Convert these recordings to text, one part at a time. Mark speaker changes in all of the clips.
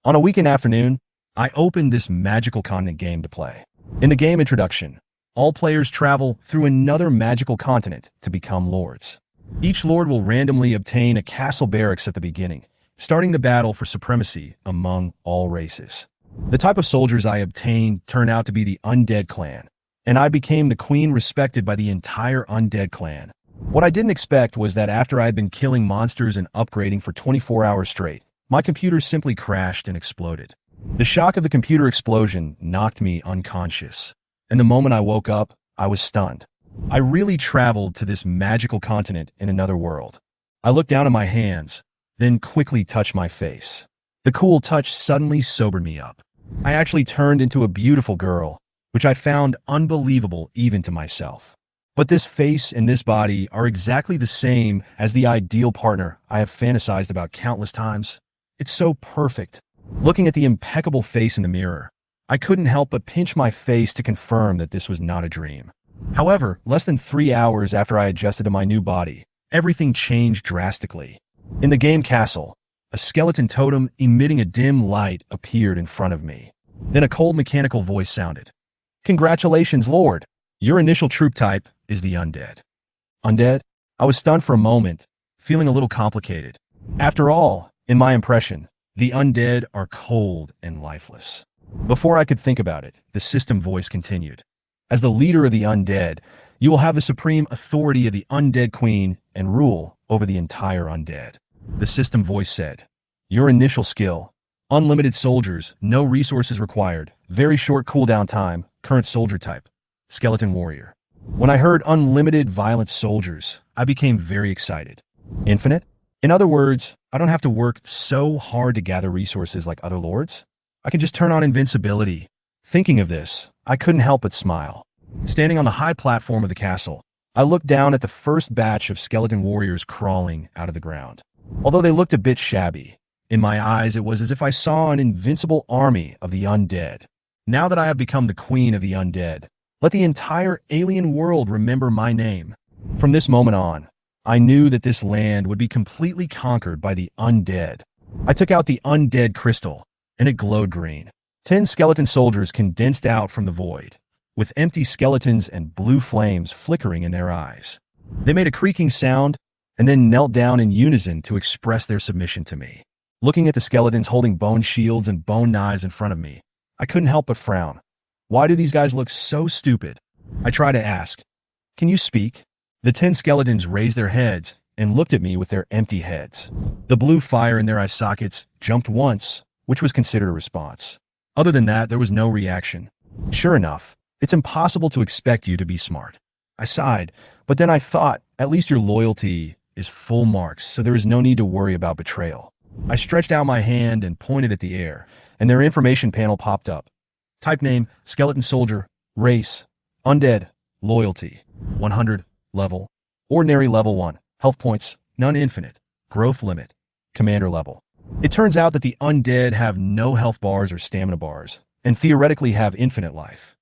Speaker 1: On a weekend afternoon, I opened this magical continent game to play. In the game introduction, all players travel through another magical continent to become lords. Each lord will randomly obtain a castle barracks at the beginning, starting the battle for supremacy among all races. The type of soldiers I obtained turned out to be the Undead clan, and I became the queen respected by the entire Undead clan. What I didn't expect was that after I had been killing monsters and upgrading for 24 hours straight, my computer simply crashed and exploded. The shock of the computer explosion knocked me unconscious, and the moment I woke up, I was stunned. I really traveled to this magical continent in another world. I looked down at my hands, then quickly touched my face. The cool touch suddenly sobered me up. I actually turned into a beautiful girl, which I found unbelievable even to myself. But this face and this body are exactly the same as the ideal partner I have fantasized about countless times. It's so perfect. Looking at the impeccable face in the mirror, I couldn't help but pinch my face to confirm that this was not a dream. However, less than 3 hours after I adjusted to my new body, everything changed drastically. In the game castle, a skeleton totem emitting a dim light appeared in front of me. Then a cold mechanical voice sounded. "Congratulations, Lord! Your initial troop type is the Undead." Undead? I was stunned for a moment, feeling a little complicated. After all, in my impression, the Undead are cold and lifeless. Before I could think about it, the system voice continued. "As the leader of the Undead, you will have the supreme authority of the Undead Queen and rule over the entire Undead." The system voice said, "Your initial skill, unlimited soldiers, no resources required, very short cooldown time, current soldier type, skeleton warrior." When I heard unlimited violent soldiers, I became very excited. Infinite? In other words, I don't have to work so hard to gather resources like other lords. I can just turn on invincibility. Thinking of this, I couldn't help but smile. Standing on the high platform of the castle, I looked down at the first batch of skeleton warriors crawling out of the ground. Although they looked a bit shabby, in my eyes it was as if I saw an invincible army of the Undead. Now that I have become the queen of the Undead, let the entire alien world remember my name. From this moment on, I knew that this land would be completely conquered by the Undead. I took out the Undead crystal, and it glowed green. 10 skeleton soldiers condensed out from the void, with empty skeletons and blue flames flickering in their eyes. They made a creaking sound, and then knelt down in unison to express their submission to me. Looking at the skeletons holding bone shields and bone knives in front of me, I couldn't help but frown. Why do these guys look so stupid? I tried to ask, "Can you speak?" The 10 skeletons raised their heads and looked at me with their empty heads. The blue fire in their eye sockets jumped once, which was considered a response. Other than that, there was no reaction. Sure enough, it's impossible to expect you to be smart. I sighed, but then I thought, at least your loyalty is full marks, so there is no need to worry about betrayal. I stretched out my hand and pointed at the air, and their information panel popped up. Type name, skeleton soldier, race, undead, loyalty, 100, level, ordinary level 1, health points, none infinite, growth limit, commander level. It turns out that the undead have no health bars or stamina bars, and theoretically have infinite life.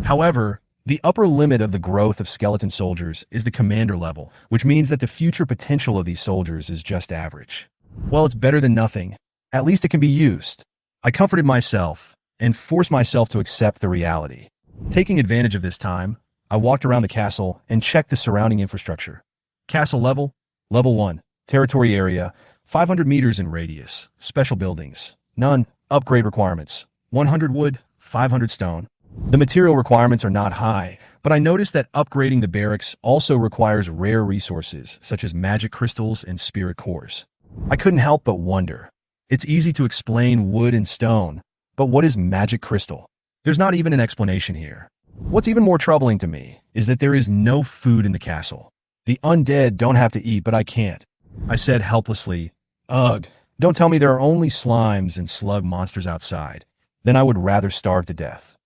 Speaker 1: However, the upper limit of the growth of skeleton soldiers is the commander level, which means that the future potential of these soldiers is just average. Well, it's better than nothing. At least it can be used. I comforted myself and forced myself to accept the reality. Taking advantage of this time, I walked around the castle and checked the surrounding infrastructure. Castle level, level 1, territory area, 500 meters in radius, special buildings, none, upgrade requirements, 100 wood, 500 stone. The material requirements are not high, but I noticed that upgrading the barracks also requires rare resources, such as magic crystals and spirit cores. I couldn't help but wonder. It's easy to explain wood and stone, but what is magic crystal? There's not even an explanation here. What's even more troubling to me is that there is no food in the castle. The undead don't have to eat, but I can't. I said helplessly, "Ugh, don't tell me there are only slimes and slug monsters outside. Then I would rather starve to death."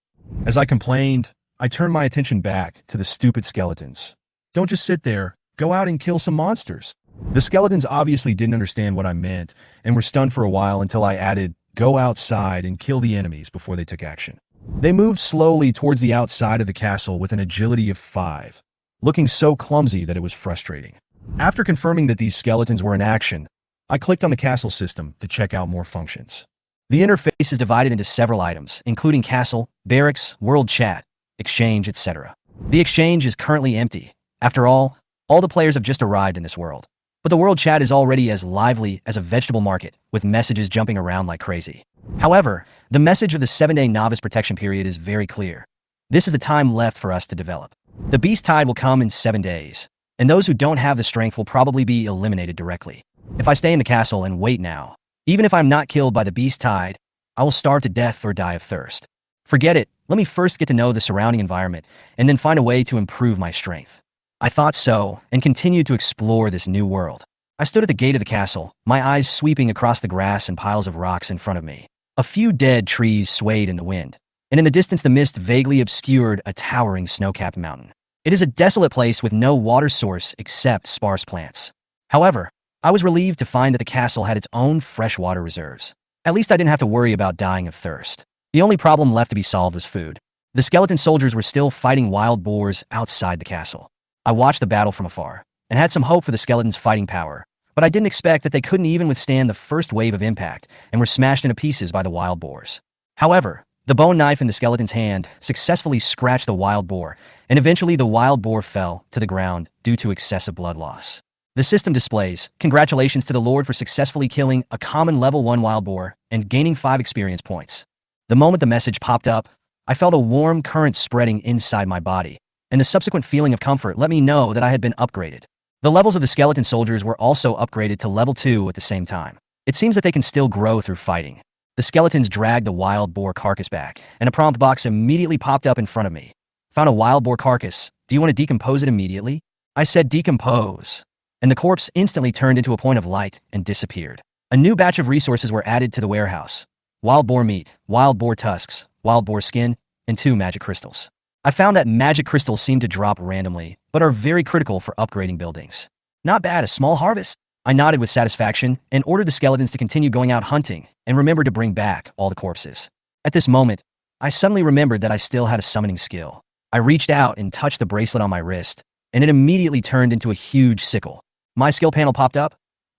Speaker 1: As I complained, I turned my attention back to the stupid skeletons. "Don't just sit there, go out and kill some monsters." The skeletons obviously didn't understand what I meant and were stunned for a while until I added, "Go outside and kill the enemies," before they took action. They moved slowly towards the outside of the castle with an agility of 5, looking so clumsy that it was frustrating. After confirming that these skeletons were in action, I clicked on the castle system to check out more functions.
Speaker 2: The interface is divided into several items, including castle, barracks, world chat, exchange, etc. The exchange is currently empty. After all the players have just arrived in this world. But the world chat is already as lively as a vegetable market, with messages jumping around like crazy. However, the message of the 7-day novice protection period is very clear. This is the time left for us to develop. The beast tide will come in 7 days, and those who don't have the strength will probably be eliminated directly. If I stay in the castle and wait now, even if I'm not killed by the beast tide, I will starve to death or die of thirst. Forget it, let me first get to know the surrounding environment, and then find a way to improve my strength. I thought so, and continued to explore this new world. I stood at the gate of the castle, my eyes sweeping across the grass and piles of rocks in front of me. A few dead trees swayed in the wind, and in the distance the mist vaguely obscured a towering snow-capped mountain. It is a desolate place with no water source except sparse plants. However, I was relieved to find that the castle had its own fresh water reserves. At least I didn't have to worry about dying of thirst. The only problem left to be solved was food. The skeleton soldiers were still fighting wild boars outside the castle. I watched the battle from afar, and had some hope for the skeletons' fighting power, but I didn't expect that they couldn't even withstand the first wave of impact and were smashed into pieces by the wild boars. However, the bone knife in the skeleton's hand successfully scratched the wild boar, and eventually the wild boar fell to the ground due to excessive blood loss. The system displays, "Congratulations to the Lord for successfully killing a common level 1 wild boar and gaining 5 experience points." The moment the message popped up, I felt a warm current spreading inside my body, and the subsequent feeling of comfort let me know that I had been upgraded. The levels of the skeleton soldiers were also upgraded to level 2 at the same time. It seems that they can still grow through fighting. The skeletons dragged the wild boar carcass back, and a prompt box immediately popped up in front of me. "Found a wild boar carcass. Do you want to decompose it immediately?" I said decompose, and the corpse instantly turned into a point of light and disappeared. A new batch of resources were added to the warehouse. Wild boar meat, wild boar tusks, wild boar skin, and 2 magic crystals. I found that magic crystals seem to drop randomly, but are very critical for upgrading buildings. Not bad, a small harvest. I nodded with satisfaction and ordered the skeletons to continue going out hunting and remember to bring back all the corpses. At this moment, I suddenly remembered that I still had a summoning skill. I reached out and touched the bracelet on my wrist, and it immediately turned into a huge sickle. My skill panel popped up.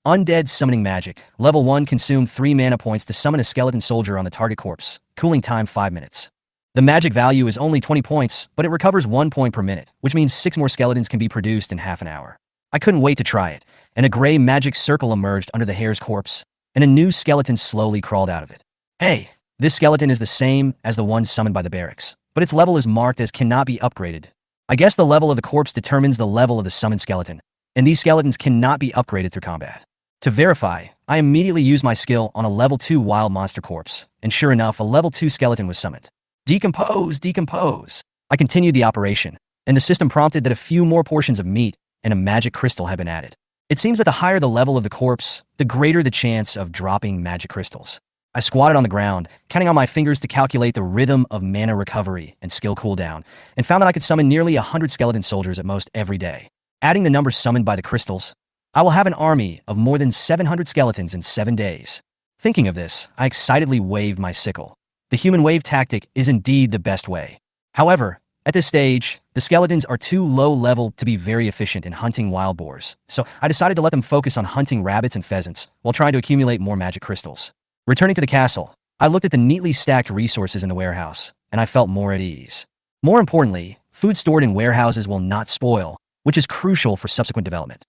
Speaker 2: Undead Summoning Magic. Level 1 consumed 3 mana points to summon a skeleton soldier on the target corpse. Cooling time 5 minutes. The magic value is only 20 points, but it recovers 1 point per minute, which means 6 more skeletons can be produced in half an hour. I couldn't wait to try it, and a gray magic circle emerged under the hare's corpse, and a new skeleton slowly crawled out of it. Hey, this skeleton is the same as the one summoned by the barracks, but its level is marked as cannot be upgraded. I guess the level of the corpse determines the level of the summoned skeleton, and these skeletons cannot be upgraded through combat. To verify, I immediately used my skill on a level 2 wild monster corpse, and sure enough, a level 2 skeleton was summoned. Decompose, decompose. I continued the operation, and the system prompted that a few more portions of meat and a magic crystal had been added. It seems that the higher the level of the corpse, the greater the chance of dropping magic crystals. I squatted on the ground, counting on my fingers to calculate the rhythm of mana recovery and skill cooldown, and found that I could summon nearly 100 skeleton soldiers at most every day. Adding the numbers summoned by the crystals, I will have an army of more than 700 skeletons in 7 days. Thinking of this, I excitedly waved my sickle. The human wave tactic is indeed the best way. However, at this stage, the skeletons are too low level to be very efficient in hunting wild boars, so I decided to let them focus on hunting rabbits and pheasants while trying to accumulate more magic crystals. Returning to the castle, I looked at the neatly stacked resources in the warehouse, and I felt more at ease. More importantly, food stored in warehouses will not spoil, which is crucial for subsequent development.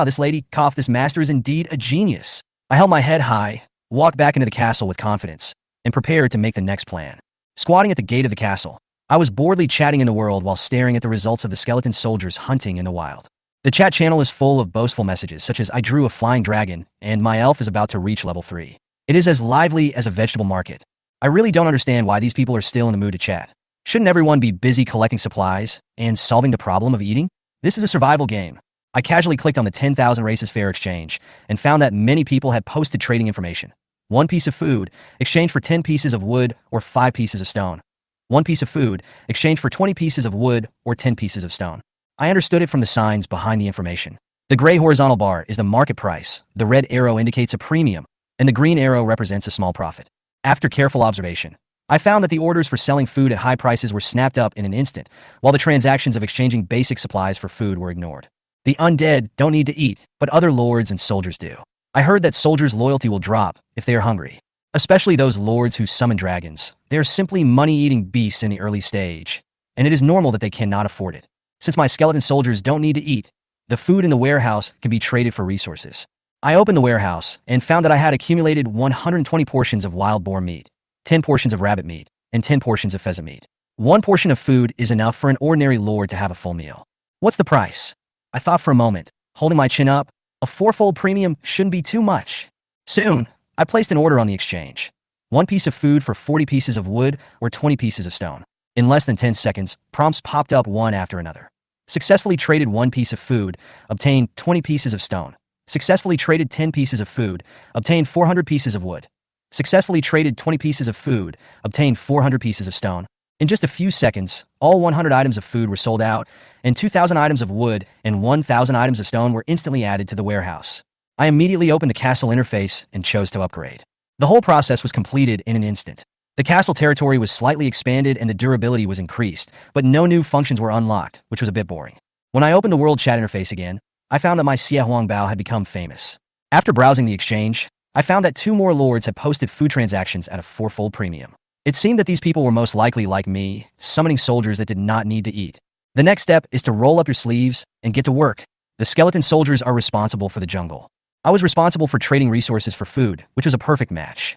Speaker 2: This lady, this master is indeed a genius. I held my head high, walked back into the castle with confidence, and prepared to make the next plan. Squatting at the gate of the castle, I was boredly chatting in the world while staring at the results of the skeleton soldiers hunting in the wild. The chat channel is full of boastful messages such as "I drew a flying dragon," and "My elf is about to reach level 3. It is as lively as a vegetable market. I really don't understand why these people are still in the mood to chat. Shouldn't everyone be busy collecting supplies and solving the problem of eating? This is a survival game. I casually clicked on the 10,000 Races Fair exchange and found that many people had posted trading information. 1 piece of food, exchanged for 10 pieces of wood or 5 pieces of stone. 1 piece of food, exchanged for 20 pieces of wood or 10 pieces of stone. I understood it from the signs behind the information. The gray horizontal bar is the market price, the red arrow indicates a premium, and the green arrow represents a small profit. After careful observation, I found that the orders for selling food at high prices were snapped up in an instant, while the transactions of exchanging basic supplies for food were ignored. The undead don't need to eat, but other lords and soldiers do. I heard that soldiers' loyalty will drop if they are hungry. especially those lords who summon dragons. They are simply money-eating beasts in the early stage, and it is normal that they cannot afford it. Since my skeleton soldiers don't need to eat, the food in the warehouse can be traded for resources. I opened the warehouse and found that I had accumulated 120 portions of wild boar meat, 10 portions of rabbit meat, and 10 portions of pheasant meat. One portion of food is enough for an ordinary lord to have a full meal. What's the price? I thought for a moment, holding my chin up. A fourfold premium shouldn't be too much. Soon, I placed an order on the exchange. 1 piece of food for 40 pieces of wood or 20 pieces of stone. In less than 10 seconds, prompts popped up one after another. Successfully traded 1 piece of food, obtained 20 pieces of stone. Successfully traded 10 pieces of food, obtained 400 pieces of wood. Successfully traded 20 pieces of food, obtained 400 pieces of stone. In just a few seconds, all 100 items of food were sold out, and 2,000 items of wood and 1,000 items of stone were instantly added to the warehouse. I immediately opened the castle interface and chose to upgrade. The whole process was completed in an instant. The castle territory was slightly expanded and the durability was increased, but no new functions were unlocked, which was a bit boring. When I opened the world chat interface again, I found that my Xiehuang Bao had become famous. After browsing the exchange, I found that 2 more lords had posted food transactions at a 4-fold premium. It seemed that these people were most likely like me, summoning soldiers that did not need to eat. The next step is to roll up your sleeves and get to work. The skeleton soldiers are responsible for the jungle. I was responsible for trading resources for food, which was a perfect match.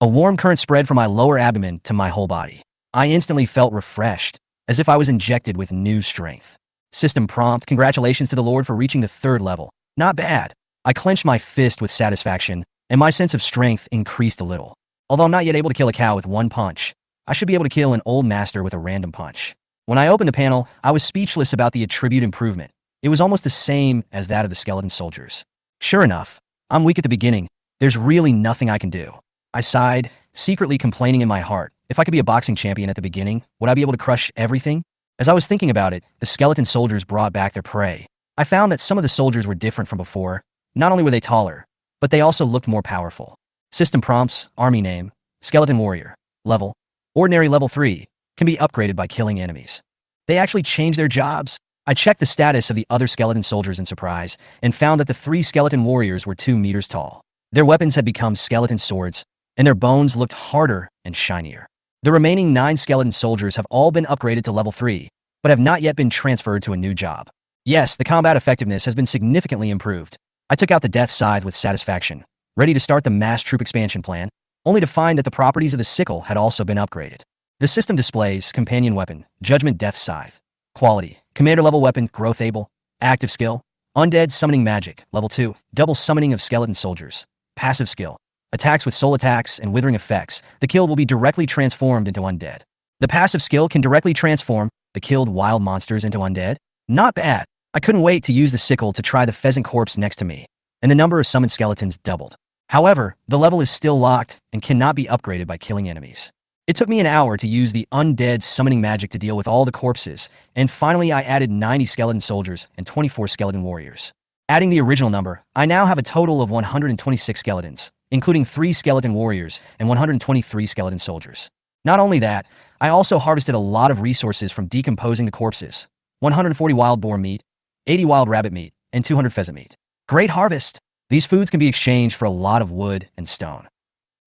Speaker 2: A warm current spread from my lower abdomen to my whole body. I instantly felt refreshed, as if I was injected with new strength. System prompt: congratulations to the Lord for reaching the 3rd level. Not bad. I clenched my fist with satisfaction, and my sense of strength increased a little. Although I'm not yet able to kill a cow with 1 punch, I should be able to kill an old master with a random punch. When I opened the panel, I was speechless about the attribute improvement. It was almost the same as that of the skeleton soldiers. Sure enough, I'm weak at the beginning. There's really nothing I can do. I sighed, secretly complaining in my heart. If I could be a boxing champion at the beginning, would I be able to crush everything? As I was thinking about it, the skeleton soldiers brought back their prey. I found that some of the soldiers were different from before. Not only were they taller, but they also looked more powerful. System prompts: army name, skeleton warrior, level, ordinary level 3, can be upgraded by killing enemies. They actually changed their jobs. I checked the status of the other skeleton soldiers in surprise and found that the 3 skeleton warriors were 2 meters tall. Their weapons had become skeleton swords, and their bones looked harder and shinier. The remaining 9 skeleton soldiers have all been upgraded to level 3, but have not yet been transferred to a new job. Yes, the combat effectiveness has been significantly improved. I took out the death scythe with satisfaction, ready to start the mass troop expansion plan, only to find that the properties of the sickle had also been upgraded. The system displays companion weapon, judgment death scythe. Quality: commander level weapon, growth able. Active skill: undead summoning magic, level 2, double summoning of skeleton soldiers. Passive skill: attacks with soul attacks and withering effects. The killed will be directly transformed into undead. The passive skill can directly transform the killed wild monsters into undead. Not bad. I couldn't wait to use the sickle to try the pheasant corpse next to me, and the number of summoned skeletons doubled. However, the level is still locked and cannot be upgraded by killing enemies. It took me an hour to use the undead summoning magic to deal with all the corpses, and finally I added 90 skeleton soldiers and 24 skeleton warriors. Adding the original number, I now have a total of 126 skeletons, including 3 skeleton warriors and 123 skeleton soldiers. Not only that, I also harvested a lot of resources from decomposing the corpses: 140 wild boar meat, 80 wild rabbit meat, and 200 pheasant meat. Great harvest! These foods can be exchanged for a lot of wood and stone.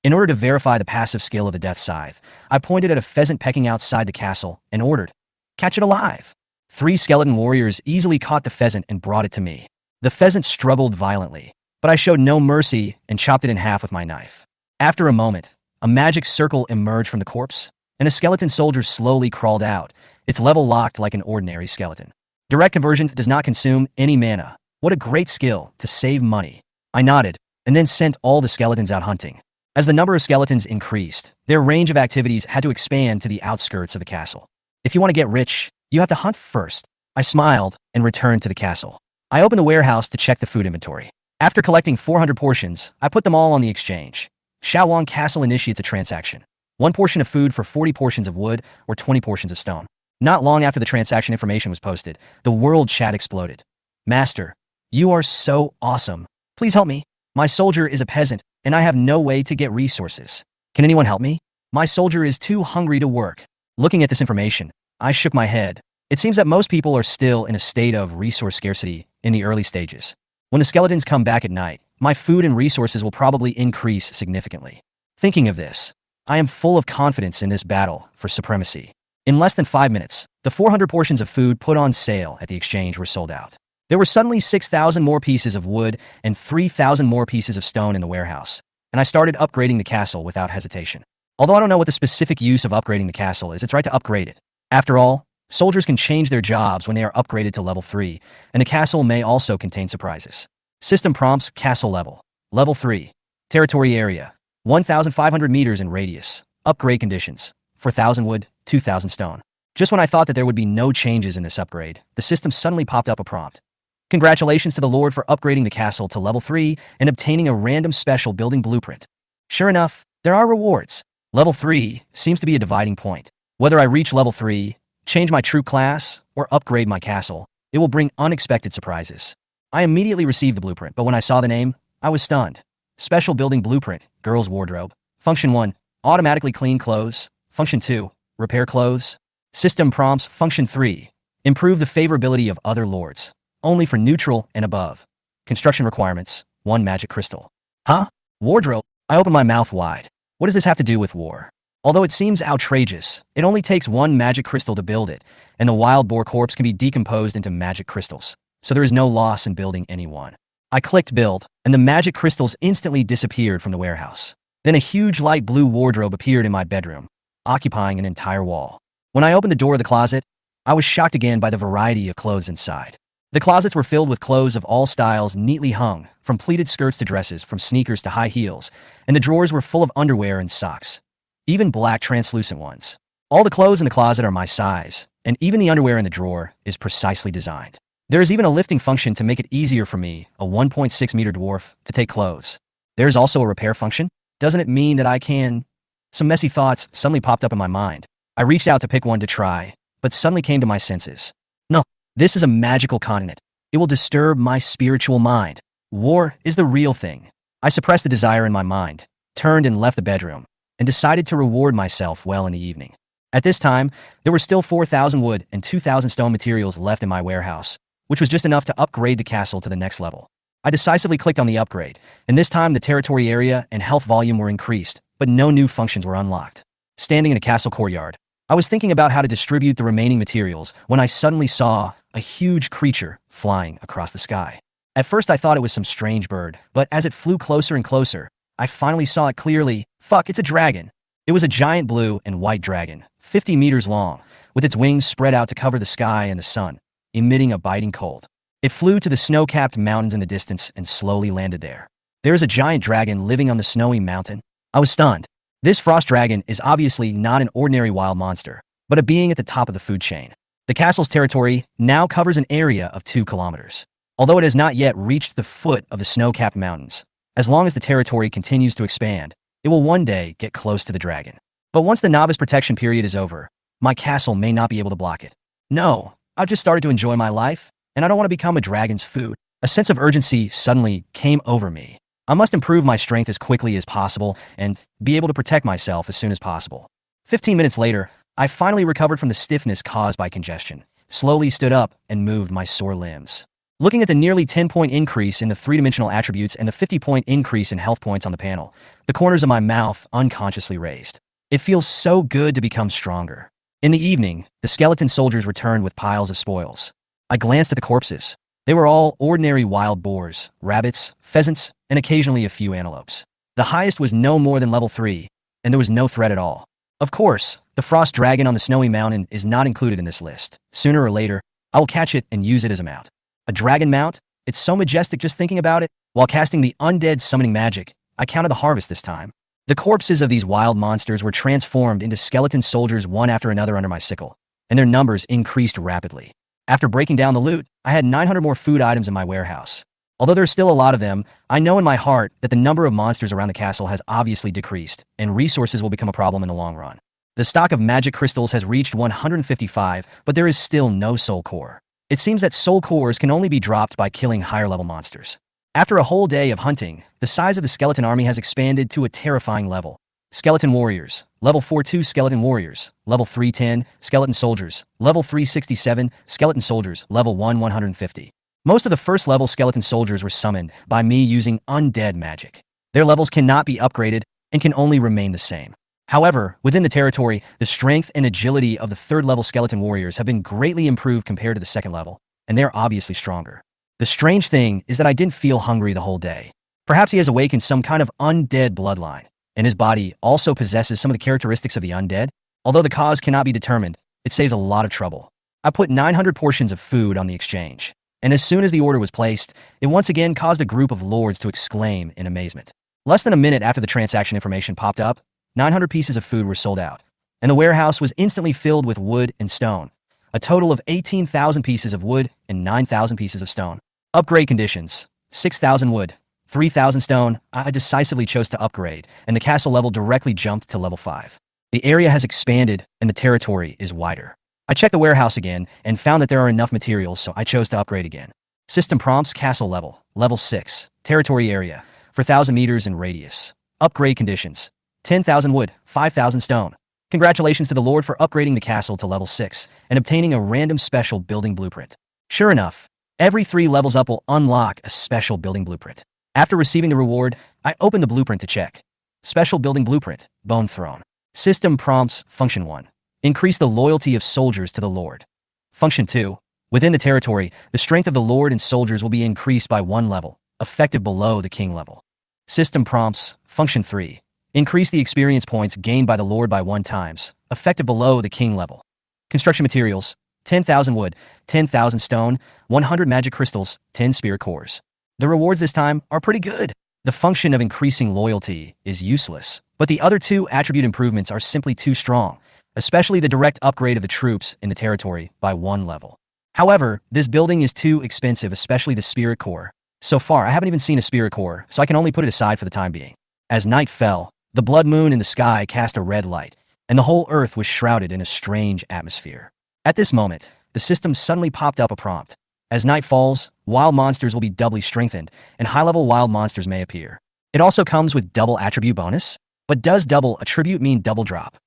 Speaker 2: In order to verify the passive skill of the death scythe, I pointed at a pheasant pecking outside the castle and ordered, "Catch it alive!" 3 skeleton warriors easily caught the pheasant and brought it to me. The pheasant struggled violently, but I showed no mercy and chopped it in half with my knife. After a moment, a magic circle emerged from the corpse, and a skeleton soldier slowly crawled out, its level locked like an ordinary skeleton. Direct conversion does not consume any mana. What a great skill to save money. I nodded, and then sent all the skeletons out hunting. As the number of skeletons increased, their range of activities had to expand to the outskirts of the castle. If you want to get rich, you have to hunt first. I smiled and returned to the castle. I opened the warehouse to check the food inventory. After collecting 400 portions, I put them all on the exchange. Shaowang Castle initiates a transaction. 1 portion of food for 40 portions of wood or 20 portions of stone. Not long after the transaction information was posted, the world chat exploded. "Master, you are so awesome. Please help me. My soldier is a peasant, and I have no way to get resources. Can anyone help me? My soldier is too hungry to work." Looking at this information, I shook my head. It seems that most people are still in a state of resource scarcity in the early stages. When the skeletons come back at night, my food and resources will probably increase significantly. Thinking of this, I am full of confidence in this battle for supremacy. In less than 5 minutes, the 400 portions of food put on sale at the exchange were sold out. There were suddenly 6,000 more pieces of wood and 3,000 more pieces of stone in the warehouse, and I started upgrading the castle without hesitation. Although I don't know what the specific use of upgrading the castle is, it's right to upgrade it. After all, soldiers can change their jobs when they are upgraded to level 3, and the castle may also contain surprises. System prompts: castle level. Level 3. Territory area: 1,500 meters in radius. Upgrade conditions: 4,000 wood, 2,000 stone. Just when I thought that there would be no changes in this upgrade, the system suddenly popped up a prompt. Congratulations to the Lord for upgrading the castle to level 3 and obtaining a random special building blueprint. Sure enough, there are rewards. Level 3 seems to be a dividing point. Whether I reach level 3, change my troop class, or upgrade my castle, it will bring unexpected surprises. I immediately received the blueprint, but when I saw the name, I was stunned. Special building blueprint: girl's wardrobe. Function 1, automatically clean clothes. Function 2, repair clothes. System prompts: Function 3, improve the favorability of other lords. Only for neutral and above. Construction requirements: 1 magic crystal. Huh? Wardrobe? I opened my mouth wide. What does this have to do with war? Although it seems outrageous, it only takes 1 magic crystal to build it, and the wild boar corpse can be decomposed into magic crystals, so there is no loss in building any one. I clicked build, and the magic crystals instantly disappeared from the warehouse. Then a huge light blue wardrobe appeared in my bedroom, occupying an entire wall. When I opened the door of the closet, I was shocked again by the variety of clothes inside. The closets were filled with clothes of all styles neatly hung, from pleated skirts to dresses, from sneakers to high heels, and the drawers were full of underwear and socks. Even black translucent ones. All the clothes in the closet are my size, and even the underwear in the drawer is precisely designed. There is even a lifting function to make it easier for me, a 1.6-meter dwarf, to take clothes. There is also a repair function. Doesn't it mean that I can... Some messy thoughts suddenly popped up in my mind. I reached out to pick one to try, but suddenly came to my senses. No, this is a magical continent. It will disturb my spiritual mind. War is the real thing. I suppressed the desire in my mind, turned and left the bedroom, and decided to reward myself well in the evening. At this time, there were still 4,000 wood and 2,000 stone materials left in my warehouse, which was just enough to upgrade the castle to the next level. I decisively clicked on the upgrade, and this time the territory area and health volume were increased, but no new functions were unlocked. Standing in the castle courtyard, I was thinking about how to distribute the remaining materials when I suddenly saw a huge creature flying across the sky. At first I thought it was some strange bird, but as it flew closer and closer, I finally saw it clearly. Fuck, it's a dragon. It was a giant blue and white dragon, 50 meters long, with its wings spread out to cover the sky and the sun, emitting a biting cold. It flew to the snow-capped mountains in the distance and slowly landed there. There is a giant dragon living on the snowy mountain. I was stunned. This frost dragon is obviously not an ordinary wild monster, but a being at the top of the food chain. The castle's territory now covers an area of 2 kilometers. Although it has not yet reached the foot of the snow-capped mountains, as long as the territory continues to expand, it will one day get close to the dragon. But once the novice protection period is over, my castle may not be able to block it. No, I've just started to enjoy my life, and I don't want to become a dragon's food. A sense of urgency suddenly came over me. I must improve my strength as quickly as possible and be able to protect myself as soon as possible. 15 minutes later, I finally recovered from the stiffness caused by congestion, slowly stood up, and moved my sore limbs. Looking at the nearly 10-point increase in the 3-dimensional attributes and the 50-point increase in health points on the panel, the corners of my mouth unconsciously raised. It feels so good to become stronger. In the evening, the skeleton soldiers returned with piles of spoils. I glanced at the corpses. They were all ordinary wild boars, rabbits, pheasants, and occasionally a few antelopes. The highest was no more than level 3, and there was no threat at all. Of course, the frost dragon on the snowy mountain is not included in this list. Sooner or later, I will catch it and use it as a mount. A dragon mount? It's so majestic just thinking about it. While casting the undead summoning magic, I counted the harvest this time. The corpses of these wild monsters were transformed into skeleton soldiers one after another under my sickle, and their numbers increased rapidly. After breaking down the loot, I had 900 more food items in my warehouse. Although there's still a lot of them, I know in my heart that the number of monsters around the castle has obviously decreased, and resources will become a problem in the long run. The stock of magic crystals has reached 155, but there is still no soul core. It seems that soul cores can only be dropped by killing higher-level monsters. After a whole day of hunting, the size of the skeleton army has expanded to a terrifying level. Skeleton warriors, level 42 skeleton warriors, level 310 skeleton soldiers, level 367 skeleton soldiers, level 150. Most of the first-level skeleton soldiers were summoned by me using undead magic. Their levels cannot be upgraded, and can only remain the same. However, within the territory, the strength and agility of the third-level skeleton warriors have been greatly improved compared to the second level, and they're obviously stronger. The strange thing is that I didn't feel hungry the whole day. Perhaps he has awakened some kind of undead bloodline, and his body also possesses some of the characteristics of the undead. Although the cause cannot be determined, it saves a lot of trouble. I put 900 portions of food on the exchange, and as soon as the order was placed, it once again caused a group of lords to exclaim in amazement. Less than a minute after the transaction information popped up, 900 pieces of food were sold out, and the warehouse was instantly filled with wood and stone, a total of 18,000 pieces of wood and 9,000 pieces of stone. Upgrade conditions: 6,000 wood, 3,000 stone. I decisively chose to upgrade, and the castle level directly jumped to level 5. The area has expanded, and the territory is wider. I checked the warehouse again, and found that there are enough materials, so I chose to upgrade again. System prompts: castle level 6, territory area, 4,000 meters in radius. Upgrade conditions: 10,000 wood, 5,000 stone. Congratulations to the Lord for upgrading the castle to level 6 and obtaining a random special building blueprint. Sure enough, every 3 levels up will unlock a special building blueprint. After receiving the reward, I opened the blueprint to check. Special building blueprint, Bone Throne. System prompts: Function 1. Increase the loyalty of soldiers to the Lord. Function 2. Within the territory, the strength of the Lord and soldiers will be increased by 1 level, effective below the king level. System prompts: Function 3. Increase the experience points gained by the Lord by 1 times, effective below the king level. Construction materials: 10,000 wood, 10,000 stone, 100 magic crystals, 10 spirit cores. The rewards this time are pretty good. The function of increasing loyalty is useless, but the other 2 attribute improvements are simply too strong, especially the direct upgrade of the troops in the territory by 1 level. However, this building is too expensive, especially the spirit core. So far, I haven't even seen a spirit core, so I can only put it aside for the time being. As night fell, the blood moon in the sky cast a red light, and the whole earth was shrouded in a strange atmosphere. At this moment, the system suddenly popped up a prompt. As night falls, wild monsters will be doubly strengthened, and high-level wild monsters may appear. It also comes with double attribute bonus, but does double attribute mean double drop?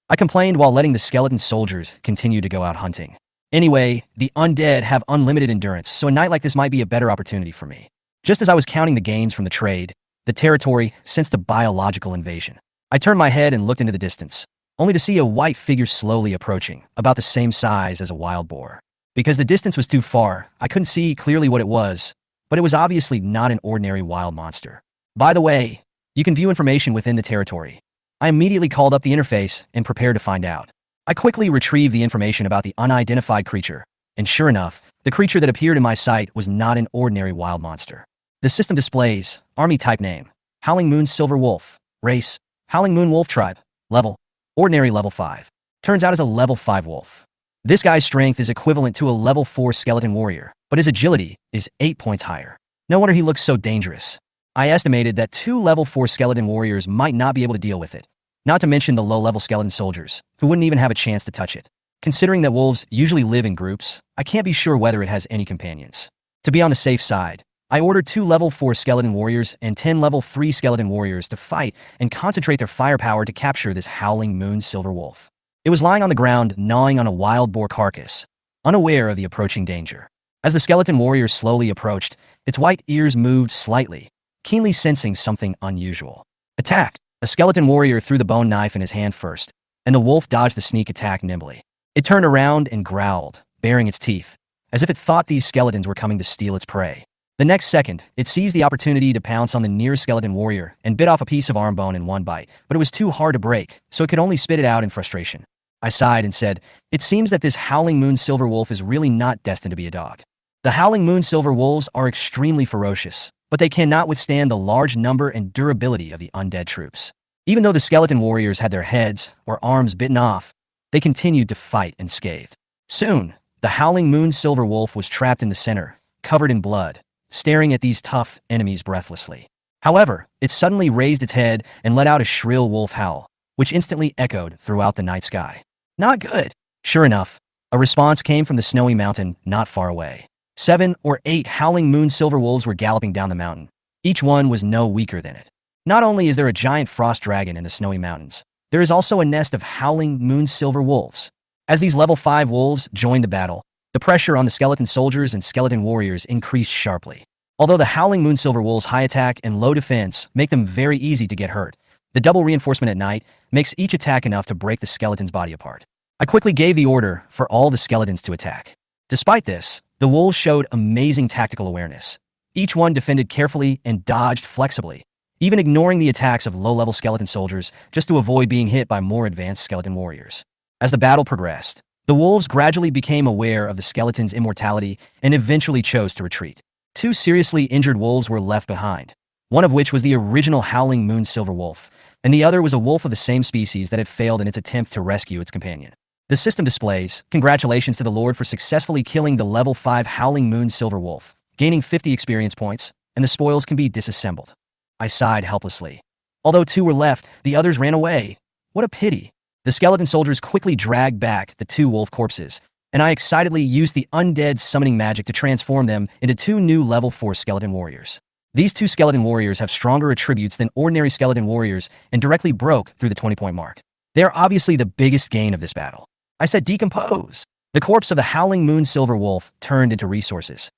Speaker 2: I complained while letting the skeleton soldiers continue to go out hunting. Anyway, the undead have unlimited endurance, so a night like this might be a better opportunity for me. Just as I was counting the gains from the trade, the territory sensed a biological invasion. I turned my head and looked into the distance, only to see a white figure slowly approaching, about the same size as a wild boar. Because the distance was too far, I couldn't see clearly what it was, but it was obviously not an ordinary wild monster. By the way, you can view information within the territory. I immediately called up the interface and prepared to find out. I quickly retrieved the information about the unidentified creature, and sure enough, the creature that appeared in my sight was not an ordinary wild monster. The system displays: Army type name, Howling Moon Silver Wolf, race, Howling Moon Wolf tribe, level, ordinary level 5. Turns out as a level 5 wolf. This guy's strength is equivalent to a level 4 skeleton warrior, but his agility is 8 points higher. No wonder he looks so dangerous. I estimated that 2 level 4 skeleton warriors might not be able to deal with it, not to mention the low-level skeleton soldiers, who wouldn't even have a chance to touch it. Considering that wolves usually live in groups, I can't be sure whether it has any companions. To be on the safe side, I ordered 2 level 4 skeleton warriors and 10 level 3 skeleton warriors to fight and concentrate their firepower to capture this Howling Moon Silver Wolf. It was lying on the ground, gnawing on a wild boar carcass, unaware of the approaching danger. As the skeleton warrior slowly approached, its white ears moved slightly, keenly sensing something unusual. Attack! A skeleton warrior threw the bone knife in his hand first, and the wolf dodged the sneak attack nimbly. It turned around and growled, baring its teeth, as if it thought these skeletons were coming to steal its prey. The next second, it seized the opportunity to pounce on the nearest skeleton warrior and bit off a piece of arm bone in one bite, but it was too hard to break, so it could only spit it out in frustration. I sighed and said, "It seems that this Howling Moon Silver Wolf is really not destined to be a dog." The Howling Moon Silver Wolves are extremely ferocious, but they cannot withstand the large number and durability of the undead troops. Even though the skeleton warriors had their heads or arms bitten off, they continued to fight unscathed. Soon, the Howling Moon Silver Wolf was trapped in the center, covered in blood, staring at these tough enemies breathlessly. However, it suddenly raised its head and let out a shrill wolf howl, which instantly echoed throughout the night sky. Not good. Sure enough, a response came from the snowy mountain not far away. 7 or 8 Howling Moon Silver Wolves were galloping down the mountain. Each one was no weaker than it. Not only is there a giant frost dragon in the snowy mountains, there is also a nest of Howling Moon Silver Wolves. As these level 5 wolves joined the battle, the pressure on the skeleton soldiers and skeleton warriors increased sharply. Although the Howling Moon Silver Wolves' high attack and low defense make them very easy to get hurt, The double reinforcement at night makes each attack enough to break the skeleton's body apart. I quickly gave the order for all the skeletons to attack. Despite this, the wolves showed amazing tactical awareness. Each one defended carefully and dodged flexibly, even ignoring the attacks of low-level skeleton soldiers just to avoid being hit by more advanced skeleton warriors. As the battle progressed, the wolves gradually became aware of the skeleton's immortality and eventually chose to retreat. 2 seriously injured wolves were left behind, one of which was the original Howling Moon Silver Wolf, and the other was a wolf of the same species that had failed in its attempt to rescue its companion. The system displays, "Congratulations to the Lord for successfully killing the level 5 Howling Moon Silver Wolf, gaining 50 experience points, and the spoils can be disassembled." I sighed helplessly. Although 2 were left, the others ran away. What a pity. The skeleton soldiers quickly dragged back the 2 wolf corpses, and I excitedly used the undead summoning magic to transform them into 2 new level 4 skeleton warriors. These 2 skeleton warriors have stronger attributes than ordinary skeleton warriors and directly broke through the 20-point mark. They are obviously the biggest gain of this battle. I said decompose. The corpse of the Howling Moon Silver Wolf turned into resources.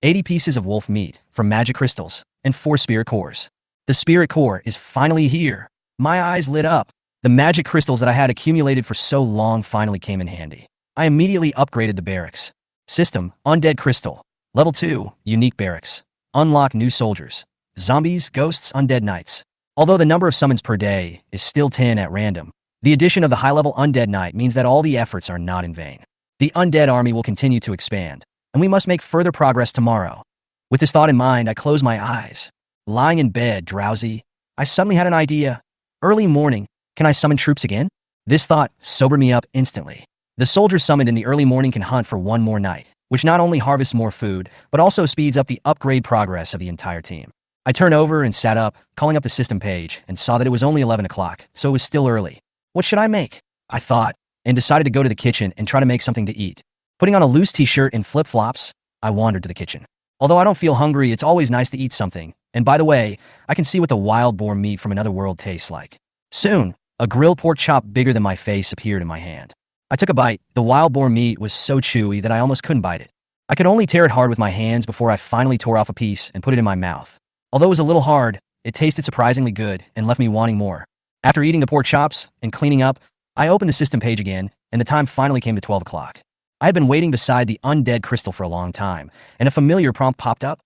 Speaker 2: 80 pieces of wolf meat from magic crystals and 4 spirit cores. The spirit core is finally here. My eyes lit up. The magic crystals that I had accumulated for so long finally came in handy. I immediately upgraded the barracks. System, Undead Crystal. Level 2, Unique Barracks. Unlock new soldiers. Zombies, ghosts, undead knights. Although the number of summons per day is still 10 at random, the addition of the high-level undead knight means that all the efforts are not in vain. The undead army will continue to expand, and we must make further progress tomorrow. With this thought in mind, I closed my eyes. Lying in bed, drowsy, I suddenly had an idea. Early morning, can I summon troops again? This thought sobered me up instantly. The soldiers summoned in the early morning can hunt for one more night, which not only harvests more food, but also speeds up the upgrade progress of the entire team. I turned over and sat up, calling up the system page, and saw that it was only 11 o'clock, so it was still early. What should I make? I thought, and decided to go to the kitchen and try to make something to eat. Putting on a loose t-shirt and flip-flops, I wandered to the kitchen. Although I don't feel hungry, it's always nice to eat something, and by the way, I can see what the wild boar meat from another world tastes like. Soon, a grilled pork chop bigger than my face appeared in my hand. I took a bite. The wild boar meat was so chewy that I almost couldn't bite it. I could only tear it hard with my hands before I finally tore off a piece and put it in my mouth. Although it was a little hard, it tasted surprisingly good and left me wanting more. After eating the pork chops and cleaning up, I opened the system page again, and the time finally came to 12 o'clock. I had been waiting beside the undead crystal for a long time, and a familiar prompt popped up.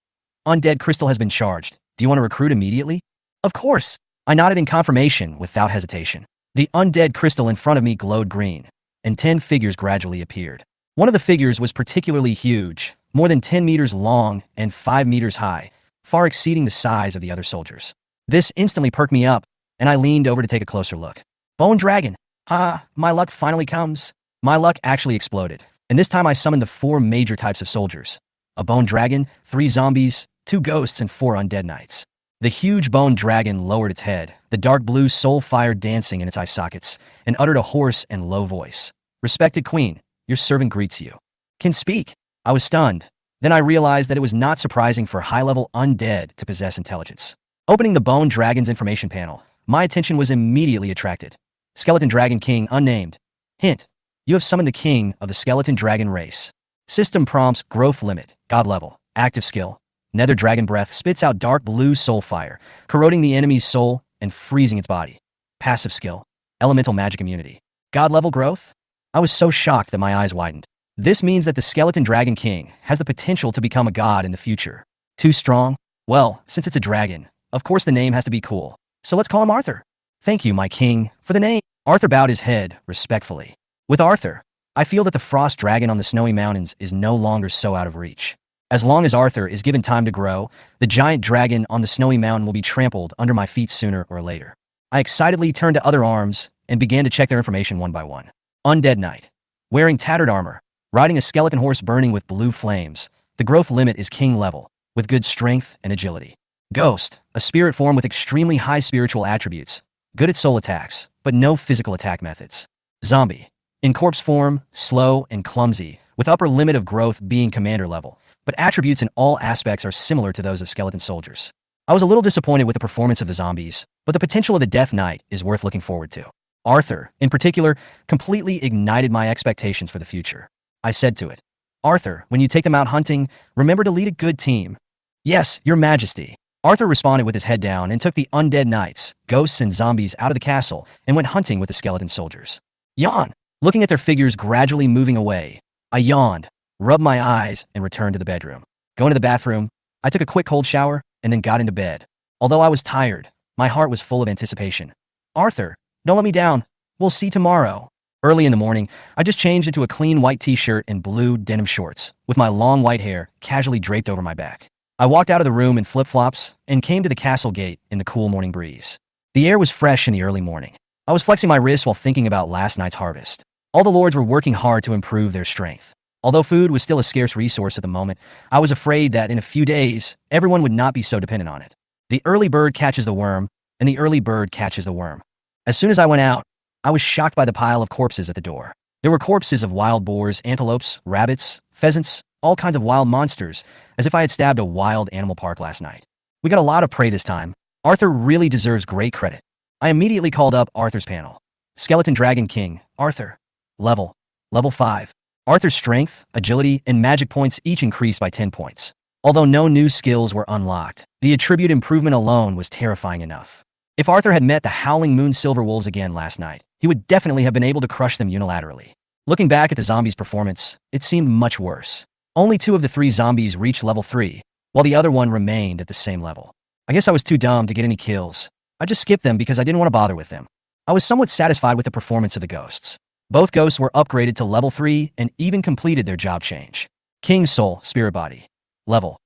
Speaker 2: Undead crystal has been charged. Do you want to recruit immediately? Of course. I nodded in confirmation without hesitation. The undead crystal in front of me glowed green, and 10 figures gradually appeared. One of the figures was particularly huge, more than 10 meters long and 5 meters high, far exceeding the size of the other soldiers. This instantly perked me up, and I leaned over to take a closer look. Bone Dragon! Ha! My luck finally comes! My luck actually exploded, and this time I summoned the 4 major types of soldiers. A Bone Dragon, 3 zombies, 2 ghosts, and 4 undead knights. The huge Bone Dragon lowered its head, the dark blue soul fire dancing in its eye sockets, and uttered a hoarse and low voice. "Respected Queen, your servant greets you." Can speak. I was stunned. Then I realized that it was not surprising for high-level undead to possess intelligence. Opening the Bone Dragon's information panel, my attention was immediately attracted. Skeleton Dragon King unnamed. Hint: you have summoned the king of the Skeleton Dragon race. System prompts: growth limit, god level, active skill. Nether Dragon Breath spits out dark blue soul fire, corroding the enemy's soul and freezing its body. Passive skill, elemental magic immunity. God level growth? I was so shocked that my eyes widened. This means that the Skeleton Dragon King has the potential to become a god in the future. Too strong? Well, since it's a dragon, of course the name has to be cool. So let's call him Arthur. Thank you, my king, for the name. Arthur bowed his head respectfully. With Arthur, I feel that the frost dragon on the snowy mountains is no longer so out of reach. As long as Arthur is given time to grow, the giant dragon on the snowy mountain will be trampled under my feet sooner or later. I excitedly turned to other arms and began to check their information one by one. Undead Knight. Wearing tattered armor, riding a skeleton horse burning with blue flames, the growth limit is king level, with good strength and agility. Ghost. A spirit form with extremely high spiritual attributes, good at soul attacks, but no physical attack methods. Zombie. In corpse form, slow and clumsy, with upper limit of growth being commander level, but attributes in all aspects are similar to those of skeleton soldiers. I was a little disappointed with the performance of the zombies, but the potential of the Death Knight is worth looking forward to. Arthur, in particular, completely ignited my expectations for the future. I said to it, "Arthur, when you take them out hunting, remember to lead a good team." "Yes, your majesty." Arthur responded with his head down and took the undead knights, ghosts, and zombies out of the castle and went hunting with the skeleton soldiers. Yawn. Looking at their figures gradually moving away, I yawned, rubbed my eyes, and returned to the bedroom. Going to the bathroom, I took a quick cold shower and then got into bed. Although I was tired, my heart was full of anticipation. Arthur, don't let me down. We'll see tomorrow. Early in the morning, I just changed into a clean white t-shirt and blue denim shorts, with my long white hair casually draped over my back. I walked out of the room in flip-flops and came to the castle gate in the cool morning breeze. The air was fresh in the early morning. I was flexing my wrists while thinking about last night's harvest. All the lords were working hard to improve their strength. Although food was still a scarce resource at the moment, I was afraid that in a few days, everyone would not be so dependent on it. The early bird catches the worm, and the early bird catches the worm. As soon as I went out, I was shocked by the pile of corpses at the door. There were corpses of wild boars, antelopes, rabbits, pheasants, all kinds of wild monsters, as if I had stabbed a wild animal park last night. We got a lot of prey this time. Arthur really deserves great credit. I immediately called up Arthur's panel. Skeleton Dragon King, Arthur. Level 5. Arthur's strength, agility, and magic points each increased by 10 points. Although no new skills were unlocked, the attribute improvement alone was terrifying enough. If Arthur had met the Howling Moon Silver Wolves again last night, he would definitely have been able to crush them unilaterally. Looking back at the zombies' performance, it seemed much worse. Only 2 of the 3 zombies reached level 3, while the other one remained at the same level. I guess I was too dumb to get any kills. I just skipped them because I didn't want to bother with them. I was somewhat satisfied with the performance of the ghosts. Both ghosts were upgraded to level 3 and even completed their job change. King's Soul, Spirit Body. Level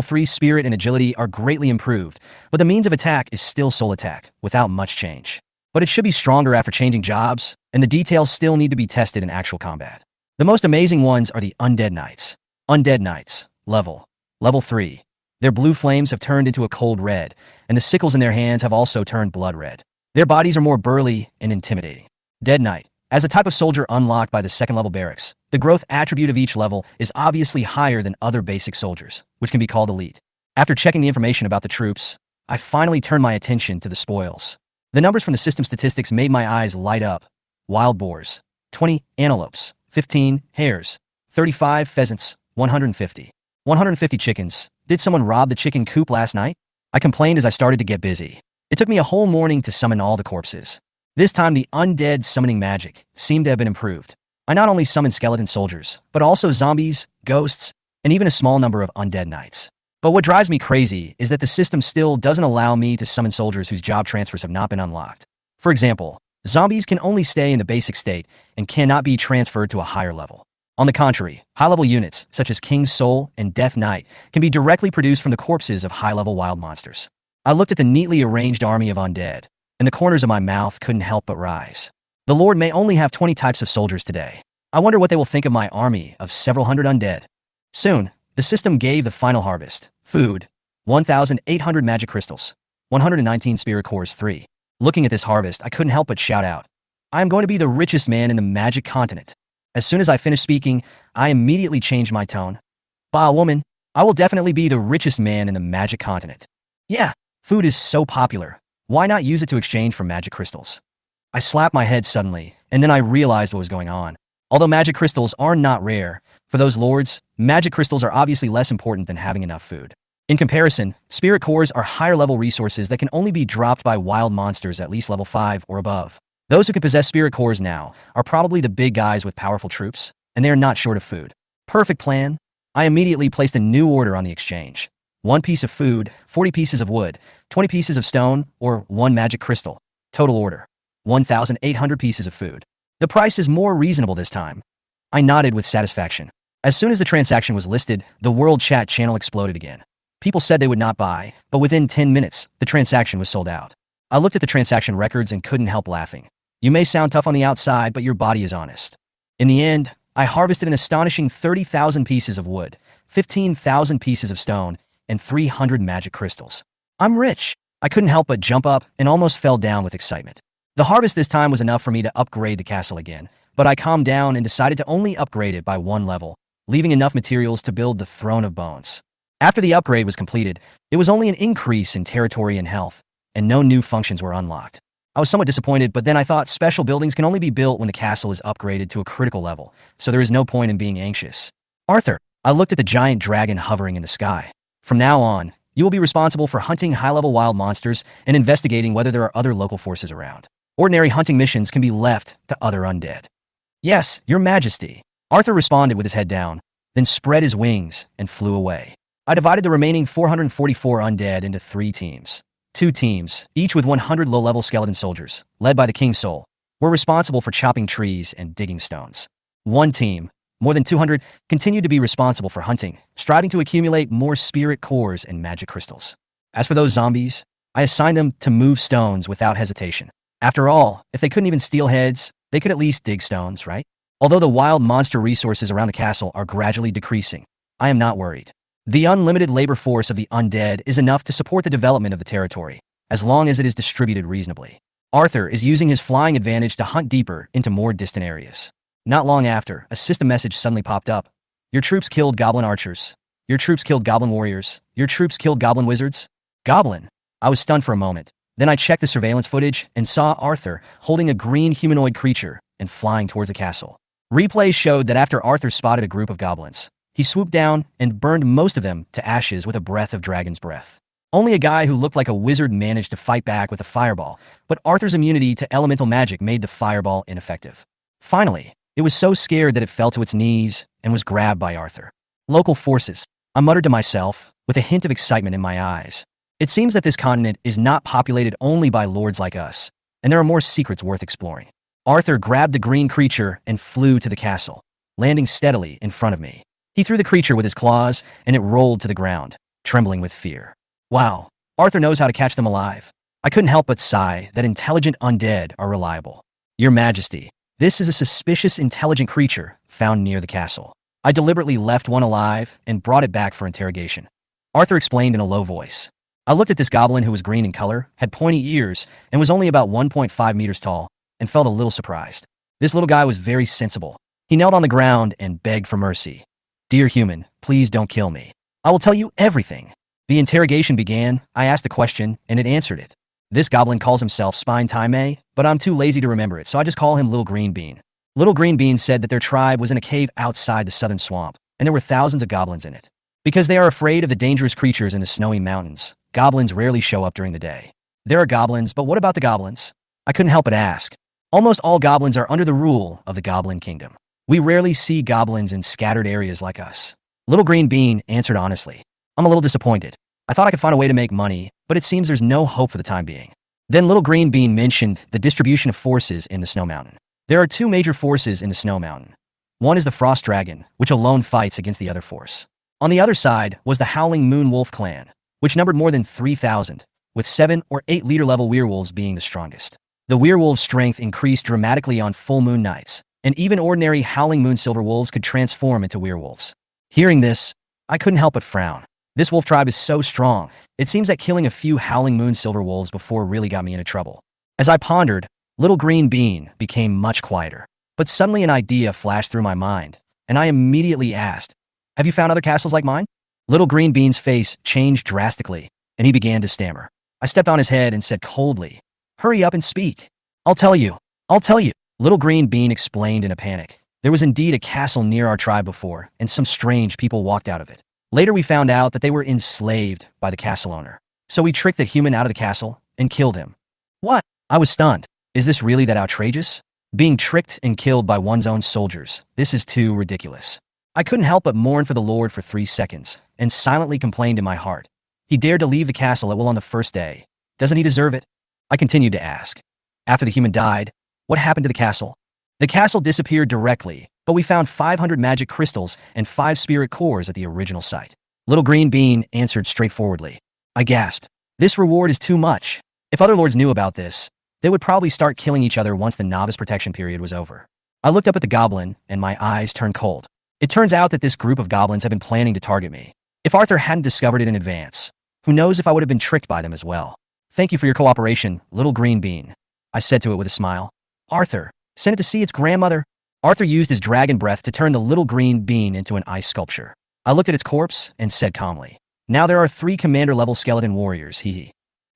Speaker 2: 3 Spirit and Agility are greatly improved, but the means of attack is still Soul Attack, without much change. But it should be stronger after changing jobs, and the details still need to be tested in actual combat. The most amazing ones are the Undead Knights. Undead Knights, level 3. Their blue flames have turned into a cold red, and the sickles in their hands have also turned blood red. Their bodies are more burly and intimidating. Dead Knight. As a type of soldier unlocked by the 2nd level barracks, the growth attribute of each level is obviously higher than other basic soldiers, which can be called elite. After checking the information about the troops, I finally turned my attention to the spoils. The numbers from the system statistics made my eyes light up. Wild boars, 20 antelopes, 15 hares, 35 pheasants, 150 chickens. Did someone rob the chicken coop last night? I complained as I started to get busy. It took me a whole morning to summon all the corpses. This time the undead summoning magic seemed to have been improved. I not only summoned skeleton soldiers, but also zombies, ghosts, and even a small number of undead knights. But what drives me crazy is that the system still doesn't allow me to summon soldiers whose job transfers have not been unlocked. For example, zombies can only stay in the basic state and cannot be transferred to a higher level. On the contrary, high-level units, such as King's Soul and Death Knight, can be directly produced from the corpses of high-level wild monsters. I looked at the neatly arranged army of undead, and the corners of my mouth couldn't help but rise. The Lord may only have 20 types of soldiers today. I wonder what they will think of my army of several hundred undead. Soon, the system gave the final harvest. Food, 1,800 magic crystals, 119 spirit cores 3. Looking at this harvest, I couldn't help but shout out, I am going to be the richest man in the magic continent. As soon as I finished speaking, I immediately changed my tone. Bah, woman, I will definitely be the richest man in the magic continent. Yeah, food is so popular. Why not use it to exchange for magic crystals? I slapped my head suddenly, and then I realized what was going on. Although magic crystals are not rare, for those lords, magic crystals are obviously less important than having enough food. In comparison, spirit cores are higher-level resources that can only be dropped by wild monsters at least level 5 or above. Those who can possess spirit cores now are probably the big guys with powerful troops, and they are not short of food. Perfect plan. I immediately placed a new order on the exchange. 1 piece of food, 40 pieces of wood, 20 pieces of stone, or 1 magic crystal. Total order, 1,800 pieces of food. The price is more reasonable this time. I nodded with satisfaction. As soon as the transaction was listed, the world chat channel exploded again. People said they would not buy, but within 10 minutes, the transaction was sold out. I looked at the transaction records and couldn't help laughing. You may sound tough on the outside, but your body is honest. In the end, I harvested an astonishing 30,000 pieces of wood, 15,000 pieces of stone, and 300 magic crystals. I'm rich. I couldn't help but jump up and almost fell down with excitement. The harvest this time was enough for me to upgrade the castle again, but I calmed down and decided to only upgrade it by 1 level, leaving enough materials to build the Throne of Bones. After the upgrade was completed, it was only an increase in territory and health, and no new functions were unlocked. I was somewhat disappointed, but then I thought special buildings can only be built when the castle is upgraded to a critical level, so there is no point in being anxious. Arthur, I looked at the giant dragon hovering in the sky. From now on, You will be responsible for hunting high-level wild monsters and investigating whether there are other local forces around. Ordinary hunting missions can be left to other undead. Yes, your majesty. Arthur responded with his head down, then spread his wings and flew away. I divided the remaining 444 undead into 3 teams. 2 teams, each with 100 low-level skeleton soldiers, led by the King's Soul, were responsible for chopping trees and digging stones. 1 team, more than 200, continued to be responsible for hunting, striving to accumulate more spirit cores and magic crystals. As for those zombies, I assigned them to move stones without hesitation. After all, if they couldn't even steal heads, they could at least dig stones, right? Although the wild monster resources around the castle are gradually decreasing, I am not worried. The unlimited labor force of the undead is enough to support the development of the territory, as long as it is distributed reasonably. Arthur is using his flying advantage to hunt deeper into more distant areas. Not long after, a system message suddenly popped up. Your troops killed goblin archers. Your troops killed goblin warriors. Your troops killed goblin wizards. Goblin. I was stunned for a moment. Then I checked the surveillance footage and saw Arthur holding a green humanoid creature and flying towards the castle. Replays showed that after Arthur spotted a group of goblins, he swooped down and burned most of them to ashes with a breath of dragon's breath. Only a guy who looked like a wizard managed to fight back with a fireball, but Arthur's immunity to elemental magic made the fireball ineffective. Finally, it was so scared that it fell to its knees and was grabbed by Arthur. Local forces, I muttered to myself, with a hint of excitement in my eyes. It seems that this continent is not populated only by lords like us, and there are more secrets worth exploring. Arthur grabbed the green creature and flew to the castle, landing steadily in front of me. He threw the creature with his claws, and it rolled to the ground, trembling with fear. Wow, Arthur knows how to catch them alive. I couldn't help but sigh that intelligent undead are reliable. Your Majesty, this is a suspicious intelligent creature found near the castle. I deliberately left one alive and brought it back for interrogation. Arthur explained in a low voice. I looked at this goblin who was green in color, had pointy ears, and was only about 1.5 meters tall, and felt a little surprised. This little guy was very sensible. He knelt on the ground and begged for mercy. Dear human, please don't kill me. I will tell you everything. The interrogation began. I asked a question, and it answered it. This goblin calls himself Spine Time, but I'm too lazy to remember it, so I just call him Little Green Bean. Little Green Bean said that their tribe was in a cave outside the southern swamp, and there were thousands of goblins in it. Because they are afraid of the dangerous creatures in the snowy mountains, goblins rarely show up during the day. There are goblins, but what about the goblins? I couldn't help but ask. Almost all goblins are under the rule of the Goblin Kingdom. We rarely see goblins in scattered areas like us. Little Green Bean answered honestly. I'm a little disappointed. I thought I could find a way to make money, but it seems there's no hope for the time being. Then Little Green Bean mentioned the distribution of forces in the Snow Mountain. There are 2 major forces in the Snow Mountain. One is the Frost Dragon, which alone fights against the other force. On the other side was the Howling Moon Wolf clan, which numbered more than 3,000, with 7 or 8 leader-level werewolves being the strongest. The werewolves' strength increased dramatically on full moon nights, and even ordinary Howling Moon Silver Wolves could transform into werewolves. Hearing this, I couldn't help but frown. This wolf tribe is so strong, it seems that killing a few Howling Moon Silver Wolves before really got me into trouble. As I pondered, Little Green Bean became much quieter. But suddenly an idea flashed through my mind, and I immediately asked, have you found other castles like mine? Little Green Bean's face changed drastically, and he began to stammer. I stepped on his head and said coldly, hurry up and speak. I'll tell you. Little Green Bean explained in a panic. There was indeed a castle near our tribe before, and some strange people walked out of it. Later we found out that they were enslaved by the castle owner. So we tricked the human out of the castle and killed him. What? I was stunned. Is this really that outrageous? Being tricked and killed by one's own soldiers. This is too ridiculous. I couldn't help but mourn for the Lord for 3 seconds, and silently complained in my heart. He dared to leave the castle at will on the first day. Doesn't he deserve it? I continued to ask. After the human died, what happened to the castle? The castle disappeared directly, but we found 500 magic crystals and 5 spirit cores at the original site. Little Green Bean answered straightforwardly. I gasped. This reward is too much. If other lords knew about this, they would probably start killing each other once the novice protection period was over. I looked up at the goblin, and my eyes turned cold. It turns out that this group of goblins have been planning to target me. If Arthur hadn't discovered it in advance, who knows if I would have been tricked by them as well. Thank you for your cooperation, Little Green Bean, I said to it with a smile. Arthur, send it to see its grandmother. Arthur used his dragon breath to turn the Little Green Bean into an ice sculpture. I looked at its corpse and said calmly, now there are 3 commander-level skeleton warriors, hee.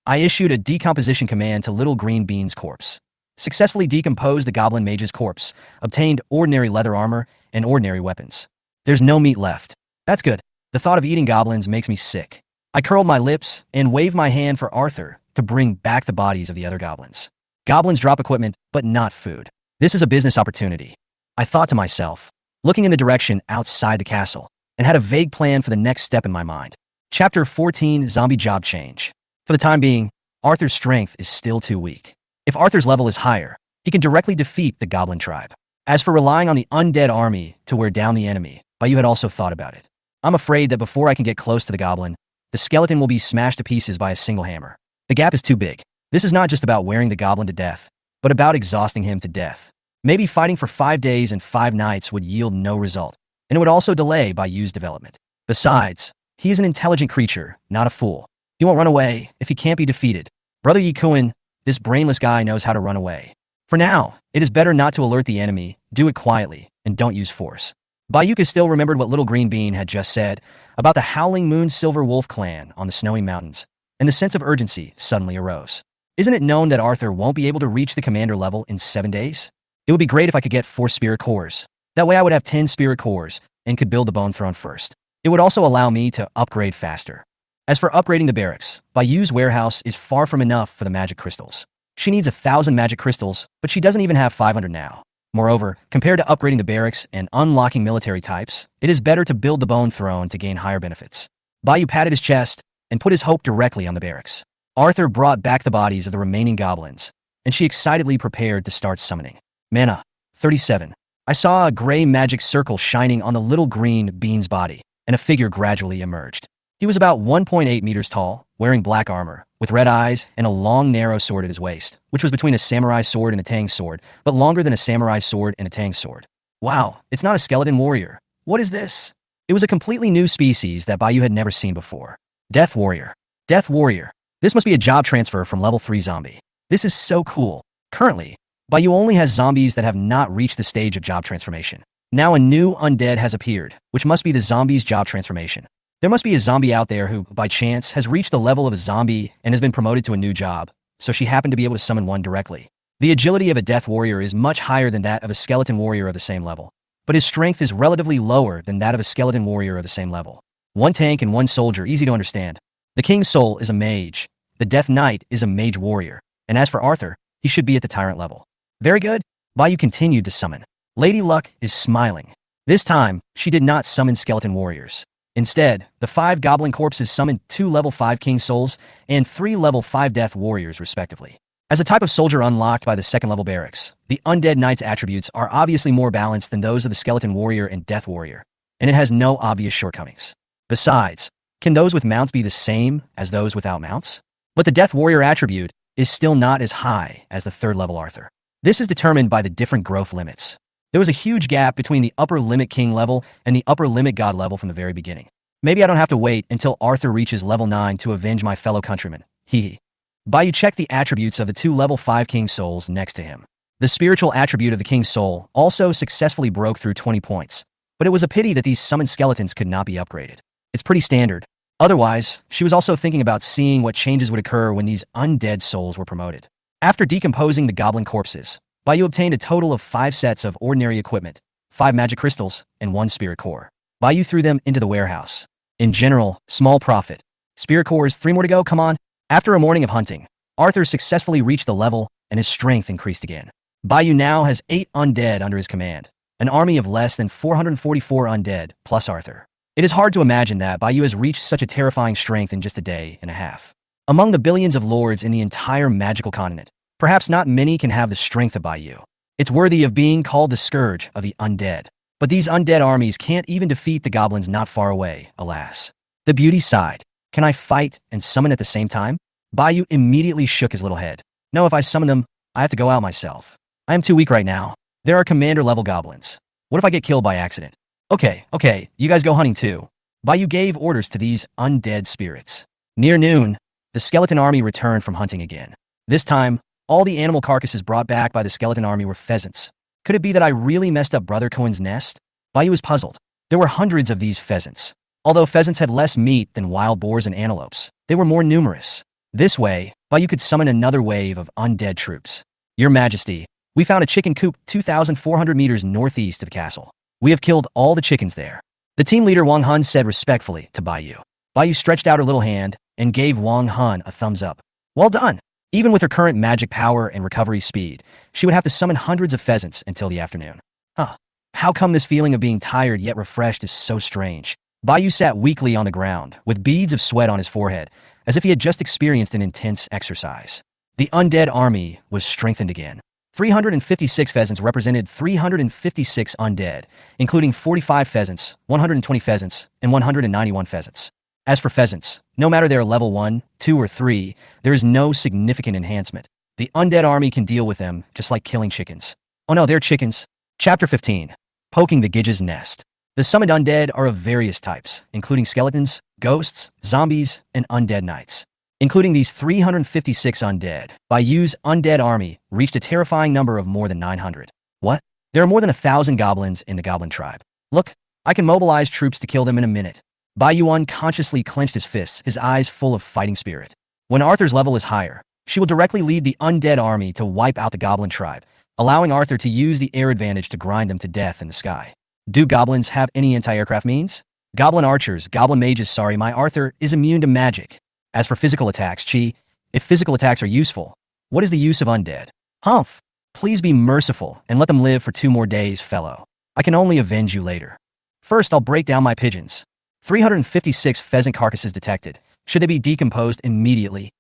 Speaker 2: I issued a decomposition command to Little Green Bean's corpse. Successfully decomposed the goblin mage's corpse, obtained ordinary leather armor and ordinary weapons. There's no meat left. That's good. The thought of eating goblins makes me sick. I curled my lips and waved my hand for Arthur to bring back the bodies of the other goblins. Goblins drop equipment, but not food. This is a business opportunity, I thought to myself, looking in the direction outside the castle, and had a vague plan for the next step in my mind. Chapter 14, Zombie Job Change. For the time being, Arthur's strength is still too weak. If Arthur's level is higher, he can directly defeat the goblin tribe. As for relying on the undead army to wear down the enemy, Bayou had also thought about it. I'm afraid that before I can get close to the goblin, the skeleton will be smashed to pieces by a single hammer. The gap is too big. This is not just about wearing the goblin to death, but about exhausting him to death. Maybe fighting for 5 days and 5 nights would yield no result, and it would also delay Bayou's development. Besides, he is an intelligent creature, not a fool. He won't run away if he can't be defeated. Brother UNDEAD Queen, this brainless guy knows how to run away. For now, it is better not to alert the enemy, do it quietly, and don't use force. Bayou still remembered what Little Green Bean had just said about the Howling Moon Silver Wolf clan on the snowy mountains, and the sense of urgency suddenly arose. Isn't it known that Arthur won't be able to reach the commander level in 7 days? It would be great if I could get 4 spirit cores. That way I would have 10 spirit cores and could build the bone throne first. It would also allow me to upgrade faster. As for upgrading the barracks, Bayou's warehouse is far from enough for the magic crystals. She needs 1,000 magic crystals, but she doesn't even have 500 now. Moreover, compared to upgrading the barracks and unlocking military types, it is better to build the bone throne to gain higher benefits. Bayou patted his chest and put his hope directly on the barracks. Arthur brought back the bodies of the remaining goblins, and she excitedly prepared to start summoning. Mana, 37. I saw a gray magic circle shining on the Little Green Bean's body, and a figure gradually emerged. He was about 1.8 meters tall, wearing black armor, with red eyes and a long narrow sword at his waist, which was between a samurai sword and a tang sword, but longer than a samurai sword and a tang sword. Wow, it's not a skeleton warrior. What is this? It was a completely new species that Bayou had never seen before. Death Warrior. Death Warrior. This must be a job transfer from level 3 zombie. This is so cool. Currently, Bayou only has zombies that have not reached the stage of job transformation. Now a new undead has appeared, which must be the zombie's job transformation. There must be a zombie out there who, by chance, has reached the level of a zombie and has been promoted to a new job, so she happened to be able to summon one directly. The agility of a death warrior is much higher than that of a skeleton warrior of the same level, but his strength is relatively lower than that of a skeleton warrior of the same level. 1 tank and 1 soldier, easy to understand. The King's Soul is a mage, the Death Knight is a mage warrior, and as for Arthur, he should be at the tyrant level. Very good. Bayou continued to summon. Lady Luck is smiling. This time, she did not summon skeleton warriors. Instead, the 5 goblin corpses summoned 2 level 5 King Souls and 3 level 5 Death Warriors respectively. As a type of soldier unlocked by the 2nd level barracks, the Undead Knight's attributes are obviously more balanced than those of the Skeleton Warrior and Death Warrior, and it has no obvious shortcomings. Besides, can those with mounts be the same as those without mounts? But the Death Warrior attribute is still not as high as the 3rd level Arthur. This is determined by the different growth limits. There was a huge gap between the upper limit king level and the upper limit god level from the very beginning. Maybe I don't have to wait until Arthur reaches level 9 to avenge my fellow countrymen. Hee. Bayou checked the attributes of the 2 level 5 king souls next to him. The spiritual attribute of the king's soul also successfully broke through 20 points, but it was a pity that these summoned skeletons could not be upgraded. It's pretty standard. Otherwise, she was also thinking about seeing what changes would occur when these undead souls were promoted. After decomposing the goblin corpses, Bayou obtained a total of 5 sets of ordinary equipment, 5 magic crystals, and 1 spirit core. Bayou threw them into the warehouse. In general, small profit. Spirit cores, 3 more to go, come on. After a morning of hunting, Arthur successfully reached the level and his strength increased again. Bayou now has 8 undead under his command, an army of less than 444 undead, plus Arthur. It is hard to imagine that Bayou has reached such a terrifying strength in just a day and a half. Among the billions of lords in the entire magical continent, perhaps not many can have the strength of Bayou. It's worthy of being called the scourge of the undead. But these undead armies can't even defeat the goblins not far away, alas. The beauty sighed. Can I fight and summon at the same time? Bayou immediately shook his little head. No, if I summon them, I have to go out myself. I am too weak right now. There are commander-level goblins. What if I get killed by accident? Okay, you guys go hunting too. Bayou gave orders to these undead spirits. Near noon, the skeleton army returned from hunting again. This time, all the animal carcasses brought back by the skeleton army were pheasants. Could it be that I really messed up Brother Cohen's nest? Bayou was puzzled. There were hundreds of these pheasants. Although pheasants had less meat than wild boars and antelopes, they were more numerous. This way, Bayou could summon another wave of undead troops. Your Majesty, we found a chicken coop 2,400 meters northeast of the castle. We have killed all the chickens there. The team leader Wang Hun said respectfully to Bayou. Baiyu stretched out her little hand and gave Wang Hun a thumbs up. Well done! Even with her current magic power and recovery speed, she would have to summon hundreds of pheasants until the afternoon. Huh. How come this feeling of being tired yet refreshed is so strange? Baiyu sat weakly on the ground, with beads of sweat on his forehead, as if he had just experienced an intense exercise. The undead army was strengthened again. 356 pheasants represented 356 undead, including 45 pheasants, 120 pheasants, and 191 pheasants. As for pheasants, no matter they are level 1, 2, or 3, there is no significant enhancement. The undead army can deal with them, just like killing chickens. Oh no, they're chickens. Chapter 15. Poking the Gij's Nest. The summoned undead are of various types, including skeletons, ghosts, zombies, and undead knights. Including these 356 undead, Baiyu's undead army reached a terrifying number of more than 900. What? There are more than 1,000 goblins in the goblin tribe. Look, I can mobilize troops to kill them in a minute. Baiyu unconsciously clenched his fists, his eyes full of fighting spirit. When Arthur's level is higher, she will directly lead the undead army to wipe out the goblin tribe, allowing Arthur to use the air advantage to grind them to death in the sky. Do goblins have any anti-aircraft means? Goblin archers, goblin mages, sorry, my Arthur is immune to magic. As for physical attacks, if physical attacks are useful, what is the use of undead? Humph! Please be merciful and let them live for 2 more days, fellow. I can only avenge you later. First, I'll break down my pigeons. 356 pheasant carcasses detected. Should they be decomposed immediately?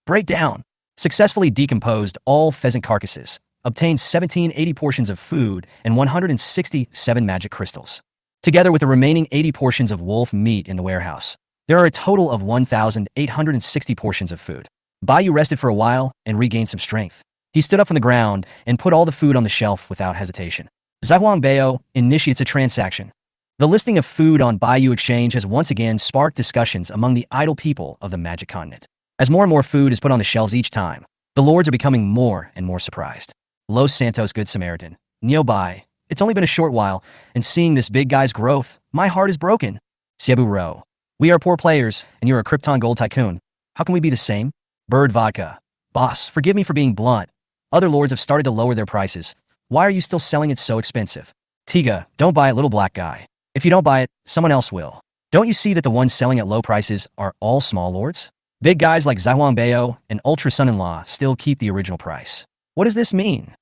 Speaker 2: Break down. Successfully decomposed all pheasant carcasses. Obtained 1780 portions of food and 167 magic crystals. Together with the remaining 80 portions of wolf meat in the warehouse, there are a total of 1,860 portions of food. Baiyu rested for a while and regained some strength. He stood up from the ground and put all the food on the shelf without hesitation. Zaihuangbao initiates a transaction. The listing of food on Baiyu Exchange has once again sparked discussions among the idle people of the Magic Continent. As more and more food is put on the shelves each time, the lords are becoming more and more surprised. Los Santos Good Samaritan. Nearby, it's only been a short while, and seeing this big guy's growth, my heart is broken. Cebu Ro. We are poor players, and you're a Krypton Gold Tycoon. How can we be the same? Bird Vodka. Boss, forgive me for being blunt. Other lords have started to lower their prices. Why are you still selling it so expensive? Tiga, don't buy it, little black guy. If you don't buy it, someone else will. Don't you see that the ones selling at low prices are all small lords? Big guys like Zaihuangbao and Ultra Son-in-Law still keep the original price. What does this mean?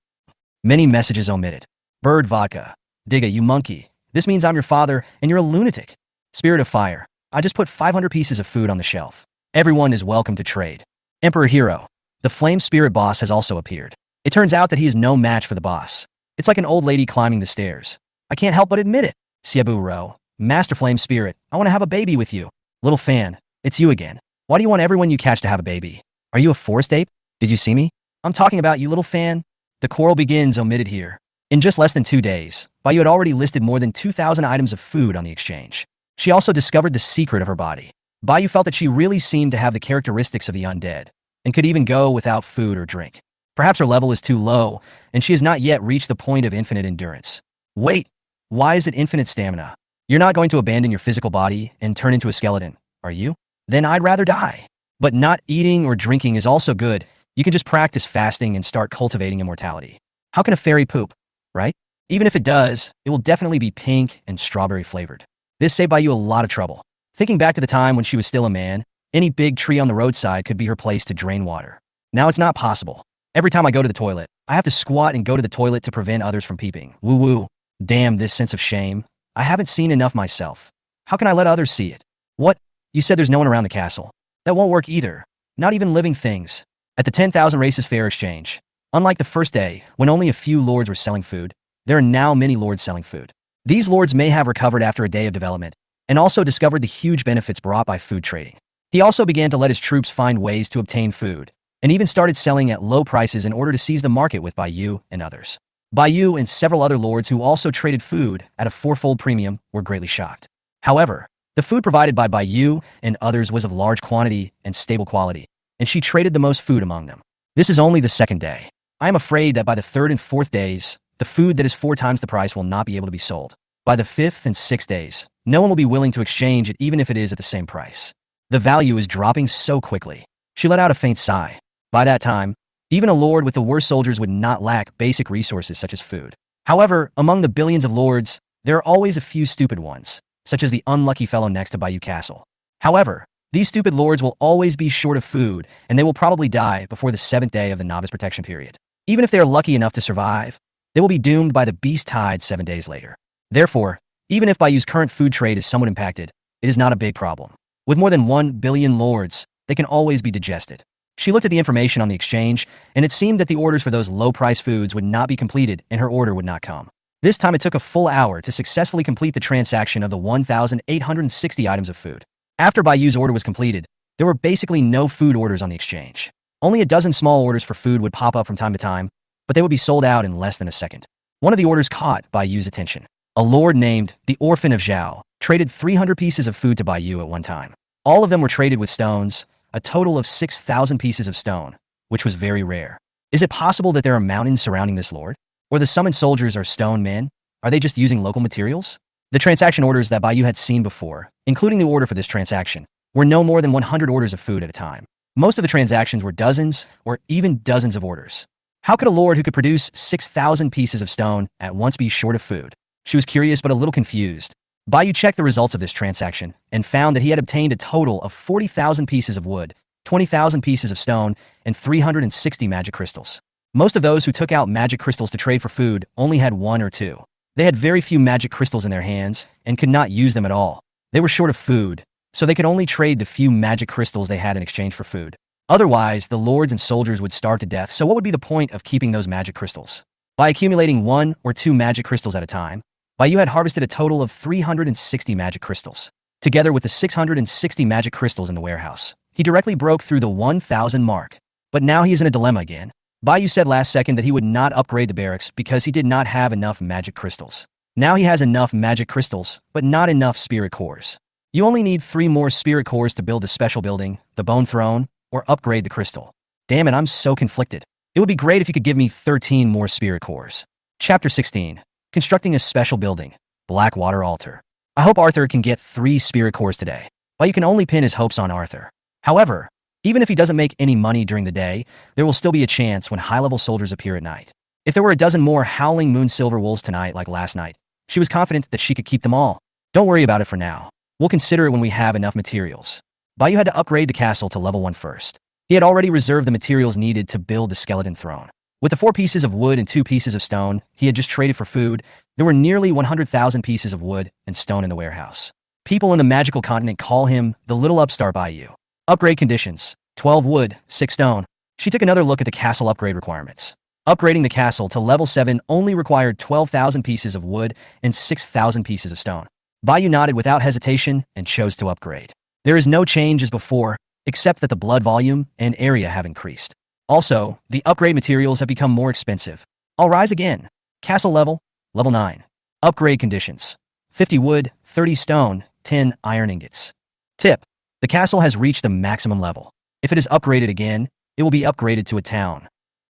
Speaker 2: Many messages omitted. Bird Vodka. Digga, you monkey. This means I'm your father, and you're a lunatic. Spirit of Fire. I just put 500 pieces of food on the shelf. Everyone is welcome to trade. Emperor Hero. The Flame Spirit boss has also appeared. It turns out that he is no match for the boss. It's like an old lady climbing the stairs. I can't help but admit it. Cebu Ro. Master Flame Spirit, I want to have a baby with you. Little fan, it's you again. Why do you want everyone you catch to have a baby? Are you a forest ape? Did you see me? I'm talking about you, little fan. The quarrel begins omitted here. In just less than 2 days, Baiyu had already listed more than 2,000 items of food on the exchange. She also discovered the secret of her body. Baiyu felt that she really seemed to have the characteristics of the undead, and could even go without food or drink. Perhaps her level is too low, and she has not yet reached the point of infinite endurance. Wait, why is it infinite stamina? You're not going to abandon your physical body and turn into a skeleton, are you? Then I'd rather die. But not eating or drinking is also good. You can just practice fasting and start cultivating immortality. How can a fairy poop, right? Even if it does, it will definitely be pink and strawberry flavored. This saved Baiyu a lot of trouble. Thinking back to the time when she was still a man, any big tree on the roadside could be her place to drain water. Now it's not possible. Every time I go to the toilet, I have to squat and go to the toilet to prevent others from peeping. Woo-woo. Damn, this sense of shame. I haven't seen enough myself. How can I let others see it? What? You said there's no one around the castle. That won't work either. Not even living things. At the 10,000 Races Fair Exchange, unlike the first day, when only a few lords were selling food, there are now many lords selling food. These lords may have recovered after a day of development, and also discovered the huge benefits brought by food trading. He also began to let his troops find ways to obtain food, and even started selling at low prices in order to seize the market with Baiyu and others. Baiyu and several other lords who also traded food at a 4-fold premium were greatly shocked. However, the food provided by Baiyu and others was of large quantity and stable quality, and she traded the most food among them. This is only the second day. I am afraid that by the 3rd and 4th days, the food that is 4 times the price will not be able to be sold. By the 5th and 6th days, no one will be willing to exchange it even if it is at the same price. The value is dropping so quickly. She let out a faint sigh. By that time, even a lord with the worst soldiers would not lack basic resources such as food. However, among the billions of lords, there are always a few stupid ones, such as the unlucky fellow next to Baiyu Castle. However, these stupid lords will always be short of food, and they will probably die before the 7th day of the novice protection period. Even if they are lucky enough to survive, they will be doomed by the beast tide 7 days later. Therefore, even if Bayu's current food trade is somewhat impacted, it is not a big problem. With more than 1 billion lords, they can always be digested. She looked at the information on the exchange, and it seemed that the orders for those low-price foods would not be completed and her order would not come. This time it took a full hour to successfully complete the transaction of the 1,860 items of food. After Bayu's order was completed, there were basically no food orders on the exchange. Only a dozen small orders for food would pop up from time to time, but they would be sold out in less than a second. One of the orders caught Bayu's attention. A lord named the Orphan of Zhao traded 300 pieces of food to Bayu at one time. All of them were traded with stones, a total of 6,000 pieces of stone, which was very rare. Is it possible that there are mountains surrounding this lord? Or the summoned soldiers are stone men? Are they just using local materials? The transaction orders that Bayu had seen before, including the order for this transaction, were no more than 100 orders of food at a time. Most of the transactions were dozens or even dozens of orders. How could a lord who could produce 6,000 pieces of stone at once be short of food? She was curious but a little confused. Bayu checked the results of this transaction and found that he had obtained a total of 40,000 pieces of wood, 20,000 pieces of stone, and 360 magic crystals. Most of those who took out magic crystals to trade for food only had 1 or 2. They had very few magic crystals in their hands and could not use them at all. They were short of food, so they could only trade the few magic crystals they had in exchange for food. Otherwise, the lords and soldiers would starve to death, so what would be the point of keeping those magic crystals? By accumulating 1 or 2 magic crystals at a time, Bayu had harvested a total of 360 magic crystals. Together with the 660 magic crystals in the warehouse, he directly broke through the 1,000 mark. But now he is in a dilemma again. Bayu said last second that he would not upgrade the barracks because he did not have enough magic crystals. Now he has enough magic crystals, but not enough spirit cores. You only need 3 more spirit cores to build a special building, the Bone Throne, or upgrade the crystal. Damn it, I'm so conflicted. It would be great if you could give me 13 more spirit cores. Chapter 16. Constructing a special building. Blackwater Altar. I hope Arthur can get 3 spirit cores today. But you can only pin his hopes on Arthur. However, even if he doesn't make any money during the day, there will still be a chance when high-level soldiers appear at night. If there were a dozen more Howling Moon Silver Wolves tonight like last night, she was confident that she could keep them all. Don't worry about it for now. We'll consider it when we have enough materials. Bayu had to upgrade the castle to level 1 first. He had already reserved the materials needed to build the skeleton throne. With the 4 pieces of wood and 2 pieces of stone he had just traded for food, there were nearly 100,000 pieces of wood and stone in the warehouse. People in the magical continent call him the Little Upstart Bayu. Upgrade conditions: 12 wood, 6 stone. She took another look at the castle upgrade requirements. Upgrading the castle to level 7 only required 12,000 pieces of wood and 6,000 pieces of stone. Bayu nodded without hesitation and chose to upgrade. There is no change as before, except that the blood volume and area have increased. Also, the upgrade materials have become more expensive. I'll rise again. Castle level, level 9. Upgrade conditions: 50 wood, 30 stone, 10 iron ingots. Tip: the castle has reached the maximum level. If it is upgraded again, it will be upgraded to a town.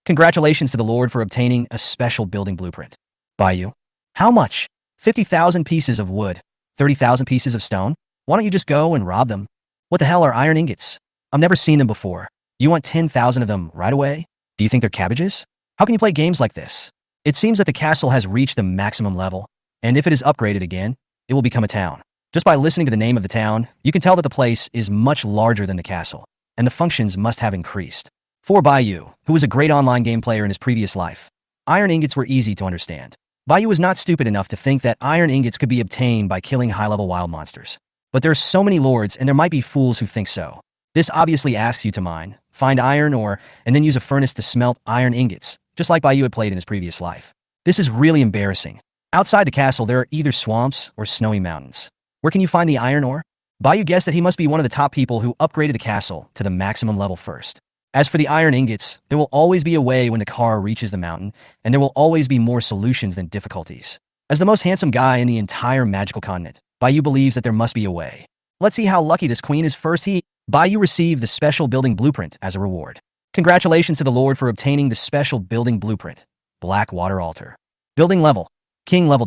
Speaker 2: Congratulations to the Lord for obtaining a special building blueprint. Bayu: how much? 50,000 pieces of wood, 30,000 pieces of stone? Why don't you just go and rob them? What the hell are iron ingots? I've never seen them before. You want 10,000 of them right away? Do you think they're cabbages? How can you play games like this? It seems that the castle has reached the maximum level, and if it is upgraded again, it will become a town. Just by listening to the name of the town, you can tell that the place is much larger than the castle, and the functions must have increased. For Bayu, who was a great online game player in his previous life, iron ingots were easy to understand. Bayu was not stupid enough to think that iron ingots could be obtained by killing high-level wild monsters. But there are so many lords, and there might be fools who think so. This obviously asks you to mine, find iron ore, and then use a furnace to smelt iron ingots, just like Bayu had played in his previous life. This is really embarrassing. Outside the castle, there are either swamps or snowy mountains. Where can you find the iron ore? Bayu guessed that he must be one of the top people who upgraded the castle to the maximum level first. As for the iron ingots, there will always be a way when the car reaches the mountain, and there will always be more solutions than difficulties. As the most handsome guy in the entire magical continent, Bayu believes that there must be a way. Let's see how lucky this queen is first. Bayu received the special building blueprint as a reward. Congratulations to the Lord for obtaining the special building blueprint. Blackwater Altar. Building level: King level.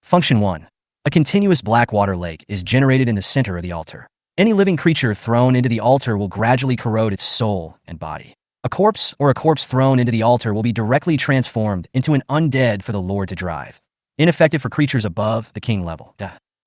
Speaker 2: Function 1. A continuous black water lake is generated in the center of the altar. Any living creature thrown into the altar will gradually corrode its soul and body. A corpse thrown into the altar will be directly transformed into an undead for the Lord to drive. Ineffective for creatures above the king level.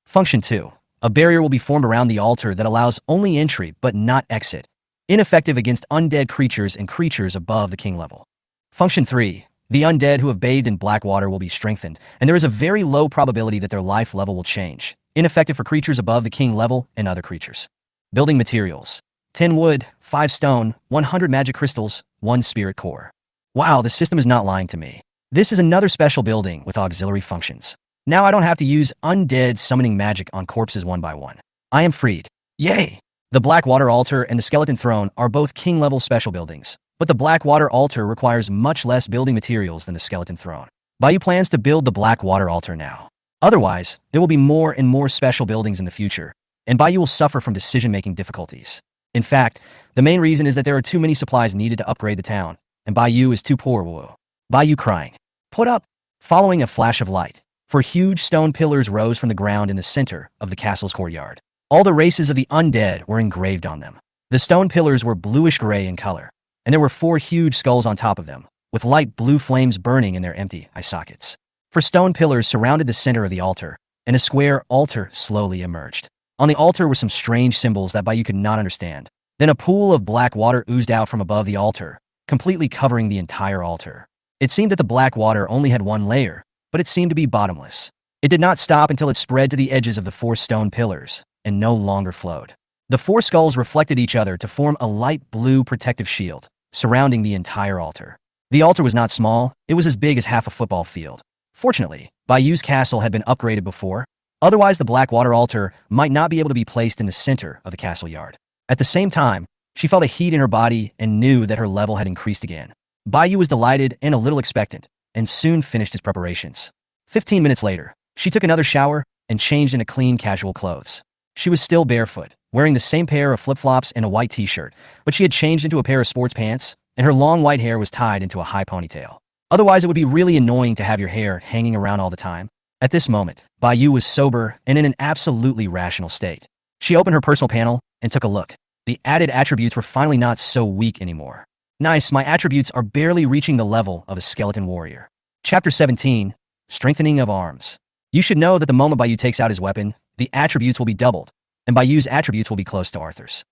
Speaker 2: Function 2. A barrier will be formed around the altar that allows only entry but not exit, ineffective against undead creatures and creatures above the king level. Function 3. The undead who have bathed in black water will be strengthened, and there is a very low probability that their life level will change, ineffective for creatures above the king level and other creatures. Building materials: 10 wood, 5 stone, 100 magic crystals, 1 spirit core. Wow, the system is not lying to me. This is another special building with auxiliary functions. Now I don't have to use undead summoning magic on corpses one by one. I am freed. Yay! The Blackwater Altar and the Skeleton Throne are both king-level special buildings, but the Blackwater Altar requires much less building materials than the Skeleton Throne. Bayou plans to build the Blackwater Altar now. Otherwise, there will be more and more special buildings in the future, and Bayou will suffer from decision-making difficulties. In fact, the main reason is that there are too many supplies needed to upgrade the town, and Bayou is too poor. Whoa. Bayou crying. Put up! Following a flash of light, 4 huge stone pillars rose from the ground in the center of the castle's courtyard. All the races of the undead were engraved on them. The stone pillars were bluish-gray in color, and there were 4 huge skulls on top of them, with light blue flames burning in their empty eye sockets. 4 stone pillars surrounded the center of the altar, and a square altar slowly emerged. On the altar were some strange symbols that Bayou could not understand. Then a pool of black water oozed out from above the altar, completely covering the entire altar. It seemed that the black water only had 1 layer, but it seemed to be bottomless. It did not stop until it spread to the edges of the 4 stone pillars, and no longer flowed. The 4 skulls reflected each other to form a light blue protective shield, surrounding the entire altar. The altar was not small, it was as big as half a football field. Fortunately, Bayou's castle had been upgraded before, otherwise the Blackwater Altar might not be able to be placed in the center of the castle yard. At the same time, she felt a heat in her body and knew that her level had increased again. Bayou was delighted and a little expectant, and soon finished his preparations. 15 minutes later, she took another shower and changed into clean, casual clothes. She was still barefoot, wearing the same pair of flip-flops and a white t-shirt, but she had changed into a pair of sports pants, and her long white hair was tied into a high ponytail. Otherwise, it would be really annoying to have your hair hanging around all the time. At this moment, Bayou was sober and in an absolutely rational state. She opened her personal panel and took a look. The added attributes were finally not so weak anymore. Nice, my attributes are barely reaching the level of a skeleton warrior. Chapter 17, Strengthening of Arms. You should know that the moment Bayou takes out his weapon, the attributes will be doubled, and Bayou's attributes will be close to Arthur's.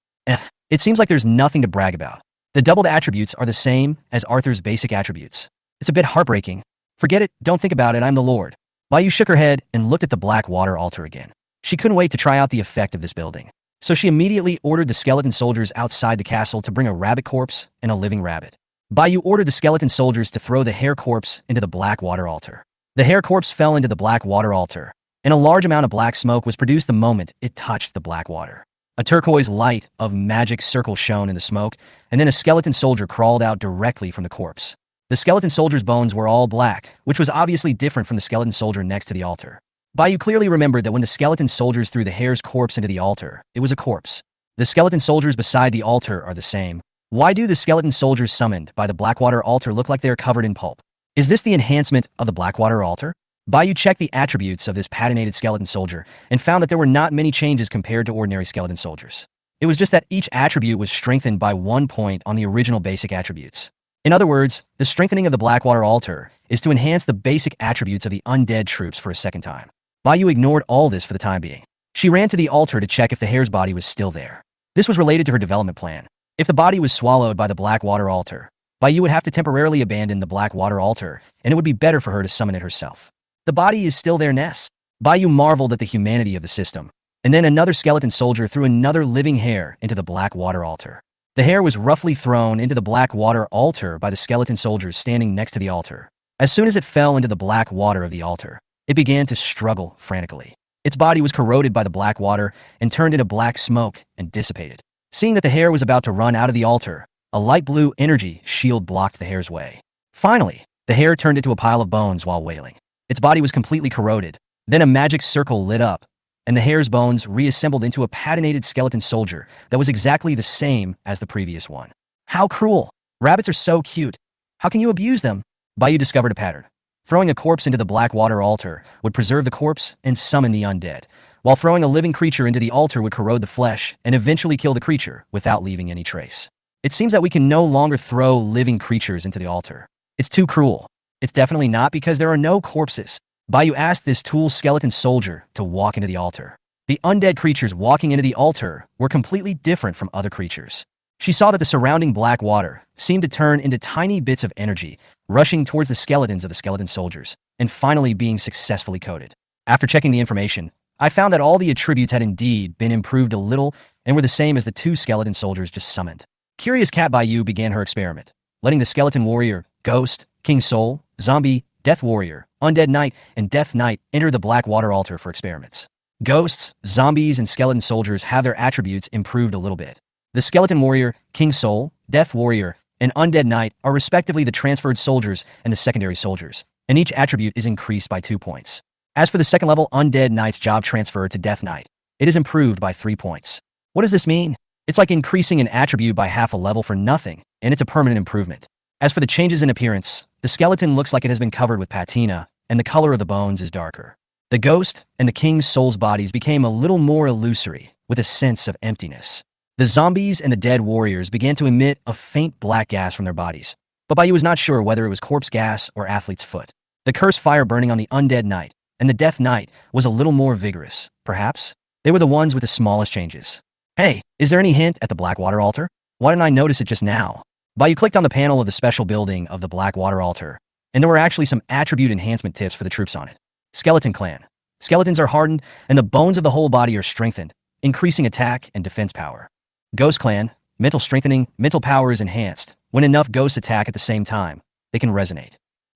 Speaker 2: It seems like there's nothing to brag about. The doubled attributes are the same as Arthur's basic attributes. It's a bit heartbreaking. Forget it, don't think about it, I'm the Lord. Bayou shook her head and looked at the Blackwater Altar again. She couldn't wait to try out the effect of this building. So she immediately ordered the skeleton soldiers outside the castle to bring a rabbit corpse and a living rabbit. Bayou ordered the skeleton soldiers to throw the hare corpse into the Blackwater Altar. The hare corpse fell into the Blackwater Altar, and a large amount of black smoke was produced the moment it touched the black water. A turquoise light of magic circle shone in the smoke, and then a skeleton soldier crawled out directly from the corpse. The skeleton soldier's bones were all black, which was obviously different from the skeleton soldier next to the altar. Bayou clearly remembered that when the skeleton soldiers threw the hare's corpse into the altar, it was a corpse. The skeleton soldiers beside the altar are the same. Why do the skeleton soldiers summoned by the Blackwater Altar look like they are covered in pulp? Is this the enhancement of the Blackwater Altar? Bayou checked the attributes of this patinated skeleton soldier and found that there were not many changes compared to ordinary skeleton soldiers. It was just that each attribute was strengthened by 1 point on the original basic attributes. In other words, the strengthening of the Blackwater Altar is to enhance the basic attributes of the undead troops for a second time. Bayou ignored all this for the time being. She ran to the altar to check if the hare's body was still there. This was related to her development plan. If the body was swallowed by the Blackwater Altar, Bayou would have to temporarily abandon the Blackwater Altar, and it would be better for her to summon it herself. The body is still there, Ness. Bayou marveled at the humanity of the system, and then another skeleton soldier threw another living hare into the Blackwater Altar. The hare was roughly thrown into the Blackwater Altar by the skeleton soldiers standing next to the altar. As soon as it fell into the black water of the altar, it began to struggle frantically. Its body was corroded by the black water and turned into black smoke and dissipated. Seeing that the hare was about to run out of the altar, a light blue energy shield blocked the hare's way. Finally, the hare turned into a pile of bones while wailing. Its body was completely corroded. Then a magic circle lit up, and the hare's bones reassembled into a patinated skeleton soldier that was exactly the same as the previous one. How cruel! Rabbits are so cute. How can you abuse them? Bayou discovered a pattern. Throwing a corpse into the Blackwater Altar would preserve the corpse and summon the undead, while throwing a living creature into the altar would corrode the flesh and eventually kill the creature without leaving any trace. It seems that we can no longer throw living creatures into the altar. It's too cruel. It's definitely not because there are no corpses. Bayou asked this tool skeleton soldier to walk into the altar. The undead creatures walking into the altar were completely different from other creatures. She saw that the surrounding black water seemed to turn into tiny bits of energy, rushing towards the skeletons of the skeleton soldiers, and finally being successfully coated. After checking the information, I found that all the attributes had indeed been improved a little and were the same as the two skeleton soldiers just summoned. Curious Cat Bayou began her experiment, letting the skeleton warrior, ghost, king soul, zombie, death warrior, undead knight, and death knight enter the black water altar for experiments. Ghosts, zombies, and skeleton soldiers have their attributes improved a little bit. The skeleton warrior, king soul, death warrior, and undead knight are respectively the transferred soldiers and the secondary soldiers, and each attribute is increased by 2 points. As for the second level undead knight's job transfer to death knight, it is improved by 3 points. What does this mean? It's like increasing an attribute by half a level for nothing, and it's a permanent improvement. As for the changes in appearance, the skeleton looks like it has been covered with patina, and the color of the bones is darker. The ghost and the king's soul's bodies became a little more illusory, with a sense of emptiness. The zombies and the dead warriors began to emit a faint black gas from their bodies, but Bayou was not sure whether it was corpse gas or athlete's foot. The cursed fire burning on the undead knight and the death knight was a little more vigorous, perhaps. They were the ones with the smallest changes. Hey, is there any hint at the Blackwater altar? Why didn't I notice it just now? Bayou clicked on the panel of the special building of the Blackwater altar, and there were actually some attribute enhancement tips for the troops on it. Skeleton Clan. Skeletons are hardened, and the bones of the whole body are strengthened, increasing attack and defense power. Ghost Clan. Mental strengthening. Mental power is enhanced. When enough ghosts attack at the same time, they can resonate.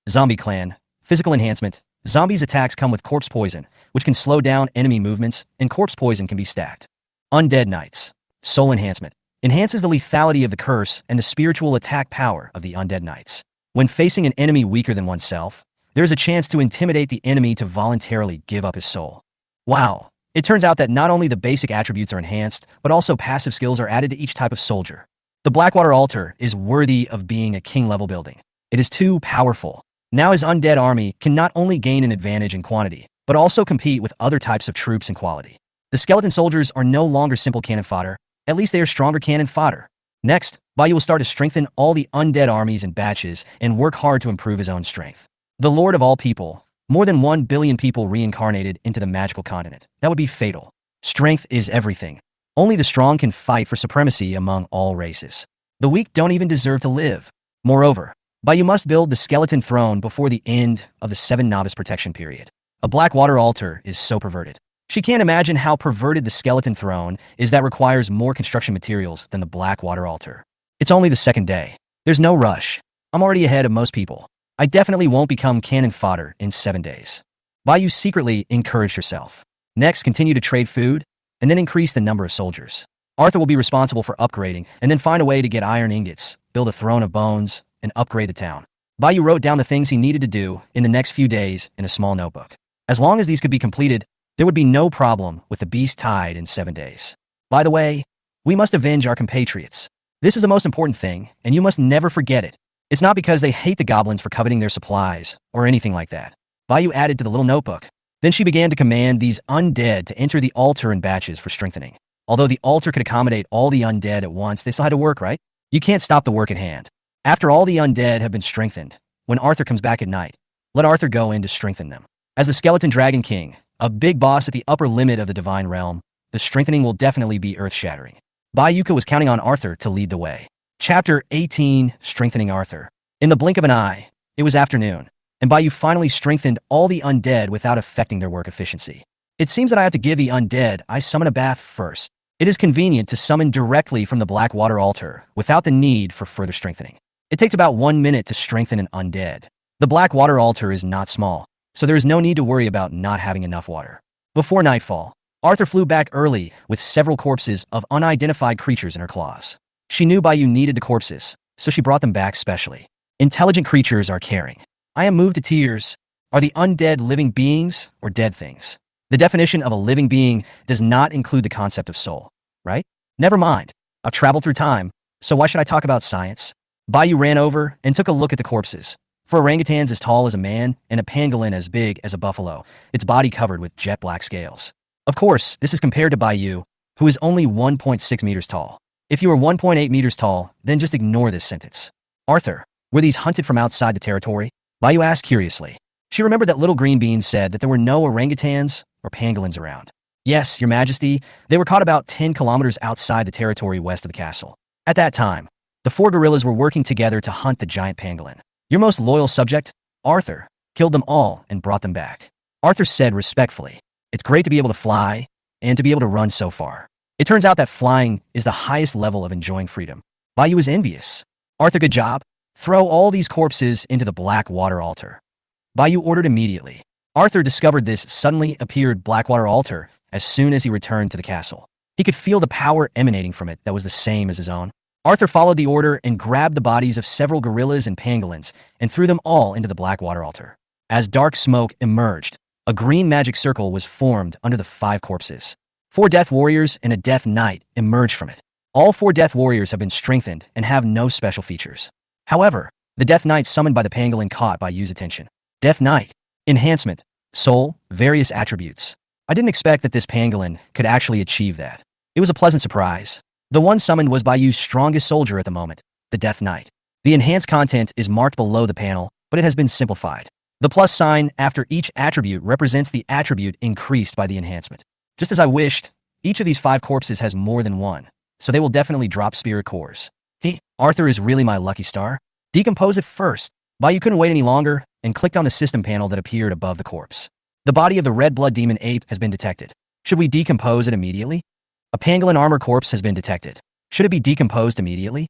Speaker 2: Zombie Clan. Physical enhancement. Zombies' attacks come with corpse poison, which can slow down enemy movements, and corpse poison can be stacked. Undead Knights. Soul enhancement. Enhances the lethality of the curse and the spiritual attack power of the undead knights. When facing an enemy weaker than oneself, there is a chance to intimidate the enemy to voluntarily give up his soul. Wow. It turns out that not only the basic attributes are enhanced, but also passive skills are added to each type of soldier. The Blackwater altar is worthy of being a king-level building. It is too powerful. Now his undead army can not only gain an advantage in quantity, but also compete with other types of troops in quality. The skeleton soldiers are no longer simple cannon fodder. At least they are stronger cannon fodder. Next, Bayou will start to strengthen all the undead armies in batches and work hard to improve his own strength. The Lord of all people. More than 1 billion people reincarnated into the magical continent. That would be fatal. Strength is everything. Only the strong can fight for supremacy among all races. The weak don't even deserve to live. Moreover, Bayou must build the skeleton throne before the end of the 7 novice protection period. A Blackwater altar is so perverted. She can't imagine how perverted the skeleton throne is that requires more construction materials than the Blackwater altar. It's only the second day. There's no rush. I'm already ahead of most people. I definitely won't become cannon fodder in 7 days. Bayou secretly encouraged herself. Next, continue to trade food, and then increase the number of soldiers. Arthur will be responsible for upgrading, and then find a way to get iron ingots, build a throne of bones, and upgrade the town. Bayou wrote down the things he needed to do in the next few days in a small notebook. As long as these could be completed, there would be no problem with the beast tied in 7 days. By the way, we must avenge our compatriots. This is the most important thing, and you must never forget it. It's not because they hate the goblins for coveting their supplies, or anything like that. Bayou added to the little notebook. Then she began to command these undead to enter the altar in batches for strengthening. Although the altar could accommodate all the undead at once, they still had to work, right? You can't stop the work at hand. After all the undead have been strengthened, when Arthur comes back at night, let Arthur go in to strengthen them. As the Skeleton Dragon King, a big boss at the upper limit of the Divine Realm, the strengthening will definitely be earth-shattering. Bayuka was counting on Arthur to lead the way. Chapter 18, Strengthening Arthur. In the blink of an eye, it was afternoon, and Bayou finally strengthened all the undead without affecting their work efficiency. It seems that I have to give the undead I summon a bath first. It is convenient to summon directly from the Blackwater altar without the need for further strengthening. It takes about 1 minute to strengthen an undead. The Blackwater altar is not small, so there is no need to worry about not having enough water. Before nightfall, Arthur flew back early with several corpses of unidentified creatures in her claws. She knew Bayou needed the corpses, so she brought them back specially. Intelligent creatures are caring. I am moved to tears. Are the undead living beings or dead things? The definition of a living being does not include the concept of soul, right? Never mind. I've traveled through time, so why should I talk about science? Bayou ran over and took a look at the corpses. For orangutans as tall as a man and a pangolin as big as a buffalo, its body covered with jet black scales. Of course, this is compared to Bayou, who is only 1.6 meters tall. If you are 1.8 meters tall, then just ignore this sentence. Arthur, were these hunted from outside the territory? Bayou asked curiously. She remembered that Little Green Bean said that there were no orangutans or pangolins around. Yes, your majesty, they were caught about 10 kilometers outside the territory west of the castle. At that time, the four gorillas were working together to hunt the giant pangolin. Your most loyal subject, Arthur, killed them all and brought them back. Arthur said respectfully, "It's great to be able to fly and to be able to run so far. It turns out that flying is the highest level of enjoying freedom." Bayou was envious. "Arthur, good job. Throw all these corpses into the black water altar." Bayou ordered immediately. Arthur discovered this suddenly appeared Blackwater altar as soon as he returned to the castle. He could feel the power emanating from it that was the same as his own. Arthur followed the order and grabbed the bodies of several gorillas and pangolins and threw them all into the Blackwater altar. As dark smoke emerged, a green magic circle was formed under the 5 corpses. 4 death warriors and a death knight emerged from it. All 4 death warriors have been strengthened and have no special features. However, the death knight summoned by the pangolin caught Bayou's attention. Death knight. Enhancement. Soul. Various attributes. I didn't expect that this pangolin could actually achieve that. It was a pleasant surprise. The one summoned was Bayou's strongest soldier at the moment, the Death Knight. The enhanced content is marked below the panel, but it has been simplified. The plus sign after each attribute represents the attribute increased by the enhancement. Just as I wished, each of these 5 corpses has more than one, so they will definitely drop spirit cores. Arthur is really my lucky star. Decompose it first. Bayou couldn't wait any longer and clicked on the system panel that appeared above the corpse. The body of the red blood demon ape has been detected. Should we decompose it immediately? A pangolin armor corpse has been detected. Should it be decomposed immediately?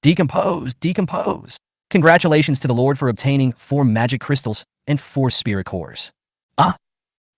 Speaker 2: Decompose, decompose. Congratulations to the Lord for obtaining 4 magic crystals and 4 spirit cores.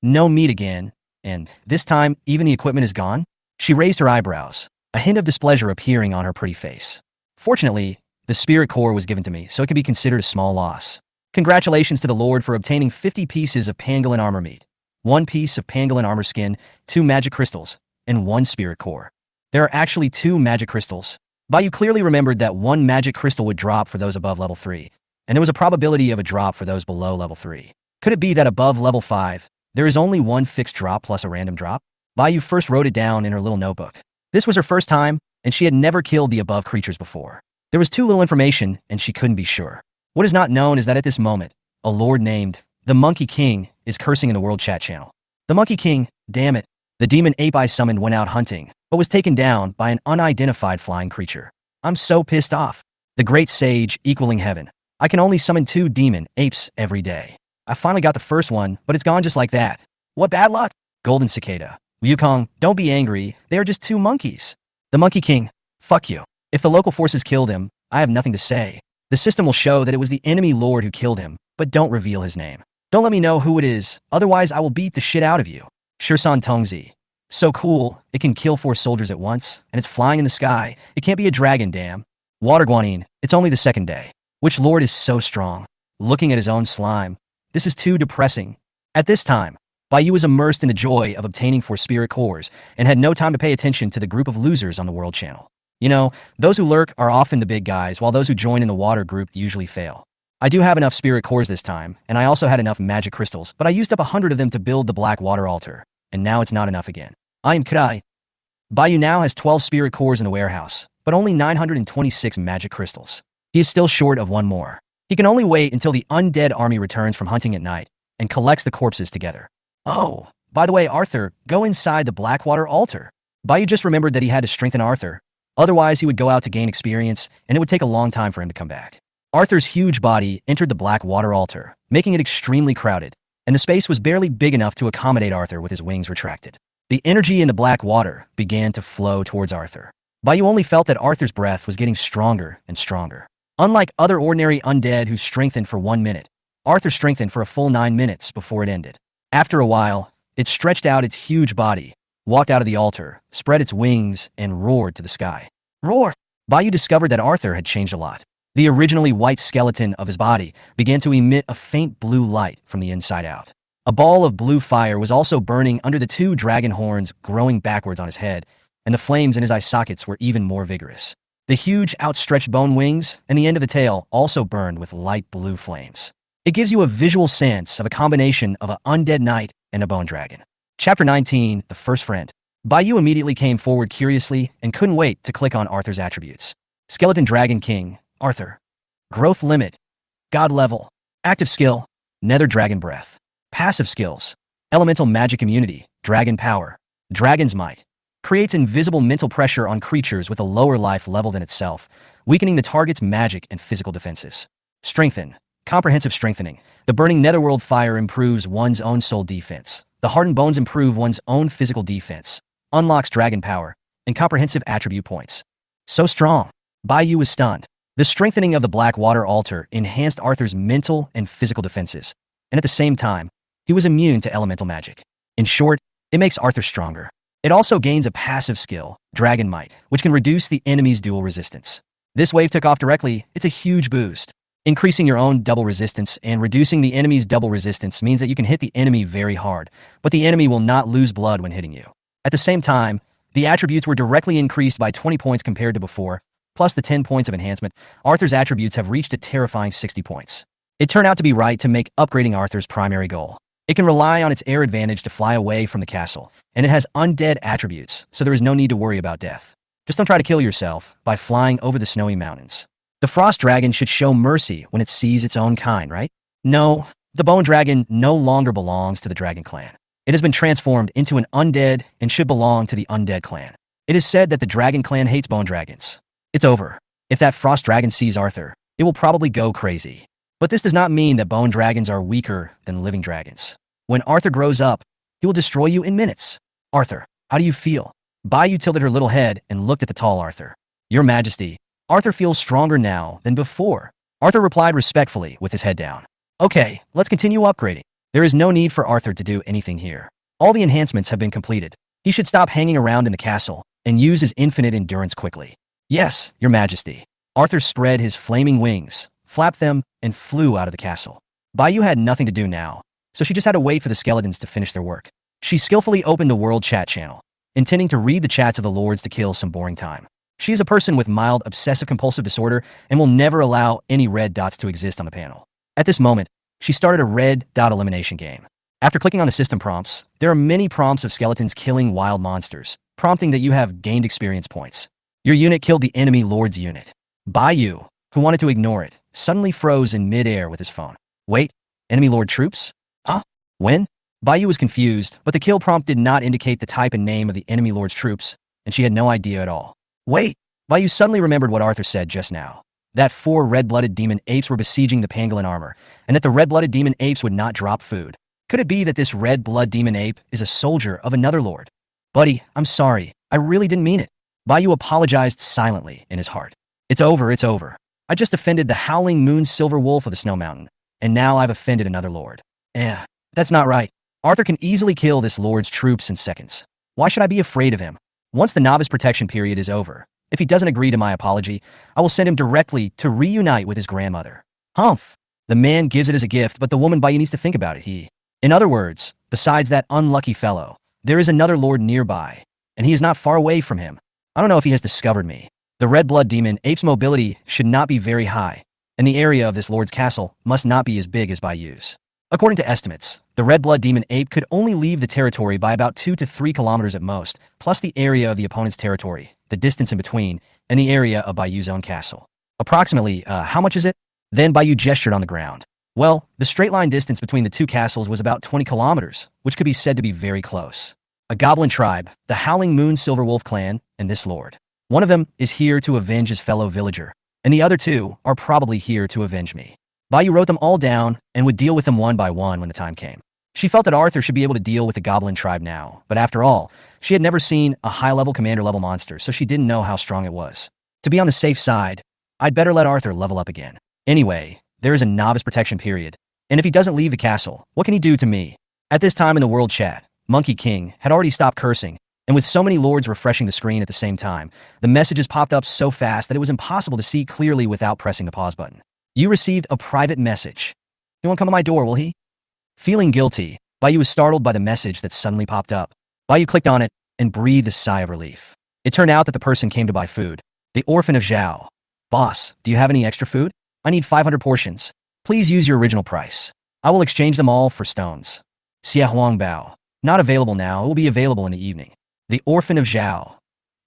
Speaker 2: No meat again, and this time even the equipment is gone? She raised her eyebrows, a hint of displeasure appearing on her pretty face. Fortunately, the spirit core was given to me, so it can be considered a small loss. Congratulations to the Lord for obtaining 50 pieces of pangolin armor meat, 1 piece of pangolin armor skin, 2 magic crystals, and 1 spirit core. There are actually 2 magic crystals. Bayou clearly remembered that 1 magic crystal would drop for those above level 3, and there was a probability of a drop for those below level 3. Could it be that above level 5, there is only 1 fixed drop plus a random drop? Bayou first wrote it down in her little notebook. This was her first time, and she had never killed the above creatures before. There was too little information, and she couldn't be sure. What is not known is that at this moment, a lord named the Monkey King is cursing in the World Chat channel. The Monkey King, damn it, the demon ape I summoned went out hunting, but was taken down by an unidentified flying creature. I'm so pissed off. The Great Sage equaling heaven. I can only summon 2 demon apes every day. I finally got the first one, but it's gone just like that. What bad luck? Golden Cicada. Wukong, don't be angry, they are just 2 monkeys. The Monkey King, fuck you. If the local forces killed him, I have nothing to say. The system will show that it was the enemy lord who killed him, but don't reveal his name. Don't let me know who it is, otherwise I will beat the shit out of you. Shursan Tongzi. So cool, it can kill 4 soldiers at once, and it's flying in the sky. It can't be a dragon, damn. Water Guanine, it's only the 2nd day. Which lord is so strong? Looking at his own slime. This is too depressing. At this time, Bayou was immersed in the joy of obtaining 4 spirit cores, and had no time to pay attention to the group of losers on the world channel. You know, those who lurk are often the big guys, while those who join in the water group usually fail. I do have enough spirit cores this time, and I also had enough magic crystals, but I used up 100 of them to build the black water altar, and now it's not enough again. I am Krai. Bayou now has 12 spirit cores in the warehouse, but only 926 magic crystals. He is still short of 1 more. He can only wait until the undead army returns from hunting at night, and collects the corpses together. Oh, by the way, Arthur, go inside the Blackwater altar. Bayou just remembered that he had to strengthen Arthur. Otherwise, he would go out to gain experience, and it would take a long time for him to come back. Arthur's huge body entered the Blackwater altar, making it extremely crowded, and the space was barely big enough to accommodate Arthur with his wings retracted. The energy in the black water began to flow towards Arthur. Bayou only felt that Arthur's breath was getting stronger and stronger. Unlike other ordinary undead who strengthened for 1 minute, Arthur strengthened for a full 9 minutes before it ended. After a while, it stretched out its huge body, walked out of the altar, spread its wings, and roared to the sky. Roar! Bayou discovered that Arthur had changed a lot. The originally white skeleton of his body began to emit a faint blue light from the inside out. A ball of blue fire was also burning under the 2 dragon horns growing backwards on his head, and the flames in his eye sockets were even more vigorous. The huge outstretched bone wings and the end of the tail also burned with light blue flames. It gives you a visual sense of a combination of an undead knight and a bone dragon. Chapter 19, The First Friend. Bayou immediately came forward curiously and couldn't wait to click on Arthur's attributes. Skeleton Dragon King, Arthur. Growth limit, God level. Active skill, Nether Dragon Breath. Passive skills, Elemental Magic Immunity, Dragon Power. Dragon's Might creates invisible mental pressure on creatures with a lower life level than itself, weakening the target's magic and physical defenses. Strengthen. Comprehensive strengthening. The burning netherworld fire improves one's own soul defense. The hardened bones improve one's own physical defense. Unlocks dragon power and comprehensive attribute points. So strong. Baiyu was stunned. The strengthening of the black water altar enhanced Arthur's mental and physical defenses, and at the same time, he was immune to elemental magic. In short, it makes Arthur stronger. It also gains a passive skill, Dragon Might, which can reduce the enemy's dual resistance. This wave took off directly. It's a huge boost. Increasing your own double resistance and reducing the enemy's double resistance means that you can hit the enemy very hard, but the enemy will not lose blood when hitting you. At the same time, the attributes were directly increased by 20 points compared to before, plus the 10 points of enhancement. Arthur's attributes have reached a terrifying 60 points. It turned out to be right to make upgrading Arthur's primary goal. It can rely on its air advantage to fly away from the castle, and it has undead attributes, so there is no need to worry about death. Just don't try to kill yourself by flying over the snowy mountains. The frost dragon should show mercy when it sees its own kind, right? No, the bone dragon no longer belongs to the dragon clan. It has been transformed into an undead and should belong to the undead clan. It is said that the dragon clan hates bone dragons. It's over. If that frost dragon sees Arthur, it will probably go crazy. But this does not mean that bone dragons are weaker than living dragons. When Arthur grows up, he will destroy you in minutes. Arthur, how do you feel? Baiyu tilted her little head and looked at the tall Arthur. Your Majesty, Arthur feels stronger now than before. Arthur replied respectfully with his head down. Okay, let's continue upgrading. There is no need for Arthur to do anything here. All the enhancements have been completed. He should stop hanging around in the castle and use his infinite endurance quickly. Yes, Your Majesty. Arthur spread his flaming wings, flapped them, and flew out of the castle. Baiyu had nothing to do now, so she just had to wait for the skeletons to finish their work. She skillfully opened the world chat channel, intending to read the chats of the lords to kill some boring time. She is a person with mild obsessive-compulsive disorder and will never allow any red dots to exist on the panel. At this moment, she started a red dot elimination game. After clicking on the system prompts, there are many prompts of skeletons killing wild monsters, prompting that you have gained experience points. Your unit killed the enemy lord's unit. Baiyu, who wanted to ignore it, suddenly froze in mid-air with his phone. Wait, enemy lord troops? Huh? When? Baiyu was confused, but the kill prompt did not indicate the type and name of the enemy lord's troops, and she had no idea at all. Wait, Baiyu suddenly remembered what Arthur said just now. That 4 red-blooded demon apes were besieging the pangolin armor, and that the red-blooded demon apes would not drop food. Could it be that this red-blood demon ape is a soldier of another lord? Buddy, I'm sorry. I really didn't mean it. Baiyu apologized silently in his heart. It's over, it's over. I just offended the howling moon silver wolf of the snow mountain, and now I've offended another lord. That's not right. Arthur can easily kill this lord's troops in seconds. Why should I be afraid of him? Once the novice protection period is over, if he doesn't agree to my apology, I will send him directly to reunite with his grandmother. Humph! The man gives it as a gift, but the woman Baiyu needs to think about it. In other words, besides that unlucky fellow, there is another lord nearby, and he is not far away from him. I don't know if he has discovered me. The red blood demon ape's mobility should not be very high, and the area of this lord's castle must not be as big as Baiyu's. According to estimates, the red blood demon ape could only leave the territory by about 2 to 3 kilometers at most, plus the area of the opponent's territory, the distance in between, and the area of Baiyu's own castle. Approximately, how much is it? Then Baiyu gestured on the ground. Well, the straight line distance between the 2 castles was about 20 kilometers, which could be said to be very close. A goblin tribe, the Howling Moon Silver Wolf clan, and this lord. One of them is here to avenge his fellow villager, and the other 2 are probably here to avenge me. Baiyu wrote them all down and would deal with them one by one when the time came. She felt that Arthur should be able to deal with the goblin tribe now, but after all, she had never seen a high-level commander-level monster, so she didn't know how strong it was. To be on the safe side, I'd better let Arthur level up again. Anyway, there is a novice protection period, and if he doesn't leave the castle, what can he do to me? At this time in the world chat, Monkey King had already stopped cursing, and with so many lords refreshing the screen at the same time, the messages popped up so fast that it was impossible to see clearly without pressing the pause button. You received a private message. He won't come to my door, will he? Feeling guilty, Baiyu was startled by the message that suddenly popped up. Baiyu clicked on it and breathed a sigh of relief. It turned out that the person came to buy food. The orphan of Zhao. Boss, do you have any extra food? I need 500 portions. Please use your original price. I will exchange them all for stones. Xia Huang Bao. Not available now, it will be available in the evening. The orphan of Zhao.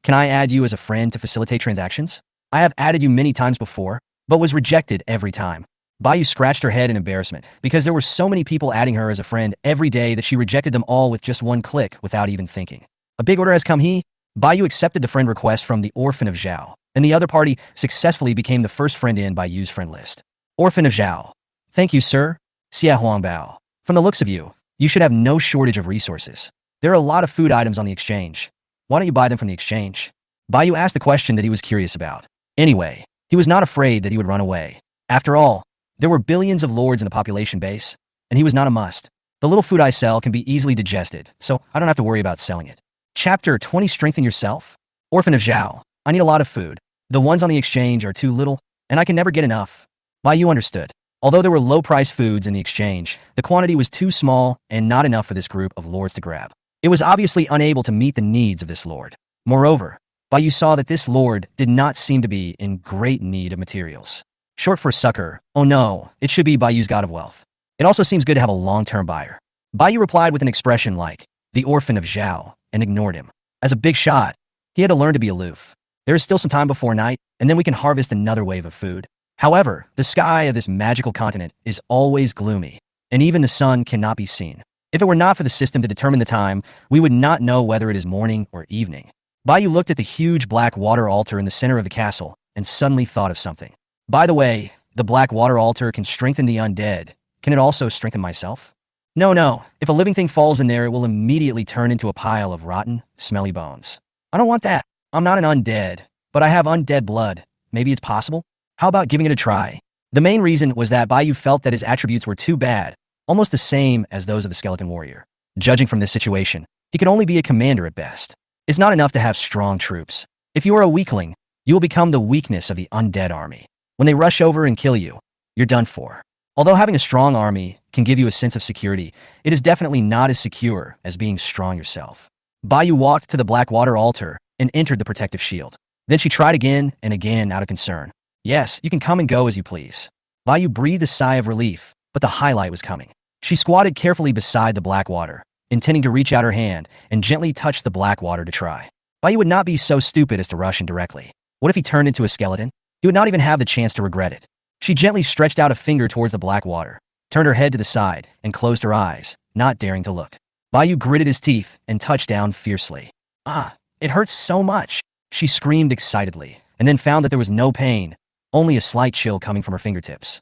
Speaker 2: Can I add you as a friend to facilitate transactions? I have added you many times before, but was rejected every time. Baiyu scratched her head in embarrassment because there were so many people adding her as a friend every day that she rejected them all with just one click without even thinking. A big order has come. Baiyu accepted the friend request from the Orphan of Zhao, and the other party successfully became the first friend in Baiyu's friend list. Orphan of Zhao. Thank you, sir. Xia Huangbao. From the looks of you, you should have no shortage of resources. There are a lot of food items on the exchange. Why don't you buy them from the exchange? Baiyu asked the question that he was curious about. Anyway, he was not afraid that he would run away. After all, there were billions of lords in the population base, and he was not a must. The little food I sell can be easily digested, so I don't have to worry about selling it. Chapter 20 Strengthen Yourself? Orphan of Zhao. I need a lot of food. The ones on the exchange are too little, and I can never get enough. Baiyu understood. Although there were low-priced foods in the exchange, the quantity was too small and not enough for this group of lords to grab. It was obviously unable to meet the needs of this lord. Moreover, Baiyu saw that this lord did not seem to be in great need of materials. Short for sucker, oh no, it should be Baiyu's god of wealth. It also seems good to have a long-term buyer. Baiyu replied with an expression like, the Orphan of Zhao, and ignored him. As a big shot, he had to learn to be aloof. There is still some time before night, and then we can harvest another wave of food. However, the sky of this magical continent is always gloomy, and even the sun cannot be seen. If it were not for the system to determine the time, we would not know whether it is morning or evening. Baiyu looked at the huge black water altar in the center of the castle and suddenly thought of something. By the way, the black water altar can strengthen the undead. Can it also strengthen myself? No. If a living thing falls in there, it will immediately turn into a pile of rotten, smelly bones. I don't want that. I'm not an undead, but I have undead blood. Maybe it's possible? How about giving it a try? The main reason was that Baiyu felt that his attributes were too bad, almost the same as those of the skeleton warrior. Judging from this situation, he could only be a commander at best. It's not enough to have strong troops. If you are a weakling, you will become the weakness of the undead army. When they rush over and kill you, you're done for. Although having a strong army can give you a sense of security, it is definitely not as secure as being strong yourself. Baiyu walked to the black water altar and entered the protective shield. Then she tried again and again out of concern. Yes, you can come and go as you please. Baiyu breathed a sigh of relief, but the highlight was coming. She squatted carefully beside the black water, intending to reach out her hand and gently touch the black water to try. Baiyu would not be so stupid as to rush in directly. What if he turned into a skeleton? He would not even have the chance to regret it. She gently stretched out a finger towards the black water, turned her head to the side, and closed her eyes, not daring to look. Baiyu gritted his teeth and touched down fiercely. Ah, it hurts so much. She screamed excitedly, and then found that there was no pain, only a slight chill coming from her fingertips.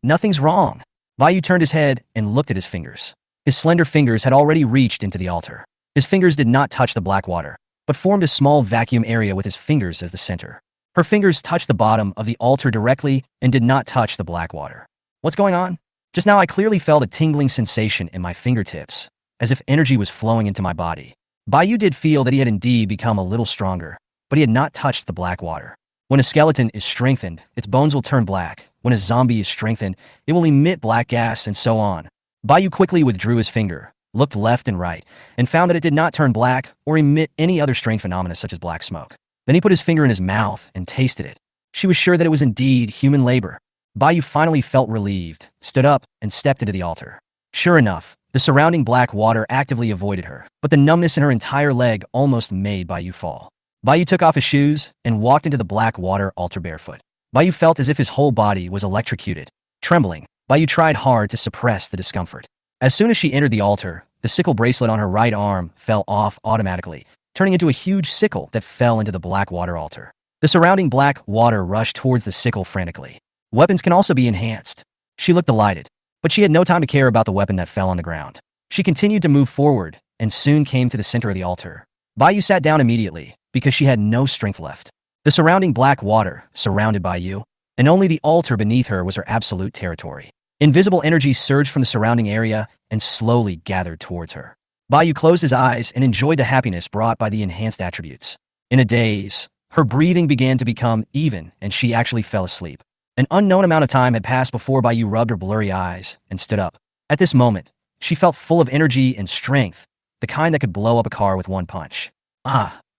Speaker 2: Nothing's wrong. Baiyu turned his head and looked at his fingers. His slender fingers had already reached into the altar. His fingers did not touch the black water, but formed a small vacuum area with his fingers as the center. Her fingers touched the bottom of the altar directly and did not touch the black water. What's going on? Just now I clearly felt a tingling sensation in my fingertips, as if energy was flowing into my body. Baiyu did feel that he had indeed become a little stronger, but he had not touched the black water. When a skeleton is strengthened, its bones will turn black. When a zombie is strengthened, it will emit black gas and so on. Baiyu quickly withdrew his finger, looked left and right, and found that it did not turn black or emit any other strange phenomena such as black smoke. Then he put his finger in his mouth and tasted it. She was sure that it was indeed human labor. Baiyu finally felt relieved, stood up, and stepped into the altar. Sure enough, the surrounding black water actively avoided her, but the numbness in her entire leg almost made Baiyu fall. Baiyu took off his shoes and walked into the black water altar barefoot. Baiyu felt as if his whole body was electrocuted. Trembling, Baiyu tried hard to suppress the discomfort. As soon as she entered the altar, the sickle bracelet on her right arm fell off automatically, turning into a huge sickle that fell into the black water altar. The surrounding black water rushed towards the sickle frantically. Weapons can also be enhanced. She looked delighted, but she had no time to care about the weapon that fell on the ground. She continued to move forward and soon came to the center of the altar. Baiyu sat down immediately because she had no strength left. The surrounding black water surrounded Baiyu, and only the altar beneath her was her absolute territory. Invisible energy surged from the surrounding area and slowly gathered towards her. Baiyu closed his eyes and enjoyed the happiness brought by the enhanced attributes. In a daze, her breathing began to become even and she actually fell asleep. An unknown amount of time had passed before Baiyu rubbed her blurry eyes and stood up. At this moment, she felt full of energy and strength, the kind that could blow up a car with one punch.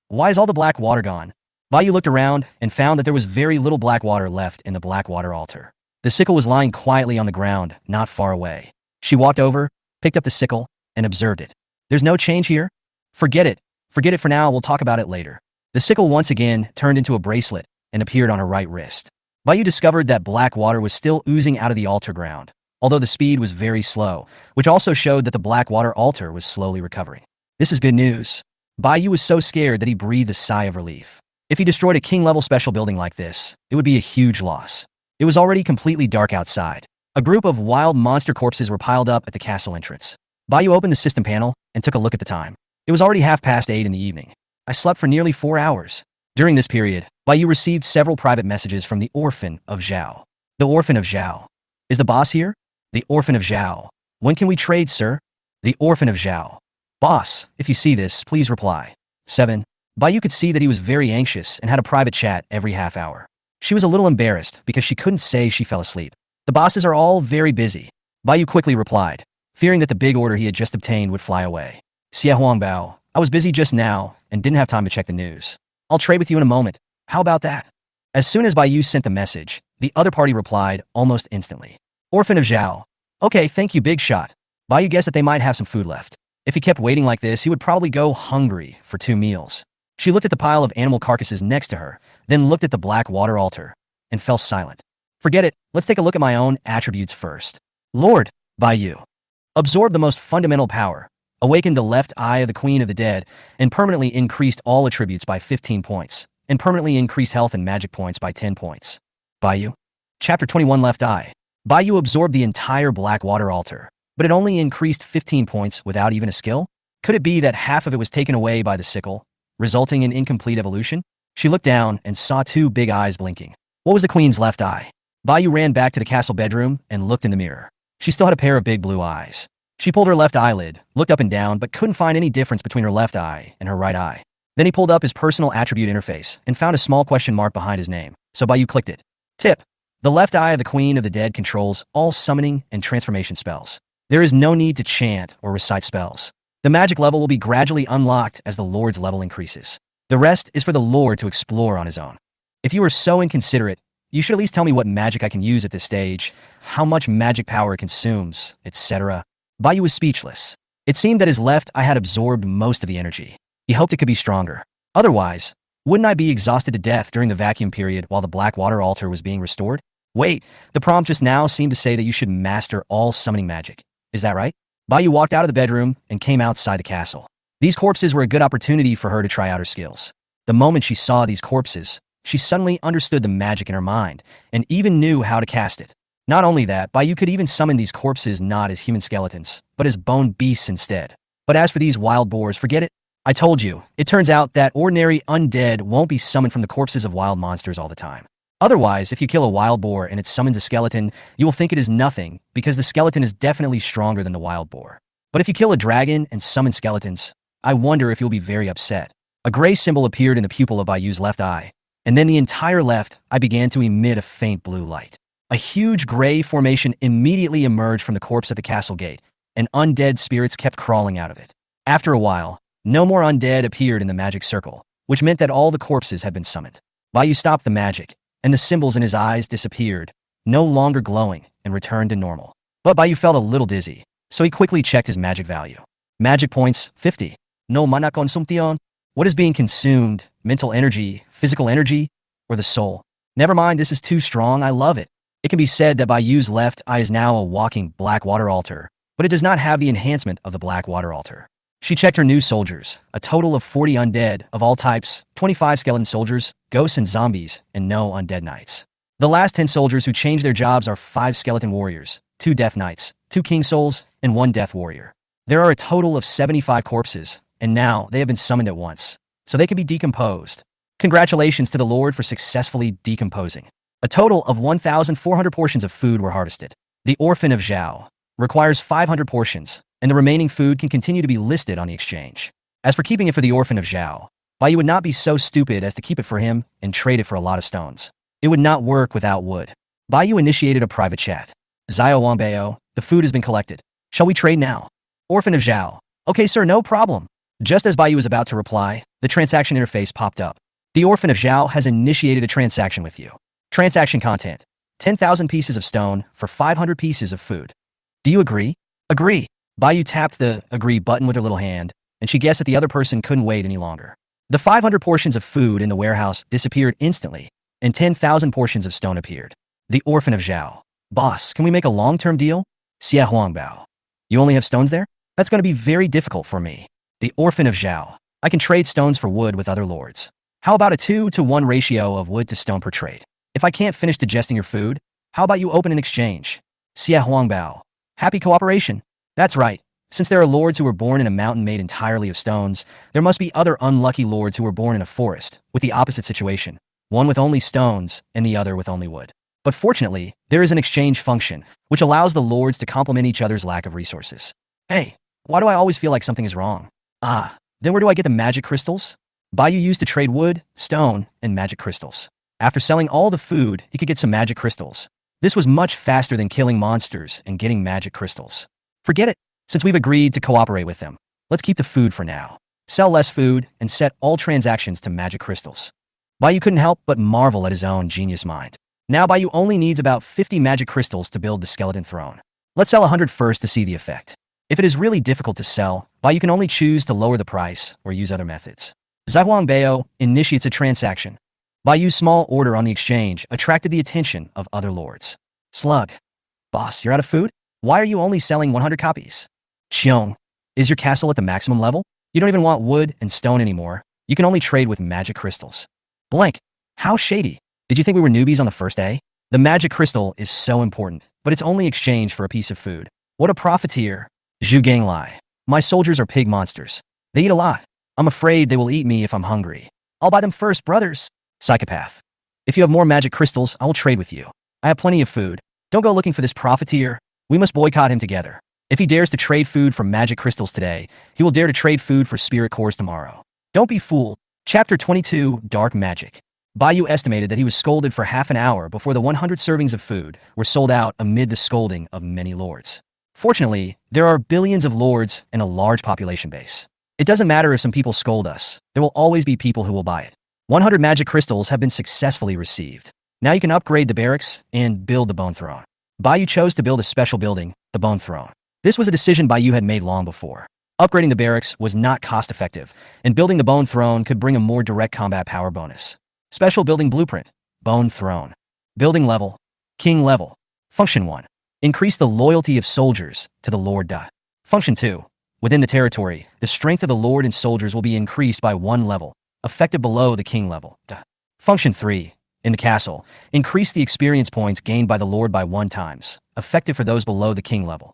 Speaker 2: Why is all the black water gone? Baiyu looked around and found that there was very little black water left in the black water altar. The sickle was lying quietly on the ground, not far away. She walked over, picked up the sickle, and observed it. There's no change here? Forget it. Forget it for now, we'll talk about it later. The sickle once again turned into a bracelet and appeared on her right wrist. Baiyu discovered that black water was still oozing out of the altar ground, although the speed was very slow, which also showed that the black water altar was slowly recovering. This is good news. Bai was so scared that he breathed a sigh of relief. If he destroyed a king-level special building like this, it would be a huge loss. It was already completely dark outside. A group of wild monster corpses were piled up at the castle entrance. Bai opened the system panel and took a look at the time. It was already 8:30 in the evening. I slept for nearly 4 hours. During this period, Bai received several private messages from the Orphan of Zhao. The Orphan of Zhao. Is the boss here? The Orphan of Zhao. When can we trade, sir? The Orphan of Zhao. Boss, if you see this, please reply. 7. Bai could see that he was very anxious and had a private chat every half hour. She was a little embarrassed because she couldn't say she fell asleep. The bosses are all very busy. Bai quickly replied, fearing that the big order he had just obtained would fly away. Xia Huangbao, I was busy just now and didn't have time to check the news. I'll trade with you in a moment. How about that? As soon as Bai sent the message, the other party replied almost instantly. Orphan of Zhao. Okay, thank you, big shot. Bai guessed that they might have some food left. If he kept waiting like this, he would probably go hungry for 2 meals. She looked at the pile of animal carcasses next to her, then looked at the black water altar, and fell silent. Forget it, let's take a look at my own attributes first. Lord, Bai absorbed the most fundamental power, awakened the left eye of the Queen of the Dead, and permanently increased all attributes by 15 points, and permanently increased health and magic points by 10 points. Bai. Chapter 21 Left Eye. Bai absorbed the entire black water altar, but it only increased 15 points without even a skill? Could it be that half of it was taken away by the sickle, resulting in incomplete evolution? She looked down and saw 2 big eyes blinking. What was the Queen's left eye? Bai ran back to the castle bedroom and looked in the mirror. She still had a pair of big blue eyes. She pulled her left eyelid, looked up and down, but couldn't find any difference between her left eye and her right eye. Then he pulled up his personal attribute interface and found a small question mark behind his name, so Bai clicked it. Tip. The left eye of the Queen of the Dead controls all summoning and transformation spells. There is no need to chant or recite spells. The magic level will be gradually unlocked as the Lord's level increases. The rest is for the Lord to explore on his own. If you are so inconsiderate, you should at least tell me what magic I can use at this stage, how much magic power it consumes, etc. Bai was speechless. It seemed that his left eye had absorbed most of the energy. He hoped it could be stronger. Otherwise, wouldn't I be exhausted to death during the vacuum period while the black water altar was being restored? Wait, the prompt just now seemed to say that you should master all summoning magic. Is that right? Bai walked out of the bedroom and came outside the castle. These corpses were a good opportunity for her to try out her skills. The moment she saw these corpses, she suddenly understood the magic in her mind and even knew how to cast it. Not only that, Bai could even summon these corpses not as human skeletons, but as bone beasts instead. But as for these wild boars, forget it. I told you, it turns out that ordinary undead won't be summoned from the corpses of wild monsters all the time. Otherwise, if you kill a wild boar and it summons a skeleton, you will think it is nothing because the skeleton is definitely stronger than the wild boar. But if you kill a dragon and summon skeletons, I wonder if you'll be very upset. A gray symbol appeared in the pupil of Bai's left eye, and then the entire left eye began to emit a faint blue light. A huge gray formation immediately emerged from the corpse at the castle gate, and undead spirits kept crawling out of it. After a while, no more undead appeared in the magic circle, which meant that all the corpses had been summoned. Bai stopped the magic, and the symbols in his eyes disappeared, no longer glowing, and returned to normal. But Bai felt a little dizzy, so he quickly checked his magic value. Magic points, 50. No mana consumption. What is being consumed? Mental energy, physical energy, or the soul? Never mind, this is too strong, I love it. It can be said that Bai's left eye is now a walking black water altar, but it does not have the enhancement of the black water altar. She checked her new soldiers, a total of 40 undead of all types, 25 skeleton soldiers, ghosts and zombies, and no undead knights. The last 10 soldiers who changed their jobs are 5 skeleton warriors, 2 death knights, 2 king souls, and 1 death warrior. There are a total of 75 corpses, and now they have been summoned at once, so they can be decomposed. Congratulations to the Lord for successfully decomposing. A total of 1,400 portions of food were harvested. The Orphan of Zhao requires 500 portions, and the remaining food can continue to be listed on the exchange. As for keeping it for the Orphan of Zhao, Bai would not be so stupid as to keep it for him and trade it for a lot of stones. It would not work without wood. Bai initiated a private chat. Zio Wanbao, the food has been collected. Shall we trade now? Orphan of Zhao. Okay, sir, no problem. Just as Bai was about to reply, the transaction interface popped up. The Orphan of Zhao has initiated a transaction with you. Transaction content: 10,000 pieces of stone for 500 pieces of food. Do you agree? Agree. Bai tapped the agree button with her little hand, and she guessed that the other person couldn't wait any longer. The 500 portions of food in the warehouse disappeared instantly, and 10,000 portions of stone appeared. The Orphan of Zhao. Boss, can we make a long-term deal? Xia Huangbao. You only have stones there? That's going to be very difficult for me. The Orphan of Zhao. I can trade stones for wood with other lords. How about a 2-to-1 ratio of wood to stone per trade? If I can't finish digesting your food, how about you open an exchange? Xie Huangbao. Happy cooperation. That's right. Since there are lords who were born in a mountain made entirely of stones, there must be other unlucky lords who were born in a forest, with the opposite situation, one with only stones and the other with only wood. But fortunately, there is an exchange function, which allows the lords to complement each other's lack of resources. Hey, why do I always feel like something is wrong? Then where do I get the magic crystals? Baiyu used to trade wood, stone, and magic crystals. After selling all the food, he could get some magic crystals. This was much faster than killing monsters and getting magic crystals. Forget it. Since we've agreed to cooperate with them, let's keep the food for now. Sell less food and set all transactions to magic crystals. Baiyu couldn't help but marvel at his own genius mind. Now Baiyu only needs about 50 magic crystals to build the skeleton throne. Let's sell 100 first to see the effect. If it is really difficult to sell, Baiyu can only choose to lower the price or use other methods. Zhuangbao initiates a transaction. Baiyu's small order on the exchange attracted the attention of other lords. Slug. Boss, you're out of food? Why are you only selling 100 copies? Xiong. Is your castle at the maximum level? You don't even want wood and stone anymore. You can only trade with magic crystals. Blank. How shady. Did you think we were newbies on the first day? The magic crystal is so important, but it's only exchange for a piece of food. What a profiteer. Zhu Ganglai. My soldiers are pig monsters. They eat a lot. I'm afraid they will eat me if I'm hungry. I'll buy them first, brothers. Psychopath. If you have more magic crystals, I will trade with you. I have plenty of food. Don't go looking for this profiteer. We must boycott him together. If he dares to trade food for magic crystals today, he will dare to trade food for spirit cores tomorrow. Don't be fooled. Chapter 22, Dark Magic. Baiyu estimated that he was scolded for half an hour before the 100 servings of food were sold out amid the scolding of many lords. Fortunately, there are billions of lords and a large population base. It doesn't matter if some people scold us. There will always be people who will buy it. 100 magic crystals have been successfully received. Now you can upgrade the barracks and build the bone throne. Baiyu chose to build a special building, the bone throne. This was a decision Baiyu had made long before. Upgrading the barracks was not cost-effective, and building the bone throne could bring a more direct combat power bonus. Special building blueprint, bone throne. Building level, king level. Function 1. Increase the loyalty of soldiers to the Lord. Function 2. Within the territory, the strength of the Lord and soldiers will be increased by 1 level, effective below the king level. Function 3. In the castle, increase the experience points gained by the Lord by 1 times, effective for those below the king level.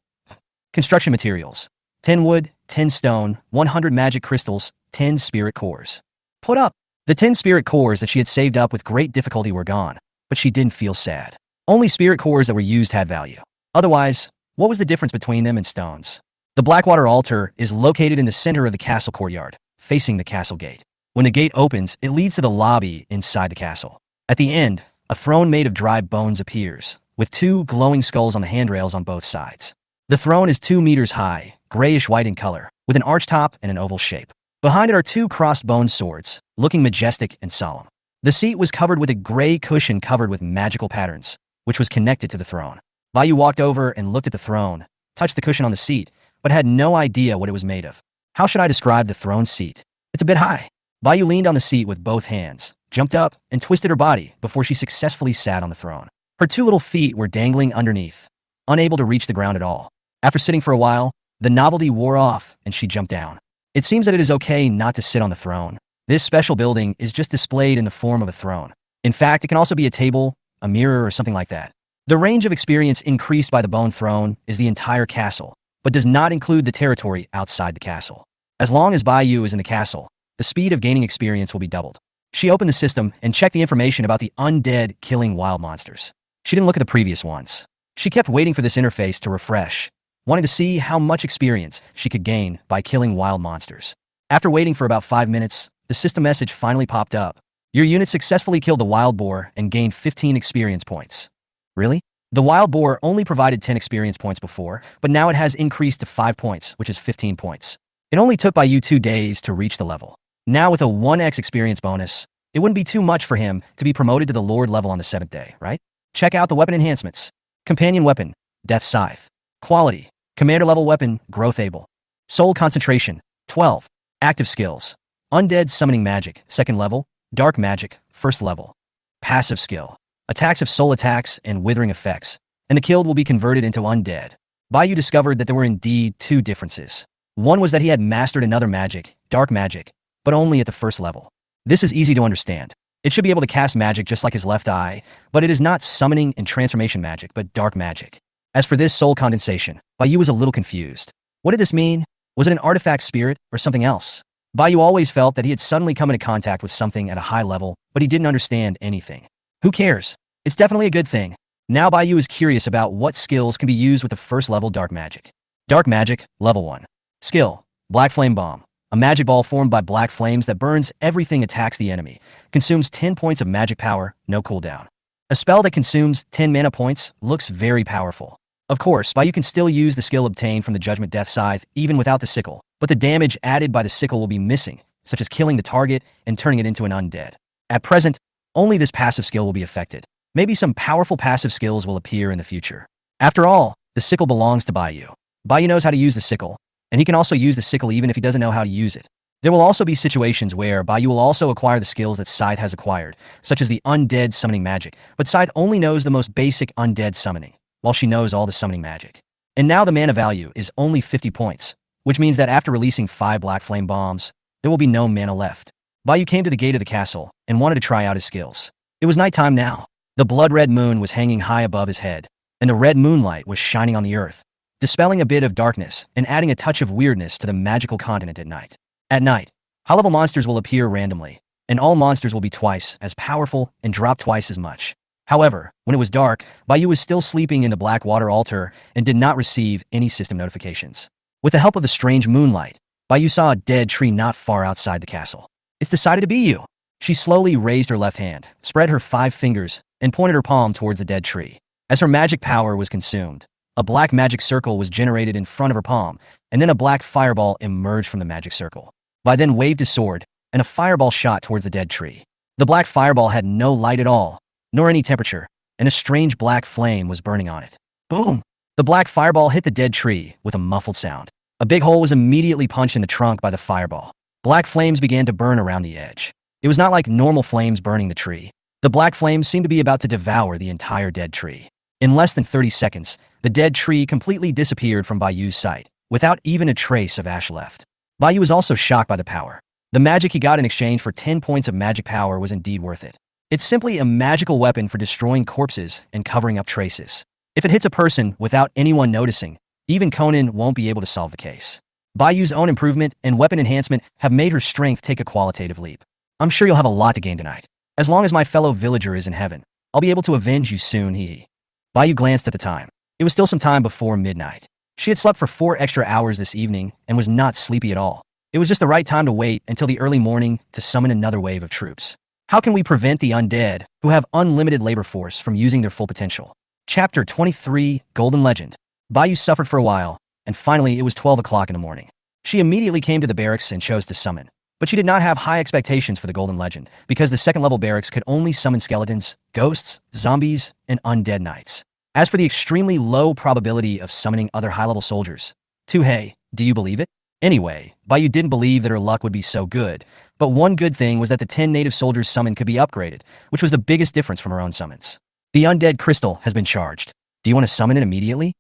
Speaker 2: Construction materials. 10 wood, 10 stone, 100 magic crystals, 10 spirit cores. Put up. The 10 spirit cores that she had saved up with great difficulty were gone, but she didn't feel sad. Only spirit cores that were used had value. Otherwise, what was the difference between them and stones? The Blackwater altar is located in the center of the castle courtyard, facing the castle gate. When the gate opens, it leads to the lobby inside the castle. At the end, a throne made of dry bones appears, with 2 glowing skulls on the handrails on both sides. The throne is 2 meters high, grayish-white in color, with an arch top and an oval shape. Behind it are 2 crossed bone swords, looking majestic and solemn. The seat was covered with a gray cushion covered with magical patterns, which was connected to the throne. Baiyu walked over and looked at the throne, touched the cushion on the seat, but had no idea what it was made of. How should I describe the throne seat? It's a bit high. Baiyu leaned on the seat with both hands, jumped up, and twisted her body before she successfully sat on the throne. Her 2 little feet were dangling underneath, unable to reach the ground at all. After sitting for a while, the novelty wore off and she jumped down. It seems that it is okay not to sit on the throne. This special building is just displayed in the form of a throne. In fact, it can also be a table, a mirror, or something like that. The range of experience increased by the bone throne is the entire castle, but does not include the territory outside the castle. As long as Baiyu is in the castle, the speed of gaining experience will be doubled. She opened the system and checked the information about the undead killing wild monsters. She didn't look at the previous ones. She kept waiting for this interface to refresh, wanting to see how much experience she could gain by killing wild monsters. After waiting for about 5 minutes, the system message finally popped up. Your unit successfully killed the wild boar and gained 15 experience points. Really? The wild boar only provided 10 experience points before, but now it has increased to 5 points, which is 15 points. It only took Baiyu 2 days to reach the level. Now with a 1x experience bonus, it wouldn't be too much for him to be promoted to the Lord level on the 7th day, right? Check out the weapon enhancements. Companion weapon, Death Scythe. Quality, Commander level weapon, Growth Able. Soul Concentration, 12. Active skills, Undead Summoning Magic, 2nd level, Dark Magic, 1st level. Passive skill, attacks of soul attacks and withering effects, and the killed will be converted into undead. Baiyu discovered that there were indeed 2 differences. One was that he had mastered another magic, dark magic, but only at the first level. This is easy to understand. It should be able to cast magic just like his left eye, but it is not summoning and transformation magic, but dark magic. As for this soul condensation, Baiyu was a little confused. What did this mean? Was it an artifact spirit or something else? Baiyu always felt that he had suddenly come into contact with something at a high level, but he didn't understand anything. Who cares? It's definitely a good thing. Now Baiyu is curious about what skills can be used with the first level dark magic. Dark magic, level 1. Skill, Black Flame Bomb. A magic ball formed by black flames that burns everything attacks the enemy. Consumes 10 points of magic power, no cooldown. A spell that consumes 10 mana points looks very powerful. Of course, Baiyu can still use the skill obtained from the Judgment Death Scythe even without the sickle, but the damage added by the sickle will be missing, such as killing the target and turning it into an undead. At present, only this passive skill will be affected. Maybe some powerful passive skills will appear in the future. After all, the sickle belongs to Baiyu. Baiyu knows how to use the sickle, and he can also use the sickle even if he doesn't know how to use it. There will also be situations where Baiyu will also acquire the skills that Scythe has acquired, such as the undead summoning magic, but Scythe only knows the most basic undead summoning, while she knows all the summoning magic. And now the mana value is only 50 points, which means that after releasing 5 Black Flame Bombs, there will be no mana left. Baiyu came to the gate of the castle and wanted to try out his skills. It was nighttime now. The blood-red moon was hanging high above his head, and the red moonlight was shining on the earth, dispelling a bit of darkness and adding a touch of weirdness to the magical continent at night. At night, high-level monsters will appear randomly, and all monsters will be twice as powerful and drop twice as much. However, when it was dark, Baiyu was still sleeping in the black water altar and did not receive any system notifications. With the help of the strange moonlight, Baiyu saw a dead tree not far outside the castle. It's decided to be you. She slowly raised her left hand, spread her 5 fingers, and pointed her palm towards the dead tree. As her magic power was consumed, a black magic circle was generated in front of her palm, and then a black fireball emerged from the magic circle. Bai then waved his sword, and a fireball shot towards the dead tree. The black fireball had no light at all, nor any temperature, and a strange black flame was burning on it. Boom! The black fireball hit the dead tree with a muffled sound. A big hole was immediately punched in the trunk by the fireball. Black flames began to burn around the edge. It was not like normal flames burning the tree. The black flames seemed to be about to devour the entire dead tree. In less than 30 seconds, the dead tree completely disappeared from Baiyu's sight, without even a trace of ash left. Baiyu was also shocked by the power. The magic he got in exchange for 10 points of magic power was indeed worth it. It's simply a magical weapon for destroying corpses and covering up traces. If it hits a person without anyone noticing, even Conan won't be able to solve the case. Baiyu's own improvement and weapon enhancement have made her strength take a qualitative leap. I'm sure you'll have a lot to gain tonight. As long as my fellow villager is in heaven, I'll be able to avenge you soon, hee. Baiyu glanced at the time. It was still some time before midnight. She had slept for 4 extra hours this evening and was not sleepy at all. It was just the right time to wait until the early morning to summon another wave of troops. How can we prevent the undead, who have unlimited labor force, from using their full potential? Chapter 23, Golden Legend. Baiyu suffered for a while, and finally it was 12 o'clock in the morning. She immediately came to the barracks and chose to summon. But she did not have high expectations for the Golden Legend, because the second-level barracks could only summon skeletons, ghosts, zombies, and undead knights. As for the extremely low probability of summoning other high-level soldiers, hey, do you believe it? Anyway, Baiyu didn't believe that her luck would be so good, but one good thing was that the 10 native soldiers summoned could be upgraded, which was the biggest difference from her own summons. The undead crystal has been charged. Do you want to summon it immediately?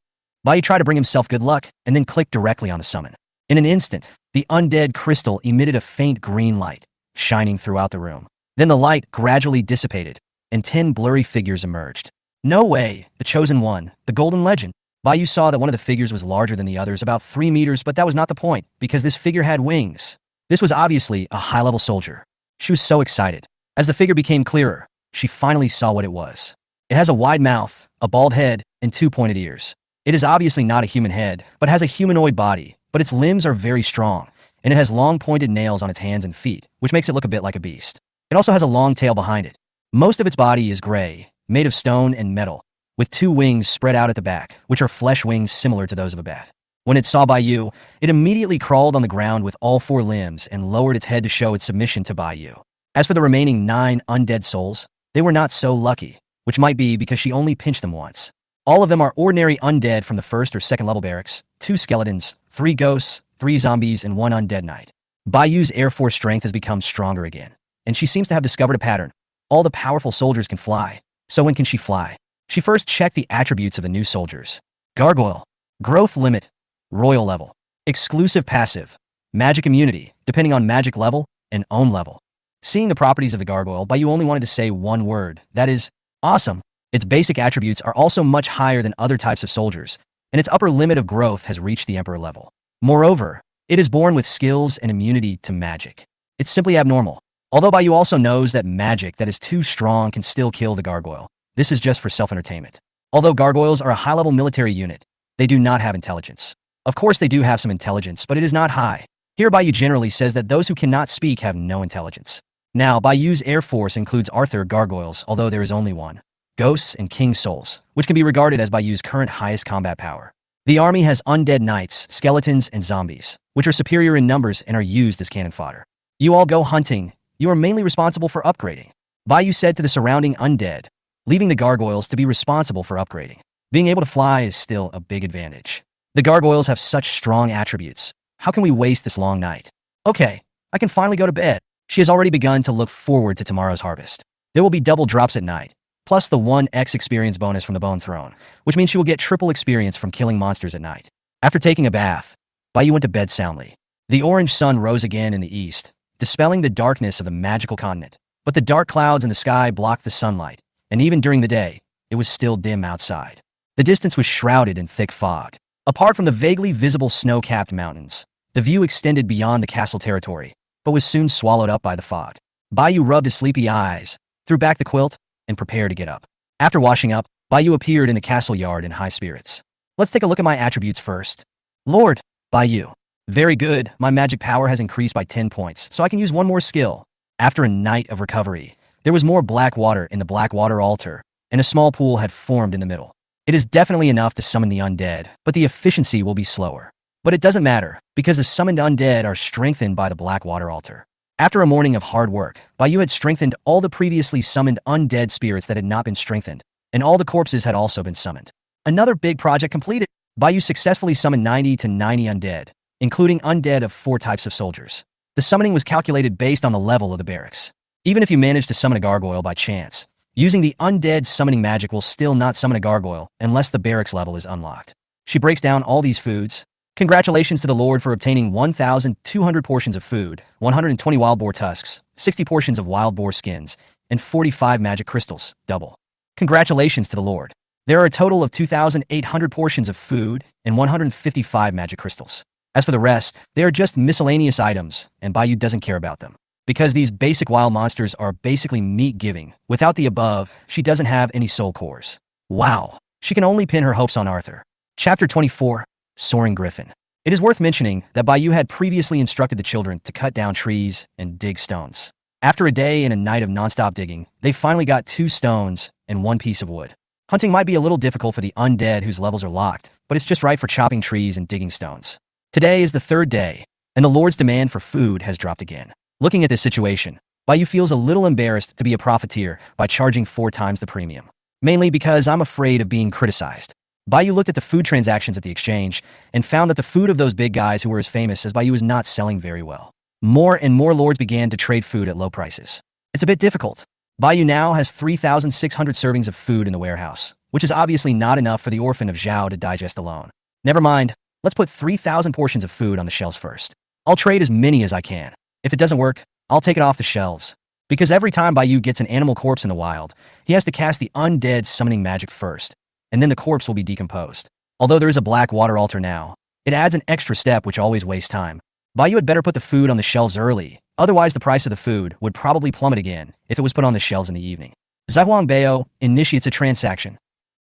Speaker 2: Baiyu tried to bring himself good luck, and then clicked directly on the summon. In an instant, the undead crystal emitted a faint green light, shining throughout the room. Then the light gradually dissipated, and 10 blurry figures emerged. No way, the chosen one, the Golden Legend. Baiyu saw that one of the figures was larger than the others, about 3 meters, but that was not the point, because this figure had wings. This was obviously a high-level soldier. She was so excited. As the figure became clearer, she finally saw what it was. It has a wide mouth, a bald head, and 2 pointed ears. It is obviously not a human head, but has a humanoid body, but its limbs are very strong, and it has long pointed nails on its hands and feet, which makes it look a bit like a beast. It also has a long tail behind it. Most of its body is gray, made of stone and metal, with 2 wings spread out at the back, which are flesh wings similar to those of a bat. When it saw Baiyu, it immediately crawled on the ground with all 4 limbs and lowered its head to show its submission to Baiyu. As for the remaining 9 undead souls, they were not so lucky, which might be because she only pinched them once. All of them are ordinary undead from the 1st or 2nd level barracks, 2 skeletons, 3 ghosts, 3 zombies, and 1 undead knight. Baiyu's Air Force strength has become stronger again, and she seems to have discovered a pattern. All the powerful soldiers can fly, so when can she fly? She first checked the attributes of the new soldiers. Gargoyle. Growth limit. Royal level. Exclusive passive. Magic immunity. Depending on magic level, an own level. Seeing the properties of the gargoyle, Bayou only wanted to say one word, that is, awesome. Its basic attributes are also much higher than other types of soldiers, and its upper limit of growth has reached the Emperor level. Moreover, it is born with skills and immunity to magic. It's simply abnormal. Although Bayou also knows that magic that is too strong can still kill the gargoyle, this is just for self-entertainment. Although gargoyles are a high-level military unit, they do not have intelligence. Of course they do have some intelligence, but it is not high. Here Bayou generally says that those who cannot speak have no intelligence. Now, Bayou's Air Force includes Arthur gargoyles, although there is only one, ghosts and king souls, which can be regarded as Bayou's current highest combat power. The army has undead knights, skeletons, and zombies, which are superior in numbers and are used as cannon fodder. You all go hunting. You are mainly responsible for upgrading. Bayou said to the surrounding undead, leaving the gargoyles to be responsible for upgrading. Being able to fly is still a big advantage. The gargoyles have such strong attributes. How can we waste this long night? Okay, I can finally go to bed. She has already begun to look forward to tomorrow's harvest. There will be double drops at night, plus the 1x experience bonus from the Bone Throne, which means she will get triple experience from killing monsters at night. After taking a bath, Bayou went to bed soundly. The orange sun rose again in the east, dispelling the darkness of the magical continent. But the dark clouds in the sky blocked the sunlight, and even during the day, it was still dim outside. The distance was shrouded in thick fog. Apart from the vaguely visible snow-capped mountains, the view extended beyond the castle territory, but was soon swallowed up by the fog. Bayou rubbed his sleepy eyes, threw back the quilt, and prepared to get up. After washing up, Bayou appeared in the castle yard in high spirits. Let's take a look at my attributes first. Lord, Bayou. Very good, my magic power has increased by 10 points, so I can use one more skill. After a night of recovery, there was more black water in the black water altar, and a small pool had formed in the middle. It is definitely enough to summon the undead, but the efficiency will be slower. But it doesn't matter, because the summoned undead are strengthened by the black water altar. After a morning of hard work, Bayou had strengthened all the previously summoned undead spirits that had not been strengthened, and all the corpses had also been summoned. Another big project completed. Bayou successfully summoned 90 to 90 undead, including undead of 4 types of soldiers. The summoning was calculated based on the level of the barracks. Even if you manage to summon a gargoyle by chance, using the undead summoning magic will still not summon a gargoyle unless the barracks level is unlocked. She breaks down all these foods. Congratulations to the Lord for obtaining 1,200 portions of food, 120 wild boar tusks, 60 portions of wild boar skins, and 45 magic crystals, double. Congratulations to the Lord. There are a total of 2,800 portions of food and 155 magic crystals. As for the rest, they are just miscellaneous items, and Bayou doesn't care about them. Because these basic wild monsters are basically meat-giving, without the above, she doesn't have any soul cores. Wow, she can only pin her hopes on Arthur. Chapter 24, Soaring Griffin. It is worth mentioning that Bayou had previously instructed the children to cut down trees and dig stones. After a day and a night of nonstop digging, they finally got 2 stones and 1 piece of wood. Hunting might be a little difficult for the undead whose levels are locked, but it's just right for chopping trees and digging stones. Today is the 3rd day, and the Lord's demand for food has dropped again. Looking at this situation, Bayou feels a little embarrassed to be a profiteer by charging 4 times the premium. Mainly because I'm afraid of being criticized. Bayou looked at the food transactions at the exchange and found that the food of those big guys who were as famous as Bayou was not selling very well. More and more lords began to trade food at low prices. It's a bit difficult. Bayou now has 3,600 servings of food in the warehouse, which is obviously not enough for the orphan of Zhao to digest alone. Never mind, let's put 3,000 portions of food on the shelves first. I'll trade as many as I can. If it doesn't work, I'll take it off the shelves. Because every time Bayou gets an animal corpse in the wild, he has to cast the undead summoning magic first, and then the corpse will be decomposed. Although there is a black water altar now, it adds an extra step which always wastes time. Bayou had better put the food on the shelves early, otherwise the price of the food would probably plummet again if it was put on the shelves in the evening. Zhuang Bao initiates a transaction.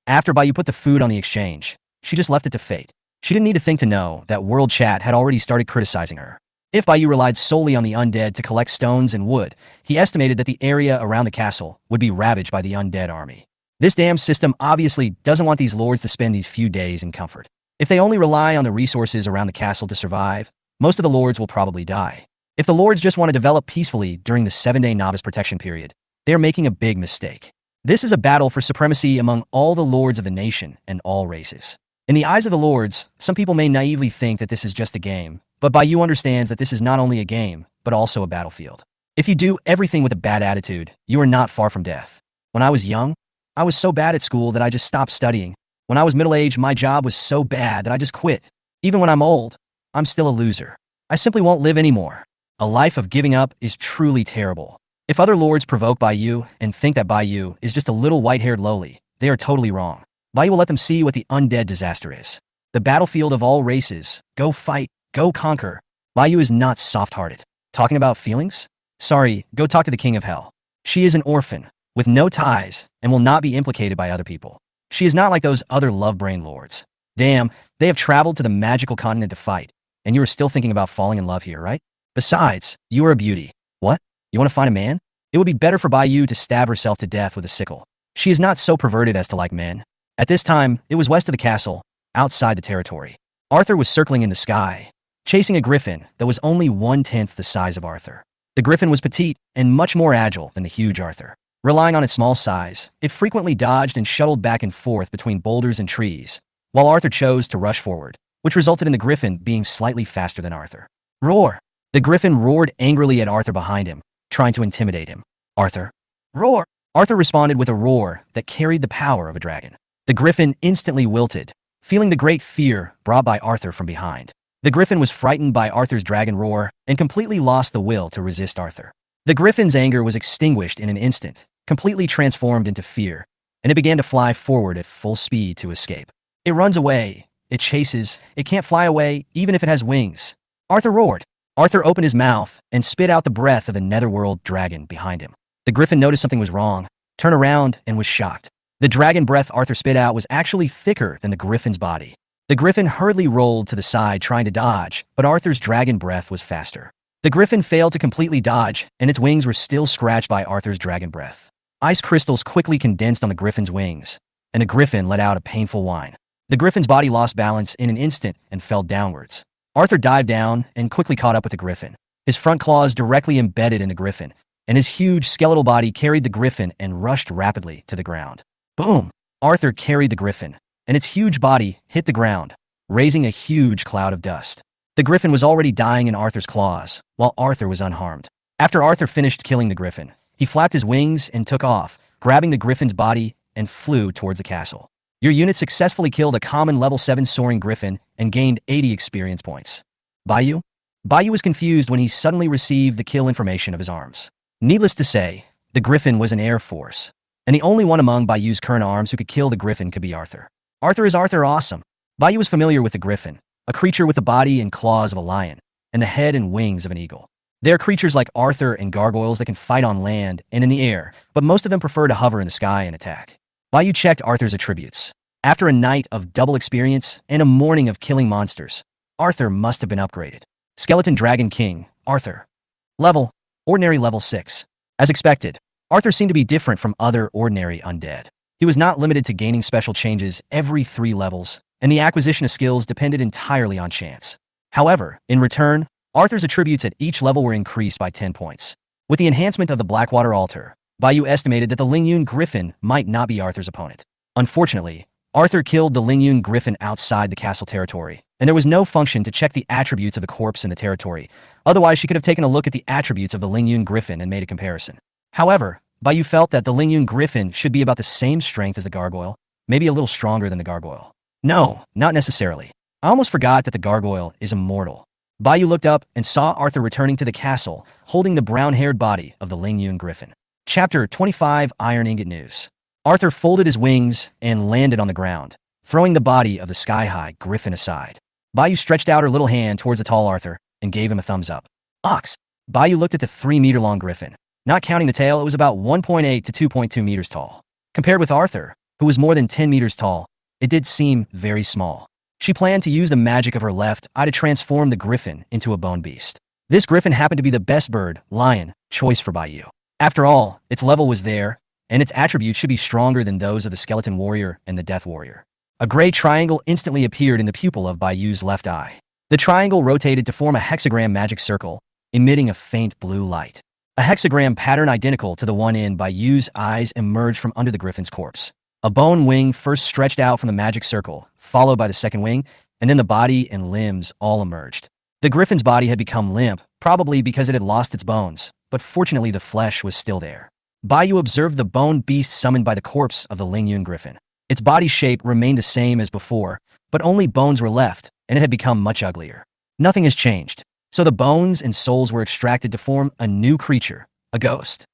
Speaker 2: After Bayou put the food on the exchange, she just left it to fate. She didn't need to think to know that World Chat had already started criticizing her. If Bayou relied solely on the undead to collect stones and wood, he estimated that the area around the castle would be ravaged by the undead army. This damn system obviously doesn't want these lords to spend these few days in comfort. If they only rely on the resources around the castle to survive, most of the lords will probably die. If the lords just want to develop peacefully during the 7-day novice protection period, they are making a big mistake. This is a battle for supremacy among all the lords of the nation and all races. In the eyes of the lords, some people may naively think that this is just a game, but Bayou understands that this is not only a game, but also a battlefield. If you do everything with a bad attitude, you are not far from death. When I was young, I was so bad at school that I just stopped studying. When I was middle-aged, my job was so bad that I just quit. Even when I'm old, I'm still a loser. I simply won't live anymore. A life of giving up is truly terrible. If other lords provoke Baiyu and think that Baiyu is just a little white-haired lowly, they are totally wrong. Baiyu will let them see what the undead disaster is. The battlefield of all races. Go fight, go conquer. Baiyu is not soft-hearted. Talking about feelings? Sorry, go talk to the king of hell. She is an orphan, with no ties, and will not be implicated by other people. She is not like those other love-brain lords. Damn, they have traveled to the magical continent to fight, and you are still thinking about falling in love here, right? Besides, you are a beauty. What? You want to find a man? It would be better for Baiyu to stab herself to death with a sickle. She is not so perverted as to like men. At this time, it was west of the castle, outside the territory. Arthur was circling in the sky, chasing a griffin that was only 1/10 the size of Arthur. The griffin was petite and much more agile than the huge Arthur. Relying on its small size, it frequently dodged and shuttled back and forth between boulders and trees, while Arthur chose to rush forward, which resulted in the griffin being slightly faster than Arthur. Roar! The griffin roared angrily at Arthur behind him, trying to intimidate him. Arthur. Roar! Arthur responded with a roar that carried the power of a dragon. The griffin instantly wilted, feeling the great fear brought by Arthur from behind. The griffin was frightened by Arthur's dragon roar and completely lost the will to resist Arthur. The griffin's anger was extinguished in an instant, completely transformed into fear, and it began to fly forward at full speed to escape. It runs away, it chases, it can't fly away even if it has wings. Arthur roared. Arthur opened his mouth and spit out the breath of the netherworld dragon behind him. The griffin noticed something was wrong, turned around, and was shocked. The dragon breath Arthur spit out was actually thicker than the griffin's body. The griffin hurriedly rolled to the side trying to dodge, but Arthur's dragon breath was faster. The griffin failed to completely dodge, and its wings were still scratched by Arthur's dragon breath. Ice crystals quickly condensed on the griffin's wings, and the griffin let out a painful whine. The griffin's body lost balance in an instant and fell downwards. Arthur dived down and quickly caught up with the griffin. His front claws directly embedded in the griffin, and his huge skeletal body carried the griffin and rushed rapidly to the ground. Boom! Arthur carried the griffin, and its huge body hit the ground, raising a huge cloud of dust. The griffin was already dying in Arthur's claws, while Arthur was unharmed. After Arthur finished killing the griffin, he flapped his wings and took off, grabbing the griffin's body and flew towards the castle. Your unit successfully killed a common level 7 soaring griffin and gained 80 experience points. Baiyu? Baiyu was confused when he suddenly received the kill information of his arms. Needless to say, the griffin was an air force, and the only one among Baiyu's current arms who could kill the griffin could be Arthur. Arthur is Arthur awesome. Baiyu was familiar with the griffin, a creature with the body and claws of a lion, and the head and wings of an eagle. They are creatures like Arthur and gargoyles that can fight on land and in the air, but most of them prefer to hover in the sky and attack. Baiyu checked Arthur's attributes. After a night of double experience and a morning of killing monsters, Arthur must have been upgraded. Skeleton Dragon King, Arthur. Level, ordinary level 6. As expected, Arthur seemed to be different from other ordinary undead. He was not limited to gaining special changes every 3 levels, and the acquisition of skills depended entirely on chance. However, in return, Arthur's attributes at each level were increased by 10 points. With the enhancement of the Blackwater Altar, Baiyu estimated that the Lingyun Griffin might not be Arthur's opponent. Unfortunately, Arthur killed the Lingyun Griffin outside the castle territory, and there was no function to check the attributes of the corpse in the territory. Otherwise, she could have taken a look at the attributes of the Lingyun Griffin and made a comparison. However, Baiyu felt that the Lingyun Griffin should be about the same strength as the gargoyle, maybe a little stronger than the gargoyle. No, not necessarily. I almost forgot that the gargoyle is immortal. Baiyu looked up and saw Arthur returning to the castle, holding the brown-haired body of the Lingyun Griffin. Chapter 25 Iron Ingot News. Arthur folded his wings and landed on the ground, throwing the body of the sky-high griffin aside. Baiyu stretched out her little hand towards the tall Arthur and gave him a thumbs up. Ox. Baiyu looked at the 3-meter-long griffin. Not counting the tail, it was about 1.8 to 2.2 meters tall. Compared with Arthur, who was more than 10 meters tall, it did seem very small. She planned to use the magic of her left eye to transform the griffin into a bone beast. This griffin happened to be the best bird, lion, choice for Baiyu. After all, its level was there, and its attributes should be stronger than those of the skeleton warrior and the death warrior. A gray triangle instantly appeared in the pupil of Baiyu's left eye. The triangle rotated to form a hexagram magic circle, emitting a faint blue light. A hexagram pattern identical to the one in Baiyu's eyes emerged from under the griffin's corpse. A bone wing first stretched out from the magic circle, followed by the second wing, and then the body and limbs all emerged. The griffin's body had become limp, probably because it had lost its bones, but fortunately the flesh was still there. Baiyu observed the bone beast summoned by the corpse of the Lingyun Griffin. Its body shape remained the same as before, but only bones were left, and it had become much uglier. Nothing has changed. So the bones and souls were extracted to form a new creature, a ghost.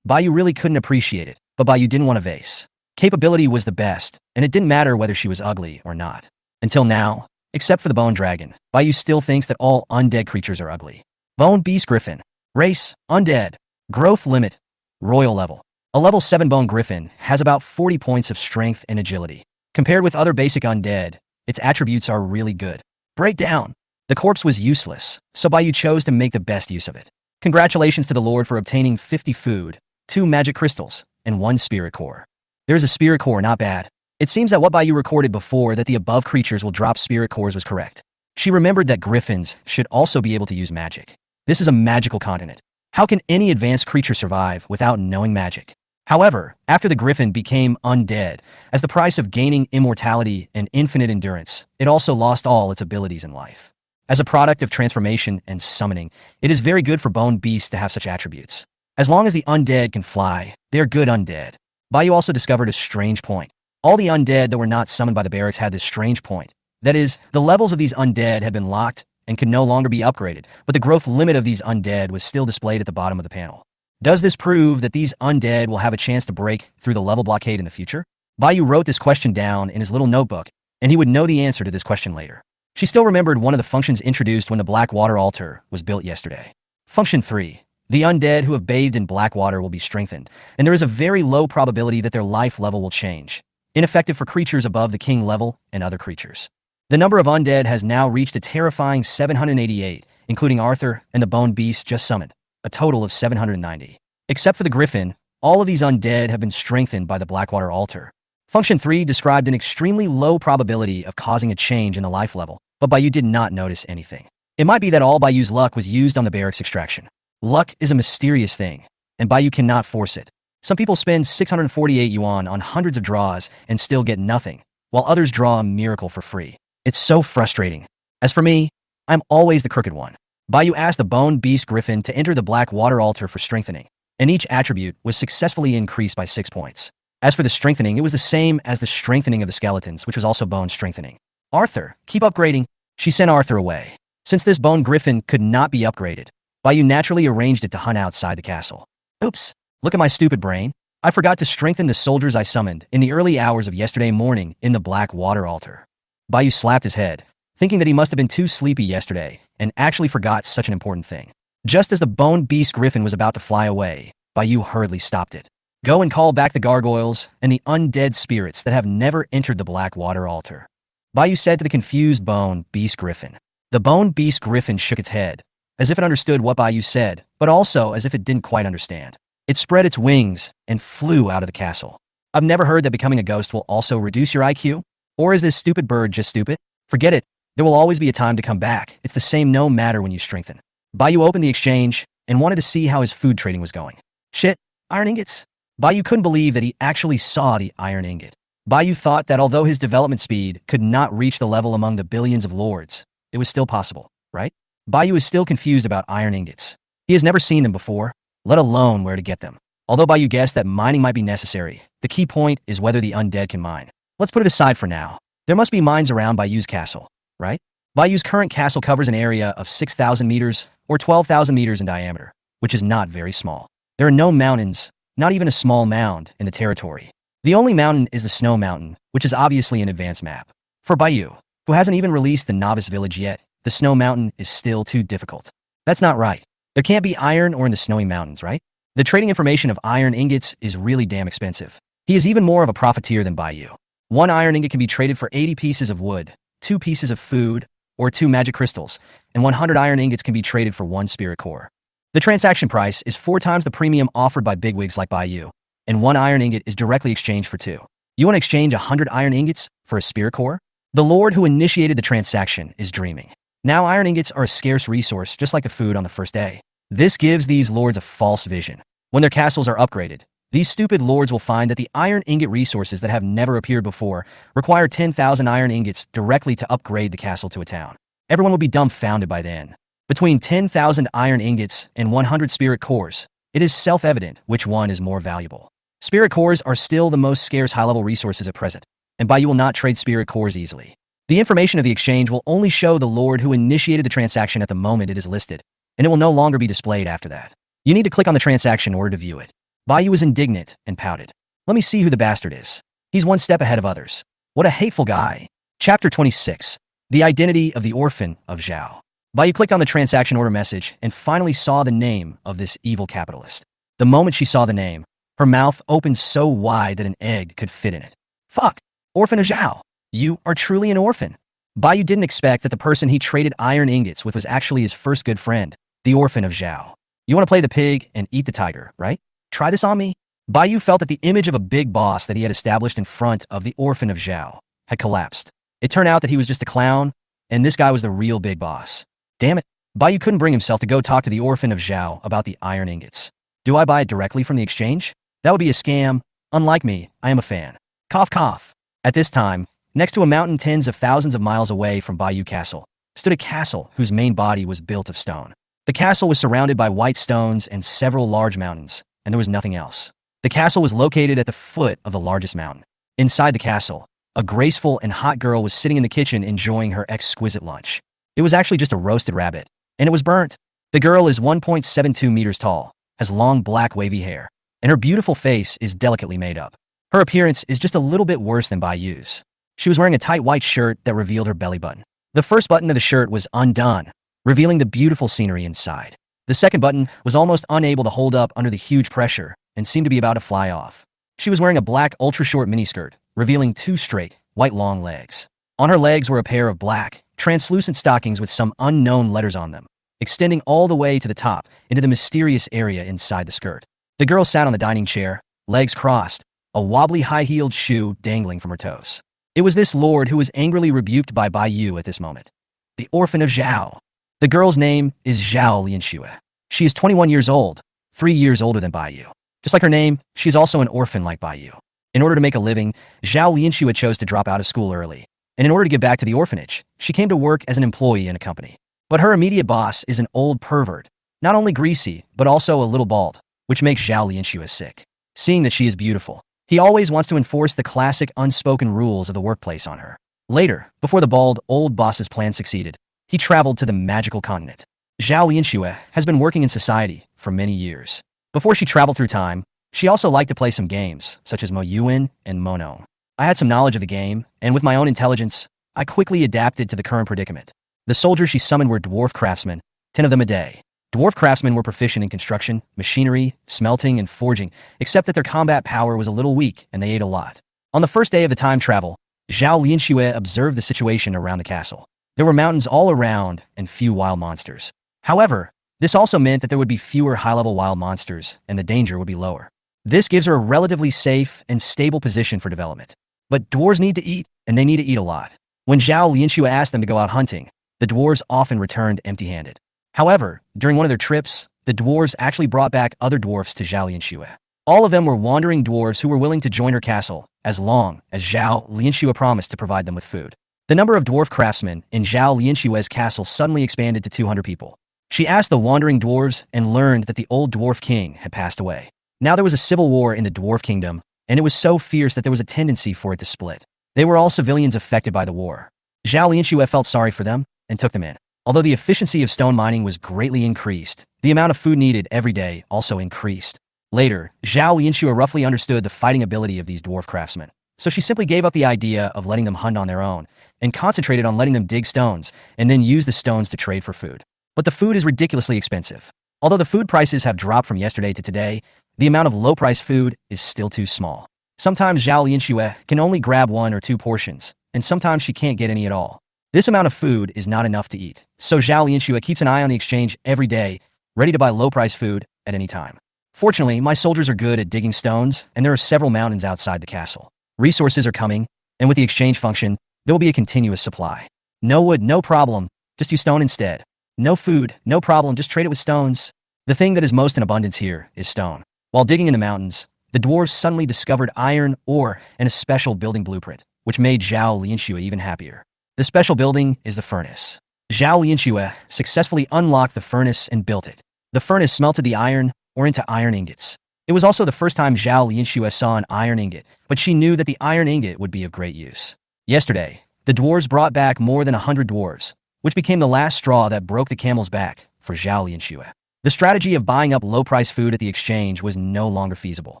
Speaker 2: Bayu really couldn't appreciate it, but Bayu didn't want a vase. Capability was the best, and it didn't matter whether she was ugly or not. Until now, except for the bone dragon, Bayu still thinks that all undead creatures are ugly. Bone beast griffin. Race, undead. Growth limit, royal level. A level 7 bone griffin has about 40 points of strength and agility. Compared with other basic undead, its attributes are really good. Breakdown. The corpse was useless, so Bayu chose to make the best use of it. Congratulations to the Lord for obtaining 50 food, 2 magic crystals, and 1 spirit core. There's a spirit core, not bad. It seems that what Bayu recorded before that the above creatures will drop spirit cores was correct. She remembered that griffins should also be able to use magic. This is a magical continent. How can any advanced creature survive without knowing magic? However, after the griffin became undead, as the price of gaining immortality and infinite endurance, it also lost all its abilities in life. As a product of transformation and summoning, it is very good for bone beasts to have such attributes. As long as the undead can fly, they are good undead. Bayu also discovered a strange point. All the undead that were not summoned by the barracks had this strange point. That is, the levels of these undead had been locked and could no longer be upgraded, but the growth limit of these undead was still displayed at the bottom of the panel. Does this prove that these undead will have a chance to break through the level blockade in the future? Bayu wrote this question down in his little notebook, and he would know the answer to this question later. She still remembered one of the functions introduced when the black water altar was built yesterday. Function 3. The undead who have bathed in black water will be strengthened, and there is a very low probability that their life level will change. Ineffective for creatures above the king level and other creatures. The number of undead has now reached a terrifying 788, including Arthur and the bone beast just summoned, a total of 790. Except for the griffin, all of these undead have been strengthened by the Blackwater altar. Function 3 described an extremely low probability of causing a change in the life level, but Bayu did not notice anything. It might be that all Bayu's luck was used on the barracks extraction. Luck is a mysterious thing, and Bayu cannot force it. Some people spend 648 yuan on hundreds of draws and still get nothing, while others draw a miracle for free. It's so frustrating. As for me, I'm always the crooked one. Bayu asked the bone beast griffin to enter the black water altar for strengthening, and each attribute was successfully increased by 6 points. As for the strengthening, it was the same as the strengthening of the skeletons, which was also bone strengthening. Arthur, keep upgrading. She sent Arthur away. Since this bone griffin could not be upgraded, Bayu naturally arranged it to hunt outside the castle. Oops, look at my stupid brain. I forgot to strengthen the soldiers I summoned in the early hours of yesterday morning in the black water altar. Bayu slapped his head, thinking that he must have been too sleepy yesterday and actually forgot such an important thing. Just as the bone beast griffin was about to fly away, Bayu hurriedly stopped it. Go and call back the gargoyles and the undead spirits that have never entered the black water altar. Bayu said to the confused bone beast griffin. The bone beast griffin shook its head, as if it understood what Bayu said, but also as if it didn't quite understand. It spread its wings and flew out of the castle. I've never heard that becoming a ghost will also reduce your IQ. Or is this stupid bird just stupid? Forget it. There will always be a time to come back. It's the same no matter when you strengthen. Bayu opened the exchange and wanted to see how his food trading was going. Shit, iron ingots. Bayu couldn't believe that he actually saw the iron ingot. Bayu thought that although his development speed could not reach the level among the billions of lords, it was still possible, right? Bayu is still confused about iron ingots. He has never seen them before, let alone where to get them. Although Bayu guessed that mining might be necessary, the key point is whether the undead can mine. Let's put it aside for now. There must be mines around Bayu's castle, right? Bayu's current castle covers an area of 6,000 meters or 12,000 meters in diameter, which is not very small. There are no mountains, not even a small mound in the territory. The only mountain is the Snow Mountain, which is obviously an advanced map. For Bayu, who hasn't even released the novice village yet, the Snow Mountain is still too difficult. That's not right. There can't be iron or in the snowy mountains, right? The trading information of iron ingots is really damn expensive. He is even more of a profiteer than Bayu. 1 iron ingot can be traded for 80 pieces of wood, 2 pieces of food, or 2 magic crystals, and 100 iron ingots can be traded for 1 spirit core. The transaction price is 4 times the premium offered by bigwigs like Bayu, and 1 iron ingot is directly exchanged for 2. You want to exchange 100 iron ingots for a spirit core? The lord who initiated the transaction is dreaming. Now iron ingots are a scarce resource, just like the food on the first day. This gives these lords a false vision. When their castles are upgraded, these stupid lords will find that the iron ingot resources that have never appeared before require 10,000 iron ingots directly to upgrade the castle to a town. Everyone will be dumbfounded by then. Between 10,000 iron ingots and 100 spirit cores, it is self-evident which one is more valuable. Spirit cores are still the most scarce high-level resources at present, and Bayu will not trade spirit cores easily. The information of the exchange will only show the lord who initiated the transaction at the moment it is listed, and it will no longer be displayed after that. You need to click on the transaction in order to view it. Baiyu was indignant and pouted. Let me see who the bastard is. He's one step ahead of others. What a hateful guy. Chapter 26. The Identity of the Orphan of Zhao. Baiyu clicked on the transaction order message and finally saw the name of this evil capitalist. The moment she saw the name, her mouth opened so wide that an egg could fit in it. Fuck! Orphan of Zhao. You are truly an orphan. Baiyu didn't expect that the person he traded iron ingots with was actually his first good friend, the Orphan of Zhao. You want to play the pig and eat the tiger, right? Try this on me? Baiyu felt that the image of a big boss that he had established in front of the Orphan of Zhao had collapsed. It turned out that he was just a clown, and this guy was the real big boss. Damn it. Baiyu couldn't bring himself to go talk to the Orphan of Zhao about the iron ingots. Do I buy it directly from the exchange? That would be a scam. Unlike me, I am a fan. Cough cough. At this time, next to a mountain tens of thousands of miles away from Baiyu Castle, stood a castle whose main body was built of stone. The castle was surrounded by white stones and several large mountains, and there was nothing else. The castle was located at the foot of the largest mountain. Inside the castle, a graceful and hot girl was sitting in the kitchen enjoying her exquisite lunch. It was actually just a roasted rabbit, and it was burnt. The girl is 1.72 meters tall, has long black wavy hair, and her beautiful face is delicately made up. Her appearance is just a little bit worse than Baiyu's. She was wearing a tight white shirt that revealed her belly button. The first button of the shirt was undone, revealing the beautiful scenery inside. The second button was almost unable to hold up under the huge pressure and seemed to be about to fly off. She was wearing a black ultra-short miniskirt, revealing two straight, white long legs. On her legs were a pair of black, translucent stockings with some unknown letters on them, extending all the way to the top into the mysterious area inside the skirt. The girl sat on the dining chair, legs crossed, a wobbly high-heeled shoe dangling from her toes. It was this lord who was angrily rebuked by Baiyu at this moment. The Orphan of Zhao. The girl's name is Zhao Lianxue. She is 21 years old, 3 years older than Baiyu. Just like her name, she is also an orphan like Baiyu. In order to make a living, Zhao Lianxue chose to drop out of school early. And in order to get back to the orphanage, she came to work as an employee in a company. But her immediate boss is an old pervert, not only greasy, but also a little bald, which makes Zhao Lianxue sick. Seeing that she is beautiful, he always wants to enforce the classic unspoken rules of the workplace on her. Later, before the bald, old boss's plan succeeded, he traveled to the magical continent. Zhao Lianxue has been working in society for many years. Before she traveled through time, she also liked to play some games, such as Mo Yuan and Mono. I had some knowledge of the game, and with my own intelligence, I quickly adapted to the current predicament. The soldiers she summoned were dwarf craftsmen, 10 of them a day. Dwarf craftsmen were proficient in construction, machinery, smelting, and forging, except that their combat power was a little weak and they ate a lot. On the first day of the time travel, Zhao Lianxue observed the situation around the castle. There were mountains all around and few wild monsters. However, this also meant that there would be fewer high-level wild monsters and the danger would be lower. This gives her a relatively safe and stable position for development. But dwarves need to eat, and they need to eat a lot. When Zhao Lianxue asked them to go out hunting, the dwarves often returned empty-handed. However, during one of their trips, the dwarves actually brought back other dwarfs to Zhao Lianxue. All of them were wandering dwarves who were willing to join her castle, as long as Zhao Lianxue promised to provide them with food. The number of dwarf craftsmen in Zhao Lianxue's castle suddenly expanded to 200 people. She asked the wandering dwarves and learned that the old dwarf king had passed away. Now there was a civil war in the dwarf kingdom, and it was so fierce that there was a tendency for it to split. They were all civilians affected by the war. Zhao Lianxue felt sorry for them and took them in. Although the efficiency of stone mining was greatly increased, the amount of food needed every day also increased. Later, Zhao Lianxue roughly understood the fighting ability of these dwarf craftsmen, so she simply gave up the idea of letting them hunt on their own and concentrated on letting them dig stones and then use the stones to trade for food. But the food is ridiculously expensive. Although the food prices have dropped from yesterday to today, the amount of low-priced food is still too small. Sometimes Zhao Lianxue can only grab 1 or 2 portions, and sometimes she can't get any at all. This amount of food is not enough to eat, so Zhao Lianxue keeps an eye on the exchange every day, ready to buy low-priced food at any time. Fortunately, my soldiers are good at digging stones, and there are several mountains outside the castle. Resources are coming, and with the exchange function, there will be a continuous supply. No wood, no problem, just use stone instead. No food, no problem, just trade it with stones. The thing that is most in abundance here is stone. While digging in the mountains, the dwarves suddenly discovered iron ore and a special building blueprint, which made Zhao Lianxue even happier. The special building is the furnace. Zhao Lianxue successfully unlocked the furnace and built it. The furnace smelted the iron ore into iron ingots. It was also the first time Zhao Lianxue saw an iron ingot, but she knew that the iron ingot would be of great use. Yesterday, The dwarves brought back more than 100 dwarves, which became the last straw that broke the camel's back for Zhao Lianxue. The strategy of buying up low-priced food at the exchange was no longer feasible.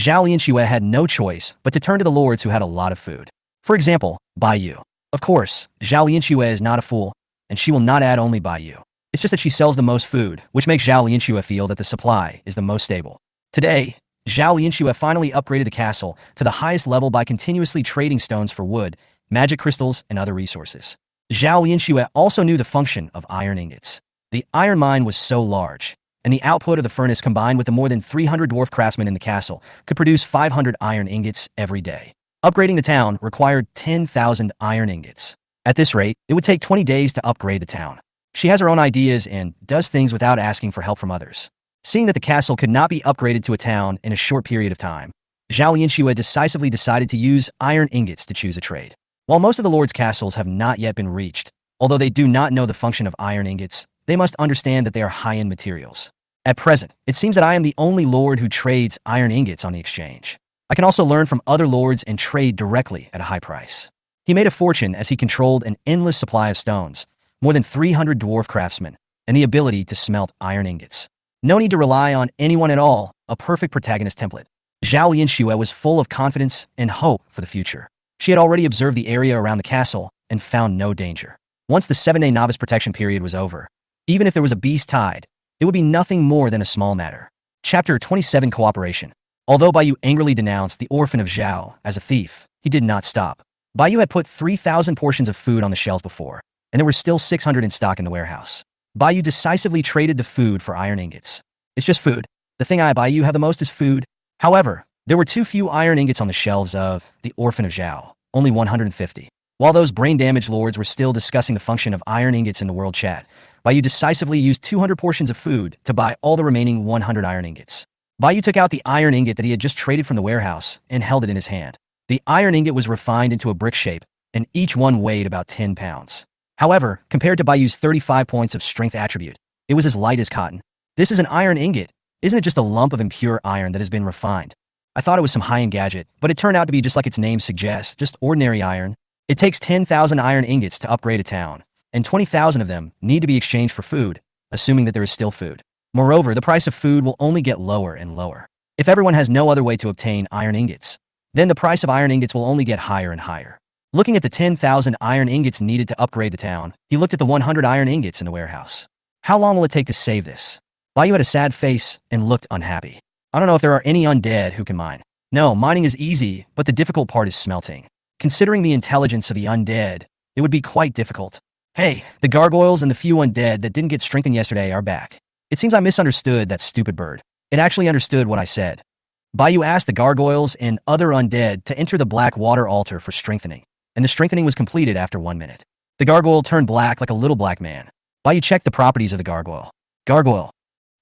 Speaker 2: Zhao Lianxue had no choice but to turn to the lords who had a lot of food. For example, Baiyu. Of course, Zhao Lianxue is not a fool, and she will not add only Baiyu. It's just that she sells the most food, which makes Zhao Lianxue feel that the supply is the most stable. Today, Zhao Lianxue finally upgraded the castle to the highest level by continuously trading stones for wood, magic crystals, and other resources. Zhao Lianxue also knew the function of iron ingots. The iron mine was so large, and the output of the furnace combined with the more than 300 dwarf craftsmen in the castle could produce 500 iron ingots every day. Upgrading the town required 10,000 iron ingots. At this rate, it would take 20 days to upgrade the town. She has her own ideas and does things without asking for help from others. Seeing that the castle could not be upgraded to a town in a short period of time, Zhao Lianxue decisively decided to use iron ingots to choose a trade. While most of the lords' castles have not yet been reached, although they do not know the function of iron ingots, they must understand that they are high-end materials. At present, it seems that I am the only lord who trades iron ingots on the exchange. I can also learn from other lords and trade directly at a high price. He made a fortune as he controlled an endless supply of stones, more than 300 dwarf craftsmen, and the ability to smelt iron ingots. No need to rely on anyone at all, a perfect protagonist template. Zhao Lianxue was full of confidence and hope for the future. She had already observed the area around the castle and found no danger. Once the 7-day novice protection period was over, even if there was a beast tide, it would be nothing more than a small matter. Chapter 27 Cooperation. Although Baiyu angrily denounced the orphan of Zhao as a thief, he did not stop. Baiyu had put 3,000 portions of food on the shelves before, and there were still 600 in stock in the warehouse. Baiyu decisively traded the food for iron ingots. It's just food. The thing I, Baiyu, have the most is food. However, there were too few iron ingots on the shelves of the orphan of Zhao, only 150. While those brain-damaged lords were still discussing the function of iron ingots in the world chat, Baiyu decisively used 200 portions of food to buy all the remaining 100 iron ingots. Baiyu took out the iron ingot that he had just traded from the warehouse and held it in his hand. The iron ingot was refined into a brick shape, and each one weighed about 10 pounds. However, compared to Baiyu's 35 points of strength attribute, it was as light as cotton. This is an iron ingot. Isn't it just a lump of impure iron that has been refined? I thought it was some high-end gadget, but it turned out to be just like its name suggests, just ordinary iron. It takes 10,000 iron ingots to upgrade a town, and 20,000 of them need to be exchanged for food, assuming that there is still food. Moreover, the price of food will only get lower and lower. If everyone has no other way to obtain iron ingots, then the price of iron ingots will only get higher and higher. Looking at the 10,000 iron ingots needed to upgrade the town, he looked at the 100 iron ingots in the warehouse. How long will it take to save this? Baiyu had a sad face and looked unhappy. I don't know if there are any undead who can mine. No, mining is easy, but the difficult part is smelting. Considering the intelligence of the undead, it would be quite difficult. Hey, the gargoyles and the few undead that didn't get strengthened yesterday are back. It seems I misunderstood that stupid bird. It actually understood what I said. Baiyu asked the gargoyles and other undead to enter the black water altar for strengthening, and the strengthening was completed after 1 minute. The gargoyle turned black like a little black man. Baiyu checked the properties of the gargoyle. Gargoyle.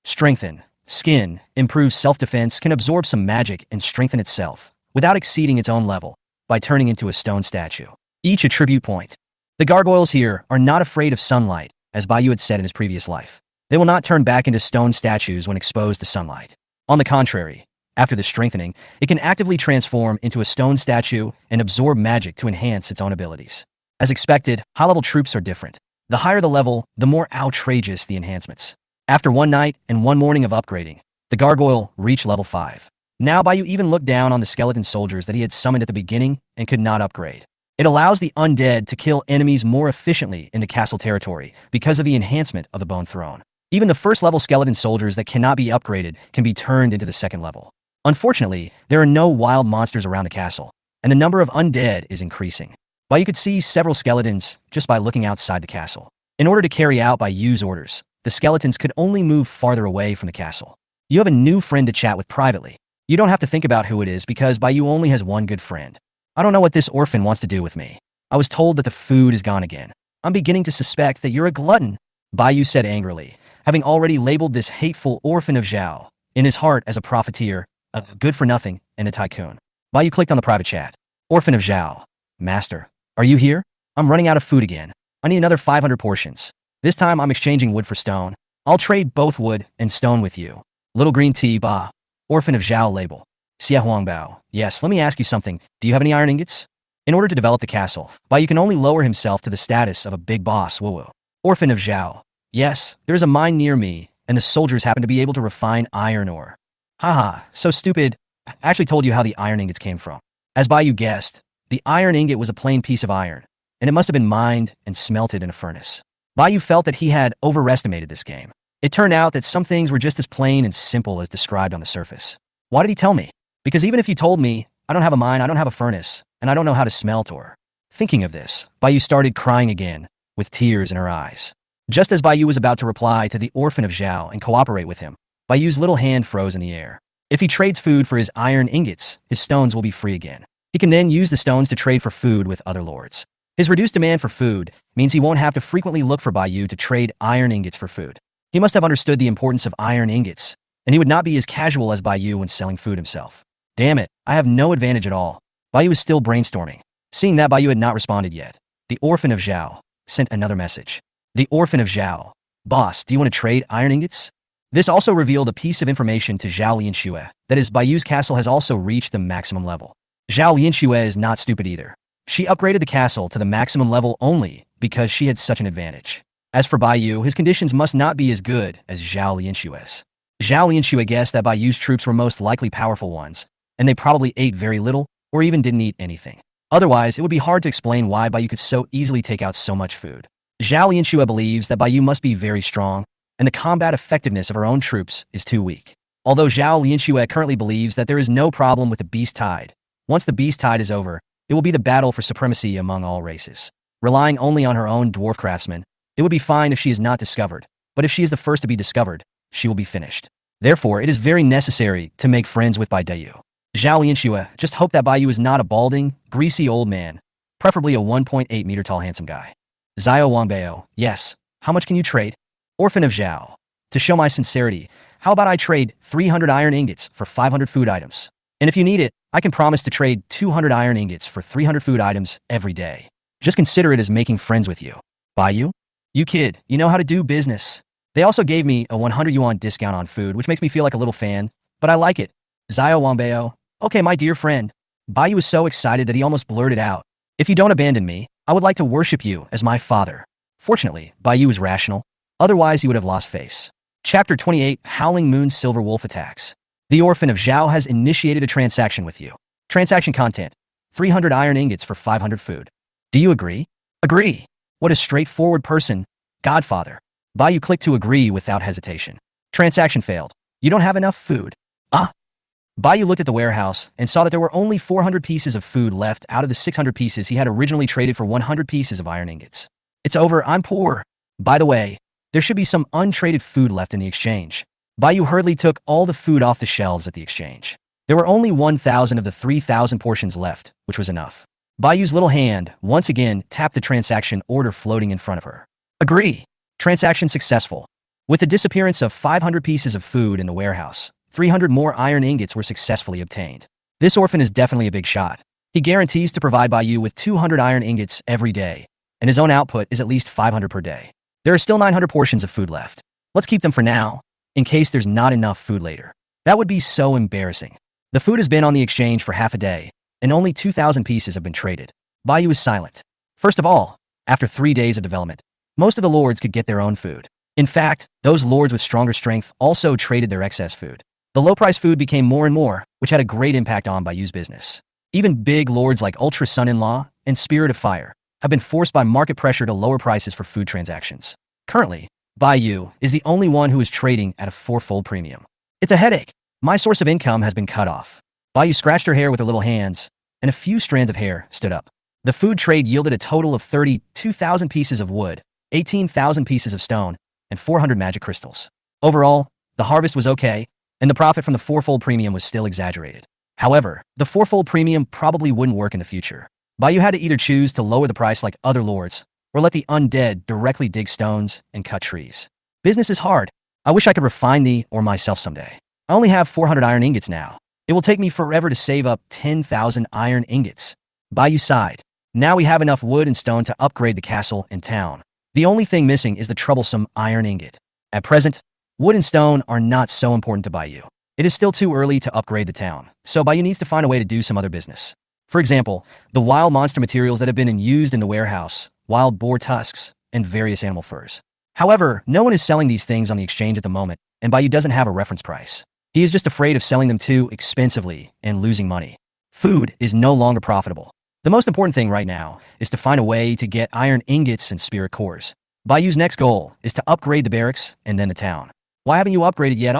Speaker 2: Strengthen. Skin. Improves self-defense, can absorb some magic and strengthen itself, without exceeding its own level, by turning into a stone statue. Each attribute point. The gargoyles here are not afraid of sunlight, as Baiyu had said in his previous life. They will not turn back into stone statues when exposed to sunlight. On the contrary, after the strengthening, it can actively transform into a stone statue and absorb magic to enhance its own abilities. As expected, high-level troops are different. The higher the level, the more outrageous the enhancements. After 1 night and 1 morning of upgrading, the gargoyle reached level 5. Now Baiyu even looked down on the skeleton soldiers that he had summoned at the beginning and could not upgrade. It allows the undead to kill enemies more efficiently in the castle territory because of the enhancement of the Bone Throne. Even the first-level skeleton soldiers that cannot be upgraded can be turned into the second level. Unfortunately, there are no wild monsters around the castle, and the number of undead is increasing. Baiyu could see several skeletons just by looking outside the castle. In order to carry out Baiyu's orders, the skeletons could only move farther away from the castle. You have a new friend to chat with privately. You don't have to think about who it is because Baiyu only has one good friend. I don't know what this orphan wants to do with me. I was told that the food is gone again. I'm beginning to suspect that you're a glutton, Baiyu said angrily, having already labeled this hateful orphan of Zhao in his heart as a profiteer, a good-for-nothing, and a tycoon. Baiyu clicked on the private chat. Orphan of Zhao. Master, are you here? I'm running out of food again. I need another 500 portions. This time I'm exchanging wood for stone. I'll trade both wood and stone with you. Little green tea, ba. Orphan of Zhao label. Xia Huangbao. Yes, let me ask you something. Do you have any iron ingots? In order to develop the castle, Baiyu can only lower himself to the status of a big boss, woo-woo. Orphan of Zhao. Yes, there is a mine near me, and the soldiers happen to be able to refine iron ore. Haha, so stupid. I actually told you how the iron ingots came from. As Baiyu guessed, the iron ingot was a plain piece of iron, and it must have been mined and smelted in a furnace. Baiyu felt that he had overestimated this game. It turned out that some things were just as plain and simple as described on the surface. Why did he tell me? Because even if you told me, I don't have a mine, I don't have a furnace, and I don't know how to smelt ore. Thinking of this, Baiyu started crying again, with tears in her eyes. Just as Baiyu was about to reply to the orphan of Zhao and cooperate with him, Baiyu's little hand froze in the air. If he trades food for his iron ingots, his stones will be free again. He can then use the stones to trade for food with other lords. His reduced demand for food means he won't have to frequently look for Baiyu to trade iron ingots for food. He must have understood the importance of iron ingots, and he would not be as casual as Baiyu when selling food himself. Damn it, I have no advantage at all. Baiyu was still brainstorming. Seeing that Baiyu had not responded yet, the orphan of Zhao sent another message. The orphan of Zhao. Boss, do you want to trade iron ingots? This also revealed a piece of information to Zhao Lianxue, that is, Baiyu's castle has also reached the maximum level. Zhao Lianxue is not stupid either. She upgraded the castle to the maximum level only because she had such an advantage. As for Baiyu, his conditions must not be as good as Zhao Lianxue's. Zhao Lianxue guessed that Baiyu's troops were most likely powerful ones, and they probably ate very little or even didn't eat anything. Otherwise, it would be hard to explain why Baiyu could so easily take out so much food. Zhao Lianxue believes that Baiyu must be very strong, and the combat effectiveness of her own troops is too weak. Although Zhao Lianxue currently believes that there is no problem with the beast tide, once the beast tide is over, it will be the battle for supremacy among all races. Relying only on her own dwarf craftsmen, it would be fine if she is not discovered, but if she is the first to be discovered, she will be finished. Therefore, it is very necessary to make friends with Baiyu. Zhao Lianxue just hoped that Baiyu is not a balding, greasy old man, preferably a 1.8 meter tall handsome guy. Xiao Wangbao, yes, how much can you trade? Orphan of Zhao. To show my sincerity, how about I trade 300 iron ingots for 500 food items? And if you need it, I can promise to trade 200 iron ingots for 300 food items every day. Just consider it as making friends with you. Baiyu? You kid, you know how to do business. They also gave me a 100 yuan discount on food, which makes me feel like a little fan, but I like it. Xiao Wangbao. Okay, my dear friend. Baiyu was so excited that he almost blurted out. If you don't abandon me, I would like to worship you as my father. Fortunately, Baiyu was rational. Otherwise, he would have lost face. Chapter 28, Howling Moon Silver Wolf Attacks. The orphan of Zhao has initiated a transaction with you. Transaction content: 300 iron ingots for 500 food. Do you agree? Agree. What a straightforward person. Godfather. Baiyu clicked to agree without hesitation. Transaction failed. You don't have enough food. Ah. Baiyu looked at the warehouse and saw that there were only 400 pieces of food left out of the 600 pieces he had originally traded for 100 pieces of iron ingots. It's over, I'm poor. By the way, there should be some untraded food left in the exchange. Baiyu hurriedly took all the food off the shelves at the exchange. There were only 1,000 of the 3,000 portions left, which was enough. Baiyu's little hand once again tapped the transaction order floating in front of her. Agree. Transaction successful. With the disappearance of 500 pieces of food in the warehouse, 300 more iron ingots were successfully obtained. This orphan is definitely a big shot. He guarantees to provide Baiyu with 200 iron ingots every day, and his own output is at least 500 per day. There are still 900 portions of food left. Let's keep them for now, in case there's not enough food later. That would be so embarrassing. The food has been on the exchange for half a day, and only 2,000 pieces have been traded. Baiyu is silent. First of all, after 3 days of development, most of the lords could get their own food. In fact, those lords with stronger strength also traded their excess food. The low-price food became more and more, which had a great impact on Baiyu's business. Even big lords like Ultra Son-in-Law and Spirit of Fire have been forced by market pressure to lower prices for food transactions. Currently, Baiyu is the only one who is trading at a fourfold premium. It's a headache. My source of income has been cut off. Baiyu scratched her hair with her little hands, and a few strands of hair stood up. The food trade yielded a total of 32,000 pieces of wood, 18,000 pieces of stone, and 400 magic crystals. Overall, the harvest was okay, and the profit from the fourfold premium was still exaggerated. However, the fourfold premium probably wouldn't work in the future. Baiyu had to either choose to lower the price like other lords, or let the undead directly dig stones and cut trees. Business is hard. I wish I could refine thee or myself someday. I only have 400 iron ingots now. It will take me forever to save up 10,000 iron ingots. Baiyu sighed. Now we have enough wood and stone to upgrade the castle and town. The only thing missing is the troublesome iron ingot. At present, wood and stone are not so important to Baiyu. It is still too early to upgrade the town, so Baiyu needs to find a way to do some other business. For example, the wild monster materials that have been used in the warehouse, wild boar tusks, and various animal furs. However, no one is selling these things on the exchange at the moment, and Bayou doesn't have a reference price. He is just afraid of selling them too expensively and losing money. Food is no longer profitable. The most important thing right now is to find a way to get iron ingots and spirit cores. Bayou's next goal is to upgrade the barracks and then the town. Why haven't you upgraded yet?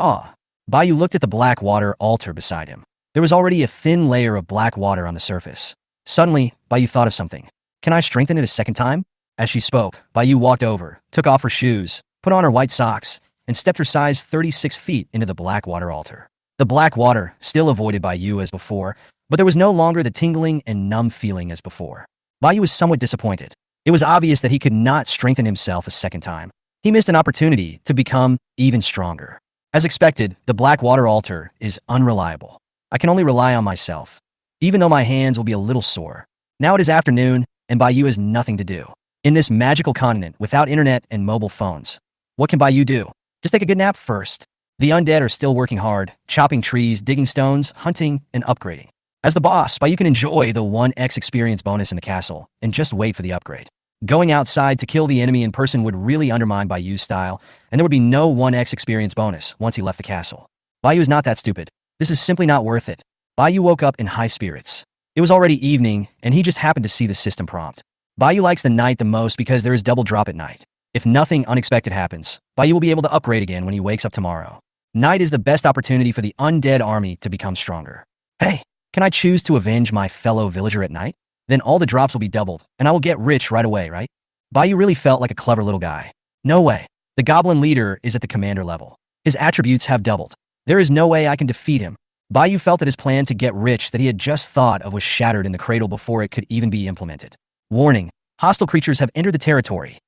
Speaker 2: Bayou looked at the black water altar beside him. There was already a thin layer of black water on the surface. Suddenly, Bayou thought of something. Can I strengthen it a second time? As she spoke, Bayou walked over, took off her shoes, put on her white socks, and stepped her size 36 feet into the black water altar. The black water still avoided Bayou as before, but there was no longer the tingling and numb feeling as before. Bayou was somewhat disappointed. It was obvious that he could not strengthen himself a second time. He missed an opportunity to become even stronger. As expected, the black water altar is unreliable. I can only rely on myself, even though my hands will be a little sore. Now it is afternoon, and Bayou has nothing to do. In this magical continent without internet and mobile phones, what can Bayou do? Just take a good nap first. The undead are still working hard, chopping trees, digging stones, hunting, and upgrading. As the boss, Bayou can enjoy the 1x experience bonus in the castle and just wait for the upgrade. Going outside to kill the enemy in person would really undermine Bayou's style, and there would be no 1x experience bonus once he left the castle. Bayou is not that stupid. This is simply not worth it. Bayou woke up in high spirits. It was already evening, and he just happened to see the system prompt. Bayou likes the night the most because there is double drop at night. If nothing unexpected happens, Bayou will be able to upgrade again when he wakes up tomorrow. Night is the best opportunity for the undead army to become stronger. Hey, can I choose to avenge my fellow villager at night? Then all the drops will be doubled, and I will get rich right away, right? Bayou really felt like a clever little guy. No way. The goblin leader is at the commander level. His attributes have doubled. There is no way I can defeat him. Bayou felt that his plan to get rich that he had just thought of was shattered in the cradle before it could even be implemented. Warning, hostile creatures have entered the territory.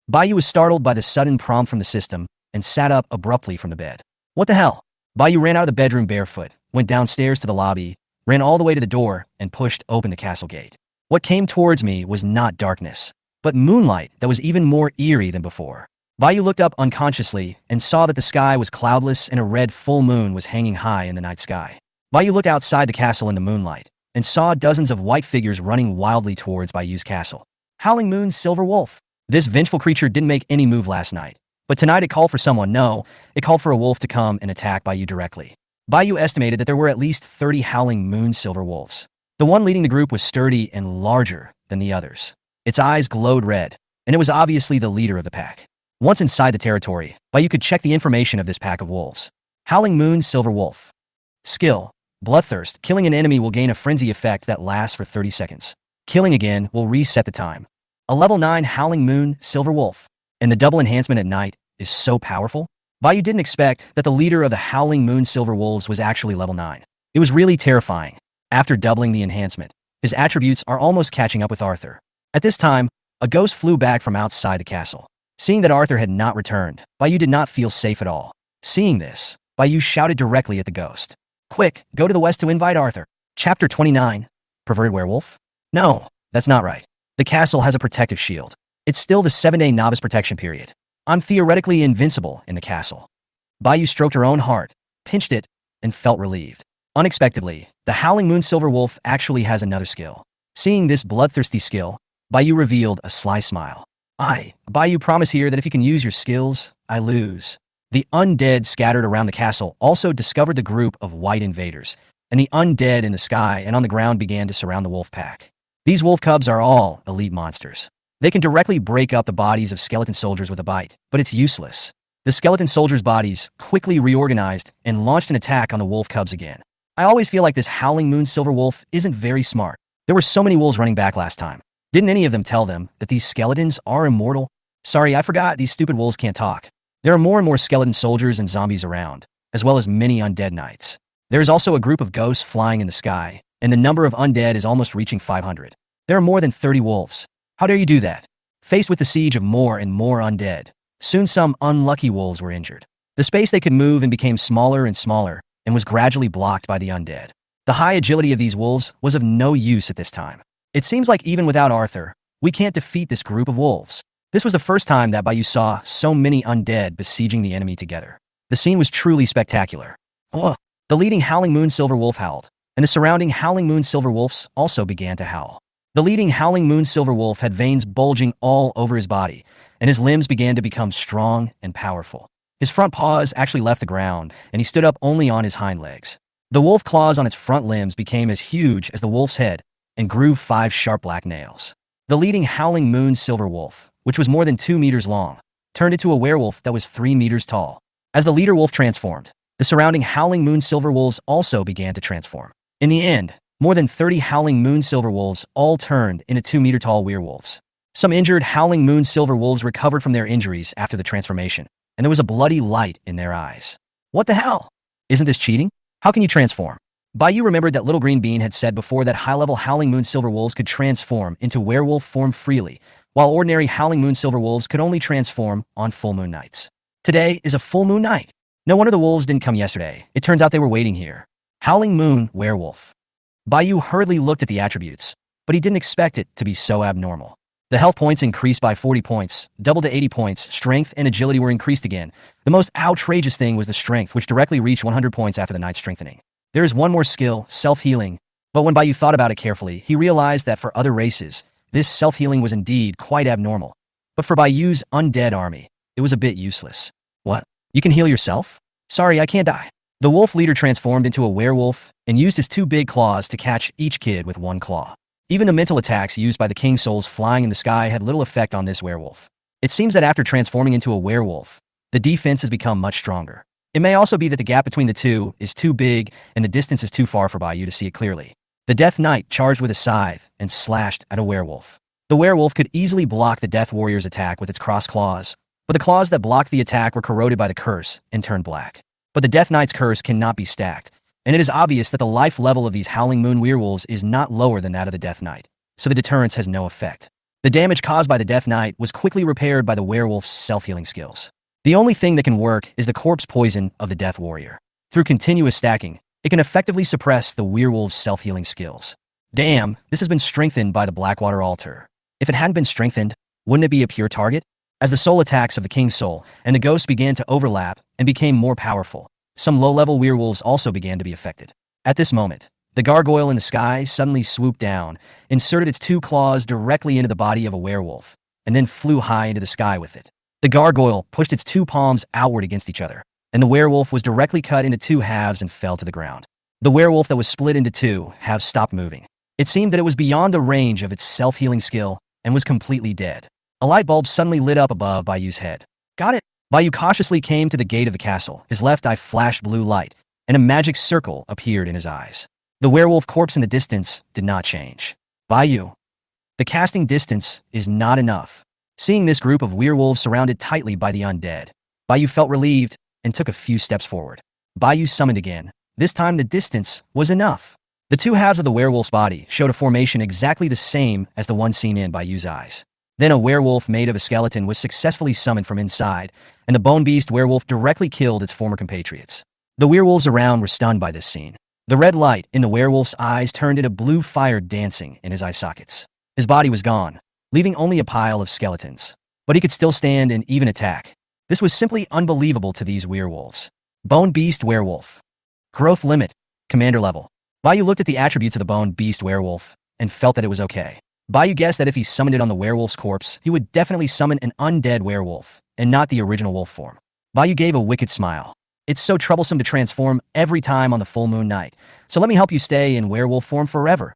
Speaker 2: Bayou was startled by the sudden prompt from the system and sat up abruptly from the bed. What the hell? Bayou ran out of the bedroom barefoot, went downstairs to the lobby, ran all the way to the door, and pushed open the castle gate. What came towards me was not darkness, but moonlight that was even more eerie than before. Bayou looked up unconsciously and saw that the sky was cloudless and a red full moon was hanging high in the night sky. Bayou looked outside the castle in the moonlight and saw dozens of white figures running wildly towards Bayou's castle. Howling Moon's Silver Wolf. This vengeful creature didn't make any move last night, but tonight it called for someone. No, it called for a wolf to come and attack Bayou directly. Bayou estimated that there were at least 30 Howling Moon Silver Wolves. The one leading the group was sturdy and larger than the others. Its eyes glowed red, and it was obviously the leader of the pack. Once inside the territory, Bayou could check the information of this pack of wolves. Howling Moon Silver Wolf. Skill: Bloodthirst. Killing an enemy will gain a frenzy effect that lasts for 30 seconds. Killing again will reset the time. A level 9 Howling Moon Silver Wolf. And the double enhancement at night is so powerful. Bayou didn't expect that the leader of the Howling Moon Silver Wolves was actually level 9. It was really terrifying. After doubling the enhancement, his attributes are almost catching up with Arthur. At this time, a ghost flew back from outside the castle. Seeing that Arthur had not returned, Bayou did not feel safe at all. Seeing this, Bayou shouted directly at the ghost. Quick, go to the west to invite Arthur. Chapter 29. Perverted Werewolf? No, that's not right. The castle has a protective shield. It's still the 7-day novice protection period. I'm theoretically invincible in the castle. Bayou stroked her own heart, pinched it, and felt relieved. Unexpectedly, the Howling Moon Silver Wolf actually has another skill. Seeing this bloodthirsty skill, Bayou revealed a sly smile. Bayou, promise here that if you can use your skills, I lose. The undead scattered around the castle also discovered the group of white invaders, and the undead in the sky and on the ground began to surround the wolf pack. These wolf cubs are all elite monsters. They can directly break up the bodies of skeleton soldiers with a bite, but it's useless. The skeleton soldiers' bodies quickly reorganized and launched an attack on the wolf cubs again. I always feel like this Howling Moon Silver Wolf isn't very smart. There were so many wolves running back last time. Didn't any of them tell them that these skeletons are immortal? Sorry, I forgot these stupid wolves can't talk. There are more and more skeleton soldiers and zombies around, as well as many undead knights. There is also a group of ghosts flying in the sky, and the number of undead is almost reaching 500. There are more than 30 wolves. How dare you do that? Faced with the siege of more and more undead, soon some unlucky wolves were injured. The space they could move in became smaller and smaller, and was gradually blocked by the undead. The high agility of these wolves was of no use at this time. It seems like even without Arthur, we can't defeat this group of wolves. This was the first time that Bayou saw so many undead besieging the enemy together. The scene was truly spectacular. The leading Howling Moon Silver Wolf howled. and the surrounding Howling Moon Silver Wolves also began to howl. The leading Howling Moon Silver Wolf had veins bulging all over his body, and his limbs began to become strong and powerful. His front paws actually left the ground, and he stood up only on his hind legs. The wolf claws on its front limbs became as huge as the wolf's head and grew 5 sharp black nails. The leading Howling Moon Silver Wolf, which was more than 2 meters long, turned into a werewolf that was 3 meters tall. As the leader wolf transformed, the surrounding Howling Moon Silver Wolves also began to transform. In the end, more than 30 Howling Moon Silver Wolves all turned into 2-meter-tall werewolves. Some injured Howling Moon Silver Wolves recovered from their injuries after the transformation, and there was a bloody light in their eyes. What the hell? Isn't this cheating? How can you transform? Bayou remembered that Little Green Bean had said before that high-level Howling Moon Silver Wolves could transform into werewolf form freely, while ordinary Howling Moon Silver Wolves could only transform on full moon nights. Today is a full moon night. No wonder the wolves didn't come yesterday. It turns out they were waiting here. Howling Moon Werewolf. Bayou hurriedly looked at the attributes, but he didn't expect it to be so abnormal. The health points increased by 40 points, doubled to 80 points, strength and agility were increased again. The most outrageous thing was the strength, which directly reached 100 points after the night's strengthening. There is one more skill, self-healing, but when Bayou thought about it carefully, he realized that for other races, this self-healing was indeed quite abnormal. But for Bayou's undead army, it was a bit useless. What? You can heal yourself? Sorry, I can't die. The wolf leader transformed into a werewolf and used his 2 big claws to catch each kid with 1 claw. Even the mental attacks used by the king souls flying in the sky had little effect on this werewolf. It seems that after transforming into a werewolf, the defense has become much stronger. It may also be that the gap between the two is too big and the distance is too far for Bayou to see it clearly. The Death Knight charged with a scythe and slashed at a werewolf. The werewolf could easily block the Death Warrior's attack with its cross claws, but the claws that blocked the attack were corroded by the curse and turned black. But the Death Knight's curse cannot be stacked, and it is obvious that the life level of these Howling Moon werewolves is not lower than that of the Death Knight, so the deterrence has no effect. The damage caused by the Death Knight was quickly repaired by the werewolf's self-healing skills. The only thing that can work is the corpse poison of the Death Warrior. Through continuous stacking, it can effectively suppress the werewolf's self-healing skills. Damn, this has been strengthened by the Blackwater altar. If it hadn't been strengthened, wouldn't it be a pure target? As the soul attacks of the King's Soul and the ghosts began to overlap and became more powerful, some low-level werewolves also began to be affected. At this moment, the gargoyle in the sky suddenly swooped down, inserted its 2 claws directly into the body of a werewolf, and then flew high into the sky with it. The gargoyle pushed its 2 palms outward against each other, and the werewolf was directly cut into 2 halves and fell to the ground. The werewolf that was split into 2 halves stopped moving. It seemed that it was beyond the range of its self-healing skill and was completely dead. A light bulb suddenly lit up above Bayou's head. Got it! Bayou cautiously came to the gate of the castle. His left eye flashed blue light, and a magic circle appeared in his eyes. The werewolf corpse in the distance did not change. Bayou. The casting distance is not enough. Seeing this group of werewolves surrounded tightly by the undead, Bayou felt relieved and took a few steps forward. Bayou summoned again. This time the distance was enough. The 2 halves of the werewolf's body showed a formation exactly the same as the one seen in Bayou's eyes. Then a werewolf made of a skeleton was successfully summoned from inside, and the Bone Beast werewolf directly killed its former compatriots. The werewolves around were stunned by this scene. The red light in the werewolf's eyes turned into blue fire dancing in his eye sockets. His body was gone, leaving only a pile of skeletons. But he could still stand and even attack. This was simply unbelievable to these werewolves. Bone Beast Werewolf. Growth limit. Commander level. Bayou looked at the attributes of the Bone Beast Werewolf and felt that it was okay. Bayou guessed that if he summoned it on the werewolf's corpse, he would definitely summon an undead werewolf, and not the original wolf form. Bayou gave a wicked smile. It's so troublesome to transform every time on the full moon night, so let me help you stay in werewolf form forever.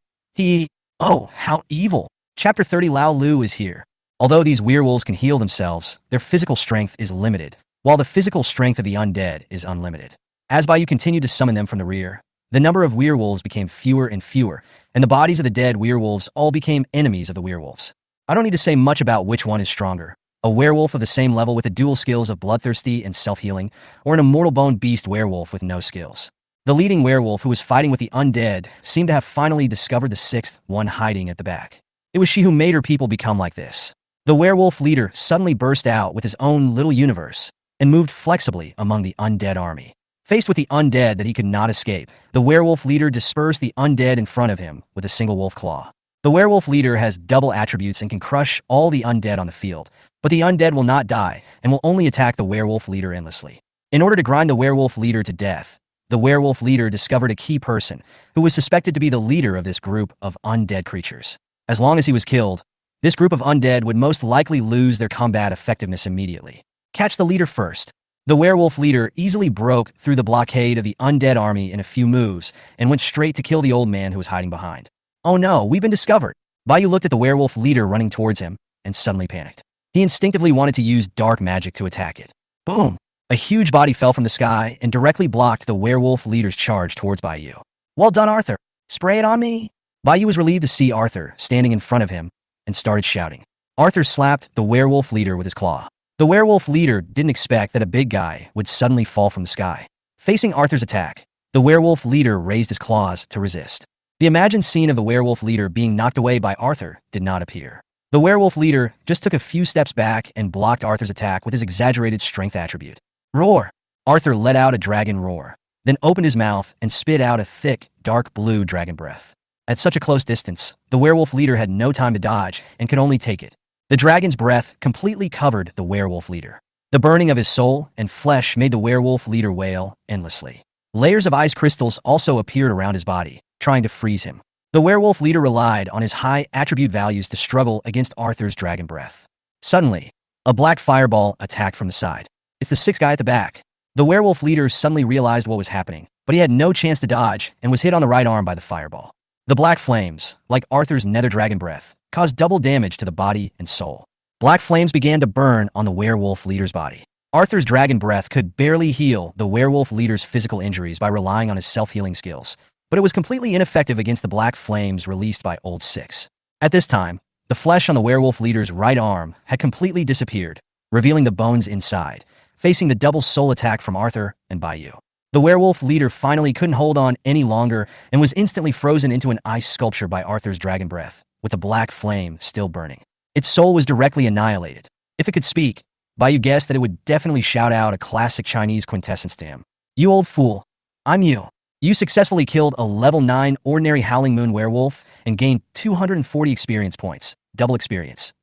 Speaker 2: Oh, how evil. Chapter 30 Lao Lu is here. Although these werewolves can heal themselves, their physical strength is limited, while the physical strength of the undead is unlimited. As Bayou continued to summon them from the rear, the number of werewolves became fewer and fewer, and the bodies of the dead werewolves all became enemies of the werewolves. I don't need to say much about which one is stronger, a werewolf of the same level with the dual skills of bloodthirsty and self-healing, or an immortal bone beast werewolf with no skills. The leading werewolf who was fighting with the undead seemed to have finally discovered the 6th one hiding at the back. It was she who made her people become like this. The werewolf leader suddenly burst out with his own little universe and moved flexibly among the undead army. Faced with the undead that he could not escape, the werewolf leader dispersed the undead in front of him with a single wolf claw. The werewolf leader has double attributes and can crush all the undead on the field, but the undead will not die and will only attack the werewolf leader endlessly. In order to grind the werewolf leader to death, the werewolf leader discovered a key person who was suspected to be the leader of this group of undead creatures. As long as he was killed, this group of undead would most likely lose their combat effectiveness immediately. Catch the leader first. The werewolf leader easily broke through the blockade of the undead army in a few moves and went straight to kill the old man who was hiding behind. Oh no, we've been discovered. Bayu looked at the werewolf leader running towards him and suddenly panicked. He instinctively wanted to use dark magic to attack it. Boom! A huge body fell from the sky and directly blocked the werewolf leader's charge towards Bayu. Well done, Arthur. Spray it on me. Bayu was relieved to see Arthur standing in front of him and started shouting. Arthur slapped the werewolf leader with his claw. The werewolf leader didn't expect that a big guy would suddenly fall from the sky. Facing Arthur's attack, the werewolf leader raised his claws to resist. The imagined scene of the werewolf leader being knocked away by Arthur did not appear. The werewolf leader just took a few steps back and blocked Arthur's attack with his exaggerated strength attribute. Roar! Arthur let out a dragon roar, then opened his mouth and spit out a thick, dark blue dragon breath. At such a close distance, the werewolf leader had no time to dodge and could only take it. The dragon's breath completely covered the werewolf leader. The burning of his soul and flesh made the werewolf leader wail endlessly. Layers of ice crystals also appeared around his body, trying to freeze him. The werewolf leader relied on his high attribute values to struggle against Arthur's dragon breath. Suddenly, a black fireball attacked from the side. It's the sixth guy at the back. The werewolf leader suddenly realized what was happening, but he had no chance to dodge and was hit on the right arm by the fireball. The black flames, like Arthur's nether dragon breath, caused double damage to the body and soul. Black flames began to burn on the werewolf leader's body. Arthur's dragon breath could barely heal the werewolf leader's physical injuries by relying on his self-healing skills, but it was completely ineffective against the black flames released by Old Six. At this time, the flesh on the werewolf leader's right arm had completely disappeared, revealing the bones inside, facing the double soul attack from Arthur and Bayu. The werewolf leader finally couldn't hold on any longer and was instantly frozen into an ice sculpture by Arthur's dragon breath, with the black flame still burning. Its soul was directly annihilated. If it could speak, Bayu guessed that it would definitely shout out a classic Chinese quintessence to him. You old fool. I'm you. You successfully killed a level 9 ordinary Howling Moon werewolf and gained 240 experience points. Double experience.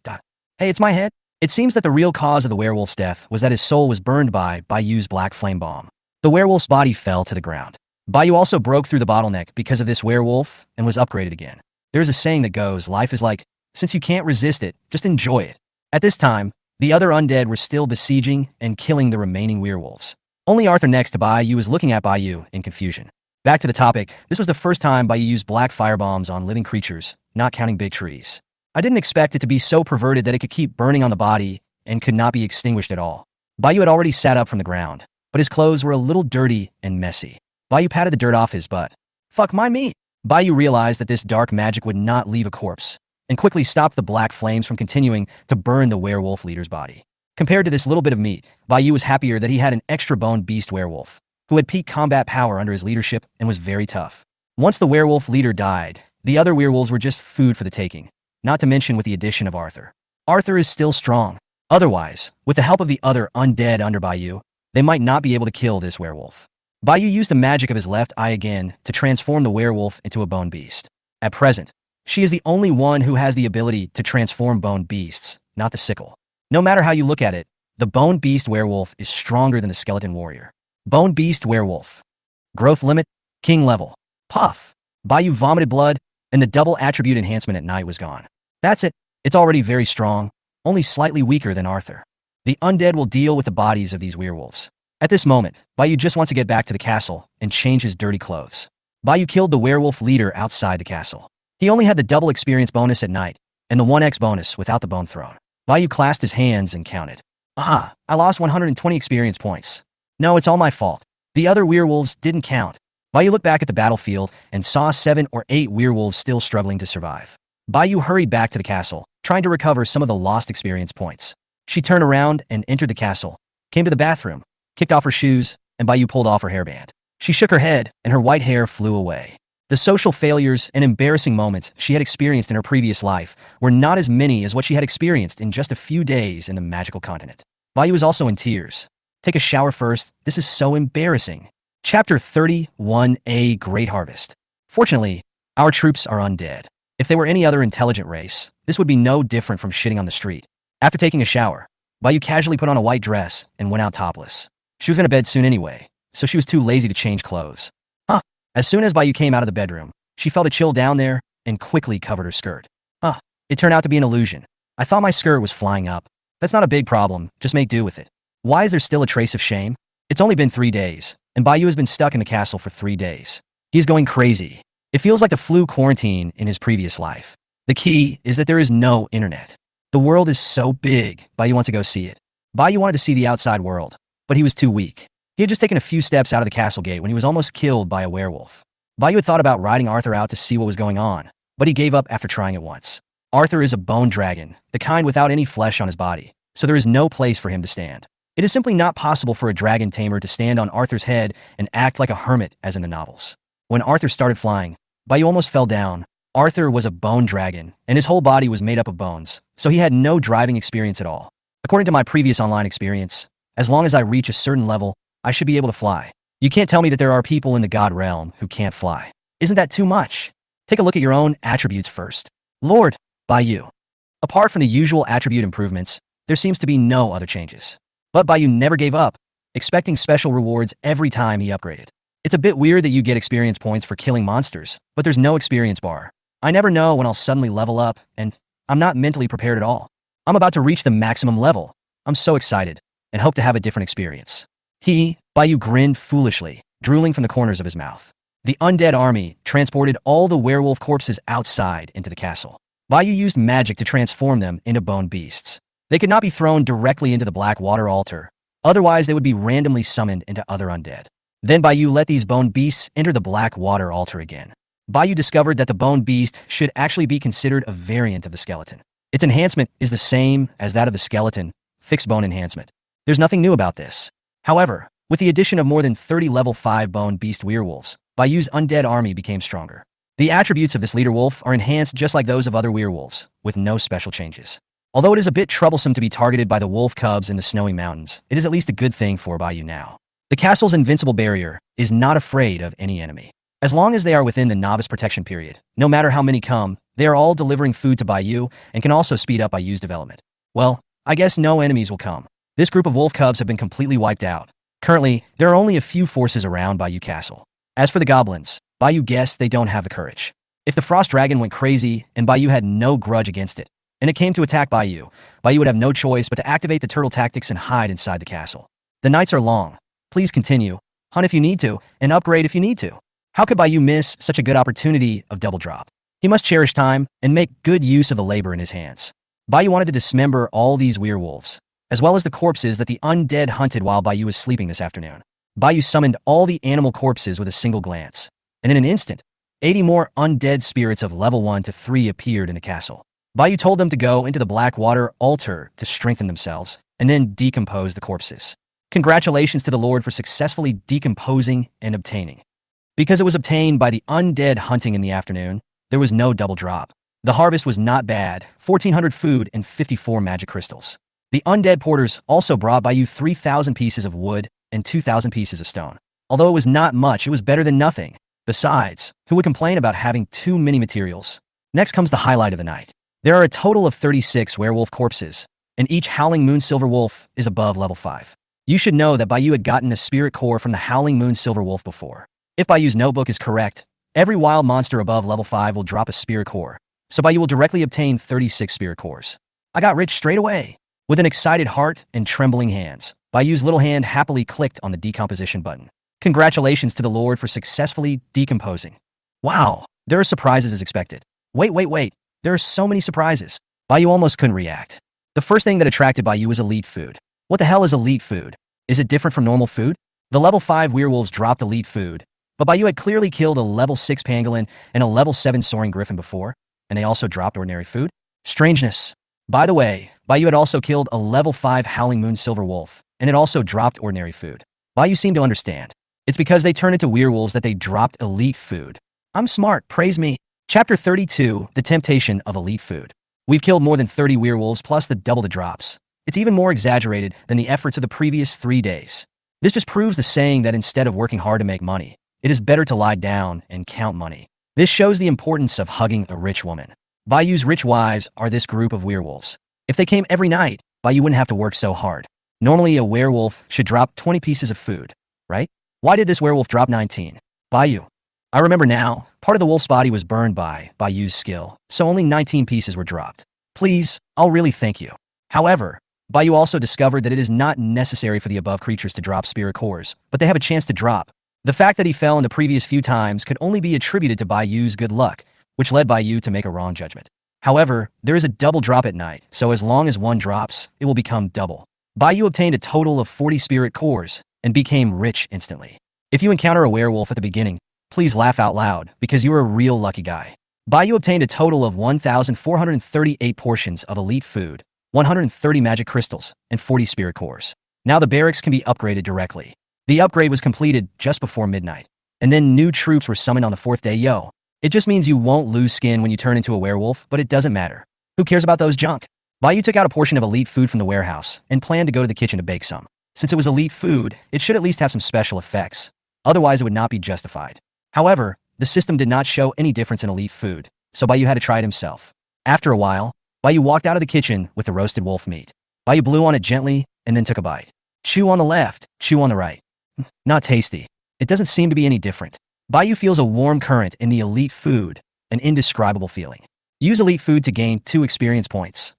Speaker 2: Hey, it's my head. It seems that the real cause of the werewolf's death was that his soul was burned by Bayu's black flame bomb. The werewolf's body fell to the ground. Bayu also broke through the bottleneck because of this werewolf and was upgraded again. There's a saying that goes, life is like, since you can't resist it, just enjoy it. At this time, the other undead were still besieging and killing the remaining werewolves. Only Arthur next to Bayu was looking at Bayu in confusion. Back to the topic, this was the first time Bayu used black firebombs on living creatures, not counting big trees. I didn't expect it to be so perverted that it could keep burning on the body and could not be extinguished at all. Bayu had already sat up from the ground, but his clothes were a little dirty and messy. Bayu patted the dirt off his butt. Fuck my meat! Bayu realized that this dark magic would not leave a corpse, and quickly stopped the black flames from continuing to burn the werewolf leader's body. Compared to this little bit of meat, Bayu was happier that he had an extra bone beast werewolf, who had peak combat power under his leadership and was very tough. Once the werewolf leader died, the other werewolves were just food for the taking, not to mention with the addition of Arthur. Arthur is still strong. Otherwise, with the help of the other undead under Bayu, they might not be able to kill this werewolf. Bayu used the magic of his left eye again to transform the werewolf into a bone beast. At present, she is the only one who has the ability to transform bone beasts, not the sickle. No matter how you look at it, the bone beast werewolf is stronger than the skeleton warrior. Bone beast werewolf. Growth limit, king level. Puff. Bayu vomited blood, and the double attribute enhancement at night was gone. That's it. It's already very strong, only slightly weaker than Arthur. The undead will deal with the bodies of these werewolves. At this moment, Bayu just wants to get back to the castle and change his dirty clothes. Bayu killed the werewolf leader outside the castle. He only had the double experience bonus at night, and the 1x bonus without the bone throne. Bayu clasped his hands and counted. Ah, I lost 120 experience points. No, it's all my fault. The other werewolves didn't count. Bayu looked back at the battlefield and saw 7 or 8 werewolves still struggling to survive. Bayu hurried back to the castle, trying to recover some of the lost experience points. She turned around and entered the castle, came to the bathroom, kicked off her shoes, and Bayu pulled off her hairband. She shook her head, and her white hair flew away. The social failures and embarrassing moments she had experienced in her previous life were not as many as what she had experienced in just a few days in the magical continent. Bayu was also in tears. Take a shower first. This is so embarrassing. Chapter 31, A Great Harvest. Fortunately, our troops are undead. If they were any other intelligent race, this would be no different from shitting on the street. After taking a shower, Bayu casually put on a white dress and went out topless. She was going to bed soon anyway, so she was too lazy to change clothes. Huh. As soon as Bayu came out of the bedroom, she felt a chill down there and quickly covered her skirt. Huh. It turned out to be an illusion. I thought my skirt was flying up. That's not a big problem, just make do with it. Why is there still a trace of shame? It's only been 3 days, and Bayu has been stuck in the castle for 3 days. He's going crazy. It feels like the flu quarantine in his previous life. The key is that there is no internet. The world is so big, Bayu wants to go see it. Bayu wanted to see the outside world, but he was too weak. He had just taken a few steps out of the castle gate when he was almost killed by a werewolf. Bayu had thought about riding Arthur out to see what was going on, but he gave up after trying it once. Arthur is a bone dragon, the kind without any flesh on his body, so there is no place for him to stand. It is simply not possible for a dragon tamer to stand on Arthur's head and act like a hermit as in the novels. When Arthur started flying, Bayu almost fell down. Arthur was a bone dragon, and his whole body was made up of bones, so he had no driving experience at all. According to my previous online experience, as long as I reach a certain level, I should be able to fly. You can't tell me that there are people in the god realm who can't fly. Isn't that too much? Take a look at your own attributes first. Lord, Bayu. Apart from the usual attribute improvements, there seems to be no other changes. But Bayu never gave up, expecting special rewards every time he upgraded. It's a bit weird that you get experience points for killing monsters, but there's no experience bar. I never know when I'll suddenly level up, and I'm not mentally prepared at all. I'm about to reach the maximum level. I'm so excited, and hope to have a different experience. Bayu grinned foolishly, drooling from the corners of his mouth. The undead army transported all the werewolf corpses outside into the castle. Bayu used magic to transform them into bone beasts. They could not be thrown directly into the black water altar, otherwise they would be randomly summoned into other undead. Then Bayu let these bone beasts enter the black water altar again. Bayu discovered that the bone beast should actually be considered a variant of the skeleton. Its enhancement is the same as that of the skeleton, fixed bone enhancement. There's nothing new about this. However, with the addition of more than 30 level 5 bone beast werewolves, Bayu's undead army became stronger. The attributes of this leader wolf are enhanced just like those of other werewolves, with no special changes. Although it is a bit troublesome to be targeted by the wolf cubs in the snowy mountains, it is at least a good thing for Bayu now. The castle's invincible barrier is not afraid of any enemy. As long as they are within the novice protection period, no matter how many come, they are all delivering food to Bayu and can also speed up Bayu's development. Well, I guess no enemies will come. This group of wolf cubs have been completely wiped out. Currently, there are only a few forces around Bayu Castle. As for the goblins, Bayu guessed they don't have the courage. If the frost dragon went crazy and Bayu had no grudge against it, and it came to attack Bayu would have no choice but to activate the turtle tactics and hide inside the castle. The nights are long. Please continue, hunt if you need to, and upgrade if you need to. How could Bayu miss such a good opportunity of double drop? He must cherish time and make good use of the labor in his hands. Bayu wanted to dismember all these werewolves, as well as the corpses that the undead hunted while Bayu was sleeping this afternoon. Bayu summoned all the animal corpses with a single glance, and in an instant, 80 more undead spirits of level 1 to 3 appeared in the castle. Bayu told them to go into the black water altar to strengthen themselves, and then decompose the corpses. Congratulations to the Lord for successfully decomposing and obtaining. Because it was obtained by the undead hunting in the afternoon, there was no double drop. The harvest was not bad, 1,400 food and 54 magic crystals. The undead porters also brought Bayu 3,000 pieces of wood and 2,000 pieces of stone. Although it was not much, it was better than nothing. Besides, who would complain about having too many materials? Next comes the highlight of the night. There are a total of 36 werewolf corpses, and each Howling Moon Silver Wolf is above level 5. You should know that Bayu had gotten a spirit core from the Howling Moon Silver Wolf before. If Bayu's notebook is correct, every wild monster above level 5 will drop a spirit core, so Bayu will directly obtain 36 spirit cores. I got rich straight away. With an excited heart and trembling hands, Bayu's little hand happily clicked on the decomposition button. Congratulations to the Lord for successfully decomposing. Wow, there are surprises as expected. Wait. There are so many surprises. Bayu almost couldn't react. The first thing that attracted Bayu was elite food. What the hell is elite food? Is it different from normal food? The level 5 werewolves dropped elite food, but Bayu had clearly killed a level 6 pangolin and a level 7 soaring griffin before, and they also dropped ordinary food? Strangeness. By the way, Bayu had also killed a level 5 Howling Moon Silver Wolf, and it also dropped ordinary food. Bayu seemed to understand. It's because they turned into werewolves that they dropped elite food. I'm smart, praise me. Chapter 32, The Temptation of Elite Food. We've killed more than 30 werewolves plus the double the drops. It's even more exaggerated than the efforts of the previous 3 days. This just proves the saying that instead of working hard to make money, it is better to lie down and count money. This shows the importance of hugging a rich woman. Bayu's rich wives are this group of werewolves. If they came every night, Bayu wouldn't have to work so hard. Normally a werewolf should drop 20 pieces of food, right? Why did this werewolf drop 19? Bayou. I remember now, part of the wolf's body was burned by Bayou's skill, so only 19 pieces were dropped. Please, I'll really thank you. However, Bayou also discovered that it is not necessary for the above creatures to drop spirit cores, but they have a chance to drop. The fact that he fell in the previous few times could only be attributed to Bayou's good luck, which led Bayou to make a wrong judgment. However, there is a double drop at night, so as long as one drops, it will become double. Bayou obtained a total of 40 spirit cores and became rich instantly. If you encounter a werewolf at the beginning, please laugh out loud because you are a real lucky guy. Bayou obtained a total of 1,438 portions of elite food, 130 magic crystals, and 40 spirit cores. Now the barracks can be upgraded directly. The upgrade was completed just before midnight, and then new troops were summoned on the 4th day. Yo, it just means you won't lose skin when you turn into a werewolf, but it doesn't matter. Who cares about those junk? Bayou took out a portion of elite food from the warehouse and planned to go to the kitchen to bake some. Since it was elite food, it should at least have some special effects. Otherwise, it would not be justified. However, the system did not show any difference in elite food, so Bayou had to try it himself. After a while, Bayou walked out of the kitchen with the roasted wolf meat. Bayou blew on it gently and then took a bite. Chew on the left, chew on the right. Not tasty. It doesn't seem to be any different. Bayou feels a warm current in the elite food, an indescribable feeling. Use elite food to gain 2 experience points.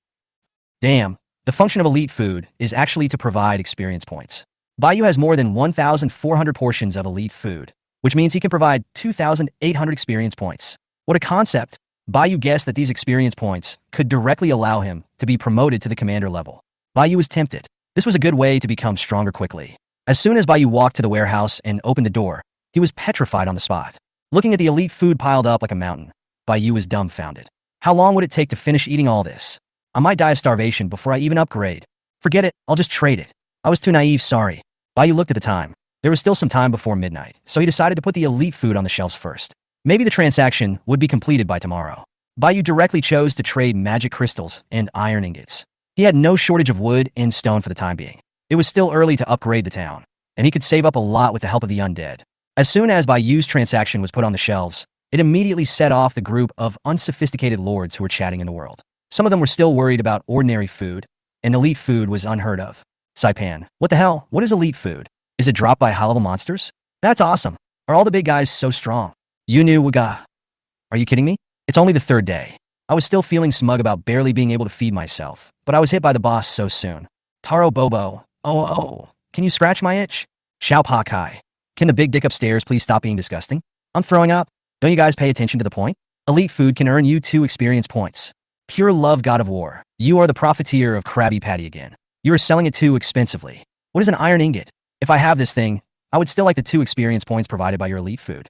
Speaker 2: Damn, the function of elite food is actually to provide experience points. Bayou has more than 1,400 portions of elite food, which means he can provide 2,800 experience points. What a concept! Bayou guessed that these experience points could directly allow him to be promoted to the commander level. Bayou was tempted. This was a good way to become stronger quickly. As soon as Bayou walked to the warehouse and opened the door, he was petrified on the spot. Looking at the elite food piled up like a mountain, Bayou was dumbfounded. How long would it take to finish eating all this? I might die of starvation before I even upgrade. Forget it, I'll just trade it. I was too naive, sorry. Bayou looked at the time. There was still some time before midnight, so he decided to put the elite food on the shelves first. Maybe the transaction would be completed by tomorrow. Bayou directly chose to trade magic crystals and iron ingots. He had no shortage of wood and stone for the time being. It was still early to upgrade the town, and he could save up a lot with the help of the undead. As soon as Bayou's transaction was put on the shelves, it immediately set off the group of unsophisticated lords who were chatting in the world. Some of them were still worried about ordinary food, and elite food was unheard of. Saipan, what the hell? What is elite food? Is it dropped by high-level monsters? That's awesome. Are all the big guys so strong? You knew Waga. Are you kidding me? It's only the 3rd day. I was still feeling smug about barely being able to feed myself, but I was hit by the boss so soon. Taro Bobo. Oh, can you scratch my itch? Xiao Pa Kai. Can the big dick upstairs please stop being disgusting? I'm throwing up. Don't you guys pay attention to the point? Elite food can earn you 2 experience points. Pure love god of war. You are the profiteer of Krabby Patty again. You are selling it too expensively. What is an iron ingot? If I have this thing, I would still like the 2 experience points provided by your elite food.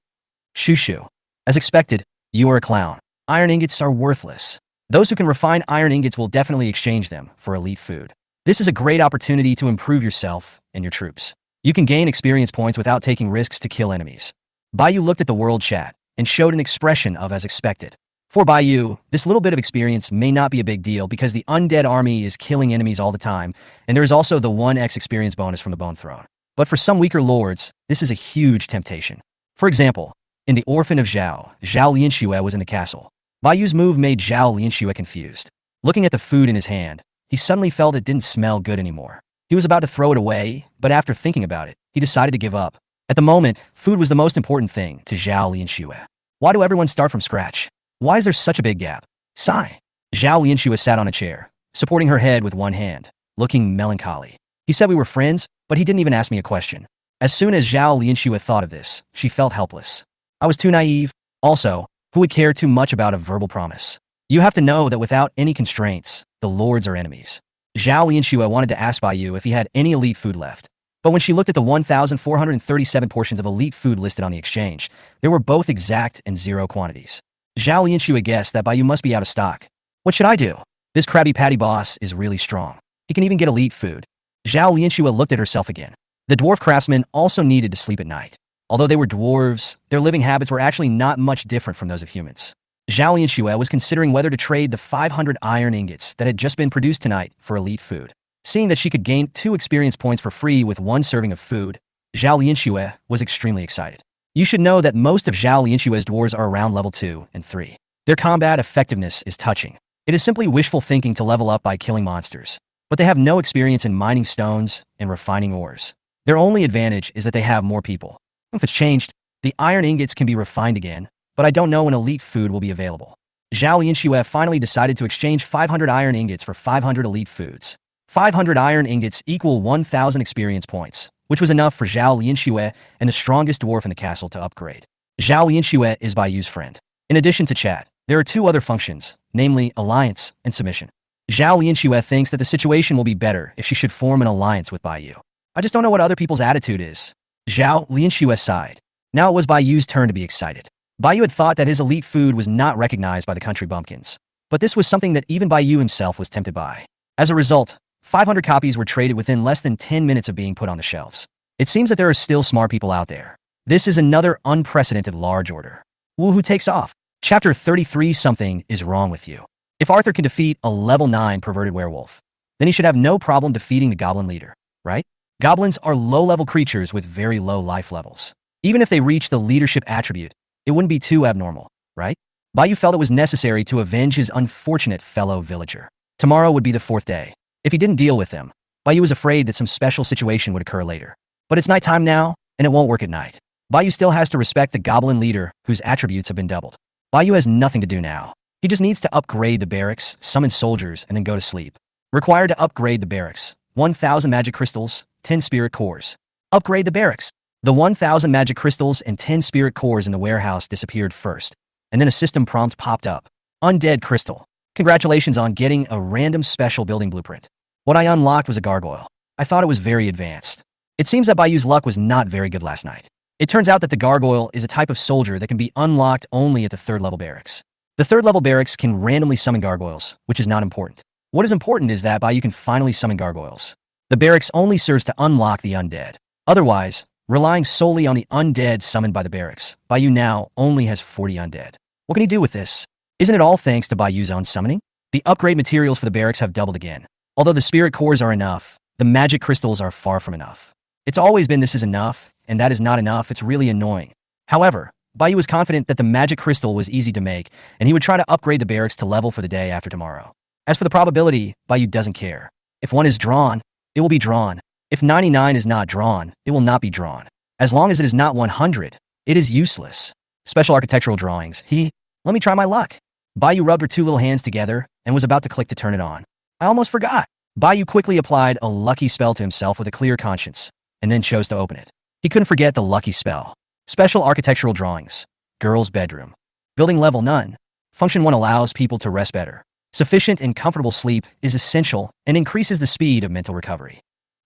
Speaker 2: Shushu. As expected, you are a clown. Iron ingots are worthless. Those who can refine iron ingots will definitely exchange them for elite food. This is a great opportunity to improve yourself and your troops. You can gain experience points without taking risks to kill enemies. Bayou looked at the world chat and showed an expression of as expected. For Bayou, this little bit of experience may not be a big deal because the undead army is killing enemies all the time, and there is also the 1x experience bonus from the Bone Throne. But for some weaker lords, this is a huge temptation. For example, in the Orphan of Zhao Lianxue was in the castle. Bayou's move made Zhao Lianxue confused. Looking at the food in his hand, he suddenly felt it didn't smell good anymore. He was about to throw it away, but after thinking about it, he decided to give up. At the moment, food was the most important thing to Zhao Lianxue. Why do everyone start from scratch? Why is there such a big gap? Sigh. Zhao Lianxue sat on a chair, supporting her head with one hand, looking melancholy. He said we were friends, but he didn't even ask me a question. As soon as Zhao Lianxue thought of this, she felt helpless. I was too naive. Also, who would care too much about a verbal promise? You have to know that without any constraints, the lords are enemies. Zhao Lianxue wanted to ask Bayou if he had any elite food left. But when she looked at the 1,437 portions of elite food listed on the exchange, there were both exact and 0 quantities. Zhao Lianxue guessed that Bayou must be out of stock. What should I do? This Krabby Patty boss is really strong. He can even get elite food. Zhao Lianxue looked at herself again. The dwarf craftsmen also needed to sleep at night. Although they were dwarves, their living habits were actually not much different from those of humans. Zhao Lianxue was considering whether to trade the 500 iron ingots that had just been produced tonight for elite food. Seeing that she could gain 2 experience points for free with 1 serving of food, Zhao Lianxue was extremely excited. You should know that most of Zhao Lianxue's dwarves are around level 2 and 3. Their combat effectiveness is touching. It is simply wishful thinking to level up by killing monsters, but they have no experience in mining stones and refining ores. Their only advantage is that they have more people. If it's changed, the iron ingots can be refined again, but I don't know when elite food will be available. Zhao Lianxue finally decided to exchange 500 iron ingots for 500 elite foods. 500 iron ingots equal 1,000 experience points, which was enough for Zhao Lianxue and the strongest dwarf in the castle to upgrade. Zhao Lianxue is Bayu's friend. In addition to chat, there are two other functions, namely alliance and submission. Zhao Lianxue thinks that the situation will be better if she should form an alliance with Bayu. I just don't know what other people's attitude is. Zhao Lianxue sighed. Now it was Bayu's turn to be excited. Bayu had thought that his elite food was not recognized by the country bumpkins, but this was something that even Bayu himself was tempted by. As a result, 500 copies were traded within less than 10 minutes of being put on the shelves. It seems that there are still smart people out there. This is another unprecedented large order. Woohoo takes off. Chapter 33. Something is wrong with you. If Arthur can defeat a level 9 perverted werewolf, then he should have no problem defeating the goblin leader, right? Goblins are low-level creatures with very low life levels. Even if they reach the leadership attribute, it wouldn't be too abnormal, right? Bayu felt it was necessary to avenge his unfortunate fellow villager. Tomorrow would be the 4th day. If he didn't deal with them, Bayu was afraid that some special situation would occur later. But it's nighttime now, and it won't work at night. Bayu still has to respect the goblin leader, whose attributes have been doubled. Bayu has nothing to do now. He just needs to upgrade the barracks, summon soldiers, and then go to sleep. Required to upgrade the barracks: 1,000 magic crystals, 10 spirit cores. Upgrade the barracks. The 1,000 magic crystals and 10 spirit cores in the warehouse disappeared first, and then a system prompt popped up. Undead crystal. Congratulations on getting a random special building blueprint. What I unlocked was a gargoyle. I thought it was very advanced. It seems that Bayu's luck was not very good last night. It turns out that the gargoyle is a type of soldier that can be unlocked only at the 3rd level barracks. The 3rd level barracks can randomly summon gargoyles, which is not important. What is important is that Bayu can finally summon gargoyles. The barracks only serves to unlock the undead. Otherwise, relying solely on the undead summoned by the barracks, Bayu now only has 40 undead. What can he do with this? Isn't it all thanks to Bayu's own summoning? The upgrade materials for the barracks have doubled again. Although the spirit cores are enough, the magic crystals are far from enough. It's always been this is enough, and that is not enough. It's really annoying. However, Bayu was confident that the magic crystal was easy to make, and he would try to upgrade the barracks to level for the day after tomorrow. As for the probability, Bayu doesn't care. If 1 is drawn, it will be drawn. If 99 is not drawn, it will not be drawn. As long as it is not 100, it is useless. Special architectural drawings. Let me try my luck. Bayu rubbed her 2 little hands together and was about to click to turn it on. I almost forgot. Bayu quickly applied a lucky spell to himself with a clear conscience, and then chose to open it. He couldn't forget the lucky spell. Special architectural drawings. Girl's bedroom. Building level none. Function 1 allows people to rest better. Sufficient and comfortable sleep is essential and increases the speed of mental recovery.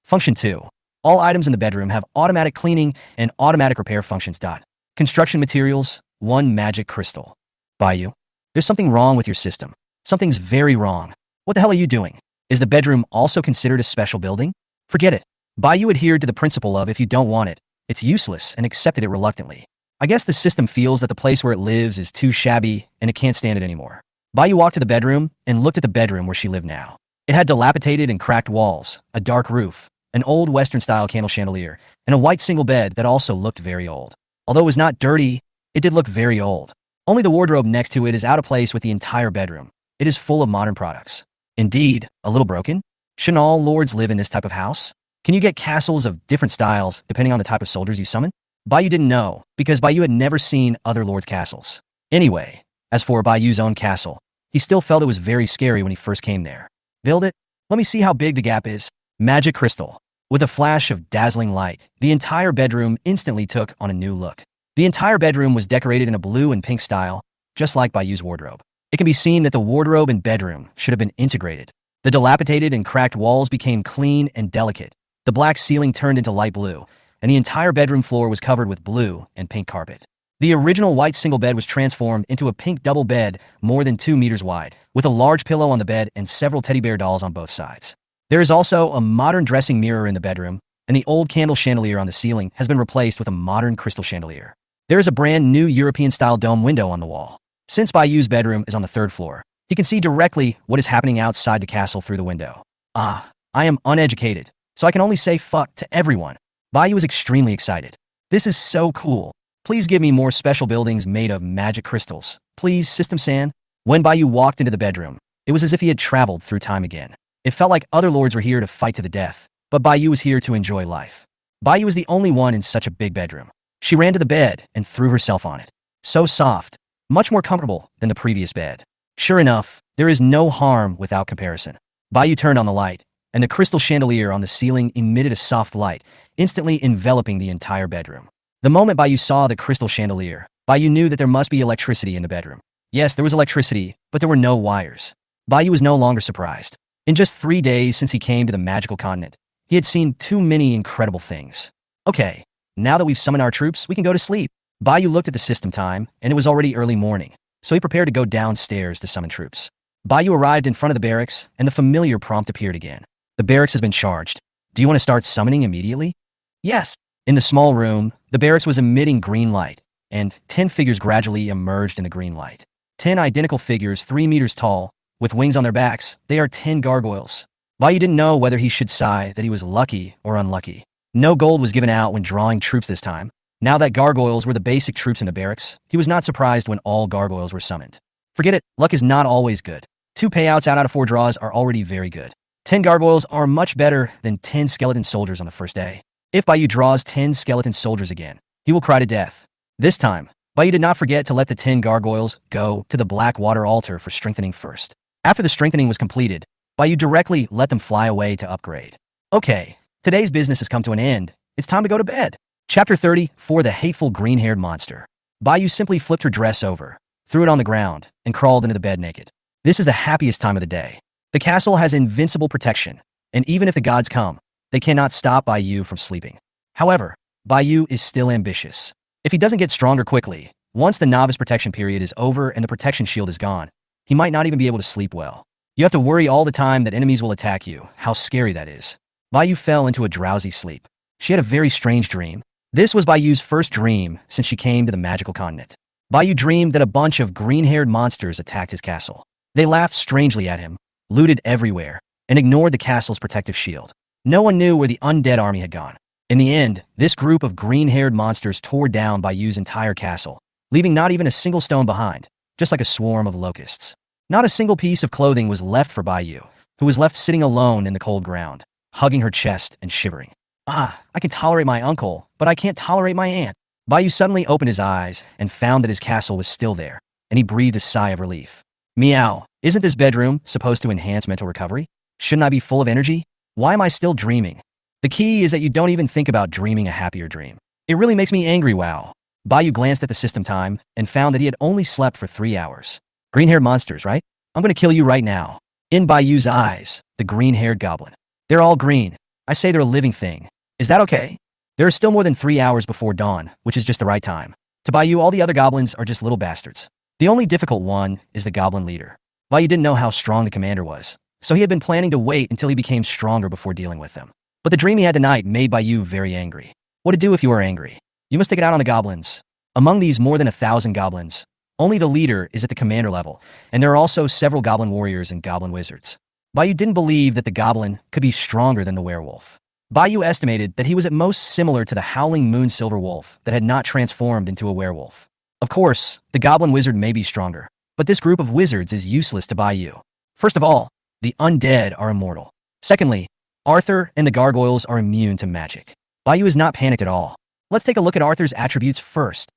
Speaker 2: Function 2. All items in the bedroom have automatic cleaning and automatic repair functions. Construction materials, 1 magic crystal. Bayu, there's something wrong with your system. Something's very wrong. What the hell are you doing? Is the bedroom also considered a special building? Forget it. Bayu adhered to the principle of if you don't want it, it's useless, and accepted it reluctantly. I guess the system feels that the place where it lives is too shabby and it can't stand it anymore. Bayu walked to the bedroom and looked at the bedroom where she lived now. It had dilapidated and cracked walls, a dark roof, an old Western-style candle chandelier, and a white single bed that also looked very old. Although it was not dirty, it did look very old. Only the wardrobe next to it is out of place with the entire bedroom. It is full of modern products. Indeed, a little broken. Shouldn't all lords live in this type of house? Can you get castles of different styles depending on the type of soldiers you summon? Bayu didn't know, because Bayu had never seen other lords' castles. Anyway, as for Bayu's own castle, he still felt it was very scary when he first came there. Build it? Let me see how big the gap is. Magic crystal. With a flash of dazzling light, the entire bedroom instantly took on a new look. The entire bedroom was decorated in a blue and pink style, just like Bayu's wardrobe. It can be seen that the wardrobe and bedroom should have been integrated. The dilapidated and cracked walls became clean and delicate. The black ceiling turned into light blue, and the entire bedroom floor was covered with blue and pink carpet. The original white single bed was transformed into a pink double bed more than 2 meters wide, with a large pillow on the bed and several teddy bear dolls on both sides. There is also a modern dressing mirror in the bedroom, and the old candle chandelier on the ceiling has been replaced with a modern crystal chandelier. There is a brand new European-style dome window on the wall. Since Bayu's bedroom is on the 3rd floor, he can see directly what is happening outside the castle through the window. I am uneducated, so I can only say fuck to everyone. Bayu is extremely excited. This is so cool. Please give me more special buildings made of magic crystals. Please, System San. When Bayu walked into the bedroom, it was as if he had traveled through time again. It felt like other lords were here to fight to the death, but Bayu was here to enjoy life. Bayu was the only one in such a big bedroom. She ran to the bed and threw herself on it. So soft, much more comfortable than the previous bed. Sure enough, there is no harm without comparison. Bayu turned on the light, and the crystal chandelier on the ceiling emitted a soft light, instantly enveloping the entire bedroom. The moment Bayu saw the crystal chandelier, Bayu knew that there must be electricity in the bedroom. Yes, there was electricity, but there were no wires. Bayu was no longer surprised. In just 3 days since he came to the magical continent, he had seen too many incredible things. Okay, now that we've summoned our troops, we can go to sleep. Bayu looked at the system time, and it was already early morning, so he prepared to go downstairs to summon troops. Bayu arrived in front of the barracks, and the familiar prompt appeared again. The barracks has been charged. Do you want to start summoning immediately? Yes. In the small room, the barracks was emitting green light, and 10 figures gradually emerged in the green light. 10 identical figures 3 meters tall, with wings on their backs. They are 10 gargoyles. Bayu didn't know whether he should sigh that he was lucky or unlucky. No gold was given out when drawing troops this time. Now that gargoyles were the basic troops in the barracks, he was not surprised when all gargoyles were summoned. Forget it, luck is not always good. 2 payouts out of 4 draws are already very good. 10 gargoyles are much better than 10 skeleton soldiers on the first day. If Bayu draws 10 skeleton soldiers again, he will cry to death. This time, Bayu did not forget to let the 10 gargoyles go to the black water altar for strengthening first. After the strengthening was completed, Bayu directly let them fly away to upgrade. Okay, today's business has come to an end. It's time to go to bed. Chapter 30, For the Hateful Green-Haired Monster. Bayu simply flipped her dress over, threw it on the ground, and crawled into the bed naked. This is the happiest time of the day. The castle has invincible protection, and even if the gods come, they cannot stop Bayu from sleeping. However, Bayu is still ambitious. If he doesn't get stronger quickly, once the novice protection period is over and the protection shield is gone, he might not even be able to sleep well. You have to worry all the time that enemies will attack you. How scary that is. Bayu fell into a drowsy sleep. She had a very strange dream. This was Bayu's first dream since she came to the magical continent. Bayu dreamed that a bunch of green-haired monsters attacked his castle. They laughed strangely at him, looted everywhere, and ignored the castle's protective shield. No one knew where the undead army had gone. In the end, this group of green-haired monsters tore down Bayu's entire castle, leaving not even a single stone behind, just like a swarm of locusts. Not a single piece of clothing was left for Bayu, who was left sitting alone in the cold ground, hugging her chest and shivering. I can tolerate my uncle, but I can't tolerate my aunt. Bayu suddenly opened his eyes and found that his castle was still there, and he breathed a sigh of relief. Meow, isn't this bedroom supposed to enhance mental recovery? Shouldn't I be full of energy? Why am I still dreaming? The key is that you don't even think about dreaming a happier dream. It really makes me angry, wow. Bayu glanced at the system time and found that he had only slept for 3 hours. Green-haired monsters, right? I'm going to kill you right now. In Bayu's eyes, the green-haired goblin. They're all green. I say they're a living thing. Is that okay? There are still more than 3 hours before dawn, which is just the right time. To Bayu, all the other goblins are just little bastards. The only difficult one is the goblin leader. Bayu didn't know how strong the commander was, so he had been planning to wait until he became stronger before dealing with them. But the dream he had tonight made Bayu very angry. What to do if you are angry? You must take it out on the goblins. Among these more than 1,000 goblins, only the leader is at the commander level, and there are also several goblin warriors and goblin wizards. Bayu didn't believe that the goblin could be stronger than the werewolf. Bayu estimated that he was at most similar to the howling moon silver wolf that had not transformed into a werewolf. Of course, the goblin wizard may be stronger, but this group of wizards is useless to Bayu. First of all, the undead are immortal. Secondly, Arthur and the gargoyles are immune to magic. Bayu is not panicked at all. Let's take a look at Arthur's attributes first.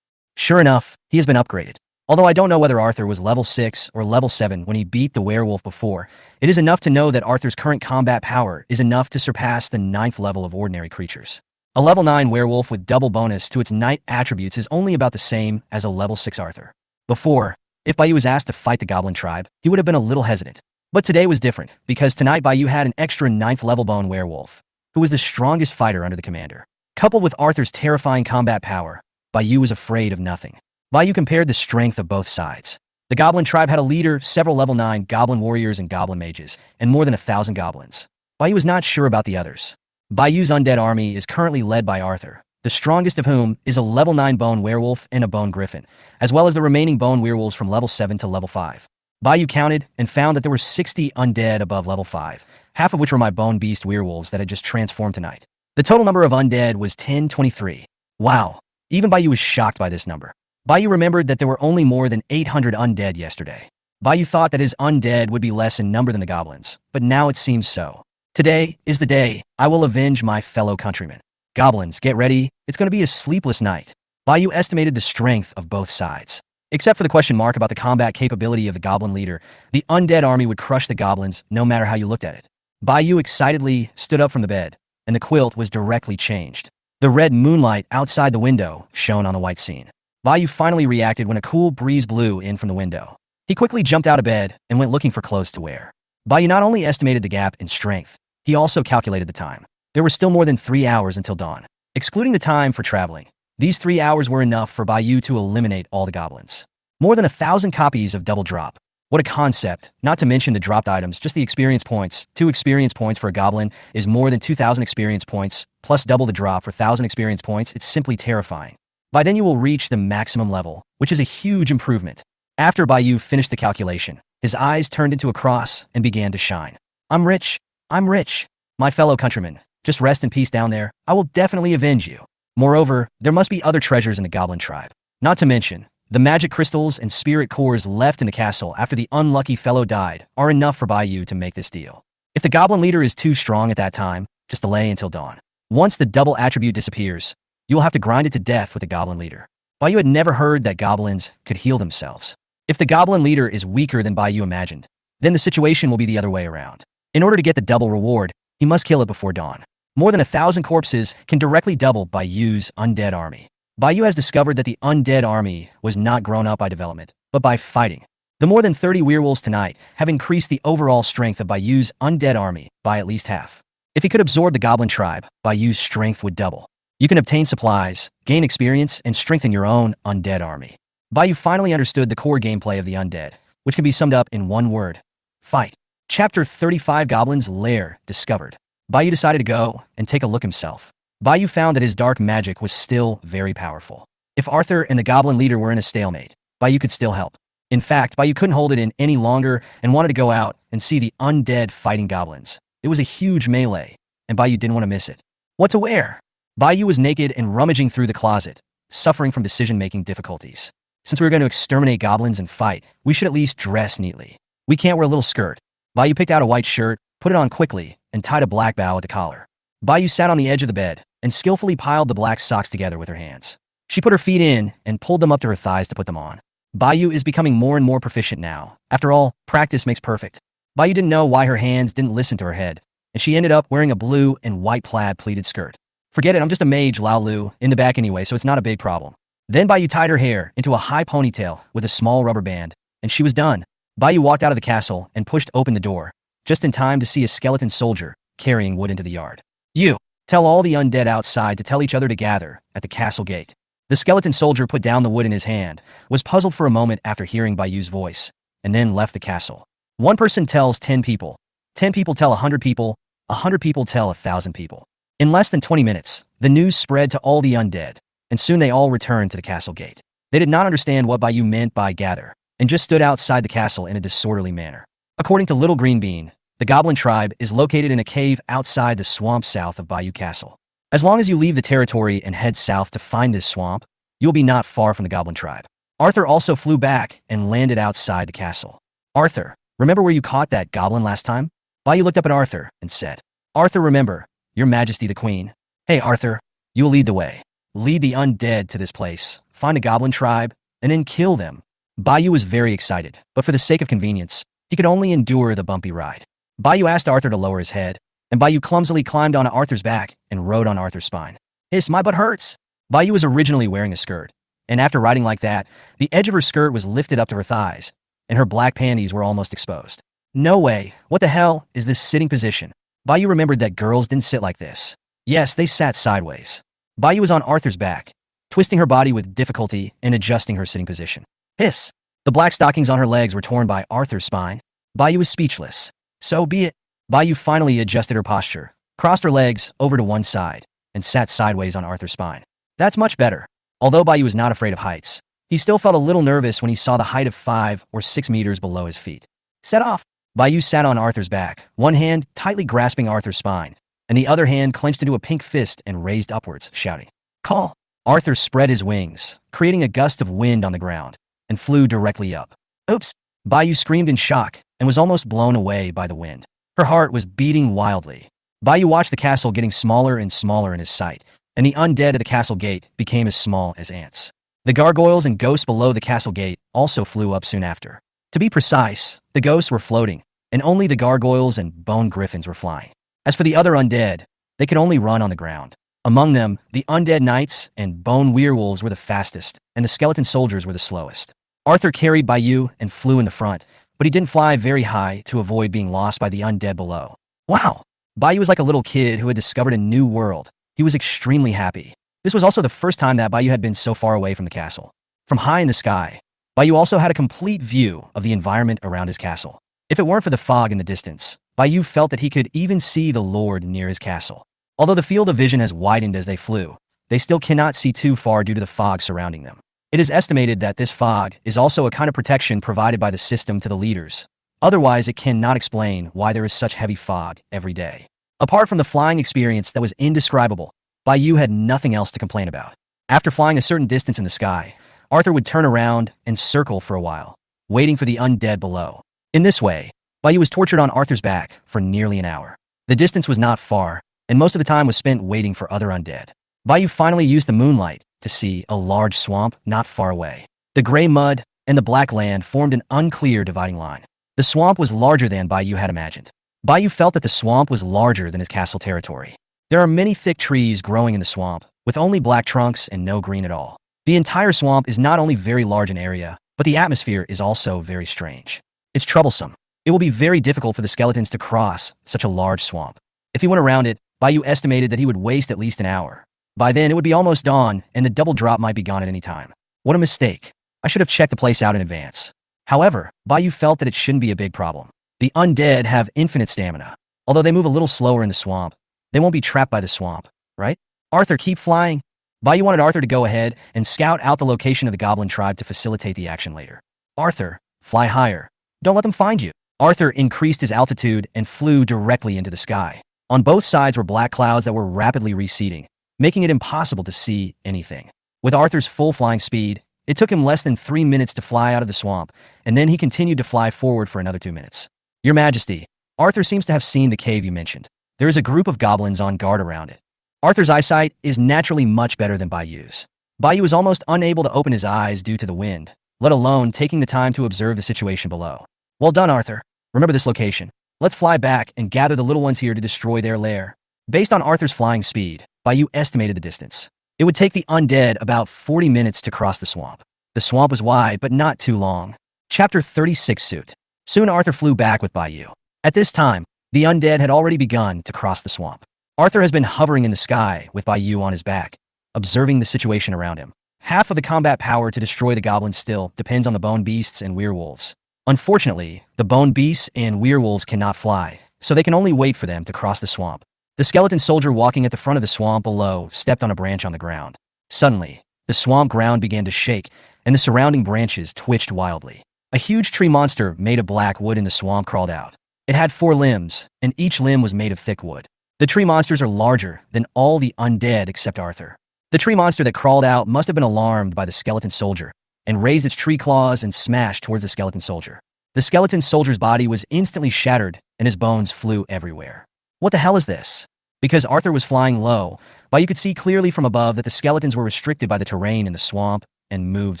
Speaker 2: Sure enough, he has been upgraded. Although I don't know whether Arthur was level 6 or level 7 when he beat the werewolf before, it is enough to know that Arthur's current combat power is enough to surpass the 9th level of ordinary creatures. A level 9 werewolf with double bonus to its knight attributes is only about the same as a level 6 Arthur. Before, if Bayu was asked to fight the goblin tribe, he would have been a little hesitant. But today was different, because tonight Bayu had an extra 9th level bone werewolf, who was the strongest fighter under the commander. Coupled with Arthur's terrifying combat power, Bayu was afraid of nothing. Bayu compared the strength of both sides. The goblin tribe had a leader, several level 9 goblin warriors and goblin mages, and more than 1,000 goblins. Bayu was not sure about the others. Bayu's undead army is currently led by Arthur, the strongest of whom is a level 9 bone werewolf and a bone griffin, as well as the remaining bone werewolves from level 7 to level 5. Bayu counted and found that there were 60 undead above level 5, half of which were my bone beast werewolves that had just transformed tonight. The total number of undead was 1023. Wow, even Bayu was shocked by this number. Bayu remembered that there were only more than 800 undead yesterday. Bayu thought that his undead would be less in number than the goblins, but now it seems so. Today is the day I will avenge my fellow countrymen. Goblins, get ready. It's going to be a sleepless night. Bayou estimated the strength of both sides. Except for the question mark about the combat capability of the goblin leader, the undead army would crush the goblins no matter how you looked at it. Bayou excitedly stood up from the bed, and the quilt was directly changed. The red moonlight outside the window shone on the white scene. Bayou finally reacted when a cool breeze blew in from the window. He quickly jumped out of bed and went looking for clothes to wear. Bayou not only estimated the gap in strength, he also calculated the time. There were still more than 3 hours until dawn. Excluding the time for traveling, these 3 hours were enough for Bayou to eliminate all the goblins. More than 1,000 copies of Double Drop. What a concept, not to mention the dropped items, just the experience points. 2 experience points for a goblin is more than 2,000 experience points, plus double the drop for 1,000 experience points. It's simply terrifying. By then you will reach the maximum level, which is a huge improvement. After Bayou finished the calculation, his eyes turned into a cross and began to shine. I'm rich. I'm rich. My fellow countrymen, just rest in peace down there. I will definitely avenge you. Moreover, there must be other treasures in the goblin tribe. Not to mention, the magic crystals and spirit cores left in the castle after the unlucky fellow died are enough for Bayou to make this deal. If the goblin leader is too strong at that time, just delay until dawn. Once the double attribute disappears, you will have to grind it to death with the goblin leader. Bayou had never heard that goblins could heal themselves. If the goblin leader is weaker than Bayou imagined, then the situation will be the other way around. In order to get the double reward, he must kill it before dawn. More than 1,000 corpses can directly double Bayou's undead army. Bayou has discovered that the undead army was not grown up by development, but by fighting. The more than 30 werewolves tonight have increased the overall strength of Bayou's undead army by at least half. If he could absorb the goblin tribe, Bayou's strength would double. You can obtain supplies, gain experience, and strengthen your own undead army. Bayou finally understood the core gameplay of the undead, which can be summed up in one word: fight. Chapter 35: Goblin's Lair discovered. Bayou decided to go and take a look himself. Bayou found that his dark magic was still very powerful. If Arthur and the goblin leader were in a stalemate, Bayou could still help. In fact, Bayou couldn't hold it in any longer and wanted to go out and see the undead fighting goblins. It was a huge melee, and Bayou didn't want to miss it. What to wear? Bayou was naked and rummaging through the closet, suffering from decision-making difficulties. Since we were going to exterminate goblins and fight, we should at least dress neatly. We can't wear a little skirt. Bayou picked out a white shirt, put it on quickly, and tied a black bow at the collar. Bayou sat on the edge of the bed and skillfully piled the black socks together with her hands. She put her feet in and pulled them up to her thighs to put them on. Bayou is becoming more and more proficient now. After all, practice makes perfect. Bayou didn't know why her hands didn't listen to her head, and she ended up wearing a blue and white plaid pleated skirt. Forget it, I'm just a mage, Lao Lu, in the back anyway, so it's not a big problem. Then Bayou tied her hair into a high ponytail with a small rubber band, and she was done. Bayou walked out of the castle and pushed open the door, just in time to see a skeleton soldier carrying wood into the yard. You, tell all the undead outside to tell each other to gather at the castle gate. The skeleton soldier put down the wood in his hand, was puzzled for a moment after hearing Bayou's voice, and then left the castle. One person tells 10 people, 10 people tell 100 people, 100 people tell 1,000 people. In less than 20 minutes, the news spread to all the undead, and soon they all returned to the castle gate. They did not understand what Bayou meant by gather, and just stood outside the castle in a disorderly manner. According to Little Green Bean, the goblin tribe is located in a cave outside the swamp south of Bayou Castle. As long as you leave the territory and head south to find this swamp, you'll be not far from the goblin tribe. Arthur also flew back and landed outside the castle. Arthur, remember where you caught that goblin last time? Bayou looked up at Arthur and said, Arthur, remember, Your Majesty the Queen. Hey Arthur, you will lead the way. Lead the undead to this place, find a goblin tribe, and then kill them. Bayou was very excited, but for the sake of convenience, he could only endure the bumpy ride. Bayou asked Arthur to lower his head, and Bayou clumsily climbed onto Arthur's back and rode on Arthur's spine. Hiss, my butt hurts. Bayou was originally wearing a skirt, and after riding like that, the edge of her skirt was lifted up to her thighs, and her black panties were almost exposed. No way, what the hell is this sitting position? Bayou remembered that girls didn't sit like this. Yes, they sat sideways. Bayou was on Arthur's back, twisting her body with difficulty and adjusting her sitting position. Hiss! The black stockings on her legs were torn by Arthur's spine. Bayou was speechless. So be it. Bayou finally adjusted her posture, crossed her legs over to one side, and sat sideways on Arthur's spine. That's much better. Although Bayou was not afraid of heights, he still felt a little nervous when he saw the height of 5 or 6 meters below his feet. Set off! Bayou sat on Arthur's back, one hand tightly grasping Arthur's spine, and the other hand clenched into a pink fist and raised upwards, shouting, Call! Arthur spread his wings, creating a gust of wind on the ground, and flew directly up. Oops! Bayou screamed in shock and was almost blown away by the wind. Her heart was beating wildly. Bayou watched the castle getting smaller and smaller in his sight, and the undead at the castle gate became as small as ants. The gargoyles and ghosts below the castle gate also flew up soon after. To be precise, the ghosts were floating, and only the gargoyles and bone griffins were flying. As for the other undead, they could only run on the ground. Among them, the undead knights and bone werewolves were the fastest, and the skeleton soldiers were the slowest. Arthur carried Bayou and flew in the front, but he didn't fly very high to avoid being lost by the undead below. Wow! Bayou was like a little kid who had discovered a new world. He was extremely happy. This was also the first time that Bayou had been so far away from the castle. From high in the sky, Bayou also had a complete view of the environment around his castle. If it weren't for the fog in the distance, Bayou felt that he could even see the Lord near his castle. Although the field of vision has widened as they flew, they still cannot see too far due to the fog surrounding them. It is estimated that this fog is also a kind of protection provided by the system to the leaders. Otherwise, it cannot explain why there is such heavy fog every day. Apart from the flying experience that was indescribable, Bayou had nothing else to complain about. After flying a certain distance in the sky, Arthur would turn around and circle for a while, waiting for the undead below. In this way, Bayou was tortured on Arthur's back for nearly an hour. The distance was not far, and most of the time was spent waiting for other undead. Bayou finally used the moonlight to see a large swamp not far away. The gray mud and the black land formed an unclear dividing line. The swamp was larger than Bayou had imagined. Bayou felt that the swamp was larger than his castle territory. There are many thick trees growing in the swamp, with only black trunks and no green at all. The entire swamp is not only very large in area, but the atmosphere is also very strange. It's troublesome. It will be very difficult for the skeletons to cross such a large swamp. If he went around it, Bayou estimated that he would waste at least an hour. By then, it would be almost dawn, and the double drop might be gone at any time. What a mistake. I should have checked the place out in advance. However, Bayou felt that it shouldn't be a big problem. The undead have infinite stamina. Although they move a little slower in the swamp, they won't be trapped by the swamp, right? Arthur, keep flying. Bayou wanted Arthur to go ahead and scout out the location of the goblin tribe to facilitate the action later. Arthur, fly higher. Don't let them find you. Arthur increased his altitude and flew directly into the sky. On both sides were black clouds that were rapidly receding, making it impossible to see anything. With Arthur's full flying speed, it took him less than 3 minutes to fly out of the swamp, and then he continued to fly forward for another 2 minutes. Your Majesty, Arthur seems to have seen the cave you mentioned. There is a group of goblins on guard around it. Arthur's eyesight is naturally much better than Bayou's. Bayou is almost unable to open his eyes due to the wind, let alone taking the time to observe the situation below. Well done, Arthur. Remember this location. Let's fly back and gather the little ones here to destroy their lair. Based on Arthur's flying speed, Bayou estimated the distance. It would take the undead about 40 minutes to cross the swamp. The swamp was wide, but not too long. Chapter 36 Suit. Soon Arthur flew back with Bayou. At this time, the undead had already begun to cross the swamp. Arthur has been hovering in the sky with Bayou on his back, observing the situation around him. Half of the combat power to destroy the goblins still depends on the bone beasts and werewolves. Unfortunately, the bone beasts and werewolves cannot fly, so they can only wait for them to cross the swamp. The skeleton soldier walking at the front of the swamp below stepped on a branch on the ground. Suddenly, the swamp ground began to shake, and the surrounding branches twitched wildly. A huge tree monster made of black wood in the swamp crawled out. It had 4 limbs, and each limb was made of thick wood. The tree monsters are larger than all the undead except Arthur. The tree monster that crawled out must have been alarmed by the skeleton soldier, and raised its tree claws and smashed towards the skeleton soldier. The skeleton soldier's body was instantly shattered, and his bones flew everywhere. What the hell is this? Because Arthur was flying low, Bayou could see clearly from above that the skeletons were restricted by the terrain in the swamp and moved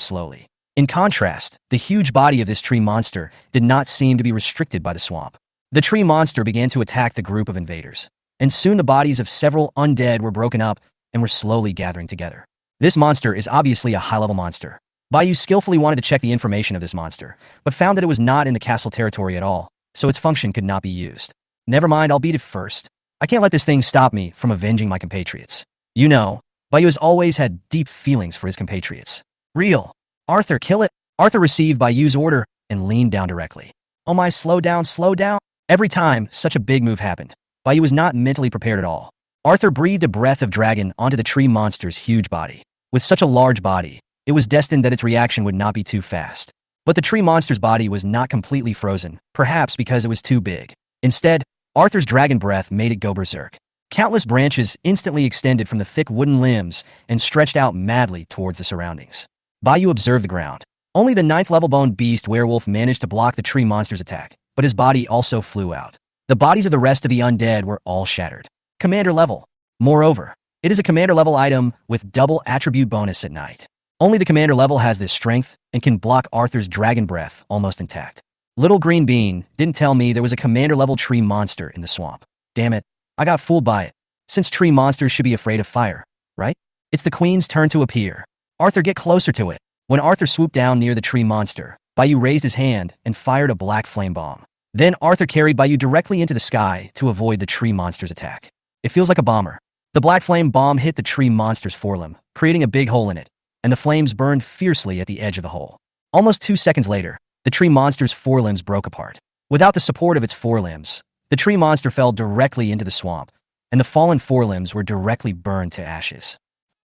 Speaker 2: slowly. In contrast, the huge body of this tree monster did not seem to be restricted by the swamp. The tree monster began to attack the group of invaders, and soon the bodies of several undead were broken up and were slowly gathering together. This monster is obviously a high-level monster. Bayou skillfully wanted to check the information of this monster, but found that it was not in the castle territory at all, so its function could not be used. Never mind, I'll beat it first. I can't let this thing stop me from avenging my compatriots. You know, Bayou has always had deep feelings for his compatriots. Real. Arthur, kill it. Arthur received Bayou's order and leaned down directly. Oh my, slow down, slow down. Every time such a big move happened, Bayou was not mentally prepared at all. Arthur breathed a breath of dragon onto the tree monster's huge body. With such a large body, it was destined that its reaction would not be too fast. But the tree monster's body was not completely frozen, perhaps because it was too big. Instead, Arthur's dragon breath made it go berserk. Countless branches instantly extended from the thick wooden limbs and stretched out madly towards the surroundings. Bayou observed the ground. Only the 9th-level bone beast werewolf managed to block the tree monster's attack, but his body also flew out. The bodies of the rest of the undead were all shattered. Commander level. Moreover, It is a commander level item with double attribute bonus at night. Only the commander level has this strength and can block Arthur's dragon breath almost intact. Little Green Bean didn't tell me there was a commander level tree monster in the swamp. Damn it, I got fooled by it. Since tree monsters should be afraid of fire, right? It's the queen's turn to appear. Arthur, get closer to it. When Arthur swooped down near the tree monster, Bayou raised his hand and fired a black flame bomb. Then Arthur carried Bayou directly into the sky to avoid the tree monster's attack. It feels like a bomber. The black flame bomb hit the tree monster's forelimb, creating a big hole in it, and the flames burned fiercely at the edge of the hole. Almost 2 seconds later, the tree monster's forelimbs broke apart. Without the support of its forelimbs, the tree monster fell directly into the swamp, and the fallen forelimbs were directly burned to ashes.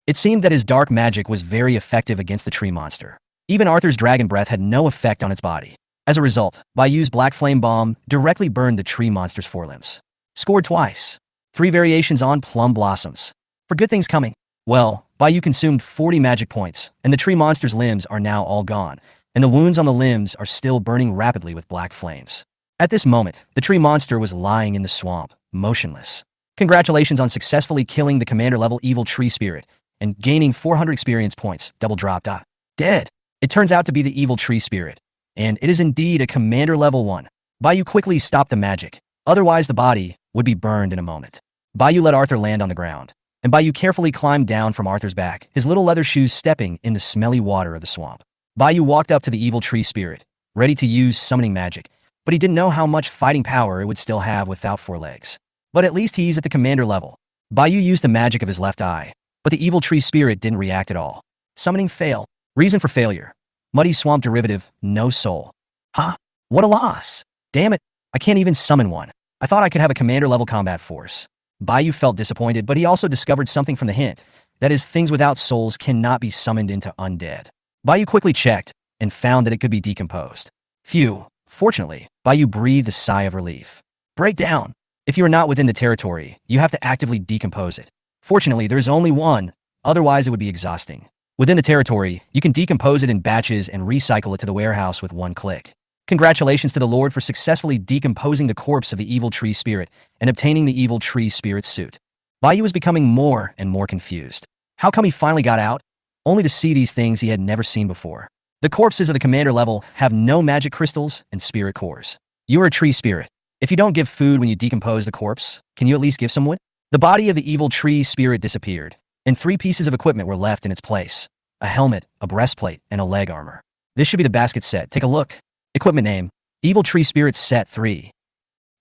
Speaker 2: It seemed that his dark magic was very effective against the tree monster. Even Arthur's dragon breath had no effect on its body. As a result, Bayou's black flame bomb directly burned the tree monster's forelimbs. Scored twice. 3 variations on plum blossoms. For good things coming. Well, Bayou consumed 40 magic points, and the tree monster's limbs are now all gone, and the wounds on the limbs are still burning rapidly with black flames. At this moment, the tree monster was lying in the swamp, motionless. Congratulations on successfully killing the commander-level evil tree spirit and gaining 400 experience points, double drop. Dead. It turns out to be the evil tree spirit, and it is indeed a commander level 1. Bayou quickly stopped the magic, otherwise the body would be burned in a moment. Bayou let Arthur land on the ground, and Bayou carefully climbed down from Arthur's back, his little leather shoes stepping in the smelly water of the swamp. Bayou walked up to the evil tree spirit, ready to use summoning magic, but he didn't know how much fighting power it would still have without 4 legs. But at least he's at the commander level. Bayou used the magic of his left eye, but the evil tree spirit didn't react at all. Summoning failed. Reason for failure: muddy swamp derivative, no soul. Huh? What a loss. Damn it, I can't even summon one. I thought I could have a commander-level combat force. Bayou felt disappointed, but he also discovered something from the hint. That is, things without souls cannot be summoned into undead. Bayou quickly checked and found that it could be decomposed. Phew. Fortunately, Bayou breathed a sigh of relief. Breakdown. If you are not within the territory, you have to actively decompose it. Fortunately, there is only one, otherwise it would be exhausting. Within the territory, you can decompose it in batches and recycle it to the warehouse with 1 click. Congratulations to the Lord for successfully decomposing the corpse of the evil tree spirit and obtaining the evil tree spirit suit. Bayou was becoming more and more confused. How come he finally got out? Only to see these things he had never seen before. The corpses of the commander level have no magic crystals and spirit cores. You are a tree spirit. If you don't give food when you decompose the corpse, can you at least give some wood? The body of the evil tree spirit disappeared, and 3 pieces of equipment were left in its place: a helmet, a breastplate, and a leg armor. This should be the basket set. Take a look. Equipment name: Evil Tree Spirit Set 3.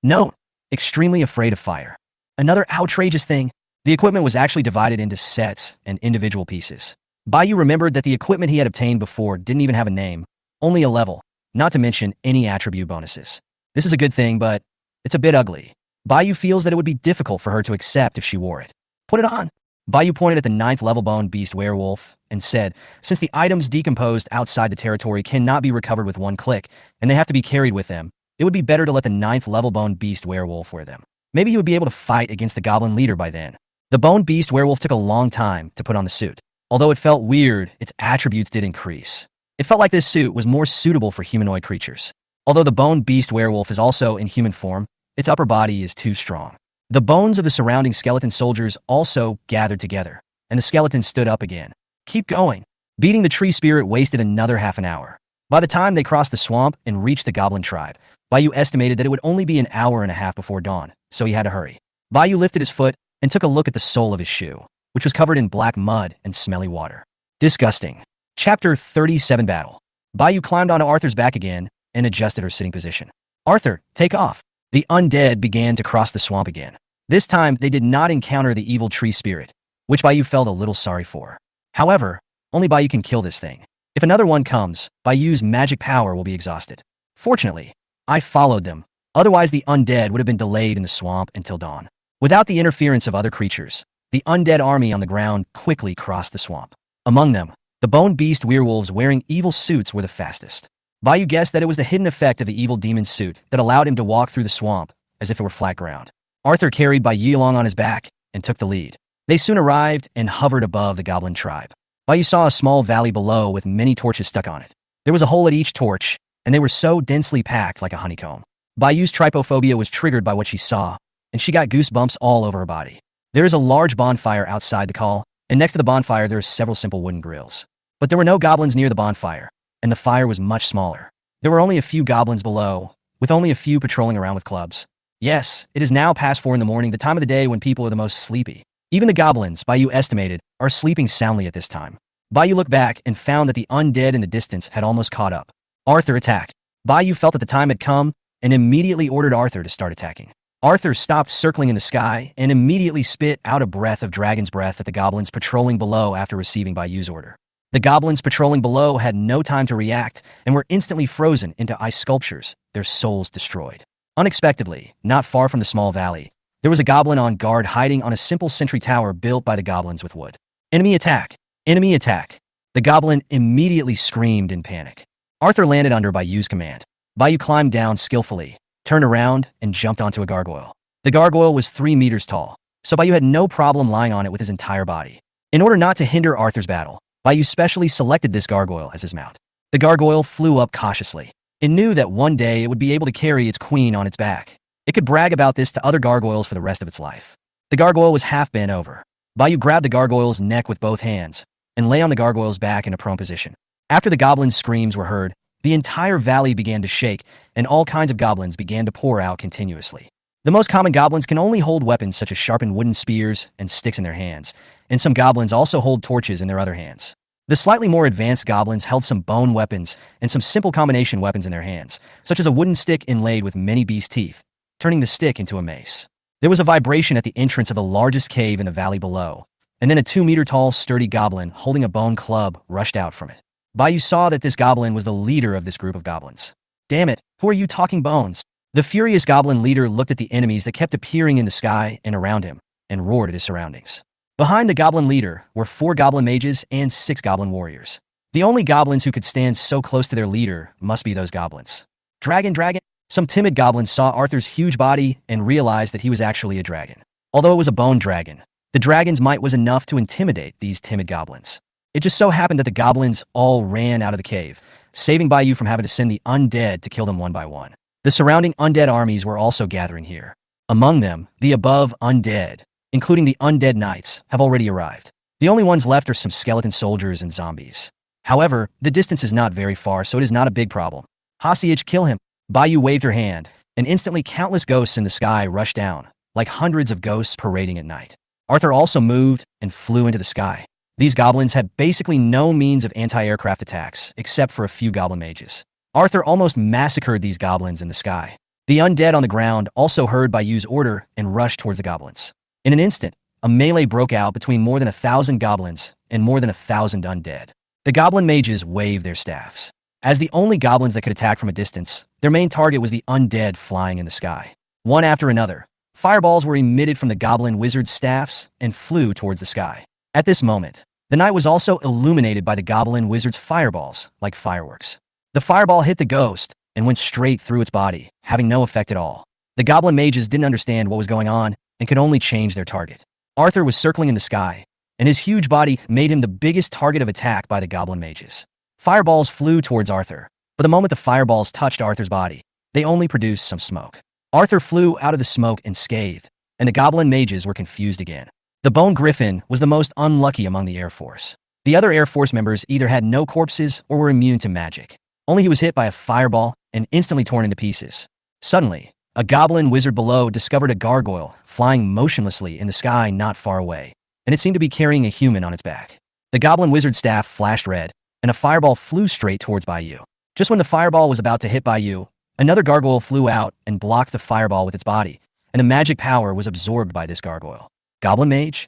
Speaker 2: Note: extremely afraid of fire. Another outrageous thing: the equipment was actually divided into sets and individual pieces. Bayou remembered that the equipment he had obtained before didn't even have a name, only a level, not to mention any attribute bonuses. This is a good thing, but it's a bit ugly. Bayou feels that it would be difficult for her to accept if she wore it. Put it on. Bayou pointed at the 9th level bone beast werewolf and said, since the items decomposed outside the territory cannot be recovered with 1 click, and they have to be carried with them, it would be better to let the 9th level bone beast werewolf wear them. Maybe he would be able to fight against the goblin leader by then. The bone beast werewolf took a long time to put on the suit. Although it felt weird, its attributes did increase. It felt like this suit was more suitable for humanoid creatures. Although the bone beast werewolf is also in human form, its upper body is too strong. The bones of the surrounding skeleton soldiers also gathered together, and the skeleton stood up again. Keep going. Beating the tree spirit wasted another half an hour. By the time they crossed the swamp and reached the goblin tribe, Bayou estimated that it would only be an hour and a half before dawn, so he had to hurry. Bayou lifted his foot and took a look at the sole of his shoe, which was covered in black mud and smelly water. Disgusting. Chapter 37 Battle. Bayou climbed onto Arthur's back again and adjusted her sitting position. Arthur, take off. The undead began to cross the swamp again. This time, they did not encounter the evil tree spirit, which Bayou felt a little sorry for. However, only Bayou can kill this thing. If another one comes, Bayou's magic power will be exhausted. Fortunately, I followed them. Otherwise, the undead would have been delayed in the swamp until dawn. Without the interference of other creatures, the undead army on the ground quickly crossed the swamp. Among them, the bone beast werewolves wearing evil suits were the fastest. Bayou guessed that it was the hidden effect of the evil demon suit that allowed him to walk through the swamp as if it were flat ground. Arthur carried Bayou along on his back and took the lead. They soon arrived and hovered above the goblin tribe. Bayou saw a small valley below with many torches stuck on it. There was a hole at each torch, and they were so densely packed like a honeycomb. Bayou's trypophobia was triggered by what she saw, and she got goosebumps all over her body. There is a large bonfire outside the call, and next to the bonfire there are several simple wooden grills. But there were no goblins near the bonfire, and the fire was much smaller. There were only a few goblins below, with only a few patrolling around with clubs. Yes, it is now past 4 in the morning, the time of the day when people are the most sleepy. Even the goblins, Bayou estimated, are sleeping soundly at this time. Bayou looked back and found that the undead in the distance had almost caught up. Arthur attacked. Bayou felt that the time had come and immediately ordered Arthur to start attacking. Arthur stopped circling in the sky and immediately spit out a breath of dragon's breath at the goblins patrolling below after receiving Bayou's order. The goblins patrolling below had no time to react and were instantly frozen into ice sculptures, their souls destroyed. Unexpectedly, not far from the small valley, there was a goblin on guard hiding on a simple sentry tower built by the goblins with wood. Enemy attack! Enemy attack! The goblin immediately screamed in panic. Arthur landed under Bayou's command. Bayou climbed down skillfully, turned around, and jumped onto a gargoyle. The gargoyle was 3 meters tall, so Bayou had no problem lying on it with his entire body. In order not to hinder Arthur's battle, Bayou specially selected this gargoyle as his mount. The gargoyle flew up cautiously. It knew that one day it would be able to carry its queen on its back. It could brag about this to other gargoyles for the rest of its life. The gargoyle was half bent over. Bayou grabbed the gargoyle's neck with both hands and lay on the gargoyle's back in a prone position. After the goblins' screams were heard, the entire valley began to shake, and all kinds of goblins began to pour out continuously. The most common goblins can only hold weapons such as sharpened wooden spears and sticks in their hands, and some goblins also hold torches in their other hands. The slightly more advanced goblins held some bone weapons and some simple combination weapons in their hands, such as a wooden stick inlaid with many beast teeth, turning the stick into a mace. There was a vibration at the entrance of the largest cave in the valley below, and then a 2-meter-tall sturdy goblin holding a bone club rushed out from it. Bayou saw that this goblin was the leader of this group of goblins. Damn it, who are you talking bones? The furious goblin leader looked at the enemies that kept appearing in the sky and around him, and roared at his surroundings. Behind the goblin leader were 4 goblin mages and 6 goblin warriors. The only goblins who could stand so close to their leader must be those goblins. Dragon, dragon! Some timid goblins saw Arthur's huge body and realized that he was actually a dragon. Although it was a bone dragon, the dragon's might was enough to intimidate these timid goblins. It just so happened that the goblins all ran out of the cave, saving Bayou from having to send the undead to kill them one by one. The surrounding undead armies were also gathering here. Among them, the above undead, including the undead knights, have already arrived. The only ones left are some skeleton soldiers and zombies. However, the distance is not very far, so it is not a big problem. Hostage, kill him! Bayou waved her hand, and instantly countless ghosts in the sky rushed down, like hundreds of ghosts parading at night. Arthur also moved and flew into the sky. These goblins had basically no means of anti-aircraft attacks, except for a few goblin mages. Arthur almost massacred these goblins in the sky. The undead on the ground also heard Bayou's order and rushed towards the goblins. In an instant, a melee broke out between more than 1,000 goblins and more than 1,000 undead. The goblin mages waved their staffs. As the only goblins that could attack from a distance, their main target was the undead flying in the sky. One after another, fireballs were emitted from the goblin wizard's staffs and flew towards the sky. At this moment, the night was also illuminated by the goblin wizard's fireballs, like fireworks. The fireball hit the ghost and went straight through its body, having no effect at all. The goblin mages didn't understand what was going on and could only change their target. Arthur was circling in the sky, and his huge body made him the biggest target of attack by the goblin mages. Fireballs flew towards Arthur, but the moment the fireballs touched Arthur's body, they only produced some smoke. Arthur flew out of the smoke unscathed, and the goblin mages were confused again. The Bone Griffin was the most unlucky among the Air Force. The other Air Force members either had no corpses or were immune to magic. Only he was hit by a fireball and instantly torn into pieces. Suddenly, a goblin wizard below discovered a gargoyle flying motionlessly in the sky not far away, and it seemed to be carrying a human on its back. The goblin wizard's staff flashed red, and a fireball flew straight towards Bayou. Just when the fireball was about to hit Bayou, another gargoyle flew out and blocked the fireball with its body, and the magic power was absorbed by this gargoyle. Goblin Mage?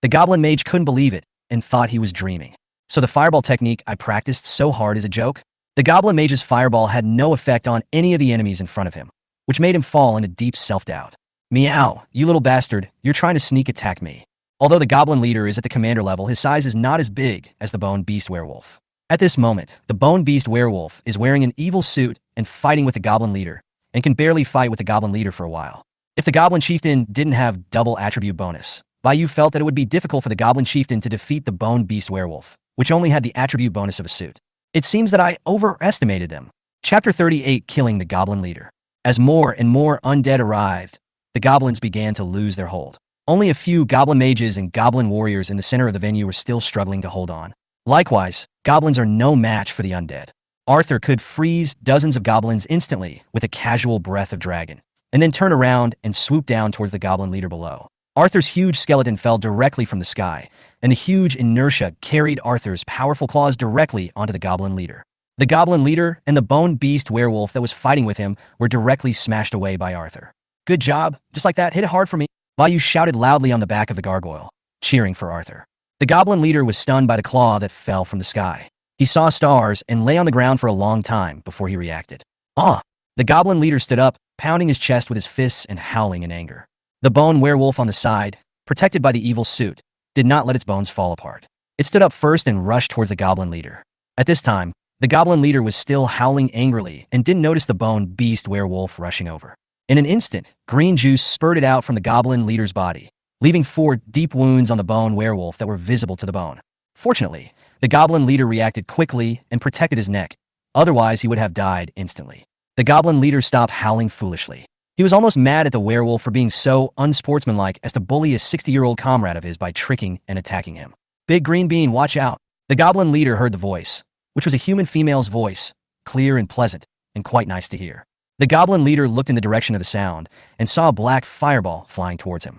Speaker 2: The Goblin Mage couldn't believe it and thought he was dreaming. So the fireball technique I practiced so hard is a joke? The Goblin Mage's fireball had no effect on any of the enemies in front of him, which made him fall into deep self-doubt. Meow, you little bastard, you're trying to sneak attack me. Although the Goblin leader is at the commander level, his size is not as big as the Bone Beast Werewolf. At this moment, the Bone Beast Werewolf is wearing an evil suit and fighting with the Goblin leader, and can barely fight with the Goblin leader for a while. If the Goblin Chieftain didn't have double attribute bonus, Bayou felt that it would be difficult for the Goblin Chieftain to defeat the Bone Beast Werewolf, which only had the attribute bonus of a suit. It seems that I overestimated them. Chapter 38, Killing the Goblin Leader. As more and more undead arrived, the goblins began to lose their hold. Only a few goblin mages and goblin warriors in the center of the venue were still struggling to hold on. Likewise, goblins are no match for the undead. Arthur could freeze dozens of goblins instantly with a casual breath of dragon, and then turn around and swoop down towards the goblin leader below. Arthur's huge skeleton fell directly from the sky, and the huge inertia carried Arthur's powerful claws directly onto the goblin leader. The goblin leader and the bone beast werewolf that was fighting with him were directly smashed away by Arthur. "Good job, just like that, hit it hard for me," Bayou shouted loudly on the back of the gargoyle, cheering for Arthur. The goblin leader was stunned by the claw that fell from the sky. He saw stars and lay on the ground for a long time before he reacted. "Ah!" The goblin leader stood up, pounding his chest with his fists and howling in anger. The bone werewolf on the side, protected by the evil suit, did not let its bones fall apart. It stood up first and rushed towards the goblin leader. At this time, the goblin leader was still howling angrily and didn't notice the bone beast werewolf rushing over. In an instant, green juice spurted out from the goblin leader's body, leaving 4 deep wounds on the bone werewolf that were visible to the bone. Fortunately, the goblin leader reacted quickly and protected his neck. Otherwise, he would have died instantly. The goblin leader stopped howling foolishly. He was almost mad at the werewolf for being so unsportsmanlike as to bully a 60-year-old comrade of his by tricking and attacking him. "Big green bean, watch out." The goblin leader heard the voice, which was a human female's voice, clear and pleasant, and quite nice to hear. The goblin leader looked in the direction of the sound and saw a black fireball flying towards him.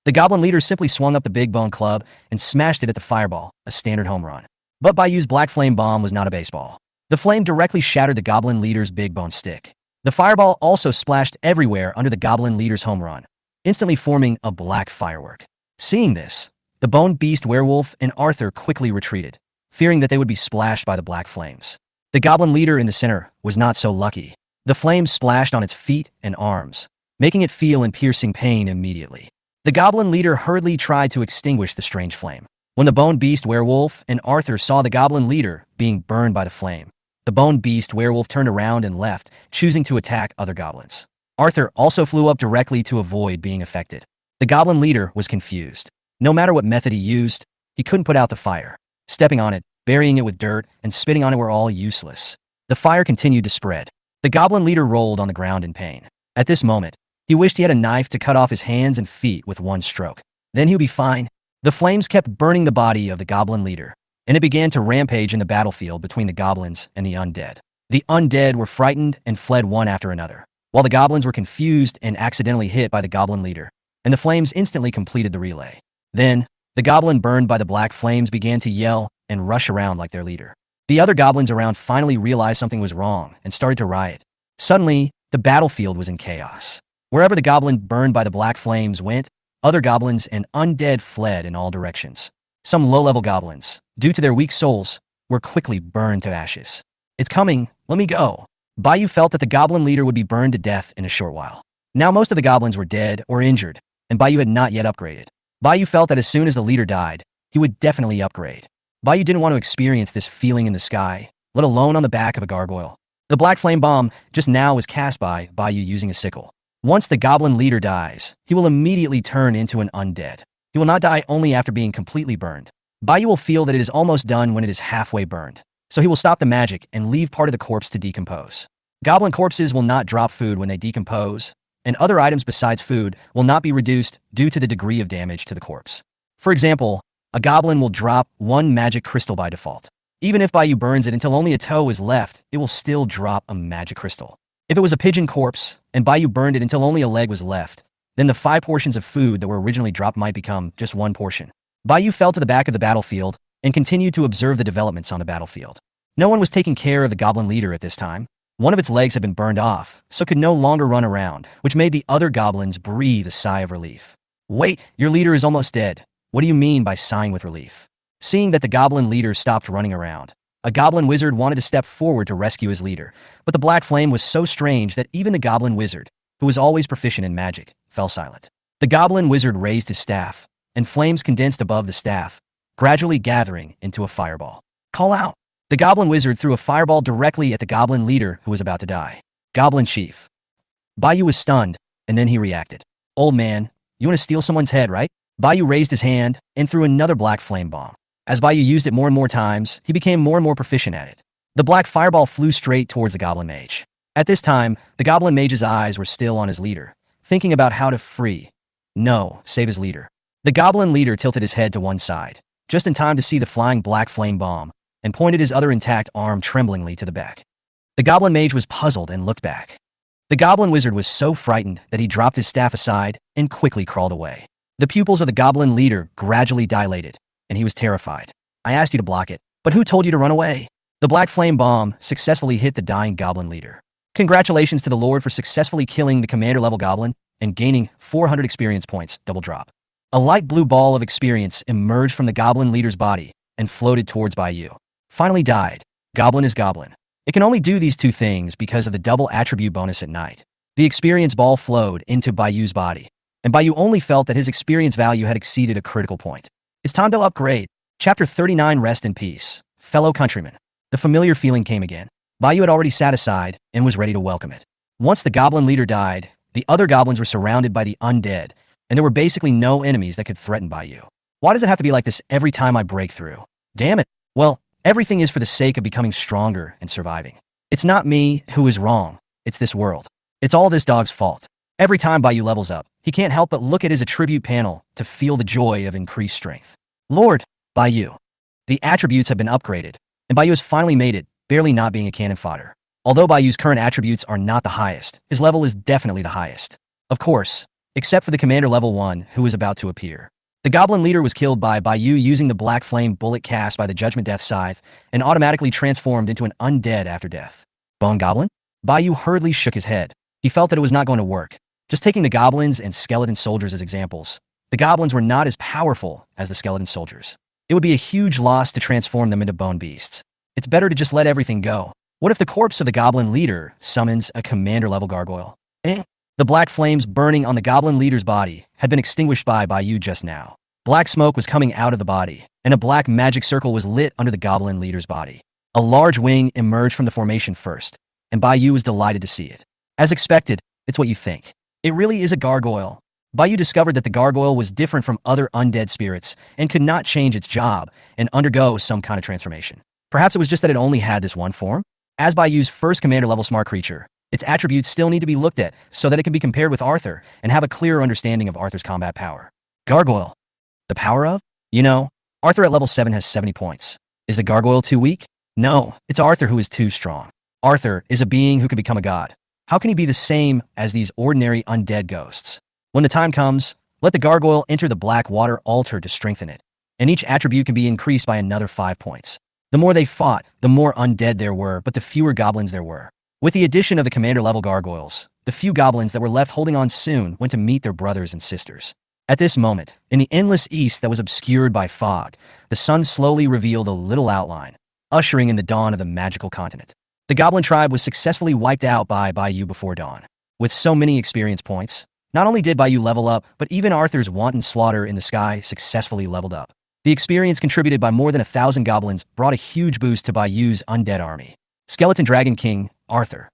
Speaker 2: The goblin leader simply swung up the big bone club and smashed it at the fireball, a standard home run. But Bayou's black flame bomb was not a baseball. The flame directly shattered the goblin leader's big bone stick. The fireball also splashed everywhere under the goblin leader's home run, instantly forming a black firework. Seeing this, the bone beast werewolf and Arthur quickly retreated, fearing that they would be splashed by the black flames. The goblin leader in the center was not so lucky. The flames splashed on its feet and arms, making it feel in piercing pain immediately. The goblin leader hurriedly tried to extinguish the strange flame. When the bone beast werewolf and Arthur saw the goblin leader being burned by the flame, the bone beast werewolf turned around and left, choosing to attack other goblins. Arthur also flew up directly to avoid being affected. The goblin leader was confused. No matter what method he used, he couldn't put out the fire. Stepping on it, burying it with dirt, and spitting on it were all useless. The fire continued to spread. The goblin leader rolled on the ground in pain. At this moment, he wished he had a knife to cut off his hands and feet with one stroke. Then he would be fine. The flames kept burning the body of the goblin leader, and it began to rampage in the battlefield between the goblins and the undead. The undead were frightened and fled one after another, while the goblins were confused and accidentally hit by the goblin leader, and the flames instantly completed the relay. Then, the goblin burned by the black flames began to yell and rush around like their leader. The other goblins around finally realized something was wrong and started to riot. Suddenly, the battlefield was in chaos. Wherever the goblin burned by the black flames went, other goblins and undead fled in all directions. Some low-level goblins, due to their weak souls, were quickly burned to ashes. "It's coming, let me go." Bayou felt that the goblin leader would be burned to death in a short while. Now most of the goblins were dead or injured, and Bayou had not yet upgraded. Bayou felt that as soon as the leader died, he would definitely upgrade. Bayou didn't want to experience this feeling in the sky, let alone on the back of a gargoyle. The black flame bomb just now was cast by Bayou using a sickle. Once the goblin leader dies, he will immediately turn into an undead. He will not die only after being completely burned. Bayou will feel that it is almost done when it is halfway burned, so he will stop the magic and leave part of the corpse to decompose. Goblin corpses will not drop food when they decompose, and other items besides food will not be reduced due to the degree of damage to the corpse. For example, a goblin will drop 1 magic crystal by default. Even if Bayou burns it until only a toe is left, it will still drop a magic crystal. If it was a pigeon corpse, and Bayou burned it until only a leg was left, then the 5 portions of food that were originally dropped might become just 1 portion. Bayou fell to the back of the battlefield and continued to observe the developments on the battlefield. No one was taking care of the goblin leader at this time. One of its legs had been burned off, so could no longer run around, which made the other goblins breathe a sigh of relief. "Wait, your leader is almost dead. What do you mean by sighing with relief?" Seeing that the goblin leader stopped running around, a goblin wizard wanted to step forward to rescue his leader, but the black flame was so strange that even the goblin wizard, who was always proficient in magic, fell silent. The goblin wizard raised his staff, and flames condensed above the staff, gradually gathering into a fireball. "Call out!" The goblin wizard threw a fireball directly at the goblin leader who was about to die. "Goblin chief." Bayou was stunned, and then he reacted. "Old man, you want to steal someone's head, right?" Bayou raised his hand and threw another black flame bomb. As Bayou used it more and more times, he became more and more proficient at it. The black fireball flew straight towards the goblin mage. At this time, the goblin mage's eyes were still on his leader, thinking about how to free No, save his leader. The goblin leader tilted his head to one side, just in time to see the flying black flame bomb, and pointed his other intact arm tremblingly to the back. The goblin mage was puzzled and looked back. The goblin wizard was so frightened that he dropped his staff aside and quickly crawled away. The pupils of the goblin leader gradually dilated, and he was terrified. I asked you to block it, but who told you to run away? The black flame bomb successfully hit the dying goblin leader. Congratulations to the Lord for successfully killing the commander-level goblin and gaining 400 experience points, double drop. A light blue ball of experience emerged from the goblin leader's body and floated towards Bayou. Finally died. Goblin is goblin. It can only do these two things because of the double attribute bonus at night. The experience ball flowed into Bayou's body, and Bayou only felt that his experience value had exceeded a critical point. It's time to upgrade. Chapter 39 Rest in Peace. Fellow countrymen. The familiar feeling came again. Bayou had already sat aside and was ready to welcome it. Once the goblin leader died, the other goblins were surrounded by the undead, and there were basically no enemies that could threaten Bayou. Why does it have to be like this every time I break through? Damn it. Well, everything is for the sake of becoming stronger and surviving. It's not me who is wrong. It's this world. It's all this dog's fault. Every time Bayou levels up, he can't help but look at his attribute panel to feel the joy of increased strength. Lord, Bayou. The attributes have been upgraded, and Bayou has finally made it, barely not being a cannon fodder. Although Bayou's current attributes are not the highest, his level is definitely the highest. Of course, except for the commander level 1 who is about to appear. The goblin leader was killed by Bayou using the black flame bullet cast by the Judgment Death Scythe and automatically transformed into an undead after death. Bone Goblin? Bayou hurriedly shook his head. He felt that it was not going to work. Just taking the goblins and skeleton soldiers as examples, the goblins were not as powerful as the skeleton soldiers. It would be a huge loss to transform them into bone beasts. It's better to just let everything go. What if the corpse of the goblin leader summons a commander-level gargoyle? The black flames burning on the goblin leader's body had been extinguished by Bayou just now. Black smoke was coming out of the body, and a black magic circle was lit under the goblin leader's body. A large wing emerged from the formation first, and Bayou was delighted to see it. As expected, it's what you think. It really is a gargoyle. Bayou discovered that the gargoyle was different from other undead spirits and could not change its job and undergo some kind of transformation. Perhaps it was just that it only had this one form? As Bayou's first commander-level smart creature, its attributes still need to be looked at so that it can be compared with Arthur and have a clearer understanding of Arthur's combat power. Gargoyle. The power of? You know, Arthur at level 7 has 70 points. Is the gargoyle too weak? No, it's Arthur who is too strong. Arthur is a being who can become a god. How can he be the same as these ordinary undead ghosts? When the time comes, let the gargoyle enter the black water altar to strengthen it, and each attribute can be increased by another 5 points. The more they fought, the more undead there were, but the fewer goblins there were. With the addition of the commander-level gargoyles, the few goblins that were left holding on soon went to meet their brothers and sisters. At this moment, in the endless east that was obscured by fog, the sun slowly revealed a little outline, ushering in the dawn of the magical continent. The goblin tribe was successfully wiped out by Bayou before dawn. With so many experience points, not only did Bayou level up, but even Arthur's wanton slaughter in the sky successfully leveled up. The experience contributed by more than 1,000 goblins brought a huge boost to Bayou's undead army. Skeleton Dragon King, Arthur.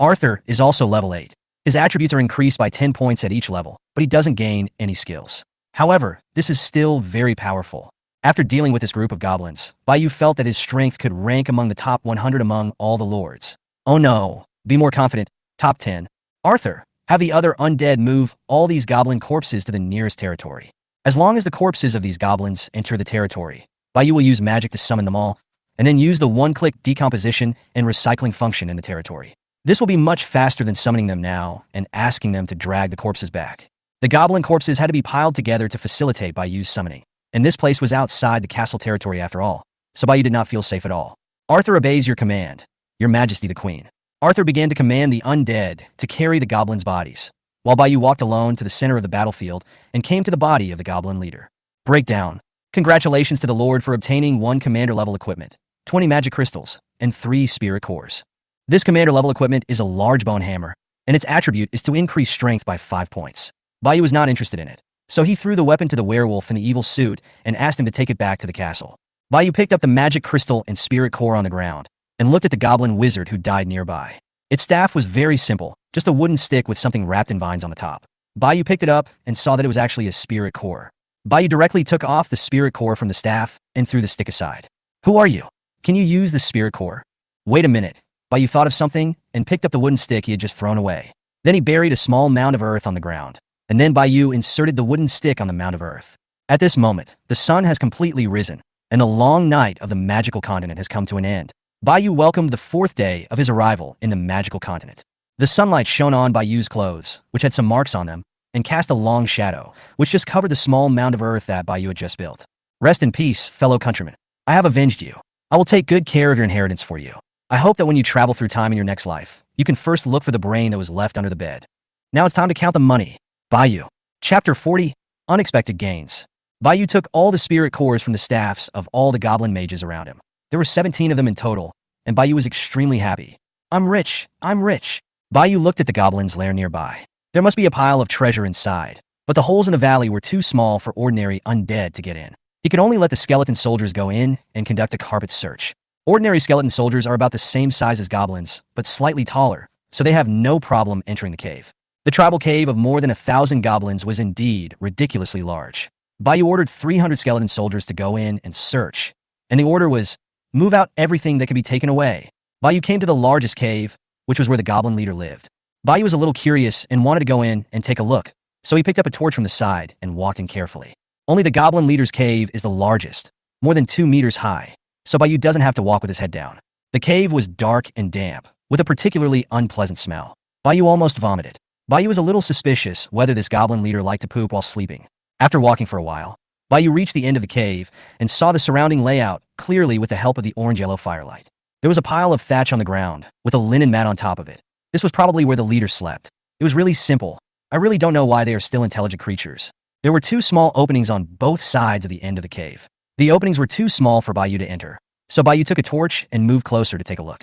Speaker 2: Arthur is also level 8. His attributes are increased by 10 points at each level, but he doesn't gain any skills. However, this is still very powerful. After dealing with this group of goblins, Bayou felt that his strength could rank among the top 100 among all the lords. Oh no, be more confident, top 10. Arthur, have the other undead move all these goblin corpses to the nearest territory. As long as the corpses of these goblins enter the territory, Bayou will use magic to summon them all, and then use the one-click decomposition and recycling function in the territory. This will be much faster than summoning them now and asking them to drag the corpses back. The goblin corpses had to be piled together to facilitate Bayou's summoning, and this place was outside the castle territory after all, so Bayou did not feel safe at all. Arthur obeys your command, Your Majesty the Queen. Arthur began to command the undead to carry the goblins' bodies, while Bayou walked alone to the center of the battlefield and came to the body of the goblin leader. Breakdown. Congratulations to the Lord for obtaining 1 commander-level equipment, 20 magic crystals, and 3 spirit cores. This commander-level equipment is a large bone hammer, and its attribute is to increase strength by 5 points. Bayou was not interested in it, so he threw the weapon to the werewolf in the evil suit and asked him to take it back to the castle. Bayou picked up the magic crystal and spirit core on the ground and looked at the goblin wizard who died nearby. Its staff was very simple, just a wooden stick with something wrapped in vines on the top. Bayou picked it up and saw that it was actually a spirit core. Bayou directly took off the spirit core from the staff and threw the stick aside. Who are you? Can you use the spirit core? Wait a minute. Bayou thought of something and picked up the wooden stick he had just thrown away. Then he buried a small mound of earth on the ground. and then Bayou inserted the wooden stick on the mound of earth. At this moment, the sun has completely risen, and the long night of the magical continent has come to an end. Bayou welcomed the 4th day of his arrival in the magical continent. The sunlight shone on Bayou's clothes, which had some marks on them, and cast a long shadow, which just covered the small mound of earth that Bayou had just built. Rest in peace, fellow countrymen. I have avenged you. I will take good care of your inheritance for you. I hope that when you travel through time in your next life, you can first look for the brain that was left under the bed. Now it's time to count the money. Bayou. Chapter 40, Unexpected Gains. Bayou took all the spirit cores from the staffs of all the goblin mages around him. There were 17 of them in total, and Bayou was extremely happy. I'm rich. I'm rich. Bayou looked at the goblin's lair nearby. There must be a pile of treasure inside, but the holes in the valley were too small for ordinary undead to get in. He could only let the skeleton soldiers go in and conduct a carpet search. Ordinary skeleton soldiers are about the same size as goblins, but slightly taller, so they have no problem entering the cave. The tribal cave of more than 1,000 goblins was indeed ridiculously large. Bayou ordered 300 skeleton soldiers to go in and search, and the order was, move out everything that can be taken away. Bayou came to the largest cave, which was where the goblin leader lived. Bayou was a little curious and wanted to go in and take a look, so he picked up a torch from the side and walked in carefully. Only the goblin leader's cave is the largest, more than 2 meters high, so Bayou doesn't have to walk with his head down. The cave was dark and damp, with a particularly unpleasant smell. Bayou almost vomited. Bayou was a little suspicious whether this goblin leader liked to poop while sleeping. After walking for a while, Bayou reached the end of the cave and saw the surrounding layout clearly with the help of the orange-yellow firelight. There was a pile of thatch on the ground, with a linen mat on top of it. This was probably where the leader slept. It was really simple. I really don't know why they are still intelligent creatures. There were 2 small openings on both sides of the end of the cave. The openings were too small for Bayou to enter, so Bayou took a torch and moved closer to take a look.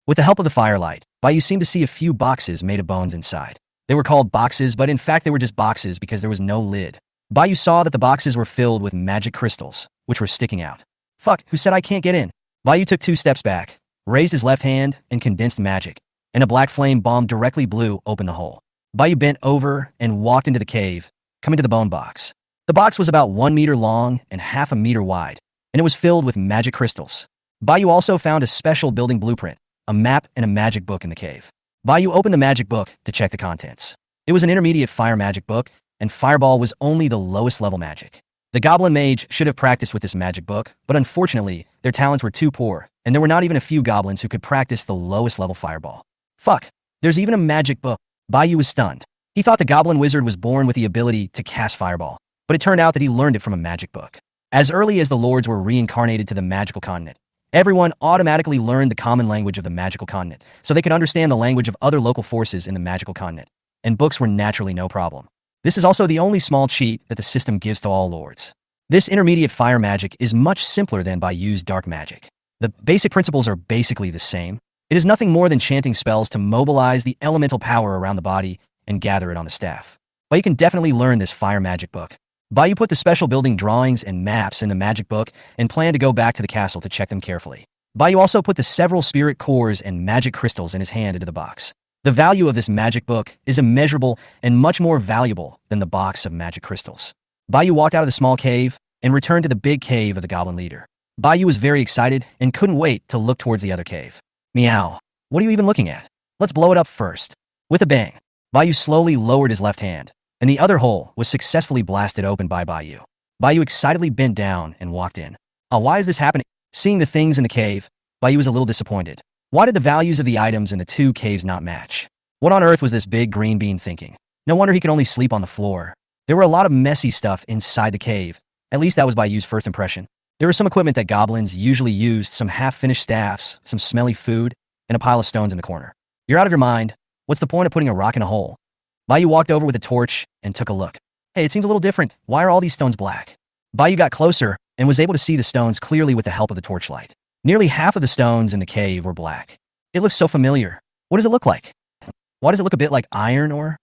Speaker 2: With the help of the firelight, Bayou seemed to see a few boxes made of bones inside. They were called boxes, but in fact they were just boxes because there was no lid. Bayou saw that the boxes were filled with magic crystals, which were sticking out. Fuck, who said I can't get in? Bayou took 2 steps back, raised his left hand, and condensed magic, and a black flame bomb directly blew open the hole. Bayou bent over and walked into the cave, coming to the bone box. The box was about 1 meter long and half a meter wide, and it was filled with magic crystals. Bayou also found a special building blueprint, a map, and a magic book in the cave. Bayou opened the magic book to check the contents. It was an intermediate fire magic book, and Fireball was only the lowest level magic. The goblin mage should have practiced with this magic book, but unfortunately, their talents were too poor, and there were not even a few goblins who could practice the lowest level Fireball. Fuck, there's even a magic book. Bayou was stunned. He thought the goblin wizard was born with the ability to cast Fireball, but it turned out that he learned it from a magic book. As early as the lords were reincarnated to the magical continent, everyone automatically learned the common language of the magical continent, so they could understand the language of other local forces in the magical continent, and books were naturally no problem. This is also the only small cheat that the system gives to all lords. This intermediate fire magic is much simpler than Bayou's dark magic. The basic principles are basically the same. It is nothing more than chanting spells to mobilize the elemental power around the body and gather it on the staff. But you can definitely learn this fire magic book. Bayou put the special building drawings and maps in the magic book and planned to go back to the castle to check them carefully. Bayou also put the several spirit cores and magic crystals in his hand into the box. The value of this magic book is immeasurable and much more valuable than the box of magic crystals. Bayou walked out of the small cave and returned to the big cave of the goblin leader. Bayou was very excited and couldn't wait to look towards the other cave. Meow. What are you even looking at? Let's blow it up first. With a bang, Bayou slowly lowered his left hand, and the other hole was successfully blasted open by Bayou. Bayou excitedly bent down and walked in. Oh, why is this happening? Seeing the things in the cave, Bayou was a little disappointed. Why did the values of the items in the 2 caves not match? What on earth was this big green bean thinking? No wonder he could only sleep on the floor. There were a lot of messy stuff inside the cave. At least that was Bayou's first impression. There was some equipment that goblins usually used, some half-finished staffs, some smelly food, and a pile of stones in the corner. You're out of your mind. What's the point of putting a rock in a hole? Bayou walked over with a torch and took a look. Hey, it seems a little different. Why are all these stones black? Bayou got closer and was able to see the stones clearly with the help of the torchlight. Nearly half of the stones in the cave were black. It looks so familiar. What does it look like? Why does it look a bit like iron ore?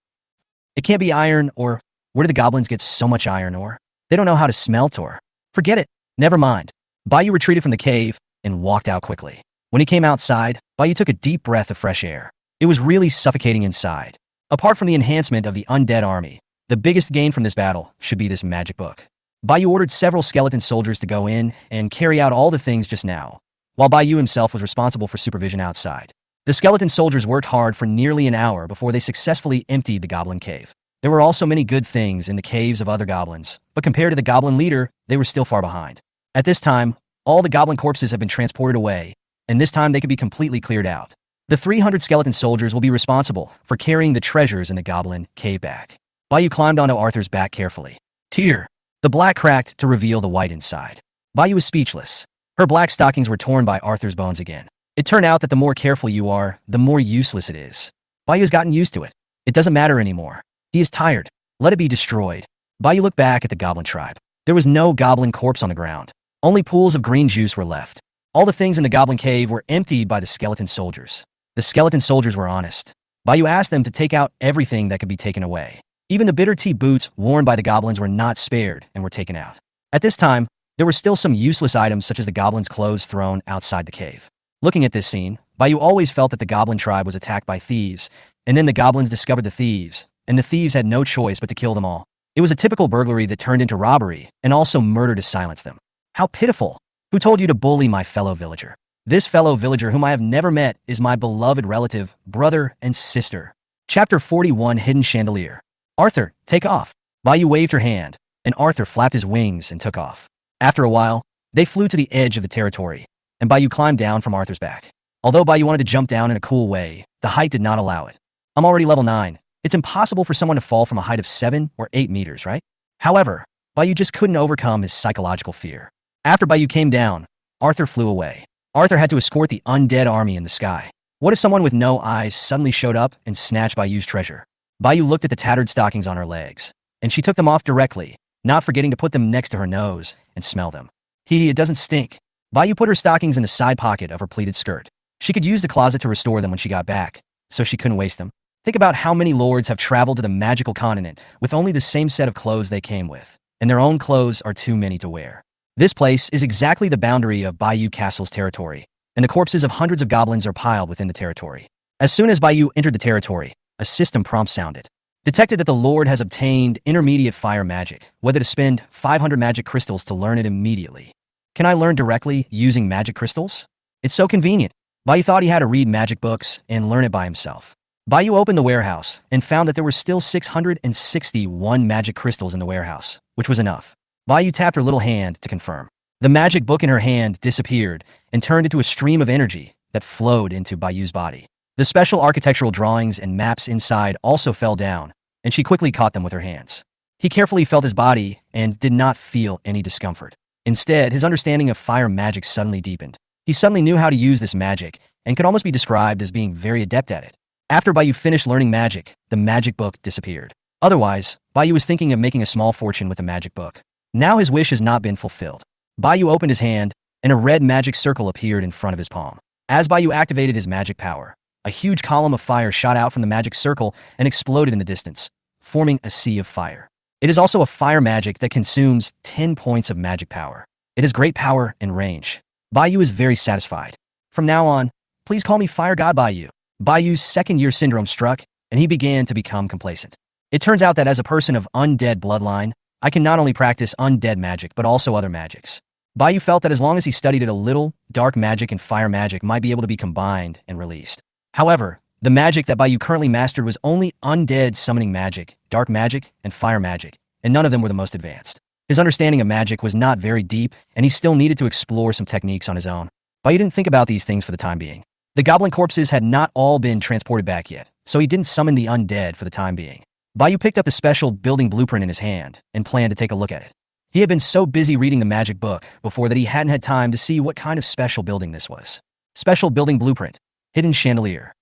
Speaker 2: It can't be iron ore. Where do the goblins get so much iron ore? They don't know how to smelt ore. Forget it. Never mind. Bayou retreated from the cave and walked out quickly. When he came outside, Bayou took a deep breath of fresh air. It was really suffocating inside. Apart from the enhancement of the undead army, the biggest gain from this battle should be this magic book. Bayou ordered several skeleton soldiers to go in and carry out all the things just now, while Bayou himself was responsible for supervision outside. The skeleton soldiers worked hard for nearly an hour before they successfully emptied the goblin cave. There were also many good things in the caves of other goblins, but compared to the goblin leader, they were still far behind. At this time, all the goblin corpses have been transported away, and this time they could be completely cleared out. The 300 skeleton soldiers will be responsible for carrying the treasures in the goblin cave back. Bayou climbed onto Arthur's back carefully. Tear. The black cracked to reveal the white inside. Bayou was speechless. Her black stockings were torn by Arthur's bones again. It turned out that the more careful you are, the more useless it is. Bayou has gotten used to it. It doesn't matter anymore. He is tired. Let it be destroyed. Bayou looked back at the goblin tribe. There was no goblin corpse on the ground. Only pools of green juice were left. All the things in the goblin cave were emptied by the skeleton soldiers. The skeleton soldiers were honest. Bayou asked them to take out everything that could be taken away. Even the bitter tea boots worn by the goblins were not spared and were taken out. At this time, there were still some useless items such as the goblins' clothes thrown outside the cave. Looking at this scene, Bayou always felt that the goblin tribe was attacked by thieves, and then the goblins discovered the thieves, and the thieves had no choice but to kill them all. It was a typical burglary that turned into robbery and also murder to silence them. How pitiful! Who told you to bully my fellow villager? This fellow villager whom I have never met is my beloved relative, brother, and sister. Chapter 41 Hidden Chandelier. Arthur, take off. Bayou waved her hand, and Arthur flapped his wings and took off. After a while, they flew to the edge of the territory, and Bayou climbed down from Arthur's back. Although Bayou wanted to jump down in a cool way, the height did not allow it. I'm already level 9. It's impossible for someone to fall from a height of 7 or 8 meters, right? However, Bayou just couldn't overcome his psychological fear. After Bayou came down, Arthur flew away. Arthur had to escort the undead army in the sky. What if someone with no eyes suddenly showed up and snatched Bayou's treasure? Bayou looked at the tattered stockings on her legs, and she took them off directly, not forgetting to put them next to her nose and smell them. It doesn't stink. Bayou put her stockings in the side pocket of her pleated skirt. She could use the closet to restore them when she got back, so she couldn't waste them. Think about how many lords have traveled to the magical continent with only the same set of clothes they came with, and their own clothes are too many to wear. This place is exactly the boundary of Bayou Castle's territory, and the corpses of hundreds of goblins are piled within the territory. As soon as Bayou entered the territory, a system prompt sounded. Detected that the Lord has obtained intermediate fire magic, whether to spend 500 magic crystals to learn it immediately. Can I learn directly using magic crystals? It's so convenient. Bayou thought he had to read magic books and learn it by himself. Bayou opened the warehouse and found that there were still 661 magic crystals in the warehouse, which was enough. Bayou tapped her little hand to confirm. The magic book in her hand disappeared and turned into a stream of energy that flowed into Bayou's body. The special architectural drawings and maps inside also fell down, and she quickly caught them with her hands. He carefully felt his body and did not feel any discomfort. Instead, his understanding of fire magic suddenly deepened. He suddenly knew how to use this magic and could almost be described as being very adept at it. After Bayou finished learning magic, the magic book disappeared. Otherwise, Bayou was thinking of making a small fortune with the magic book. Now his wish has not been fulfilled. Bayou opened his hand, and a red magic circle appeared in front of his palm. As Bayou activated his magic power, a huge column of fire shot out from the magic circle and exploded in the distance, forming a sea of fire. It is also a fire magic that consumes 10 points of magic power. It has great power and range. Bayou is very satisfied. From now on, please call me Fire God Bayou. Bayou's second-year syndrome struck, and he began to become complacent. It turns out that as a person of undead bloodline, I can not only practice undead magic, but also other magics. Bayou felt that as long as he studied it a little, dark magic and fire magic might be able to be combined and released. However, the magic that Bayou currently mastered was only undead summoning magic, dark magic, and fire magic, and none of them were the most advanced. His understanding of magic was not very deep, and he still needed to explore some techniques on his own. Bayou didn't think about these things for the time being. The goblin corpses had not all been transported back yet, so he didn't summon the undead for the time being. Bayou picked up the special building blueprint in his hand and planned to take a look at it. He had been so busy reading the magic book before that he hadn't had time to see what kind of special building this was. Special building blueprint. Hidden chandelier.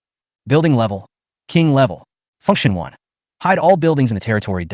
Speaker 2: Building level. King level. Function 1. Hide all buildings in the territory.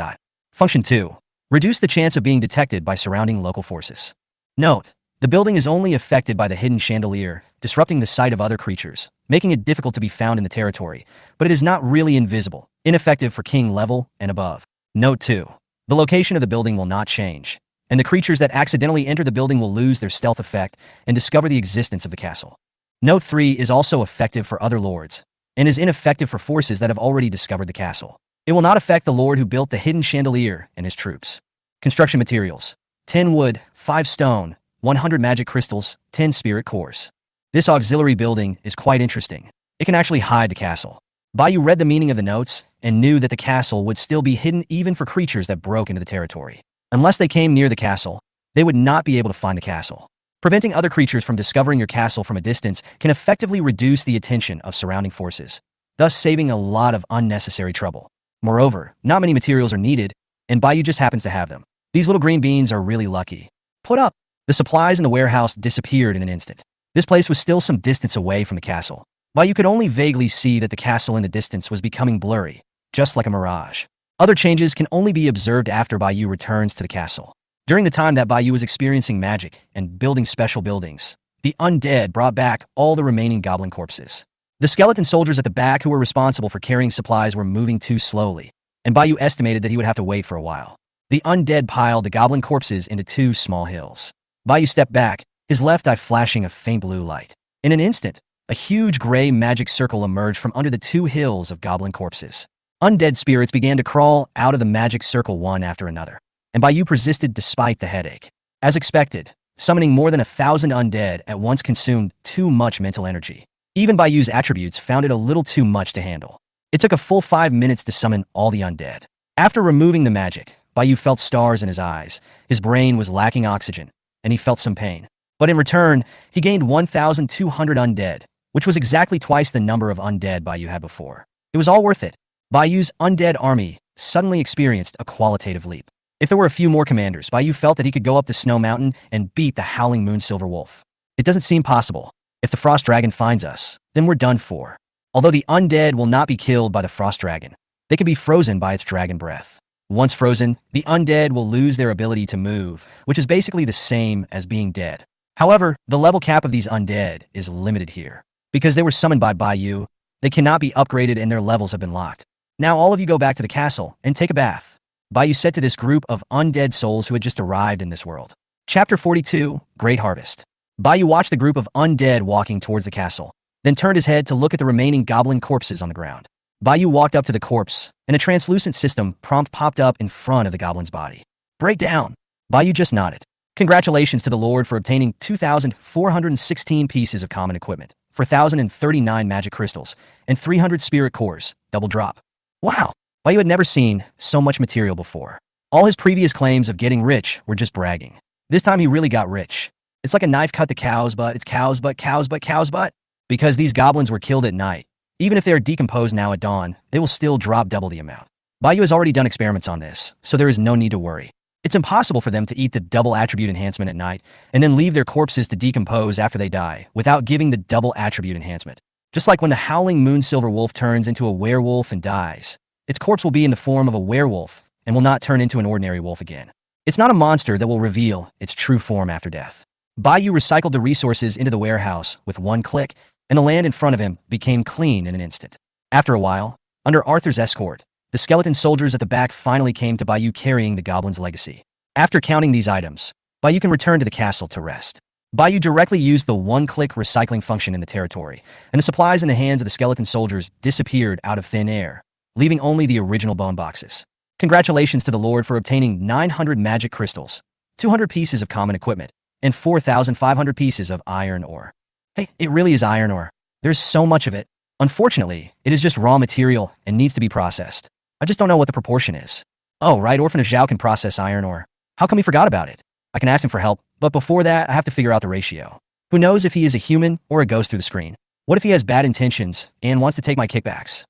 Speaker 2: Function 2. Reduce the chance of being detected by surrounding local forces. Note: the building is only affected by the hidden chandelier, disrupting the sight of other creatures, making it difficult to be found in the territory, but it is not really invisible, ineffective for king level and above. Note 2. The location of the building will not change, and the creatures that accidentally enter the building will lose their stealth effect and discover the existence of the castle. Note 3 is also effective for other lords, and is ineffective for forces that have already discovered the castle. It will not affect the lord who built the hidden chandelier and his troops. Construction materials: 10 wood, 5 stone, 100 magic crystals, 10 spirit cores. This auxiliary building is quite interesting. It can actually hide the castle. Bayou read the meaning of the notes and knew that the castle would still be hidden even for creatures that broke into the territory. Unless they came near the castle, they would not be able to find the castle. Preventing other creatures from discovering your castle from a distance can effectively reduce the attention of surrounding forces, thus saving a lot of unnecessary trouble. Moreover, not many materials are needed, and Bayou just happens to have them. These little green beans are really lucky. Put up! The supplies in the warehouse disappeared in an instant. This place was still some distance away from the castle. Bayou could only vaguely see that the castle in the distance was becoming blurry, just like a mirage. Other changes can only be observed after Bayou returns to the castle. During the time that Bayou was experiencing magic and building special buildings, the undead brought back all the remaining goblin corpses. The skeleton soldiers at the back who were responsible for carrying supplies were moving too slowly, and Bayou estimated that he would have to wait for a while. The undead piled the goblin corpses into 2 small hills. Bayou stepped back, his left eye flashing a faint blue light. In an instant, a huge gray magic circle emerged from under the 2 hills of goblin corpses. Undead spirits began to crawl out of the magic circle one after another, and Bayou persisted despite the headache. As expected, summoning more than 1,000 undead at once consumed too much mental energy. Even Bayou's attributes found it a little too much to handle. It took a full 5 minutes to summon all the undead. After removing the magic, Bayou felt stars in his eyes. His brain was lacking oxygen, and he felt some pain. But in return, he gained 1,200 undead, which was exactly twice the number of undead Bayou had before. It was all worth it. Bayou's undead army suddenly experienced a qualitative leap. If there were a few more commanders, Bayou felt that he could go up the snow mountain and beat the howling moon silver wolf. It doesn't seem possible. If the frost dragon finds us, then we're done for. Although the undead will not be killed by the frost dragon, they can be frozen by its dragon breath. Once frozen, the undead will lose their ability to move, which is basically the same as being dead. However, the level cap of these undead is limited here. Because they were summoned by Bayou, they cannot be upgraded and their levels have been locked. Now all of you go back to the castle and take a bath, Bayou said to this group of undead souls who had just arrived in this world. Chapter 42, Great Harvest. Bayou watched the group of undead walking towards the castle, then turned his head to look at the remaining goblin corpses on the ground. Bayou walked up to the corpse, and a translucent system prompt popped up in front of the goblin's body. Break down! Bayou just nodded. Congratulations to the Lord for obtaining 2,416 pieces of common equipment, 4,039 magic crystals, and 300 spirit cores, double drop. Wow! Bayou had never seen so much material before. All his previous claims of getting rich were just bragging. This time he really got rich. It's like a knife cut the cow's butt, it's cow's butt, cow's butt, cow's butt. Because these goblins were killed at night, even if they are decomposed now at dawn, they will still drop double the amount. Bayou has already done experiments on this, so there is no need to worry. It's impossible for them to eat the double attribute enhancement at night and then leave their corpses to decompose after they die without giving the double attribute enhancement. Just like when the howling moon silver wolf turns into a werewolf and dies, its corpse will be in the form of a werewolf and will not turn into an ordinary wolf again. It's not a monster that will reveal its true form after death. Bayou recycled the resources into the warehouse with one click, and the land in front of him became clean in an instant. After a while, under Arthur's escort, the skeleton soldiers at the back finally came to Bayou carrying the goblin's legacy. After counting these items, Bayou can return to the castle to rest. Bayou directly used the one-click recycling function in the territory, and the supplies in the hands of the skeleton soldiers disappeared out of thin air, leaving only the original bone boxes. Congratulations to the Lord for obtaining 900 magic crystals, 200 pieces of common equipment, and 4,500 pieces of iron ore. Hey, it really is iron ore. There's so much of it. Unfortunately, it is just raw material and needs to be processed. I just don't know what the proportion is. Oh, right, Orphan Zhao can process iron ore. How come he forgot about it? I can ask him for help, but before that, I have to figure out the ratio. Who knows if he is a human or a ghost through the screen? What if he has bad intentions and wants to take my kickbacks?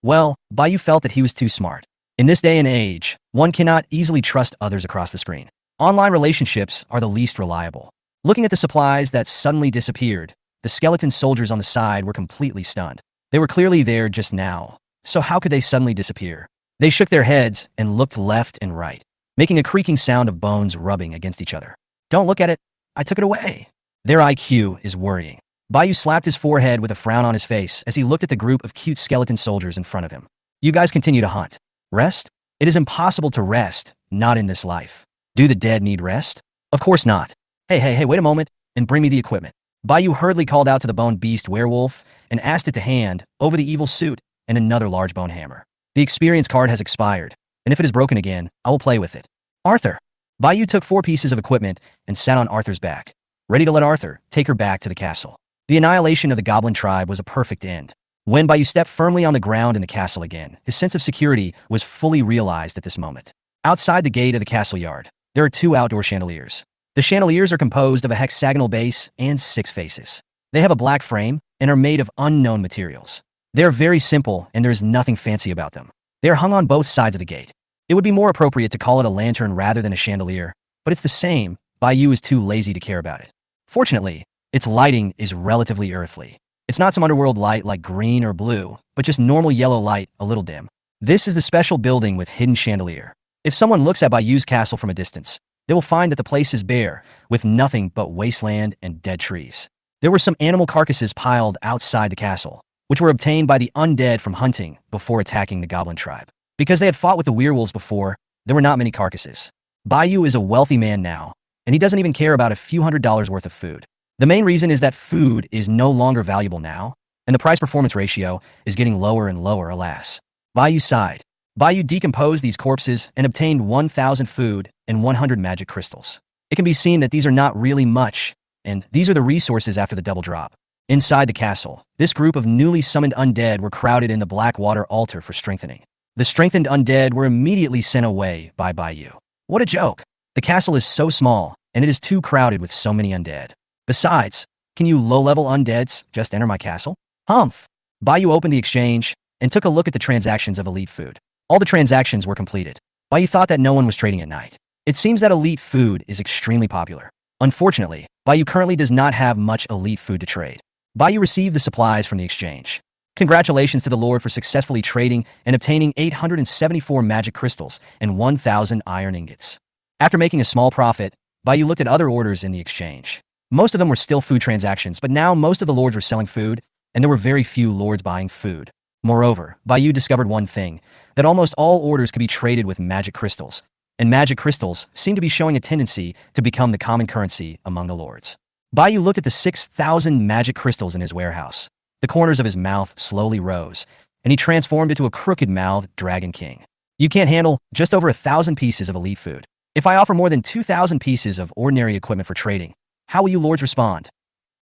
Speaker 2: Well, Bayou felt that he was too smart. In this day and age, one cannot easily trust others across the screen. Online relationships are the least reliable. Looking at the supplies that suddenly disappeared, the skeleton soldiers on the side were completely stunned. They were clearly there just now, so how could they suddenly disappear? They shook their heads and looked left and right, making a creaking sound of bones rubbing against each other. Don't look at it. I took it away. Their IQ is worrying. Bayou slapped his forehead with a frown on his face as he looked at the group of cute skeleton soldiers in front of him. You guys continue to hunt. Rest? It is impossible to rest, not in this life. Do the dead need rest? Of course not. Hey, wait a moment, and bring me the equipment. Bayou hurriedly called out to the bone beast werewolf and asked it to hand over the evil suit and another large bone hammer. The experience card has expired, and if it is broken again, I will play with it. Arthur. Bayou took 4 pieces of equipment and sat on Arthur's back, ready to let Arthur take her back to the castle. The annihilation of the goblin tribe was a perfect end. When Bayou stepped firmly on the ground in the castle again, his sense of security was fully realized at this moment. Outside the gate of the castle yard, there are 2 outdoor chandeliers. The chandeliers are composed of a hexagonal base and 6 faces. They have a black frame and are made of unknown materials. They are very simple and there is nothing fancy about them. They are hung on both sides of the gate. It would be more appropriate to call it a lantern rather than a chandelier, but it's the same. Bayou is too lazy to care about it. Fortunately, its lighting is relatively earthly. It's not some underworld light like green or blue, but just normal yellow light, a little dim. This is the special building with hidden chandelier. If someone looks at Bayou's castle from a distance, they will find that the place is bare, with nothing but wasteland and dead trees. There were some animal carcasses piled outside the castle, which were obtained by the undead from hunting before attacking the goblin tribe. Because they had fought with the werewolves before, there were not many carcasses. Bayou is a wealthy man now, and he doesn't even care about a few $100s worth of food. The main reason is that food is no longer valuable now, and the price-performance ratio is getting lower and lower, alas. Bayou sighed. Bayou decomposed these corpses and obtained 1,000 food and 100 magic crystals. It can be seen that these are not really much, and these are the resources after the double drop. Inside the castle, this group of newly summoned undead were crowded in the Blackwater altar for strengthening. The strengthened undead were immediately sent away by Bayou. What a joke! The castle is so small, and it is too crowded with so many undead. Besides, can you low-level undeads just enter my castle? Humph! Bayou opened the exchange and took a look at the transactions of elite food. All the transactions were completed. Bayou thought that no one was trading at night. It seems that elite food is extremely popular. Unfortunately, Bayou currently does not have much elite food to trade. Bayou received the supplies from the exchange. Congratulations to the Lord for successfully trading and obtaining 874 magic crystals and 1,000 iron ingots. After making a small profit, Bayou looked at other orders in the exchange. Most of them were still food transactions, but now most of the lords were selling food, and there were very few lords buying food. Moreover, Bayou discovered one thing, that almost all orders could be traded with magic crystals, and magic crystals seem to be showing a tendency to become the common currency among the lords. Bayou looked at the 6,000 magic crystals in his warehouse. The corners of his mouth slowly rose, and he transformed into a crooked-mouthed Dragon King. You can't handle just over 1,000 pieces of elite food. If I offer more than 2,000 pieces of ordinary equipment for trading, how will you lords respond?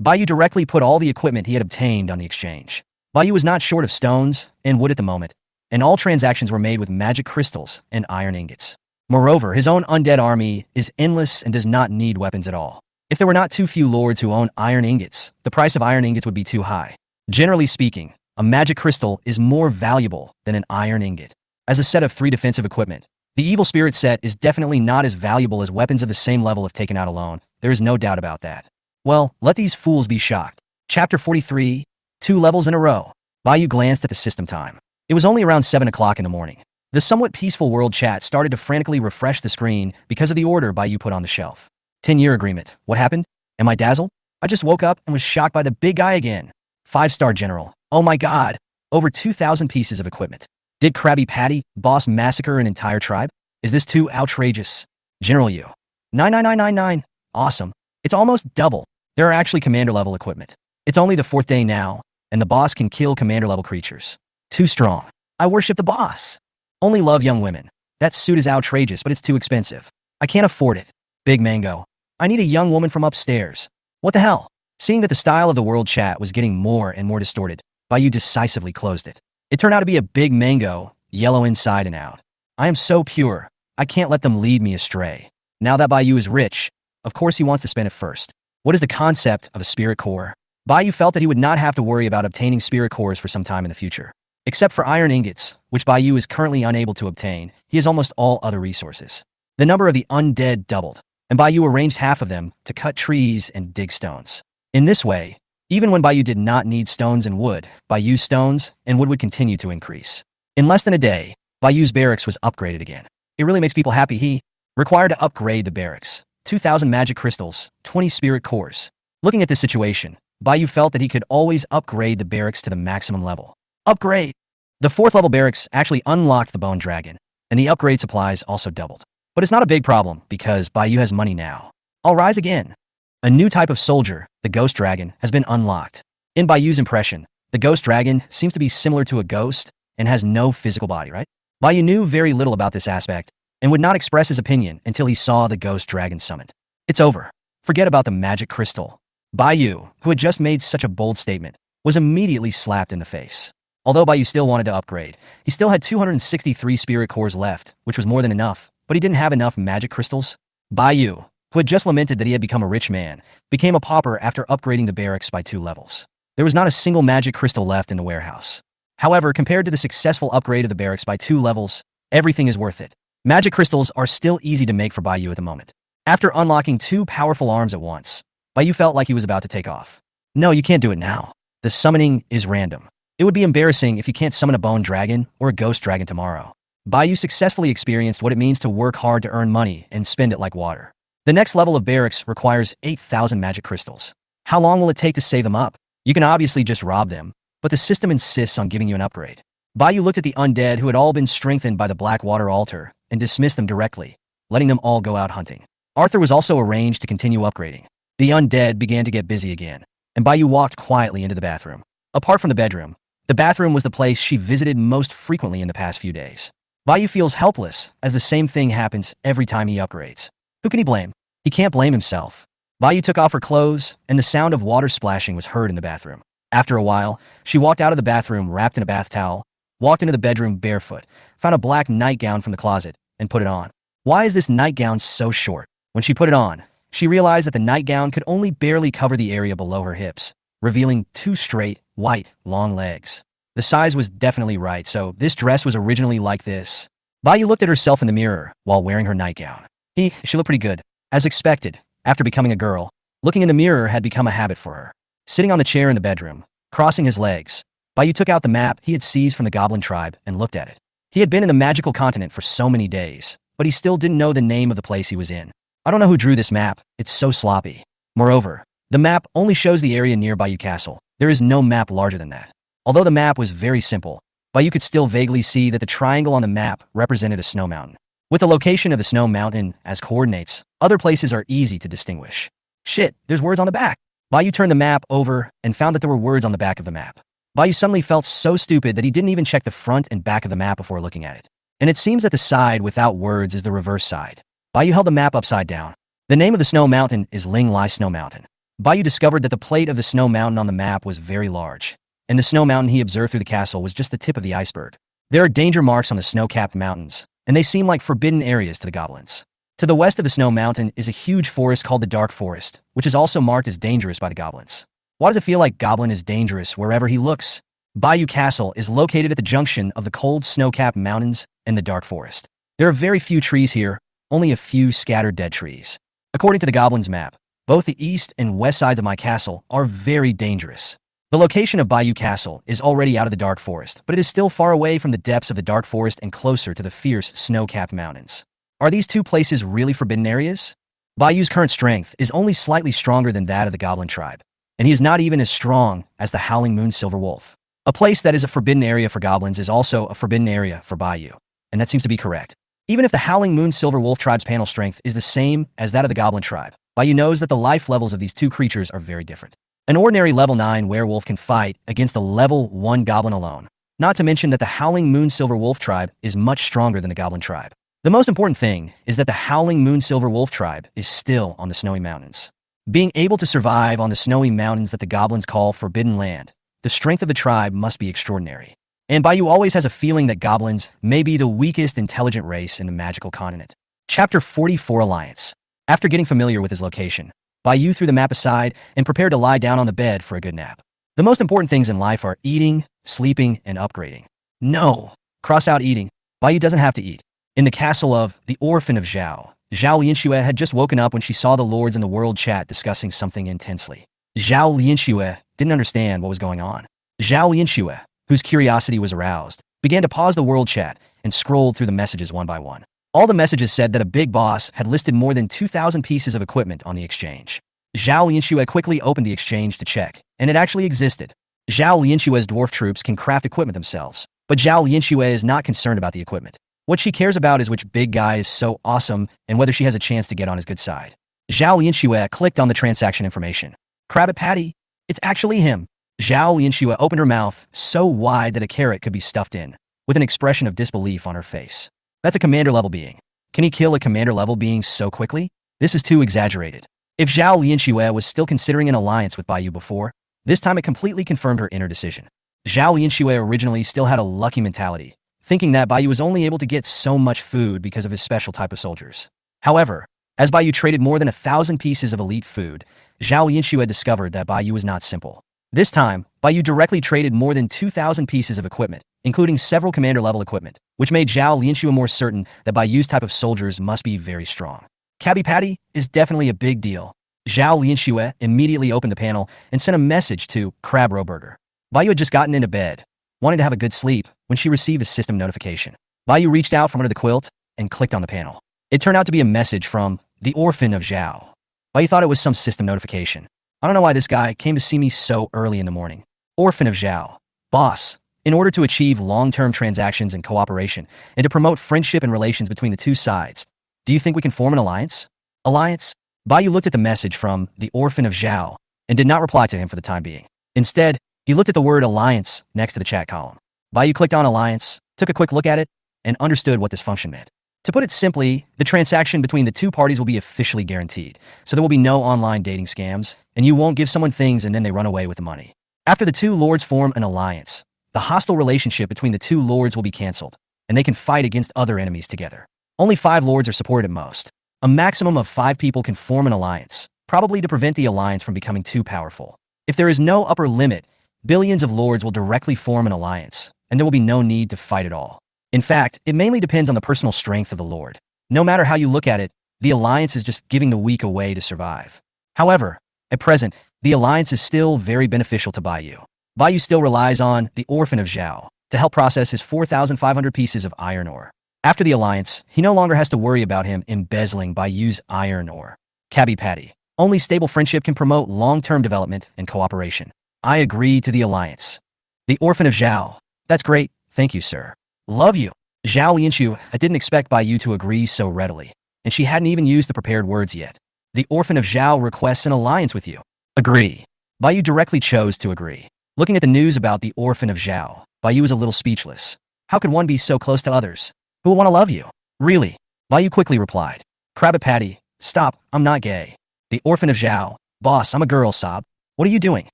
Speaker 2: Bayou directly put all the equipment he had obtained on the exchange. Bayou was not short of stones and wood at the moment, and all transactions were made with magic crystals and iron ingots. Moreover, his own undead army is endless and does not need weapons at all. If there were not too few lords who own iron ingots, the price of iron ingots would be too high. Generally speaking, a magic crystal is more valuable than an iron ingot. As a set of 3 defensive equipment, the evil spirit set is definitely not as valuable as weapons of the same level if taken out alone. There is no doubt about that. Well, let these fools be shocked. Chapter 43, 2 levels in a row. Bayou glanced at the system time. It was only around 7 o'clock in the morning. The somewhat peaceful world chat started to frantically refresh the screen because of the order Bayou put on the shelf. 10-year agreement. What happened? Am I dazzled? I just woke up and was shocked by the big guy again. 5-star general. Oh my god. Over 2,000 pieces of equipment. Did Krabby Patty, boss massacre an entire tribe? Is this too outrageous? General U. 99999. Awesome. It's almost double. There are actually commander-level equipment. It's only the 4th day now, and the boss can kill commander-level creatures. Too strong. I worship the boss. Only love young women. That suit is outrageous, but it's too expensive. I can't afford it. Big Mango. I need a young woman from upstairs. What the hell? Seeing that the style of the world chat was getting more and more distorted, Bayou decisively closed it. It turned out to be a big mango, yellow inside and out. I am so pure. I can't let them lead me astray. Now that Bayou is rich, of course he wants to spend it first. What is the concept of a spirit core? Bayou felt that he would not have to worry about obtaining spirit cores for some time in the future. Except for iron ingots, which Bayou is currently unable to obtain, he has almost all other resources. The number of the undead doubled, and Bayou arranged half of them to cut trees and dig stones. In this way, even when Bayou did not need stones and wood, Bayou's stones and wood would continue to increase. In less than a day, Bayou's barracks was upgraded again. It really makes people happy he required to upgrade the barracks. 2,000 magic crystals, 20 spirit cores. Looking at this situation, Bayou felt that he could always upgrade the barracks to the maximum level. Upgrade! The 4th level barracks actually unlocked the bone dragon, and the upgrade supplies also doubled. But it's not a big problem because Bayou has money now. I'll rise again. A new type of soldier, the ghost dragon, has been unlocked. In Bayou's impression, the ghost dragon seems to be similar to a ghost and has no physical body, right? Bayou knew very little about this aspect and would not express his opinion until he saw the ghost dragon summoned. It's over. Forget about the magic crystal. Bayou, who had just made such a bold statement, was immediately slapped in the face. Although Baiyu still wanted to upgrade, he still had 263 spirit cores left, which was more than enough, but he didn't have enough magic crystals. Baiyu, who had just lamented that he had become a rich man, became a pauper after upgrading the barracks by 2 levels. There was not a single magic crystal left in the warehouse. However, compared to the successful upgrade of the barracks by 2 levels, everything is worth it. Magic crystals are still easy to make for Baiyu at the moment. After unlocking 2 powerful arms at once, Baiyu felt like he was about to take off. No, you can't do it now. The summoning is random. It would be embarrassing if you can't summon a bone dragon or a ghost dragon tomorrow. Baiyu successfully experienced what it means to work hard to earn money and spend it like water. The next level of barracks requires 8,000 magic crystals. How long will it take to save them up? You can obviously just rob them, but the system insists on giving you an upgrade. Baiyu looked at the undead who had all been strengthened by the Blackwater altar and dismissed them directly, letting them all go out hunting. Arthur was also arranged to continue upgrading. The undead began to get busy again, and Baiyu walked quietly into the bathroom. Apart from the bedroom, the bathroom was the place she visited most frequently in the past few days. Baiyu feels helpless, as the same thing happens every time he upgrades. Who can he blame? He can't blame himself. Baiyu took off her clothes, and the sound of water splashing was heard in the bathroom. After a while, she walked out of the bathroom wrapped in a bath towel, walked into the bedroom barefoot, found a black nightgown from the closet, and put it on. Why is this nightgown so short? When she put it on, she realized that the nightgown could only barely cover the area below her hips, revealing 2 straight, white, long legs. The size was definitely right, so this dress was originally like this. Baiyu looked at herself in the mirror while wearing her nightgown. She looked pretty good. As expected, after becoming a girl, looking in the mirror had become a habit for her. Sitting on the chair in the bedroom, crossing his legs, Baiyu took out the map he had seized from the goblin tribe and looked at it. He had been in the magical continent for so many days, but he still didn't know the name of the place he was in. I don't know who drew this map, it's so sloppy. Moreover, the map only shows the area near Baiyu Castle. There is no map larger than that. Although the map was very simple, Baiyu could still vaguely see that the triangle on the map represented a snow mountain. With the location of the snow mountain as coordinates, other places are easy to distinguish. Shit, there's words on the back. Baiyu turned the map over and found that there were words on the back of the map. Baiyu suddenly felt so stupid that he didn't even check the front and back of the map before looking at it. And it seems that the side without words is the reverse side. Baiyu held the map upside down. The name of the snow mountain is Ling Lai Snow Mountain. Baiyu discovered that the plate of the snow mountain on the map was very large, and the snow mountain he observed through the castle was just the tip of the iceberg. There are danger marks on the snow-capped mountains, and they seem like forbidden areas to the goblins. To the west of the snow mountain is a huge forest called the Dark Forest, which is also marked as dangerous by the goblins. Why does it feel like Goblin is dangerous wherever he looks? Baiyu Castle is located at the junction of the cold snow-capped mountains and the Dark Forest. There are very few trees here, only a few scattered dead trees. According to the Goblin's map, both the east and west sides of my castle are very dangerous. The location of Baiyu Castle is already out of the Dark Forest, but it is still far away from the depths of the Dark Forest and closer to the fierce snow-capped mountains. Are these 2 places really forbidden areas? Baiyu's current strength is only slightly stronger than that of the Goblin tribe, and he is not even as strong as the Howling Moon Silver Wolf. A place that is a forbidden area for goblins is also a forbidden area for Baiyu, and that seems to be correct. Even if the Howling Moon Silver Wolf tribe's panel strength is the same as that of the Goblin tribe, Baiyu knows that the life levels of these 2 creatures are very different. An ordinary level 9 werewolf can fight against a level 1 goblin alone, not to mention that the Howling Moon Silver Wolf tribe is much stronger than the Goblin tribe. The most important thing is that the Howling Moon Silver Wolf tribe is still on the snowy mountains. Being able to survive on the snowy mountains that the goblins call Forbidden Land, the strength of the tribe must be extraordinary. And Baiyu always has a feeling that goblins may be the weakest intelligent race in the magical continent. Chapter 44 Alliance. After getting familiar with his location, Baiyu threw the map aside and prepared to lie down on the bed for a good nap. The most important things in life are eating, sleeping, and upgrading. No! Cross out eating. Baiyu doesn't have to eat. In the castle of the Orphan of Zhao, Zhao Lianxue had just woken up when she saw the lords in the world chat discussing something intensely. Zhao Lianxue didn't understand what was going on. Zhao Lianxue, whose curiosity was aroused, began to pause the world chat and scrolled through the messages one by one. All the messages said that a big boss had listed more than 2,000 pieces of equipment on the exchange. Zhao Lianxue quickly opened the exchange to check, and it actually existed. Zhao Lianxue's dwarf troops can craft equipment themselves, but Zhao Lianxue is not concerned about the equipment. What she cares about is which big guy is so awesome and whether she has a chance to get on his good side. Zhao Lianxue clicked on the transaction information. Crabbit Patty? It's actually him. Zhao Lianxue opened her mouth so wide that a carrot could be stuffed in, with an expression of disbelief on her face. That's a commander-level being. Can he kill a commander-level being so quickly? This is too exaggerated. If Zhao Lianxue was still considering an alliance with Baiyu before, This time it completely confirmed her inner decision. Zhao Lianxue originally still had a lucky mentality, thinking that Bai Yu was only able to get so much food because of his special type of soldiers. However, as Bai Yu traded more than 1,000 pieces of elite food, Zhao Lianxue discovered that Bai Yu was not simple. This time, Bai Yu directly traded more than 2,000 pieces of equipment, including several commander-level equipment, which made Zhao Lianxue more certain that Bai Yu's type of soldiers must be very strong. Cabbie Patty is definitely a big deal. Zhao Lianxue immediately opened the panel and sent a message to Crab Roburger. Bai Yu had just gotten into bed, wanting to have a good sleep, when she received a system notification. Bai Yu reached out from under the quilt and clicked on the panel. It turned out to be a message from the orphan of Zhao. Bai Yu thought it was some system notification. I don't know why this guy came to see me so early in the morning. Orphan of Zhao. Boss, in order to achieve long-term transactions and cooperation, and to promote friendship and relations between the two sides, do you think we can form an alliance? Alliance? Bai Yu looked at the message from the orphan of Zhao and did not reply to him for the time being. Instead, he looked at the word alliance next to the chat column. Bai Yu clicked on alliance, took a quick look at it, and understood what this function meant. To put it simply, the transaction between the two parties will be officially guaranteed, so there will be no online dating scams, and you won't give someone things and then they run away with the money. After the two lords form an alliance, the hostile relationship between the two lords will be cancelled, and they can fight against other enemies together. Only 5 lords are supported at most. A maximum of 5 people can form an alliance, probably to prevent the alliance from becoming too powerful. If there is no upper limit, billions of lords will directly form an alliance, and there will be no need to fight at all. In fact, it mainly depends on the personal strength of the lord. No matter how you look at it, the alliance is just giving the weak a way to survive. However, at present, the alliance is still very beneficial to Bai Yu. Bai Yu still relies on the orphan of Zhao to help process his 4,500 pieces of iron ore. After the alliance, he no longer has to worry about him embezzling Bai Yu's iron ore. Cabbie Patty. Only stable friendship can promote long-term development and cooperation. I agree to the alliance. The orphan of Zhao. That's great, thank you, sir. Love you. Zhao Lianxue, I didn't expect Bai Yu to agree so readily, and she hadn't even used the prepared words yet. The orphan of Zhao requests an alliance with you. Agree. Bai Yu directly chose to agree. Looking at the news about the orphan of Zhao, Bai Yu was a little speechless. How could one be so close to others? Who will want to love you? Really? Bai Yu quickly replied. Crabbit Patty, stop, I'm not gay. The orphan of Zhao, boss, I'm a girl, sob. What are you doing?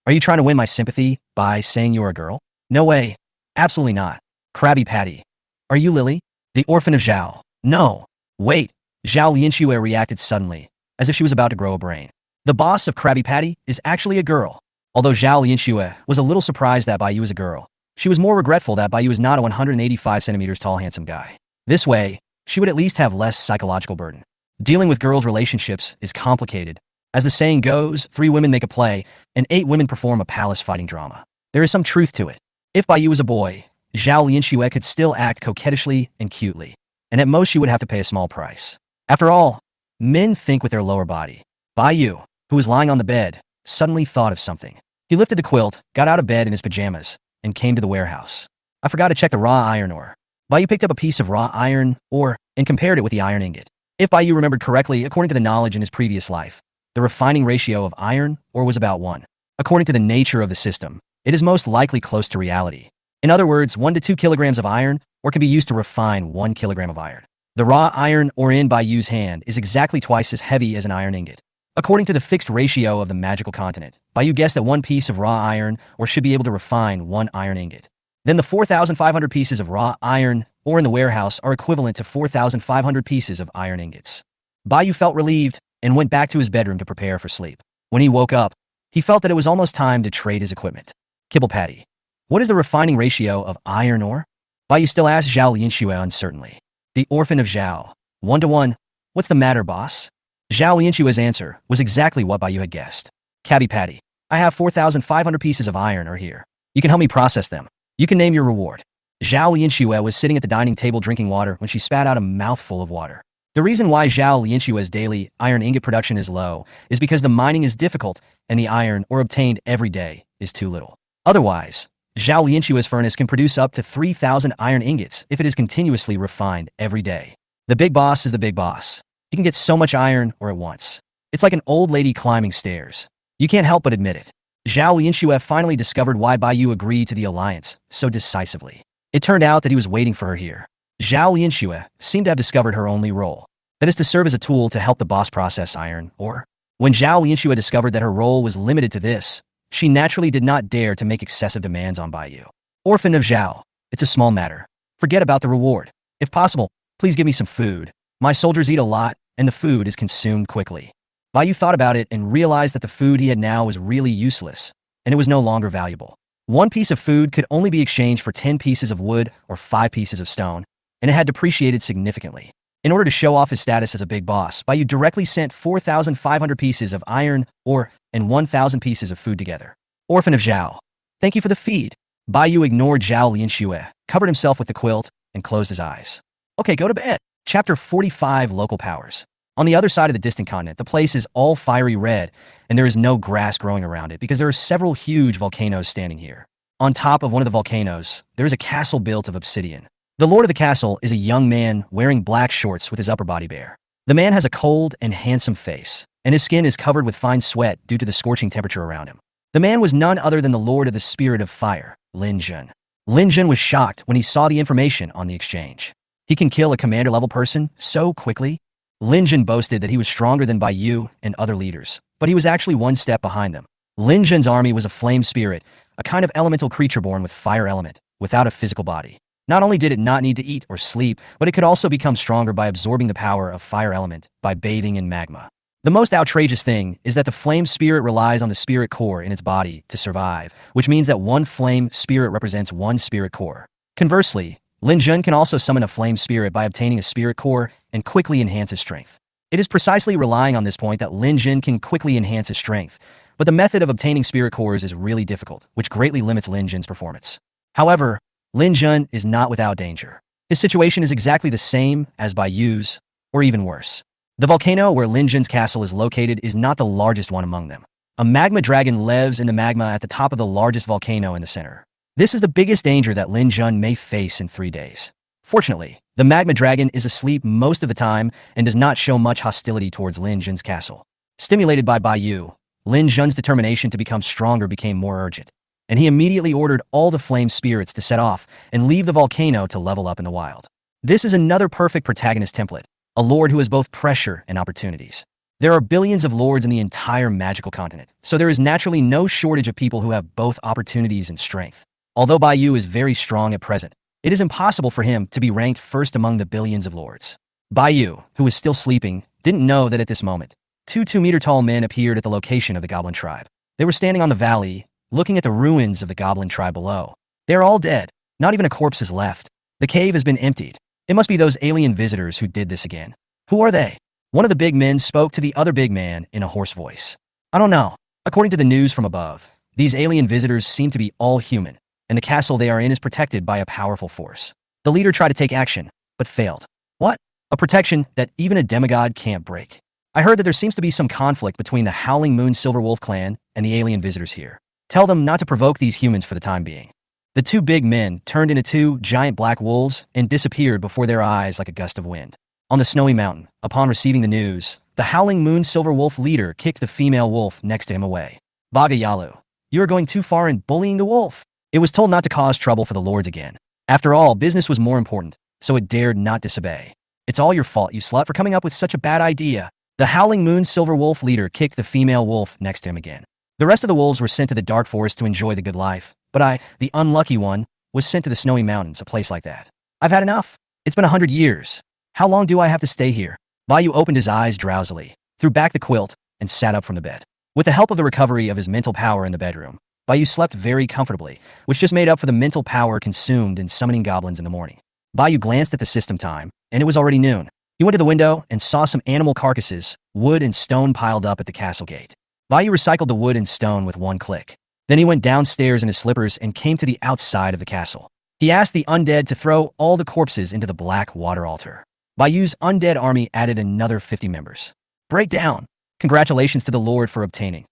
Speaker 2: Are you trying to win my sympathy by saying you're a girl? No way. Absolutely not. Krabby Patty. Are you Lily? The orphan of Zhao. No. Wait. Zhao Lianxue reacted suddenly, as if she was about to grow a brain. The boss of Krabby Patty is actually a girl. Although Zhao Lianxue was a little surprised that Bai Yu was a girl, she was more regretful that Bai Yu is not a 185 centimeters tall handsome guy. This way, she would at least have less psychological burden. Dealing with girls' relationships is complicated. As the saying goes, 3 women make a play, and 8 women perform a palace fighting drama. There is some truth to it. If Bai Yu was a boy, Zhao Lianxue could still act coquettishly and cutely, and at most she would have to pay a small price. After all, men think with their lower body. Bai Yu, who was lying on the bed, suddenly thought of something. He lifted the quilt, got out of bed in his pajamas, and came to the warehouse. I forgot to check the raw iron ore. Bai Yu picked up a piece of raw iron ore and compared it with the iron ingot. If Bai Yu remembered correctly, according to the knowledge in his previous life, the refining ratio of iron ore was about 1. According to the nature of the system, it is most likely close to reality. In other words, 1 to 2 kilograms of iron ore can be used to refine 1 kilogram of iron. The raw iron ore in Bai Yu's hand is exactly twice as heavy as an iron ingot. According to the fixed ratio of the magical continent, Bai Yu guessed that 1 piece of raw iron ore should be able to refine 1 iron ingot. Then the 4,500 pieces of raw iron ore in the warehouse are equivalent to 4,500 pieces of iron ingots. Bai Yu felt relieved and went back to his bedroom to prepare for sleep. When he woke up, he felt that it was almost time to trade his equipment. Kibble Patty. What is the refining ratio of iron ore? Bai Yu still asked Zhao Lianxue uncertainly. The orphan of Zhao. 1 to 1. What's the matter, boss? Zhao Lianxue's answer was exactly what Bai Yu had guessed. Cabbie Patty. I have 4,500 pieces of iron ore here. You can help me process them. You can name your reward. Zhao Lianxue was sitting at the dining table drinking water when she spat out a mouthful of water. The reason why Zhao Lianxue's daily iron ingot production is low is because the mining is difficult and the iron ore obtained every day is too little. Otherwise, Zhao Lianxue's furnace can produce up to 3,000 iron ingots if it is continuously refined every day. The big boss is the big boss. You can get so much iron ore at once. It's like an old lady climbing stairs. You can't help but admit it. Zhao Lianxue finally discovered why Bai Yu agreed to the alliance so decisively. It turned out that he was waiting for her here. Zhao Lianxue seemed to have discovered her only role, that is to serve as a tool to help the boss process iron ore. When Zhao Lianxue discovered that her role was limited to this, she naturally did not dare to make excessive demands on Baiyu. Orphan of Zhao, it's a small matter. Forget about the reward. If possible, please give me some food. My soldiers eat a lot, and the food is consumed quickly. Baiyu thought about it and realized that the food he had now was really useless, and it was no longer valuable. One piece of food could only be exchanged for 10 pieces of wood or 5 pieces of stone, and it had depreciated significantly. In order to show off his status as a big boss, Baiyu directly sent 4,500 pieces of iron ore and 1,000 pieces of food together. Orphan of Zhao, thank you for the feed. Baiyu ignored Zhao Lianxue, covered himself with the quilt, and closed his eyes. Okay, go to bed. Chapter 45, Local Powers. On the other side of the distant continent, the place is all fiery red, and there is no grass growing around it because there are several huge volcanoes standing here. On top of one of the volcanoes, there is a castle built of obsidian. The lord of the castle is a young man wearing black shorts with his upper body bare. The man has a cold and handsome face, and his skin is covered with fine sweat due to the scorching temperature around him. The man was none other than the lord of the spirit of fire, Lin Jun. Lin Jun was shocked when he saw the information on the exchange. He can kill a commander-level person so quickly? Lin Jun boasted that he was stronger than Baiyu and other leaders, but he was actually one step behind them. Lin Jun's army was a flame spirit, a kind of elemental creature born with fire element, without a physical body. Not only did it not need to eat or sleep, but it could also become stronger by absorbing the power of fire element by bathing in magma. The most outrageous thing is that the flame spirit relies on the spirit core in its body to survive, which means that one flame spirit represents one spirit core. Conversely, Lin Jun can also summon a flame spirit by obtaining a spirit core and quickly enhance his strength. It is precisely relying on this point that Lin Jun can quickly enhance his strength, but the method of obtaining spirit cores is really difficult, which greatly limits Lin Jun's performance. However, Lin Jun is not without danger. His situation is exactly the same as Baiyu's, or even worse. The volcano where Lin Jun's castle is located is not the largest one among them. A magma dragon lives in the magma at the top of the largest volcano in the center. This is the biggest danger that Lin Jun may face in 3 days. Fortunately, the magma dragon is asleep most of the time and does not show much hostility towards Lin Jun's castle. Stimulated by Baiyu, Lin Jun's determination to become stronger became more urgent, and he immediately ordered all the flame spirits to set off and leave the volcano to level up in the wild. This is another perfect protagonist template, a lord who has both pressure and opportunities. There are billions of lords in the entire magical continent, so there is naturally no shortage of people who have both opportunities and strength. Although Baiyu is very strong at present, it is impossible for him to be ranked first among the billions of lords. Baiyu, who was still sleeping, didn't know that at this moment, 2 2-meter-tall men appeared at the location of the goblin tribe. They were standing on the valley, looking at the ruins of the goblin tribe below. They are all dead. Not even a corpse is left. The cave has been emptied. It must be those alien visitors who did this again. Who are they? One of the big men spoke to the other big man in a hoarse voice. I don't know. According to the news from above, these alien visitors seem to be all human, and the castle they are in is protected by a powerful force. The leader tried to take action, but failed. What? A protection that even a demigod can't break. I heard that there seems to be some conflict between the Howling Moon Silverwolf clan and the alien visitors here. Tell them not to provoke these humans for the time being. The 2 big men turned into 2 giant black wolves and disappeared before their eyes like a gust of wind. On the snowy mountain, upon receiving the news, the Howling Moon Silverwolf leader kicked the female wolf next to him away. Bagayalu, you are going too far in bullying the wolf. It was told not to cause trouble for the lords again. After all, business was more important, so it dared not disobey. It's all your fault, you slut, for coming up with such a bad idea. The Howling Moon Silverwolf leader kicked the female wolf next to him again. The rest of the wolves were sent to the dark forest to enjoy the good life, but I, the unlucky one, was sent to the snowy mountains, a place like that. I've had enough. It's been 100 years. How long do I have to stay here? Baiyu opened his eyes drowsily, threw back the quilt, and sat up from the bed. With the help of the recovery of his mental power in the bedroom, Baiyu slept very comfortably, which just made up for the mental power consumed in summoning goblins in the morning. Baiyu glanced at the system time, and it was already noon. He went to the window and saw some animal carcasses, wood and stone piled up at the castle gate. Baiyu recycled the wood and stone with one click. Then he went downstairs in his slippers and came to the outside of the castle. He asked the undead to throw all the corpses into the black water altar. Baiyu's undead army added another 50 members. Breakdown. Congratulations to the Lord for obtaining.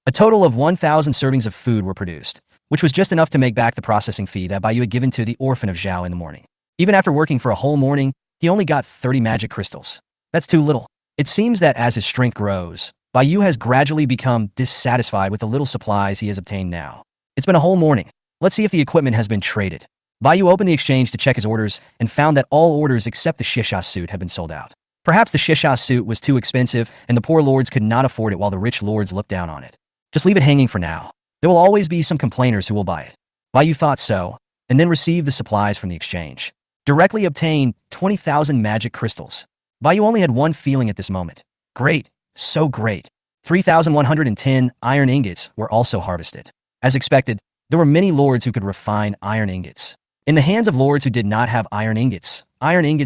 Speaker 2: A total of 1,000 servings of food were produced, which was just enough to make back the processing fee that Baiyu had given to the orphan of Zhao in the morning. Even after working for a whole morning, he only got 30 magic crystals. That's too little. It seems that as his strength grows, Baiyu has gradually become dissatisfied with the little supplies he has obtained now. It's been a whole morning. Let's see if the equipment has been traded. Baiyu opened the exchange to check his orders and found that all orders except the Shisha suit had been sold out. Perhaps the Shisha suit was too expensive and the poor lords could not afford it while the rich lords looked down on it. Just leave it hanging for now. There will always be some complainers who will buy it. Bayou thought so, and then received the supplies from the exchange. Directly obtained 20,000 magic crystals. Bayou only had one feeling at this moment. Great, so great. 3,110 iron ingots were also harvested. As expected, there were many lords who could refine iron ingots. In the hands of lords who did not have iron ingots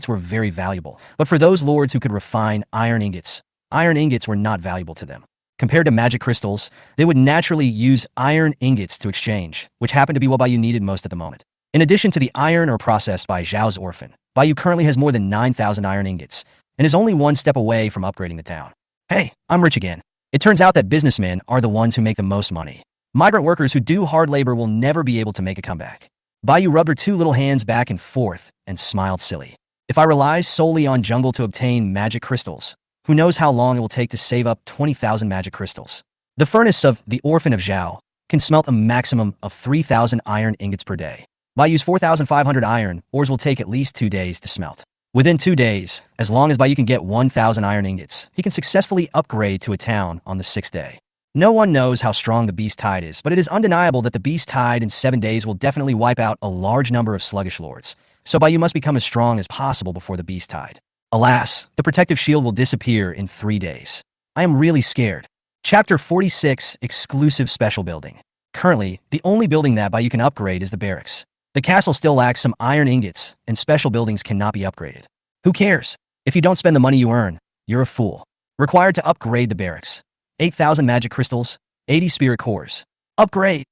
Speaker 2: were very valuable. But for those lords who could refine iron ingots were not valuable to them. Compared to magic crystals, they would naturally use iron ingots to exchange, which happened to be what Bayou needed most at the moment. In addition to the iron ore processed by Zhao's orphan, Bayou currently has more than 9,000 iron ingots, and is only one step away from upgrading the town. Hey, I'm rich again. It turns out that businessmen are the ones who make the most money. Migrant workers who do hard labor will never be able to make a comeback. Bayou rubbed her two little hands back and forth and smiled silly. If I rely solely on jungle to obtain magic crystals, who knows how long it will take to save up 20,000 magic crystals. The furnace of the Orphan of Zhao can smelt a maximum of 3,000 iron ingots per day. Bayou's 4,500 iron ores will take at least 2 days to smelt. Within 2 days, as long as Bayou can get 1,000 iron ingots, he can successfully upgrade to a town on the 6th day. No one knows how strong the Beast Tide is, but it is undeniable that the Beast Tide in 7 days will definitely wipe out a large number of sluggish lords. So Bayou must become as strong as possible before the Beast Tide. Alas, the protective shield will disappear in 3 days. I am really scared. Chapter 46, Exclusive Special Building. Currently, the only building that Bayou can upgrade is the barracks. The castle still lacks some iron ingots, and special buildings cannot be upgraded. Who cares? If you don't spend the money you earn, you're a fool. Required to upgrade the barracks. 8,000 magic crystals, 80 spirit cores. Upgrade!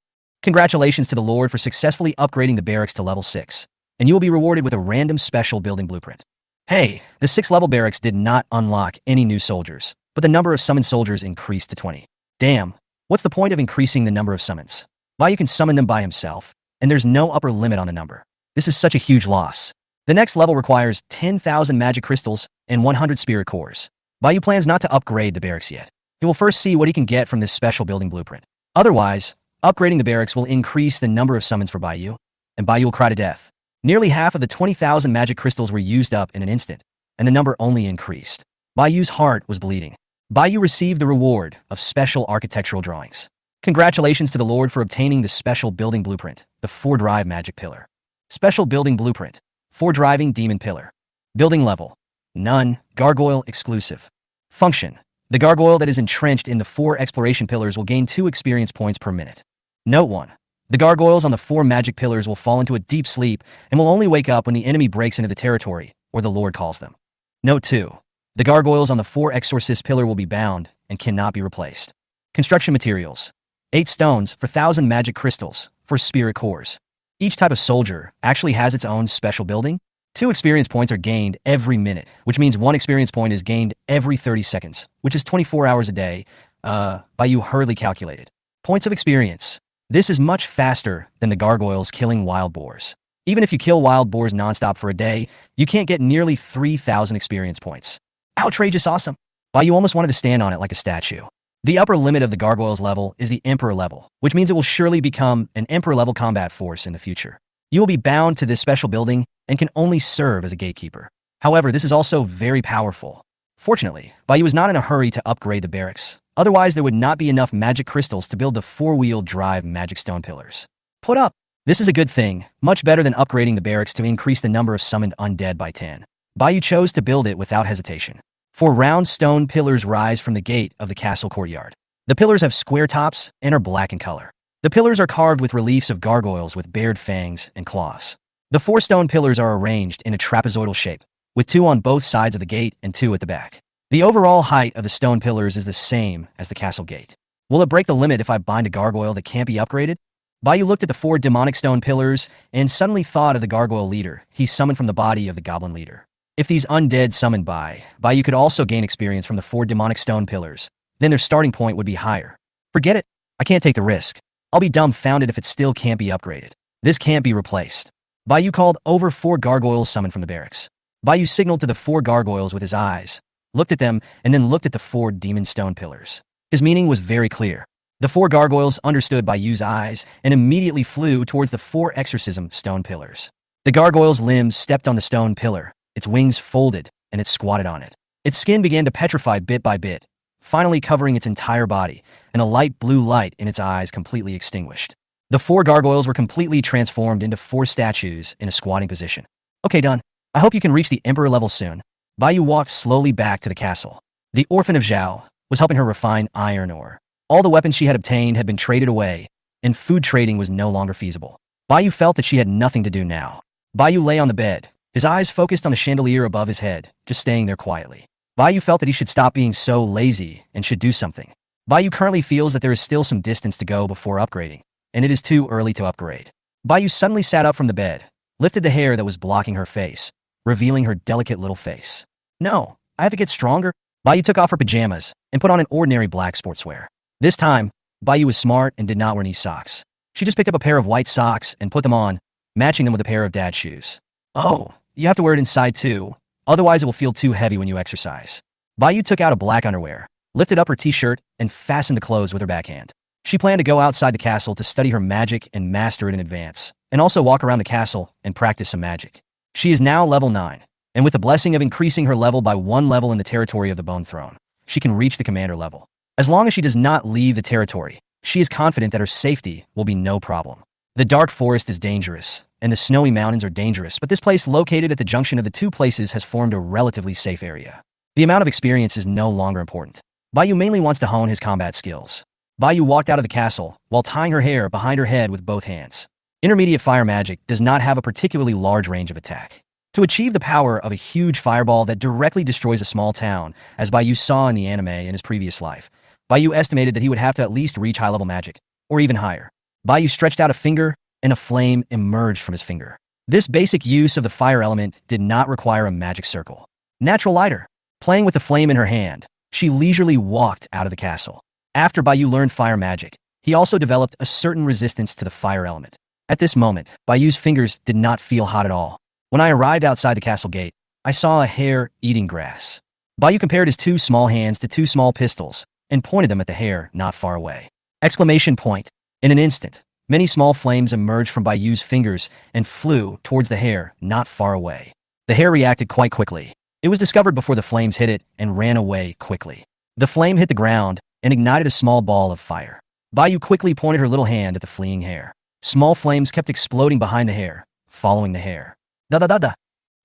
Speaker 2: Congratulations to the Lord for successfully upgrading the barracks to level 6, and you will be rewarded with a random special building blueprint. Hey, the 6th level barracks did not unlock any new soldiers, but the number of summoned soldiers increased to 20. Damn, what's the point of increasing the number of summons? Bayou can summon them by himself, and there's no upper limit on the number. This is such a huge loss. The next level requires 10,000 magic crystals and 100 spirit cores. Bayou plans not to upgrade the barracks yet. He will first see what he can get from this special building blueprint. Otherwise, upgrading the barracks will increase the number of summons for Bayou, and Bayou will cry to death. Nearly half of the 20,000 magic crystals were used up in an instant, and the number only increased. Bayou's heart was bleeding. Bayou received the reward of special architectural drawings. Congratulations to the Lord for obtaining the special building blueprint, the 4-drive magic pillar. Special building blueprint, 4-driving demon pillar. Building level, none, gargoyle exclusive. Function, the gargoyle that is entrenched in the 4 exploration pillars will gain 2 experience points per minute. Note 1. The gargoyles on the 4 magic pillars will fall into a deep sleep and will only wake up when the enemy breaks into the territory, or the Lord calls them. Note 2. The gargoyles on the 4 exorcist pillar will be bound and cannot be replaced. Construction materials. 8 stones for 1,000 magic crystals for spirit cores. Each type of soldier actually has its own special building. 2 experience points are gained every minute, which means 1 experience point is gained every 30 seconds, which is 24 hours a day, Bayou hurriedly calculated. Points of experience. This is much faster than the gargoyles killing wild boars. Even if you kill wild boars nonstop for a day, you can't get nearly 3,000 experience points. Outrageous awesome. Bayou almost wanted to stand on it like a statue. The upper limit of the gargoyles level is the Emperor level, which means it will surely become an Emperor level combat force in the future. You will be bound to this special building and can only serve as a gatekeeper. However, this is also very powerful. Fortunately, Bayou was not in a hurry to upgrade the barracks. Otherwise, there would not be enough magic crystals to build the 4-wheel drive magic stone pillars. Put up! This is a good thing, much better than upgrading the barracks to increase the number of summoned undead by 10. Bayou chose to build it without hesitation. 4 round stone pillars rise from the gate of the castle courtyard. The pillars have square tops and are black in color. The pillars are carved with reliefs of gargoyles with bared fangs and claws. The 4 stone pillars are arranged in a trapezoidal shape, with 2 on both sides of the gate and 2 at the back. The overall height of the stone pillars is the same as the castle gate. Will it break the limit if I bind a gargoyle that can't be upgraded? Bayou looked at the 4 demonic stone pillars and suddenly thought of the gargoyle leader he summoned from the body of the goblin leader. If these undead summoned Bayou could also gain experience from the 4 demonic stone pillars, then their starting point would be higher. Forget it. I can't take the risk. I'll be dumbfounded if it still can't be upgraded. This can't be replaced. Bayou called over 4 gargoyles summoned from the barracks. Bayou signaled to the 4 gargoyles with his eyes, looked at them, and then looked at the 4 demon stone pillars. His meaning was very clear. The 4 gargoyles understood Bayou's eyes and immediately flew towards the 4 exorcism stone pillars. The gargoyle's limbs stepped on the stone pillar, its wings folded, and it squatted on it. Its skin began to petrify bit by bit, finally covering its entire body, and a light blue light in its eyes completely extinguished. The 4 gargoyles were completely transformed into 4 statues in a squatting position. Okay, done. I hope you can reach the Emperor level soon. Baiyu walked slowly back to the castle. The orphan of Zhao was helping her refine iron ore. All the weapons she had obtained had been traded away, and food trading was no longer feasible. Baiyu felt that she had nothing to do now. Baiyu lay on the bed, his eyes focused on the chandelier above his head, just staying there quietly. Baiyu felt that he should stop being so lazy and should do something. Baiyu currently feels that there is still some distance to go before upgrading, and it is too early to upgrade. Baiyu suddenly sat up from the bed, lifted the hair that was blocking her face, revealing her delicate little face. No, I have to get stronger. Baiyu took off her pajamas and put on an ordinary black sportswear. This time, Baiyu was smart and did not wear any socks. She just picked up a pair of white socks and put them on, matching them with a pair of dad's shoes. Oh, you have to wear it inside too, otherwise it will feel too heavy when you exercise. Baiyu took out a black underwear, lifted up her t-shirt, and fastened the clothes with her backhand. She planned to go outside the castle to study her magic and master it in advance, and also walk around the castle and practice some magic. She is now level 9, and with the blessing of increasing her level by 1 level in the territory of the Bone Throne, she can reach the commander level. As long as she does not leave the territory, she is confident that her safety will be no problem. The dark forest is dangerous, and the snowy mountains are dangerous, but this place located at the junction of the 2 places has formed a relatively safe area. The amount of experience is no longer important. Baiyu mainly wants to hone his combat skills. Baiyu walked out of the castle while tying her hair behind her head with both hands. Intermediate fire magic does not have a particularly large range of attack. To achieve the power of a huge fireball that directly destroys a small town, as Baiyu saw in the anime in his previous life, Baiyu estimated that he would have to at least reach high-level magic, or even higher. Baiyu stretched out a finger, and a flame emerged from his finger. This basic use of the fire element did not require a magic circle. Natural lighter. Playing with the flame in her hand, she leisurely walked out of the castle. After Baiyu learned fire magic, he also developed a certain resistance to the fire element. At this moment, Baiyu's fingers did not feel hot at all. When I arrived outside the castle gate, I saw a hare eating grass. Baiyu compared his 2 small hands to 2 small pistols and pointed them at the hare not far away. Exclamation point. In an instant, many small flames emerged from Baiyu's fingers and flew towards the hare not far away. The hare reacted quite quickly. It was discovered before the flames hit it and ran away quickly. The flame hit the ground and ignited a small ball of fire. Baiyu quickly pointed her little hand at the fleeing hare. Small flames kept exploding behind the hare, following the hare. Da-da-da-da.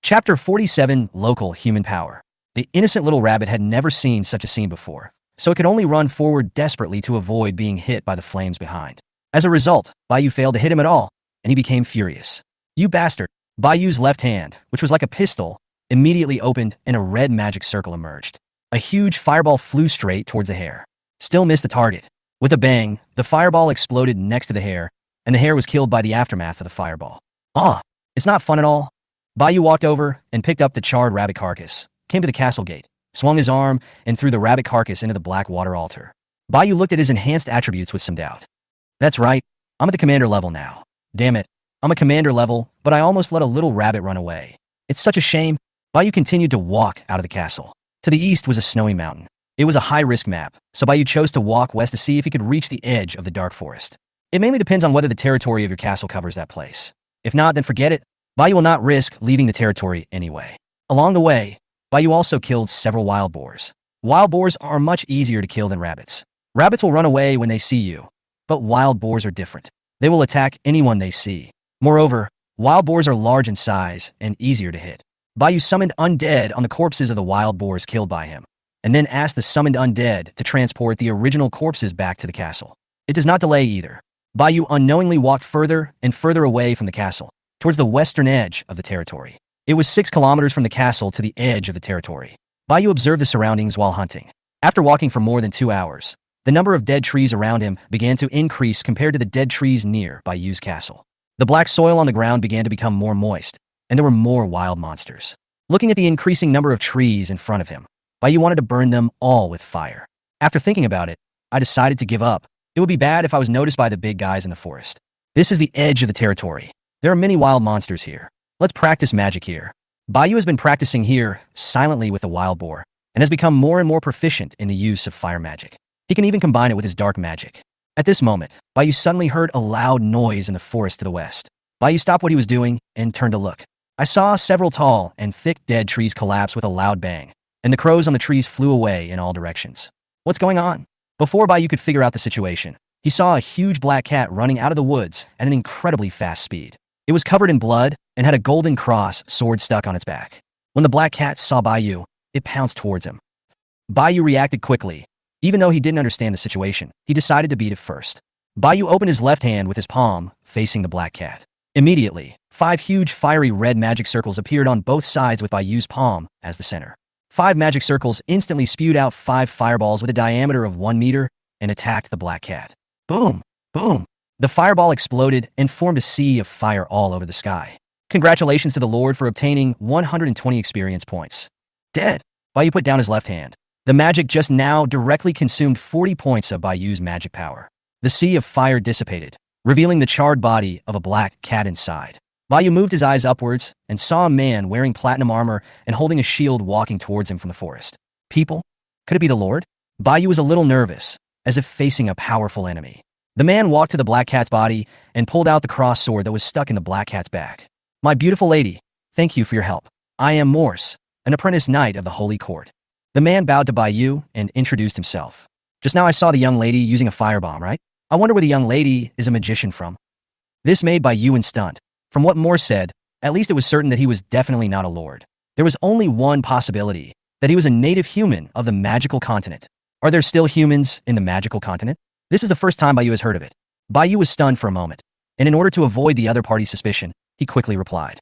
Speaker 2: Chapter 47, Local Human Power. The innocent little rabbit had never seen such a scene before, so it could only run forward desperately to avoid being hit by the flames behind. As a result, Baiyu failed to hit him at all, and he became furious. You bastard! Baiyu's left hand, which was like a pistol, immediately opened and a red magic circle emerged. A huge fireball flew straight towards the hare. Still missed the target. With a bang, the fireball exploded next to the hare, and the hare was killed by the aftermath of the fireball. Ah, it's not fun at all. Baiyu walked over and picked up the charred rabbit carcass, came to the castle gate, swung his arm, and threw the rabbit carcass into the black water altar. Baiyu looked at his enhanced attributes with some doubt. That's right, I'm at the commander level now. Damn it, I'm a commander level, but I almost let a little rabbit run away. It's such a shame. Baiyu continued to walk out of the castle. To the east was a snowy mountain. It was a high-risk map, so Baiyu chose to walk west to see if he could reach the edge of the dark forest. It mainly depends on whether the territory of your castle covers that place. If not, then forget it. Baiyu will not risk leaving the territory anyway. Along the way, Baiyu also killed several wild boars. Wild boars are much easier to kill than rabbits. Rabbits will run away when they see you, but wild boars are different. They will attack anyone they see. Moreover, wild boars are large in size and easier to hit. Baiyu summoned undead on the corpses of the wild boars killed by him, and then asked the summoned undead to transport the original corpses back to the castle. It does not delay either. Baiyu unknowingly walked further and further away from the castle, towards the western edge of the territory. It was 6 kilometers from the castle to the edge of the territory. Baiyu observed the surroundings while hunting. After walking for more than 2 hours, the number of dead trees around him began to increase compared to the dead trees near Baiyu's castle. The black soil on the ground began to become more moist, and there were more wild monsters. Looking at the increasing number of trees in front of him, Baiyu wanted to burn them all with fire. After thinking about it, I decided to give up. It would be bad if I was noticed by the big guys in the forest. This is the edge of the territory. There are many wild monsters here. Let's practice magic here. Baiyu has been practicing here, silently with the wild boar, and has become more and more proficient in the use of fire magic. He can even combine it with his dark magic. At this moment, Baiyu suddenly heard a loud noise in the forest to the west. Baiyu stopped what he was doing and turned to look. I saw several tall and thick dead trees collapse with a loud bang, and the crows on the trees flew away in all directions. What's going on? Before Bayou could figure out the situation, he saw a huge black cat running out of the woods at an incredibly fast speed. It was covered in blood and had a golden cross sword stuck on its back. When the black cat saw Bayou, it pounced towards him. Bayou reacted quickly. Even though he didn't understand the situation, he decided to beat it first. Bayou opened his left hand with his palm, facing the black cat. Immediately, 5 huge fiery red magic circles appeared on both sides with Bayou's palm as the center. 5 magic circles instantly spewed out 5 fireballs with a diameter of 1 meter and attacked the black cat. Boom! Boom! The fireball exploded and formed a sea of fire all over the sky. Congratulations to the Lord for obtaining 120 experience points. Dead. Bayou put down his left hand. The magic just now directly consumed 40 points of Bayou's magic power. The sea of fire dissipated, revealing the charred body of a black cat inside. Bayou moved his eyes upwards and saw a man wearing platinum armor and holding a shield walking towards him from the forest. People? Could it be the Lord? Bayou was a little nervous, as if facing a powerful enemy. The man walked to the black cat's body and pulled out the cross sword that was stuck in the black cat's back. My beautiful lady, thank you for your help. I am Morse, an apprentice knight of the Holy Court. The man bowed to Bayou and introduced himself. Just now I saw the young lady using a firebomb, right? I wonder where the young lady is a magician from. This made Bayou stunned. From what Morse said, at least it was certain that he was definitely not a lord. There was only one possibility, that he was a native human of the magical continent. Are there still humans in the magical continent? This is the first time Bayou has heard of it. Bayou was stunned for a moment, and in order to avoid the other party's suspicion, he quickly replied.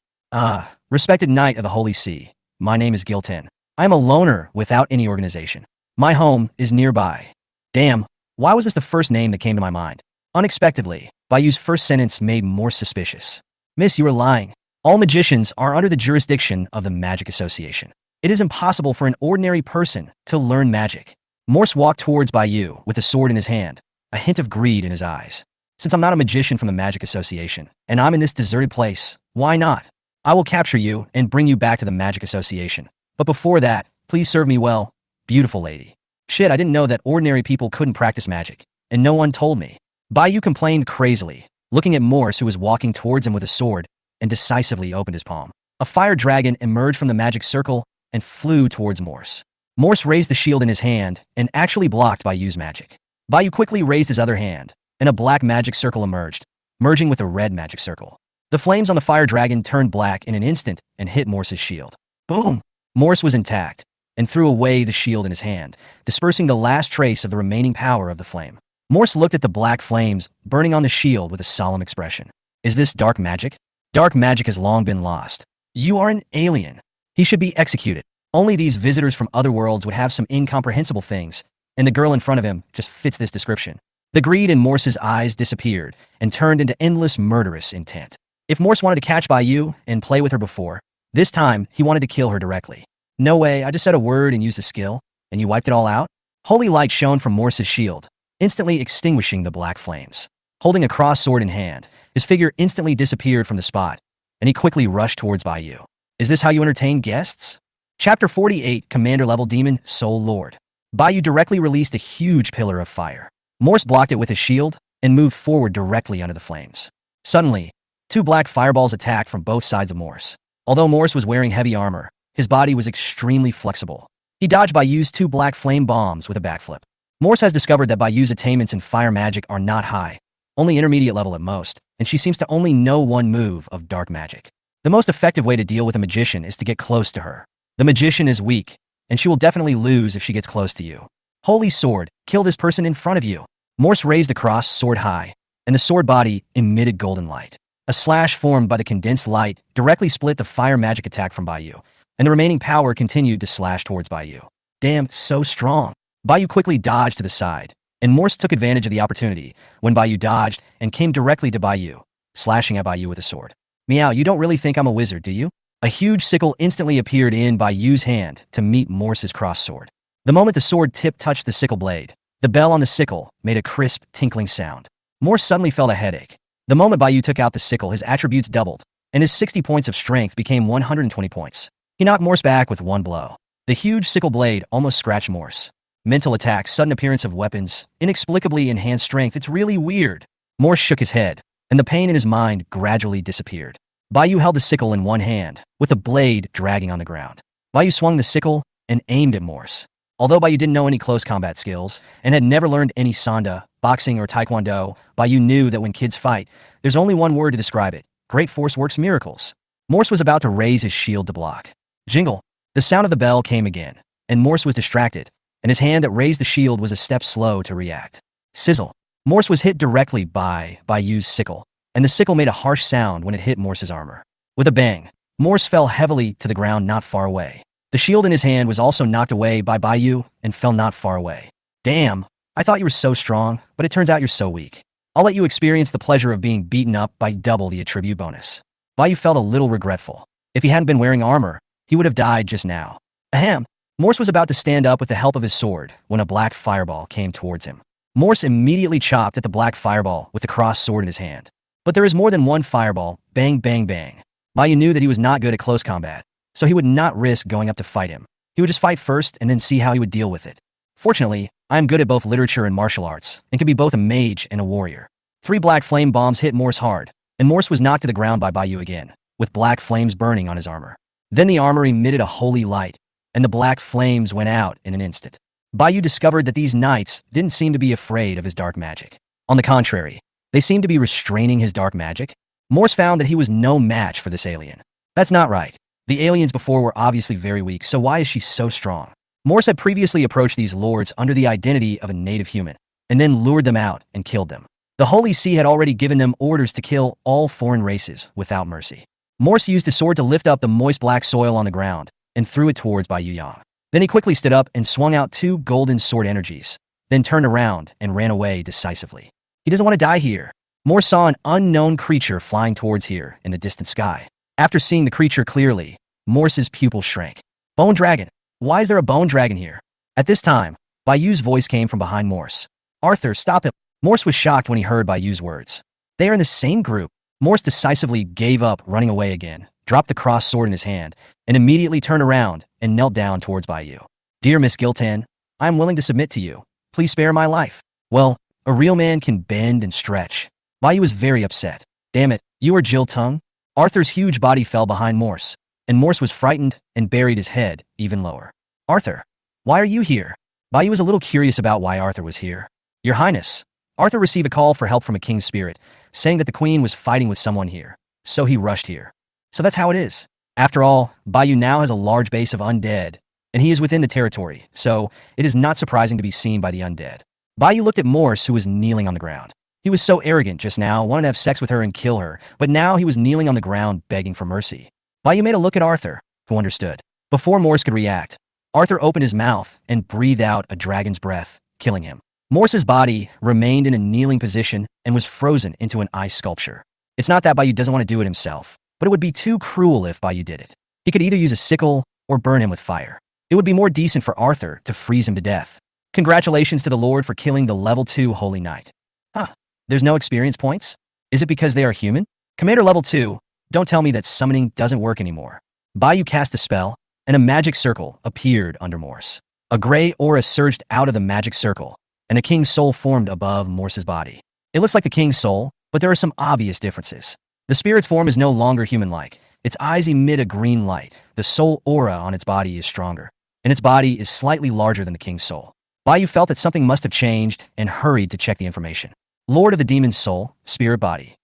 Speaker 2: Respected knight of the Holy See, my name is Gilton. I am a loner without any organization. My home is nearby. Damn, why was this the first name that came to my mind? Unexpectedly, Bayou's first sentence made more suspicious. Miss, you are lying. All magicians are under the jurisdiction of the Magic Association. It is impossible for an ordinary person to learn magic. Morse walked towards Bayou with a sword in his hand, a hint of greed in his eyes. Since I'm not a magician from the Magic Association, and I'm in this deserted place, why not? I will capture you and bring you back to the Magic Association. But before that, please serve me well, beautiful lady. Shit, I didn't know that ordinary people couldn't practice magic, and no one told me. Bayou complained crazily, looking at Morse who was walking towards him with a sword, and decisively opened his palm. A fire dragon emerged from the magic circle and flew towards Morse. Morse raised the shield in his hand and actually blocked Bayou's magic. Bayou quickly raised his other hand, and a black magic circle emerged, merging with a red magic circle. The flames on the fire dragon turned black in an instant and hit Morse's shield. Boom! Morse was intact, and threw away the shield in his hand, dispersing the last trace of the remaining power of the flame. Morse looked at the black flames burning on the shield with a solemn expression. Is this dark magic? Dark magic has long been lost. You are an alien. He should be executed. Only these visitors from other worlds would have some incomprehensible things, and the girl in front of him just fits this description. The greed in Morse's eyes disappeared and turned into endless murderous intent. If Morse wanted to catch Bayou and play with her before, this time he wanted to kill her directly. No way, I just said a word and used a skill, and you wiped it all out? Holy light shone from Morse's shield, instantly extinguishing the black flames. Holding a cross sword in hand, his figure instantly disappeared from the spot, and he quickly rushed towards Bayou. Is this how you entertain guests? Chapter 48, Commander-level Demon, Soul Lord. Bayou directly released a huge pillar of fire. Morse blocked it with his shield and moved forward directly under the flames. Suddenly, 2 black fireballs attacked from both sides of Morse. Although Morse was wearing heavy armor, his body was extremely flexible. He dodged Bayou's 2 black flame bombs with a backflip. Morse has discovered that Bayou's attainments in fire magic are not high, only intermediate level at most, and she seems to only know one move of dark magic. The most effective way to deal with a magician is to get close to her. The magician is weak, and she will definitely lose if she gets close to you. Holy sword, kill this person in front of you. Morse raised the cross sword high, and the sword body emitted golden light. A slash formed by the condensed light directly split the fire magic attack from Bayou, and the remaining power continued to slash towards Bayou. Damn, so strong. Bayou quickly dodged to the side, and Morse took advantage of the opportunity when Bayou dodged and came directly to Bayou, slashing at Bayou with a sword. Meow, you don't really think I'm a wizard, do you? A huge sickle instantly appeared in Bayou's hand to meet Morse's cross sword. The moment the sword tip touched the sickle blade, the bell on the sickle made a crisp, tinkling sound. Morse suddenly felt a headache. The moment Bayou took out the sickle, his attributes doubled, and his 60 points of strength became 120 points. He knocked Morse back with one blow. The huge sickle blade almost scratched Morse. Mental attack, sudden appearance of weapons, inexplicably enhanced strength. It's really weird. Morse shook his head, and the pain in his mind gradually disappeared. Bayou held the sickle in one hand, with the blade dragging on the ground. Bayou swung the sickle and aimed at Morse. Although Bayu didn't know any close combat skills and had never learned any sanda, boxing, or taekwondo, Bayu knew that when kids fight, there's only one word to describe it: great force works miracles. Morse was about to raise his shield to block. Jingle! The sound of the bell came again, and Morse was distracted, and his hand that raised the shield was a step slow to react. Sizzle! Morse was hit directly by Bayu's sickle, and the sickle made a harsh sound when it hit Morse's armor. With a bang, Morse fell heavily to the ground not far away. The shield in his hand was also knocked away by Bayu and fell not far away. Damn, I thought you were so strong, but it turns out you're so weak. I'll let you experience the pleasure of being beaten up by double the attribute bonus. Bayu felt a little regretful. If he hadn't been wearing armor, he would have died just now. Ahem! Morse was about to stand up with the help of his sword when a black fireball came towards him. Morse immediately chopped at the black fireball with the crossed sword in his hand. But there is more than one fireball. Bang, bang, bang. Bayu knew that he was not good at close combat, so he would not risk going up to fight him. He would just fight first and then see how he would deal with it. Fortunately, I am good at both literature and martial arts, and can be both a mage and a warrior. 3 black flame bombs hit Morse hard, and Morse was knocked to the ground by Bayu again, with black flames burning on his armor. Then the armor emitted a holy light, and the black flames went out in an instant. Bayu discovered that these knights didn't seem to be afraid of his dark magic. On the contrary, they seemed to be restraining his dark magic. Morse found that he was no match for this alien. That's not right. The aliens before were obviously very weak, so why is she so strong? Morse had previously approached these lords under the identity of a native human, and then lured them out and killed them. The Holy See had already given them orders to kill all foreign races without mercy. Morse used his sword to lift up the moist black soil on the ground and threw it towards Bayu Yang. Then he quickly stood up and swung out 2 golden sword energies, then turned around and ran away decisively. He doesn't want to die here. Morse saw an unknown creature flying towards here in the distant sky. After seeing the creature clearly, Morse's pupils shrank. Bone dragon! Why is there a bone dragon here? At this time, Bayu's voice came from behind Morse. Arthur, stop him! Morse was shocked when he heard Bayu's words. They are in the same group. Morse decisively gave up running away again, dropped the crossed sword in his hand, and immediately turned around and knelt down towards Bayu. Dear Miss Giltan, I am willing to submit to you. Please spare my life. Well, a real man can bend and stretch. Bayu was very upset. Damn it, you are Jill Tung? Arthur's huge body fell behind Morse, and Morse was frightened and buried his head even lower. Arthur, why are you here? Bayu was a little curious about why Arthur was here. Your Highness, Arthur received a call for help from a king's spirit, saying that the queen was fighting with someone here, so he rushed here. So that's how it is. After all, Bayu now has a large base of undead, and he is within the territory, so it is not surprising to be seen by the undead. Bayu looked at Morse, who was kneeling on the ground. He was so arrogant just now, wanted to have sex with her and kill her, but now he was kneeling on the ground begging for mercy. Bayu made a look at Arthur, who understood. Before Morse could react, Arthur opened his mouth and breathed out a dragon's breath, killing him. Morse's body remained in a kneeling position and was frozen into an ice sculpture. It's not that Bayu doesn't want to do it himself, but it would be too cruel if Bayu did it. He could either use a sickle or burn him with fire. It would be more decent for Arthur to freeze him to death. Congratulations to the Lord for killing the level 2 Holy Knight. Huh, there's no experience points? Is it because they are human? Commander level 2, don't tell me that summoning doesn't work anymore. Bayu cast a spell, and a magic circle appeared under Morse. A gray aura surged out of the magic circle, and a king's soul formed above Morse's body. It looks like the king's soul, but there are some obvious differences. The spirit's form is no longer human-like. Its eyes emit a green light. The soul aura on its body is stronger, and its body is slightly larger than the king's soul. Bayu felt that something must have changed and hurried to check the information. Lord of the Demon's Soul, Spirit Body.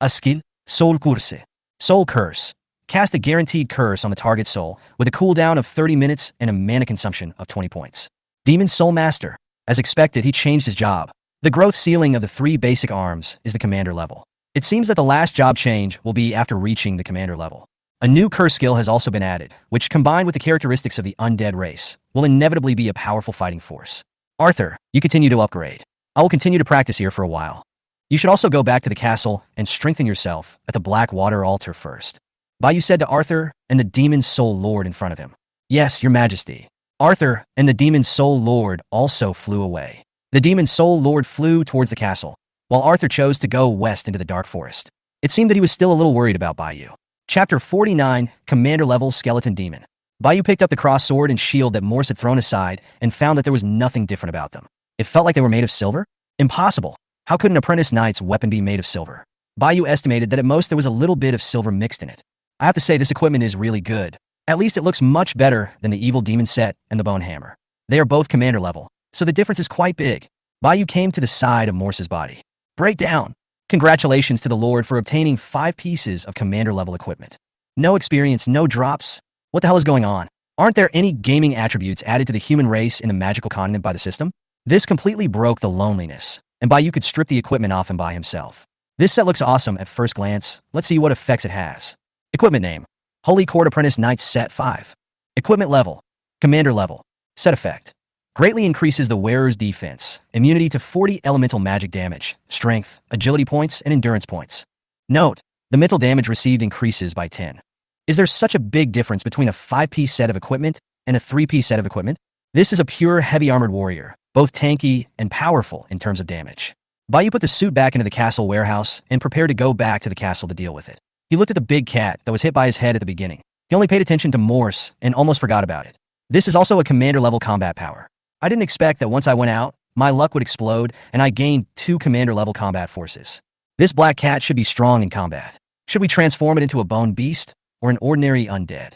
Speaker 2: A skill, Soul Curse. Soul Curse. Cast a guaranteed curse on the target soul with a cooldown of 30 minutes and a mana consumption of 20 points. Demon's Soul Master. As expected, he changed his job. The growth ceiling of the 3 basic arms is the commander level. It seems that the last job change will be after reaching the commander level. A new curse skill has also been added, which combined with the characteristics of the undead race, will inevitably be a powerful fighting force. Arthur, you continue to upgrade. I will continue to practice here for a while. You should also go back to the castle and strengthen yourself at the Black Water Altar first. Bayu said to Arthur and the Demon Soul Lord in front of him. Yes, your majesty. Arthur and the Demon Soul Lord also flew away. The Demon Soul Lord flew towards the castle, while Arthur chose to go west into the dark forest. It seemed that he was still a little worried about Bayu. Chapter 49, Commander Level Skeleton Demon. Bayu picked up the cross sword and shield that Morse had thrown aside and found that there was nothing different about them. It felt like they were made of silver? Impossible. How could an apprentice knight's weapon be made of silver? Bayu estimated that at most there was a little bit of silver mixed in it. I have to say this equipment is really good. At least it looks much better than the evil demon set and the bone hammer. They are both commander level, so the difference is quite big. Bayu came to the side of Morse's body. Breakdown. Congratulations to the Lord for obtaining 5 pieces of commander level equipment. No experience, no drops. What the hell is going on? Aren't there any gaming attributes added to the human race in the magical continent by the system? This completely broke the loneliness, and Bayu could strip the equipment off him by himself. This set looks awesome at first glance. Let's see what effects it has. Equipment name: Holy Court Apprentice Knight Set 5. Equipment level: Commander level. Set effect: greatly increases the wearer's defense, immunity to 40 elemental magic damage, strength, agility points, and endurance points. Note: the mental damage received increases by 10. Is there such a big difference between a 5-piece set of equipment and a 3-piece set of equipment? This is a pure heavy armored warrior, both tanky and powerful in terms of damage. Bayu put the suit back into the castle warehouse and prepared to go back to the castle to deal with it. He looked at the big cat that was hit by his head at the beginning. He only paid attention to Morse and almost forgot about it. This is also a commander-level combat power. I didn't expect that once I went out, my luck would explode and I gained 2 commander-level combat forces. This black cat should be strong in combat. Should we transform it into a bone beast or an ordinary undead?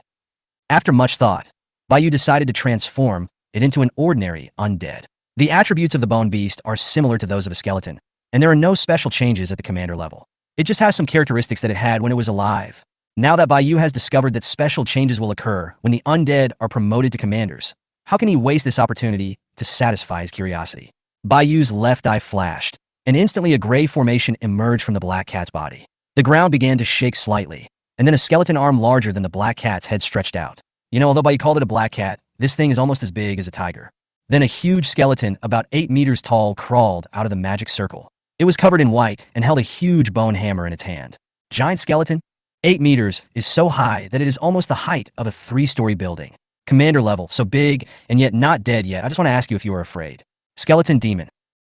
Speaker 2: After much thought, Bayu decided to transform it into an ordinary undead. The attributes of the bone beast are similar to those of a skeleton, and there are no special changes at the commander level. It just has some characteristics that it had when it was alive. Now that Bayu has discovered that special changes will occur when the undead are promoted to commanders, how can he waste this opportunity to satisfy his curiosity? Bayu's left eye flashed, and instantly a gray formation emerged from the black cat's body. The ground began to shake slightly, and then a skeleton arm larger than the black cat's head stretched out. You know, although Bayu called it a black cat, this thing is almost as big as a tiger. Then a huge skeleton, about 8 meters tall, crawled out of the magic circle. It was covered in white and held a huge bone hammer in its hand. Giant skeleton? 8 meters is so high that it is almost the height of a 3-story building. Commander level, so big and yet not dead yet. I just want to ask you if you are afraid. Skeleton demon.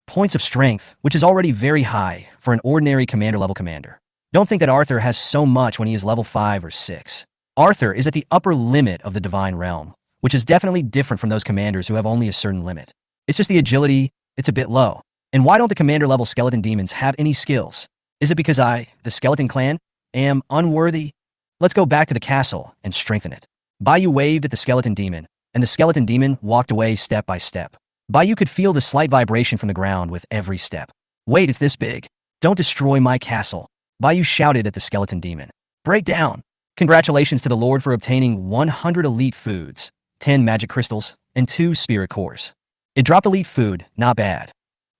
Speaker 2: Points of strength, which is already very high for an ordinary commander level commander. Don't think that Arthur has so much when he is level 5 or 6. Arthur is at the upper limit of the divine realm, which is definitely different from those commanders who have only a certain limit. It's just the agility, it's a bit low. And why don't the commander-level skeleton demons have any skills? Is it because I, the skeleton clan, am unworthy? Let's go back to the castle and strengthen it. Bayu waved at the skeleton demon, and the skeleton demon walked away step by step. Bayu could feel the slight vibration from the ground with every step. Wait, it's this big. Don't destroy my castle. Bayu shouted at the skeleton demon. Break down. Congratulations to the Lord for obtaining 100 elite foods, 10 magic crystals, and 2 spirit cores. It dropped elite food, not bad.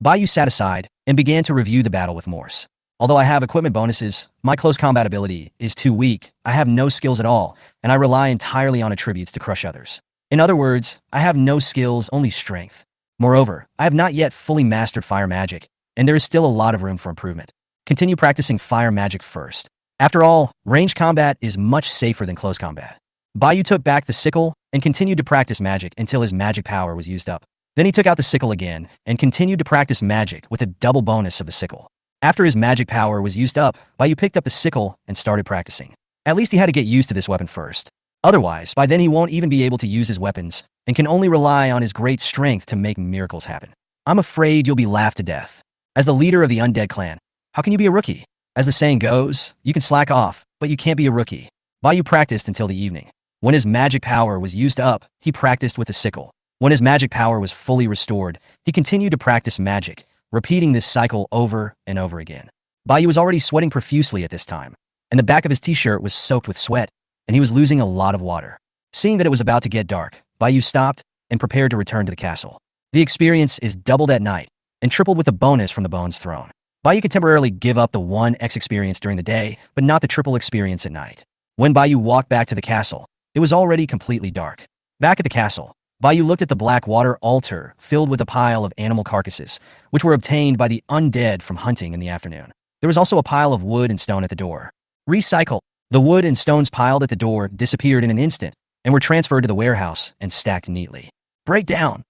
Speaker 2: Bayu sat aside and began to review the battle with Morse. Although I have equipment bonuses, my close combat ability is too weak, I have no skills at all, and I rely entirely on attributes to crush others. In other words, I have no skills, only strength. Moreover, I have not yet fully mastered fire magic, and there is still a lot of room for improvement. Continue practicing fire magic first. After all, ranged combat is much safer than close combat. Bayu took back the sickle and continued to practice magic until his magic power was used up. Then he took out the sickle again and continued to practice magic with a double bonus of the sickle. After his magic power was used up, Bayu picked up the sickle and started practicing. At least he had to get used to this weapon first. Otherwise, by then he won't even be able to use his weapons and can only rely on his great strength to make miracles happen. I'm afraid you'll be laughed to death. As the leader of the undead clan, how can you be a rookie? As the saying goes, you can slack off, but you can't be a rookie. Bayu practiced until the evening. When his magic power was used up, he practiced with the sickle. When his magic power was fully restored, he continued to practice magic, repeating this cycle over and over again. Bayu was already sweating profusely at this time, and the back of his t-shirt was soaked with sweat, and he was losing a lot of water. Seeing that it was about to get dark, Bayu stopped and prepared to return to the castle. The experience is doubled at night and tripled with a bonus from the bones thrown. Bayu could temporarily give up the 1x experience during the day, but not the triple experience at night. When Bayu walked back to the castle, it was already completely dark. Back at the castle, Bayu looked at the black water altar filled with a pile of animal carcasses, which were obtained by the undead from hunting in the afternoon. There was also a pile of wood and stone at the door. Recycle. The wood and stones piled at the door disappeared in an instant and were transferred to the warehouse and stacked neatly. Break down.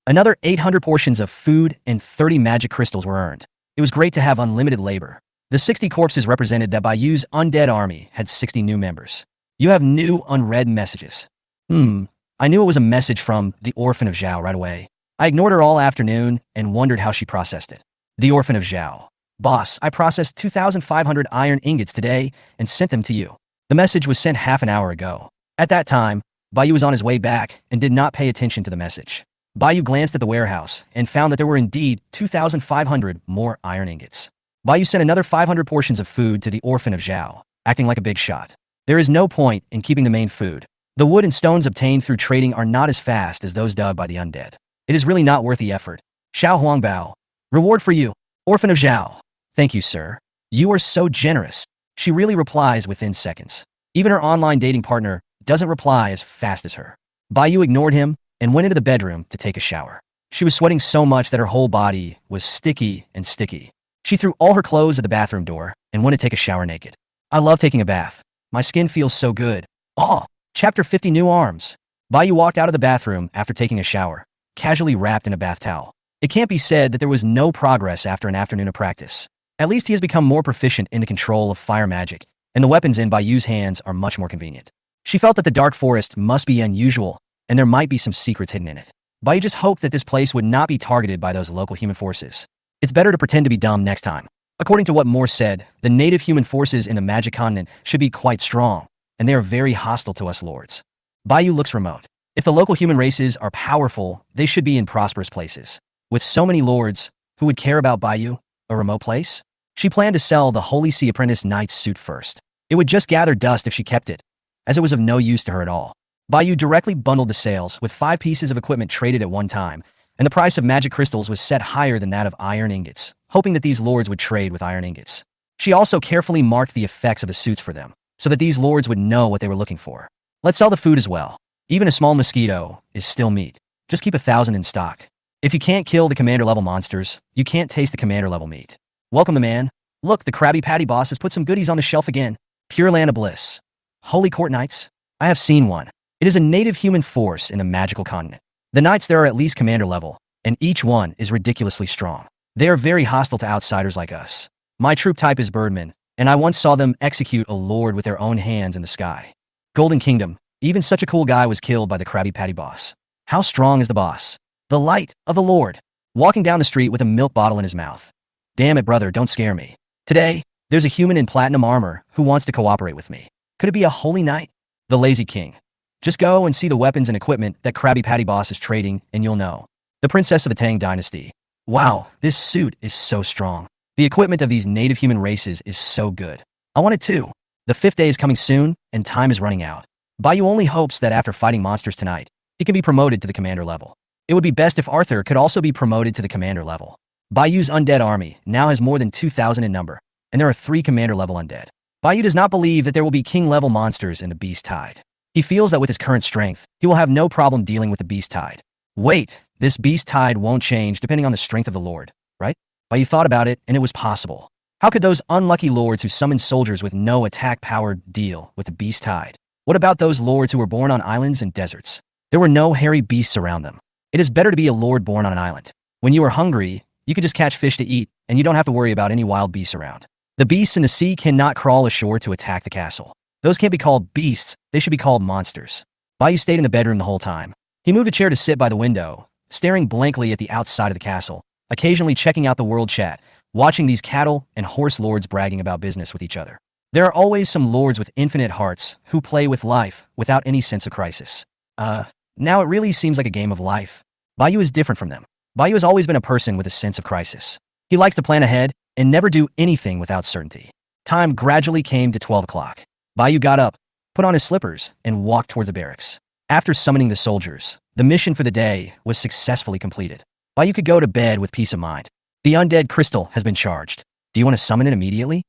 Speaker 2: Another 800 portions of food and 30 magic crystals were earned. It was great to have unlimited labor. The 60 corpses represented that Bayu's undead army had 60 new members. You have new unread messages. I knew it was a message from the Orphan of Zhao right away. I ignored her all afternoon and wondered how she processed it. The Orphan of Zhao. Boss, I processed 2,500 iron ingots today and sent them to you. The message was sent half an hour ago. At that time, Bayu was on his way back and did not pay attention to the message. Bayou glanced at the warehouse and found that there were indeed 2,500 more iron ingots. Bayou sent another 500 portions of food to the orphan of Zhao, acting like a big shot. There is no point in keeping the main food. The wood and stones obtained through trading are not as fast as those dug by the undead. It is really not worth the effort. Xiao Huangbao. Reward for you, orphan of Zhao. Thank you, sir. You are so generous. She really replies within seconds. Even her online dating partner doesn't reply as fast as her. Bayou ignored him and went into the bedroom to take a shower. She was sweating so much that her whole body was sticky and sticky. She threw all her clothes at the bathroom door and went to take a shower naked. I love taking a bath. My skin feels so good. Oh, Chapter 50 New Arms. Bayou walked out of the bathroom after taking a shower, casually wrapped in a bath towel. It can't be said that there was no progress after an afternoon of practice. At least he has become more proficient in the control of fire magic, and the weapons in Bayou's hands are much more convenient. She felt that the dark forest must be unusual, and there might be some secrets hidden in it. Bayou just hoped that this place would not be targeted by those local human forces. It's better to pretend to be dumb next time. According to what Morse said, the native human forces in the Magic Continent should be quite strong, and they are very hostile to us lords. Bayou looks remote. If the local human races are powerful, they should be in prosperous places. With so many lords, who would care about Bayou, a remote place? She planned to sell the Holy Sea Apprentice Knight's suit first. It would just gather dust if she kept it, as it was of no use to her at all. Bayou directly bundled the sales, with 5 pieces of equipment traded at one time, and the price of magic crystals was set higher than that of iron ingots, hoping that these lords would trade with iron ingots. She also carefully marked the effects of the suits for them, so that these lords would know what they were looking for. Let's sell the food as well. Even a small mosquito is still meat. Just keep 1,000 in stock. If you can't kill the commander-level monsters, you can't taste the commander-level meat. Welcome the man. Look, the Krabby Patty boss has put some goodies on the shelf again. Pure land of bliss. Holy Court Knights? I have seen one. It is a native human force in the magical continent. The knights there are at least commander level, and each one is ridiculously strong. They are very hostile to outsiders like us. My troop type is Birdmen, and I once saw them execute a lord with their own hands in the sky. Golden Kingdom, even such a cool guy was killed by the Krabby Patty boss. How strong is the boss? The light of the Lord. Walking down the street with a milk bottle in his mouth. Damn it, brother, don't scare me. Today, there's a human in platinum armor who wants to cooperate with me. Could it be a holy knight? The lazy king. Just go and see the weapons and equipment that Krabby Patty boss is trading, and you'll know. The princess of the Tang dynasty. Wow, this suit is so strong. The equipment of these native human races is so good. I want it too. The 5th day is coming soon, and time is running out. Bayou only hopes that after fighting monsters tonight, he can be promoted to the commander level. It would be best if Arthur could also be promoted to the commander level. Bayou's undead army now has more than 2,000 in number, and there are 3 commander level undead. Bayou does not believe that there will be king level monsters in the Beast Tide. He feels that with his current strength, he will have no problem dealing with the Beast Tide. Wait, this Beast Tide won't change depending on the strength of the Lord, right? Bayou thought about it, and it was possible. How could those unlucky lords who summon soldiers with no attack power deal with the Beast Tide? What about those lords who were born on islands and deserts? There were no hairy beasts around them. It is better to be a lord born on an island. When you are hungry, you can just catch fish to eat, and you don't have to worry about any wild beasts around. The beasts in the sea cannot crawl ashore to attack the castle. Those can't be called beasts, they should be called monsters. Bayou stayed in the bedroom the whole time. He moved a chair to sit by the window, staring blankly at the outside of the castle, occasionally checking out the world chat, watching these cattle and horse lords bragging about business with each other. There are always some lords with infinite hearts who play with life without any sense of crisis. Now it really seems like a game of life. Bayou is different from them. Bayou has always been a person with a sense of crisis. He likes to plan ahead and never do anything without certainty. Time gradually came to 12 o'clock. Bayou got up, put on his slippers, and walked towards the barracks. After summoning the soldiers, the mission for the day was successfully completed. Bayou could go to bed with peace of mind. The undead crystal has been charged. Do you want to summon it immediately?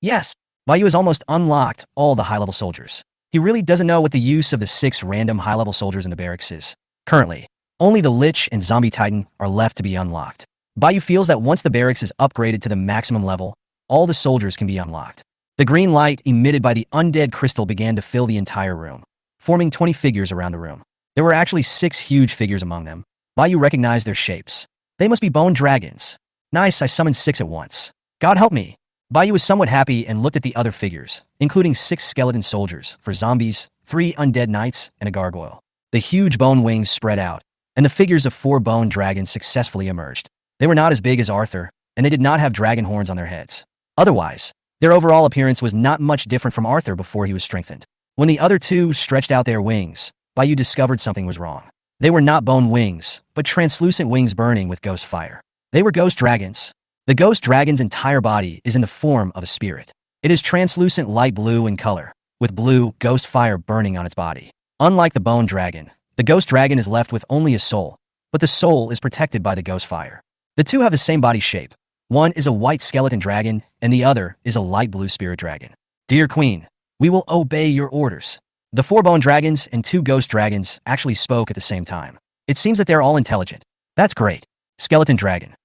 Speaker 2: Yes. Bayou has almost unlocked all the high-level soldiers. He really doesn't know what the use of the 6 random high-level soldiers in the barracks is. Currently, only the Lich and Zombie Titan are left to be unlocked. Bayou feels that once the barracks is upgraded to the maximum level, all the soldiers can be unlocked. The green light emitted by the undead crystal began to fill the entire room, forming 20 figures around the room. There were actually 6 huge figures among them. Bayou recognized their shapes. They must be bone dragons. Nice, I summoned 6 at once. God help me. Bayou was somewhat happy and looked at the other figures, including 6 skeleton soldiers, for zombies, 3 undead knights, and a gargoyle. The huge bone wings spread out, and the figures of 4 bone dragons successfully emerged. They were not as big as Arthur, and they did not have dragon horns on their heads. Otherwise, their overall appearance was not much different from Arthur before he was strengthened. When the other 2 stretched out their wings, Bayou discovered something was wrong. They were not bone wings, but translucent wings burning with ghost fire. They were ghost dragons. The ghost dragon's entire body is in the form of a spirit. It is translucent light blue in color, with blue ghost fire burning on its body. Unlike the bone dragon, the ghost dragon is left with only a soul, but the soul is protected by the ghost fire. The two have the same body shape. One is a white skeleton dragon, and the other is a light blue spirit dragon. Dear Queen, we will obey your orders. The 4 bone dragons and 2 ghost dragons actually spoke at the same time. It seems that they're all intelligent. That's great. Skeleton dragon.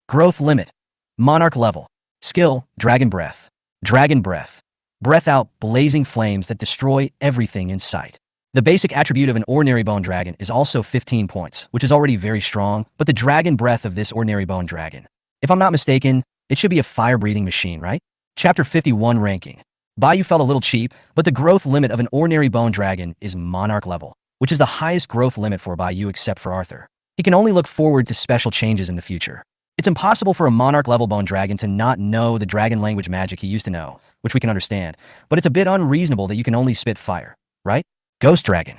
Speaker 2: Growth limit. Monarch level. Skill, dragon breath. Dragon breath. Breath out blazing flames that destroy everything in sight. The basic attribute of an ordinary bone dragon is also 15 points, which is already very strong, but the dragon breath of this ordinary bone dragon, if I'm not mistaken, it should be a fire-breathing machine, right? Chapter 51 Ranking. Bayou felt a little cheap, but the growth limit of an ordinary bone dragon is monarch level, which is the highest growth limit for Bayou except for Arthur. He can only look forward to special changes in the future. It's impossible for a monarch-level bone dragon to not know the dragon language magic he used to know, which we can understand, but it's a bit unreasonable that you can only spit fire, right? Ghost dragon.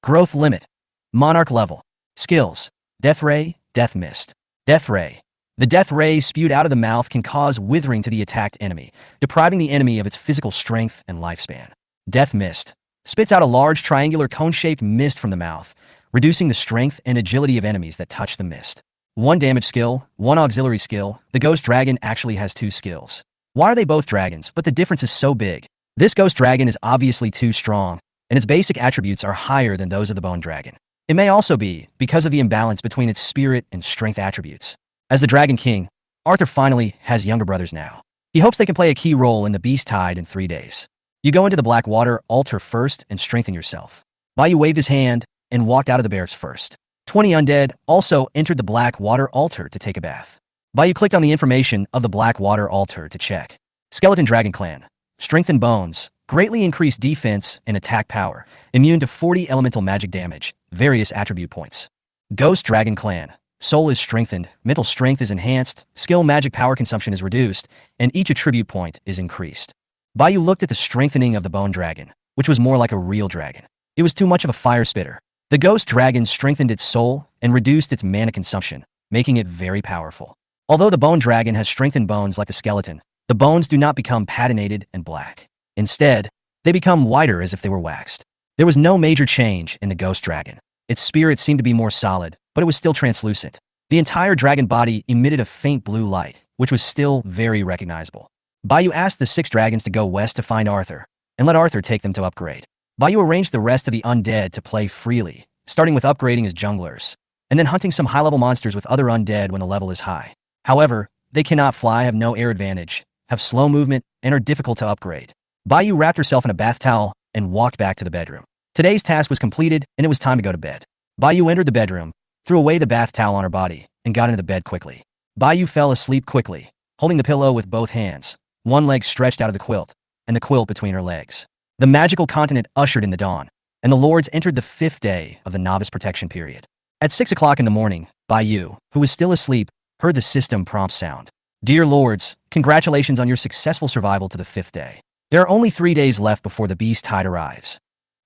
Speaker 2: Growth limit. Monarch level. Skills. Death ray, death mist. Death ray. The death ray spewed out of the mouth can cause withering to the attacked enemy, depriving the enemy of its physical strength and lifespan. Death mist. Spits out a large triangular cone-shaped mist from the mouth, reducing the strength and agility of enemies that touch the mist. 1 damage skill, 1 auxiliary skill. The ghost dragon actually has 2 skills. Why are they both dragons, but the difference is so big? This ghost dragon is obviously too strong, and its basic attributes are higher than those of the bone dragon. It may also be because of the imbalance between its spirit and strength attributes. As the Dragon King, Arthur finally has younger brothers now. He hopes they can play a key role in the Beast Tide in 3 days. You go into the Black Water altar first and strengthen yourself. Bayou waved his hand and walked out of the barracks first. 20 undead also entered the Black Water altar to take a bath. Bayou clicked on the information of the Black Water altar to check. Skeleton Dragon Clan. Strengthen bones. Greatly increased defense and attack power. Immune to 40 elemental magic damage. Various attribute points. Ghost Dragon Clan. Soul is strengthened, mental strength is enhanced, skill magic power consumption is reduced, and each attribute point is increased. Bayou looked at the strengthening of the bone dragon, which was more like a real dragon. It was too much of a fire spitter. The ghost dragon strengthened its soul and reduced its mana consumption, making it very powerful. Although the bone dragon has strengthened bones like the skeleton, the bones do not become patinated and black. Instead, they become whiter as if they were waxed. There was no major change in the ghost dragon. Its spirit seemed to be more solid, but it was still translucent. The entire dragon body emitted a faint blue light, which was still very recognizable. Bayou asked the 6 dragons to go west to find Arthur, and let Arthur take them to upgrade. Bayou arranged the rest of the undead to play freely, starting with upgrading as junglers, and then hunting some high-level monsters with other undead when the level is high. However, they cannot fly, have no air advantage, have slow movement, and are difficult to upgrade. Bayou wrapped herself in a bath towel and walked back to the bedroom. Today's task was completed, and it was time to go to bed. Bayou entered the bedroom, threw away the bath towel on her body, and got into the bed quickly. Bayou fell asleep quickly, holding the pillow with both hands, one leg stretched out of the quilt, and the quilt between her legs. The magical continent ushered in the dawn, and the lords entered the 5th day of the novice protection period. At 6 o'clock in the morning, Bayou, who was still asleep, heard the system prompt sound. Dear lords, congratulations on your successful survival to the 5th day. There are only 3 days left before the Beast Tide arrives.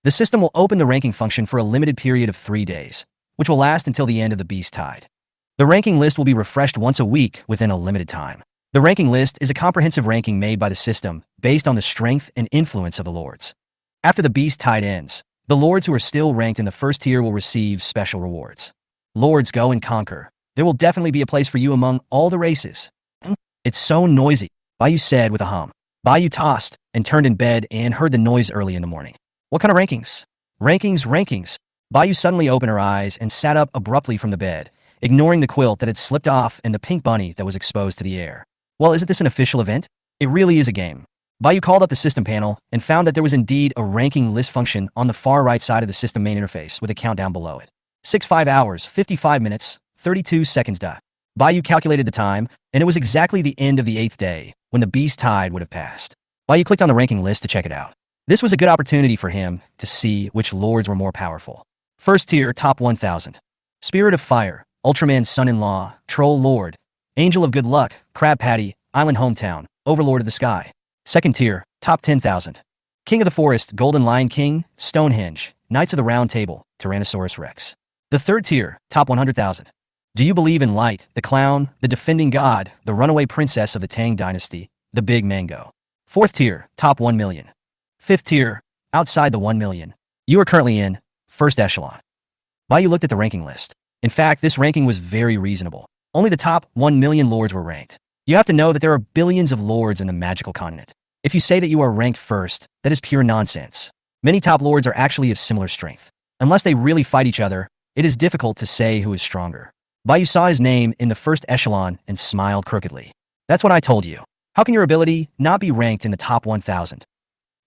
Speaker 2: The system will open the ranking function for a limited period of 3 days, which will last until the end of the Beast Tide. The ranking list will be refreshed once a week within a limited time. The ranking list is a comprehensive ranking made by the system based on the strength and influence of the lords. After the Beast Tide ends, the lords who are still ranked in the 1st tier will receive special rewards. Lords, go and conquer. There will definitely be a place for you among all the races. It's so noisy, Bayou said with a hum. Bayou tossed and turned in bed and heard the noise early in the morning. What kind of rankings? Rankings. Bayou suddenly opened her eyes and sat up abruptly from the bed, ignoring the quilt that had slipped off and the pink bunny that was exposed to the air. Well, isn't this an official event? It really is a game. Bayou called up the system panel and found that there was indeed a ranking list function on the far right side of the system main interface with a countdown below it. 5 hours, 55 minutes, 32 seconds. Bayou calculated the time, and it was exactly the end of the 8th day when the Beast Tide would have passed. Bayou clicked on the ranking list to check it out. This was a good opportunity for him to see which lords were more powerful. 1st tier, top 1000. Spirit of Fire, Ultraman's son-in-law, Troll Lord, Angel of Good Luck, Crab Patty, Island Hometown, Overlord of the Sky. 2nd tier, top 10,000. King of the Forest, Golden Lion King, Stonehenge, Knights of the Round Table, Tyrannosaurus Rex. The third tier, top 100,000. Do you believe in Light, the clown, the defending god, the runaway princess of the Tang dynasty, the big mango? Fourth tier, top 1 million. Fifth tier, outside the 1 million. You are currently in first echelon. You looked at the ranking list. In fact, this ranking was very reasonable. Only the top 1 million lords were ranked. You have to know that there are billions of lords in the magical continent. If you say that you are ranked first, that is pure nonsense. Many top lords are actually of similar strength. Unless they really fight each other, it is difficult to say who is stronger. You saw his name in the first echelon and smiled crookedly. That's what I told you. How can your ability not be ranked in the top 1,000?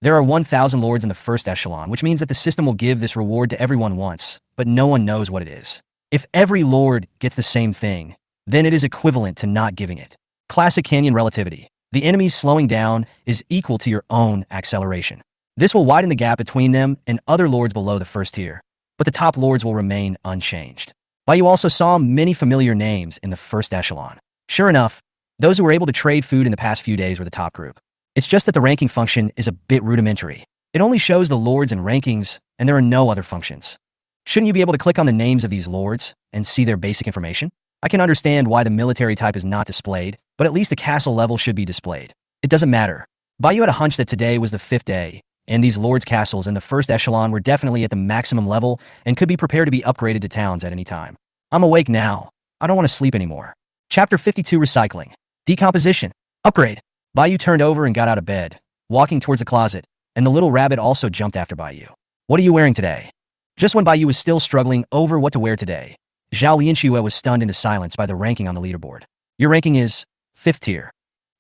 Speaker 2: There are 1,000 lords in the first echelon, which means that the system will give this reward to everyone once, but no one knows what it is. If every lord gets the same thing, then it is equivalent to not giving it. Classic canyon relativity. The enemy's slowing down is equal to your own acceleration. This will widen the gap between them and other lords below the first tier, but the top lords will remain unchanged. You also saw many familiar names in the first echelon. Sure enough, those who were able to trade food in the past few days were the top group. It's just that the ranking function is a bit rudimentary. It only shows the lords and rankings, and there are no other functions. Shouldn't you be able to click on the names of these lords and see their basic information? I can understand why the military type is not displayed, but at least the castle level should be displayed. It doesn't matter. You had a hunch that today was the 5th day, and these lords' castles in the first echelon were definitely at the maximum level and could be prepared to be upgraded to towns at any time. I'm awake now. I don't want to sleep anymore. Chapter 52 Recycling. Decomposition. Upgrade. You turned over and got out of bed, walking towards the closet, and the little rabbit also jumped after you. What are you wearing today? Just when Bai was still struggling over what to wear today, Zhao Lianxue was stunned into silence by the ranking on the leaderboard. Your ranking is 5th tier.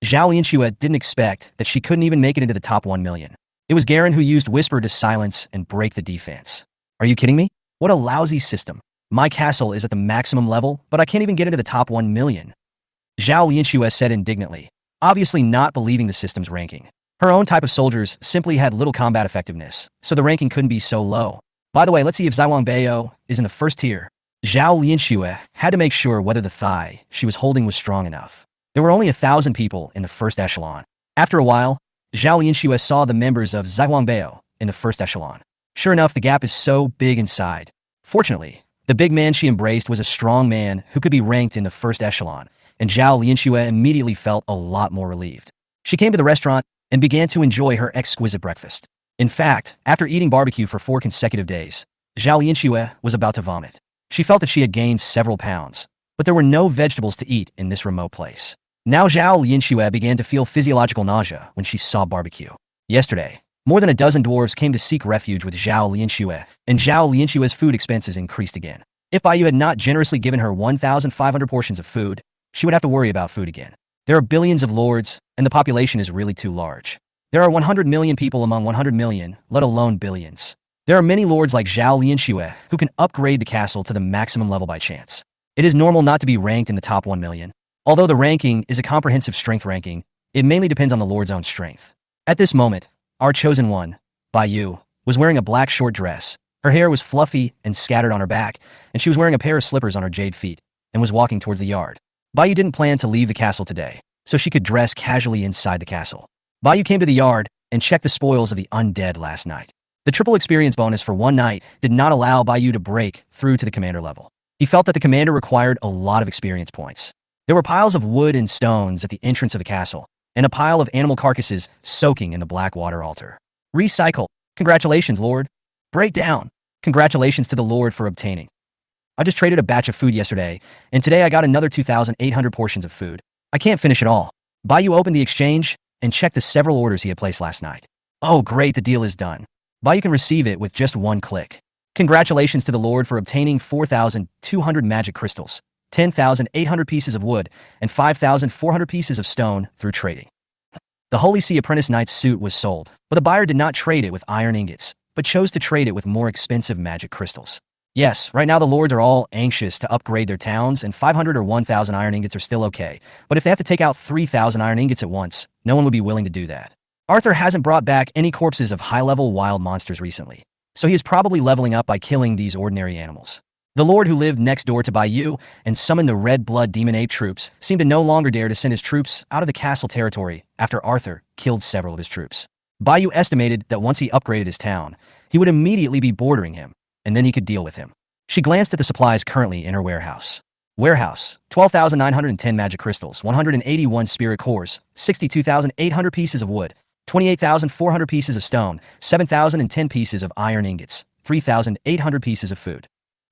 Speaker 2: Zhao Lianxue didn't expect that she couldn't even make it into the top 1 million. It was Garen who used Whisper to silence and break the defense. Are you kidding me? What a lousy system. My castle is at the maximum level, but I can't even get into the top 1 million. Zhao Lianxue said indignantly, obviously not believing the system's ranking. Her own type of soldiers simply had little combat effectiveness, so the ranking couldn't be so low. By the way, let's see if Zaiwangbao is in the first tier. Zhao Lianxue had to make sure whether the thigh she was holding was strong enough. There were only 1,000 people in the first echelon. After a while, Zhao Lianxue saw the members of Zaiwangbao in the first echelon. Sure enough, the gap is so big inside. Fortunately, the big man she embraced was a strong man who could be ranked in the first echelon, and Zhao Lianxue immediately felt a lot more relieved. She came to the restaurant and began to enjoy her exquisite breakfast. In fact, after eating barbecue for 4 consecutive days, Zhao Lianxue was about to vomit. She felt that she had gained several pounds, but there were no vegetables to eat in this remote place. Now Zhao Lianxue began to feel physiological nausea when she saw barbecue. Yesterday, more than a dozen dwarves came to seek refuge with Zhao Lianxue, and Zhao Lianxue's food expenses increased again. If Bai Yu had not generously given her 1,500 portions of food, she would have to worry about food again. There are billions of lords, and the population is really too large. There are 100 million people among 100 million, let alone billions. There are many lords like Zhao Lianxue who can upgrade the castle to the maximum level by chance. It is normal not to be ranked in the top 1 million. Although the ranking is a comprehensive strength ranking, it mainly depends on the lord's own strength. At this moment, our chosen one, Bai Yu, was wearing a black short dress. Her hair was fluffy and scattered on her back, and she was wearing a pair of slippers on her jade feet, and was walking towards the yard. Bai Yu didn't plan to leave the castle today, so she could dress casually inside the castle. Bai Yu came to the yard and checked the spoils of the undead last night. The triple experience bonus for one night did not allow Bai Yu to break through to the commander level. He felt that the commander required a lot of experience points. There were piles of wood and stones at the entrance of the castle, and a pile of animal carcasses soaking in the black water altar. Recycle. Congratulations, Lord. Break down. Congratulations to the Lord for obtaining. I just traded a batch of food yesterday, and today I got another 2,800 portions of food. I can't finish it all. Bai Yu opened the exchange and checked the several orders he had placed last night. Oh great, the deal is done. Bai Yu can receive it with just one click. Congratulations to the Lord for obtaining 4,200 magic crystals, 10,800 pieces of wood, and 5,400 pieces of stone through trading. The Holy See Apprentice Knight's suit was sold, but the buyer did not trade it with iron ingots, but chose to trade it with more expensive magic crystals. Yes, right now the lords are all anxious to upgrade their towns, and 500 or 1,000 iron ingots are still okay, but if they have to take out 3,000 iron ingots at once, no one would be willing to do that. Arthur hasn't brought back any corpses of high-level wild monsters recently, so he is probably leveling up by killing these ordinary animals. The lord who lived next door to Bai Yu and summoned the red blood demon ape troops seemed to no longer dare to send his troops out of the castle territory after Arthur killed several of his troops. Bai Yu estimated that once he upgraded his town, he would immediately be bordering him, and then he could deal with him. She glanced at the supplies currently in her warehouse. Warehouse, 12,910 magic crystals, 181 spirit cores, 62,800 pieces of wood, 28,400 pieces of stone, 7,010 pieces of iron ingots, 3,800 pieces of food.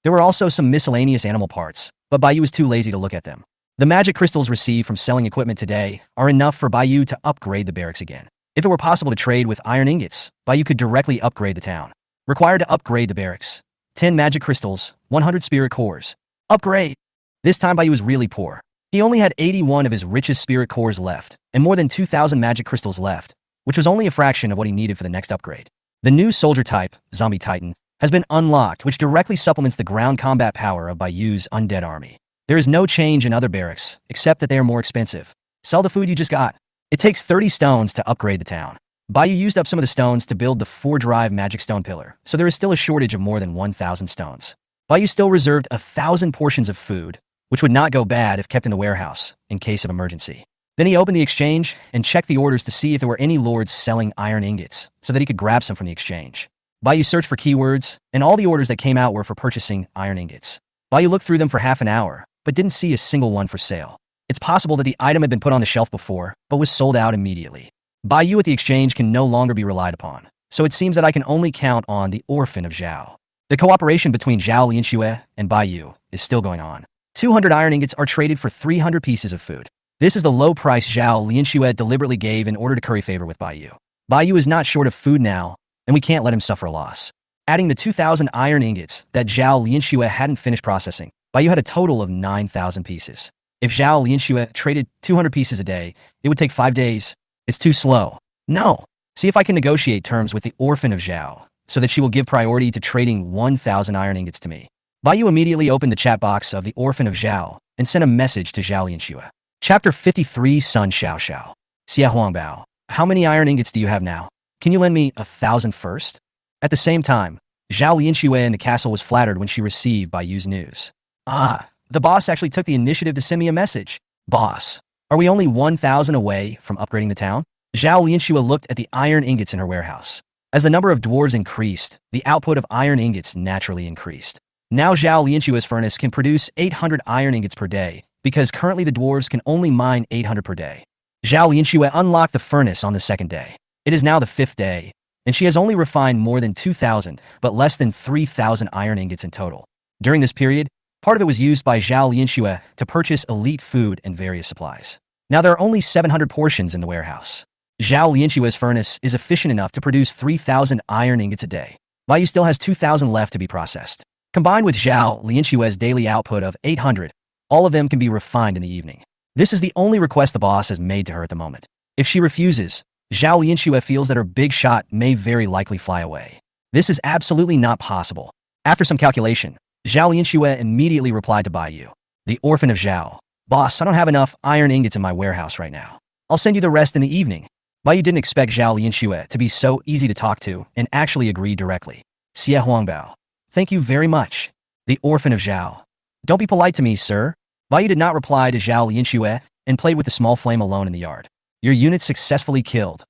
Speaker 2: There were also some miscellaneous animal parts, but Baiyu was too lazy to look at them. The magic crystals received from selling equipment today are enough for Baiyu to upgrade the barracks again. If it were possible to trade with iron ingots, Baiyu could directly upgrade the town. Required to upgrade the barracks. 10 magic crystals, 100 spirit cores. Upgrade! This time Baiyu was really poor. He only had 81 of his richest spirit cores left, and more than 2,000 magic crystals left, which was only a fraction of what he needed for the next upgrade. The new soldier type, Zombie Titan, has been unlocked, which directly supplements the ground combat power of Baiyu's undead army. There is no change in other barracks, except that they are more expensive. Sell the food you just got. It takes 30 stones to upgrade the town. Baiyu used up some of the stones to build the 4-drive magic stone pillar, so there is still a shortage of more than 1,000 stones. Baiyu still reserved 1,000 portions of food, which would not go bad if kept in the warehouse, in case of emergency. Then he opened the exchange and checked the orders to see if there were any lords selling iron ingots, so that he could grab some from the exchange. Baiyu searched for keywords, and all the orders that came out were for purchasing iron ingots. Baiyu looked through them for half an hour, but didn't see a single one for sale. It's possible that the item had been put on the shelf before, but was sold out immediately. Baiyu at the exchange can no longer be relied upon, so it seems that I can only count on the orphan of Zhao. The cooperation between Zhao Lianxue and Baiyu is still going on. 200 iron ingots are traded for 300 pieces of food. This is the low price Zhao Lianxue deliberately gave in order to curry favor with Baiyu. Baiyu is not short of food now, and we can't let him suffer a loss. Adding the 2,000 iron ingots that Zhao Lianxue hadn't finished processing, Baiyu had a total of 9,000 pieces. If Zhao Lianxue traded 200 pieces a day, it would take 5 days. It's too slow. No. See if I can negotiate terms with the orphan of Zhao, so that she will give priority to trading 1,000 iron ingots to me. Baiyu immediately opened the chat box of the orphan of Zhao and sent a message to Zhao Lianxue. Chapter 53 Sun Xiao Xiao. Xia Huangbao. How many iron ingots do you have now? Can you lend me 1,000 first? At the same time, Zhao Lianxue in the castle was flattered when she received Baiyu's news. Ah, the boss actually took the initiative to send me a message. Boss, are we only 1,000 away from upgrading the town? Zhao Lianxue looked at the iron ingots in her warehouse. As the number of dwarves increased, the output of iron ingots naturally increased. Now Zhao Lianxue's furnace can produce 800 iron ingots per day, because currently the dwarves can only mine 800 per day. Zhao Lianxue unlocked the furnace on the second day. It is now the 5th day, and she has only refined more than 2,000, but less than 3,000 iron ingots in total. During this period, part of it was used by Zhao Lianxue to purchase elite food and various supplies. Now there are only 700 portions in the warehouse. Zhao Lianxue's furnace is efficient enough to produce 3,000 iron ingots a day. Baiyu still has 2,000 left to be processed. Combined with Zhao Lianxue's daily output of 800, all of them can be refined in the evening. This is the only request the boss has made to her at the moment. If she refuses, Zhao Lianxue feels that her big shot may very likely fly away. This is absolutely not possible. After some calculation, Zhao Lianxue immediately replied to Baiyu. The orphan of Zhao. Boss, I don't have enough iron ingots in my warehouse right now. I'll send you the rest in the evening. Baiyu didn't expect Zhao Lianxue to be so easy to talk to and actually agreed directly. Xia Huangbao. Thank you very much. The orphan of Zhao. Don't be polite to me, sir. Baiyu did not reply to Zhao Lianxue and played with the small flame alone in the yard. Your unit successfully killed.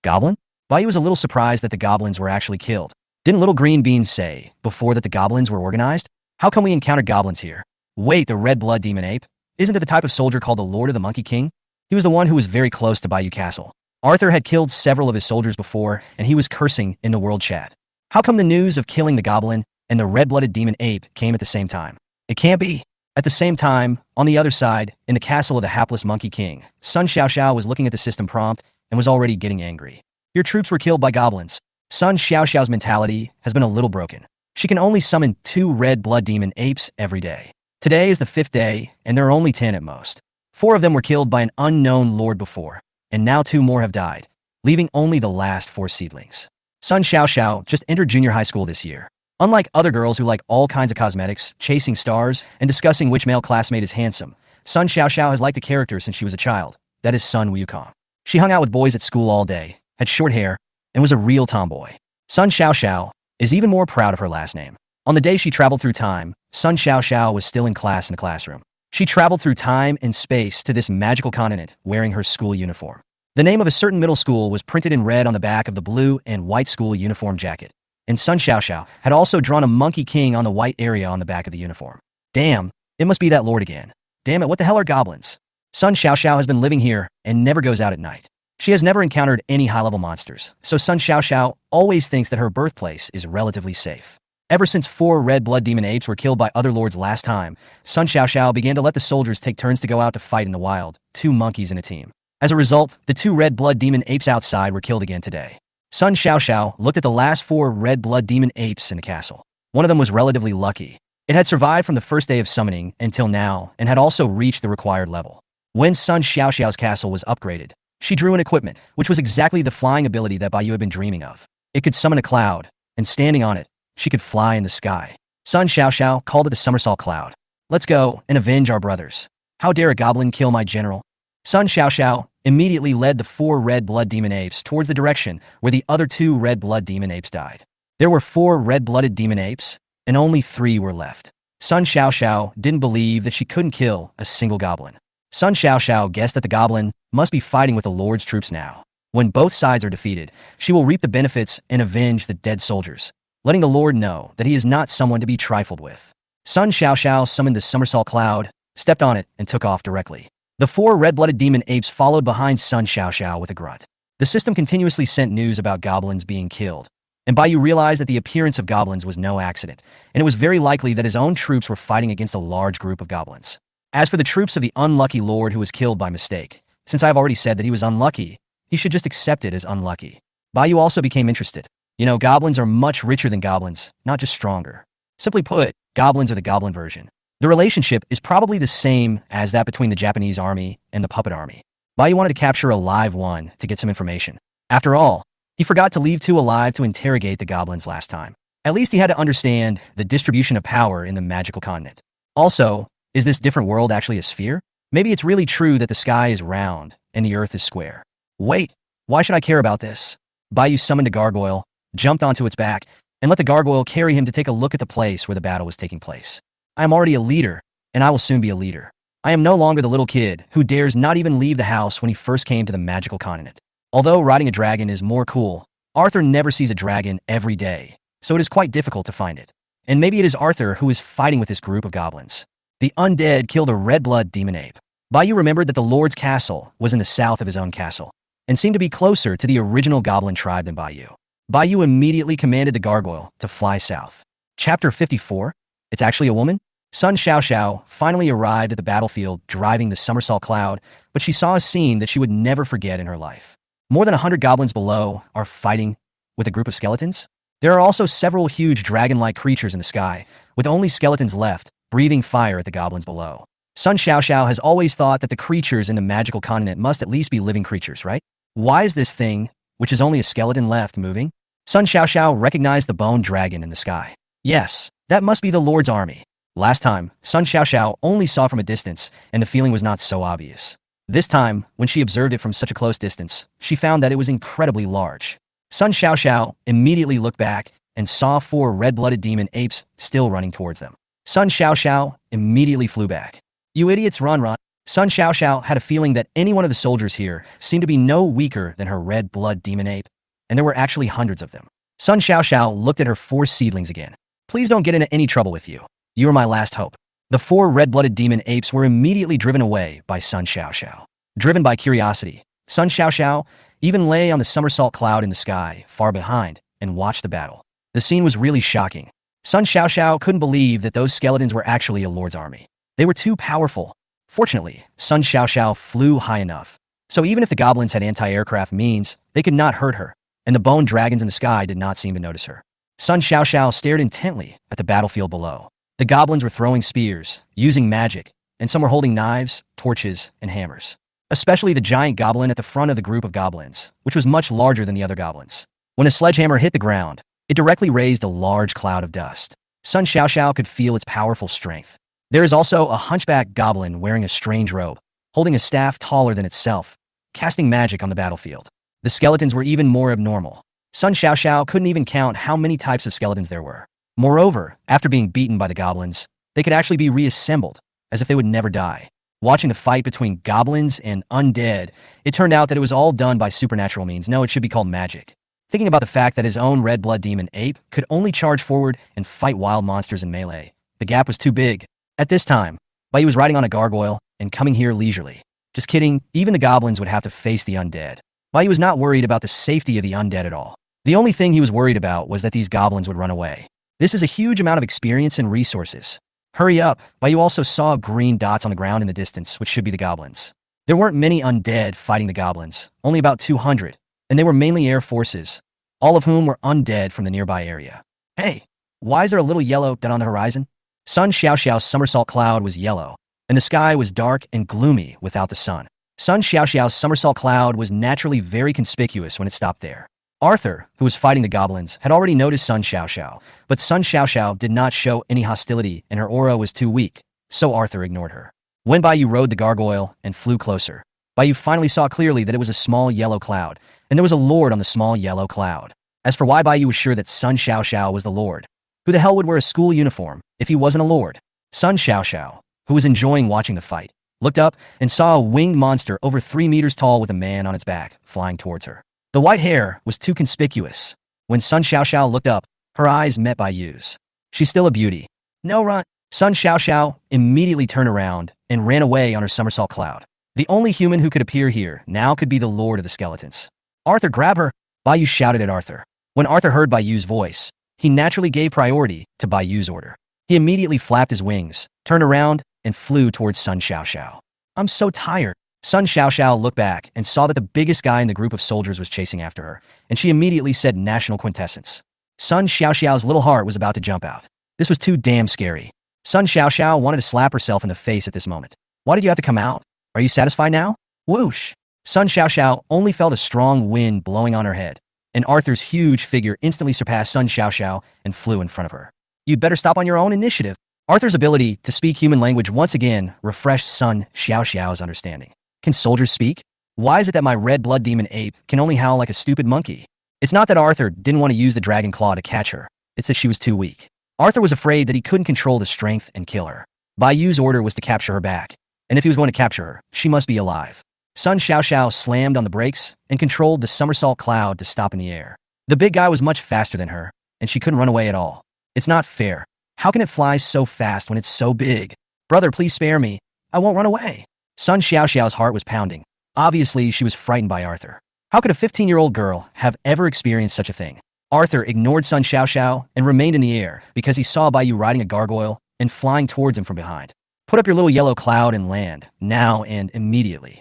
Speaker 2: Goblin? Baiyu was a little surprised that the goblins were actually killed. Didn't Little Green Beans say before that the goblins were organized? How come we encountered goblins here? Wait, the red blood demon ape? Isn't it the type of soldier called the Lord of the Monkey King? He was the one who was very close to Baiyu Castle. Arthur had killed several of his soldiers before, and he was cursing in the world chat. How come the news of killing the goblin and the red-blooded demon ape came at the same time? It can't be. At the same time, on the other side, in the castle of the hapless Monkey King, Sun Xiao Xiao was looking at the system prompt and was already getting angry. Your troops were killed by goblins. Sun Xiao Xiao's mentality has been a little broken. She can only summon 2 red blood demon apes every day. Today is the 5th day, and there are only 10 at most. 4 of them were killed by an unknown lord before, and now 2 more have died, leaving only the last 4 seedlings. Sun Xiao Xiao just entered junior high school this year. Unlike other girls who like all kinds of cosmetics, chasing stars, and discussing which male classmate is handsome, Sun Xiao Xiao has liked a character since she was a child. That is Sun Wukong. She hung out with boys at school all day, had short hair, and was a real tomboy. Sun Xiao Xiao is even more proud of her last name. On the day she traveled through time, Sun Xiao Xiao was still in class in the classroom. She traveled through time and space to this magical continent wearing her school uniform. The name of a certain middle school was printed in red on the back of the blue and white school uniform jacket. and Sun Xiaoxiao had also drawn a monkey king on the white area on the back of the uniform. Damn, it must be that lord again. Damn it, what the hell are goblins? Sun Xiaoxiao has been living here and never goes out at night. She has never encountered any high-level monsters, so Sun Xiaoxiao always thinks that her birthplace is relatively safe. Ever since 4 red blood demon apes were killed by other lords last time, Sun Xiaoxiao began to let the soldiers take turns to go out to fight in the wild, 2 monkeys in a team. As a result, the 2 red blood demon apes outside were killed again today. Sun Xiaoxiao looked at the last 4 red blood demon apes in the castle. One of them was relatively lucky. It had survived from the first day of summoning until now and had also reached the required level. When Sun Xiaoxiao's castle was upgraded, she drew an equipment, which was exactly the flying ability that Baiyu had been dreaming of. It could summon a cloud, and standing on it, she could fly in the sky. Sun Xiaoxiao called it the somersault cloud. Let's go and avenge our brothers. How dare a goblin kill my general? Sun Xiaoxiao immediately led the 4 red blood demon apes towards the direction where the other 2 red blood demon apes died. There were 4 red-blooded demon apes, and only 3 were left. Sun Xiaoxiao didn't believe that she couldn't kill a single goblin. Sun Xiaoxiao guessed that the goblin must be fighting with the Lord's troops now. When both sides are defeated, she will reap the benefits and avenge the dead soldiers, letting the Lord know that he is not someone to be trifled with. Sun Xiaoxiao summoned the somersault cloud, stepped on it, and took off directly. The 4 red-blooded demon apes followed behind Sun Xiaoxiao with a grunt. The system continuously sent news about goblins being killed, and Baiyu realized that the appearance of goblins was no accident, and it was very likely that his own troops were fighting against a large group of goblins. As for the troops of the unlucky lord who was killed by mistake, since I have already said that he was unlucky, he should just accept it as unlucky. Baiyu also became interested. You know, goblins are much richer than goblins, not just stronger. Simply put, goblins are the goblin version. The relationship is probably the same as that between the Japanese army and the puppet army. Baiyu wanted to capture a live one to get some information. After all, he forgot to leave 2 alive to interrogate the goblins last time. At least he had to understand the distribution of power in the magical continent. Also, is this different world actually a sphere? Maybe it's really true that the sky is round and the earth is square. Wait, why should I care about this? Baiyu summoned a gargoyle, jumped onto its back, and let the gargoyle carry him to take a look at the place where the battle was taking place. I am already a leader, and I will soon be a leader. I am no longer the little kid who dares not even leave the house when he first came to the magical continent. Although riding a dragon is more cool, Arthur never sees a dragon every day, so it is quite difficult to find it. And maybe it is Arthur who is fighting with this group of goblins. The undead killed a red-blood demon ape. Baiyu remembered that the Lord's castle was in the south of his own castle, and seemed to be closer to the original goblin tribe than Baiyu. Baiyu immediately commanded the gargoyle to fly south. Chapter 54? It's actually a woman? Sun Xiaoxiao finally arrived at the battlefield driving the somersault cloud, but she saw a scene that she would never forget in her life. More than 100 goblins below are fighting with a group of skeletons. There are also several huge dragon-like creatures in the sky, with only skeletons left, breathing fire at the goblins below. Sun Xiaoxiao has always thought that the creatures in the magical continent must at least be living creatures, right? Why is this thing, which is only a skeleton left, moving? Sun Xiaoxiao recognized the bone dragon in the sky. Yes, that must be the Lord's army. Last time, Sun Xiaoxiao only saw from a distance, and the feeling was not so obvious. This time, when she observed it from such a close distance, she found that it was incredibly large. Sun Xiaoxiao immediately looked back and saw 4 red-blooded demon apes still running towards them. Sun Xiaoxiao immediately flew back. You idiots, run. Sun Xiaoxiao had a feeling that any one of the soldiers here seemed to be no weaker than her red-blood demon ape, and there were actually hundreds of them. Sun Xiaoxiao looked at her 4 seedlings again. Please don't get into any trouble with you. You are my last hope. The 4 red-blooded demon apes were immediately driven away by Sun Xiaoxiao. Driven by curiosity, Sun Xiaoxiao even lay on the somersault cloud in the sky, far behind, and watched the battle. The scene was really shocking. Sun Xiaoxiao couldn't believe that those skeletons were actually a lord's army. They were too powerful. Fortunately, Sun Xiaoxiao flew high enough, so even if the goblins had anti-aircraft means, they could not hurt her, and the bone dragons in the sky did not seem to notice her. Sun Xiaoxiao stared intently at the battlefield below. The goblins were throwing spears, using magic, and some were holding knives, torches, and hammers. Especially the giant goblin at the front of the group of goblins, which was much larger than the other goblins. When a sledgehammer hit the ground, it directly raised a large cloud of dust. Sun Xiaoxiao could feel its powerful strength. There is also a hunchback goblin wearing a strange robe, holding a staff taller than itself, casting magic on the battlefield. The skeletons were even more abnormal. Sun Xiaoxiao couldn't even count how many types of skeletons there were. Moreover, after being beaten by the goblins, they could actually be reassembled, as if they would never die. Watching the fight between goblins and undead, it turned out that it was all done by supernatural means. No, it should be called magic. Thinking about the fact that his own red blood demon ape could only charge forward and fight wild monsters in melee. The gap was too big. At this time, Bayu was riding on a gargoyle and coming here leisurely. Just kidding, even the goblins would have to face the undead. Bayu was not worried about the safety of the undead at all. The only thing he was worried about was that these goblins would run away. This is a huge amount of experience and resources. Hurry up, Bayu also saw green dots on the ground in the distance, which should be the goblins. There weren't many undead fighting the goblins, only about 200, and they were mainly air forces, all of whom were undead from the nearby area. Hey, why is there a little yellow dot on the horizon? Sun Xiaoxiao's somersault cloud was yellow, and the sky was dark and gloomy without the sun. Sun Xiaoxiao's somersault cloud was naturally very conspicuous when it stopped there. Arthur, who was fighting the goblins, had already noticed Sun Xiaoxiao, but Sun Xiaoxiao did not show any hostility and her aura was too weak, so Arthur ignored her. When Bayu rode the gargoyle and flew closer, Bayu finally saw clearly that it was a small yellow cloud, and there was a lord on the small yellow cloud. As for why Bayu was sure that Sun Xiaoxiao was the lord, who the hell would wear a school uniform if he wasn't a lord? Sun Xiaoxiao, who was enjoying watching the fight, looked up and saw a winged monster over 3 meters tall with a man on its back, flying towards her. The white hair was too conspicuous. When Sun Xiaoxiao looked up, her eyes met Bayu's. She's still a beauty. No, run. Sun Xiaoxiao immediately turned around and ran away on her somersault cloud. The only human who could appear here now could be the Lord of the Skeletons. Arthur, grab her! Bayu shouted at Arthur. When Arthur heard Bayu's voice, he naturally gave priority to Bayu's order. He immediately flapped his wings, turned around, and flew towards Sun Xiaoxiao. I'm so tired. Sun Xiaoxiao looked back and saw that the biggest guy in the group of soldiers was chasing after her, and she immediately said national quintessence. Sun Xiaoxiao's little heart was about to jump out. This was too damn scary. Sun Xiaoxiao wanted to slap herself in the face at this moment. Why did you have to come out? Are you satisfied now? Whoosh! Sun Xiaoxiao only felt a strong wind blowing on her head, and Arthur's huge figure instantly surpassed Sun Xiaoxiao and flew in front of her. You'd better stop on your own initiative. Arthur's ability to speak human language once again refreshed Sun Xiaoxiao's understanding. Can soldiers speak? Why is it that my red blood demon ape can only howl like a stupid monkey? It's not that Arthur didn't want to use the dragon claw to catch her. It's that she was too weak. Arthur was afraid that he couldn't control the strength and kill her. Bayu's order was to capture her back, and if he was going to capture her, she must be alive. Sun Xiaoxiao slammed on the brakes and controlled the somersault cloud to stop in the air. The big guy was much faster than her, and she couldn't run away at all. It's not fair. How can it fly so fast when it's so big? Brother, please spare me. I won't run away. Sun Xiaoxiao's heart was pounding. Obviously, she was frightened by Arthur. How could a 15-year-old girl have ever experienced such a thing? Arthur ignored Sun Xiaoxiao and remained in the air because he saw Bayu riding a gargoyle and flying towards him from behind. Put up your little yellow cloud and land, now and immediately.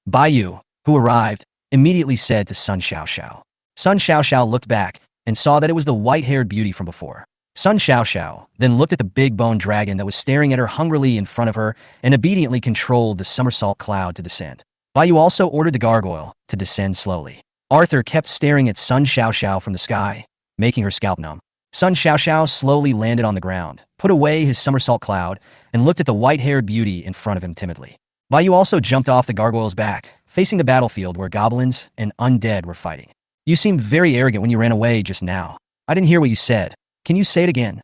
Speaker 2: Bayu, who arrived, immediately said to Sun Xiaoxiao. Sun Xiaoxiao looked back and saw that it was the white-haired beauty from before. Sun Xiaoxiao then looked at the big bone dragon that was staring at her hungrily in front of her and obediently controlled the somersault cloud to descend. Bayu also ordered the gargoyle to descend slowly. Arthur kept staring at Sun Xiaoxiao from the sky, making her scalp numb. Sun Xiaoxiao slowly landed on the ground, put away his somersault cloud, and looked at the white-haired beauty in front of him timidly. Bayu also jumped off the gargoyle's back, facing the battlefield where goblins and undead were fighting. You seemed very arrogant when you ran away just now. I didn't hear what you said. Can you say it again?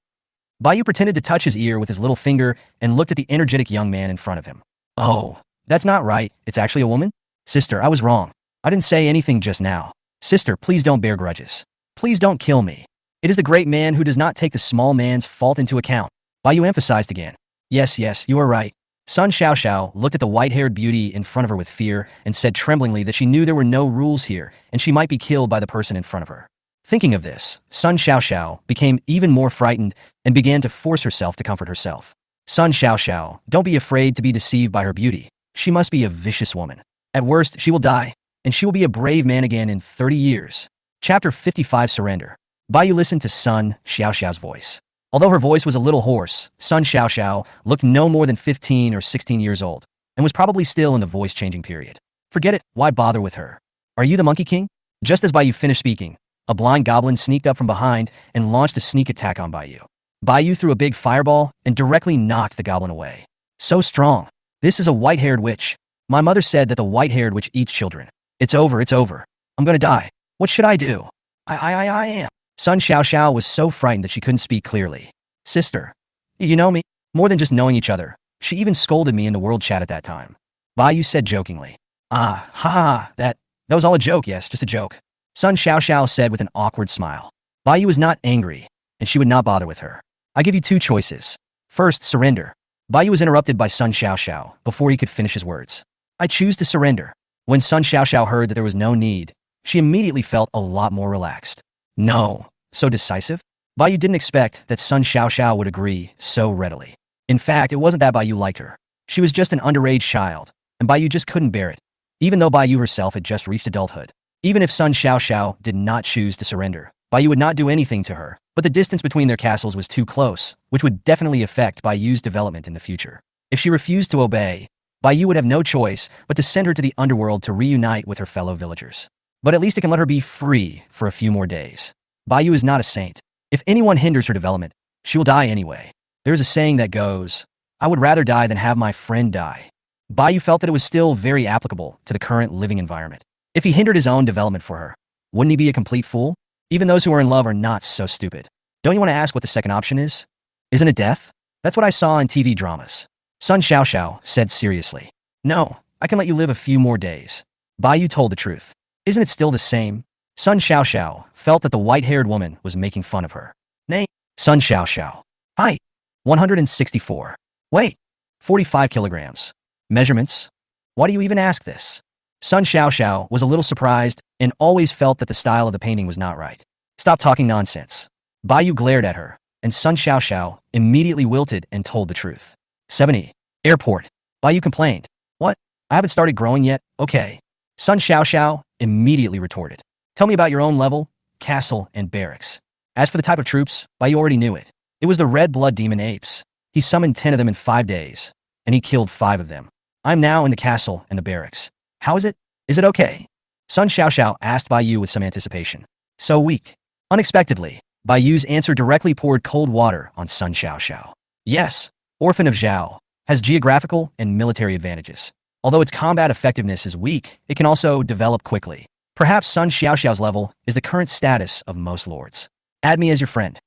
Speaker 2: Bayu pretended to touch his ear with his little finger and looked at the energetic young man in front of him. Oh, that's not right. It's actually a woman? Sister, I was wrong. I didn't say anything just now. Sister, please don't bear grudges. Please don't kill me. It is the great man who does not take the small man's fault into account. Bayu emphasized again. Yes, you are right. Sun Xiaoxiao looked at the white-haired beauty in front of her with fear and said tremblingly that she knew there were no rules here and she might be killed by the person in front of her. Thinking of this, Sun Xiaoxiao became even more frightened and began to force herself to comfort herself. Sun Xiaoxiao, don't be afraid to be deceived by her beauty. She must be a vicious woman. At worst, she will die, and she will be a brave man again in 30 years. Chapter 55 Surrender. Bayu listened to Sun Xiaoxiao's voice. Although her voice was a little hoarse, Sun Xiaoxiao looked no more than 15 or 16 years old, and was probably still in the voice-changing period. Forget it, why bother with her? Are you the Monkey King? Just as Bayu finished speaking, a blind goblin sneaked up from behind and launched a sneak attack on Bayu. Bayu threw a big fireball and directly knocked the goblin away. So strong. This is a white-haired witch. My mother said that the white-haired witch eats children. It's over. I'm gonna die. What should I do? I am. Sun Xiaoxiao was so frightened that she couldn't speak clearly. Sister, you know me? More than just knowing each other. She even scolded me in the world chat at that time. Bayu said jokingly. That was all a joke, yes, just a joke. Sun Xiaoxiao said with an awkward smile. Bai Yu was not angry, and she would not bother with her. I give you two choices. First, surrender. Bai Yu was interrupted by Sun Xiaoxiao before he could finish his words. I choose to surrender. When Sun Xiaoxiao heard that there was no need, she immediately felt a lot more relaxed. No, so decisive? Bai Yu didn't expect that Sun Xiaoxiao would agree so readily. In fact, it wasn't that Bai Yu liked her. She was just an underage child, and Bai Yu just couldn't bear it, even though Bai Yu herself had just reached adulthood. Even if Sun Xiaoxiao did not choose to surrender, Bai Yu would not do anything to her, but the distance between their castles was too close, which would definitely affect Bai Yu's development in the future. If she refused to obey, Bai Yu would have no choice but to send her to the underworld to reunite with her fellow villagers. But at least it can let her be free for a few more days. Bai Yu is not a saint. If anyone hinders her development, she will die anyway. There is a saying that goes, I would rather die than have my friend die. Bai Yu felt that it was still very applicable to the current living environment. If he hindered his own development for her, wouldn't he be a complete fool? Even those who are in love are not so stupid. Don't you want to ask what the second option is? Isn't it death? That's what I saw in TV dramas. Sun Xiaoxiao said seriously. No, I can let you live a few more days. Bai Yu told the truth. Isn't it still the same? Sun Xiaoxiao felt that the white-haired woman was making fun of her. Nay, Sun Xiaoxiao. Height, 164. Weight, 45 kilograms. Measurements? Why do you even ask this? Sun Xiaoxiao was a little surprised and always felt that the style of the painting was not right. Stop talking nonsense. Bai Yu glared at her, and Sun Xiaoxiao immediately wilted and told the truth. 70. Airport. Bai Yu complained. What? I haven't started growing yet? Okay. Sun Xiaoxiao immediately retorted. Tell me about your own level, castle, and barracks. As for the type of troops, Bai Yu already knew it. It was the red blood demon apes. He summoned 10 of them in 5 days, and he killed 5 of them. I'm now in the castle and the barracks. How is it? Is it okay? Sun Xiaoxiao asked Bai Yu with some anticipation. So weak. Unexpectedly, Bai Yu's answer directly poured cold water on Sun Xiaoxiao. Yes, Orphan of Zhao has geographical and military advantages. Although its combat effectiveness is weak, it can also develop quickly. Perhaps Sun Xiaoxiao's level is the current status of most lords. Add me as your friend.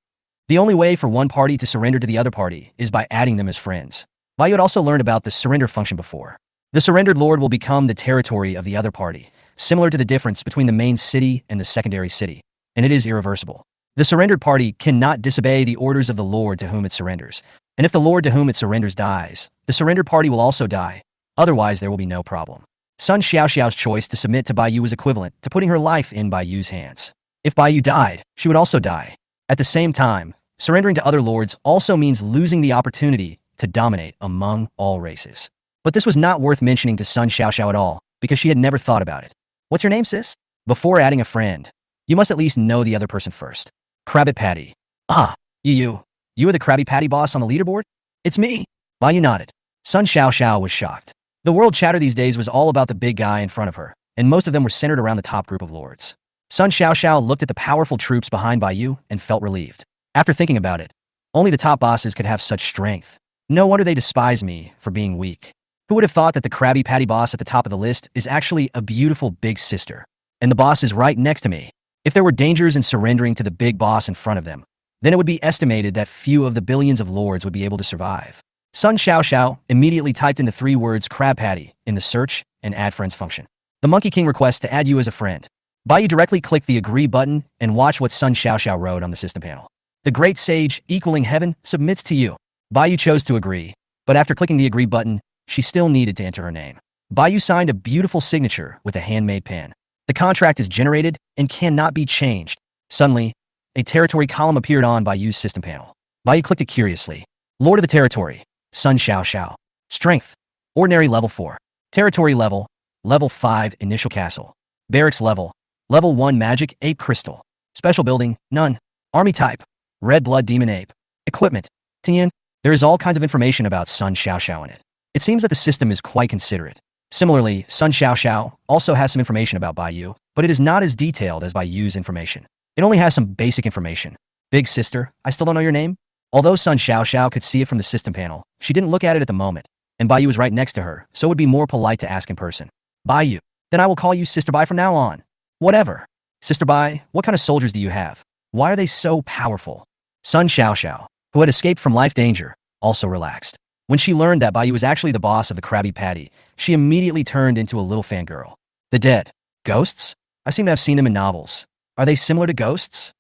Speaker 2: The only way for one party to surrender to the other party is by adding them as friends. Bai Yu had also learned about the surrender function before. The surrendered lord will become the territory of the other party, similar to the difference between the main city and the secondary city, and it is irreversible. The surrendered party cannot disobey the orders of the lord to whom it surrenders, and if the lord to whom it surrenders dies, the surrendered party will also die. Otherwise, there will be no problem. Sun Xiaoxiao's choice to submit to Bai Yu was equivalent to putting her life in Bai Yu's hands. If Bai Yu died, she would also die. At the same time, surrendering to other lords also means losing the opportunity to dominate among all races. But this was not worth mentioning to Sun Xiaoxiao at all, because she had never thought about it. What's your name, sis? Before adding a friend, you must at least know the other person first. Krabby Patty. Ah, you are the Krabby Patty boss on the leaderboard? It's me. Bai Yu nodded. Sun Xiaoxiao was shocked. The world chatter these days was all about the big guy in front of her, and most of them were centered around the top group of lords. Sun Xiaoxiao looked at the powerful troops behind Bai Yu and felt relieved. After thinking about it, only the top bosses could have such strength. No wonder they despise me for being weak. Who would have thought that the Krabby Patty boss at the top of the list is actually a beautiful big sister? And the boss is right next to me. If there were dangers in surrendering to the big boss in front of them, then it would be estimated that few of the billions of lords would be able to survive. Sun Xiaoxiao immediately typed in the 3 words Krab Patty in the search and add friends function. The Monkey King requests to add you as a friend. Bai Yu directly clicked the agree button and watch what Sun Xiaoxiao wrote on the system panel. The great sage, equaling heaven, submits to you. Bai Yu chose to agree, but after clicking the agree button, she still needed to enter her name. Bai Yu signed a beautiful signature with a handmade pen. The contract is generated and cannot be changed. Suddenly, a territory column appeared on Bai Yu's system panel. Bai Yu clicked it curiously. Lord of the territory, Sun Xiaoxiao. Strength, ordinary level 4. Territory level, level 5 initial castle. Barracks level, level 1 magic ape crystal. Special building, none. Army type, red blood demon ape. Equipment, Tian. There is all kinds of information about Sun Xiaoxiao in it. It seems that the system is quite considerate. Similarly, Sun Xiaoxiao also has some information about Bai Yu, but it is not as detailed as Bai Yu's information. It only has some basic information. Big sister, I still don't know your name? Although Sun Xiaoxiao could see it from the system panel, she didn't look at it at the moment, and Bai Yu was right next to her, so it would be more polite to ask in person. Bai Yu. Then I will call you Sister Bai from now on. Whatever. Sister Bai, what kind of soldiers do you have? Why are they so powerful? Sun Xiaoxiao, who had escaped from life danger, also relaxed. When she learned that Bai Yu was actually the boss of the Krabby Patty, she immediately turned into a little fangirl. The dead. Ghosts? I seem to have seen them in novels. Are they similar to ghosts?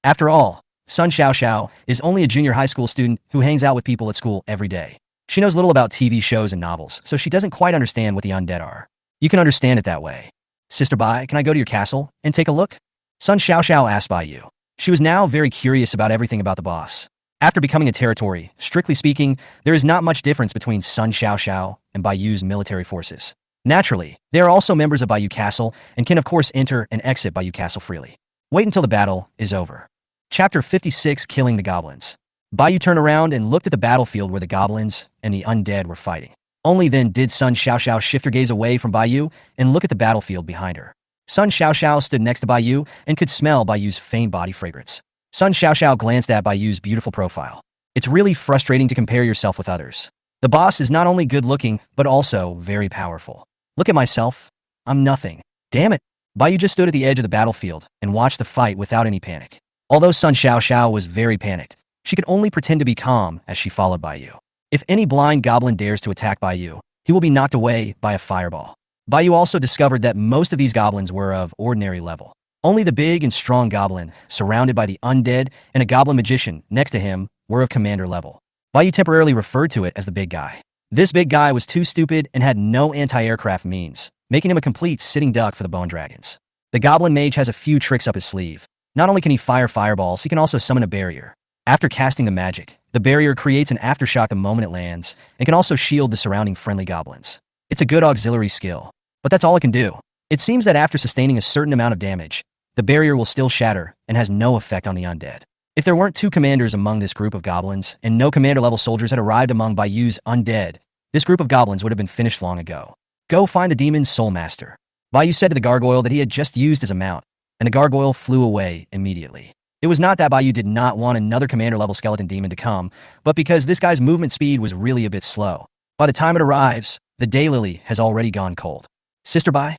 Speaker 2: After all, Sun Xiaoxiao is only a junior high school student who hangs out with people at school every day. She knows little about TV shows and novels, so she doesn't quite understand what the undead are. You can understand it that way. Sister Bai, can I go to your castle and take a look? Sun Xiaoxiao asked Bai Yu. She was now very curious about everything about the boss. After becoming a territory, strictly speaking, there is not much difference between Sun Xiaoxiao and Bai Yu's military forces. Naturally, they are also members of Bai Yu Castle and can of course enter and exit Bai Yu Castle freely. Wait until the battle is over. Chapter 56, Killing the Goblins. Bai Yu turned around and looked at the battlefield where the goblins and the undead were fighting. Only then did Sun Xiaoxiao shift her gaze away from Bai Yu and look at the battlefield behind her. Sun Xiaoxiao stood next to Bai Yu and could smell Bai Yu's faint body fragrance. Sun Xiaoxiao glanced at Bai Yu's beautiful profile. It's really frustrating to compare yourself with others. The boss is not only good-looking, but also very powerful. Look at myself. I'm nothing. Damn it. Bai Yu just stood at the edge of the battlefield and watched the fight without any panic. Although Sun Xiaoxiao was very panicked, she could only pretend to be calm as she followed Bai Yu. If any blind goblin dares to attack Bai Yu, he will be knocked away by a fireball. Bai Yu also discovered that most of these goblins were of ordinary level. Only the big and strong goblin, surrounded by the undead and a goblin magician next to him, were of commander level. Bai Yu temporarily referred to it as the big guy. This big guy was too stupid and had no anti-aircraft means, making him a complete sitting duck for the bone dragons. The goblin mage has a few tricks up his sleeve. Not only can he fire fireballs, he can also summon a barrier. After casting the magic, the barrier creates an aftershock the moment it lands, and can also shield the surrounding friendly goblins. It's a good auxiliary skill, but that's all it can do. It seems that after sustaining a certain amount of damage, the barrier will still shatter and has no effect on the undead. If there weren't two commanders among this group of goblins, and no commander-level soldiers had arrived among Bai Yu's undead, this group of goblins would have been finished long ago. Go find the demon's soul master. Bai Yu said to the gargoyle that he had just used as a mount, and the gargoyle flew away immediately. It was not that Bai Yu did not want another commander-level skeleton demon to come, but because this guy's movement speed was really a bit slow. By the time it arrives, the daylily has already gone cold. Sister Bai,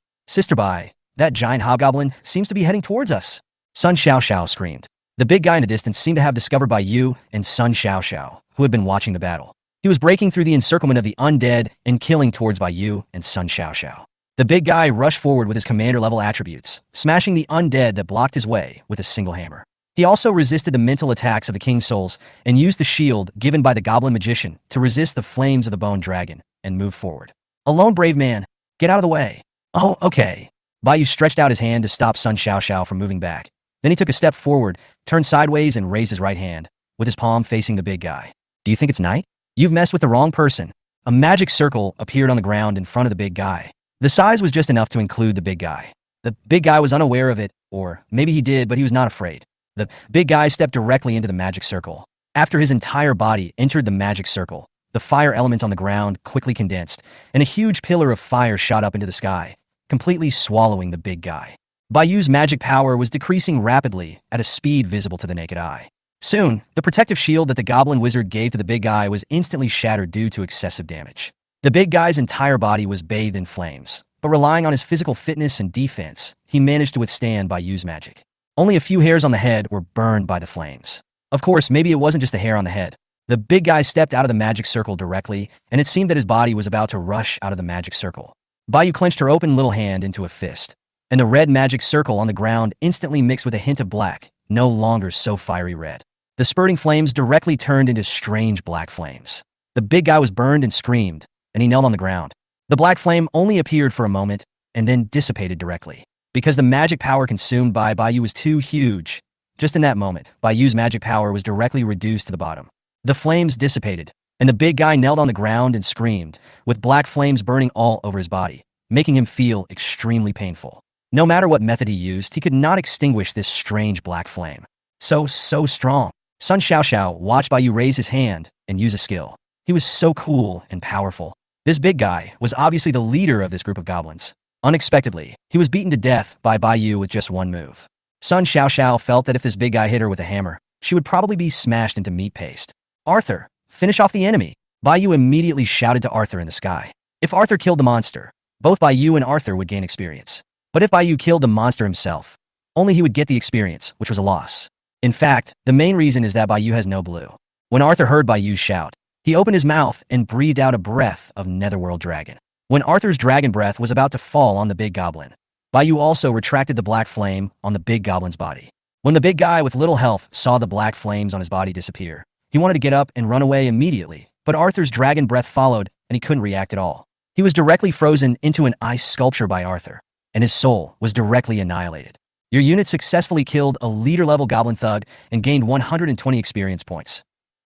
Speaker 2: that giant hobgoblin seems to be heading towards us. Sun Xiaoxiao screamed. The big guy in the distance seemed to have discovered Bai Yu and Sun Xiaoxiao, who had been watching the battle. He was breaking through the encirclement of the undead and killing towards Bai Yu and Sun Xiaoxiao. The big guy rushed forward with his commander-level attributes, smashing the undead that blocked his way with a single hammer. He also resisted the mental attacks of the King's Souls and used the shield given by the Goblin Magician to resist the flames of the Bone Dragon and move forward. Alone, brave man, get out of the way. Oh, okay. Bai Yu stretched out his hand to stop Sun Xiaoxiao from moving back. Then he took a step forward, turned sideways and raised his right hand, with his palm facing the big guy. Do you think it's night? You've messed with the wrong person. A magic circle appeared on the ground in front of the big guy. The size was just enough to include the big guy. The big guy was unaware of it, or maybe he did, but he was not afraid. The big guy stepped directly into the magic circle. After his entire body entered the magic circle, the fire element on the ground quickly condensed, and a huge pillar of fire shot up into the sky, completely swallowing the big guy. Bai Yu's magic power was decreasing rapidly at a speed visible to the naked eye. Soon, the protective shield that the goblin wizard gave to the big guy was instantly shattered due to excessive damage. The big guy's entire body was bathed in flames, but relying on his physical fitness and defense, he managed to withstand Bai Yu's magic. Only a few hairs on the head were burned by the flames. Of course, maybe it wasn't just the hair on the head. The big guy stepped out of the magic circle directly, and it seemed that his body was about to rush out of the magic circle. Bai Yu clenched her open little hand into a fist, and the red magic circle on the ground instantly mixed with a hint of black, no longer so fiery red. The spurting flames directly turned into strange black flames. The big guy was burned and screamed, and he knelt on the ground. The black flame only appeared for a moment, and then dissipated directly. Because the magic power consumed by Bai Yu was too huge. Just in that moment, Bai Yu's magic power was directly reduced to the bottom. The flames dissipated, and the big guy knelt on the ground and screamed, with black flames burning all over his body, making him feel extremely painful. No matter what method he used, he could not extinguish this strange black flame. So strong. Sun Xiaoxiao watched Bai Yu raise his hand and use a skill. He was so cool and powerful. This big guy was obviously the leader of this group of goblins. Unexpectedly, he was beaten to death by Bai Yu with just one move. Sun Xiaoxiao felt that if this big guy hit her with a hammer, she would probably be smashed into meat paste. Arthur, finish off the enemy. Bai Yu immediately shouted to Arthur in the sky. If Arthur killed the monster, both Bai Yu and Arthur would gain experience. But if Bai Yu killed the monster himself, only he would get the experience, which was a loss. In fact, the main reason is that Bai Yu has no blue. When Arthur heard Bai Yu's shout, he opened his mouth and breathed out a breath of netherworld dragon. When Arthur's dragon breath was about to fall on the big goblin, Bai also retracted the black flame on the big goblin's body. When the big guy with little health saw the black flames on his body disappear, he wanted to get up and run away immediately, but Arthur's dragon breath followed and he couldn't react at all. He was directly frozen into an ice sculpture by Arthur, and his soul was directly annihilated. Your unit successfully killed a leader-level goblin thug and gained 120 experience points.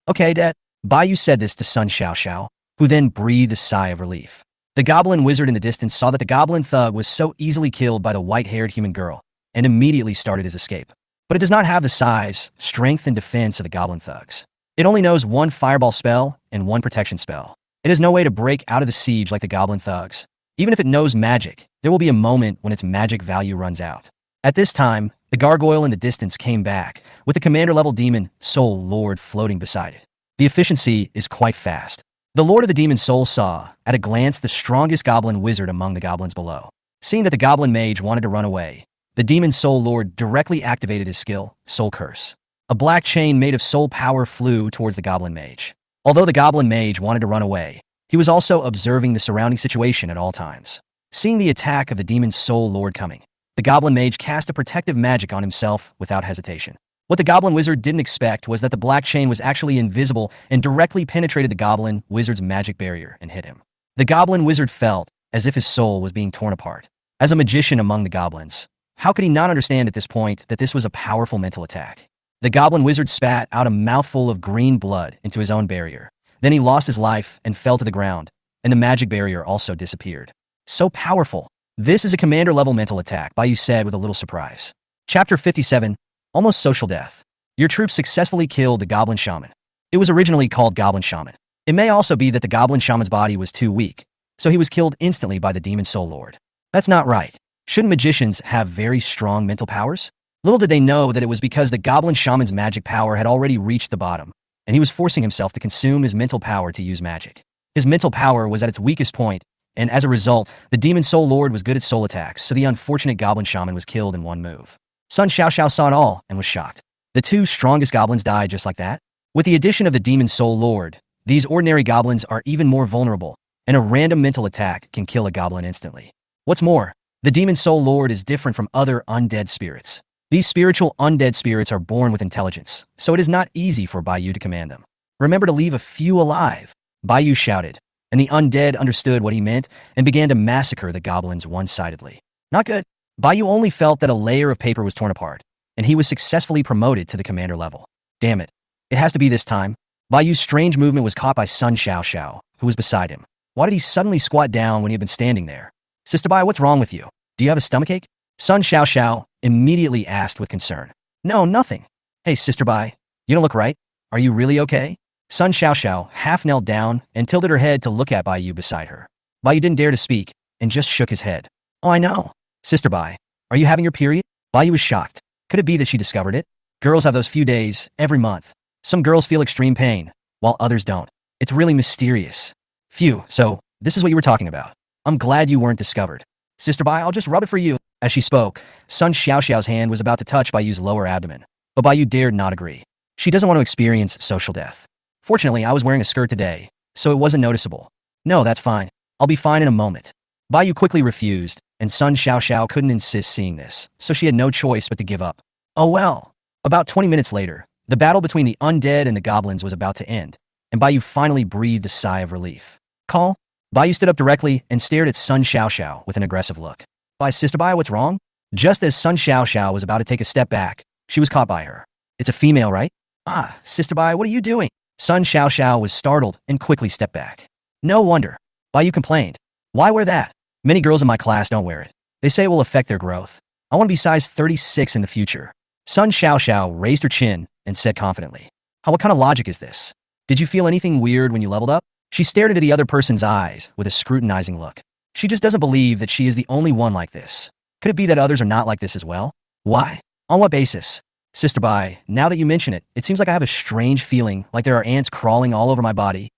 Speaker 2: Okay, Dad. Bai said this to Sun Xiao, who then breathed a sigh of relief. The goblin wizard in the distance saw that the goblin thug was so easily killed by the white-haired human girl, and immediately started his escape. But it does not have the size, strength, and defense of the goblin thugs. It only knows one fireball spell and one protection spell. It has no way to break out of the siege like the goblin thugs. Even if it knows magic, there will be a moment when its magic value runs out. At this time, the gargoyle in the distance came back, with the commander-level demon Soul Lord floating beside it. The efficiency is quite fast. The Lord of the Demon Soul saw, at a glance, the strongest goblin wizard among the goblins below. Seeing that the goblin mage wanted to run away, the Demon Soul Lord directly activated his skill, Soul Curse. A black chain made of soul power flew towards the goblin mage. Although the goblin mage wanted to run away, he was also observing the surrounding situation at all times. Seeing the attack of the Demon Soul Lord coming, the goblin mage cast a protective magic on himself without hesitation. What the goblin wizard didn't expect was that the black chain was actually invisible and directly penetrated the goblin wizard's magic barrier and hit him. The goblin wizard felt as if his soul was being torn apart. As a magician among the goblins, how could he not understand at this point that this was a powerful mental attack? The goblin wizard spat out a mouthful of green blood into his own barrier. Then he lost his life and fell to the ground, and the magic barrier also disappeared. So powerful. This is a commander-level mental attack, Bai said with a little surprise. Chapter 57, Almost Social Death. Your troops successfully killed the Goblin Shaman. It was originally called Goblin Shaman. It may also be that the Goblin Shaman's body was too weak, so he was killed instantly by the Demon Soul Lord. That's not right. Shouldn't magicians have very strong mental powers? Little did they know that it was because the Goblin Shaman's magic power had already reached the bottom, and he was forcing himself to consume his mental power to use magic. His mental power was at its weakest point, and as a result, the Demon Soul Lord was good at soul attacks, so the unfortunate Goblin Shaman was killed in one move. Sun Xiao saw it all and was shocked. The two strongest goblins died just like that? With the addition of the Demon Soul Lord, these ordinary goblins are even more vulnerable, and a random mental attack can kill a goblin instantly. What's more, the Demon Soul Lord is different from other undead spirits. These spiritual undead spirits are born with intelligence, so it is not easy for Bai to command them. Remember to leave a few alive, Bai shouted, and the undead understood what he meant and began to massacre the goblins one-sidedly. Not good. Bai only felt that a layer of paper was torn apart, and he was successfully promoted to the commander level. Damn it. It has to be this time. Bai's strange movement was caught by Sun Xiao, who was beside him. Why did he suddenly squat down when he had been standing there? Sister Bai, what's wrong with you? Do you have a stomachache? Sun Xiao immediately asked with concern. No, nothing. Hey, Sister Bai, you don't look right. Are you really okay? Sun Xiao half knelt down and tilted her head to look at Bai beside her. Bai didn't dare to speak and just shook his head. Oh, I know. Sister Bai, are you having your period? Bai was shocked. Could it be that she discovered it? Girls have those few days every month. Some girls feel extreme pain, while others don't. It's really mysterious. Phew, so this is what you were talking about. I'm glad you weren't discovered. Sister Bai, I'll just rub it for you. As she spoke, Sun Xiao's hand was about to touch Bai's lower abdomen, but Bai dared not agree. She doesn't want to experience social death. Fortunately, I was wearing a skirt today, so it wasn't noticeable. No, that's fine. I'll be fine in a moment. Bai quickly refused, and Sun Xiao couldn't insist seeing this, so she had no choice but to give up. Oh well. About 20 minutes later, the battle between the undead and the goblins was about to end, and Bai finally breathed a sigh of relief. Call? Bai stood up directly and stared at Sun Xiao with an aggressive look. Sister Bai, what's wrong? Just as Sun Xiao was about to take a step back, she was caught by her. It's a female, right? Ah, Sister Bai, what are you doing? Sun Xiao was startled and quickly stepped back. No wonder. Bai complained. Why wear that? Many girls in my class don't wear it. They say it will affect their growth. I want to be size 36 in the future. Sun Xiao raised her chin and said confidently. What kind of logic is this? Did you feel anything weird when you leveled up? She stared into the other person's eyes with a scrutinizing look. She just doesn't believe that she is the only one like this. Could it be that others are not like this as well? Why? On what basis? Sister Bai, now that you mention it, it seems like I have a strange feeling like there are ants crawling all over my body.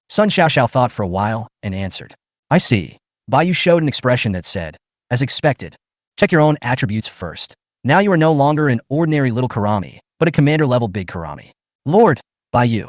Speaker 2: Sun Xiao thought for a while and answered. I see. Bai showed an expression that said, as expected. Check your own attributes first. Now you are no longer an ordinary little Karami, but a commander-level big Karami. Lord, Bai.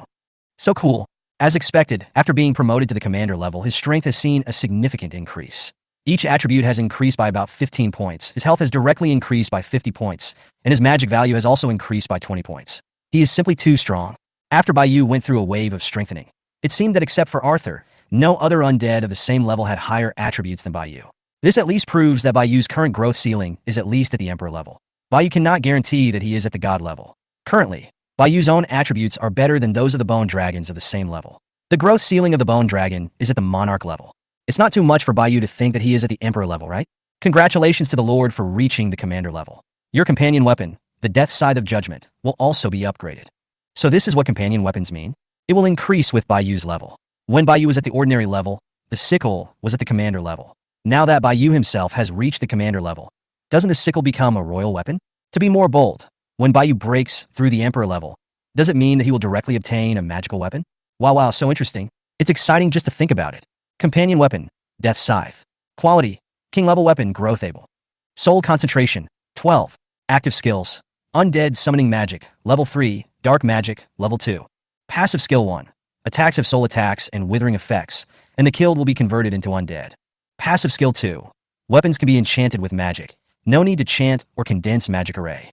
Speaker 2: So cool. As expected, after being promoted to the commander level, his strength has seen a significant increase. Each attribute has increased by about 15 points. His health has directly increased by 50 points, and his magic value has also increased by 20 points. He is simply too strong. After Baiyu went through a wave of strengthening, it seemed that except for Arthur, no other undead of the same level had higher attributes than Baiyu. This at least proves that Baiyu's current growth ceiling is at least at the Emperor level. Baiyu cannot guarantee that he is at the God level. Currently, Baiyu's own attributes are better than those of the Bone Dragons of the same level. The growth ceiling of the Bone Dragon is at the Monarch level. It's not too much for Baiyu to think that he is at the Emperor level, right? Congratulations to the Lord for reaching the Commander level. Your companion weapon, the Death Scythe of Judgment, will also be upgraded. So this is what companion weapons mean? It will increase with Baiyu's level. When Baiyu was at the ordinary level, the sickle was at the Commander level. Now that Baiyu himself has reached the Commander level, doesn't the sickle become a royal weapon? To be more bold, when Baiyu breaks through the Emperor level, does it mean that he will directly obtain a magical weapon? Wow, so interesting. It's exciting just to think about it. Companion weapon, Death Scythe. Quality, King level weapon, growth able. Soul concentration, 12. Active skills, Undead Summoning Magic, level 3, Dark Magic, level 2. Passive skill 1. Attacks have soul attacks and withering effects, and the killed will be converted into undead. Passive skill 2. Weapons can be enchanted with magic. No need to chant or condense magic array.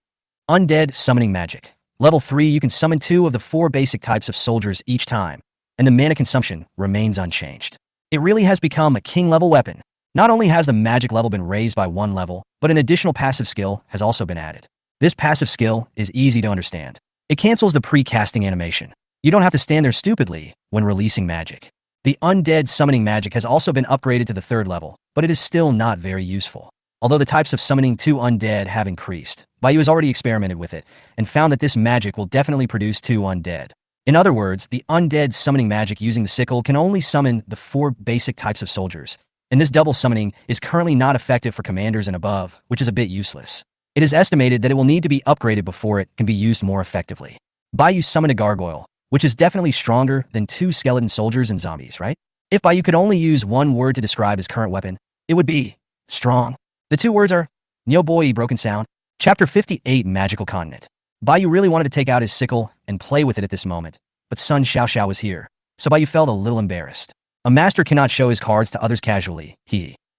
Speaker 2: Undead Summoning Magic. Level 3, you can summon 2 of the 4 basic types of soldiers each time, and the mana consumption remains unchanged. It really has become a king level weapon. Not only has the magic level been raised by 1 level, but an additional passive skill has also been added. This passive skill is easy to understand. It cancels the pre-casting animation. You don't have to stand there stupidly when releasing magic. The Undead Summoning Magic has also been upgraded to the 3rd level, but it is still not very useful. Although the types of summoning 2 undead have increased, Baiyu has already experimented with it and found that this magic will definitely produce 2 undead. In other words, the Undead Summoning Magic using the sickle can only summon the 4 basic types of soldiers, and this double summoning is currently not effective for commanders and above, which is a bit useless. It is estimated that it will need to be upgraded before it can be used more effectively. Baiyu summoned a gargoyle, which is definitely stronger than 2 skeleton soldiers and zombies, right? If Baiyu could only use one word to describe his current weapon, it would be strong. The 2 words are Nyoboi Broken Sound. Chapter 58, Magical Continent. Baiyu really wanted to take out his sickle and play with it at this moment, but Sun Xiaoxiao was here, so Baiyu felt a little embarrassed. A master cannot show his cards to others casually.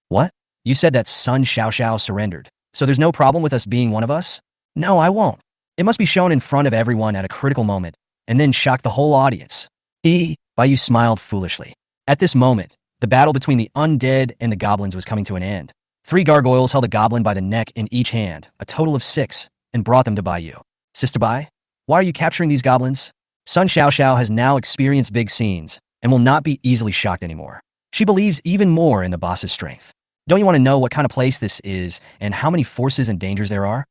Speaker 2: What? You said that Sun Xiaoxiao surrendered, so there's no problem with us being one of us? No, I won't. It must be shown in front of everyone at a critical moment, and then shock the whole audience. Baiyu smiled foolishly. At this moment, the battle between the undead and the goblins was coming to an end. 3 gargoyles held a goblin by the neck in each hand, a total of 6, and brought them to Baiyu. Sister Bai, why are you capturing these goblins? Sun Xiaoxiao has now experienced big scenes and will not be easily shocked anymore. She believes even more in the boss's strength. Don't you want to know what kind of place this is and how many forces and dangers there are?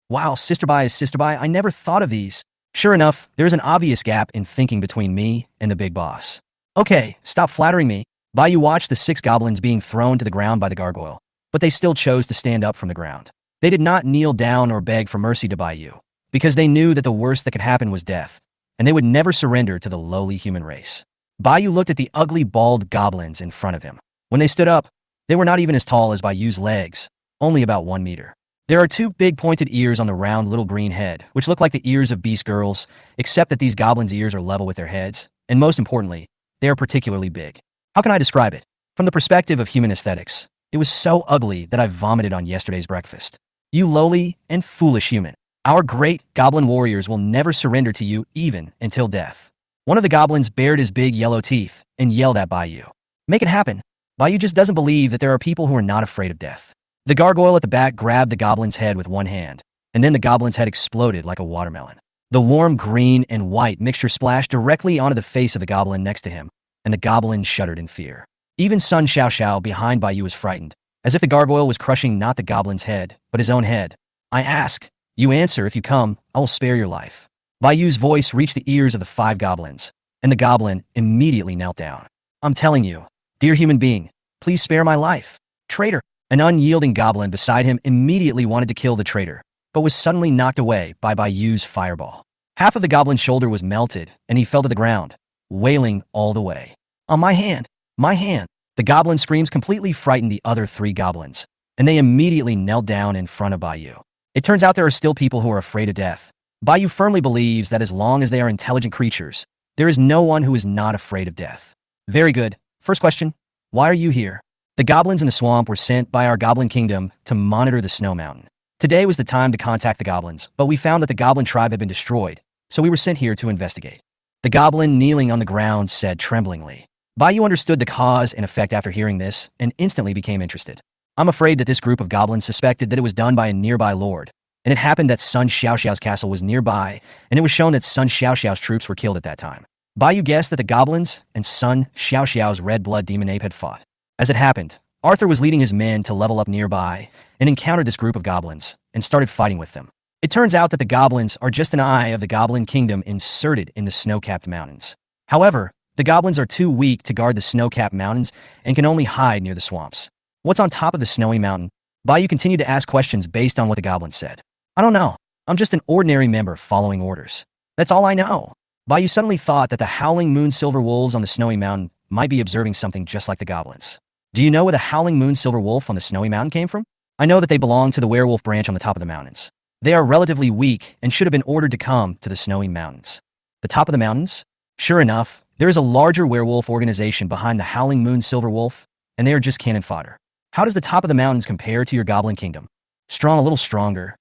Speaker 2: Wow, Sister Bai is Sister Bai, I never thought of these. Sure enough, there is an obvious gap in thinking between me and the big boss. Okay, stop flattering me. Baiyu watched the 6 goblins being thrown to the ground by the gargoyle, but they still chose to stand up from the ground. They did not kneel down or beg for mercy to Baiyu, because they knew that the worst that could happen was death, and they would never surrender to the lowly human race. Baiyu looked at the ugly bald goblins in front of him. When they stood up, they were not even as tall as Baiyu's legs, only about 1 meter. There are 2 big pointed ears on the round little green head, which look like the ears of beast girls, except that these goblins' ears are level with their heads, and most importantly, they are particularly big. How can I describe it? From the perspective of human aesthetics, it was so ugly that I vomited on yesterday's breakfast. You lowly and foolish human. Our great goblin warriors will never surrender to you even until death. One of the goblins bared his big yellow teeth and yelled at Baiyu. Make it happen. Baiyu just doesn't believe that there are people who are not afraid of death. The gargoyle at the back grabbed the goblin's head with one hand, and then the goblin's head exploded like a watermelon. The warm green and white mixture splashed directly onto the face of the goblin next to him, and the goblin shuddered in fear. Even Sun Xiaoxiao behind Baiyu was frightened, as if the gargoyle was crushing not the goblin's head, but his own head. I ask. You answer. If you come, I will spare your life. Baiyu's voice reached the ears of the 5 goblins, and the goblin immediately knelt down. I'm telling you, dear human being, please spare my life. Traitor! An unyielding goblin beside him immediately wanted to kill the traitor, but was suddenly knocked away by Baiyu's fireball. Half of the goblin's shoulder was melted, and he fell to the ground, wailing all the way. On my hand! My hand! The goblin screams completely frightened the other 3 goblins, and they immediately knelt down in front of Baiyu. It turns out there are still people who are afraid of death. Baiyu firmly believes that as long as they are intelligent creatures, there is no one who is not afraid of death. Very good. First question, why are you here? The goblins in the swamp were sent by our goblin kingdom to monitor the snow mountain. Today was the time to contact the goblins, but we found that the goblin tribe had been destroyed, so we were sent here to investigate. The goblin kneeling on the ground said tremblingly. Bayou understood the cause and effect after hearing this, and instantly became interested. I'm afraid that this group of goblins suspected that it was done by a nearby lord, and it happened that Sun Xiaoxiao's castle was nearby, and it was shown that Sun Xiaoxiao's troops were killed at that time. Bayou guessed that the goblins and Sun Xiaoxiao's red blood demon ape had fought. As it happened, Arthur was leading his men to level up nearby and encountered this group of goblins and started fighting with them. It turns out that the goblins are just an eye of the goblin kingdom inserted in the snow-capped mountains. However, the goblins are too weak to guard the snow-capped mountains and can only hide near the swamps. What's on top of the snowy mountain? Bayou continued to ask questions based on what the goblins said. I don't know. I'm just an ordinary member following orders. That's all I know. Bayou suddenly thought that the howling moon silver wolves on the snowy mountain might be observing something just like the goblins. Do you know where the howling moon silver wolf on the snowy mountain came from? I know that they belong to the werewolf branch on the top of the mountains. They are relatively weak and should have been ordered to come to the snowy mountains. The top of the mountains? Sure enough, there is a larger werewolf organization behind the howling moon silver wolf, and they are just cannon fodder. How does the top of the mountains compare to your goblin kingdom? Strong, a little stronger.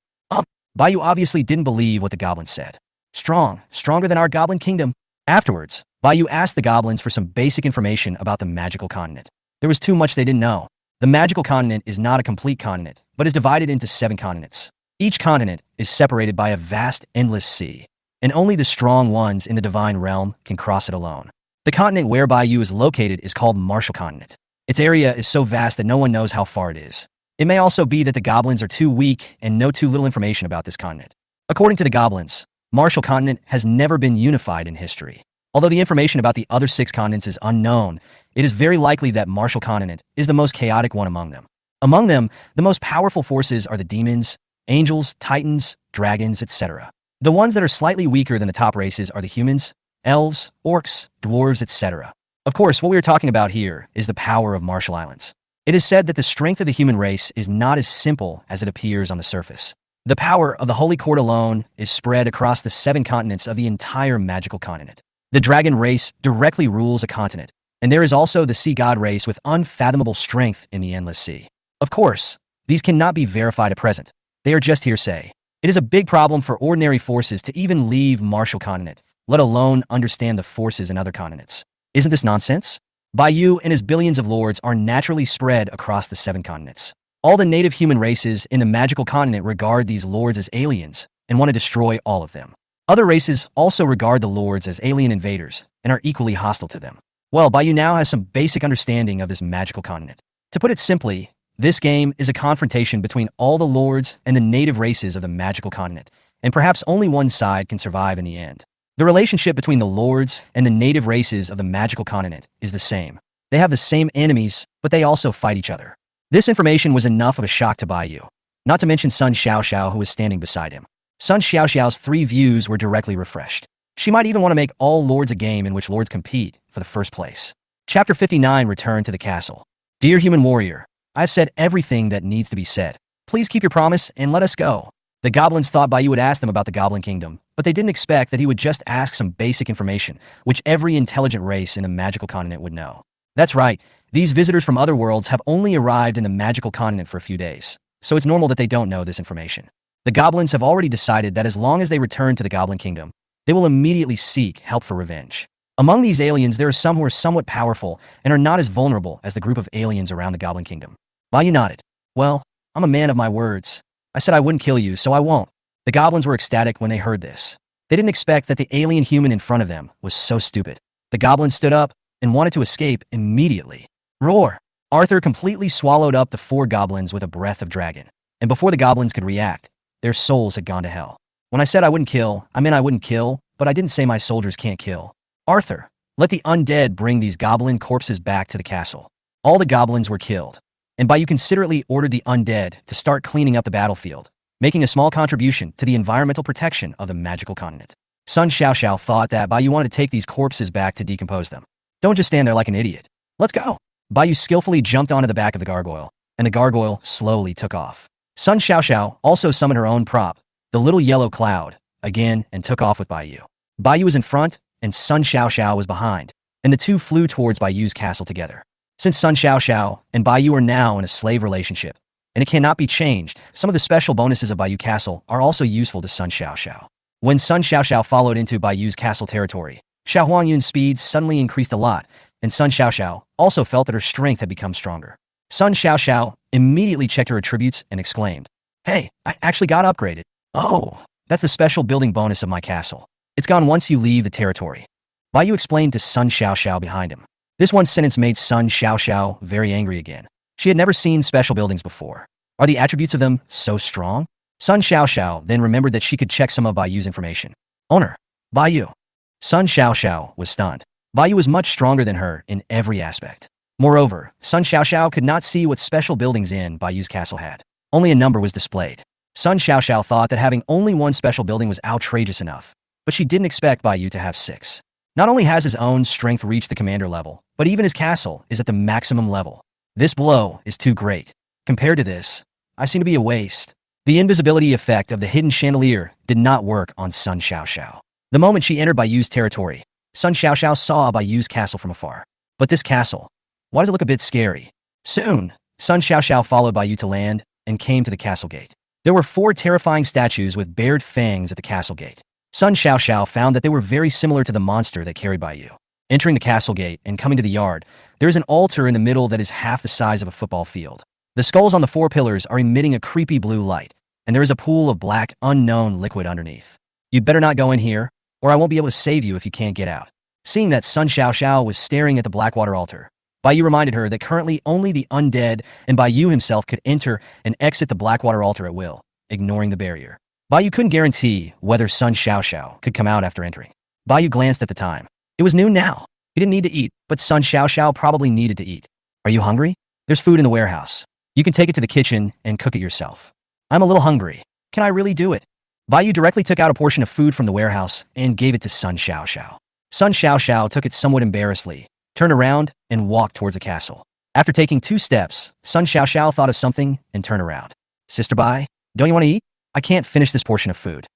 Speaker 2: Bayou obviously didn't believe what the goblins said. Stronger than our goblin kingdom. Afterwards, Bayou asked the goblins for some basic information about the magical continent. There was too much they didn't know. The magical continent is not a complete continent, but is divided into 7 continents. Each continent is separated by a vast, endless sea, and only the strong ones in the divine realm can cross it alone. The continent where Bayou is located is called Martial Continent. Its area is so vast that no one knows how far it is. It may also be that the goblins are too weak and know too little information about this continent. According to the goblins, Martial Continent has never been unified in history. Although the information about the other 6 continents is unknown, it is very likely that Martial Continent is the most chaotic one among them. Among them, the most powerful forces are the demons, angels, titans, dragons, etc. The ones that are slightly weaker than the top races are the humans, elves, orcs, dwarves, etc. Of course, what we are talking about here is the power of Martial Islands. It is said that the strength of the human race is not as simple as it appears on the surface. The power of the Holy Court alone is spread across the 7 continents of the entire magical continent. The dragon race directly rules a continent, and there is also the sea god race with unfathomable strength in the endless sea. Of course, these cannot be verified at present. They are just hearsay. It is a big problem for ordinary forces to even leave Martial Continent, let alone understand the forces in other continents. Isn't this nonsense? Bayou and his billions of lords are naturally spread across the 7 continents. All the native human races in the magical continent regard these lords as aliens and want to destroy all of them. Other races also regard the lords as alien invaders and are equally hostile to them. Well, Bayou now has some basic understanding of this magical continent. To put it simply, this game is a confrontation between all the lords and the native races of the magical continent, and perhaps only one side can survive in the end. The relationship between the lords and the native races of the magical continent is the same. They have the same enemies, but they also fight each other. This information was enough of a shock to Bayou, not to mention Sun Xiaoxiao, who was standing beside him. Sun Xiaoxiao's 3 views were directly refreshed. She might even want to make all lords a game in which lords compete for the first place. Chapter 59, Return to the Castle. Dear human warrior, I've said everything that needs to be said. Please keep your promise and let us go. The goblins thought Bayou would ask them about the Goblin Kingdom, but they didn't expect that he would just ask some basic information, which every intelligent race in the magical continent would know. That's right, these visitors from other worlds have only arrived in the magical continent for a few days, so it's normal that they don't know this information. The goblins have already decided that as long as they return to the Goblin Kingdom, they will immediately seek help for revenge. Among these aliens, there are some who are somewhat powerful and are not as vulnerable as the group of aliens around the Goblin Kingdom. Bayou nodded. Well, I'm a man of my words. I said I wouldn't kill you, so I won't. The goblins were ecstatic when they heard this. They didn't expect that the alien human in front of them was so stupid. The goblins stood up and wanted to escape immediately. Roar! Arthur completely swallowed up the 4 goblins with a breath of dragon. And before the goblins could react, their souls had gone to hell. When I said I wouldn't kill, I meant I wouldn't kill, but I didn't say my soldiers can't kill. Arthur, let the undead bring these goblin corpses back to the castle. All the goblins were killed, and Bayou considerately ordered the undead to start cleaning up the battlefield, making a small contribution to the environmental protection of the magical continent. Sun Xiaoxiao thought that Bayou wanted to take these corpses back to decompose them. Don't just stand there like an idiot. Let's go. Bayou skillfully jumped onto the back of the gargoyle, and the gargoyle slowly took off. Sun Xiaoxiao also summoned her own prop, the little yellow cloud, again and took off with Bayou. Bayou was in front, and Sun Xiaoxiao was behind, and the two flew towards Bayou's castle together. Since Sun Xiao and Baiyu are now in a slave relationship, and it cannot be changed, some of the special bonuses of Baiyu Castle are also useful to Sun Xiao. When Sun Xiao followed into Baiyu's castle territory, Xiao Huangyun's speed suddenly increased a lot, and Sun Xiao also felt that her strength had become stronger. Sun Xiao immediately checked her attributes and exclaimed, "Hey, I actually got upgraded. Oh, that's the special building bonus of my castle. It's gone once you leave the territory." Baiyu explained to Sun Xiao behind him. This one sentence made Sun Xiao very angry again. She had never seen special buildings before. Are the attributes of them so strong? Sun Xiao then remembered that she could check some of Baiyu's information. Owner, Baiyu. Sun Xiao was stunned. Baiyu was much stronger than her in every aspect. Moreover, Sun Xiao could not see what special buildings in Baiyu's castle had. Only a number was displayed. Sun Xiao thought that having only one special building was outrageous enough, but she didn't expect Baiyu to have 6. Not only has his own strength reached the commander level, but even his castle is at the maximum level. This blow is too great. Compared to this, I seem to be a waste. The invisibility effect of the hidden chandelier did not work on Sun Xiao. The moment she entered Baiyu's territory, Sun Xiao saw Baiyu's castle from afar. But this castle, why does it look a bit scary? Soon, Sun Xiao followed Baiyu to land and came to the castle gate. There were 4 terrifying statues with bared fangs at the castle gate. Sun Xiao found that they were very similar to the monster that carried Baiyu. Entering the castle gate and coming to the yard, there is an altar in the middle that is half the size of a football field. The skulls on the 4 pillars are emitting a creepy blue light, and there is a pool of black, unknown liquid underneath. You'd better not go in here, or I won't be able to save you if you can't get out. Seeing that Sun Xiao was staring at the Blackwater altar, Baiyu reminded her that currently only the undead and Baiyu himself could enter and exit the Blackwater altar at will, ignoring the barrier. Baiyu couldn't guarantee whether Sun Xiao could come out after entering. Baiyu glanced at the time. It was noon now. He didn't need to eat, but Sun Xiao probably needed to eat. Are you hungry? There's food in the warehouse. You can take it to the kitchen and cook it yourself. I'm a little hungry. Can I really do it? Baiyu directly took out a portion of food from the warehouse and gave it to Sun Xiao. Sun Xiao took it somewhat embarrassedly, turned around, and walked towards the castle. After taking 2 steps, Sun Xiao thought of something and turned around. Sister Bai, don't you want to eat? I can't finish this portion of food.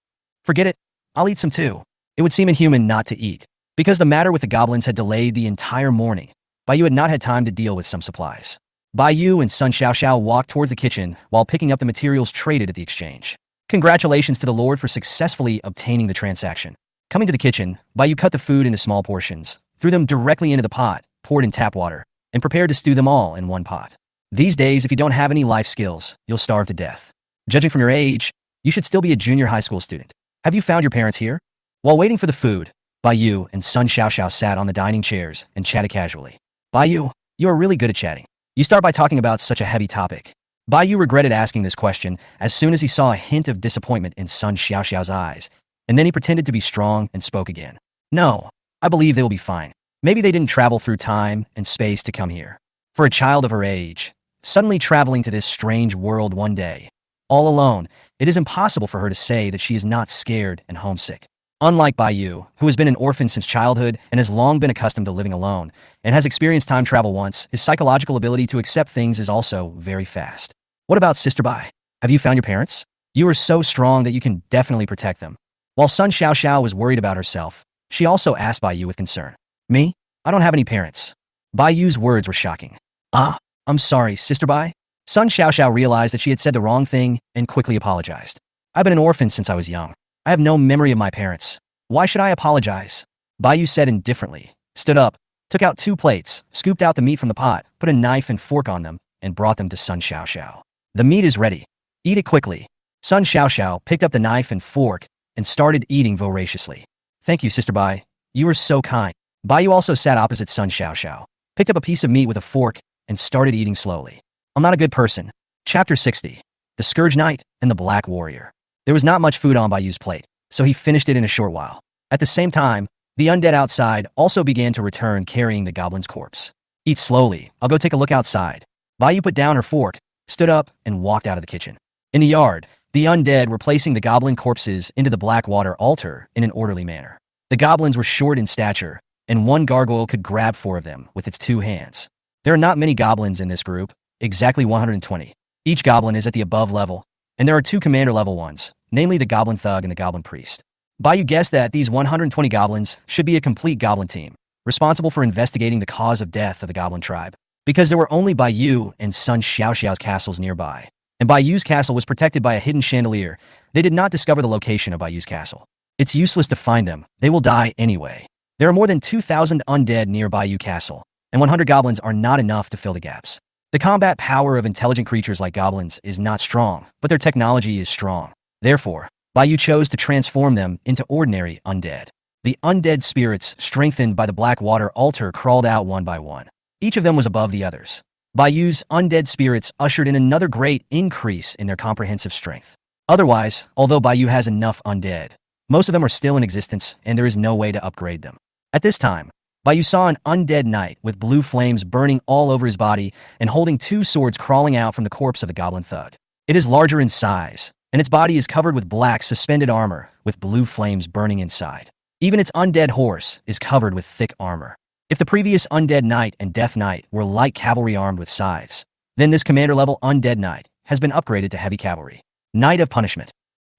Speaker 2: Forget it. I'll eat some too. It would seem inhuman not to eat. Because the matter with the goblins had delayed the entire morning, Baiyu had not had time to deal with some supplies. Baiyu and Sun Xiao walked towards the kitchen while picking up the materials traded at the exchange. Congratulations to the Lord for successfully obtaining the transaction. Coming to the kitchen, Baiyu cut the food into small portions, threw them directly into the pot, poured in tap water, and prepared to stew them all in one pot. These days, if you don't have any life skills, you'll starve to death. Judging from your age, you should still be a junior high school student. Have you found your parents here? While waiting for the food, Baiyu and Sun Xiao sat on the dining chairs and chatted casually. Baiyu, you are really good at chatting. You start by talking about such a heavy topic. Baiyu regretted asking this question as soon as he saw a hint of disappointment in Sun Xiao's eyes, and then he pretended to be strong and spoke again. No, I believe they will be fine. Maybe they didn't travel through time and space to come here. For a child of her age, suddenly traveling to this strange world one day, all alone, it is impossible for her to say that she is not scared and homesick. Unlike Baiyu, who has been an orphan since childhood and has long been accustomed to living alone, and has experienced time travel once, his psychological ability to accept things is also very fast. What about Sister Bai? Have you found your parents? You are so strong that you can definitely protect them. While Sun Xiao was worried about herself, she also asked Baiyu with concern. Me? I don't have any parents. Baiyu's words were shocking. Ah, I'm sorry, Sister Bai. Sun Xiao realized that she had said the wrong thing and quickly apologized. I've been an orphan since I was young. I have no memory of my parents. Why should I apologize? Baiyu said indifferently, stood up, took out 2 plates, scooped out the meat from the pot, put a knife and fork on them, and brought them to Sun Xiao. The meat is ready. Eat it quickly. Sun Xiao picked up the knife and fork and started eating voraciously. Thank you, Sister Bai. You are so kind. Baiyu also sat opposite Sun Xiao, picked up a piece of meat with a fork, and started eating slowly. I'm not a good person. Chapter 60. The Scourge Knight and the Black Warrior. There was not much food on Baiyu's plate, so he finished it in a short while. At the same time, the undead outside also began to return carrying the goblin's corpse. Eat slowly, I'll go take a look outside. Baiyu put down her fork, stood up, and walked out of the kitchen. In the yard, the undead were placing the goblin corpses into the Blackwater altar in an orderly manner. The goblins were short in stature, and one gargoyle could grab 4 of them with its 2 hands. There are not many goblins in this group, exactly 120. Each goblin is at the above level, and there are 2 commander level ones, namely the Goblin Thug and the Goblin Priest. Baiyu guessed that these 120 goblins should be a complete goblin team, responsible for investigating the cause of death of the goblin tribe. because there were only Baiyu and Sun Xiaoxiao's castles nearby, and Baiyu's castle was protected by a hidden chandelier. They did not discover the location of Baiyu's castle. It's useless to find them, they will die anyway. There are more than 2,000 undead near Baiyu Castle, and 100 goblins are not enough to fill the gaps. The combat power of intelligent creatures like goblins is not strong, but their technology is strong. Therefore, Baiyu chose to transform them into ordinary undead. The undead spirits, strengthened by the black water altar, crawled out one by one. Each of them was above the others. Baiyu's undead spirits ushered in another great increase in their comprehensive strength. Otherwise, although Baiyu has enough undead, most of them are still in existence and there is no way to upgrade them. At this time, Baiyu saw an undead knight with blue flames burning all over his body and holding 2 swords crawling out from the corpse of the goblin thug. It is larger in size, and its body is covered with black suspended armor with blue flames burning inside. Even its undead horse is covered with thick armor. If the previous undead knight and death knight were light cavalry armed with scythes, then this commander-level undead knight has been upgraded to heavy cavalry. Knight of Punishment.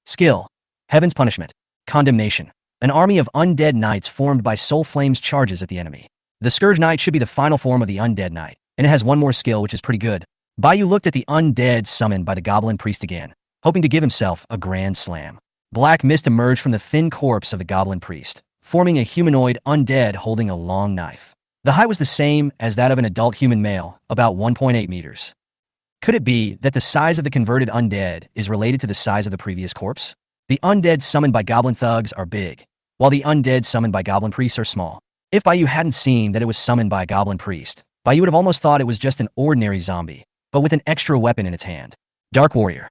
Speaker 2: Skill: Heaven's Punishment. Condemnation. An army of undead knights formed by soul flames charges at the enemy. The Scourge Knight should be the final form of the undead knight, and it has one more skill which is pretty good. Baiyu looked at the undead summoned by the goblin priest again, hoping to give himself a grand slam. Black mist emerged from the thin corpse of the goblin priest, forming a humanoid undead holding a long knife. The height was the same as that of an adult human male, about 1.8 meters. Could it be that the size of the converted undead is related to the size of the previous corpse? The undead summoned by goblin thugs are big, while the undead summoned by goblin priests are small. If Baiyu hadn't seen that it was summoned by a goblin priest, Baiyu would have almost thought it was just an ordinary zombie, but with an extra weapon in its hand. Dark Warrior.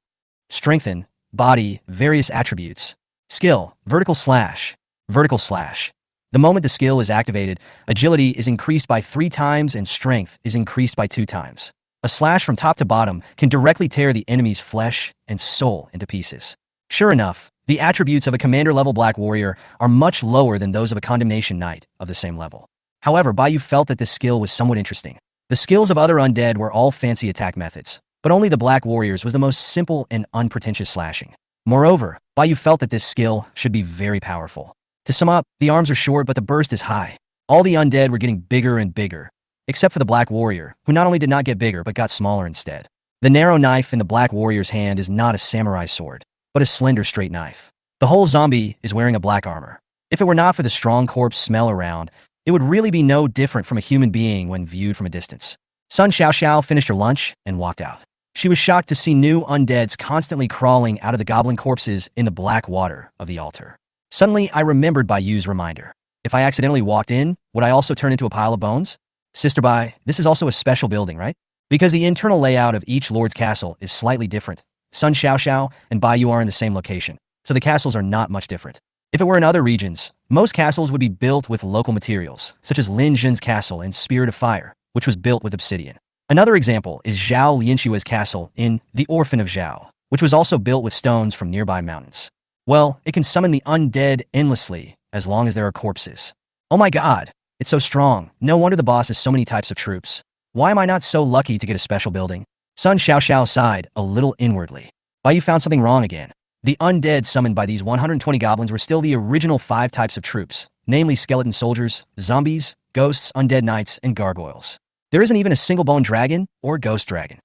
Speaker 2: Strengthen, body, various attributes. Skill: Vertical Slash. Vertical Slash. The moment the skill is activated, agility is increased by 3 times and strength is increased by 2 times. A slash from top to bottom can directly tear the enemy's flesh and soul into pieces. Sure enough, the attributes of a commander-level Black Warrior are much lower than those of a Condemnation Knight of the same level. However, Baiyu felt that this skill was somewhat interesting. The skills of other undead were all fancy attack methods, but only the Black Warrior's was the most simple and unpretentious slashing. Moreover, Baiyu felt that this skill should be very powerful. To sum up, the arms are short but the burst is high. All the undead were getting bigger and bigger, except for the Black Warrior, who not only did not get bigger but got smaller instead. The narrow knife in the Black Warrior's hand is not a samurai sword, but a slender straight knife. The whole zombie is wearing a black armor. If it were not for the strong corpse smell around, it would really be no different from a human being when viewed from a distance. Sun Xiaoxiao finished her lunch and walked out. She was shocked to see new undeads constantly crawling out of the goblin corpses in the black water of the altar. Suddenly, I remembered Baiyu's reminder. If I accidentally walked in, would I also turn into a pile of bones? Sister Bai, this is also a special building, right? Because the internal layout of each lord's castle is slightly different. Sun Xiaoxiao and Baiyu are in the same location, so the castles are not much different. If it were in other regions, most castles would be built with local materials, such as Lin Zhen's castle in Spirit of Fire, which was built with obsidian. Another example is Zhao Lianshua's castle in The Orphan of Zhao, which was also built with stones from nearby mountains. Well, it can summon the undead endlessly, as long as there are corpses. Oh my god, it's so strong. No wonder the boss has so many types of troops. Why am I not so lucky to get a special building? Sun Xiaoxiao sighed a little inwardly. Baiyu found something wrong again. The undead summoned by these 120 goblins were still the original 5 types of troops, namely skeleton soldiers, zombies, ghosts, undead knights, and gargoyles. There isn't even a single bone dragon or ghost dragon.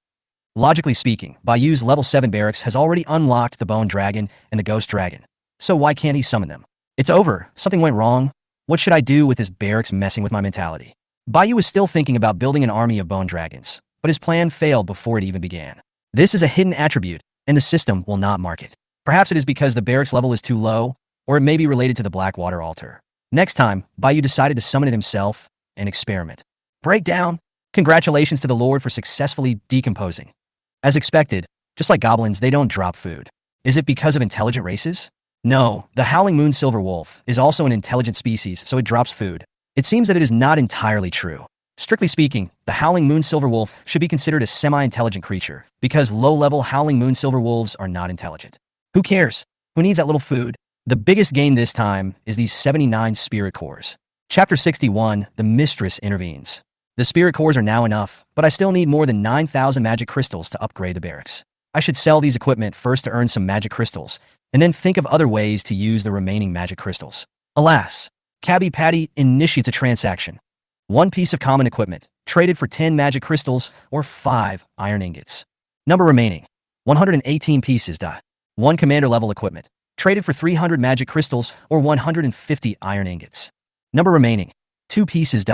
Speaker 2: Logically speaking, Baiyu's level 7 barracks has already unlocked the bone dragon and the ghost dragon. So why can't he summon them? It's over. Something went wrong. What should I do with this barracks messing with my mentality? Baiyu was still thinking about building an army of bone dragons, but his plan failed before it even began. This is a hidden attribute, and the system will not mark it. Perhaps it is because the barracks level is too low, or it may be related to the Blackwater altar. Next time, Baiyu decided to summon it himself and experiment. Breakdown. Congratulations to the Lord for successfully decomposing. As expected, just like goblins, they don't drop food. Is it because of intelligent races? No, the Howling Moon Silver Wolf is also an intelligent species, so it drops food. It seems that it is not entirely true. Strictly speaking, the Howling Moon Silver Wolf should be considered a semi-intelligent creature, because low-level Howling Moon Silver Wolves are not intelligent. Who cares? Who needs that little food? The biggest gain this time is these 79 spirit cores. Chapter 61, The Mistress Intervenes. The spirit cores are now enough, but I still need more than 9,000 magic crystals to upgrade the barracks. I should sell these equipment first to earn some magic crystals, and then think of other ways to use the remaining magic crystals. Alas, Cabby Patty initiates a transaction. One piece of common equipment, traded for 10 magic crystals or 5 iron ingots. Number remaining, 118 pieces. 1 commander level equipment, traded for 300 magic crystals or 150 iron ingots. Number remaining, 2 pieces.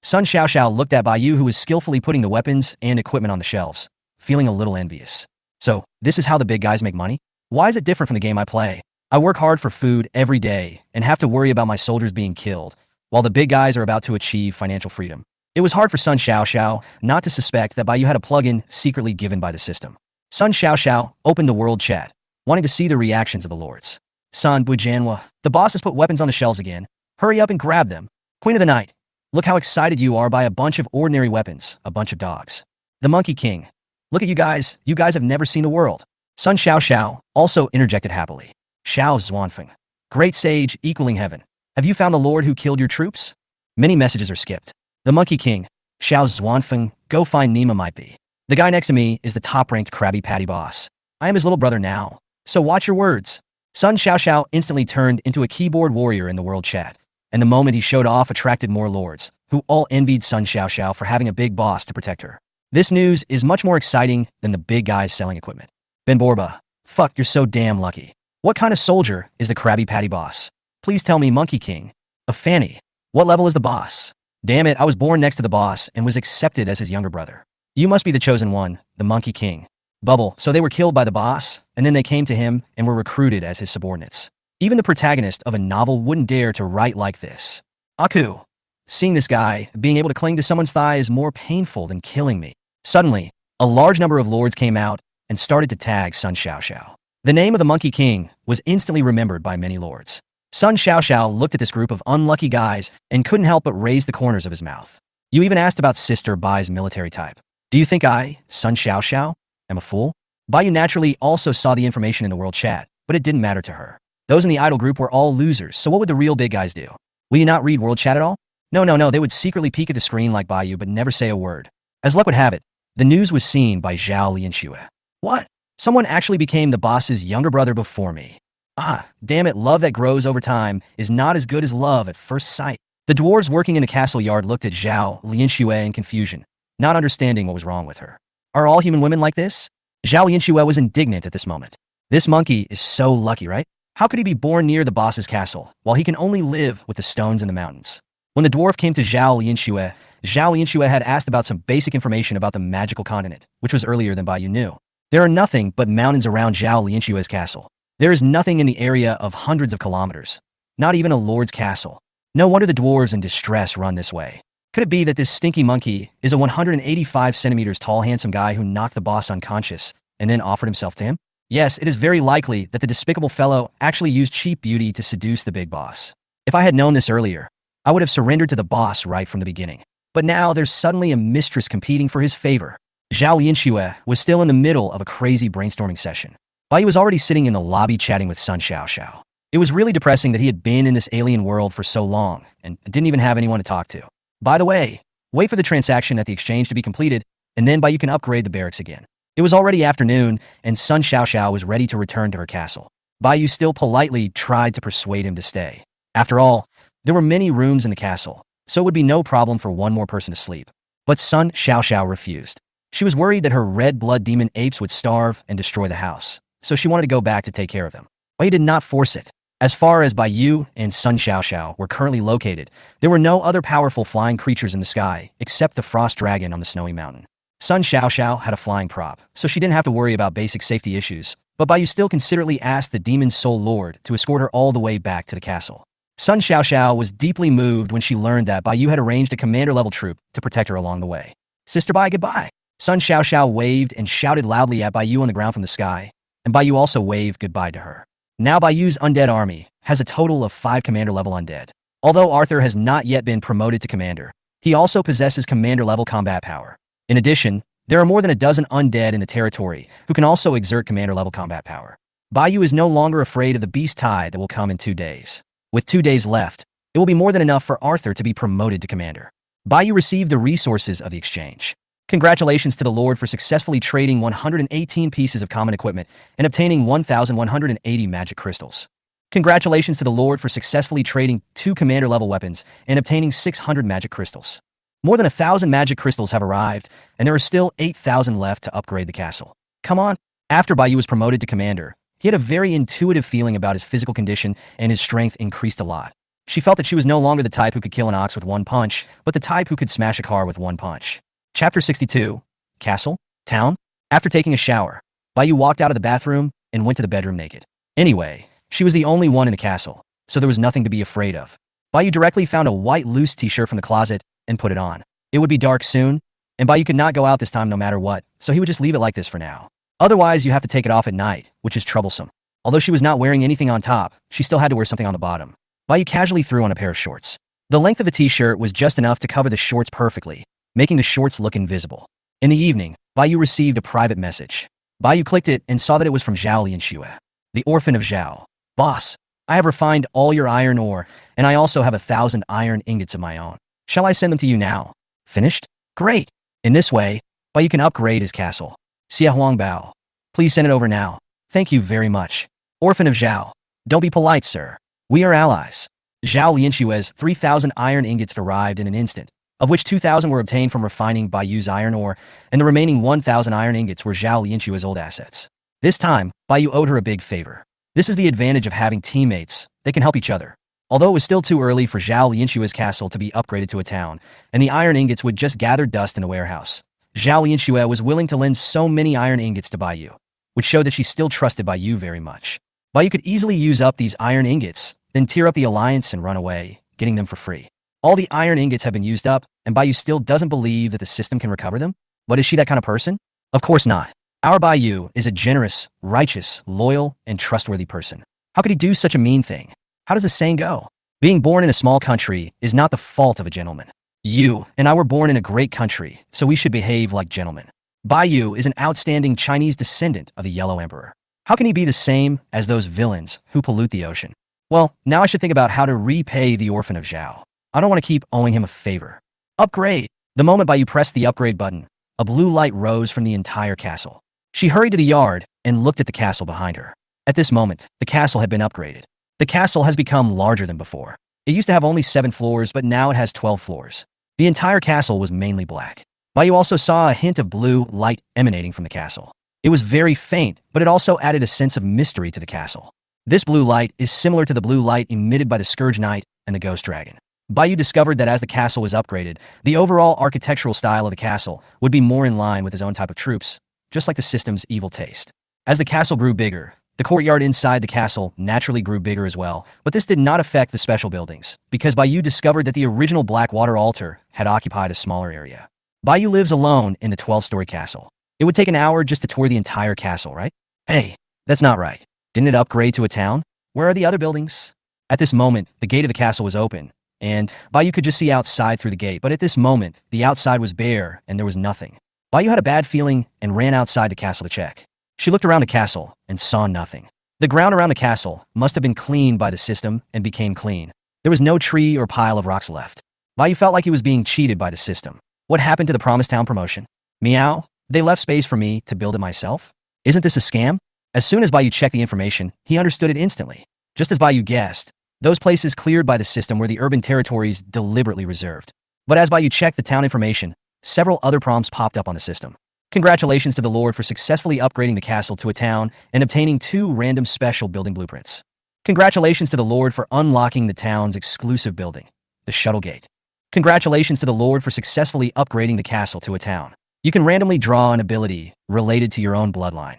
Speaker 2: Sun Xiaoxiao looked at Bai Yu, who was skillfully putting the weapons and equipment on the shelves, feeling a little envious. So, this is how the big guys make money? Why is it different from the game I play? I work hard for food every day and have to worry about my soldiers being killed, while the big guys are about to achieve financial freedom. It was hard for Sun Xiaoxiao not to suspect that Bai Yu had a plugin secretly given by the system. Sun Xiaoxiao opened the world chat, wanting to see the reactions of the lords. Sun Bujianhua, the boss has put weapons on the shelves again. Hurry up and grab them. Queen of the Night, look how excited you are by a bunch of ordinary weapons, a bunch of dogs. The Monkey King, look at you guys have never seen the world. Sun Xiaoxiao also interjected happily. Xiao Zhuanfeng, great sage equaling heaven. Have you found the lord who killed your troops? Many messages are skipped. The Monkey King, Xiao Zhuanfeng, go find Nima might be. The guy next to me is the top-ranked Krabby Patty boss. I am his little brother now, so watch your words. Sun Xiaoxiao instantly turned into a keyboard warrior in the world chat, and the moment he showed off attracted more lords, who all envied Sun Xiaoxiao for having a big boss to protect her. This news is much more exciting than the big guys selling equipment. Ben Borba, fuck, you're so damn lucky. What kind of soldier is the Krabby Patty boss? Please tell me, Monkey King. A Fanny. What level is the boss? Damn it, I was born next to the boss and was accepted as his younger brother. You must be the chosen one, the Monkey King. Bubble, so they were killed by the boss, and then they came to him and were recruited as his subordinates. Even the protagonist of a novel wouldn't dare to write like this. Aku. Seeing this guy, being able to cling to someone's thigh is more painful than killing me. Suddenly, a large number of lords came out and started to tag Sun Xiaoxiao. The name of the Monkey King was instantly remembered by many lords. Sun Xiaoxiao looked at this group of unlucky guys and couldn't help but raise the corners of his mouth. You even asked about Sister Bai's military type. Do you think I, Sun Xiaoxiao, am a fool? Bai Yu naturally also saw the information in the world chat, but it didn't matter to her. Those in the idol group were all losers, so what would the real big guys do? Will you not read world chat at all? No, they would secretly peek at the screen like Bai Yu but never say a word. As luck would have it, the news was seen by Zhao Lianxue. What? Someone actually became the boss's younger brother before me. Ah, damn it, love that grows over time is not as good as love at first sight. The dwarves working in the castle yard looked at Zhao Lianxue in confusion, not understanding what was wrong with her. Are all human women like this? Zhao Lianxue was indignant at this moment. This monkey is so lucky, right? How could he be born near the boss's castle, while he can only live with the stones in the mountains? When the dwarf came to Zhao Lianxue had asked about some basic information about the magical continent, which was earlier than Bai Yu knew. There are nothing but mountains around Zhao Lianxue's castle. There is nothing in the area of hundreds of kilometers. Not even a lord's castle. No wonder the dwarves in distress run this way. Could it be that this stinky monkey is a 185 centimeters tall handsome guy who knocked the boss unconscious and then offered himself to him? Yes, it is very likely that the despicable fellow actually used cheap beauty to seduce the big boss. If I had known this earlier, I would have surrendered to the boss right from the beginning. But now there's suddenly a mistress competing for his favor. Zhao Lianxue was still in the middle of a crazy brainstorming session. Bai Yu was already sitting in the lobby chatting with Sun Xiaoxiao. It was really depressing that he had been in this alien world for so long and didn't even have anyone to talk to. By the way, wait for the transaction at the exchange to be completed, and then Bai Yu can upgrade the barracks again. It was already afternoon, and Sun Xiaoxiao was ready to return to her castle. Bai Yu still politely tried to persuade him to stay. After all, there were many rooms in the castle, so it would be no problem for one more person to sleep. But Sun Xiaoxiao refused. She was worried that her red blood demon apes would starve and destroy the house, so she wanted to go back to take care of them. Bai Yu did not force it. As far as Bai Yu and Sun Xiaoxiao were currently located, there were no other powerful flying creatures in the sky except the frost dragon on the snowy mountain. Sun Xiaoxiao had a flying prop, so she didn't have to worry about basic safety issues, but Bai Yu still considerately asked the demon's soul lord to escort her all the way back to the castle. Sun Xiaoxiao was deeply moved when she learned that Bai Yu had arranged a commander-level troop to protect her along the way. Sister Bai, goodbye. Sun Xiaoxiao waved and shouted loudly at Bai Yu on the ground from the sky, and Bai Yu also waved goodbye to her. Now Bai Yu's undead army has a total of 5 commander-level undead. Although Arthur has not yet been promoted to commander, he also possesses commander-level combat power. In addition, there are more than a dozen undead in the territory who can also exert commander-level combat power. Bai Yu is no longer afraid of the beast tide that will come in 2 days. With 2 days left, it will be more than enough for Arthur to be promoted to commander. Bai Yu received the resources of the exchange. Congratulations to the Lord for successfully trading 118 pieces of common equipment and obtaining 1,180 magic crystals. Congratulations to the Lord for successfully trading 2 commander-level weapons and obtaining 600 magic crystals. More than 1,000 magic crystals have arrived, and there are still 8,000 left to upgrade the castle. Come on. After Baiyu was promoted to commander, he had a very intuitive feeling about his physical condition, and his strength increased a lot. She felt that she was no longer the type who could kill an ox with one punch, but the type who could smash a car with one punch. Chapter 62. Castle? Town? After taking a shower, Baiyu walked out of the bathroom and went to the bedroom naked. Anyway, she was the only one in the castle, so there was nothing to be afraid of. Baiyu directly found a white loose t-shirt from the closet and put it on. It would be dark soon, and Baiyu could not go out this time no matter what, so he would just leave it like this for now. Otherwise, you have to take it off at night, which is troublesome. Although she was not wearing anything on top, she still had to wear something on the bottom. Baiyu casually threw on a pair of shorts. The length of the t-shirt was just enough to cover the shorts perfectly, making the shorts look invisible. In the evening, Baiyu received a private message. Baiyu clicked it and saw that it was from Zhao Lianxue, the orphan of Zhao. Boss, I have refined all your iron ore, and I also have 1,000 iron ingots of my own. Shall I send them to you now? Finished? Great. In this way, Baiyu can upgrade his castle. Xia Huangbao. Please send it over now. Thank you very much. Orphan of Zhao. Don't be polite, sir. We are allies. Zhao Lianxue's 3,000 iron ingots arrived in an instant, of which 2,000 were obtained from refining Baiyu's iron ore, and the remaining 1,000 iron ingots were Zhao Lianxue's old assets. This time, Baiyu owed her a big favor. This is the advantage of having teammates. They can help each other. Although it was still too early for Zhao Lianxue's castle to be upgraded to a town, and the iron ingots would just gather dust in a warehouse, Zhao Lianxue was willing to lend so many iron ingots to Baiyu, which showed that she still trusted Baiyu very much. Baiyu could easily use up these iron ingots, then tear up the alliance and run away, getting them for free. All the iron ingots have been used up, and Baiyu still doesn't believe that the system can recover them? But is she that kind of person? Of course not. Our Baiyu is a generous, righteous, loyal, and trustworthy person. How could he do such a mean thing? How does the saying go? Being born in a small country is not the fault of a gentleman. You and I were born in a great country, so we should behave like gentlemen. Baiyu is an outstanding Chinese descendant of the Yellow Emperor. How can he be the same as those villains who pollute the ocean? Well, now I should think about how to repay the orphan of Zhao. I don't want to keep owing him a favor. Upgrade! The moment Baiyu pressed the upgrade button, a blue light rose from the entire castle. She hurried to the yard and looked at the castle behind her. At this moment, the castle had been upgraded. The castle has become larger than before. It used to have only 7 floors, but now it has 12 floors. The entire castle was mainly black. Baiyu also saw a hint of blue light emanating from the castle. It was very faint, but it also added a sense of mystery to the castle. This blue light is similar to the blue light emitted by the Scourge Knight and the Ghost Dragon. Baiyu discovered that as the castle was upgraded, the overall architectural style of the castle would be more in line with his own type of troops, just like the system's evil taste. As the castle grew bigger, the courtyard inside the castle naturally grew bigger as well, but this did not affect the special buildings, because Baiyu discovered that the original Blackwater altar had occupied a smaller area. Baiyu lives alone in the 12-story castle. It would take an hour just to tour the entire castle, right? Hey, that's not right. Didn't it upgrade to a town? Where are the other buildings? At this moment, the gate of the castle was open, and Baiyu could just see outside through the gate, but at this moment, the outside was bare and there was nothing. Baiyu had a bad feeling and ran outside the castle to check. She looked around the castle and saw nothing. The ground around the castle must have been cleaned by the system and became clean. There was no tree or pile of rocks left. Baiyu felt like he was being cheated by the system. What happened to the Promised Town promotion? Meow? They left space for me to build it myself? Isn't this a scam? As soon as Baiyu checked the information, he understood it instantly. Just as Baiyu guessed, those places cleared by the system were the urban territories deliberately reserved. But as Baiyu checked the town information, several other prompts popped up on the system. Congratulations to the Lord for successfully upgrading the castle to a town and obtaining 2 random special building blueprints. Congratulations to the Lord for unlocking the town's exclusive building, the Shuttle Gate. Congratulations to the Lord for successfully upgrading the castle to a town. You can randomly draw an ability related to your own bloodline.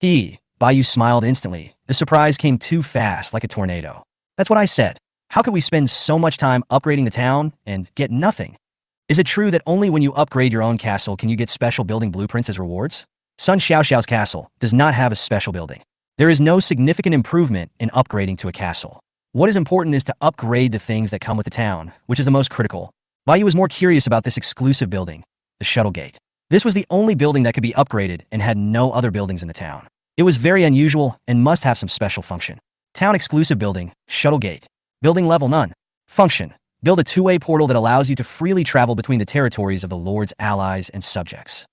Speaker 2: Baiyu smiled instantly. The surprise came too fast, like a tornado. That's what I said. How could we spend so much time upgrading the town and get nothing? Is it true that only when you upgrade your own castle can you get special building blueprints as rewards? Sun Xiaoxiao's castle does not have a special building. There is no significant improvement in upgrading to a castle. What is important is to upgrade the things that come with the town, which is the most critical. Baiyu was more curious about this exclusive building, the Shuttle Gate. This was the only building that could be upgraded and had no other buildings in the town. It was very unusual and must have some special function. Town exclusive building, Shuttle Gate. Building level none. Function. Build a 2-way portal that allows you to freely travel between the territories of the Lord's allies and subjects.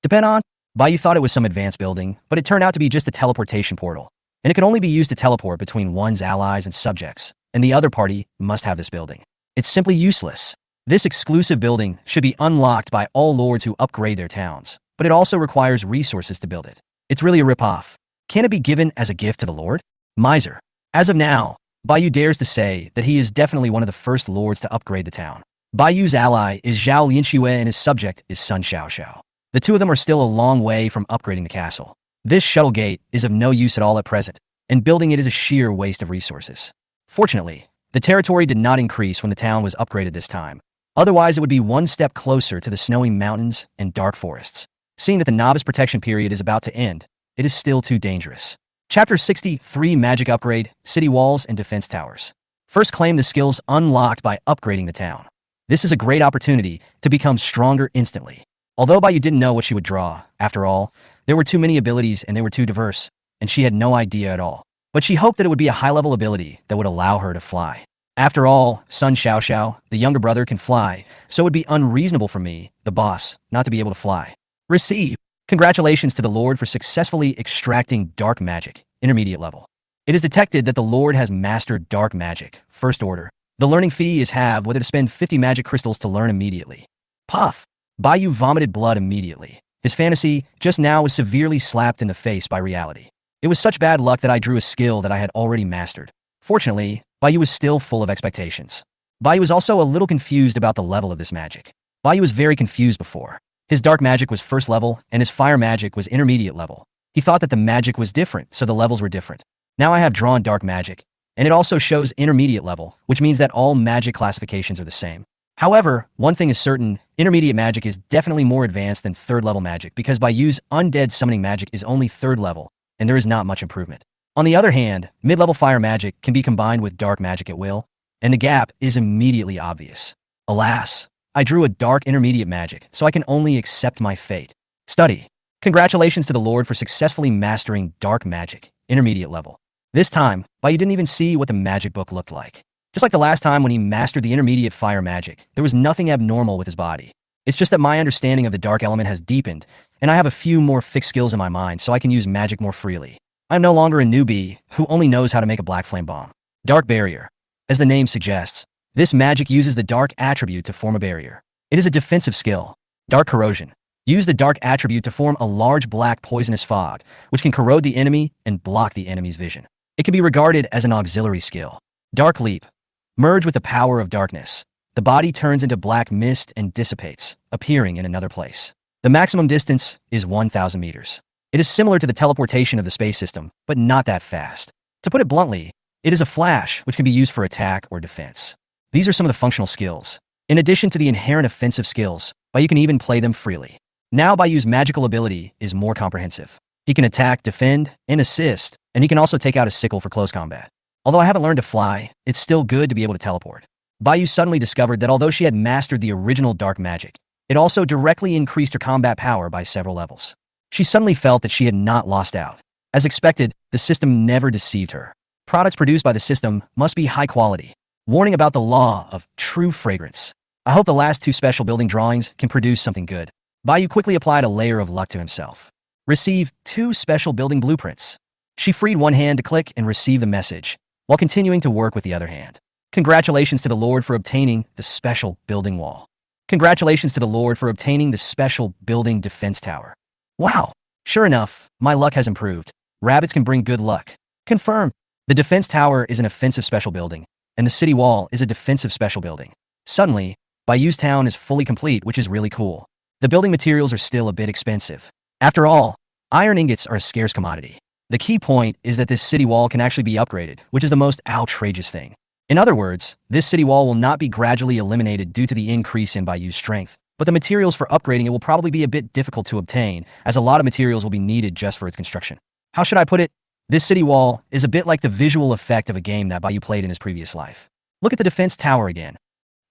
Speaker 2: Depend on? Baiyu thought it was some advanced building, but it turned out to be just a teleportation portal, and it could only be used to teleport between one's allies and subjects, and the other party must have this building. It's simply useless. This exclusive building should be unlocked by all lords who upgrade their towns, but it also requires resources to build it. It's really a ripoff. Can it be given as a gift to the lord? Miser. As of now, Bayou dares to say that he is definitely one of the first lords to upgrade the town. Bayou's ally is Zhao Lianxue and his subject is Sun Xiaoxiao. The two of them are still a long way from upgrading the castle. This shuttle gate is of no use at all at present, and building it is a sheer waste of resources. Fortunately, the territory did not increase when the town was upgraded this time. Otherwise, it would be one step closer to the snowy mountains and dark forests. Seeing that the novice protection period is about to end, it is still too dangerous. Chapter 63 Magic Upgrade, City Walls and Defense Towers. First claim the skills unlocked by upgrading the town. This is a great opportunity to become stronger instantly. Although Bayou didn't know what she would draw, after all, there were too many abilities and they were too diverse, and she had no idea at all. But she hoped that it would be a high-level ability that would allow her to fly. After all, Sun Xiaoxiao, the younger brother, can fly, so it would be unreasonable for me, the boss, not to be able to fly. Receive. Congratulations to the Lord for successfully extracting Dark Magic, Intermediate level. It is detected that the Lord has mastered Dark Magic, First Order. The learning fee is halved whether to spend 50 magic crystals to learn immediately. Puff. Bayou vomited blood immediately. His fantasy just now was severely slapped in the face by reality. It was such bad luck that I drew a skill that I had already mastered. Fortunately, Bayou was still full of expectations. Bayou was also a little confused about the level of this magic. Bayou was very confused before. His dark magic was first level, and his fire magic was intermediate level. He thought that the magic was different, so the levels were different. Now I have drawn dark magic, and it also shows intermediate level, which means that all magic classifications are the same. However, one thing is certain, intermediate magic is definitely more advanced than third level magic because Bayou's undead summoning magic is only third level, and there is not much improvement. On the other hand, mid-level fire magic can be combined with dark magic at will, and the gap is immediately obvious. Alas, I drew a dark intermediate magic, so I can only accept my fate. Study. Congratulations to the Lord for successfully mastering dark magic, intermediate level. This time, Bayou didn't even see what the magic book looked like. Just like the last time when he mastered the intermediate fire magic, there was nothing abnormal with his body. It's just that my understanding of the dark element has deepened, and I have a few more fixed skills in my mind so I can use magic more freely. I'm no longer a newbie who only knows how to make a black flame bomb. Dark barrier. As the name suggests, this magic uses the dark attribute to form a barrier. It is a defensive skill. Dark corrosion. Use the dark attribute to form a large black poisonous fog, which can corrode the enemy and block the enemy's vision. It can be regarded as an auxiliary skill. Dark leap. Merge with the power of darkness. The body turns into black mist and dissipates, appearing in another place. The maximum distance is 1,000 meters. It is similar to the teleportation of the space system, but not that fast. To put it bluntly, it is a flash which can be used for attack or defense. These are some of the functional skills. In addition to the inherent offensive skills, Bayou can even play them freely. Now Bayou's magical ability is more comprehensive. He can attack, defend, and assist, and he can also take out a sickle for close combat. Although I haven't learned to fly, it's still good to be able to teleport. Bayou suddenly discovered that although she had mastered the original dark magic, it also directly increased her combat power by several levels. She suddenly felt that she had not lost out. As expected, the system never deceived her. Products produced by the system must be high quality. Warning about the law of true fragrance. I hope the last two special building drawings can produce something good. Bayou quickly applied a layer of luck to himself. Receive 2 special building blueprints. She freed one hand to click and receive the message, while continuing to work with the other hand. Congratulations to the Lord for obtaining the special building wall. Congratulations to the Lord for obtaining the special building defense tower. Wow! Sure enough, my luck has improved. Rabbits can bring good luck. Confirm. The defense tower is an offensive special building, and the city wall is a defensive special building. Suddenly, Bayou's town is fully complete, which is really cool. The building materials are still a bit expensive. After all, iron ingots are a scarce commodity. The key point is that this city wall can actually be upgraded, which is the most outrageous thing. In other words, this city wall will not be gradually eliminated due to the increase in Bayou's strength, but the materials for upgrading it will probably be a bit difficult to obtain, as a lot of materials will be needed just for its construction. How should I put it? This city wall is a bit like the visual effect of a game that Bayou played in his previous life. Look at the defense tower again.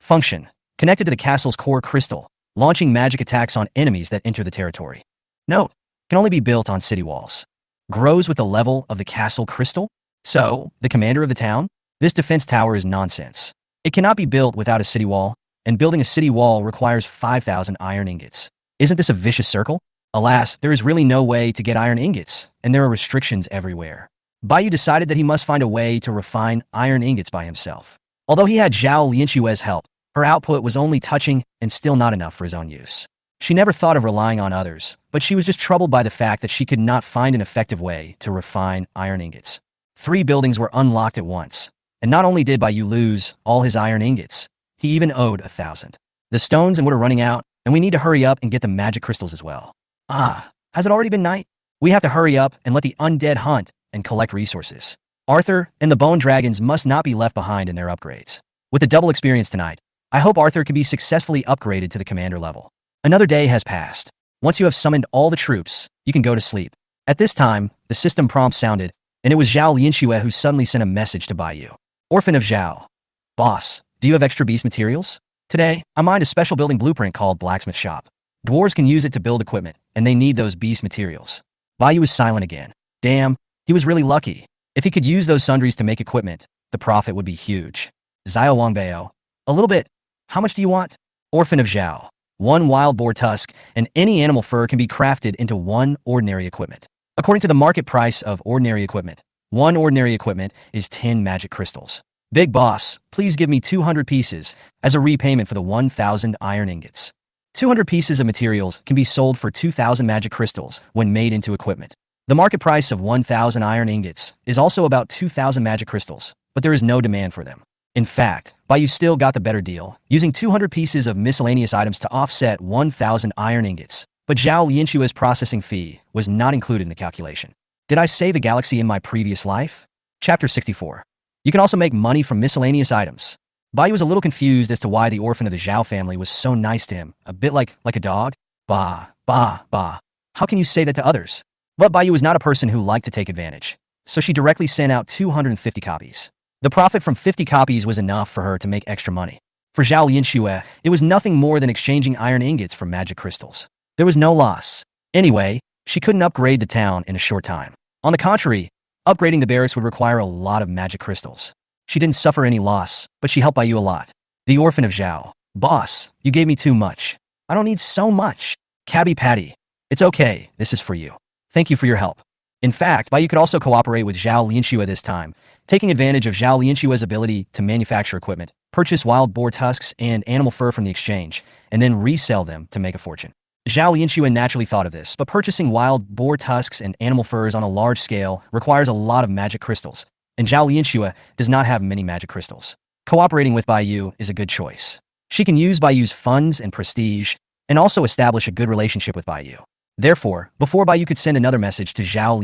Speaker 2: Function. Connected to the castle's core crystal, launching magic attacks on enemies that enter the territory. Note, can only be built on city walls. Grows with the level of the castle crystal? So, the commander of the town? This defense tower is nonsense. It cannot be built without a city wall, and building a city wall requires 5,000 iron ingots. Isn't this a vicious circle? Alas, there is really no way to get iron ingots, and there are restrictions everywhere. Bayou decided that he must find a way to refine iron ingots by himself. Although he had Zhao Lianxue's help, Her output was only touching and still not enough for his own use. She never thought of relying on others, but she was just troubled by the fact that she could not find an effective way to refine iron ingots. 3 buildings were unlocked at once, and not only did Baiyu lose all his iron ingots, he even owed 1,000. The stones and wood are running out, and we need to hurry up and get the magic crystals as well. Ah, has it already been night? We have to hurry up and let the undead hunt and collect resources. Arthur and the bone dragons must not be left behind in their upgrades. With the double experience tonight, I hope Arthur can be successfully upgraded to the commander level. Another day has passed. Once you have summoned all the troops, you can go to sleep. At this time, the system prompt sounded, and it was Zhao Lianxue who suddenly sent a message to Baiyu. Orphan of Zhao. Boss, do you have extra beast materials? Today, I mined a special building blueprint called Blacksmith Shop. Dwarves can use it to build equipment, and they need those beast materials. Baiyu was silent again. Damn, he was really lucky. If he could use those sundries to make equipment, the profit would be huge. Zio Wangbao. A little bit. How much do you want? Orphan of Zhao. 1 wild boar tusk, and any animal fur can be crafted into 1 ordinary equipment. According to the market price of ordinary equipment, 1 ordinary equipment is 10 magic crystals. Big boss, please give me 200 pieces as a repayment for the 1,000 iron ingots. 200 pieces of materials can be sold for 2,000 magic crystals when made into equipment. The market price of 1,000 iron ingots is also about 2,000 magic crystals, but there is no demand for them. In fact, Baiyu still got the better deal, using 200 pieces of miscellaneous items to offset 1,000 iron ingots. But Zhao Lianxue's processing fee was not included in the calculation. Did I save the galaxy in my previous life? Chapter 64. You can also make money from miscellaneous items. Baiyu was a little confused as to why the orphan of the Zhao family was so nice to him, a bit like a dog. Bah. How can you say that to others? But Baiyu was not a person who liked to take advantage, so she directly sent out 250 copies. The profit from 50 copies was enough for her to make extra money. For Zhao Lianxue, it was nothing more than exchanging iron ingots for magic crystals. There was no loss. Anyway, she couldn't upgrade the town in a short time. On the contrary, upgrading the barracks would require a lot of magic crystals. She didn't suffer any loss, but she helped Baiyu a lot. The orphan of Zhao. Boss, you gave me too much. I don't need so much. Cabby Patty. It's okay, this is for you. Thank you for your help. In fact, Baiyu could also cooperate with Zhao Lianxue this time, taking advantage of Zhao Lianxue's ability to manufacture equipment, purchase wild boar tusks and animal fur from the exchange, and then resell them to make a fortune. Zhao Lianxue naturally thought of this, but purchasing wild boar tusks and animal furs on a large scale requires a lot of magic crystals, and Zhao Lianxue does not have many magic crystals. Cooperating with Baiyu is a good choice. She can use Baiyu's funds and prestige, and also establish a good relationship with Baiyu. Therefore, before Baiyu could send another message to Zhao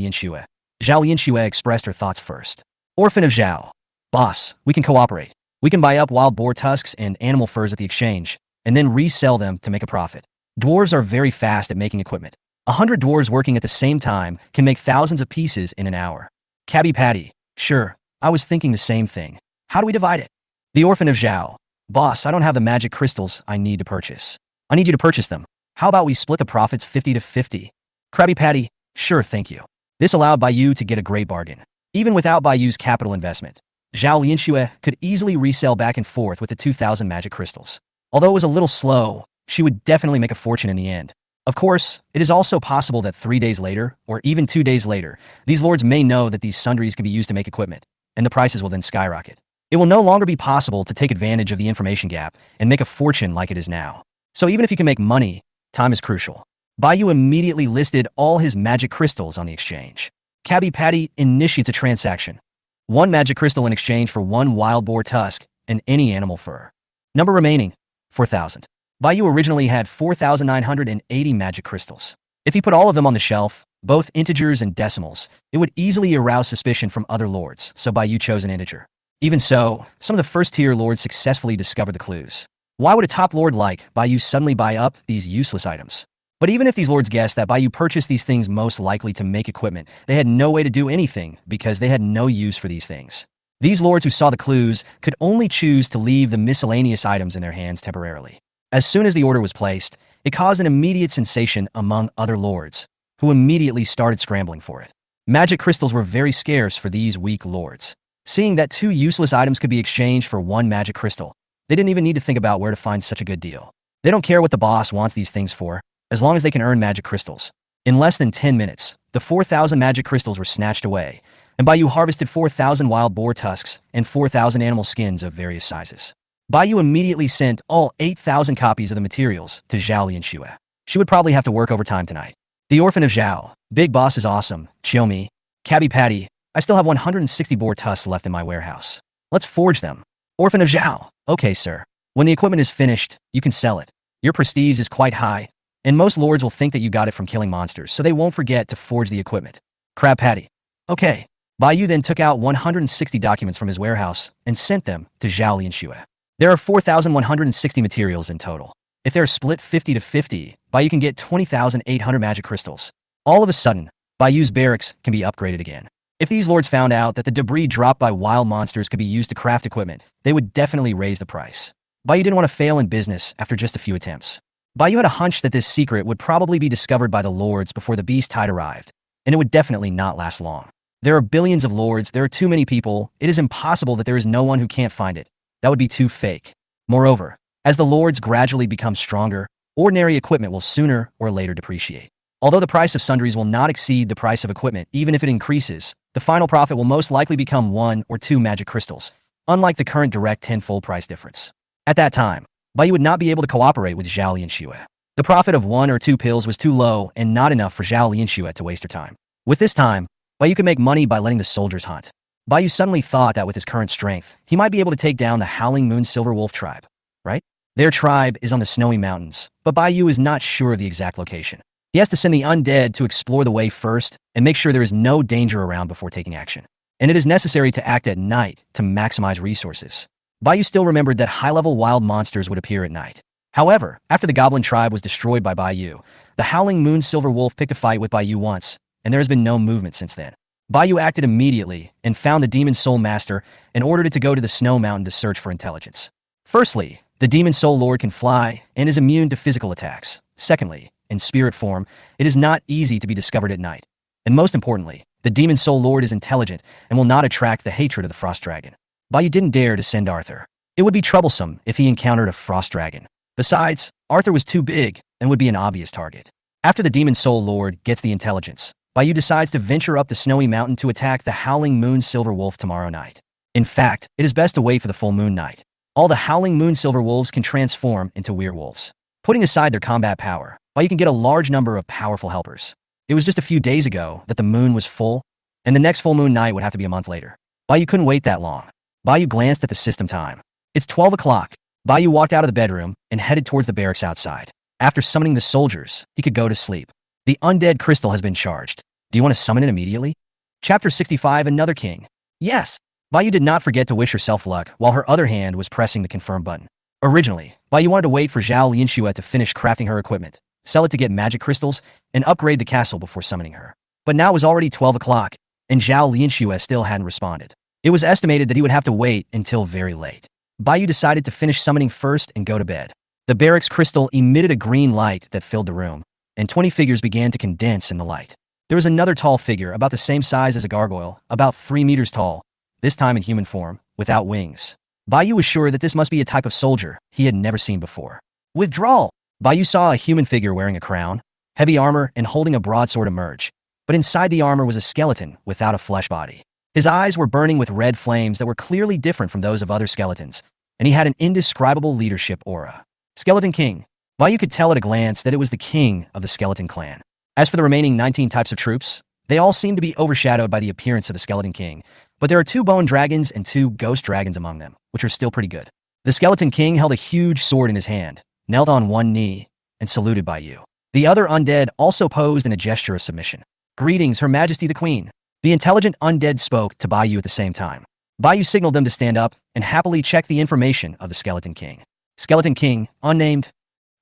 Speaker 2: Lianxue expressed her thoughts first. Orphan of Zhao. Boss, we can cooperate. We can buy up wild boar tusks and animal furs at the exchange, and then resell them to make a profit. Dwarves are very fast at making equipment. 100 dwarves working at the same time can make thousands of pieces in an hour. Cabby Patty. Sure, I was thinking the same thing. How do we divide it? The orphan of Zhao. Boss, I don't have the magic crystals I need to purchase. I need you to purchase them. How about we split the profits 50 to 50? Krabby Patty. Sure, thank you. This allowed Baiyu to get a great bargain. Even without Baiyu's capital investment, Zhao Lianxue could easily resell back and forth with the 2,000 magic crystals. Although it was a little slow, she would definitely make a fortune in the end. Of course, it is also possible that 3 days later, or even 2 days later, these lords may know that these sundries can be used to make equipment, and the prices will then skyrocket. It will no longer be possible to take advantage of the information gap and make a fortune like it is now. So even if you can make money, time is crucial. Baiyu immediately listed all his magic crystals on the exchange. Cabby Patty initiates a transaction. 1 magic crystal in exchange for 1 wild boar tusk and any animal fur. Number remaining, 4,000. Baiyu originally had 4,980 magic crystals. If he put all of them on the shelf, both integers and decimals, it would easily arouse suspicion from other lords, so Baiyu chose an integer. Even so, some of the first-tier lords successfully discovered the clues. Why would a top lord like Baiyu suddenly buy up these useless items? But even if these lords guessed that Baiyu purchased these things most likely to make equipment, they had no way to do anything because they had no use for these things. These lords who saw the clues could only choose to leave the miscellaneous items in their hands temporarily. As soon as the order was placed, it caused an immediate sensation among other lords, who immediately started scrambling for it. Magic crystals were very scarce for these weak lords. Seeing that 2 useless items could be exchanged for 1 magic crystal, they didn't even need to think about where to find such a good deal. They don't care what the boss wants these things for, as long as they can earn magic crystals. In less than 10 minutes, the 4,000 magic crystals were snatched away, and Baiyu harvested 4,000 wild boar tusks and 4,000 animal skins of various sizes. Bai Yu immediately sent all 8,000 copies of the materials to Zhao Lianxue. She would probably have to work overtime tonight. The Orphan of Zhao. Big Boss is awesome. Xiaomi. Cabby Patty. I still have 160 boar tusks left in my warehouse. Let's forge them. Orphan of Zhao. Okay, sir. When the equipment is finished, you can sell it. Your prestige is quite high, and most lords will think that you got it from killing monsters, so they won't forget to forge the equipment. Crab Patty. Okay. Bai Yu then took out 160 documents from his warehouse and sent them to Zhao Lianxue. There are 4,160 materials in total. If they're split 50 to 50, Bai Yu can get 20,800 magic crystals. All of a sudden, Bai Yu's barracks can be upgraded again. If these lords found out that the debris dropped by wild monsters could be used to craft equipment, they would definitely raise the price. Bai Yu didn't want to fail in business after just a few attempts. Bai Yu had a hunch that this secret would probably be discovered by the lords before the beast tide arrived, and it would definitely not last long. There are billions of lords, there are too many people, it is impossible that there is no one who can't find it. That would be too fake. Moreover, as the lords gradually become stronger, ordinary equipment will sooner or later depreciate. Although the price of sundries will not exceed the price of equipment, even if it increases, the final profit will most likely become 1 or 2 magic crystals, unlike the current direct tenfold price difference. At that time, Bai Yu would not be able to cooperate with Zhao Lianxue. The profit of 1 or 2 pills was too low and not enough for Zhao Lianxue to waste her time. With this time, Bai Yu could make money by letting the soldiers hunt. Bai Yu suddenly thought that with his current strength, he might be able to take down the Howling Moon Silver Wolf tribe, right? Their tribe is on the snowy mountains, but Bai Yu is not sure of the exact location. He has to send the undead to explore the way first and make sure there is no danger around before taking action. And it is necessary to act at night to maximize resources. Bai Yu still remembered that high-level wild monsters would appear at night. However, after the goblin tribe was destroyed by Bai Yu, the Howling Moon Silver Wolf picked a fight with Bai Yu once, and there has been no movement since then. Bai Yu acted immediately and found the Demon Soul Master and ordered it to go to the Snow Mountain to search for intelligence. Firstly, the Demon Soul Lord can fly and is immune to physical attacks. Secondly, in spirit form, it is not easy to be discovered at night. And most importantly, the Demon Soul Lord is intelligent and will not attract the hatred of the Frost Dragon. Bai Yu didn't dare to send Arthur. It would be troublesome if he encountered a Frost Dragon. Besides, Arthur was too big and would be an obvious target. After the Demon Soul Lord gets the intelligence, Bai Yu decides to venture up the snowy mountain to attack the Howling Moon Silver Wolf tomorrow night. In fact, it is best to wait for the full moon night. All the Howling Moon Silver Wolves can transform into werewolves. Putting aside their combat power, Bai Yu can get a large number of powerful helpers. It was just a few days ago that the moon was full, and the next full moon night would have to be a month later. Bai Yu couldn't wait that long. Bai Yu glanced at the system time. It's 12 o'clock. Bai Yu walked out of the bedroom and headed towards the barracks outside. After summoning the soldiers, he could go to sleep. The undead crystal has been charged. Do you want to summon it immediately? Chapter 65, Another King. Yes. Bai Yu did not forget to wish herself luck while her other hand was pressing the confirm button. Originally, Bai Yu wanted to wait for Zhao Lianxue to finish crafting her equipment, sell it to get magic crystals, and upgrade the castle before summoning her. But now it was already 12 o'clock, and Zhao Lianxue still hadn't responded. It was estimated that he would have to wait until very late. Bai Yu decided to finish summoning first and go to bed. The barracks crystal emitted a green light that filled the room, and 20 figures began to condense in the light. There was another tall figure, about the same size as a gargoyle, about 3 meters tall, this time in human form, without wings. Bai Yu was sure that this must be a type of soldier he had never seen before. Withdrawal! Bai Yu saw a human figure wearing a crown, heavy armor, and holding a broadsword emerge. But inside the armor was a skeleton without a flesh body. His eyes were burning with red flames that were clearly different from those of other skeletons, and he had an indescribable leadership aura. Skeleton King. Bai Yu could tell at a glance that it was the king of the skeleton clan. As for the remaining 19 types of troops, they all seem to be overshadowed by the appearance of the Skeleton King, but there are 2 bone dragons and 2 ghost dragons among them, which are still pretty good. The Skeleton King held a huge sword in his hand, knelt on one knee, and saluted Bai Yu. The other undead also posed in a gesture of submission. Greetings, Her Majesty the Queen. The intelligent undead spoke to Bai Yu at the same time. Bai Yu signaled them to stand up and happily check the information of the Skeleton King. Skeleton King, unnamed.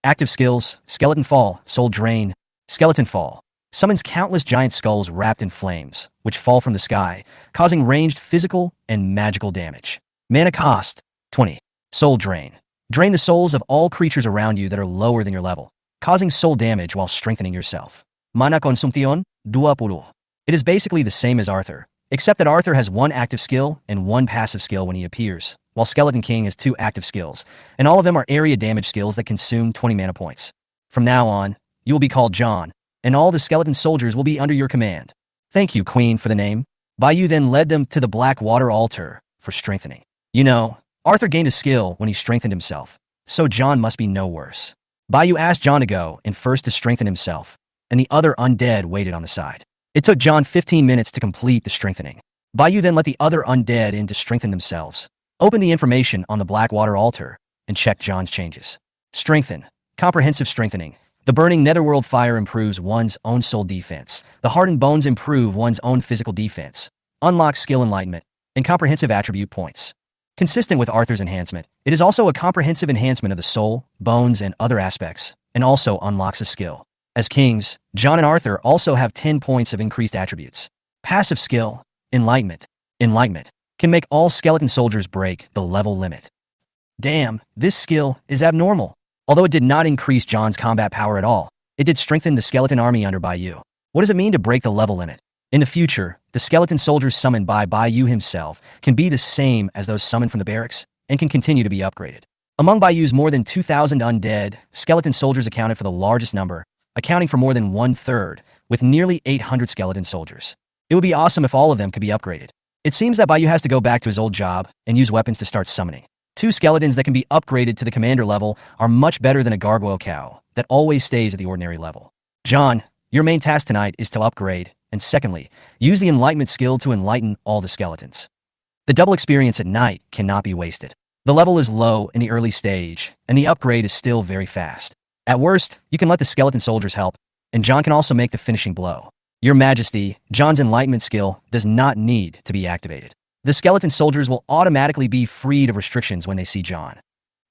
Speaker 2: Active skills, Skeleton Fall, Soul Drain. Skeleton Fall summons countless giant skulls wrapped in flames, which fall from the sky, causing ranged physical and magical damage. Mana cost, 20. Soul Drain. Drain the souls of all creatures around you that are lower than your level, causing soul damage while strengthening yourself. Mana Consumption, 20. It is basically the same as Arthur, except that Arthur has 1 active skill and 1 passive skill when he appears, while Skeleton King has 2 active skills, and all of them are area damage skills that consume 20 mana points. From now on, you will be called John, and all the skeleton soldiers will be under your command. Thank you, Queen, for the name. Bai Yu then led them to the black water altar for strengthening. You know, Arthur gained a skill when he strengthened himself, so John must be no worse. Bayou asked John to go in first to strengthen himself, and the other undead waited on the side. It took John 15 minutes to complete the strengthening. Bayou then let the other undead in to strengthen themselves, opened the information on the Blackwater altar, and checked John's changes. Strengthen. Comprehensive strengthening. The burning netherworld fire improves one's own soul defense. The hardened bones improve one's own physical defense. Unlocks skill enlightenment and comprehensive attribute points. Consistent with Arthur's enhancement, it is also a comprehensive enhancement of the soul, bones, and other aspects, and also unlocks a skill. As kings, John and Arthur also have 10 points of increased attributes. Passive skill, Enlightenment. Enlightenment can make all skeleton soldiers break the level limit. Damn, this skill is abnormal. Although it did not increase John's combat power at all, it did strengthen the skeleton army under Bayou. What does it mean to break the level limit? In the future, the skeleton soldiers summoned by Bayou himself can be the same as those summoned from the barracks and can continue to be upgraded. Among Bayou's more than 2,000 undead, skeleton soldiers accounted for the largest number, accounting for more than 1/3, with nearly 800 skeleton soldiers. It would be awesome if all of them could be upgraded. It seems that Bayou has to go back to his old job and use weapons to start summoning. 2 skeletons that can be upgraded to the commander level are much better than a gargoyle cow that always stays at the ordinary level. John, your main task tonight is to upgrade, and secondly, use the enlightenment skill to enlighten all the skeletons. The double experience at night cannot be wasted. The level is low in the early stage, and the upgrade is still very fast. At worst, you can let the skeleton soldiers help, and John can also make the finishing blow. Your Majesty, John's enlightenment skill does not need to be activated. The skeleton soldiers will automatically be freed of restrictions when they see John.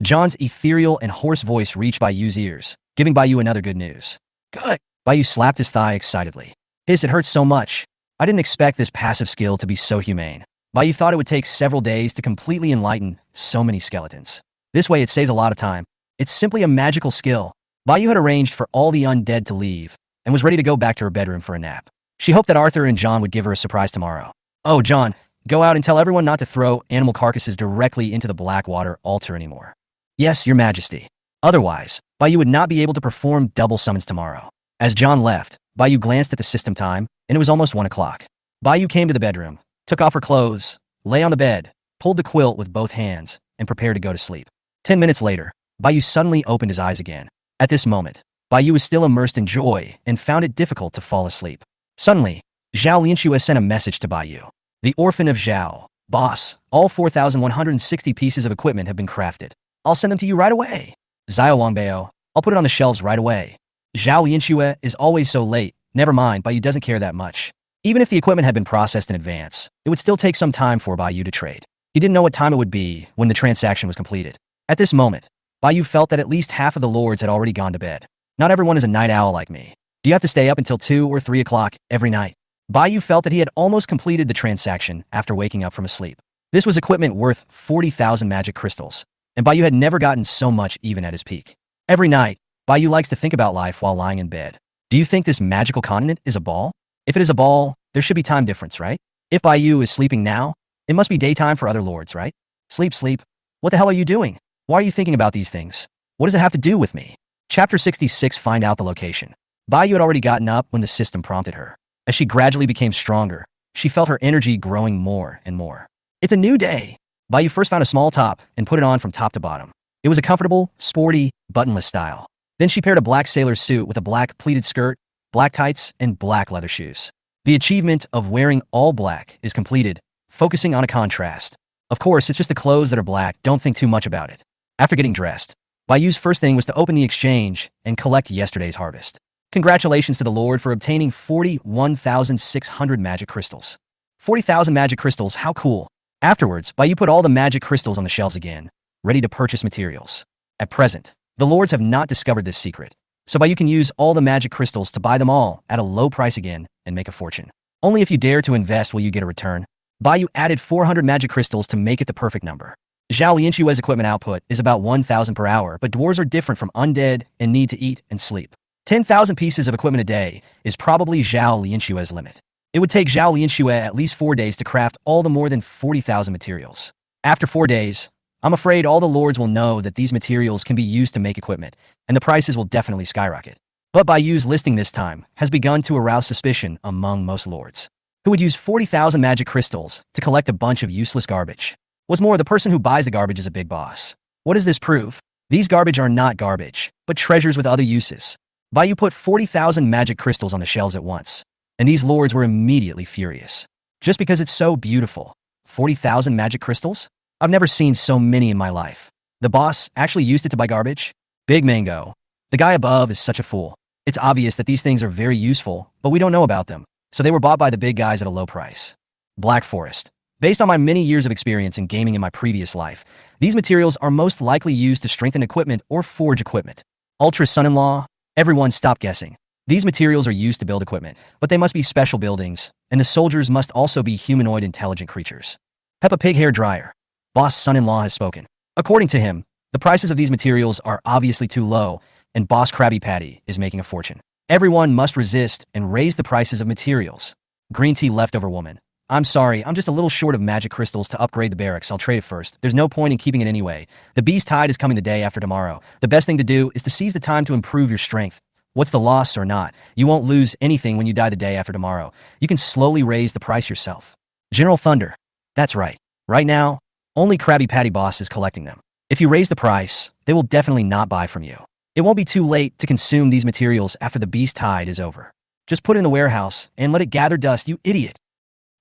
Speaker 2: John's ethereal and hoarse voice reached Bayou's ears, giving Bayou another good news. Good. Bayou slapped his thigh excitedly. It hurts so much. I didn't expect this passive skill to be so humane. Bayou thought it would take several days to completely enlighten so many skeletons. This way it saves a lot of time. It's simply a magical skill. Bayou had arranged for all the undead to leave and was ready to go back to her bedroom for a nap. She hoped that Arthur and John would give her a surprise tomorrow. Oh, John, go out and tell everyone not to throw animal carcasses directly into the Blackwater altar anymore. Yes, Your Majesty. Otherwise, Bayou would not be able to perform double summons tomorrow. As John left, Bayou glanced at the system time, and it was almost 1 o'clock. Bayou came to the bedroom, took off her clothes, lay on the bed, pulled the quilt with both hands, and prepared to go to sleep. 10 minutes later, Bayou suddenly opened his eyes again. At this moment, Bayou was still immersed in joy and found it difficult to fall asleep. Suddenly, Zhao Lianxue sent a message to Bayou. The Orphan of Zhao. Boss, all 4,160 pieces of equipment have been crafted. I'll send them to you right away. Zhao Wangbao, I'll put it on the shelves right away. Zhao Lianxue is always so late. Never mind, Bayou doesn't care that much. Even if the equipment had been processed in advance, it would still take some time for Bayou to trade. He didn't know what time it would be when the transaction was completed. At this moment, Bayou felt that at least half of the lords had already gone to bed. Not everyone is a night owl like me. Do you have to stay up until 2 or 3 o'clock every night? Bayou felt that he had almost completed the transaction after waking up from a sleep. This was equipment worth 40,000 magic crystals, and Bayou had never gotten so much even at his peak. Every night, Bayou likes to think about life while lying in bed. Do you think this magical continent is a ball? If it is a ball, there should be time difference, right? If Bayou is sleeping now, it must be daytime for other lords, right? Sleep, sleep. What the hell are you doing? Why are you thinking about these things? What does it have to do with me? Chapter 66. Find out the location. Bayou had already gotten up when the system prompted her. As she gradually became stronger, she felt her energy growing more and more. It's a new day. Bayou first found a small top and put it on from top to bottom. It was a comfortable, sporty, buttonless style. Then she paired a black sailor suit with a black pleated skirt, black tights, and black leather shoes. The achievement of wearing all black is completed, focusing on a contrast. Of course, it's just the clothes that are black, don't think too much about it. After getting dressed, Bayou's first thing was to open the exchange and collect yesterday's harvest. Congratulations to the Lord for obtaining 41,600 magic crystals. 40,000 magic crystals, how cool. Afterwards, Bayou put all the magic crystals on the shelves again, ready to purchase materials. At present, the Lords have not discovered this secret, so Bayou can use all the magic crystals to buy them all at a low price again and make a fortune. Only if you dare to invest will you get a return. Bayou added 400 magic crystals to make it the perfect number. Zhao Lianxue's equipment output is about 1,000 per hour, but dwarves are different from undead and need to eat and sleep. 10,000 pieces of equipment a day is probably Zhao Lianxue's limit. It would take Zhao Lianxue at least 4 days to craft all the more than 40,000 materials. After 4 days, I'm afraid all the lords will know that these materials can be used to make equipment, and the prices will definitely skyrocket. But Bayou's listing this time has begun to arouse suspicion among most lords, who would use 40,000 magic crystals to collect a bunch of useless garbage. What's more, the person who buys the garbage is a big boss. What does this prove? These garbage are not garbage, but treasures with other uses. Bayou put 40,000 magic crystals on the shelves at once, and these lords were immediately furious. Just because it's so beautiful. 40,000 magic crystals? I've never seen so many in my life. The boss actually used it to buy garbage? Big Mango. The guy above is such a fool. It's obvious that these things are very useful, but we don't know about them, so they were bought by the big guys at a low price. Black Forest. Based on my many years of experience in gaming in my previous life, these materials are most likely used to strengthen equipment or forge equipment. Ultra Son-in-Law. Everyone stop guessing. These materials are used to build equipment, but they must be special buildings, and the soldiers must also be humanoid intelligent creatures. Peppa Pig Hair Dryer. Boss Son-in-Law has spoken. According to him, the prices of these materials are obviously too low, and Boss Krabby Patty is making a fortune. Everyone must resist and raise the prices of materials. Green Tea Leftover Woman. I'm sorry, I'm just a little short of magic crystals to upgrade the barracks. I'll trade it first. There's no point in keeping it anyway. The Beast Tide is coming the day after tomorrow. The best thing to do is to seize the time to improve your strength. What's the loss or not? You won't lose anything when you die the day after tomorrow. You can slowly raise the price yourself. General Thunder. That's right. Right now, only Krabby Patty Boss is collecting them. If you raise the price, they will definitely not buy from you. It won't be too late to consume these materials after the Beast Tide is over. Just put it in the warehouse and let it gather dust, you idiot.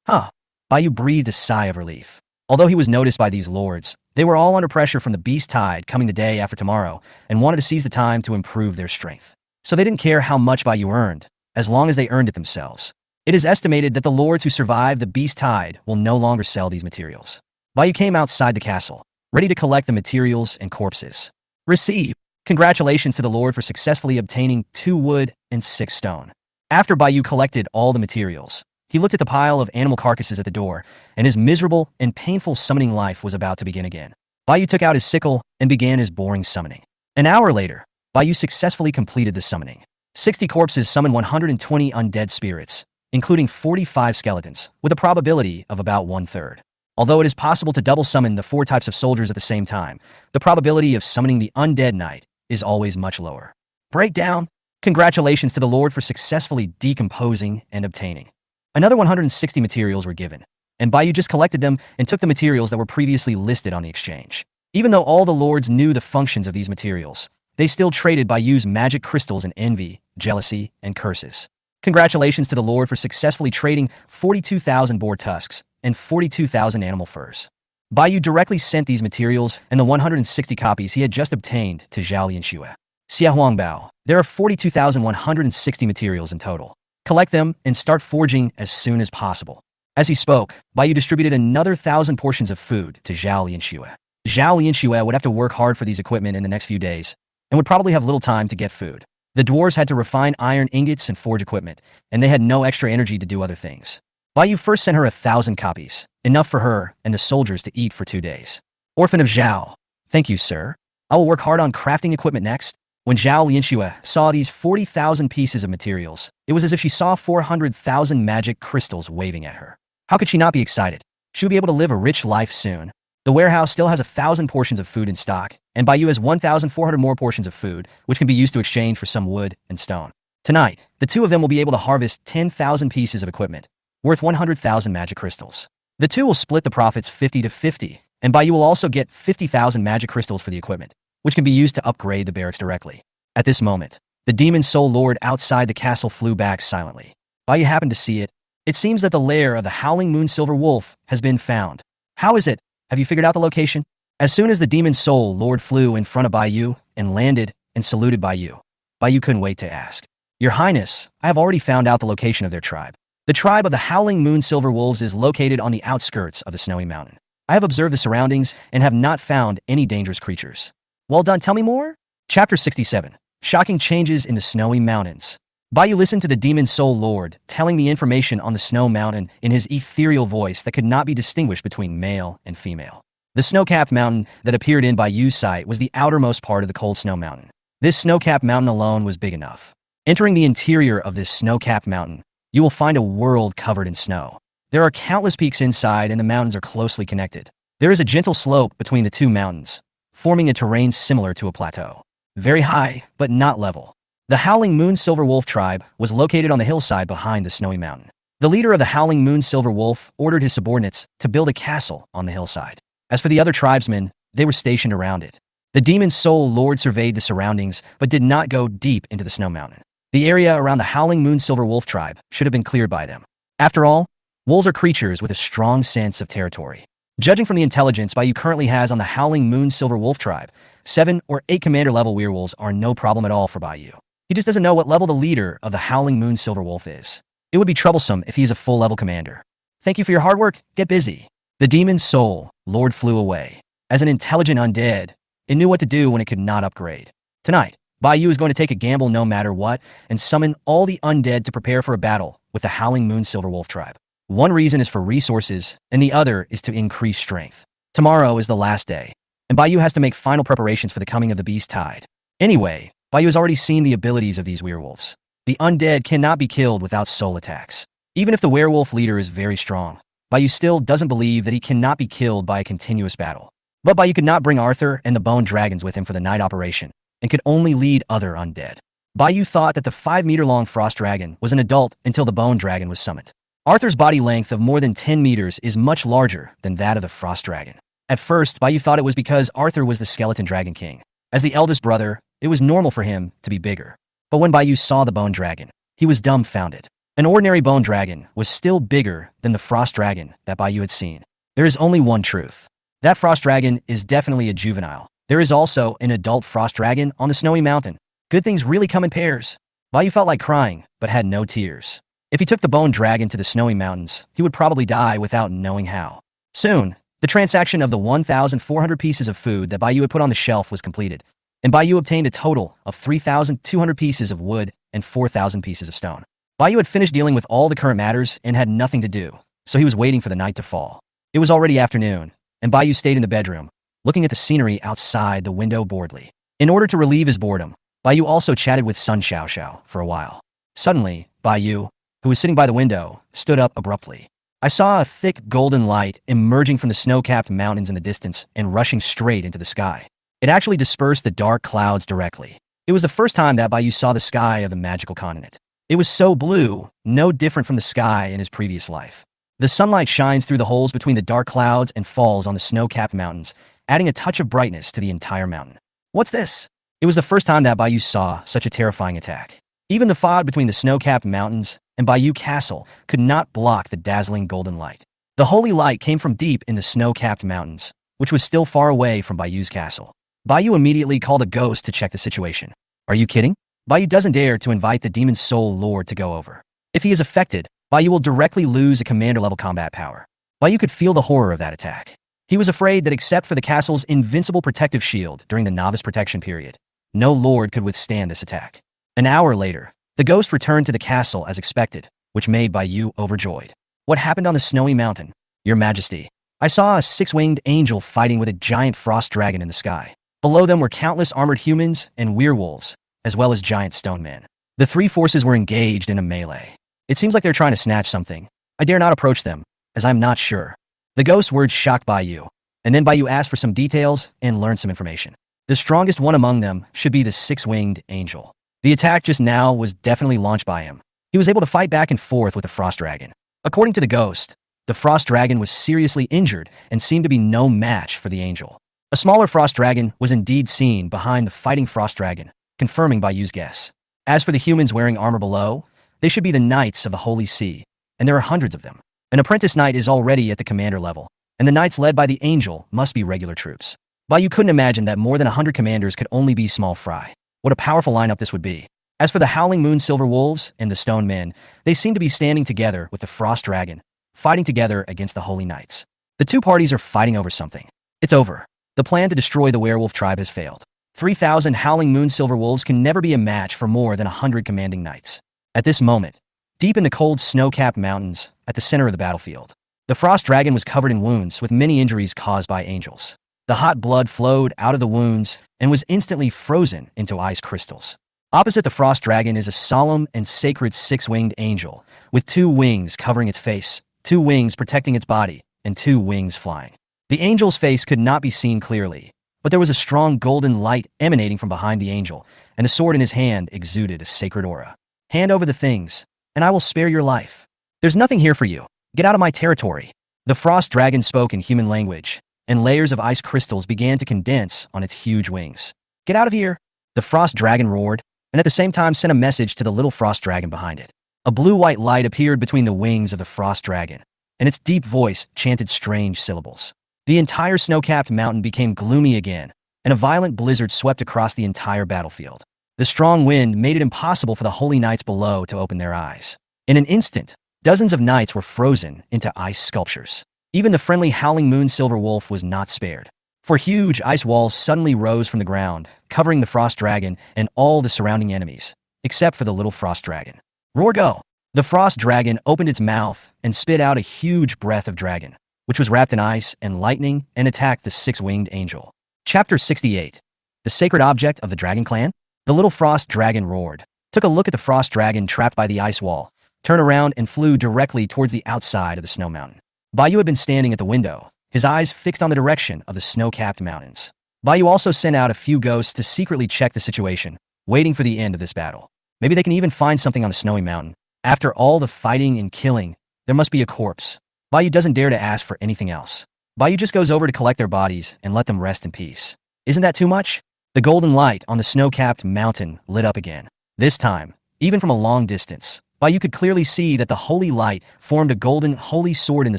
Speaker 2: Huh. Bayou breathed a sigh of relief. Although he was noticed by these lords, they were all under pressure from the Beast Tide coming the day after tomorrow and wanted to seize the time to improve their strength. So they didn't care how much Bayou earned, as long as they earned it themselves. It is estimated that the lords who survive the Beast Tide will no longer sell these materials. Bayou came outside the castle, ready to collect the materials and corpses. Receive. Congratulations to the lord for successfully obtaining 2 wood and 6 stone. After Bayou collected all the materials, he looked at the pile of animal carcasses at the door, and his miserable and painful summoning life was about to begin again. Bayou took out his sickle and began his boring summoning. An hour later, Bayou successfully completed the summoning. 60 corpses summoned 120 undead spirits, including 45 skeletons, with a probability of about 1/3. Although it is possible to double summon the 4 types of soldiers at the same time, the probability of summoning the undead knight is always much lower. Breakdown. Congratulations to the lord for successfully decomposing and obtaining. Another 160 materials were given, and Bayou just collected them and took the materials that were previously listed on the exchange. Even though all the lords knew the functions of these materials, they still traded Bayou's magic crystals in envy, jealousy, and curses. Congratulations to the lord for successfully trading 42,000 boar tusks and 42,000 animal furs. Bayou directly sent these materials and the 160 copies he had just obtained to Zhao Lianxue. Xiaohuangbao. There are 42,160 materials in total. Collect them and start forging as soon as possible. As he spoke, Bayou distributed another 1,000 portions of food to Zhao Lianxue. Zhao Lianxue would have to work hard for these equipment in the next few days, and would probably have little time to get food. The dwarves had to refine iron ingots and forge equipment, and they had no extra energy to do other things. Bayou first sent her 1,000 copies, enough for her and the soldiers to eat for 2 days. Orphan of Zhao. Thank you, sir. I will work hard on crafting equipment next. When Zhao Lianxue saw these 40,000 pieces of materials, it was as if she saw 400,000 magic crystals waving at her. How could she not be excited? She would be able to live a rich life soon. The warehouse still has 1,000 portions of food in stock, and Bayou has 1,400 more portions of food, which can be used to exchange for some wood and stone. Tonight, the two of them will be able to harvest 10,000 pieces of equipment, worth 100,000 magic crystals. The two will split the profits 50-50, and Bayou will also get 50,000 magic crystals for the equipment, which can be used to upgrade the barracks directly. At this moment, the demon soul lord outside the castle flew back silently. Bayou happened to see it. It seems that the lair of the howling moon silver wolf has been found. How is it? Have you figured out the location? As soon as the demon soul lord flew in front of Bayou and landed and saluted Bayou, Bayou couldn't wait to ask. Your Highness, I have already found out the location of their tribe. The tribe of the howling moon silver wolves is located on the outskirts of the snowy mountain. I have observed the surroundings and have not found any dangerous creatures. Well done, tell me more? Chapter 67. Shocking changes in the snowy mountains. Bayou listened to the demon soul lord telling the information on the snow mountain in his ethereal voice that could not be distinguished between male and female. The snow-capped mountain that appeared in Bayou's sight was the outermost part of the cold snow mountain. This snow-capped mountain alone was big enough. Entering the interior of this snow-capped mountain, you will find a world covered in snow. There are countless peaks inside, and the mountains are closely connected. There is a gentle slope between the two mountains, forming a terrain similar to a plateau. Very high, but not level. The Howling Moon Silver Wolf tribe was located on the hillside behind the snowy mountain. The leader of the Howling Moon Silver Wolf ordered his subordinates to build a castle on the hillside. As for the other tribesmen, they were stationed around it. The Demon Soul Lord surveyed the surroundings, but did not go deep into the snow mountain. The area around the Howling Moon Silver Wolf tribe should have been cleared by them. After all, wolves are creatures with a strong sense of territory. Judging from the intelligence Bayou currently has on the Howling Moon Silver Wolf tribe, 7 or 8 commander level werewolves are no problem at all for Bayou. He just doesn't know what level the leader of the Howling Moon Silver Wolf is. It would be troublesome if he is a full level commander. Thank you for your hard work, get busy. The Demon Soul Lord flew away. As an intelligent undead, it knew what to do when it could not upgrade. Tonight, Bayou is going to take a gamble no matter what and summon all the undead to prepare for a battle with the Howling Moon Silver Wolf tribe. One reason is for resources, and the other is to increase strength. Tomorrow is the last day, and Bayou has to make final preparations for the coming of the Beast Tide. Anyway, Bayou has already seen the abilities of these werewolves. The undead cannot be killed without soul attacks. Even if the werewolf leader is very strong, Bayou still doesn't believe that he cannot be killed by a continuous battle. But Bayou could not bring Arthur and the Bone Dragons with him for the night operation, and could only lead other undead. Bayou thought that the 5-meter-long Frost Dragon was an adult until the Bone Dragon was summoned. Arthur's body length of more than 10 meters is much larger than that of the Frost Dragon. At first, Bayou thought it was because Arthur was the Skeleton Dragon King. As the eldest brother, it was normal for him to be bigger. But when Bayou saw the Bone Dragon, he was dumbfounded. An ordinary Bone Dragon was still bigger than the Frost Dragon that Bayou had seen. There is only one truth. That Frost Dragon is definitely a juvenile. There is also an adult Frost Dragon on the Snowy Mountain. Good things really come in pairs. Bayou felt like crying, but had no tears. If he took the Bone Dragon to the Snowy Mountains, he would probably die without knowing how. Soon, the transaction of the 1,400 pieces of food that Bayou had put on the shelf was completed, and Bayou obtained a total of 3,200 pieces of wood and 4,000 pieces of stone. Bayou had finished dealing with all the current matters and had nothing to do, so he was waiting for the night to fall. It was already afternoon, and Bayou stayed in the bedroom, looking at the scenery outside the window boredly. In order to relieve his boredom, Bayou also chatted with Sun Xiao Xiao for a while. Suddenly, Bayou, who was sitting by the window, stood up abruptly. I saw a thick golden light emerging from the snow-capped mountains in the distance and rushing straight into the sky. It actually dispersed the dark clouds directly. It was the first time that Bayou saw the sky of the magical continent. It was so blue, no different from the sky in his previous life. The sunlight shines through the holes between the dark clouds and falls on the snow-capped mountains, adding a touch of brightness to the entire mountain. What's this? It was the first time that Bayou saw such a terrifying attack. Even the fog between the snow-capped mountains and Bayou Castle could not block the dazzling golden light. The holy light came from deep in the snow-capped mountains, which was still far away from Bayou's castle. Bayou immediately called a ghost to check the situation. Are you kidding? Bayou doesn't dare to invite the Demon Soul Lord to go over. If he is affected, Bayou will directly lose a commander-level combat power. Bayou could feel the horror of that attack. He was afraid that except for the castle's invincible protective shield during the novice protection period, no lord could withstand this attack. An hour later, the ghost returned to the castle as expected, which made Bayou overjoyed. What happened on the Snowy Mountain? Your Majesty, I saw a 6-winged angel fighting with a giant frost dragon in the sky. Below them were countless armored humans and werewolves, as well as giant stone men. The 3 forces were engaged in a melee. It seems like they're trying to snatch something. I dare not approach them, as I'm not sure. The ghost's words shocked Bayou, and then Bayou asked for some details and learned some information. The strongest one among them should be the 6-winged angel. The attack just now was definitely launched by him. He was able to fight back and forth with the Frost Dragon. According to the ghost, the Frost Dragon was seriously injured and seemed to be no match for the angel. A smaller Frost Dragon was indeed seen behind the fighting Frost Dragon, confirming Bayou's guess. As for the humans wearing armor below, they should be the Knights of the Holy Sea, and there are hundreds of them. An apprentice knight is already at the commander level, and the knights led by the angel must be regular troops. Bayou couldn't imagine that more than 100 commanders could only be small fry. What a powerful lineup this would be. As for the Howling Moon Silver Wolves and the Stone Men, they seem to be standing together with the Frost Dragon, fighting together against the Holy Knights. The 2 parties are fighting over something. It's over. The plan to destroy the werewolf tribe has failed. 3,000 Howling Moon Silver Wolves can never be a match for more than 100 commanding knights. At this moment, deep in the cold snow-capped mountains, at the center of the battlefield, the Frost Dragon was covered in wounds with many injuries caused by angels. The hot blood flowed out of the wounds and was instantly frozen into ice crystals. Opposite the Frost Dragon is a solemn and sacred 6-winged angel, with 2 wings covering its face, 2 wings protecting its body, and 2 wings flying. The angel's face could not be seen clearly, but there was a strong golden light emanating from behind the angel, and the sword in his hand exuded a sacred aura. Hand over the things, and I will spare your life. There's nothing here for you. Get out of my territory. The Frost Dragon spoke in human language, and layers of ice crystals began to condense on its huge wings. "Get out of here!" the frost dragon roared, and at the same time sent a message to the little frost dragon behind it. A blue-white light appeared between the wings of the frost dragon, and its deep voice chanted strange syllables. The entire snow-capped mountain became gloomy again, and a violent blizzard swept across the entire battlefield. The strong wind made it impossible for the holy knights below to open their eyes. In an instant, dozens of knights were frozen into ice sculptures. Even the friendly howling moon silver wolf was not spared. For huge ice walls suddenly rose from the ground, covering the frost dragon and all the surrounding enemies, except for the little frost dragon. "Roar, go!" The frost dragon opened its mouth and spit out a huge breath of dragon, which was wrapped in ice and lightning and attacked the six-winged angel. Chapter 68. The Sacred Object of the Dragon Clan? The little frost dragon roared, took a look at the frost dragon trapped by the ice wall, turned around and flew directly towards the outside of the snow mountain. Bayu had been standing at the window, his eyes fixed on the direction of the snow-capped mountains. Bayu also sent out a few ghosts to secretly check the situation, waiting for the end of this battle. Maybe they can even find something on the snowy mountain. After all the fighting and killing, there must be a corpse. Bayu doesn't dare to ask for anything else. Bayu just goes over to collect their bodies and let them rest in peace. Isn't that too much? The golden light on the snow-capped mountain lit up again. This time, even from a long distance, Bayu could clearly see that the holy light formed a golden holy sword in the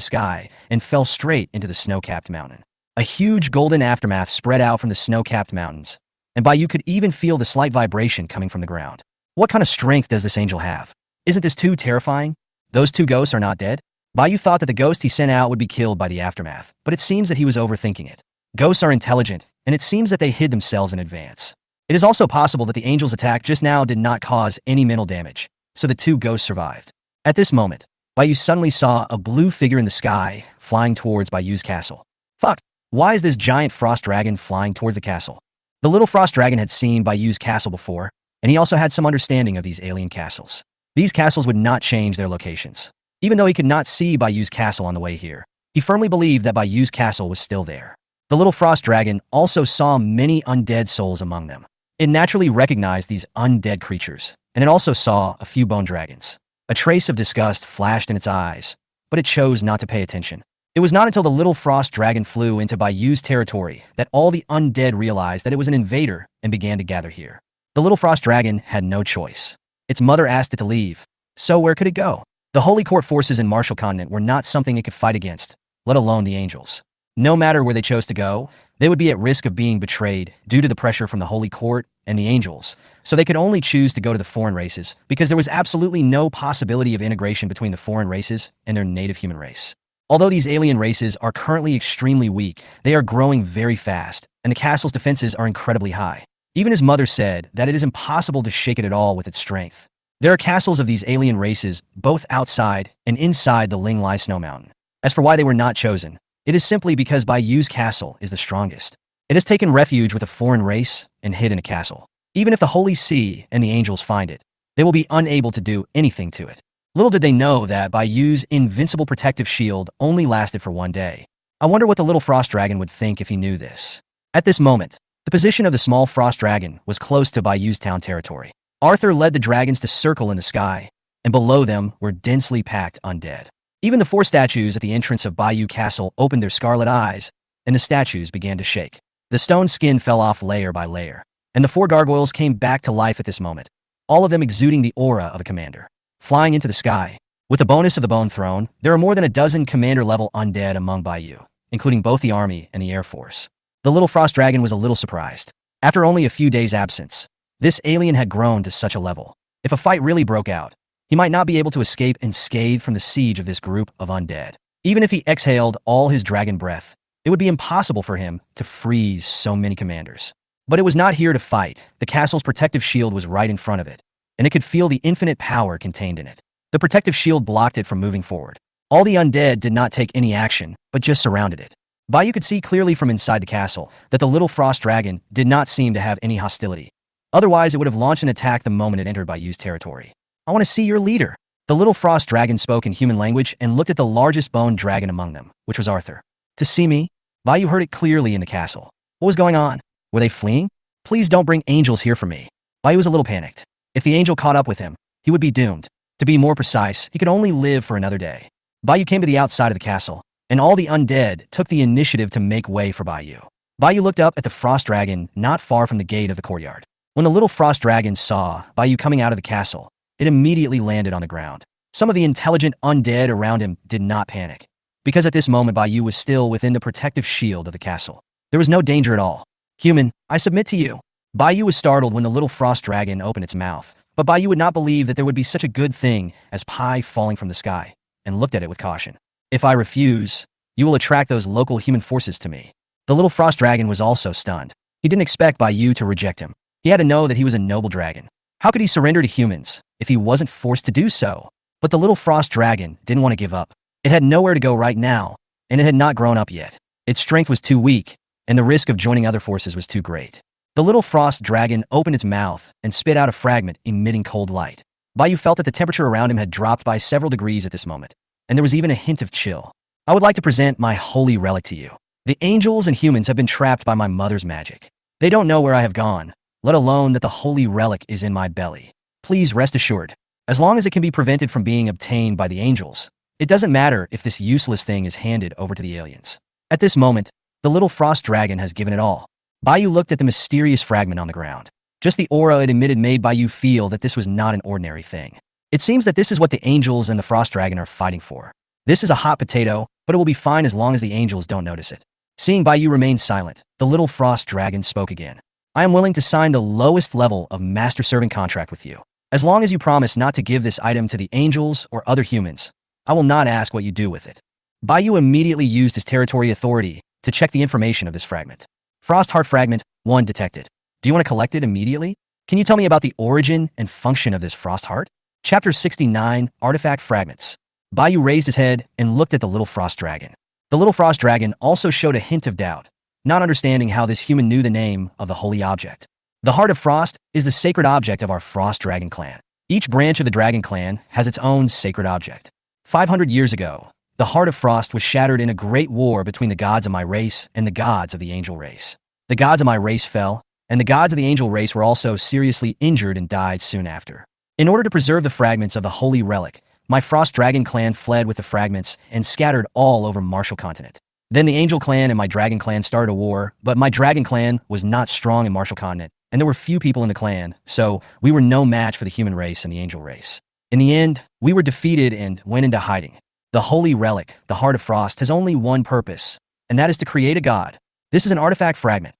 Speaker 2: sky and fell straight into the snow-capped mountain. A huge golden aftermath spread out from the snow-capped mountains, and Bayu could even feel the slight vibration coming from the ground. What kind of strength does this angel have? Isn't this too terrifying? Those two ghosts are not dead? Bayu thought that the ghost he sent out would be killed by the aftermath, but it seems that he was overthinking it. Ghosts are intelligent, and it seems that they hid themselves in advance. It is also possible that the angel's attack just now did not cause any mental damage, so the two ghosts survived. At this moment, Bayu suddenly saw a blue figure in the sky flying towards Bayu's castle. Fuck, why is this giant frost dragon flying towards the castle? The little frost dragon had seen Bayu's castle before, and he also had some understanding of these alien castles. These castles would not change their locations. Even though he could not see Bayu's castle on the way here, he firmly believed that Bayu's castle was still there. The little frost dragon also saw many undead souls among them. It naturally recognized these undead creatures, and it also saw a few bone dragons. A trace of disgust flashed in its eyes, but it chose not to pay attention. It was not until the little frost dragon flew into Bayu's territory that all the undead realized that it was an invader and began to gather here. The little frost dragon had no choice. Its mother asked it to leave, so where could it go? The Holy Court forces in Martial Continent were not something it could fight against, let alone the angels. No matter where they chose to go, they would be at risk of being betrayed due to the pressure from the Holy Court and the angels, so they could only choose to go to the foreign races because there was absolutely no possibility of integration between the foreign races and their native human race. Although these alien races are currently extremely weak, they are growing very fast, and the castle's defenses are incredibly high. Even his mother said that it is impossible to shake it at all with its strength. There are castles of these alien races both outside and inside the Linglai Snow Mountain. As for why they were not chosen, it is simply because Bayu's castle is the strongest. It has taken refuge with a foreign race and hid in a castle. Even if the Holy See and the angels find it, they will be unable to do anything to it. Little did they know that Bayu's invincible protective shield only lasted for one day. I wonder what the little frost dragon would think if he knew this. At this moment, the position of the small frost dragon was close to Bayu's town territory. Arthur led the dragons to circle in the sky, and below them were densely packed undead. Even the four statues at the entrance of Bayu Castle opened their scarlet eyes, and the statues began to shake. The stone skin fell off layer by layer, and the four gargoyles came back to life at this moment, all of them exuding the aura of a commander. Flying into the sky, with the bonus of the Bone Throne, there are more than a dozen commander-level undead among Bayu, including both the army and the air force. The little frost dragon was a little surprised. After only a few days' absence, this alien had grown to such a level. If a fight really broke out, he might not be able to escape unscathed from the siege of this group of undead. Even if he exhaled all his dragon breath, it would be impossible for him to freeze so many commanders. But it was not here to fight. The castle's protective shield was right in front of it, and it could feel the infinite power contained in it. The protective shield blocked it from moving forward. All the undead did not take any action, but just surrounded it. Bayu could see clearly from inside the castle that the little frost dragon did not seem to have any hostility. Otherwise, it would have launched an attack the moment it entered Bayu's territory. I want to see your leader. The little frost dragon spoke in human language and looked at the largest bone dragon among them, which was Arthur. To see me? Bayu heard it clearly in the castle. What was going on? Were they fleeing? Please don't bring angels here for me. Bayu was a little panicked. If the angel caught up with him, he would be doomed. To be more precise, he could only live for another day. Bayu came to the outside of the castle, and all the undead took the initiative to make way for Bayou. Bayou looked up at the frost dragon not far from the gate of the courtyard. When the little frost dragon saw Bayou coming out of the castle, it immediately landed on the ground. Some of the intelligent undead around him did not panic, because at this moment Bayou was still within the protective shield of the castle. There was no danger at all. Human, I submit to you. Bayou was startled when the little frost dragon opened its mouth, but Bayou would not believe that there would be such a good thing as pie falling from the sky, and looked at it with caution. If I refuse, you will attract those local human forces to me. The little frost dragon was also stunned. He didn't expect Bayou to reject him. He had to know that he was a noble dragon. How could he surrender to humans if he wasn't forced to do so? But the little frost dragon didn't want to give up. It had nowhere to go right now, and it had not grown up yet. Its strength was too weak, and the risk of joining other forces was too great. The little frost dragon opened its mouth and spit out a fragment emitting cold light. Bayou felt that the temperature around him had dropped by several degrees at this moment, and there was even a hint of chill. I would like to present my holy relic to you. The angels and humans have been trapped by my mother's magic. They don't know where I have gone, let alone that the holy relic is in my belly. Please rest assured, as long as it can be prevented from being obtained by the angels, it doesn't matter if this useless thing is handed over to the aliens. At this moment, the little frost dragon has given it all. Bayou looked at the mysterious fragment on the ground. Just the aura it emitted made Bayou feel that this was not an ordinary thing. It seems that this is what the angels and the frost dragon are fighting for. This is a hot potato, but it will be fine as long as the angels don't notice it. Seeing Bayou remain silent, the little frost dragon spoke again. I am willing to sign the lowest level of master-servant contract with you. As long as you promise not to give this item to the angels or other humans, I will not ask what you do with it. Bayou immediately used his territory authority to check the information of this fragment. Frost Heart Fragment 1 detected. Do you want to collect it immediately? Can you tell me about the origin and function of this Frost Heart? Chapter 69, Artifact Fragments. Bayou raised his head and looked at the little frost dragon. The little frost dragon also showed a hint of doubt, not understanding how this human knew the name of the holy object. The Heart of Frost is the sacred object of our Frost Dragon clan. Each branch of the Dragon clan has its own sacred object. 500 years ago, the Heart of Frost was shattered in a great war between the gods of my race and the gods of the angel race. The gods of my race fell, and the gods of the angel race were also seriously injured and died soon after. In order to preserve the fragments of the holy relic, my Frost Dragon clan fled with the fragments and scattered all over Marshall Continent. Then the Angel clan and my Dragon clan started a war, but my Dragon clan was not strong in Marshall Continent, and there were few people in the clan, so we were no match for the human race and the angel race. In the end, we were defeated and went into hiding. The holy relic, the Heart of Frost, has only one purpose, and that is to create a god. This is an artifact fragment.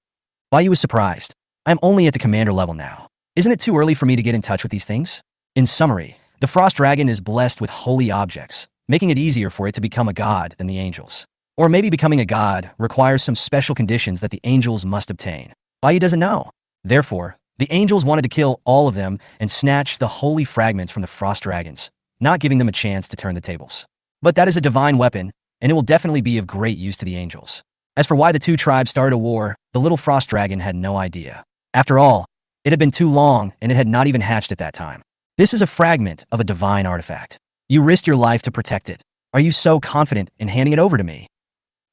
Speaker 2: Bayou was surprised. I'm only at the commander level now. Isn't it too early for me to get in touch with these things? In summary, the Frost Dragon is blessed with holy objects, making it easier for it to become a god than the angels. Or maybe becoming a god requires some special conditions that the angels must obtain. Bayou doesn't know. Therefore, the angels wanted to kill all of them and snatch the holy fragments from the Frost Dragons, not giving them a chance to turn the tables. But that is a divine weapon, and it will definitely be of great use to the angels. As for why the two tribes started a war, the little Frost Dragon had no idea. After all, it had been too long and it had not even hatched at that time. This is a fragment of a divine artifact. You risked your life to protect it. Are you so confident in handing it over to me?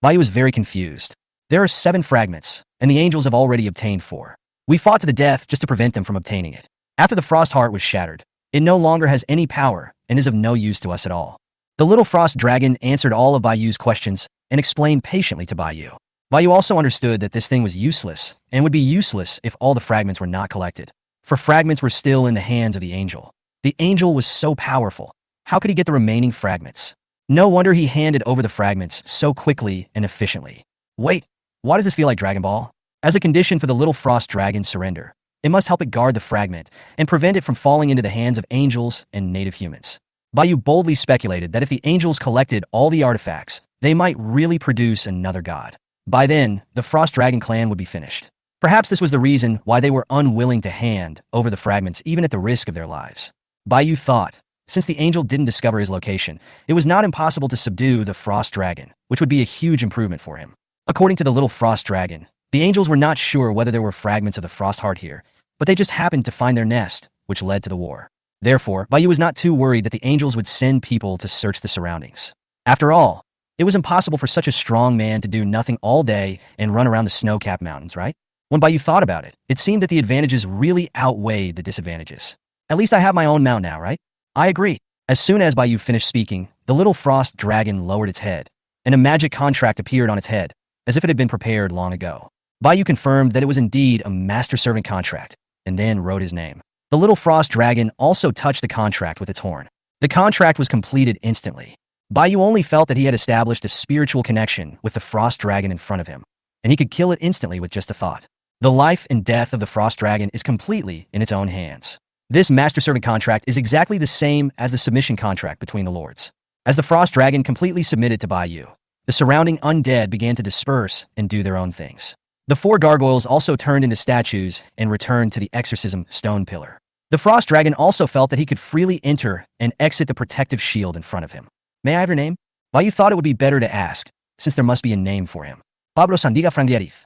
Speaker 2: Bayou was very confused. There are 7 fragments, and the angels have already obtained 4. We fought to the death just to prevent them from obtaining it. After the Frost Heart was shattered, it no longer has any power and is of no use to us at all. The little Frost Dragon answered all of Bayou's questions and explained patiently to Bayou. Bayou also understood that this thing was useless and would be useless if all the fragments were not collected. For fragments were still in the hands of the angel. The angel was so powerful. How could he get the remaining fragments? No wonder he handed over the fragments so quickly and efficiently. Wait, why does this feel like Dragon Ball? As a condition for the little Frost Dragon's surrender, it must help it guard the fragment and prevent it from falling into the hands of angels and native humans. Bayou boldly speculated that if the angels collected all the artifacts, they might really produce another god. By then, the Frost Dragon clan would be finished. Perhaps this was the reason why they were unwilling to hand over the fragments even at the risk of their lives. Bayou thought, since the angel didn't discover his location, it was not impossible to subdue the Frost Dragon, which would be a huge improvement for him. According to the little Frost Dragon, the angels were not sure whether there were fragments of the Frost Heart here, but they just happened to find their nest, which led to the war. Therefore, Bayou was not too worried that the angels would send people to search the surroundings. After all, it was impossible for such a strong man to do nothing all day and run around the snow-capped mountains, right? When Bayou thought about it, it seemed that the advantages really outweighed the disadvantages. At least I have my own mount now, right? I agree. As soon as Bayou finished speaking, the little Frost Dragon lowered its head, and a magic contract appeared on its head, as if it had been prepared long ago. Baiyu confirmed that it was indeed a master servant contract, and then wrote his name. The little frost dragon also touched the contract with its horn. The contract was completed instantly. Baiyu only felt that he had established a spiritual connection with the frost dragon in front of him, and he could kill it instantly with just a thought. The life and death of the frost dragon is completely in its own hands. This master servant contract is exactly the same as the submission contract between the lords. As the frost dragon completely submitted to Baiyu, the surrounding undead began to disperse and do their own things. The 4 gargoyles also turned into statues and returned to the exorcism stone pillar. The frost dragon also felt that he could freely enter and exit the protective shield in front of him. May I have your name? Baiyu thought it would be better to ask, since there must be a name for him. Pablo Sandiga Franguerith.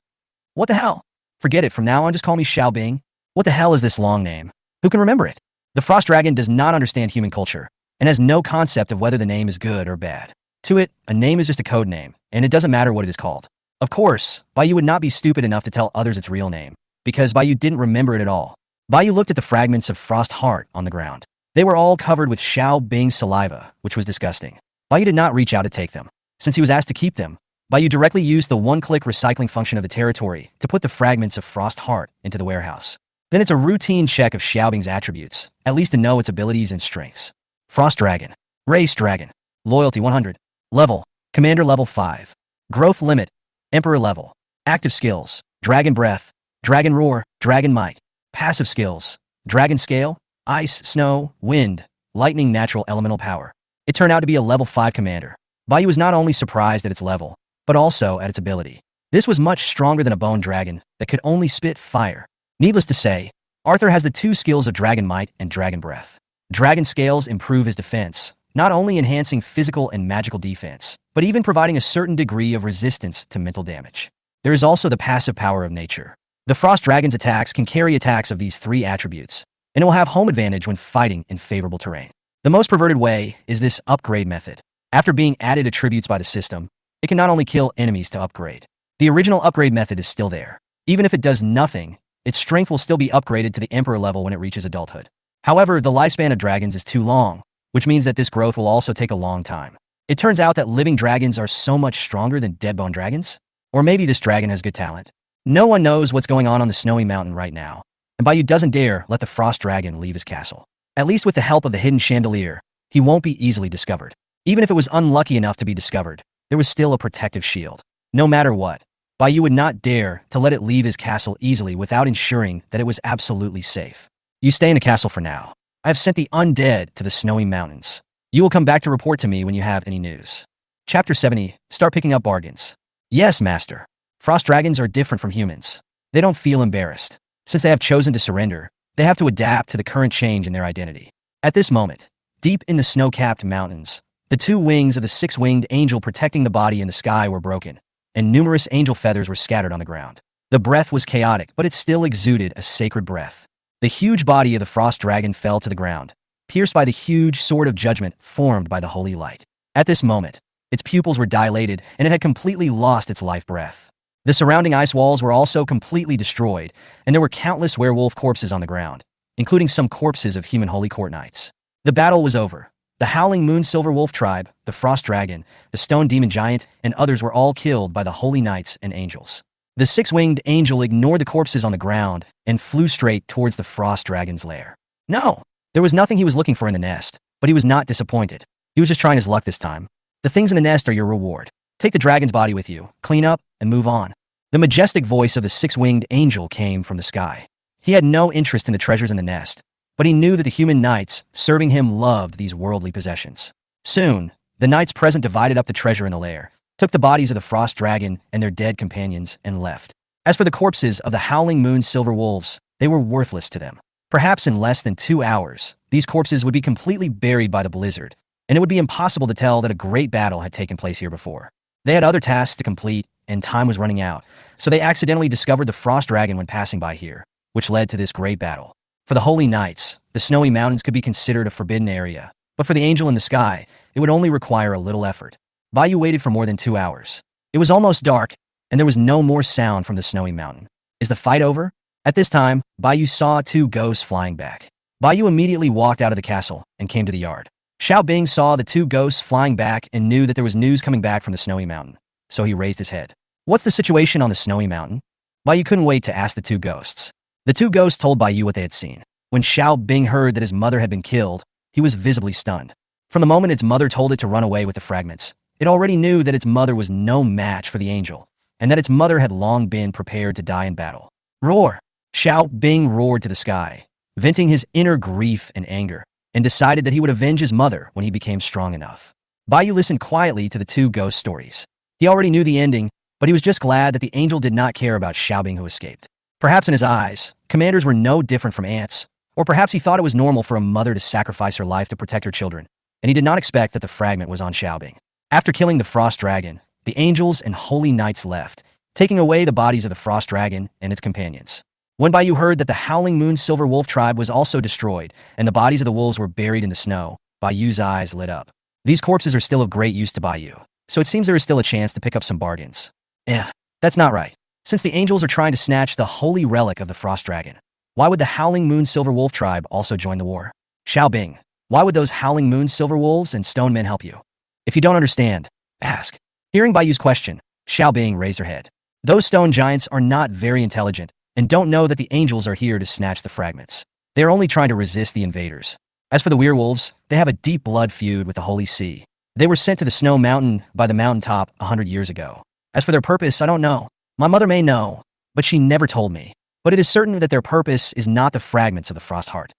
Speaker 2: What the hell? Forget it, from now on just call me Xiao Bing. What the hell is this long name? Who can remember it? The frost dragon does not understand human culture, and has no concept of whether the name is good or bad. To it, a name is just a code name, and it doesn't matter what it is called. Of course, Baiyu would not be stupid enough to tell others its real name, because Baiyu didn't remember it at all. Baiyu looked at the fragments of frost heart on the ground. They were all covered with Xiao Bing's saliva, which was disgusting. Baiyu did not reach out to take them. Since he was asked to keep them, Baiyu directly used the one-click recycling function of the territory to put the fragments of frost heart into the warehouse. Then it's a routine check of Xiao Bing's attributes, at least to know its abilities and strengths. Frost Dragon. Race Dragon. Loyalty 100. Level. Commander level 5. Growth limit. Emperor level. Active skills. Dragon Breath. Dragon Roar. Dragon Might. Passive skills. Dragon Scale. Ice, Snow, Wind. Lightning Natural Elemental Power. It turned out to be a level 5 commander. Baiyu was not only surprised at its level, but also at its ability. This was much stronger than a bone dragon that could only spit fire. Needless to say, Arthur has the 2 skills of Dragon Might and Dragon Breath. Dragon Scales improve his defense, not only enhancing physical and magical defense, but even providing a certain degree of resistance to mental damage. There is also the passive power of nature. The Frost Dragon's attacks can carry attacks of these 3 attributes, and it will have home advantage when fighting in favorable terrain. The most perverted way is this upgrade method. After being added attributes by the system, it can not only kill enemies to upgrade. The original upgrade method is still there. Even if it does nothing, its strength will still be upgraded to the Emperor level when it reaches adulthood. However, the lifespan of dragons is too long, which means that this growth will also take a long time. It turns out that living dragons are so much stronger than dead-bone dragons? Or maybe this dragon has good talent. No one knows what's going on the snowy mountain right now, and Baiyu doesn't dare let the frost dragon leave his castle. At least with the help of the hidden chandelier, he won't be easily discovered. Even if it was unlucky enough to be discovered, there was still a protective shield. No matter what, Baiyu would not dare to let it leave his castle easily without ensuring that it was absolutely safe. You stay in the castle for now. I have sent the undead to the snowy mountains. You will come back to report to me when you have any news. Chapter 70. Start picking up bargains. Yes, Master. Frost dragons are different from humans. They don't feel embarrassed. Since they have chosen to surrender, they have to adapt to the current change in their identity. At this moment, deep in the snow-capped mountains, the 2 wings of the 6-winged angel protecting the body in the sky were broken, and numerous angel feathers were scattered on the ground. The breath was chaotic, but it still exuded a sacred breath. The huge body of the frost dragon fell to the ground, pierced by the huge sword of judgment formed by the holy light. At this moment, its pupils were dilated, and it had completely lost its life breath. The surrounding ice walls were also completely destroyed, and there were countless werewolf corpses on the ground, including some corpses of human holy court knights. The battle was over. The Howling Moon Silver Wolf tribe, the Frost Dragon, the Stone Demon Giant, and others were all killed by the holy knights and angels. The 6-winged angel ignored the corpses on the ground and flew straight towards the Frost Dragon's lair. No! There was nothing he was looking for in the nest, but he was not disappointed. He was just trying his luck this time. The things in the nest are your reward. Take the dragon's body with you, clean up, and move on. The majestic voice of the 6-winged angel came from the sky. He had no interest in the treasures in the nest, but he knew that the human knights serving him loved these worldly possessions. Soon, the knights present divided up the treasure in the lair, took the bodies of the Frost Dragon and their dead companions, and left. As for the corpses of the Howling Moon Silver Wolves, they were worthless to them. Perhaps in less than 2 hours, these corpses would be completely buried by the blizzard, and it would be impossible to tell that a great battle had taken place here before. They had other tasks to complete, and time was running out, so they accidentally discovered the Frost Dragon when passing by here, which led to this great battle. For the Holy Knights, the snowy mountains could be considered a forbidden area, but for the angel in the sky, it would only require a little effort. Baiyu waited for more than 2 hours. It was almost dark, and there was no more sound from the snowy mountain. Is the fight over? At this time, Baiyu saw 2 ghosts flying back. Baiyu immediately walked out of the castle and came to the yard. Xiao Bing saw the two ghosts flying back and knew that there was news coming back from the snowy mountain, so he raised his head. What's the situation on the snowy mountain? Bai Yu couldn't wait to ask the two ghosts. The two ghosts told Bai Yu what they had seen. When Xiao Bing heard that his mother had been killed, he was visibly stunned. From the moment its mother told it to run away with the fragments, it already knew that its mother was no match for the angel, and that its mother had long been prepared to die in battle. Roar! Xiao Bing roared to the sky, venting his inner grief and anger, and decided that he would avenge his mother when he became strong enough. Bai Yu listened quietly to the two ghost stories. He already knew the ending, but he was just glad that the angel did not care about Xiao Bing who escaped. Perhaps in his eyes, commanders were no different from ants, or perhaps he thought it was normal for a mother to sacrifice her life to protect her children, and he did not expect that the fragment was on Xiao Bing. After killing the frost dragon, the angels and holy knights left, taking away the bodies of the frost dragon and its companions. When Bai Yu heard that the Howling Moon Silver Wolf tribe was also destroyed and the bodies of the wolves were buried in the snow, Bai Yu's eyes lit up. These corpses are still of great use to Bai Yu, so it seems there is still a chance to pick up some bargains. That's not right. Since the angels are trying to snatch the holy relic of the frost dragon, why would the Howling Moon Silver Wolf tribe also join the war? Xiao Bing, why would those Howling Moon Silver Wolves and Stone Men help you? If you don't understand, ask. Hearing Bai Yu's question, Xiao Bing raised her head. Those stone giants are not very intelligent and don't know that the angels are here to snatch the fragments. They are only trying to resist the invaders. As for the werewolves, they have a deep blood feud with the Holy Sea. They were sent to the Snow Mountain by the mountaintop 100 years ago. As for their purpose, I don't know. My mother may know, but she never told me. But it is certain that their purpose is not the fragments of the Frost Heart.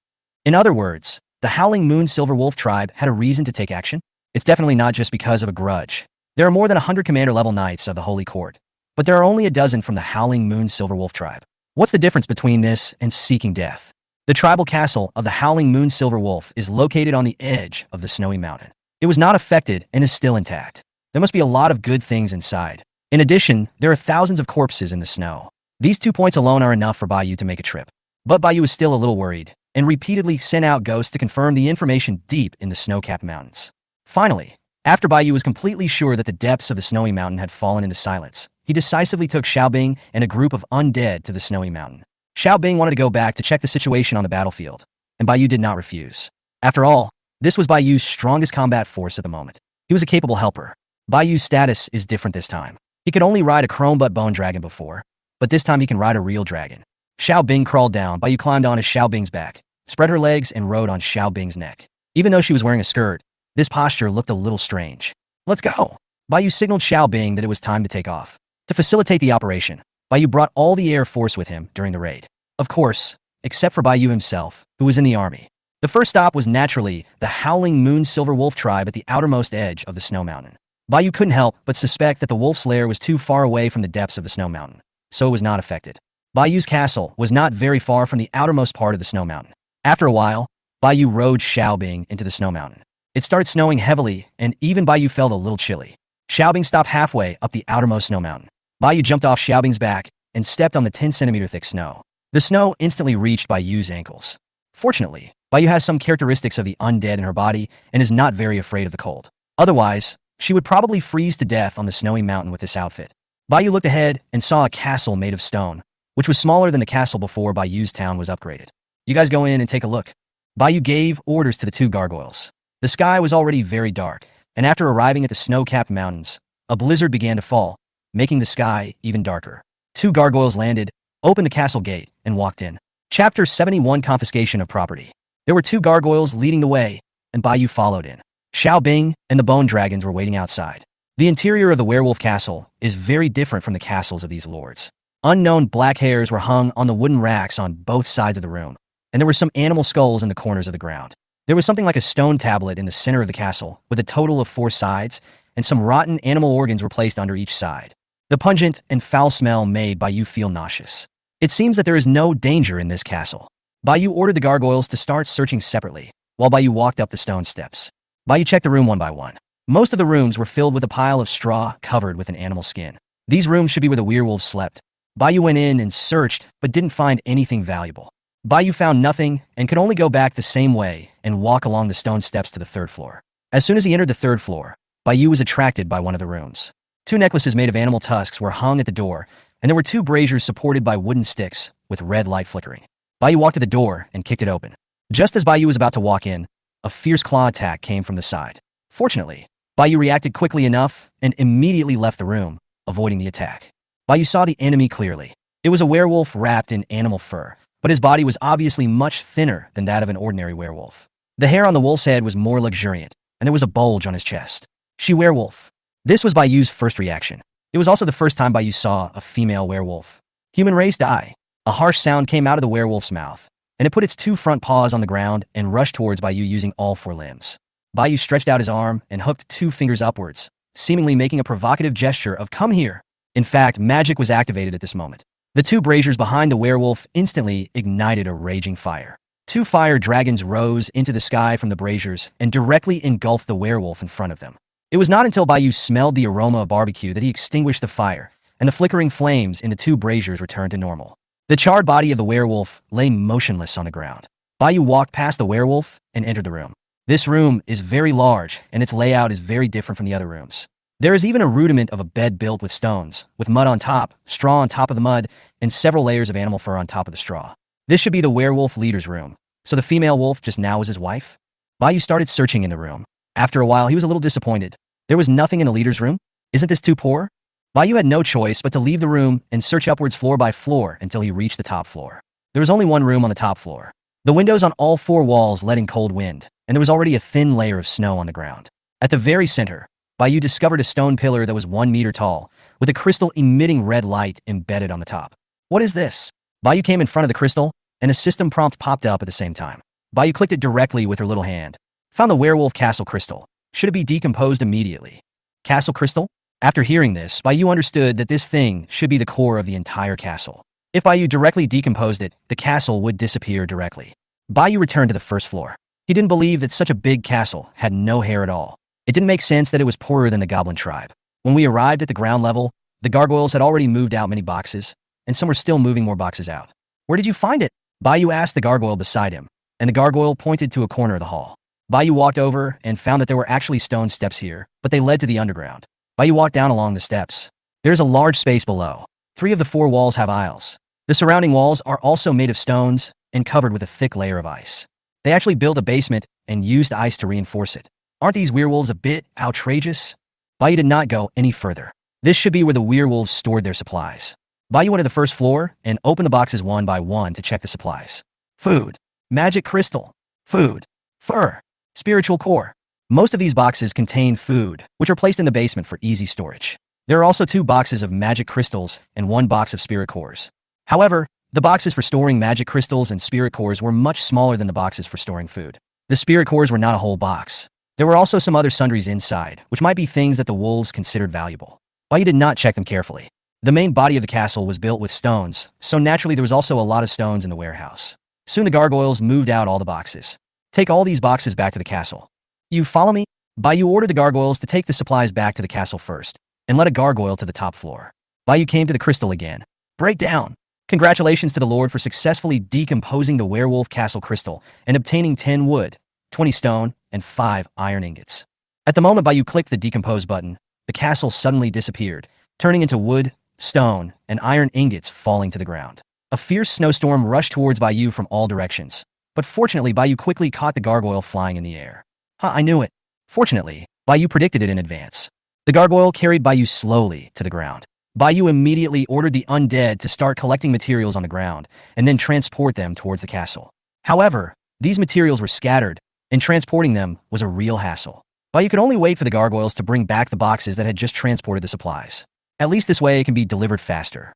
Speaker 2: In other words, the Howling Moon Silver Wolf tribe had a reason to take action. It's definitely not just because of a grudge. There are more than 100 commander-level knights of the Holy Court, but there are only a dozen from the Howling Moon Silver Wolf tribe. What's the difference between this and seeking death? The tribal castle of the Howling Moon Silver Wolf is located on the edge of the snowy mountain. It was not affected and is still intact. There must be a lot of good things inside. In addition, there are thousands of corpses in the snow. These 2 points alone are enough for Bai Yu to make a trip. But Bai Yu is still a little worried, and repeatedly sent out ghosts to confirm the information deep in the snow-capped mountains. Finally, after Bai Yu was completely sure that the depths of the snowy mountain had fallen into silence, he decisively took Xiao Bing and a group of undead to the snowy mountain. Xiao Bing wanted to go back to check the situation on the battlefield, and Bai Yu did not refuse. After all, this was Bai Yu's strongest combat force at the moment. He was a capable helper. Bai Yu's status is different this time. He could only ride a chrome-butt bone dragon before, but this time he can ride a real dragon. Xiao Bing crawled down. Bai Yu climbed onto Xiao Bing's back, spread her legs, and rode on Xiao Bing's neck. Even though she was wearing a skirt, this posture looked a little strange. Let's go! Bai Yu signaled Xiao Bing that it was time to take off. To facilitate the operation, Bai Yu brought all the air force with him during the raid. Of course, except for Bai Yu himself, who was in the army. The first stop was naturally the Howling Moon Silver Wolf tribe at the outermost edge of the snow mountain. Bai Yu couldn't help but suspect that the wolf's lair was too far away from the depths of the snow mountain, so it was not affected. Bai Yu's castle was not very far from the outermost part of the snow mountain. After a while, Bai Yu rode Xiao Bing into the snow mountain. It started snowing heavily, and even Bai Yu felt a little chilly. Xiao Bing stopped halfway up the outermost snow mountain. Bai Yu jumped off Xiao Bing's back and stepped on the 10-centimeter thick snow. The snow instantly reached Bai Yu's ankles. Fortunately, Bai Yu has some characteristics of the undead in her body and is not very afraid of the cold. Otherwise, she would probably freeze to death on the snowy mountain with this outfit. Bai Yu looked ahead and saw a castle made of stone, which was smaller than the castle before Bai Yu's town was upgraded. You guys go in and take a look. Bai Yu gave orders to the 2 gargoyles. The sky was already very dark, and after arriving at the snow-capped mountains, a blizzard began to fall, making the sky even darker. 2 gargoyles landed, opened the castle gate, and walked in. Chapter 71: Confiscation of Property. There were 2 gargoyles leading the way, and Bai Yu followed in. Xiao Bing and the bone dragons were waiting outside. The interior of the werewolf castle is very different from the castles of these lords. Unknown black hairs were hung on the wooden racks on both sides of the room, and there were some animal skulls in the corners of the ground. There was something like a stone tablet in the center of the castle, with a total of 4 sides, and some rotten animal organs were placed under each side. The pungent and foul smell made Bai Yu feel nauseous. It seems that there is no danger in this castle. Bai Yu ordered the gargoyles to start searching separately, while Bai Yu walked up the stone steps. Bai Yu checked the room one by one. Most of the rooms were filled with a pile of straw covered with an animal skin. These rooms should be where the werewolves slept. Bai Yu went in and searched, but didn't find anything valuable. Bai Yu found nothing and could only go back the same way and walk along the stone steps to the 3rd floor. As soon as he entered the 3rd floor, Bai Yu was attracted by one of the rooms. 2 necklaces made of animal tusks were hung at the door, and there were 2 braziers supported by wooden sticks with red light flickering. Bai Yu walked to the door and kicked it open. Just as Bai Yu was about to walk in, a fierce claw attack came from the side. Fortunately, Bayou reacted quickly enough and immediately left the room, avoiding the attack. Bayou saw the enemy clearly. It was a werewolf wrapped in animal fur, but his body was obviously much thinner than that of an ordinary werewolf. The hair on the wolf's head was more luxuriant, and there was a bulge on his chest. She-werewolf. This was Bayou's first reaction. It was also the first time Bayou saw a female werewolf. Human race die. A harsh sound came out of the werewolf's mouth, and it put its two front paws on the ground and rushed towards Bayou using all four limbs. Bayou stretched out his arm and hooked two fingers upwards, seemingly making a provocative gesture of "come here." In fact, magic was activated at this moment. The two braziers behind the werewolf instantly ignited a raging fire. Two fire dragons rose into the sky from the braziers and directly engulfed the werewolf in front of them. It was not until Bayou smelled the aroma of barbecue that he extinguished the fire, and the flickering flames in the two braziers returned to normal. The charred body of the werewolf lay motionless on the ground. Bayou walked past the werewolf and entered the room. This room is very large, and its layout is very different from the other rooms. There is even a rudiment of a bed built with stones, with mud on top, straw on top of the mud, and several layers of animal fur on top of the straw. This should be the werewolf leader's room. So the female wolf just now was his wife? Bayou started searching in the room. After a while, he was a little disappointed. There was nothing in the leader's room? Isn't this too poor? Bayou had no choice but to leave the room and search upwards floor by floor until he reached the top floor. There was only one room on the top floor. The windows on all four walls let in cold wind, and there was already a thin layer of snow on the ground. At the very center, Bayou discovered a stone pillar that was 1 meter tall, with a crystal emitting red light embedded on the top. What is this? Bayou came in front of the crystal, and a system prompt popped up at the same time. Bayou clicked it directly with her little hand. Found the werewolf castle crystal. Should it be decomposed immediately? Castle crystal? After hearing this, Bayou understood that this thing should be the core of the entire castle. If Bayou directly decomposed it, the castle would disappear directly. Bayou returned to the first floor. He didn't believe that such a big castle had no hair at all. It didn't make sense that it was poorer than the goblin tribe. When we arrived at the ground level, the gargoyles had already moved out many boxes, and some were still moving more boxes out. Where did you find it? Bayou asked the gargoyle beside him, and the gargoyle pointed to a corner of the hall. Bayou walked over and found that there were actually stone steps here, but they led to the underground. Bayou walked down along the steps. There's a large space below. 3 of the 4 walls have aisles. The surrounding walls are also made of stones and covered with a thick layer of ice. They actually built a basement and used ice to reinforce it. Aren't these werewolves a bit outrageous? Bayou did not go any further. This should be where the werewolves stored their supplies. Bayou went to the first floor and opened the boxes one by one to check the supplies. Food. Magic crystal. Food. Fur. Spiritual core. Most of these boxes contain food, which are placed in the basement for easy storage. There are also 2 boxes of magic crystals and 1 box of spirit cores. However, the boxes for storing magic crystals and spirit cores were much smaller than the boxes for storing food. The spirit cores were not a whole box. There were also some other sundries inside, which might be things that the wolves considered valuable. Bayou did not check them carefully. The main body of the castle was built with stones, so naturally there was also a lot of stones in the warehouse. Soon the gargoyles moved out all the boxes. Take all these boxes back to the castle. You follow me? Bayou ordered the gargoyles to take the supplies back to the castle first, and led a gargoyle to the top floor. Bayou came to the crystal again. Break down. Congratulations to the Lord for successfully decomposing the werewolf castle crystal and obtaining 10 wood, 20 stone, and 5 iron ingots. At the moment Bayou clicked the decompose button, the castle suddenly disappeared, turning into wood, stone, and iron ingots falling to the ground. A fierce snowstorm rushed towards Bayou from all directions, but fortunately Bayou quickly caught the gargoyle flying in the air. I knew it. Fortunately, Bayou predicted it in advance. The gargoyle carried Bayou slowly to the ground. Bayou immediately ordered the undead to start collecting materials on the ground and then transport them towards the castle. However, these materials were scattered, and transporting them was a real hassle. Bayou could only wait for the gargoyles to bring back the boxes that had just transported the supplies. At least this way it can be delivered faster.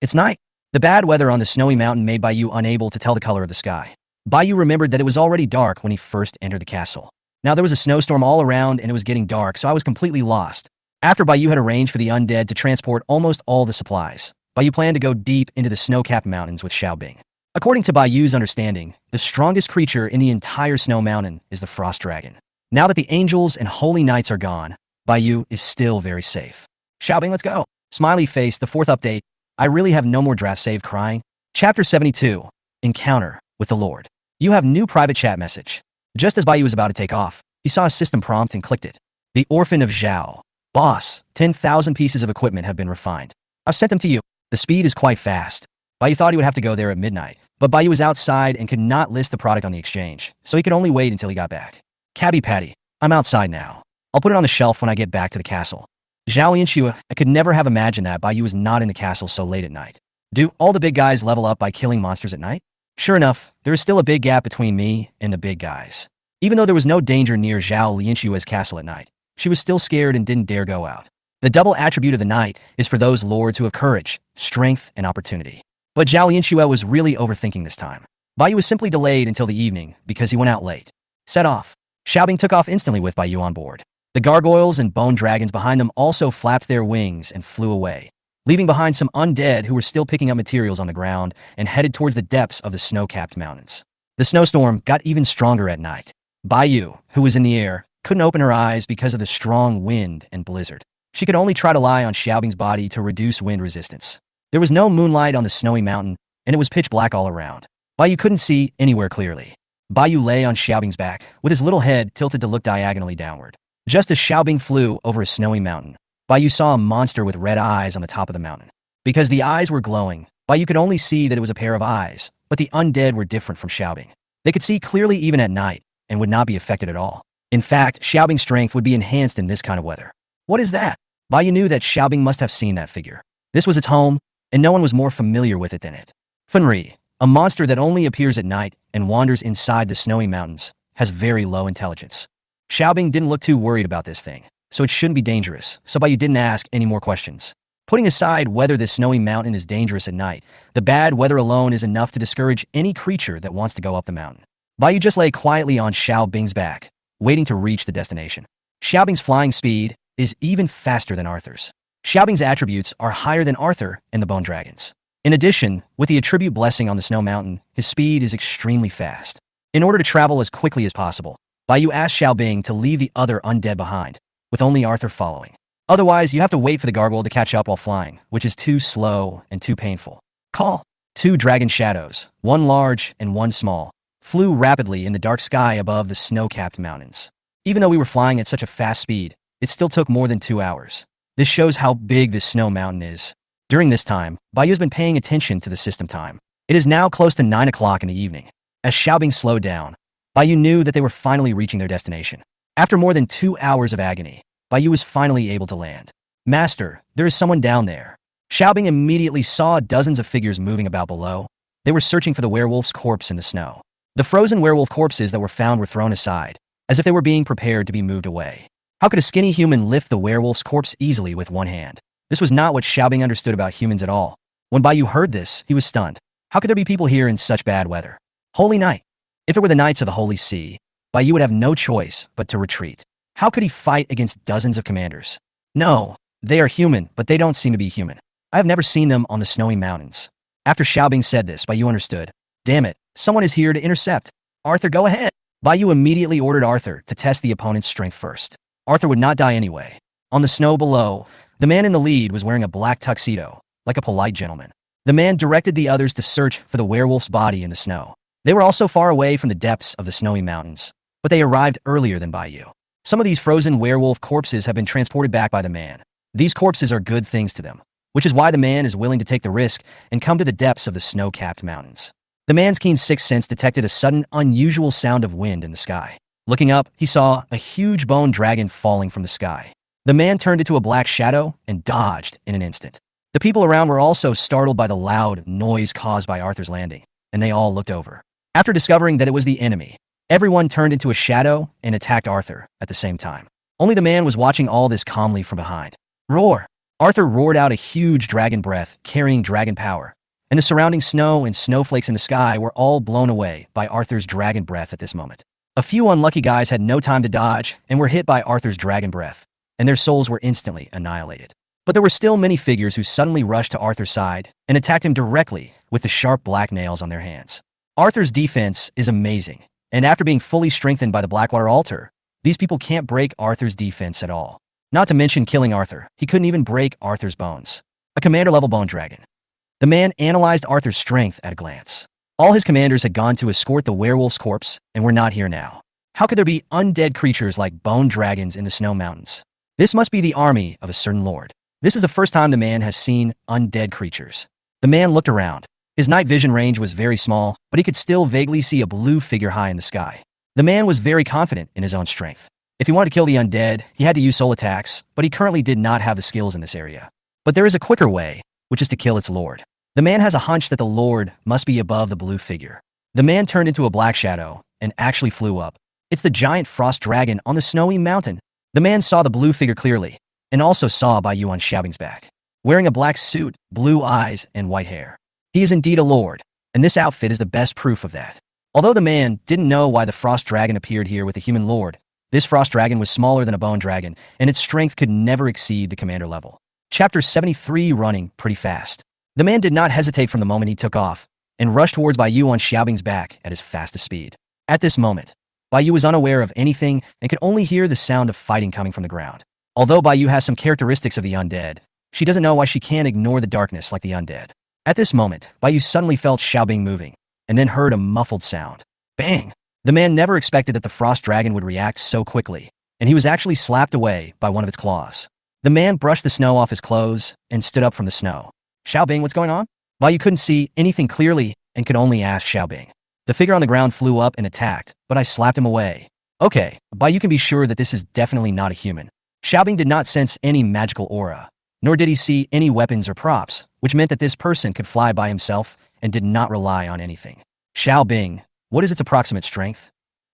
Speaker 2: It's night. The bad weather on the snowy mountain made Bayou unable to tell the color of the sky. Bayou remembered that it was already dark when he first entered the castle. Now there was a snowstorm all around and it was getting dark, so I was completely lost. After Bayou had arranged for the undead to transport almost all the supplies, Bayou planned to go deep into the snow-capped mountains with Xiaobing. According to Bayou's understanding, the strongest creature in the entire snow mountain is the frost dragon. Now that the angels and holy knights are gone, Bayou is still very safe. Xiaobing, let's go. Smiley face, the 4th update. I really have no more draft save crying. Chapter 72. Encounter with the Lord. You have new private chat message. Just as Bayou was about to take off, he saw a system prompt and clicked it. The Orphan of Zhao. Boss, 10,000 pieces of equipment have been refined. I've sent them to you. The speed is quite fast. Bayou thought he would have to go there at midnight, but Bayou was outside and could not list the product on the exchange, so he could only wait until he got back. Cabby Patty, I'm outside now. I'll put it on the shelf when I get back to the castle. Zhao Yanxue, I could never have imagined that Bai Yu was not in the castle so late at night. Do all the big guys level up by killing monsters at night? Sure enough, there is still a big gap between me and the big guys. Even though there was no danger near Zhao Lianshue's castle at night, she was still scared and didn't dare go out. The double attribute of the night is for those lords who have courage, strength, and opportunity. But Zhao Lianxue was really overthinking this time. Bai Yu was simply delayed until the evening because he went out late. Set off. Xiaobing took off instantly with Bai Yu on board. The gargoyles and bone dragons behind them also flapped their wings and flew away, leaving behind some undead who were still picking up materials on the ground and headed towards the depths of the snow-capped mountains. The snowstorm got even stronger at night. Bai Yu, who was in the air, couldn't open her eyes because of the strong wind and blizzard. She could only try to lie on Xiaobing's body to reduce wind resistance. There was no moonlight on the snowy mountain, and it was pitch black all around. Bai Yu couldn't see anywhere clearly. Bai Yu lay on Xiaobing's back, with his little head tilted to look diagonally downward. Just as Xiaobing flew over a snowy mountain, Bai Yu saw a monster with red eyes on the top of the mountain. Because the eyes were glowing, Bai Yu could only see that it was a pair of eyes, but the undead were different from Xiaobing. They could see clearly even at night, and would not be affected at all. In fact, Xiaobing's strength would be enhanced in this kind of weather. What is that? Bai Yu knew that Xiaobing must have seen that figure. This was its home, and no one was more familiar with it than it. Fenri, a monster that only appears at night and wanders inside the snowy mountains, has very low intelligence. Xiaobing didn't look too worried about this thing, so it shouldn't be dangerous, so Bai Yu didn't ask any more questions. Putting aside whether this snowy mountain is dangerous at night, the bad weather alone is enough to discourage any creature that wants to go up the mountain. Bai Yu just lay quietly on Xiaobing's back, waiting to reach the destination. Xiaobing's flying speed is even faster than Arthur's. Xiaobing's attributes are higher than Arthur and the Bone Dragons. In addition, with the attribute blessing on the snow mountain, his speed is extremely fast. In order to travel as quickly as possible, Bai Yu asked Xiaobing to leave the other undead behind, with only Arthur following. Otherwise, you have to wait for the gargoyle to catch up while flying, which is too slow and too painful. Call. 2 dragon shadows, one large and one small, flew rapidly in the dark sky above the snow-capped mountains. Even though we were flying at such a fast speed, it still took more than 2 hours. This shows how big this snow mountain is. During this time, Bai Yu has been paying attention to the system time. It is now close to 9 o'clock in the evening. As Xiaobing slowed down, Bai Yu knew that they were finally reaching their destination. After more than 2 hours of agony, Bai Yu was finally able to land. Master, there is someone down there. Xiaobing immediately saw dozens of figures moving about below. They were searching for the werewolf's corpse in the snow. The frozen werewolf corpses that were found were thrown aside, as if they were being prepared to be moved away. How could a skinny human lift the werewolf's corpse easily with one hand? This was not what Xiaobing understood about humans at all. When Bai Yu heard this, he was stunned. How could there be people here in such bad weather? Holy night. If it were the Knights of the Holy Sea, Bai Yu would have no choice but to retreat. How could he fight against dozens of commanders? No, they are human, but they don't seem to be human. I have never seen them on the snowy mountains. After Xiaobing said this, Bai Yu understood. Damn it, someone is here to intercept. Arthur, go ahead. Bai Yu immediately ordered Arthur to test the opponent's strength first. Arthur would not die anyway. On the snow below, the man in the lead was wearing a black tuxedo, like a polite gentleman. The man directed the others to search for the werewolf's body in the snow. They were also far away from the depths of the snowy mountains, but they arrived earlier than Bai Yu. Some of these frozen werewolf corpses have been transported back by the man. These corpses are good things to them, which is why the man is willing to take the risk and come to the depths of the snow-capped mountains. The man's keen sixth sense detected a sudden, unusual sound of wind in the sky. Looking up, he saw a huge bone dragon falling from the sky. The man turned into a black shadow and dodged in an instant. The people around were also startled by the loud noise caused by Arthur's landing, and they all looked over. After discovering that it was the enemy, everyone turned into a shadow and attacked Arthur at the same time. Only the man was watching all this calmly from behind. Roar! Arthur roared out a huge dragon breath carrying dragon power, and the surrounding snow and snowflakes in the sky were all blown away by Arthur's dragon breath at this moment. A few unlucky guys had no time to dodge and were hit by Arthur's dragon breath, and their souls were instantly annihilated. But there were still many figures who suddenly rushed to Arthur's side and attacked him directly with the sharp black nails on their hands. Arthur's defense is amazing, and after being fully strengthened by the Blackwater altar, these people can't break Arthur's defense at all. Not to mention killing Arthur, he couldn't even break Arthur's bones. A commander-level bone dragon. The man analyzed Arthur's strength at a glance. All his commanders had gone to escort the werewolf's corpse and were not here now. How could there be undead creatures like bone dragons in the snow mountains? This must be the army of a certain lord. This is the first time the man has seen undead creatures. The man looked around. His night vision range was very small, but he could still vaguely see a blue figure high in the sky. The man was very confident in his own strength. If he wanted to kill the undead, he had to use soul attacks, but he currently did not have the skills in this area. But there is a quicker way, which is to kill its lord. The man has a hunch that the lord must be above the blue figure. The man turned into a black shadow and actually flew up. It's the giant frost dragon on the snowy mountain. The man saw the blue figure clearly, and also saw Baiyu on Xiaobing's back, wearing a black suit, blue eyes, and white hair. He is indeed a lord, and this outfit is the best proof of that. Although the man didn't know why the frost dragon appeared here with the human lord, this frost dragon was smaller than a bone dragon, and its strength could never exceed the commander level. Chapter 73. Running pretty fast. The man did not hesitate from the moment he took off, and rushed towards Baiyu on Xiaobing's back at his fastest speed. At this moment, Baiyu was unaware of anything and could only hear the sound of fighting coming from the ground. Although Baiyu has some characteristics of the undead, she doesn't know why she can't ignore the darkness like the undead. At this moment, Baiyu suddenly felt Xiaobing moving, and then heard a muffled sound. Bang! The man never expected that the frost dragon would react so quickly, and he was actually slapped away by one of its claws. The man brushed the snow off his clothes and stood up from the snow. Xiaobing, what's going on? Baiyu couldn't see anything clearly and could only ask Xiaobing. The figure on the ground flew up and attacked, but I slapped him away. Okay, Baiyu can be sure that this is definitely not a human. Xiaobing did not sense any magical aura, nor did he see any weapons or props, which meant that this person could fly by himself and did not rely on anything. Xiaobing, what is its approximate strength?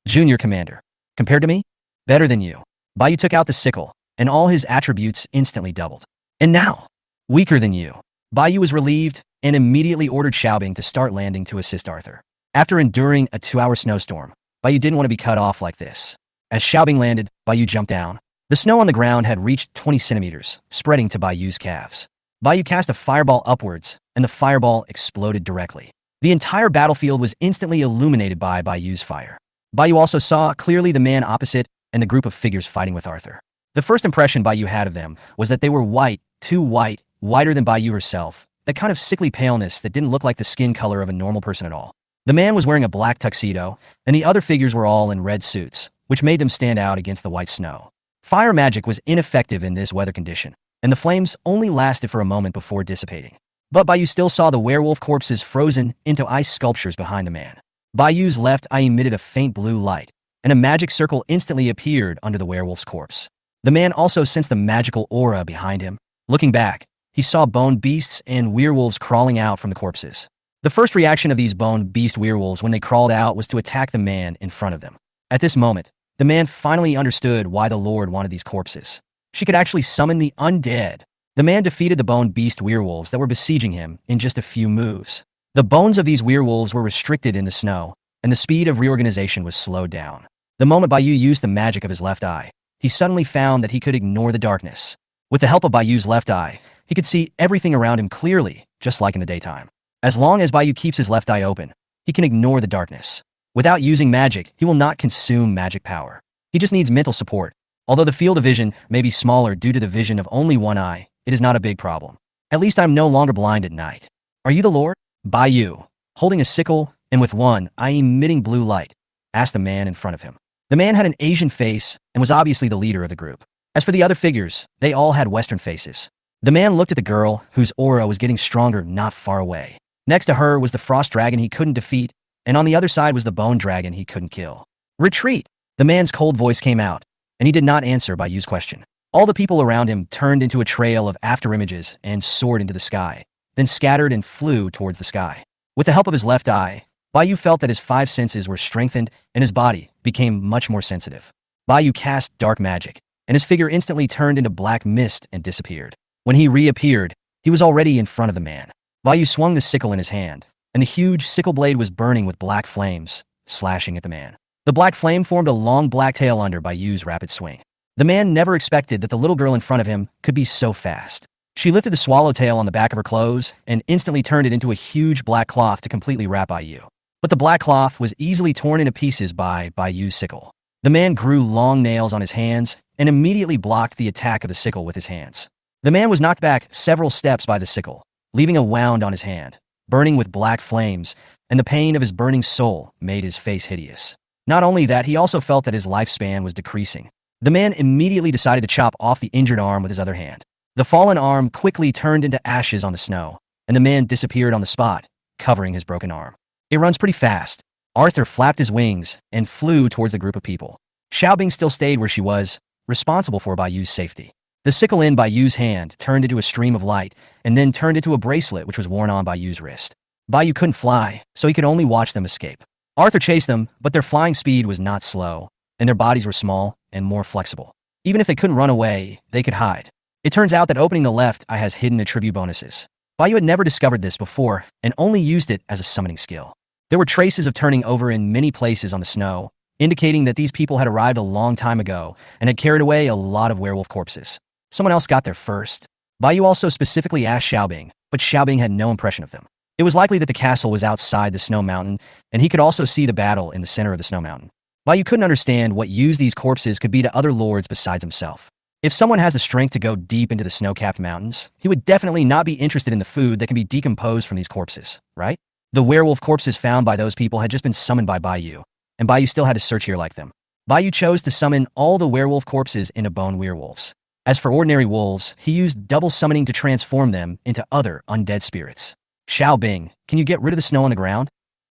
Speaker 2: Junior Commander. Compared to me? Better than you. Baiyu took out the sickle, and all his attributes instantly doubled. And now, weaker than you. Baiyu was relieved and immediately ordered Xiaobing to start landing to assist Arthur. After enduring a 2-hour snowstorm, Baiyu didn't want to be cut off like this. As Xiaobing landed, Baiyu jumped down. The snow on the ground had reached 20 centimeters, spreading to Baiyu's calves. Baiyu cast a fireball upwards, and the fireball exploded directly. The entire battlefield was instantly illuminated by Baiyu's fire. Baiyu also saw clearly the man opposite and the group of figures fighting with Arthur. The first impression Baiyu had of them was that they were white, too white, whiter than Baiyu herself, that kind of sickly paleness that didn't look like the skin color of a normal person at all. The man was wearing a black tuxedo, and the other figures were all in red suits, which made them stand out against the white snow. Fire magic was ineffective in this weather condition, and the flames only lasted for a moment before dissipating. But Baiyu still saw the werewolf corpses frozen into ice sculptures behind the man. Baiyu's left eye emitted a faint blue light, and a magic circle instantly appeared under the werewolf's corpse. The man also sensed the magical aura behind him. Looking back, he saw bone beasts and werewolves crawling out from the corpses. The first reaction of these bone beast werewolves when they crawled out was to attack the man in front of them. At this moment, the man finally understood why the Lord wanted these corpses. She could actually summon the undead. The man defeated the bone beast werewolves that were besieging him in just a few moves. The bones of these werewolves were restricted in the snow, and the speed of reorganization was slowed down. The moment Baiyu used the magic of his left eye, he suddenly found that he could ignore the darkness. With the help of Baiyu's left eye, he could see everything around him clearly, just like in the daytime. As long as Baiyu keeps his left eye open, he can ignore the darkness. Without using magic, he will not consume magic power. He just needs mental support. Although the field of vision may be smaller due to the vision of only one eye, it is not a big problem. At least I'm no longer blind at night. Are you the Lord? Baiyu, holding a sickle and with one eye emitting blue light, asked the man in front of him. The man had an Asian face and was obviously the leader of the group. As for the other figures, they all had Western faces. The man looked at the girl, whose aura was getting stronger not far away. Next to her was the frost dragon he couldn't defeat, and on the other side was the bone dragon he couldn't kill. Retreat! The man's cold voice came out, and he did not answer Baiyu's question. All the people around him turned into a trail of afterimages and soared into the sky, then scattered and flew towards the sky. With the help of his left eye, Baiyu felt that his 5 senses were strengthened and his body became much more sensitive. Baiyu cast dark magic, and his figure instantly turned into black mist and disappeared. When he reappeared, he was already in front of the man. Baiyu swung the sickle in his hand, and the huge sickle blade was burning with black flames, slashing at the man. The black flame formed a long black tail under Baiyu's rapid swing. The man never expected that the little girl in front of him could be so fast. She lifted the swallowtail on the back of her clothes and instantly turned it into a huge black cloth to completely wrap Baiyu. But the black cloth was easily torn into pieces by Baiyu's sickle. The man grew long nails on his hands and immediately blocked the attack of the sickle with his hands. The man was knocked back several steps by the sickle, leaving a wound on his hand, burning with black flames, and the pain of his burning soul made his face hideous. Not only that, he also felt that his lifespan was decreasing. The man immediately decided to chop off the injured arm with his other hand. The fallen arm quickly turned into ashes on the snow, and the man disappeared on the spot, covering his broken arm. It runs pretty fast. Arthur flapped his wings and flew towards the group of people. Xiaobing still stayed where she was, responsible for Bayu's safety. The sickle in Bayu's hand turned into a stream of light and then turned into a bracelet which was worn on Bayu's wrist. Bayu couldn't fly, so he could only watch them escape. Arthur chased them, but their flying speed was not slow, and their bodies were small and more flexible. Even if they couldn't run away, they could hide. It turns out that opening the left eye has hidden attribute bonuses. Bayu had never discovered this before and only used it as a summoning skill. There were traces of turning over in many places on the snow, indicating that these people had arrived a long time ago and had carried away a lot of werewolf corpses. Someone else got there first. Bayu also specifically asked Xiaobing, but Xiaobing had no impression of them. It was likely that the castle was outside the snow mountain, and he could also see the battle in the center of the snow mountain. Bayu couldn't understand what use these corpses could be to other lords besides himself. If someone has the strength to go deep into the snow-capped mountains, he would definitely not be interested in the food that can be decomposed from these corpses, right? The werewolf corpses found by those people had just been summoned by Bayu, and Bayu still had to search here like them. Bayu chose to summon all the werewolf corpses into bone werewolves. As for ordinary wolves, he used double summoning to transform them into other undead spirits. Xiaobing, can you get rid of the snow on the ground?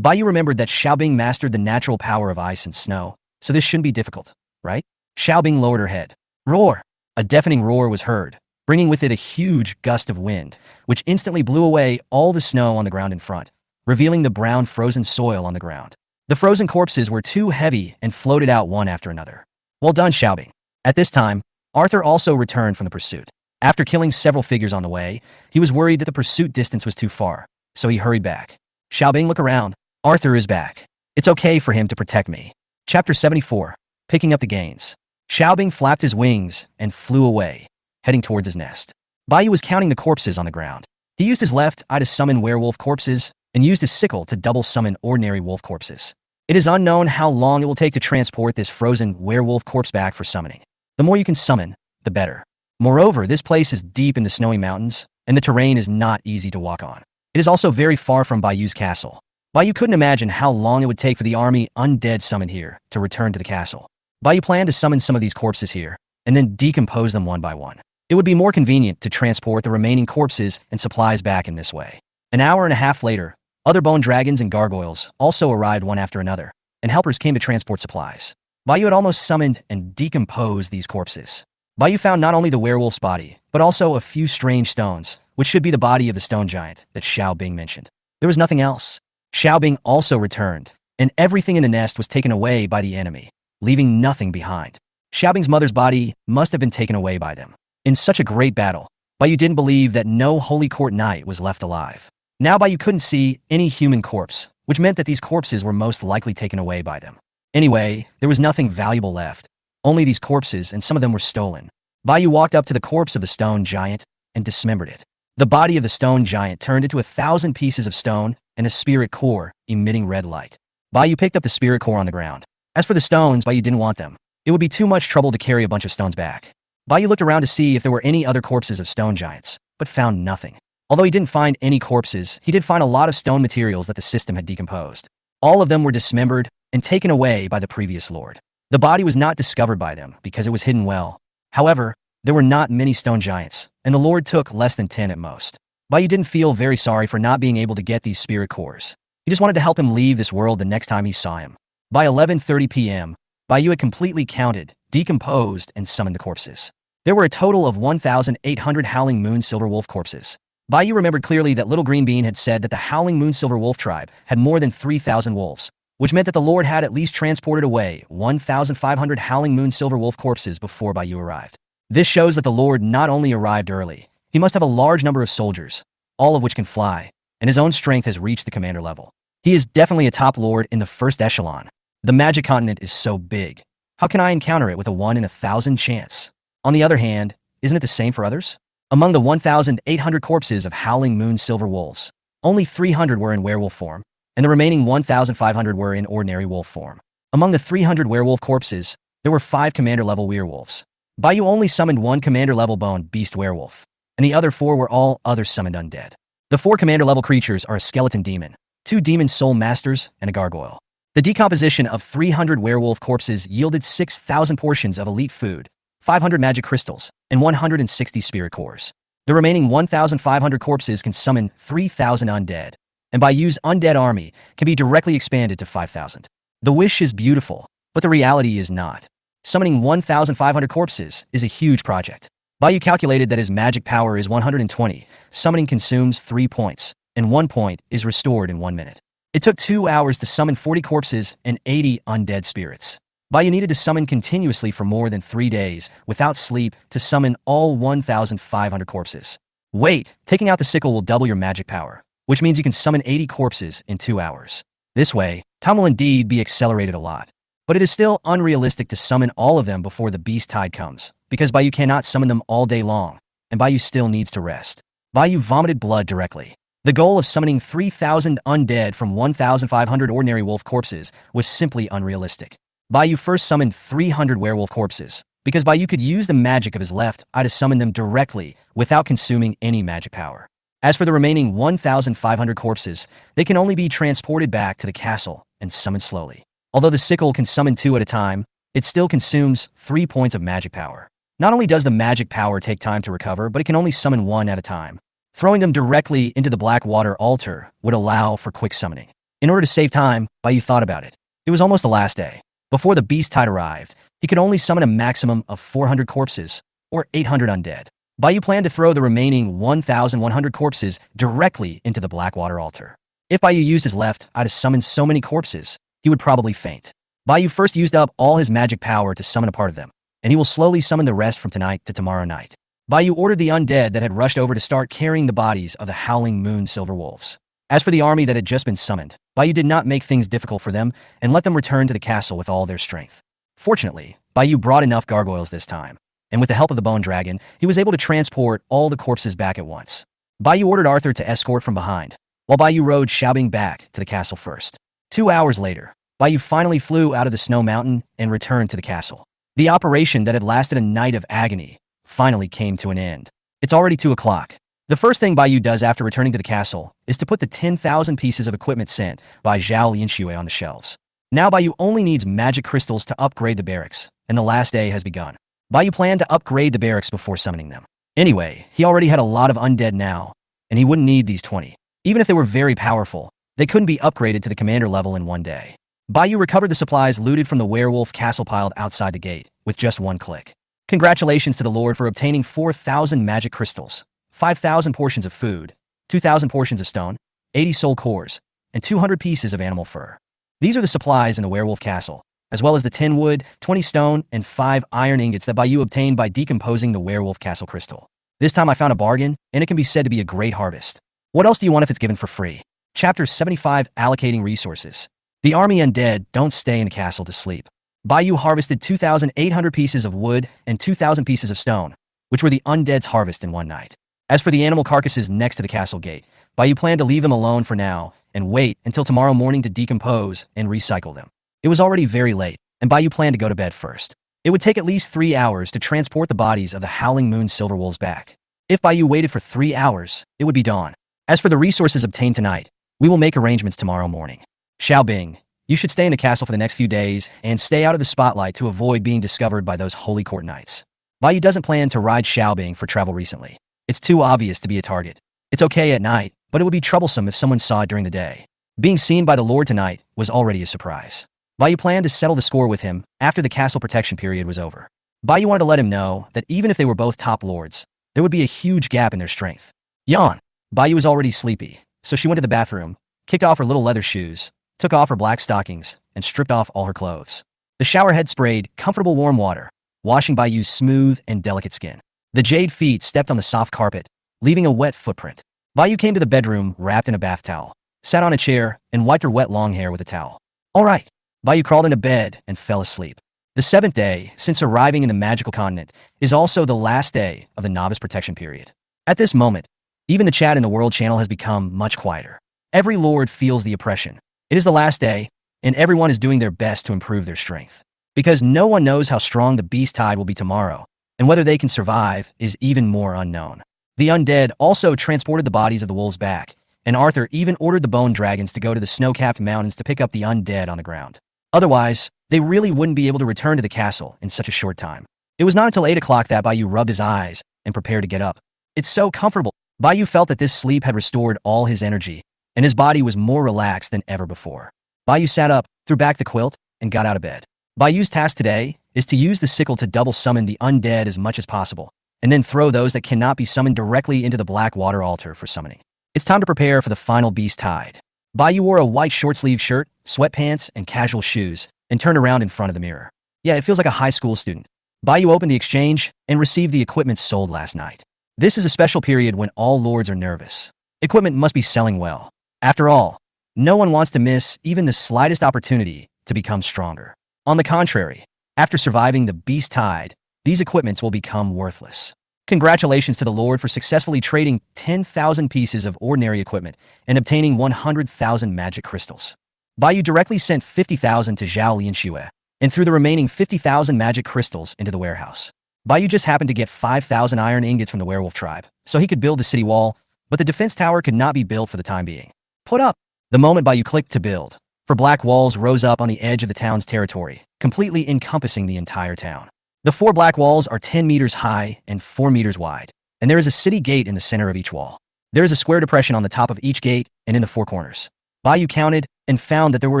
Speaker 2: Bayu remembered that Xiaobing mastered the natural power of ice and snow, so this shouldn't be difficult, right? Xiaobing lowered her head. Roar! A deafening roar was heard, bringing with it a huge gust of wind, which instantly blew away all the snow on the ground in front, revealing the brown frozen soil on the ground. The frozen corpses were too heavy and floated out one after another. Well done, Xiaobing. At this time, Arthur also returned from the pursuit. After killing several figures on the way, he was worried that the pursuit distance was too far, so he hurried back. Xiaobing, look around. Arthur is back. It's okay for him to protect me. Chapter 74. Picking up the gains. Xiaobing flapped his wings and flew away, heading towards his nest. Bayu was counting the corpses on the ground. He used his left eye to summon werewolf corpses and used his sickle to double summon ordinary wolf corpses. It is unknown how long it will take to transport this frozen werewolf corpse back for summoning. The more you can summon, the better. Moreover, this place is deep in the snowy mountains, and the terrain is not easy to walk on. It is also very far from Bayu's castle. Bayu couldn't imagine how long it would take for the army undead summoned here to return to the castle. Bayu planned to summon some of these corpses here, and then decompose them one by one. It would be more convenient to transport the remaining corpses and supplies back in this way. An hour and a half later, other bone dragons and gargoyles also arrived one after another, and helpers came to transport supplies. Bayu had almost summoned and decomposed these corpses. Bayu found not only the werewolf's body, but also a few strange stones, which should be the body of the stone giant that Xiaobing mentioned. There was nothing else. Xiaobing also returned, and everything in the nest was taken away by the enemy, leaving nothing behind. Xiaobing's mother's body must have been taken away by them. In such a great battle, Bayu didn't believe that no Holy Court knight was left alive. Now Bayu couldn't see any human corpse, which meant that these corpses were most likely taken away by them. Anyway, there was nothing valuable left. Only these corpses, and some of them were stolen. Bayu walked up to the corpse of the stone giant and dismembered it. The body of the stone giant turned into 1,000 pieces of stone and a spirit core emitting red light. Bayu picked up the spirit core on the ground. As for the stones, Bayu didn't want them. It would be too much trouble to carry a bunch of stones back. Bayu looked around to see if there were any other corpses of stone giants, but found nothing. Although he didn't find any corpses, he did find a lot of stone materials that the system had decomposed. All of them were dismembered and taken away by the previous lord. The body was not discovered by them because it was hidden well. However, there were not many stone giants, and the lord took less than 10 at most. Bayu didn't feel very sorry for not being able to get these spirit cores. He just wanted to help him leave this world the next time he saw him. By 11:30 p.m., Bayu had completely counted, decomposed, and summoned the corpses. There were a total of 1,800 Howling Moon Silver Wolf corpses. Bayu remembered clearly that Little Green Bean had said that the Howling Moon Silver Wolf tribe had more than 3,000 wolves, which meant that the Lord had at least transported away 1,500 Howling Moon Silver Wolf corpses before Bayu arrived. This shows that the Lord not only arrived early, he must have a large number of soldiers, all of which can fly, and his own strength has reached the commander level. He is definitely a top lord in the first echelon. The magic continent is so big. How can I encounter it with a 1 in 1,000 chance? On the other hand, isn't it the same for others? Among the 1,800 corpses of Howling Moon Silver Wolves, only 300 were in werewolf form, and the remaining 1,500 were in ordinary wolf form. Among the 300 werewolf corpses, there were 5 commander-level werewolves. Bayu only summoned 1 commander-level bone beast werewolf, and the other 4 were all other summoned undead. The 4 commander-level creatures are a skeleton demon, 2 demon soul masters, and a gargoyle. The decomposition of 300 werewolf corpses yielded 6,000 portions of elite food, 500 magic crystals, and 160 spirit cores. The remaining 1,500 corpses can summon 3,000 undead, and Bayou's undead army can be directly expanded to 5,000. The wish is beautiful, but the reality is not. Summoning 1,500 corpses is a huge project. Bayou calculated that his magic power is 120, summoning consumes 3 points, and 1 point is restored in 1 minute. It took 2 hours to summon 40 corpses and 80 undead spirits. Bayou needed to summon continuously for more than 3 days, without sleep, to summon all 1,500 corpses. Wait, taking out the sickle will double your magic power, which means you can summon 80 corpses in 2 hours. This way, time will indeed be accelerated a lot. But it is still unrealistic to summon all of them before the beast tide comes, because Bayou cannot summon them all day long, and Bayou still needs to rest. Bayou vomited blood directly. The goal of summoning 3,000 undead from 1,500 ordinary wolf corpses was simply unrealistic. Bayou first summoned 300 werewolf corpses, because Bayou could use the magic of his left eye to summon them directly without consuming any magic power. As for the remaining 1,500 corpses, they can only be transported back to the castle and summoned slowly. Although the sickle can summon 2 at a time, it still consumes 3 points of magic power. Not only does the magic power take time to recover, but it can only summon 1 at a time. Throwing them directly into the Blackwater altar would allow for quick summoning. In order to save time, Bayou thought about it. It was almost the last day. Before the beast tide arrived, he could only summon a maximum of 400 corpses, or 800 undead. Bayou planned to throw the remaining 1,100 corpses directly into the Blackwater altar. If Bayou used his left eye to summon so many corpses, he would probably faint. Bayou first used up all his magic power to summon a part of them, and he will slowly summon the rest from tonight to tomorrow night. Bayou ordered the undead that had rushed over to start carrying the bodies of the Howling Moon Silver Wolves. As for the army that had just been summoned, Bayou did not make things difficult for them and let them return to the castle with all their strength. Fortunately, Bayou brought enough gargoyles this time, and with the help of the Bone Dragon, he was able to transport all the corpses back at once. Bayou ordered Arthur to escort from behind, while Bayou rode Xiaobing back to the castle first. 2 hours later, Bayou finally flew out of the snow mountain and returned to the castle. The operation that had lasted a night of agony finally came to an end. It's already 2 o'clock. The first thing Bayou does after returning to the castle is to put the 10,000 pieces of equipment sent by Zhao Lianxue on the shelves. Now Bayou only needs magic crystals to upgrade the barracks, and the last day has begun. Bayou planned to upgrade the barracks before summoning them. Anyway, he already had a lot of undead now, and he wouldn't need these 20. Even if they were very powerful, they couldn't be upgraded to the commander level in 1 day. Bayou recovered the supplies looted from the werewolf castle piled outside the gate with just 1 click. Congratulations to the Lord for obtaining 4,000 magic crystals, 5,000 portions of food, 2,000 portions of stone, 80 soul cores, and 200 pieces of animal fur. These are the supplies in the werewolf castle, as well as the 10 wood, 20 stone, and 5 iron ingots that Bayou obtained by decomposing the werewolf castle crystal. This time I found a bargain, and it can be said to be a great harvest. What else do you want if it's given for free? Chapter 75, Allocating Resources. The army undead don't stay in the castle to sleep. Bayou harvested 2,800 pieces of wood and 2,000 pieces of stone, which were the undead's harvest in 1 night. As for the animal carcasses next to the castle gate, Bayou planned to leave them alone for now and wait until tomorrow morning to decompose and recycle them. It was already very late, and Bayou planned to go to bed first. It would take at least 3 hours to transport the bodies of the Howling Moon Silver Wolves back. If Bayou waited for 3 hours, it would be dawn. As for the resources obtained tonight, we will make arrangements tomorrow morning. Xiaobing, you should stay in the castle for the next few days and stay out of the spotlight to avoid being discovered by those holy court knights. Bayou doesn't plan to ride Xiaobing for travel recently. It's too obvious to be a target. It's okay at night, but it would be troublesome if someone saw it during the day. Being seen by the Lord tonight was already a surprise. Bayou planned to settle the score with him after the castle protection period was over. Bayou wanted to let him know that even if they were both top lords, there would be a huge gap in their strength. Yawn. Bayou was already sleepy, so she went to the bathroom, kicked off her little leather shoes, took off her black stockings, and stripped off all her clothes. The shower head sprayed comfortable warm water, washing Bayou's smooth and delicate skin. The jade feet stepped on the soft carpet, leaving a wet footprint. Bayou came to the bedroom wrapped in a bath towel, sat on a chair, and wiped her wet long hair with a towel. All right. Bayou crawled into bed and fell asleep. The 7th day since arriving in the magical continent is also the last day of the novice protection period. At this moment, even the chat in the world channel has become much quieter. Every lord feels the oppression. It is the last day, and everyone is doing their best to improve their strength. Because no one knows how strong the beast tide will be tomorrow, and whether they can survive is even more unknown. The undead also transported the bodies of the wolves back, and Arthur even ordered the bone dragons to go to the snow-capped mountains to pick up the undead on the ground. Otherwise, they really wouldn't be able to return to the castle in such a short time. It was not until 8 o'clock that Bayou rubbed his eyes and prepared to get up. It's so comfortable. Bayou felt that this sleep had restored all his energy, and his body was more relaxed than ever before. Bayou sat up, threw back the quilt, and got out of bed. Bayou's task today is to use the sickle to double summon the undead as much as possible, and then throw those that cannot be summoned directly into the black water altar for summoning. It's time to prepare for the final beast tide. Bayou wore a white short-sleeved shirt, sweatpants, and casual shoes, and turned around in front of the mirror. Yeah, it feels like a high school student. Bayou opened the exchange and received the equipment sold last night. This is a special period when all lords are nervous. Equipment must be selling well. After all, no one wants to miss even the slightest opportunity to become stronger. On the contrary, after surviving the beast tide, these equipments will become worthless. Congratulations to the Lord for successfully trading 10,000 pieces of ordinary equipment and obtaining 100,000 magic crystals. Bayou directly sent 50,000 to Zhao Lianxue and threw the remaining 50,000 magic crystals into the warehouse. Bayou just happened to get 5,000 iron ingots from the werewolf tribe, so he could build the city wall, but the defense tower could not be built for the time being. Put up! The moment Bayou clicked to build, four black walls rose up on the edge of the town's territory, completely encompassing the entire town. The 4 black walls are 10 meters high and 4 meters wide, and there is a city gate in the center of each wall. There is a square depression on the top of each gate and in the 4 corners. Bayou counted and found that there were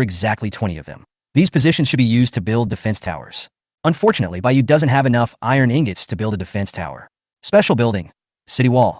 Speaker 2: exactly 20 of them. These positions should be used to build defense towers. Unfortunately, Bayou doesn't have enough iron ingots to build a defense tower. Special building. City wall.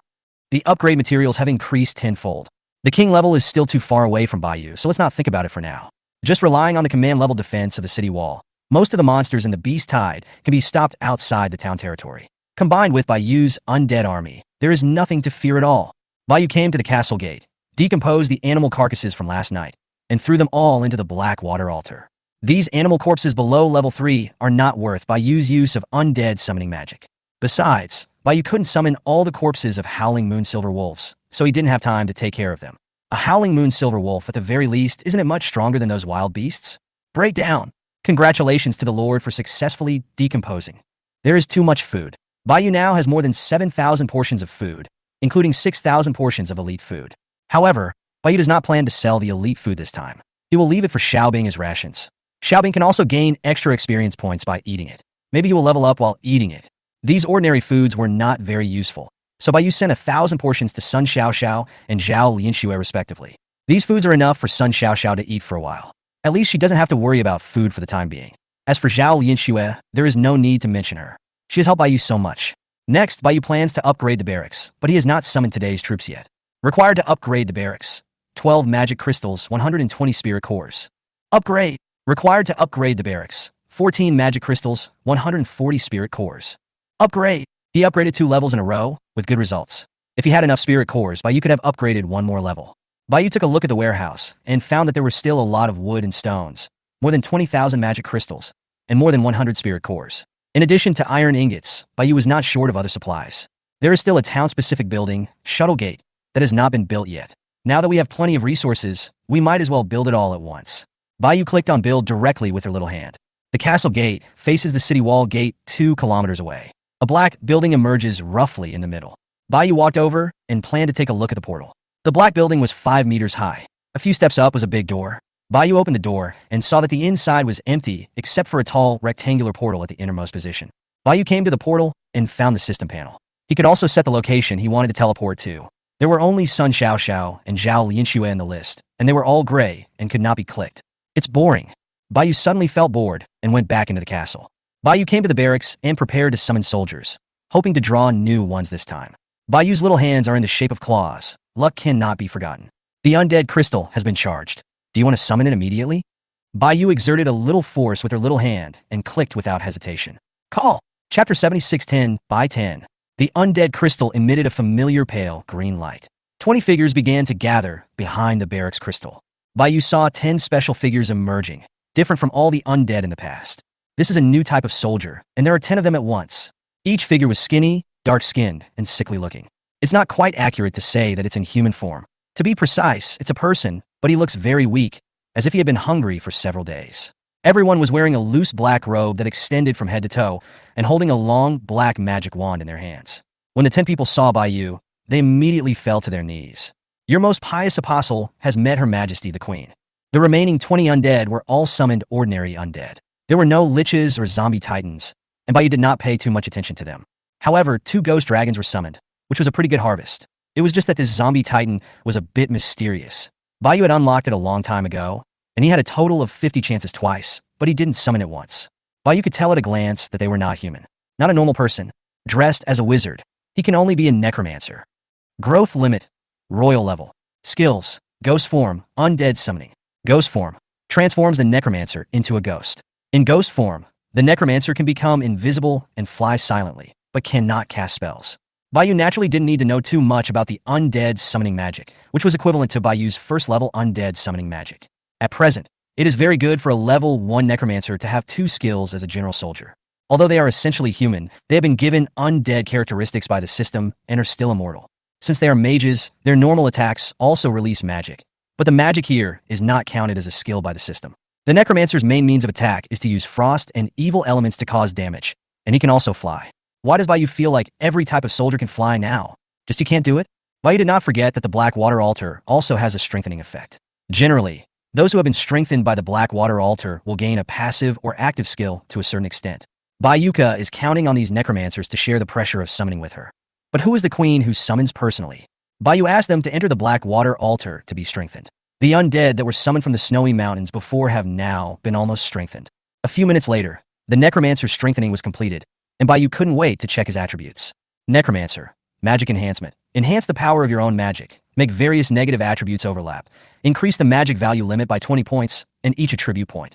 Speaker 2: The upgrade materials have increased tenfold. The king level is still too far away from Bayou, so let's not think about it for now. Just relying on the command level defense of the city wall, most of the monsters in the beast tide can be stopped outside the town territory. Combined with Bayou's undead army, there is nothing to fear at all. Bayou came to the castle gate, decomposed the animal carcasses from last night, and threw them all into the black water altar. These animal corpses below level 3 are not worth Bayou's use of undead summoning magic. Besides, Bayou couldn't summon all the corpses of Howling Moon Silver Wolves, so he didn't have time to take care of them. A Howling Moon Silver Wolf, at the very least, isn't it much stronger than those wild beasts? Break down! Congratulations to the Lord for successfully decomposing. There is too much food. Bayou now has more than 7,000 portions of food, including 6,000 portions of elite food. However, Bayou does not plan to sell the elite food this time. He will leave it for Xiaobing as rations. Xiaobing can also gain extra experience points by eating it. Maybe he will level up while eating it. These ordinary foods were not very useful, so Bayou sent 1,000 portions to Sun Xiaoxiao and Zhao Lianxue respectively. These foods are enough for Sun Xiaoxiao to eat for a while. At least she doesn't have to worry about food for the time being. As for Zhao Lianxue, there is no need to mention her. She has helped Bayou so much. Next, Bayou plans to upgrade the barracks, but he has not summoned today's troops yet. Required to upgrade the barracks: 12 magic crystals, 120 spirit cores. Upgrade. Required to upgrade the barracks: 14 magic crystals, 140 spirit cores. Upgrade. He upgraded 2 levels in a row, with good results. If he had enough spirit cores, Bayou could have upgraded 1 more level. Bayou took a look at the warehouse and found that there were still a lot of wood and stones, more than 20,000 magic crystals, and more than 100 spirit cores. In addition to iron ingots, Bayou was not short of other supplies. There is still a town-specific building, Shuttle Gate, that has not been built yet. Now that we have plenty of resources, we might as well build it all at once. Bayou clicked on build directly with her little hand. The castle gate faces the city wall gate 2 kilometers away. A black building emerges roughly in the middle. Bayou walked over and planned to take a look at the portal. The black building was 5 meters high. A few steps up was a big door. Bayou opened the door and saw that the inside was empty except for a tall, rectangular portal at the innermost position. Bayou came to the portal and found the system panel. He could also set the location he wanted to teleport to. There were only Sun Xiaoxiao and Zhao Lianxue in the list, and they were all gray and could not be clicked. It's boring. Bayou suddenly felt bored and went back into the castle. Bayou came to the barracks and prepared to summon soldiers, hoping to draw new ones this time. Bayou's little hands are in the shape of claws. Luck cannot be forgotten. The undead crystal has been charged. Do you want to summon it immediately? Bayou exerted a little force with her little hand and clicked without hesitation. Call. Chapter 7610 by 10. The undead crystal emitted a familiar pale green light. 20 figures began to gather behind the barracks crystal. Bayou saw 10 special figures emerging, different from all the undead in the past. This is a new type of soldier, and there are 10 of them at once. Each figure was skinny, dark-skinned, and sickly looking. It's not quite accurate to say that it's in human form. To be precise, it's a person, but he looks very weak, as if he had been hungry for several days. Everyone was wearing a loose black robe that extended from head to toe, and holding a long black magic wand in their hands. When the 10 people saw Bayou, they immediately fell to their knees. Your most pious apostle has met Her Majesty the Queen. The remaining 20 undead were all summoned ordinary undead. There were no liches or zombie titans, and Bayou did not pay too much attention to them. However, 2 ghost dragons were summoned, which was a pretty good harvest. It was just that this zombie titan was a bit mysterious. Bayou had unlocked it a long time ago, and he had a total of 50 chances twice, but he didn't summon it once. Bayou could tell at a glance that they were not human. Not a normal person. Dressed as a wizard, he can only be a necromancer. Growth limit. Royal level. Skills. Ghost form. Undead summoning. Ghost form. Transforms the necromancer into a ghost. In ghost form, the necromancer can become invisible and fly silently, but cannot cast spells. Bayou naturally didn't need to know too much about the undead summoning magic, which was equivalent to Bayou's first level undead summoning magic. At present, it is very good for a level 1 necromancer to have 2 skills as a general soldier. Although they are essentially human, they have been given undead characteristics by the system and are still immortal. Since they are mages, their normal attacks also release magic, but the magic here is not counted as a skill by the system. The necromancer's main means of attack is to use frost and evil elements to cause damage, and he can also fly. Why does Bayou feel like every type of soldier can fly now? Just you can't do it? Bayou did not forget that the Black Water Altar also has a strengthening effect. Generally, those who have been strengthened by the Black Water Altar will gain a passive or active skill to a certain extent. Bayuka is counting on these necromancers to share the pressure of summoning with her. But who is the queen who summons personally? Bayou asked them to enter the Black Water Altar to be strengthened. The undead that were summoned from the snowy mountains before have now been almost strengthened. A few minutes later, the necromancer's strengthening was completed, and Bayou couldn't wait to check his attributes. Necromancer. Magic enhancement. Enhance the power of your own magic. Make various negative attributes overlap. Increase the magic value limit by 20 points, and each attribute point.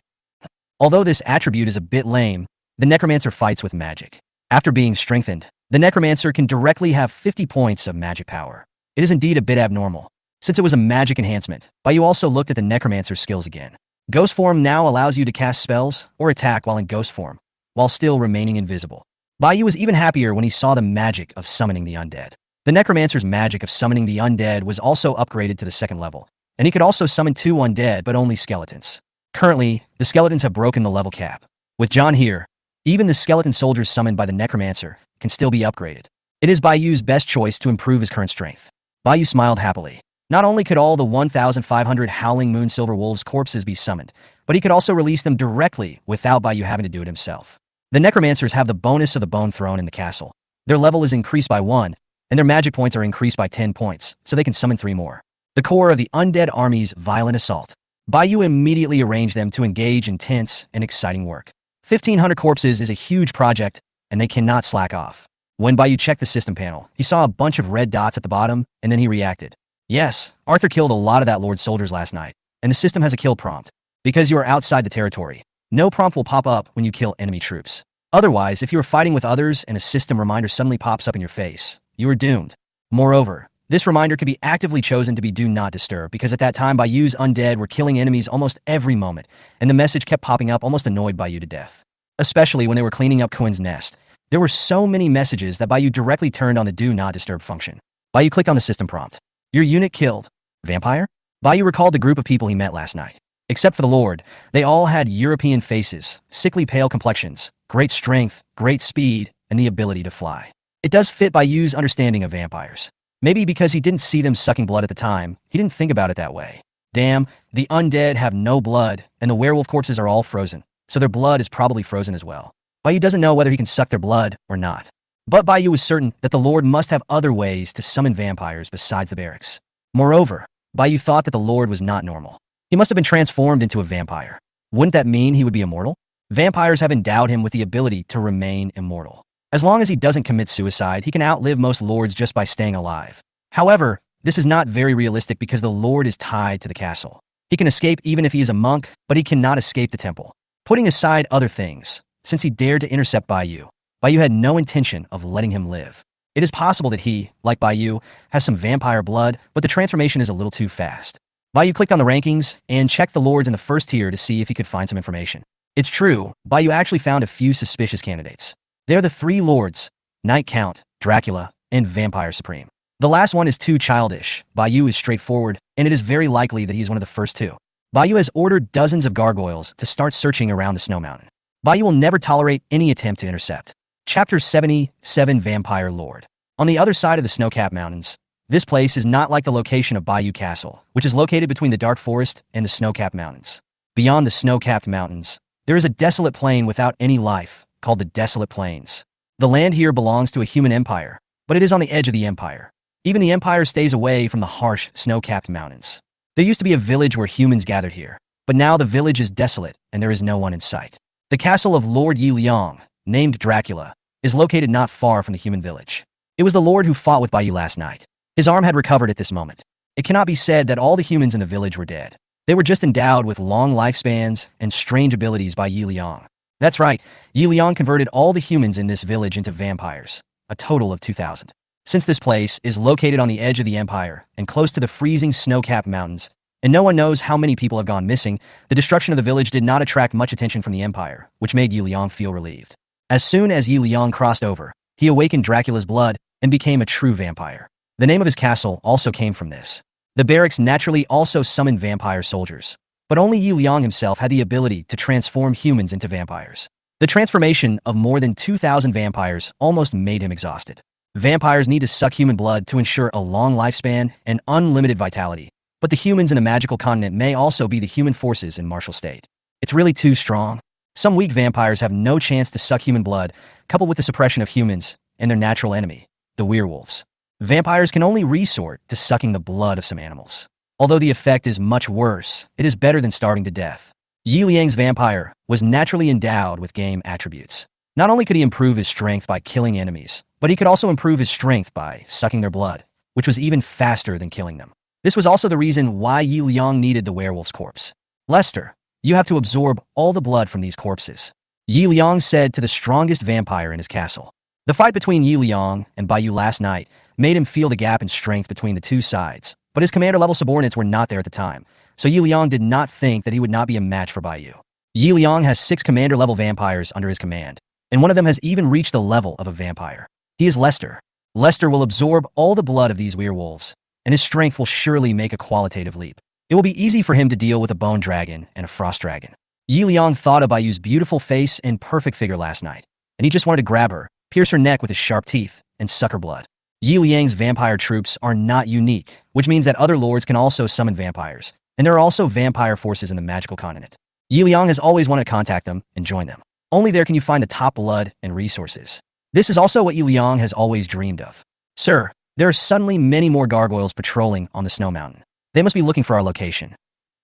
Speaker 2: Although this attribute is a bit lame, the necromancer fights with magic. After being strengthened, the necromancer can directly have 50 points of magic power. It is indeed a bit abnormal. Since it was a magic enhancement, Bayou also looked at the necromancer's skills again. Ghost form now allows you to cast spells or attack while in ghost form, while still remaining invisible. Bayou was even happier when he saw the magic of summoning the undead. The necromancer's magic of summoning the undead was also upgraded to the 2nd level, and he could also summon 2 undead but only skeletons. Currently, the skeletons have broken the level cap. With John here, even the skeleton soldiers summoned by the necromancer can still be upgraded. It is Bayou's best choice to improve his current strength. Bayou smiled happily. Not only could all the 1,500 Howling Moon Silver Wolves corpses be summoned, but he could also release them directly without Bayou having to do it himself. The necromancers have the bonus of the Bone Throne in the castle. Their level is increased by 1, and their magic points are increased by 10 points, so they can summon 3 more. The core of the undead army's violent assault. Bayou immediately arranged them to engage in tense and exciting work. 1,500 corpses is a huge project, and they cannot slack off. When Bayou checked the system panel, he saw a bunch of red dots at the bottom, and then he reacted. Yes, Arthur killed a lot of that Lord's soldiers last night, and the system has a kill prompt. Because you are outside the territory, no prompt will pop up when you kill enemy troops. Otherwise, if you are fighting with others and a system reminder suddenly pops up in your face, you are doomed. Moreover, this reminder could be actively chosen to be Do Not Disturb because at that time Bayou's undead were killing enemies almost every moment, and the message kept popping up almost annoyed Bayou to death. Especially when they were cleaning up Quinn's nest. There were so many messages that Bayou directly turned on the Do Not Disturb function. Bayou clicked on the system prompt. Your unit killed. Vampire? Bayou recalled the group of people he met last night. Except for the Lord, they all had European faces, sickly pale complexions, great strength, great speed, and the ability to fly. It does fit Bayou's understanding of vampires. Maybe because he didn't see them sucking blood at the time, he didn't think about it that way. Damn, the undead have no blood, and the werewolf corpses are all frozen, so their blood is probably frozen as well. Bayou doesn't know whether he can suck their blood or not. But Bayou was certain that the Lord must have other ways to summon vampires besides the barracks. Moreover, Bayou thought that the Lord was not normal. He must have been transformed into a vampire. Wouldn't that mean he would be immortal? Vampires have endowed him with the ability to remain immortal. As long as he doesn't commit suicide, he can outlive most lords just by staying alive. However, this is not very realistic because the Lord is tied to the castle. He can escape even if he is a monk, but he cannot escape the temple. Putting aside other things, since he dared to intercept Bayou, Bayou had no intention of letting him live. It is possible that he, like Bayou, has some vampire blood, but the transformation is a little too fast. Bayou clicked on the rankings and checked the lords in the first tier to see if he could find some information. It's true, Bayou actually found a few suspicious candidates. They're the 3 lords, Knight Count, Dracula, and Vampire Supreme. The last one is too childish. Bayou is straightforward, and it is very likely that he is one of the first 2. Bayou has ordered dozens of gargoyles to start searching around the snow mountain. Bayou will never tolerate any attempt to intercept. Chapter 77 Vampire Lord. On the other side of the snow-capped mountains, this place is not like the location of Bayou Castle, which is located between the dark forest and the snow-capped mountains. Beyond the snow-capped mountains, there is a desolate plain without any life, called the Desolate Plains. The land here belongs to a human empire, but it is on the edge of the empire. Even the empire stays away from the harsh, snow-capped mountains. There used to be a village where humans gathered here, but now the village is desolate and there is no one in sight. The castle of Lord Yi Liang, named Dracula, is located not far from the human village. It was the lord who fought with Baiyu last night. His arm had recovered at this moment. It cannot be said that all the humans in the village were dead. They were just endowed with long lifespans and strange abilities by Yi Liang. That's right, Yi Liang converted all the humans in this village into vampires, a total of 2,000. Since this place is located on the edge of the empire and close to the freezing snow-capped mountains, and no one knows how many people have gone missing, the destruction of the village did not attract much attention from the empire, which made Yi Liang feel relieved. As soon as Yi Liang crossed over, he awakened Dracula's blood and became a true vampire. The name of his castle also came from this. The barracks naturally also summoned vampire soldiers, but only Yi Liang himself had the ability to transform humans into vampires. The transformation of more than 2,000 vampires almost made him exhausted. Vampires need to suck human blood to ensure a long lifespan and unlimited vitality, but the humans in a magical continent may also be the human forces in martial state. It's really too strong. Some weak vampires have no chance to suck human blood, coupled with the suppression of humans and their natural enemy, the werewolves. Vampires can only resort to sucking the blood of some animals. Although the effect is much worse, it is better than starving to death. Yi Liang's vampire was naturally endowed with game attributes. Not only could he improve his strength by killing enemies, but he could also improve his strength by sucking their blood, which was even faster than killing them. This was also the reason why Yi Liang needed the werewolf's corpse. Lester, you have to absorb all the blood from these corpses, Yi Liang said to the strongest vampire in his castle. The fight between Yi Liang and Baiyu last night made him feel the gap in strength between the two sides, but his commander-level subordinates were not there at the time, so Yi Liang did not think that he would not be a match for Baiyu. Yi Liang has 6 commander-level vampires under his command, and one of them has even reached the level of a vampire. He is Lester. Lester will absorb all the blood of these werewolves, and his strength will surely make a qualitative leap. It will be easy for him to deal with a bone dragon and a frost dragon. Yi Liang thought of Baiyu's beautiful face and perfect figure last night, and he just wanted to grab her, pierce her neck with his sharp teeth, and suck her blood. Yi Liang's vampire troops are not unique, which means that other lords can also summon vampires, and there are also vampire forces in the magical continent. Yi Liang has always wanted to contact them and join them. Only there can you find the top blood and resources. This is also what Yi Liang has always dreamed of. Sir, there are suddenly many more gargoyles patrolling on the snow mountain. They must be looking for our location.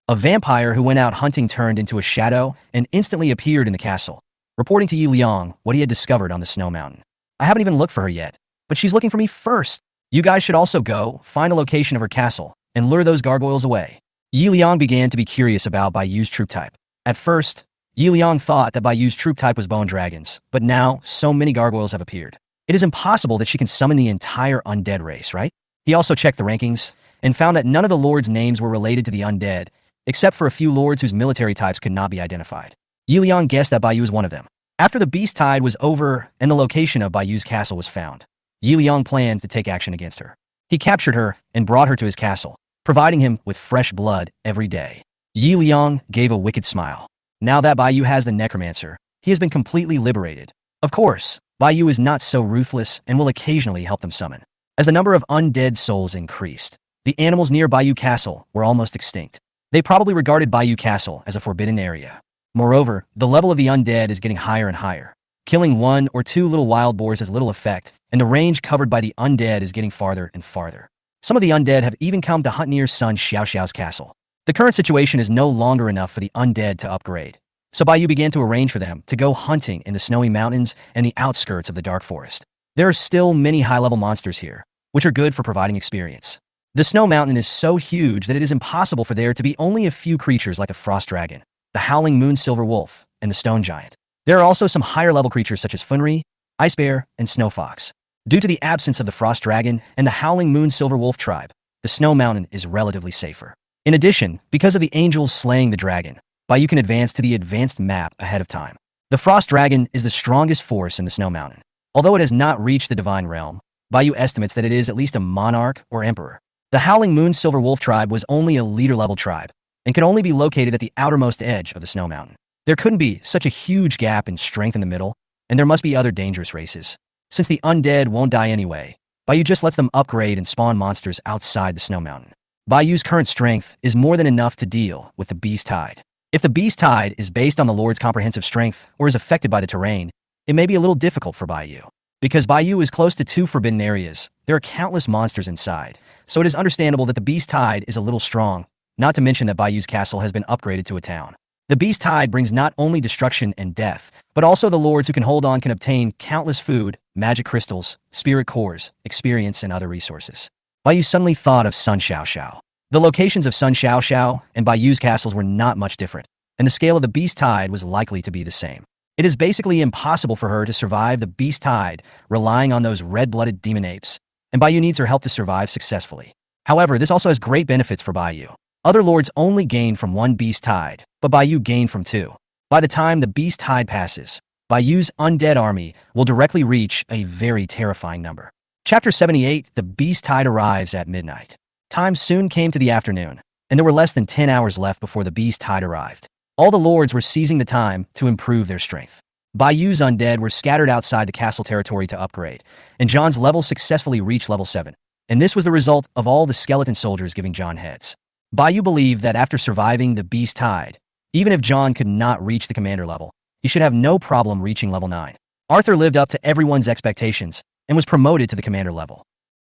Speaker 2: A vampire who went out hunting turned into a shadow and instantly appeared in the castle, reporting to Yi Liang what he had discovered on the snow mountain. I haven't even looked for her yet, but she's looking for me first. You guys should also go find a location of her castle and lure those gargoyles away. Yi Liang began to be curious about Baiyu's troop type. At first, Yi Liang thought that Baiyu's troop type was bone dragons, but now so many gargoyles have appeared. It is impossible that she can summon the entire undead race, right? He also checked the rankings and found that none of the lords' names were related to the undead, except for a few lords whose military types could not be identified. Yi Liang guessed that Baiyu was one of them. After the beast tide was over and the location of Baiyu's castle was found, Yi Liang planned to take action against her. He captured her and brought her to his castle, providing him with fresh blood every day. Yi Liang gave a wicked smile. Now that Baiyu has the necromancer, he has been completely liberated. Of course, Baiyu is not so ruthless and will occasionally help them summon. As the number of undead souls increased, the animals near Baiyu Castle were almost extinct. They probably regarded Baiyu Castle as a forbidden area. Moreover, the level of the undead is getting higher and higher. Killing 1 or 2 little wild boars has little effect, and the range covered by the undead is getting farther and farther. Some of the undead have even come to hunt near son Xiao Xiao's castle. The current situation is no longer enough for the undead to upgrade, so Baiyu began to arrange for them to go hunting in the snowy mountains and the outskirts of the dark forest. There are still many high-level monsters here, which are good for providing experience. The snow mountain is so huge that it is impossible for there to be only a few creatures like the frost dragon, the howling moon silver wolf, and the stone giant. There are also some higher-level creatures such as Funri, ice bear, and snow fox. Due to the absence of the frost dragon and the howling moon silver wolf tribe, the snow mountain is relatively safer. In addition, because of the angels slaying the dragon, Baiyu can advance to the advanced map ahead of time. The frost dragon is the strongest force in the snow mountain. Although it has not reached the divine realm, Baiyu estimates that it is at least a monarch or emperor. The howling moon silver wolf tribe was only a leader-level tribe and could only be located at the outermost edge of the snow mountain. There couldn't be such a huge gap in strength in the middle, and there must be other dangerous races. Since the undead won't die anyway, Baiyu just lets them upgrade and spawn monsters outside the snow mountain. Baiyu's current strength is more than enough to deal with the beast tide. If the beast tide is based on the Lord's comprehensive strength or is affected by the terrain, it may be a little difficult for Baiyu. Because Baiyu is close to 2 forbidden areas, there are countless monsters inside, so it is understandable that the beast tide is a little strong, not to mention that Bayou's castle has been upgraded to a town. The beast tide brings not only destruction and death, but also the lords who can hold on can obtain countless food, magic crystals, spirit cores, experience, and other resources. Bayou suddenly thought of Sun Xiao. The locations of Sun Xiao and Bayou's castles were not much different, and the scale of the beast tide was likely to be the same. It is basically impossible for her to survive the beast tide relying on those red-blooded demon apes, and Bayou needs her help to survive successfully. However, this also has great benefits for Bayou. Other lords only gain from one beast tide, but Bayou gain from two. By the time the beast tide passes, Bayou's undead army will directly reach a very terrifying number. Chapter 78, The Beast Tide arrives at midnight. Time soon came to the afternoon, and there were less than 10 hours left before the beast tide arrived. All the lords were seizing the time to improve their strength. Bayou's undead were scattered outside the castle territory to upgrade, and John's level successfully reached level 7. And this was the result of all the skeleton soldiers giving John heads. Bayou believed that after surviving the beast tide, even if John could not reach the commander level, he should have no problem reaching level 9. Arthur lived up to everyone's expectations and was promoted to the commander level.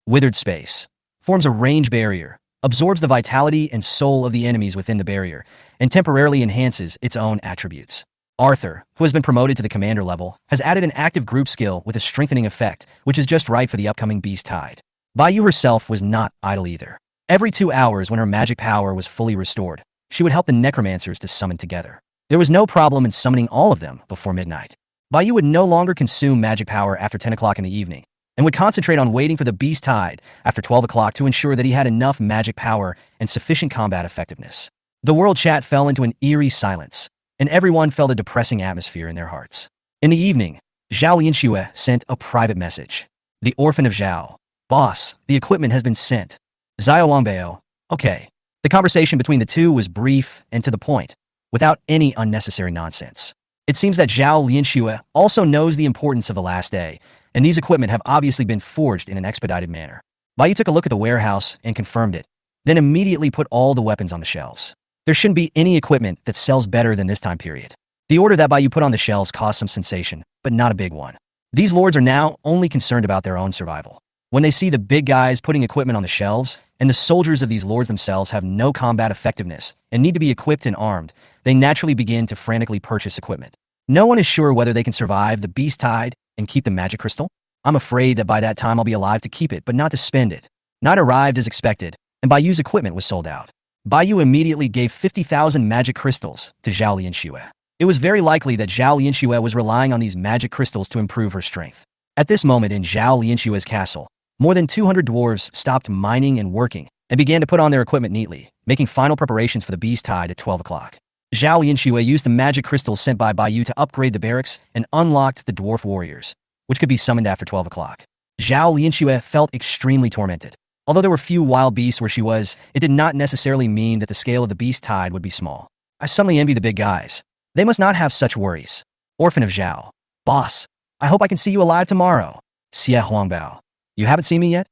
Speaker 2: Withered Space forms a range barrier, absorbs the vitality and soul of the enemies within the barrier, and temporarily enhances its own attributes. Arthur, who has been promoted to the commander level, has added an active group skill with a strengthening effect, which is just right for the upcoming beast tide. Bayou herself was not idle either. Every 2 hours when her magic power was fully restored, she would help the necromancers to summon together. There was no problem in summoning all of them before midnight. Bayou would no longer consume magic power after 10 o'clock in the evening, and would concentrate on waiting for the beast tide after 12 o'clock to ensure that he had enough magic power and sufficient combat effectiveness. The world chat fell into an eerie silence, and everyone felt a depressing atmosphere in their hearts. In the evening, Zhao Lianxue sent a private message. The orphan of Zhao. Boss, the equipment has been sent. Xiao Wangbao. Okay. The conversation between the two was brief and to the point, without any unnecessary nonsense. It seems that Zhao Lianxue also knows the importance of the last day, and these equipment have obviously been forged in an expedited manner. Bayou took a look at the warehouse and confirmed it, then immediately put all the weapons on the shelves. There shouldn't be any equipment that sells better than this time period. The order that Bayou put on the shelves caused some sensation, but not a big one. These lords are now only concerned about their own survival. When they see the big guys putting equipment on the shelves, and the soldiers of these lords themselves have no combat effectiveness and need to be equipped and armed, they naturally begin to frantically purchase equipment. No one is sure whether they can survive the beast tide and keep the magic crystal. I'm afraid that by that time I'll be alive to keep it, but not to spend it. Night arrived as expected, and Bayou's equipment was sold out. Bayou immediately gave 50,000 magic crystals to Zhao Lianxue. It was very likely that Zhao Lianxue was relying on these magic crystals to improve her strength. At this moment in Zhao Lianxue's castle, more than 200 dwarves stopped mining and working and began to put on their equipment neatly, making final preparations for the beast tide at 12 o'clock. Zhao Lianxue used the magic crystals sent by Bayou to upgrade the barracks and unlocked the dwarf warriors, which could be summoned after 12 o'clock. Zhao Lianxue felt extremely tormented. Although there were few wild beasts where she was, it did not necessarily mean that the scale of the beast tide would be small. I suddenly envy the big guys. They must not have such worries. Orphan of Zhao. Boss, I hope I can see you alive tomorrow. Xie Huangbao. You haven't seen me yet?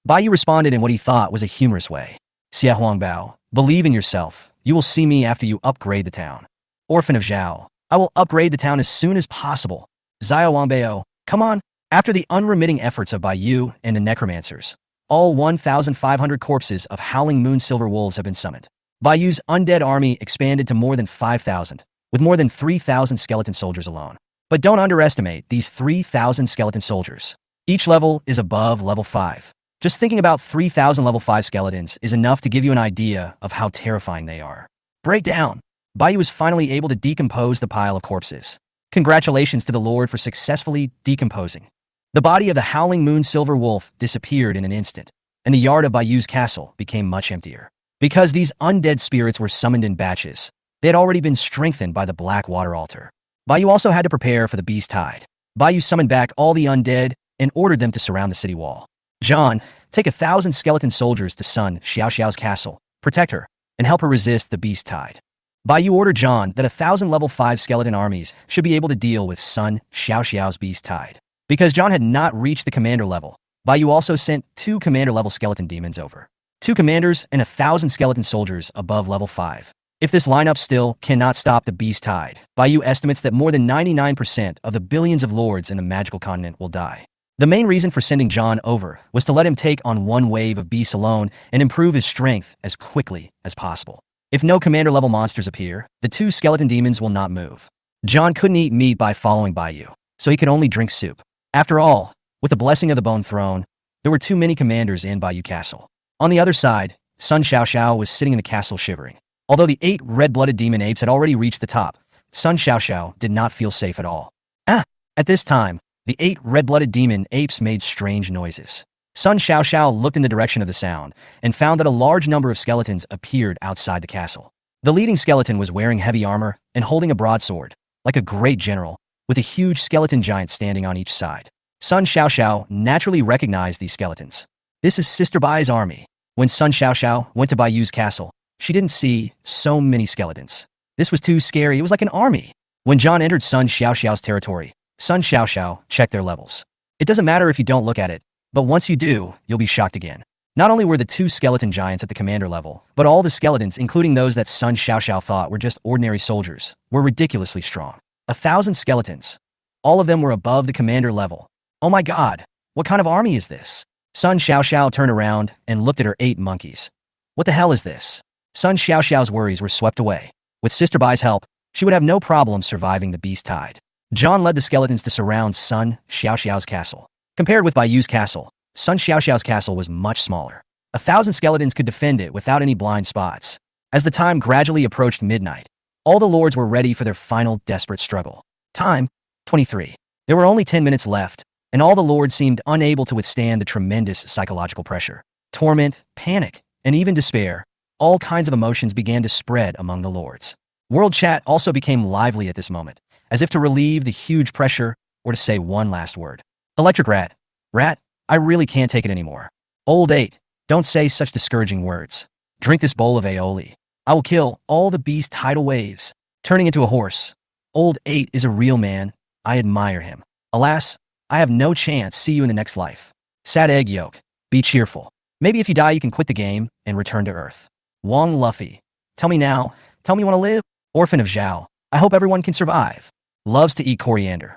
Speaker 2: Bayou responded in what he thought was a humorous way. Xie Huangbao, believe in yourself. You will see me after you upgrade the town. Orphan of Zhao. I will upgrade the town as soon as possible. Xiao Wangbao. Come on. After the unremitting efforts of Bayou and the necromancers, all 1,500 corpses of howling moon silver wolves have been summoned. Bayou's undead army expanded to more than 5,000, with more than 3,000 skeleton soldiers alone. But don't underestimate these 3,000 skeleton soldiers. Each level is above level 5. Just thinking about 3,000 level 5 skeletons is enough to give you an idea of how terrifying they are. Breakdown. Bayou was finally able to decompose the pile of corpses. Congratulations to the Lord for successfully decomposing. The body of the howling moon silver wolf disappeared in an instant, and the yard of Bayou's castle became much emptier. Because these undead spirits were summoned in batches, they had already been strengthened by the black water altar. Bayou also had to prepare for the beast tide. Bayou summoned back all the undead and ordered them to surround the city wall. John, take 1,000 skeleton soldiers to Sun Xiao's castle, protect her, and help her resist the beast tide. Bayou ordered John that 1,000 level 5 skeleton armies should be able to deal with Sun Xiao's beast tide. Because John had not reached the commander level, Bayou also sent 2 commander-level skeleton demons over. 2 commanders and 1,000 skeleton soldiers above level 5. If this lineup still cannot stop the beast tide, Bayou estimates that more than 99% of the billions of lords in the magical continent will die. The main reason for sending John over was to let him take on one wave of beasts alone and improve his strength as quickly as possible. If no commander-level monsters appear, the two skeleton demons will not move. John couldn't eat meat by following Bayou, so he could only drink soup. After all, with the blessing of the Bone Throne, there were too many commanders in Bayou Castle. On the other side, Sun Xiaoxiao was sitting in the castle shivering. Although the 8 red-blooded demon apes had already reached the top, Sun Xiaoxiao did not feel safe at all. At this time, the 8 red-blooded demon apes made strange noises. Sun Xiaoxiao looked in the direction of the sound and found that a large number of skeletons appeared outside the castle. The leading skeleton was wearing heavy armor and holding a broadsword, like a great general, with a huge skeleton giant standing on each side. Sun Xiaoxiao naturally recognized these skeletons. This is Sister Bai's army. When Sun Xiaoxiao went to Bayou's castle, she didn't see so many skeletons. This was too scary. It was like an army. When John entered Sun Xiaoxiao's territory, Sun Xiaoxiao checked their levels. It doesn't matter if you don't look at it, but once you do, you'll be shocked again. Not only were the 2 skeleton giants at the commander level, but all the skeletons, including those that Sun Xiaoxiao thought were just ordinary soldiers, were ridiculously strong. 1,000 skeletons. All of them were above the commander level. Oh my god, what kind of army is this? Sun Xiaoxiao turned around and looked at her 8 monkeys. What the hell is this? Sun Xiaoxiao's worries were swept away. With Sister Bai's help, she would have no problem surviving the beast tide. John led the skeletons to surround Sun Xiaoxiao's castle. Compared with Bayou's castle, Sun Xiaoxiao's castle was much smaller. 1,000 skeletons could defend it without any blind spots. As the time gradually approached midnight, all the lords were ready for their final desperate struggle. Time, 23. There were only 10 minutes left, and all the lords seemed unable to withstand the tremendous psychological pressure. Torment, panic, and even despair, all kinds of emotions began to spread among the lords. World chat also became lively at this moment, as if to relieve the huge pressure or to say one last word. Electric Rat. Rat, I really can't take it anymore. Old 8, don't say such discouraging words. Drink this bowl of aioli. I will kill all the beast tidal waves. Turning into a horse. Old 8 is a real man. I admire him. Alas, I have no chance. See you in the next life. Sad egg yolk. Be cheerful. Maybe if you die you can quit the game and return to Earth. Wong Luffy. Tell me now. Tell me you want to live. Orphan of Zhao. I hope everyone can survive. Loves to eat coriander.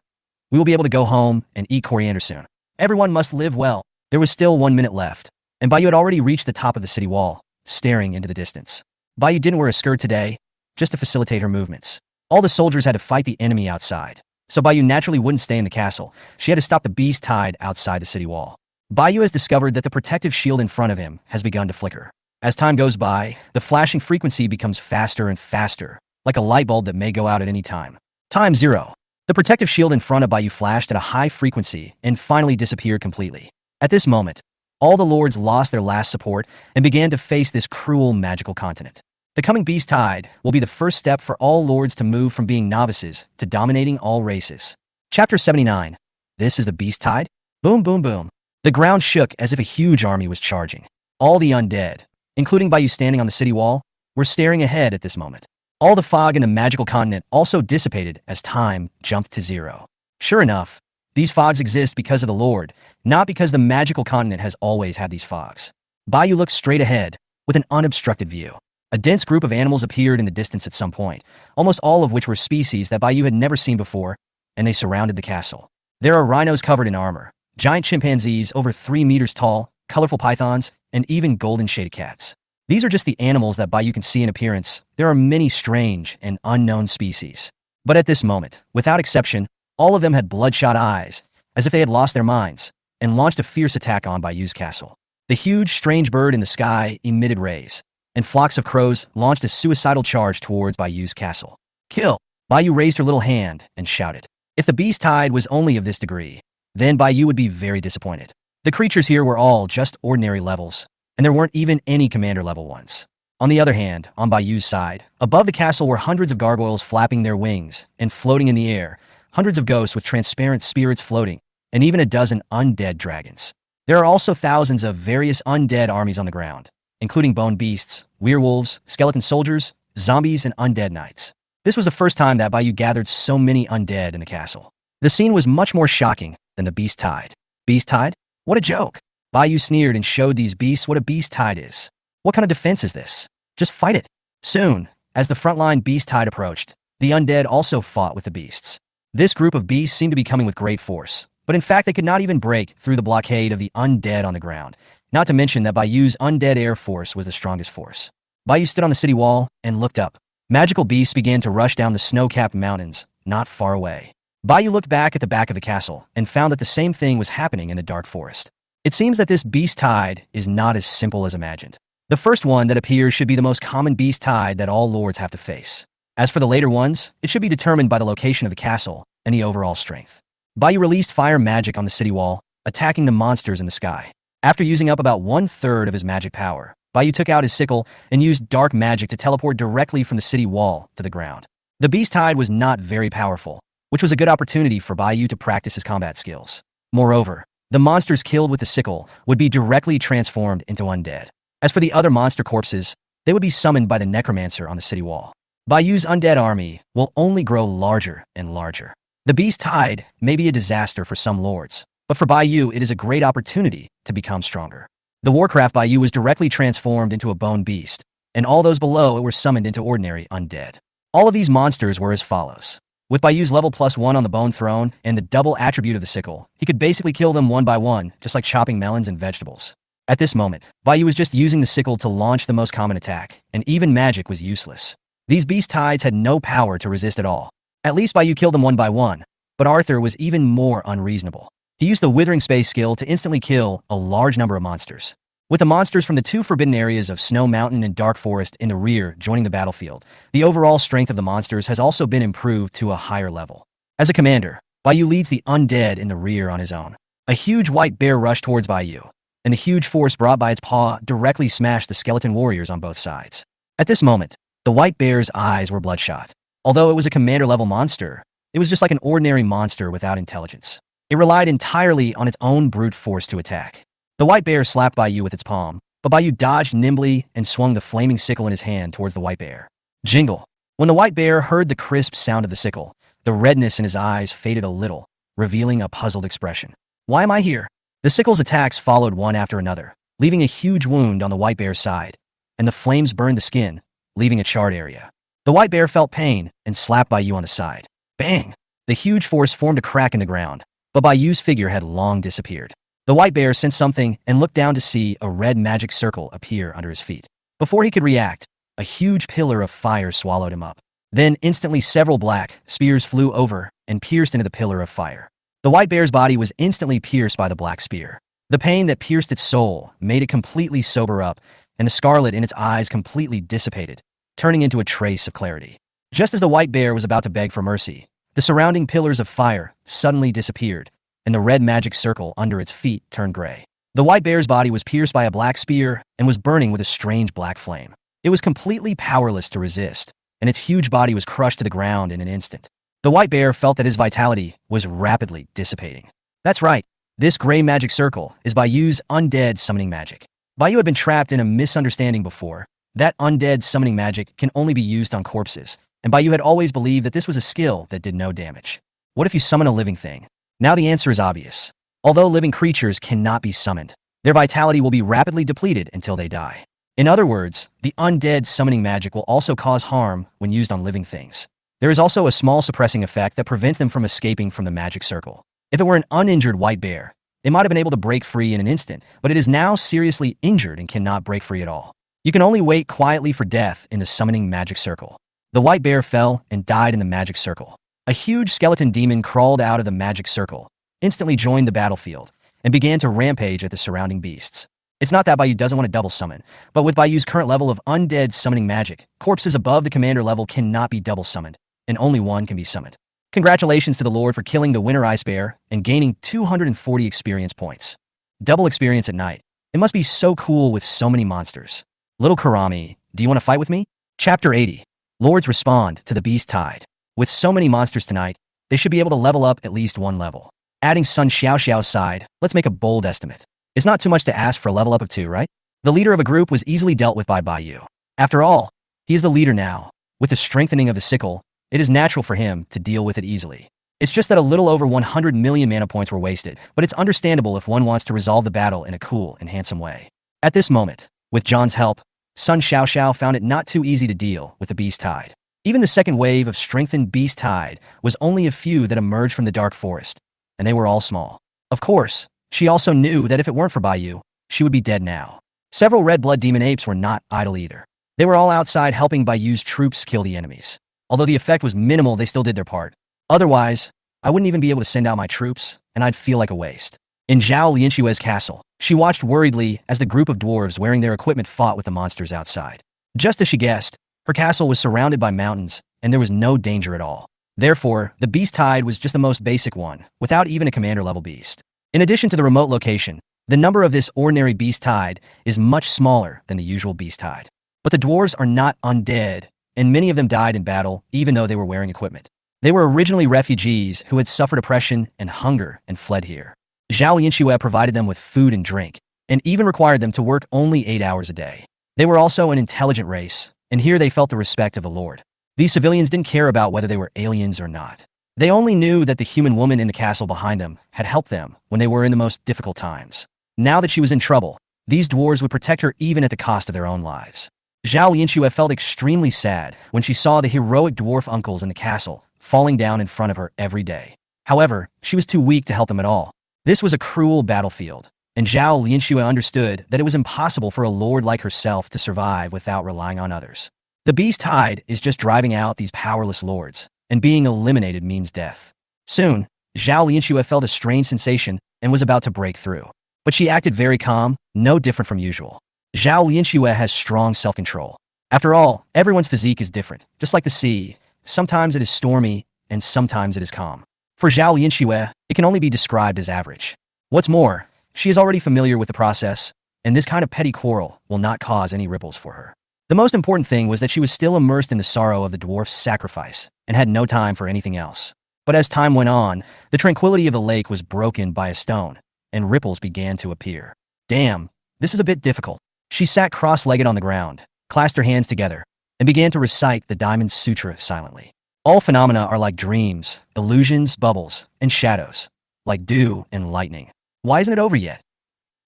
Speaker 2: We will be able to go home and eat coriander soon. Everyone must live well. There was still 1 minute left, and Bayou had already reached the top of the city wall, staring into the distance. Bayou didn't wear a skirt today, just to facilitate her movements. All the soldiers had to fight the enemy outside, so Bayou naturally wouldn't stay in the castle. She had to stop the beast tide outside the city wall. Bayou has discovered that the protective shield in front of him has begun to flicker. As time goes by, the flashing frequency becomes faster and faster, like a light bulb that may go out at any time. Time 0. The protective shield in front of Bayou flashed at a high frequency and finally disappeared completely. At this moment, all the lords lost their last support and began to face this cruel magical continent. The coming beast tide will be the first step for all lords to move from being novices to dominating all races. Chapter 79. This is the beast tide? Boom, boom, boom. The ground shook as if a huge army was charging. All the undead, including Bayou standing on the city wall, were staring ahead at this moment. All the fog in the magical continent also dissipated as time jumped to 0. Sure enough, these fogs exist because of the Lord, not because the magical continent has always had these fogs. Bayou looked straight ahead, with an unobstructed view. A dense group of animals appeared in the distance at some point, almost all of which were species that Bayou had never seen before, and they surrounded the castle. There are rhinos covered in armor, giant chimpanzees over 3 meters tall, colorful pythons, and even golden shaded cats. These are just the animals that Bayou can see in appearance. There are many strange and unknown species. But at this moment, without exception, all of them had bloodshot eyes, as if they had lost their minds, and launched a fierce attack on Bayou's castle. The huge, strange bird in the sky emitted rays, and flocks of crows launched a suicidal charge towards Bayou's castle. Kill! Bayou raised her little hand and shouted. If the beast tide was only of this degree, then Bayou would be very disappointed. The creatures here were all just ordinary levels, and there weren't even any commander-level ones. On the other hand, on Bayou's side, above the castle were hundreds of gargoyles flapping their wings and floating in the air, hundreds of ghosts with transparent spirits floating, and even a dozen undead dragons. There are also thousands of various undead armies on the ground, including bone beasts, werewolves, skeleton soldiers, zombies, and undead knights. This was the first time that Bayou gathered so many undead in the castle. The scene was much more shocking than the beast tide. Beast tide? What a joke! Bayou sneered and showed these beasts what a beast tide is. What kind of defense is this? Just fight it. Soon, as the frontline beast tide approached, the undead also fought with the beasts. This group of beasts seemed to be coming with great force, but in fact they could not even break through the blockade of the undead on the ground, not to mention that Bayou's undead air force was the strongest force. Bayou stood on the city wall and looked up. Magical beasts began to rush down the snow-capped mountains, not far away. Bayou looked back at the back of the castle and found that the same thing was happening in the dark forest. It seems that this beast tide is not as simple as imagined. The first one that appears should be the most common beast tide that all lords have to face. As for the later ones, it should be determined by the location of the castle and the overall strength. Bayou released fire magic on the city wall, attacking the monsters in the sky. After using up about 1/3 of his magic power, Bayou took out his sickle and used dark magic to teleport directly from the city wall to the ground. The beast tide was not very powerful, which was a good opportunity for Bayou to practice his combat skills. Moreover, the monsters killed with the sickle would be directly transformed into undead. As for the other monster corpses, they would be summoned by the necromancer on the city wall. Bayou's undead army will only grow larger and larger. The beast tide may be a disaster for some lords, but for Bayou it is a great opportunity to become stronger. The Warcraft Bayou was directly transformed into a bone beast, and all those below it were summoned into ordinary undead. All of these monsters were as follows. With Bayou's level +1 on the bone throne and the double attribute of the sickle, he could basically kill them one by one, just like chopping melons and vegetables. At this moment, Bayou was just using the sickle to launch the most common attack, and even magic was useless. These beast tides had no power to resist at all. At least Bayou killed them one by one, but Arthur was even more unreasonable. He used the Withering Space skill to instantly kill a large number of monsters. With the monsters from the two forbidden areas of Snow Mountain and Dark Forest in the rear joining the battlefield, the overall strength of the monsters has also been improved to a higher level. As a commander, Bayou leads the undead in the rear on his own. A huge white bear rushed towards Bayou, and the huge force brought by its paw directly smashed the skeleton warriors on both sides. At this moment, the white bear's eyes were bloodshot. Although it was a commander-level monster, it was just like an ordinary monster without intelligence. It relied entirely on its own brute force to attack. The white bear slapped Bayou with its palm, but Bayou dodged nimbly and swung the flaming sickle in his hand towards the white bear. Jingle! When the white bear heard the crisp sound of the sickle, the redness in his eyes faded a little, revealing a puzzled expression. Why am I here? The sickle's attacks followed one after another, leaving a huge wound on the white bear's side, and the flames burned the skin, leaving a charred area. The white bear felt pain and slapped Bayou on the side. Bang! The huge force formed a crack in the ground, but Bayou's figure had long disappeared. The white bear sensed something and looked down to see a red magic circle appear under his feet. Before he could react, a huge pillar of fire swallowed him up. Then instantly several black spears flew over and pierced into the pillar of fire. The white bear's body was instantly pierced by the black spear. The pain that pierced its soul made it completely sober up, and the scarlet in its eyes completely dissipated, turning into a trace of clarity. Just as the white bear was about to beg for mercy, the surrounding pillars of fire suddenly disappeared, and the red magic circle under its feet turned gray. The white bear's body was pierced by a black spear and was burning with a strange black flame. It was completely powerless to resist, and its huge body was crushed to the ground in an instant. The white bear felt that his vitality was rapidly dissipating. That's right, this gray magic circle is Bayou's undead summoning magic. Bayou had been trapped in a misunderstanding before. That undead summoning magic can only be used on corpses, and Bayou had always believed that this was a skill that did no damage. What if you summon a living thing? Now the answer is obvious. Although living creatures cannot be summoned, their vitality will be rapidly depleted until they die. In other words, the undead summoning magic will also cause harm when used on living things. There is also a small suppressing effect that prevents them from escaping from the magic circle. If it were an uninjured white bear, it might have been able to break free in an instant, but it is now seriously injured and cannot break free at all. You can only wait quietly for death in the summoning magic circle. The white bear fell and died in the magic circle. A huge skeleton demon crawled out of the magic circle, instantly joined the battlefield, and began to rampage at the surrounding beasts. It's not that Bayou doesn't want to double summon, but with Bayou's current level of undead summoning magic, corpses above the commander level cannot be double summoned, and only one can be summoned. Congratulations to the Lord for killing the winter ice bear and gaining 240 experience points. Double experience at night. It must be so cool with so many monsters. Little Karami, do you want to fight with me? Chapter 80. Lords respond to the beast tide. With so many monsters tonight, they should be able to level up at least one level. Adding Sun Xiaoxiao's side, let's make a bold estimate. It's not too much to ask for a level up of 2, right? The leader of a group was easily dealt with by Bayou. After all, he is the leader now. With the strengthening of the sickle, it is natural for him to deal with it easily. It's just that a little over 100 million mana points were wasted, but it's understandable if one wants to resolve the battle in a cool and handsome way. At this moment, with John's help, Sun Xiaoxiao found it not too easy to deal with the beast tide. Even the second wave of strengthened beast tide was only a few that emerged from the dark forest, and they were all small. Of course, she also knew that if it weren't for Bayou, she would be dead now. Several red blood demon apes were not idle either. They were all outside helping by used troops kill the enemies. Although the effect was minimal, they still did their part. Otherwise, I wouldn't even be able to send out my troops, and I'd feel like a waste. In Zhao Lianxue's castle, she watched worriedly as the group of dwarves wearing their equipment fought with the monsters outside. Just as she guessed, her castle was surrounded by mountains, and there was no danger at all. Therefore, the beast tide was just the most basic one, without even a commander-level beast. In addition to the remote location, the number of this ordinary beast tide is much smaller than the usual beast tide. But the dwarves are not undead, and many of them died in battle even though they were wearing equipment. They were originally refugees who had suffered oppression and hunger and fled here. Zhao Lianxue provided them with food and drink, and even required them to work only 8 hours a day. They were also an intelligent race, and here they felt the respect of the Lord. These civilians didn't care about whether they were aliens or not. They only knew that the human woman in the castle behind them had helped them when they were in the most difficult times. Now that she was in trouble, these dwarves would protect her even at the cost of their own lives. Zhao Lianxue felt extremely sad when she saw the heroic dwarf uncles in the castle falling down in front of her every day. However, she was too weak to help them at all. This was a cruel battlefield, and Zhao Lianxue understood that it was impossible for a lord like herself to survive without relying on others. The beast tide is just driving out these powerless lords, and being eliminated means death. Soon, Zhao Lianxue felt a strange sensation and was about to break through. But she acted very calm, no different from usual. Zhao Lianxue has strong self-control. After all, everyone's physique is different, just like the sea. Sometimes it is stormy, and sometimes it is calm. For Zhao Lianxue, it can only be described as average. What's more, she is already familiar with the process, and this kind of petty quarrel will not cause any ripples for her. The most important thing was that she was still immersed in the sorrow of the dwarf's sacrifice, and had no time for anything else. But as time went on, the tranquility of the lake was broken by a stone, and ripples began to appear. Damn, this is a bit difficult. She sat cross-legged on the ground, clasped her hands together, and began to recite the Diamond Sutra silently. All phenomena are like dreams, illusions, bubbles, and shadows, like dew and lightning. Why isn't it over yet?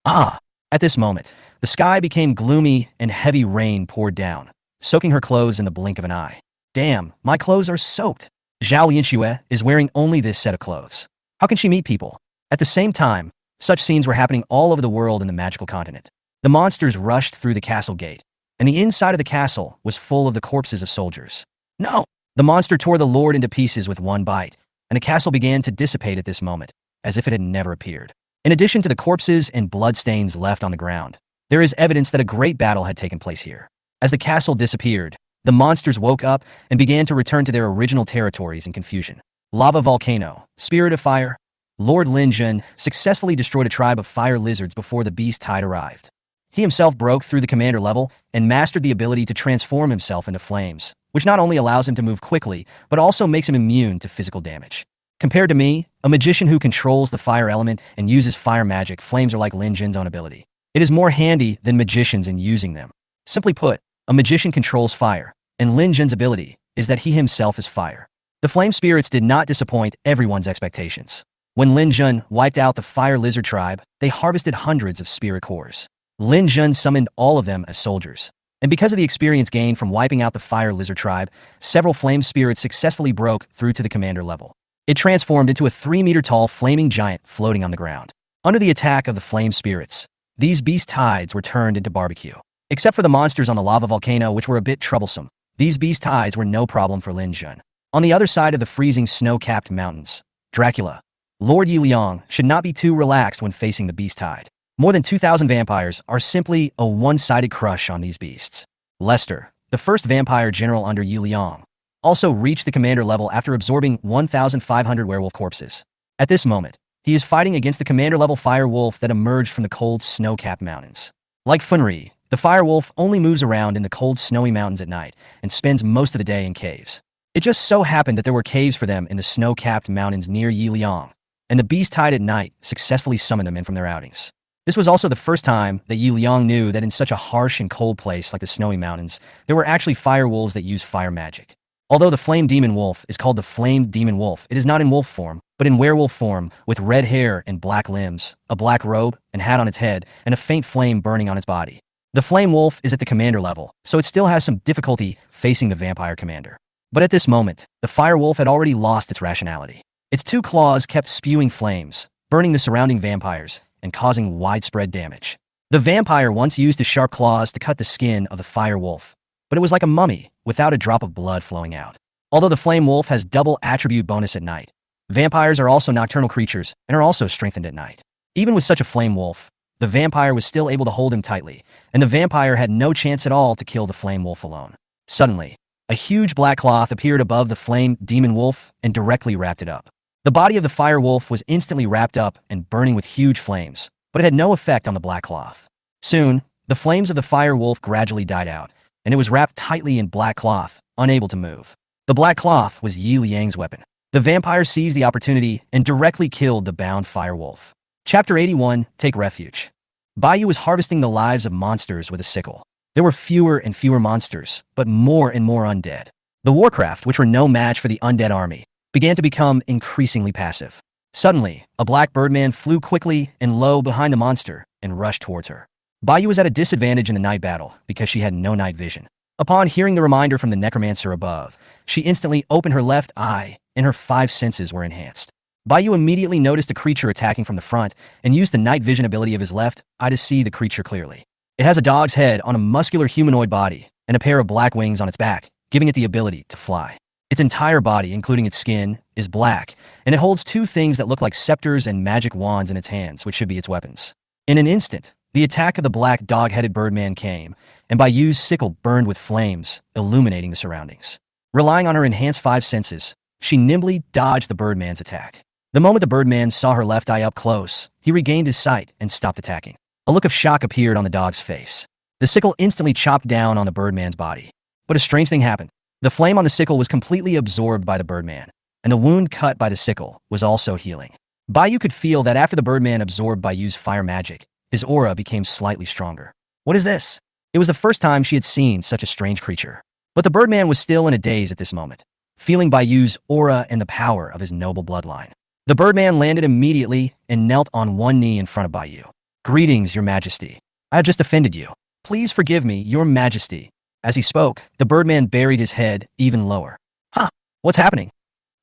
Speaker 2: Ah! At this moment, the sky became gloomy and heavy rain poured down, soaking her clothes in the blink of an eye. Damn, my clothes are soaked. Zhao Lianxue is wearing only this set of clothes. How can she meet people? At the same time, such scenes were happening all over the world in the magical continent. The monsters rushed through the castle gate, and the inside of the castle was full of the corpses of soldiers. No! The monster tore the lord into pieces with one bite, and the castle began to dissipate at this moment, as if it had never appeared. In addition to the corpses and bloodstains left on the ground, there is evidence that a great battle had taken place here. As the castle disappeared, the monsters woke up and began to return to their original territories in confusion. Lava volcano, spirit of fire. Lord Lin Jun successfully destroyed a tribe of fire lizards before the beast tide arrived. He himself broke through the commander level and mastered the ability to transform himself into flames, which not only allows him to move quickly, but also makes him immune to physical damage. Compared to me, a magician who controls the fire element and uses fire magic, flames are like Lin Jun's own ability. It is more handy than magicians in using them. Simply put, a magician controls fire, and Lin Jun's ability is that he himself is fire. The flame spirits did not disappoint everyone's expectations. When Lin Jun wiped out the fire lizard tribe, they harvested hundreds of spirit cores. Lin Jun summoned all of them as soldiers. And because of the experience gained from wiping out the fire lizard tribe, several flame spirits successfully broke through to the commander level. It transformed into a 3-meter-tall flaming giant floating on the ground. Under the attack of the flame spirits, these beast tides were turned into barbecue. Except for the monsters on the lava volcano, which were a bit troublesome, these beast tides were no problem for Lin Jun. On the other side of the freezing snow-capped mountains, Dracula, Lord Yi Liang, should not be too relaxed when facing the beast tide. More than 2,000 vampires are simply a one-sided crush on these beasts. Lester, the first vampire general under Yi Liang, also reached the commander level after absorbing 1,500 werewolf corpses. At this moment, he is fighting against the commander level fire wolf that emerged from the cold snow-capped mountains. Like Funri, the fire wolf only moves around in the cold snowy mountains at night and spends most of the day in caves. It just so happened that there were caves for them in the snow-capped mountains near Yi Liang, and the beast tide at night successfully summoned them in from their outings. This was also the first time that Yi Liang knew that in such a harsh and cold place like the snowy mountains, there were actually fire wolves that use fire magic. Although the flame demon wolf is called the flamed demon wolf, it is not in wolf form, but in werewolf form, with red hair and black limbs, a black robe and hat on its head, and a faint flame burning on its body. The flame wolf is at the commander level, so it still has some difficulty facing the vampire commander. But at this moment, the fire wolf had already lost its rationality. Its 2 claws kept spewing flames, burning the surrounding vampires, and causing widespread damage. The vampire once used his sharp claws to cut the skin of the fire wolf, but it was like a mummy, without a drop of blood flowing out. Although the flame wolf has double attribute bonus at night, vampires are also nocturnal creatures and are also strengthened at night. Even with such a flame wolf, the vampire was still able to hold him tightly, and the vampire had no chance at all to kill the flame wolf alone. Suddenly, a huge black cloth appeared above the flame demon wolf and directly wrapped it up. The body of the fire wolf was instantly wrapped up and burning with huge flames, but it had no effect on the black cloth. Soon, the flames of the fire wolf gradually died out, and it was wrapped tightly in black cloth, unable to move. The black cloth was Yi Liang's weapon. The vampire seized the opportunity and directly killed the bound fire wolf. Chapter 81, Take Refuge. Baiyu was harvesting the lives of monsters with a sickle. There were fewer and fewer monsters, but more and more undead. The warcraft, which were no match for the undead army, began to become increasingly passive. Suddenly, a black birdman flew quickly and low behind the monster and rushed towards her. Baiyu was at a disadvantage in the night battle because she had no night vision. Upon hearing the reminder from the necromancer above, she instantly opened her left eye and her 5 senses were enhanced. Baiyu immediately noticed a creature attacking from the front and used the night vision ability of his left eye to see the creature clearly. It has a dog's head on a muscular humanoid body and a pair of black wings on its back, giving it the ability to fly. Its entire body, including its skin, is black, and it holds 2 things that look like scepters and magic wands in its hands, which should be its weapons. In an instant, the attack of the black dog-headed birdman came, and Baiyu's sickle burned with flames, illuminating the surroundings. Relying on her enhanced 5 senses, she nimbly dodged the birdman's attack. The moment the birdman saw her left eye up close, he regained his sight and stopped attacking. A look of shock appeared on the dog's face. The sickle instantly chopped down on the birdman's body. But a strange thing happened. The flame on the sickle was completely absorbed by the birdman, and the wound cut by the sickle was also healing. Baiyu could feel that after the birdman absorbed Baiyu's fire magic, his aura became slightly stronger. What is this? It was the first time she had seen such a strange creature. But the birdman was still in a daze at this moment, feeling Baiyu's aura and the power of his noble bloodline. The birdman landed immediately and knelt on one knee in front of Baiyu. "Greetings, your majesty. I have just offended you. Please forgive me, your majesty." As he spoke, the birdman buried his head even lower. "Huh, what's happening?"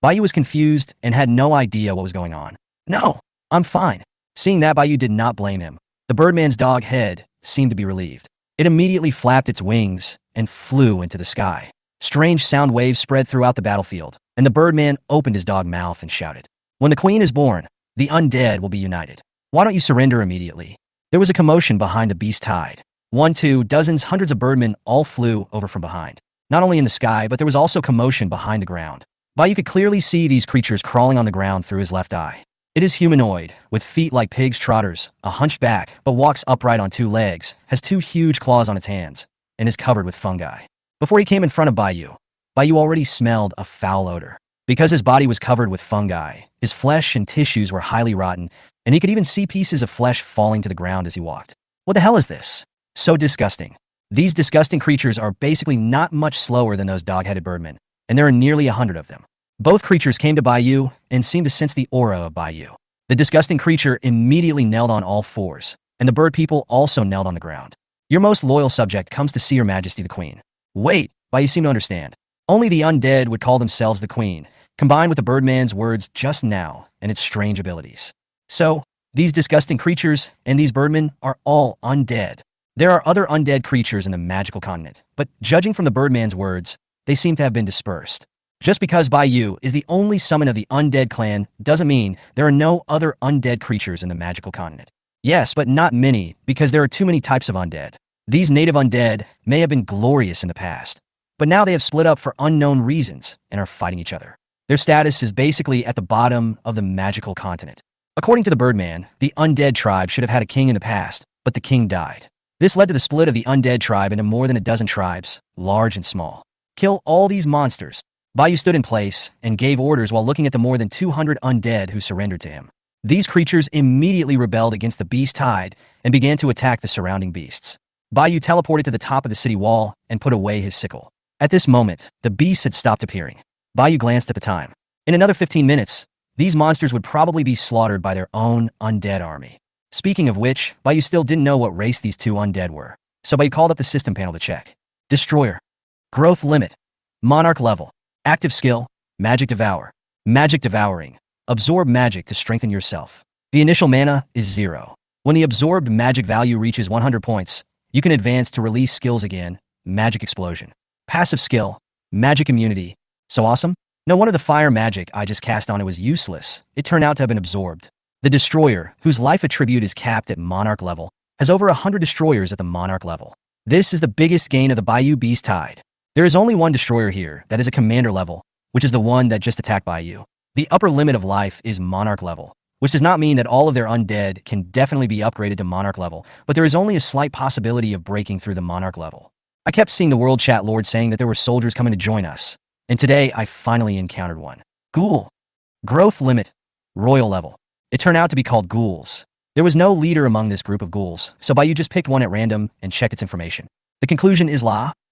Speaker 2: Baiyu was confused and had no idea what was going on. "No, I'm fine." Seeing that, Baiyu did not blame him. The birdman's dog head seemed to be relieved. It immediately flapped its wings and flew into the sky. Strange sound waves spread throughout the battlefield, and the birdman opened his dog mouth and shouted, "When the queen is born, the undead will be united. Why don't you surrender immediately?" There was a commotion behind the beast tide. 1, 2, dozens, hundreds of birdmen all flew over from behind. Not only in the sky, but there was also commotion behind the ground. Baiyu could clearly see these creatures crawling on the ground through his left eye. It is humanoid, with feet like pigs' trotters, a hunched back, but walks upright on 2 legs, has 2 huge claws on its hands, and is covered with fungi. Before he came in front of Baiyu, Baiyu already smelled a foul odor. Because his body was covered with fungi, his flesh and tissues were highly rotten, and he could even see pieces of flesh falling to the ground as he walked. What the hell is this? So disgusting. These disgusting creatures are basically not much slower than those dog-headed birdmen, and there are nearly 100 of them. Both creatures came to Baiyu and seemed to sense the aura of Baiyu. The disgusting creature immediately knelt on all 4s, and the bird people also knelt on the ground. "Your most loyal subject comes to see Your Majesty the Queen." Wait, Baiyu seemed to understand. Only the undead would call themselves the Queen, combined with the birdman's words just now and its strange abilities. So, these disgusting creatures and these birdmen are all undead. There are other undead creatures in the magical continent, but judging from the birdman's words, they seem to have been dispersed. Just because Baiyu is the only summon of the undead clan doesn't mean there are no other undead creatures in the magical continent. Yes, but not many, because there are too many types of undead. These native undead may have been glorious in the past, but now they have split up for unknown reasons and are fighting each other. Their status is basically at the bottom of the magical continent. According to the birdman, the undead tribe should have had a king in the past, but the king died. This led to the split of the undead tribe into more than a dozen tribes, large and small. Kill all these monsters. Baiyu stood in place and gave orders while looking at the more than 200 undead who surrendered to him. These creatures immediately rebelled against the beast tide and began to attack the surrounding beasts. Baiyu teleported to the top of the city wall and put away his sickle. At this moment, the beasts had stopped appearing. Baiyu glanced at the time. In another 15 minutes, these monsters would probably be slaughtered by their own undead army. Speaking of which, Baiyu still didn't know what race these 2 undead were, so Baiyu called up the system panel to check. Destroyer. Growth limit. Monarch level. Active skill. Magic Devour. Magic Devouring. Absorb magic to strengthen yourself. The initial mana is 0. When the absorbed magic value reaches 100 points, you can advance to release skills again. Magic Explosion. Passive skill. Magic immunity. So awesome? No wonder the fire magic I just cast on it was useless. It turned out to have been absorbed. The Destroyer, whose life attribute is capped at Monarch level, has over 100 destroyers at the Monarch level. This is the biggest gain of the Bayou Beast Tide. There is only one destroyer here that is a commander level, which is the one that just attacked Bayou. The upper limit of life is Monarch level, which does not mean that all of their undead can definitely be upgraded to Monarch level, but there is only a slight possibility of breaking through the Monarch level. I kept seeing the World Chat Lord saying that there were soldiers coming to join us, and today I finally encountered one. Ghoul. Growth limit. Royal level. It turned out to be called ghouls. There was no leader among this group of ghouls, so Bayou just picked one at random and checked its information. The conclusion is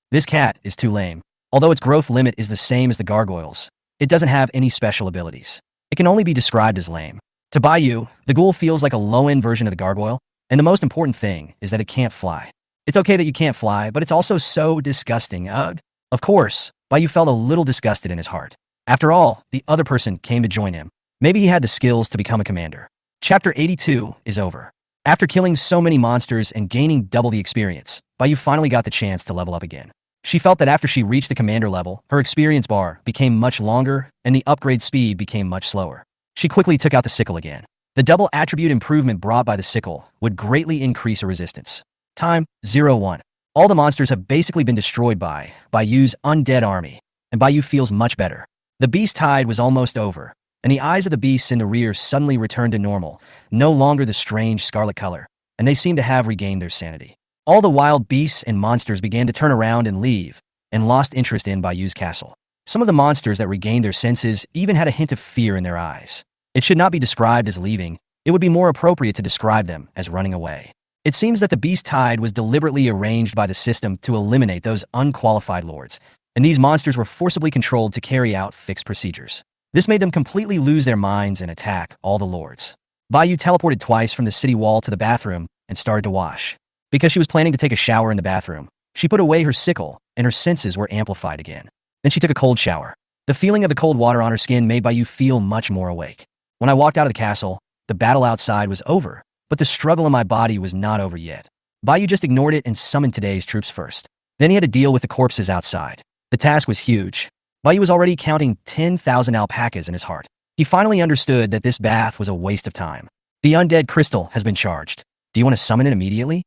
Speaker 2: this cat is too lame. Although its growth limit is the same as the gargoyles, it doesn't have any special abilities. It can only be described as lame. To Bayou, the ghoul feels like a low-end version of the gargoyle, and the most important thing is that it can't fly. It's okay that you can't fly, but it's also so disgusting. Ugh. Of course, Bayou felt a little disgusted in his heart. After all, the other person came to join him. Maybe he had the skills to become a commander. Chapter 82 is over. After killing so many monsters and gaining double the experience, Bayou finally got the chance to level up again. She felt that after she reached the commander level, her experience bar became much longer and the upgrade speed became much slower. She quickly took out the sickle again. The double attribute improvement brought by the sickle would greatly increase her resistance. Time 01. All the monsters have basically been destroyed by Bayou's undead army, and Bayou feels much better. The beast tide was almost over, and the eyes of the beasts in the rear suddenly returned to normal, no longer the strange scarlet color, and they seemed to have regained their sanity. All the wild beasts and monsters began to turn around and leave, and lost interest in Bayou's castle. Some of the monsters that regained their senses even had a hint of fear in their eyes. It should not be described as leaving, it would be more appropriate to describe them as running away. It seems that the beast tide was deliberately arranged by the system to eliminate those unqualified lords, and these monsters were forcibly controlled to carry out fixed procedures. This made them completely lose their minds and attack all the lords. Bayou teleported twice from the city wall to the bathroom and started to wash. Because she was planning to take a shower in the bathroom, she put away her sickle and her senses were amplified again. Then she took a cold shower. The feeling of the cold water on her skin made Bayou feel much more awake. When I walked out of the castle, the battle outside was over, but the struggle in my body was not over yet. Bayou just ignored it and summoned today's troops first. Then he had to deal with the corpses outside. The task was huge. Bayou was already counting 10,000 alpacas in his heart. He finally understood that this bath was a waste of time. The undead crystal has been charged. Do you want to summon it immediately?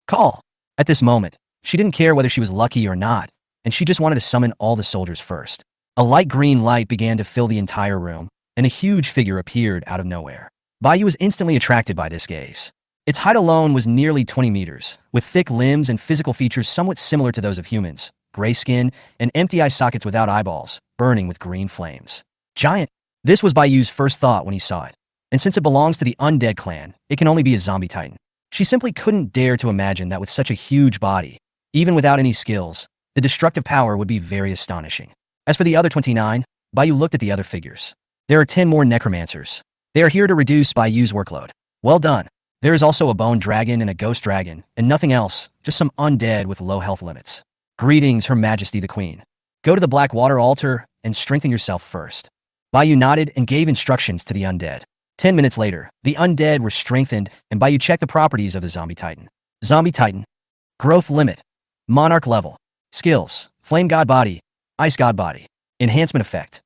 Speaker 2: Call. At this moment, she didn't care whether she was lucky or not, and she just wanted to summon all the soldiers first. A light green light began to fill the entire room, and a huge figure appeared out of nowhere. Bayou was instantly attracted by this gaze. Its height alone was nearly 20 meters, with thick limbs and physical features somewhat similar to those of humans, gray skin, and empty eye sockets without eyeballs, burning with green flames. Giant. This was Bayou's first thought when he saw it. And since it belongs to the undead clan, it can only be a zombie titan. She simply couldn't dare to imagine that with such a huge body, even without any skills, the destructive power would be very astonishing. As for the other 29, Bayou looked at the other figures. There are 10 more necromancers. They are here to reduce Bayou's workload. Well done. There is also a bone dragon and a ghost dragon, and nothing else, just some undead with low health limits. Greetings, Her Majesty the Queen. Go to the Black Water Altar and strengthen yourself first. Bayou nodded and gave instructions to the undead. 10 minutes later, the undead were strengthened, and Bayou checked the properties of the Zombie Titan. Zombie Titan. Growth limit. Monarch level. Skills. Flame God Body. Ice God Body. Enhancement effect.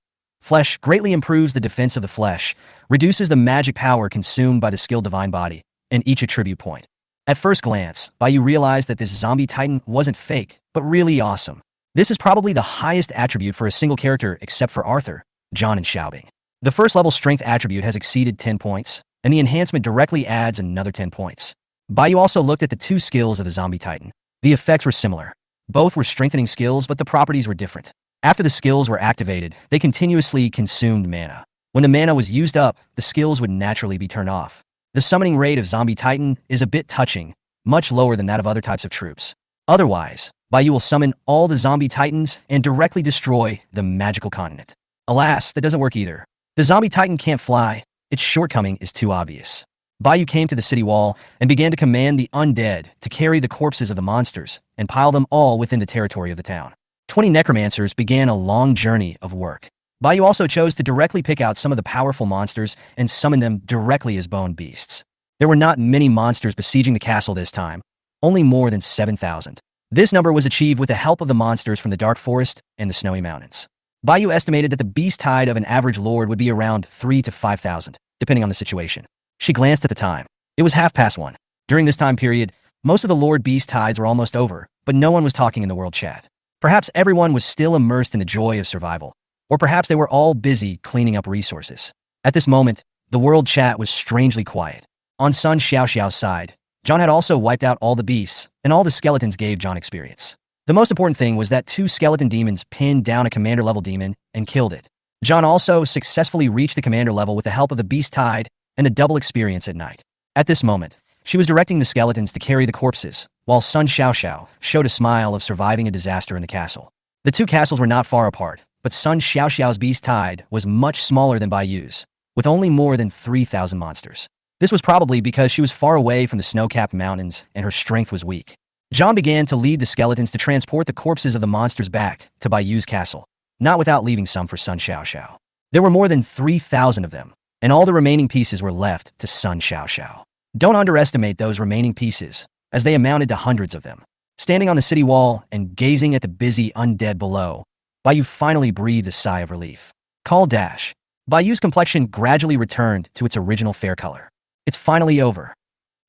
Speaker 2: Flesh greatly improves the defense of the flesh, reduces the magic power consumed by the skill Divine Body, and each attribute point. At first glance, Bayou realized that this Zombie Titan wasn't fake, but really awesome. This is probably the highest attribute for a single character except for Arthur, John, and Xiaobing. The first level strength attribute has exceeded 10 points, and the enhancement directly adds another 10 points. Bayou also looked at the two skills of the Zombie Titan. The effects were similar. Both were strengthening skills, but the properties were different. After the skills were activated, they continuously consumed mana. When the mana was used up, the skills would naturally be turned off. The summoning rate of Zombie Titan is a bit touching, much lower than that of other types of troops. Otherwise, Bayou will summon all the Zombie Titans and directly destroy the magical continent. Alas, that doesn't work either. The Zombie Titan can't fly. Its shortcoming is too obvious. Bayou came to the city wall and began to command the undead to carry the corpses of the monsters and pile them all within the territory of the town. 20 necromancers began a long journey of work. Bayou also chose to directly pick out some of the powerful monsters and summon them directly as bone beasts. There were not many monsters besieging the castle this time, only more than 7,000. This number was achieved with the help of the monsters from the Dark Forest and the Snowy Mountains. Bayou estimated that the beast tide of an average lord would be around 3 to 5,000, depending on the situation. She glanced at the time. It was 1:30. During this time period, most of the lord beast tides were almost over, but no one was talking in the world chat. Perhaps everyone was still immersed in the joy of survival, or perhaps they were all busy cleaning up resources. At this moment, the world chat was strangely quiet. On Sun Xiaoxiao's side, John had also wiped out all the beasts, and all the skeletons gave John experience. The most important thing was that 2 skeleton demons pinned down a commander-level demon and killed it. John also successfully reached the commander level with the help of the beast tide and the double experience at night. At this moment, she was directing the skeletons to carry the corpses, while Sun Xiaoxiao showed a smile of surviving a disaster in the castle. The 2 castles were not far apart, but Sun Xiaoxiao's beast tide was much smaller than Bayu's, with only more than 3,000 monsters. This was probably because she was far away from the snow-capped mountains and her strength was weak. John began to lead the skeletons to transport the corpses of the monsters back to Bayu's castle, not without leaving some for Sun Xiaoxiao. There were more than 3,000 of them, and all the remaining pieces were left to Sun Xiaoxiao. Don't underestimate those remaining pieces, as they amounted to hundreds of them. Standing on the city wall and gazing at the busy undead below, Bayu finally breathed a sigh of relief. Call dash. Bayu's complexion gradually returned to its original fair color. It's finally over.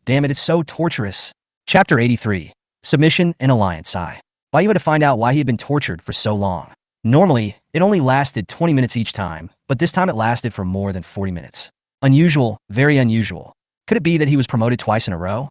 Speaker 2: Damn it, it's so torturous. Chapter 83. Submission and Alliance. Bayu had to find out why he had been tortured for so long. Normally, it only lasted 20 minutes each time, but this time it lasted for more than 40 minutes. Unusual, very unusual. Could it be that he was promoted twice in a row?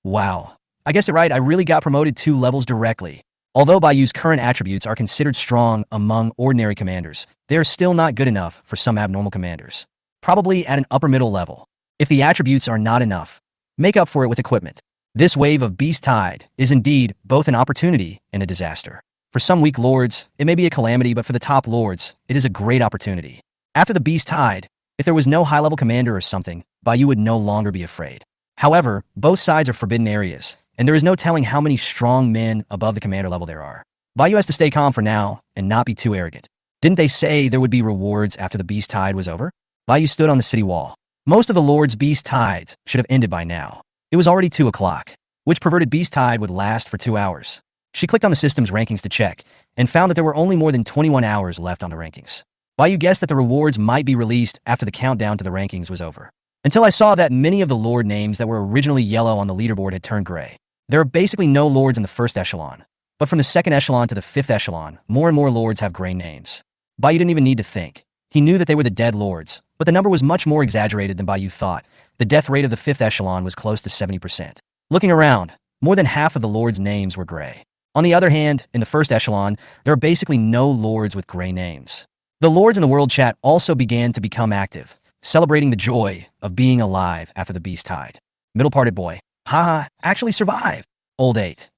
Speaker 2: Wow. I guessed it right, I really got promoted 2 levels directly. Although Bayu's current attributes are considered strong among ordinary commanders, they are still not good enough for some abnormal commanders. Probably at an upper middle level. If the attributes are not enough, make up for it with equipment. This wave of beast tide is indeed both an opportunity and a disaster. For some weak lords, it may be a calamity, but for the top lords, it is a great opportunity. After the beast tide, if there was no high-level commander or something, Bayu would no longer be afraid. However, both sides are forbidden areas, and there is no telling how many strong men above the commander level there are. Bayu has to stay calm for now and not be too arrogant. Didn't they say there would be rewards after the beast tide was over? Bayu stood on the city wall. Most of the lord's beast tides should have ended by now. It was already 2 o'clock, which perverted beast tide would last for 2 hours. She clicked on the system's rankings to check, and found that there were only more than 21 hours left on the rankings. Bayu guessed that the rewards might be released after the countdown to the rankings was over. Until I saw that many of the lord names that were originally yellow on the leaderboard had turned gray. There are basically no lords in the 1st echelon, but from the 2nd echelon to the 5th echelon, more and more lords have gray names. Bayu didn't even need to think. He knew that they were the dead lords, but the number was much more exaggerated than Bayu thought. The death rate of the 5th echelon was close to 70%. Looking around, more than half of the lords' names were gray. On the other hand, in the 1st echelon, there are basically no lords with gray names. The lords in the world chat also began to become active, celebrating the joy of being alive after the beast tide. Middle-parted boy. Haha, actually survived. Old 8.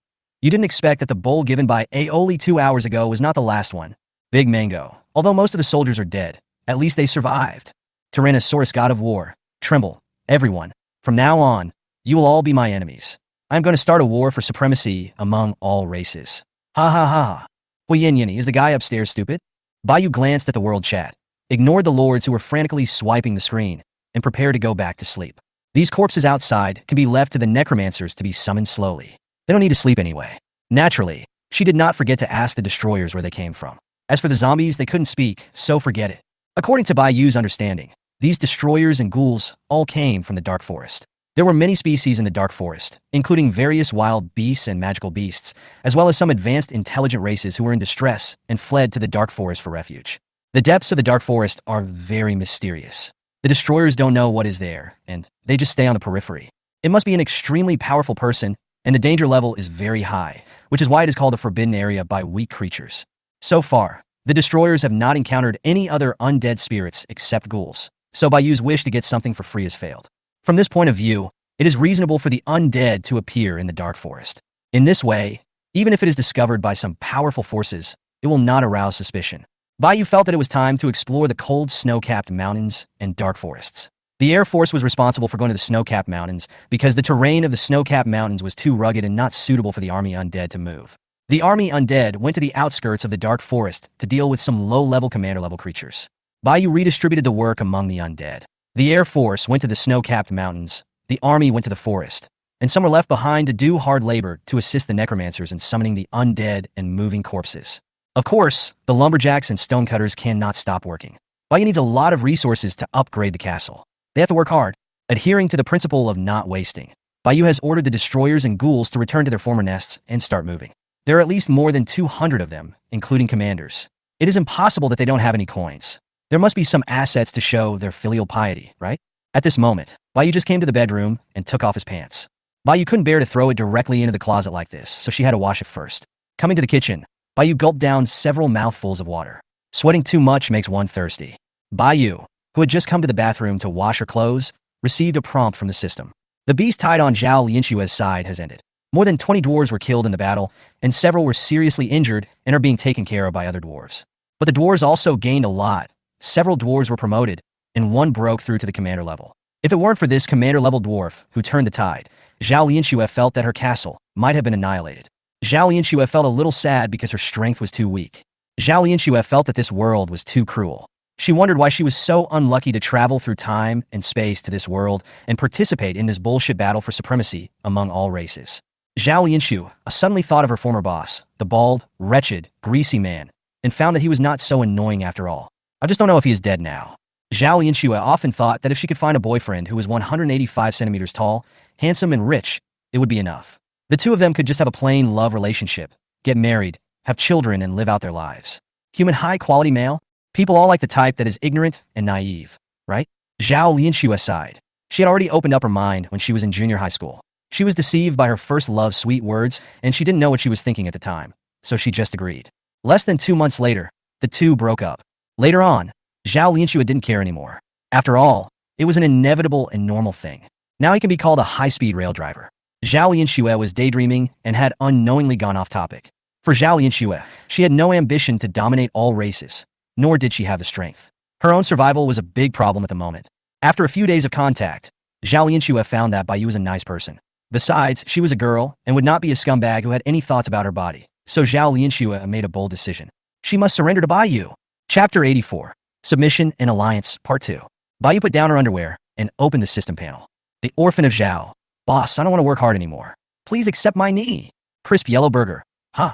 Speaker 2: You didn't expect that the bowl given by Aoli 2 hours ago was not the last one. Big Mango. Although most of the soldiers are dead, at least they survived. Tyrannosaurus, god of war. Tremble. Everyone. From now on, you will all be my enemies. I'm going to start a war for supremacy among all races. Ha ha ha. Huiyin, is the guy upstairs stupid? Bayu glanced at the world chat, ignored the lords who were frantically swiping the screen, and prepared to go back to sleep. These corpses outside can be left to the necromancers to be summoned slowly. They don't need to sleep anyway. Naturally, she did not forget to ask the destroyers where they came from. As for the zombies, they couldn't speak, so forget it. According to Bayu's understanding, these destroyers and ghouls all came from the Dark Forest. There were many species in the Dark Forest, including various wild beasts and magical beasts, as well as some advanced intelligent races who were in distress and fled to the Dark Forest for refuge. The depths of the Dark Forest are very mysterious. The destroyers don't know what is there, and they just stay on the periphery. It must be an extremely powerful person, and the danger level is very high, which is why it is called a forbidden area by weak creatures. So far, the destroyers have not encountered any other undead spirits except ghouls, so Bayu's wish to get something for free has failed. From this point of view, it is reasonable for the undead to appear in the Dark Forest. In this way, even if it is discovered by some powerful forces, it will not arouse suspicion. Bayu felt that it was time to explore the cold snow-capped mountains and dark forests. The Air Force was responsible for going to the snow-capped mountains because the terrain of the snow-capped mountains was too rugged and not suitable for the army undead to move. The army undead went to the outskirts of the Dark Forest to deal with some low-level commander-level creatures. Bayu redistributed the work among the undead. The Air Force went to the snow-capped mountains, the army went to the forest, and some were left behind to do hard labor to assist the necromancers in summoning the undead and moving corpses. Of course, the lumberjacks and stonecutters cannot stop working. Bayou needs a lot of resources to upgrade the castle. They have to work hard, adhering to the principle of not wasting. Bayou has ordered the destroyers and ghouls to return to their former nests and start moving. There are at least more than 200 of them, including commanders. It is impossible that they don't have any coins. There must be some assets to show their filial piety, right? At this moment, Bayou just came to the bedroom and took off his pants. Bayou couldn't bear to throw it directly into the closet like this, so she had to wash it first. Coming to the kitchen, Bayou gulped down several mouthfuls of water. Sweating too much makes one thirsty. Bayou, who had just come to the bathroom to wash her clothes, received a prompt from the system. The beast tied on Zhao Lianshua's side has ended. More than 20 dwarves were killed in the battle, and several were seriously injured and are being taken care of by other dwarves. But the dwarves also gained a lot. Several dwarves were promoted, and one broke through to the commander level. If it weren't for this commander-level dwarf who turned the tide, Zhao Lianshue felt that her castle might have been annihilated. Zhao Lianshue felt a little sad because her strength was too weak. Zhao Lianshue felt that this world was too cruel. She wondered why she was so unlucky to travel through time and space to this world and participate in this bullshit battle for supremacy among all races. Zhao Lianshu suddenly thought of her former boss, the bald, wretched, greasy man, and found that he was not so annoying after all. I just don't know if he is dead now. Zhao Lianshu often thought that if she could find a boyfriend who was 185 centimeters tall, handsome, and rich, it would be enough. The two of them could just have a plain love relationship, get married, have children, and live out their lives. Human high-quality male? People all like the type that is ignorant and naive, right? Zhao Lianshu sighed. She had already opened up her mind when she was in junior high school. She was deceived by her first love's sweet words, and she didn't know what she was thinking at the time, so she just agreed. Less than 2 months later, the two broke up. Later on, Zhao Lianshu didn't care anymore. After all, it was an inevitable and normal thing. Now he can be called a high-speed rail driver. Zhao Lianshu was daydreaming and had unknowingly gone off topic. For Zhao Lianshu, she had no ambition to dominate all races, nor did she have the strength. Her own survival was a big problem at the moment. After a few days of contact, Zhao Lianshu found that Bayou was a nice person. Besides, she was a girl and would not be a scumbag who had any thoughts about her body. So Zhao Lianshu made a bold decision. She must surrender to Bayou. Chapter 84. Submission and Alliance, Part 2. Bayou put down her underwear and opened the system panel. The Orphan of Zhao. Boss, I don't want to work hard anymore. Please accept my knee. Crisp yellow burger. Huh.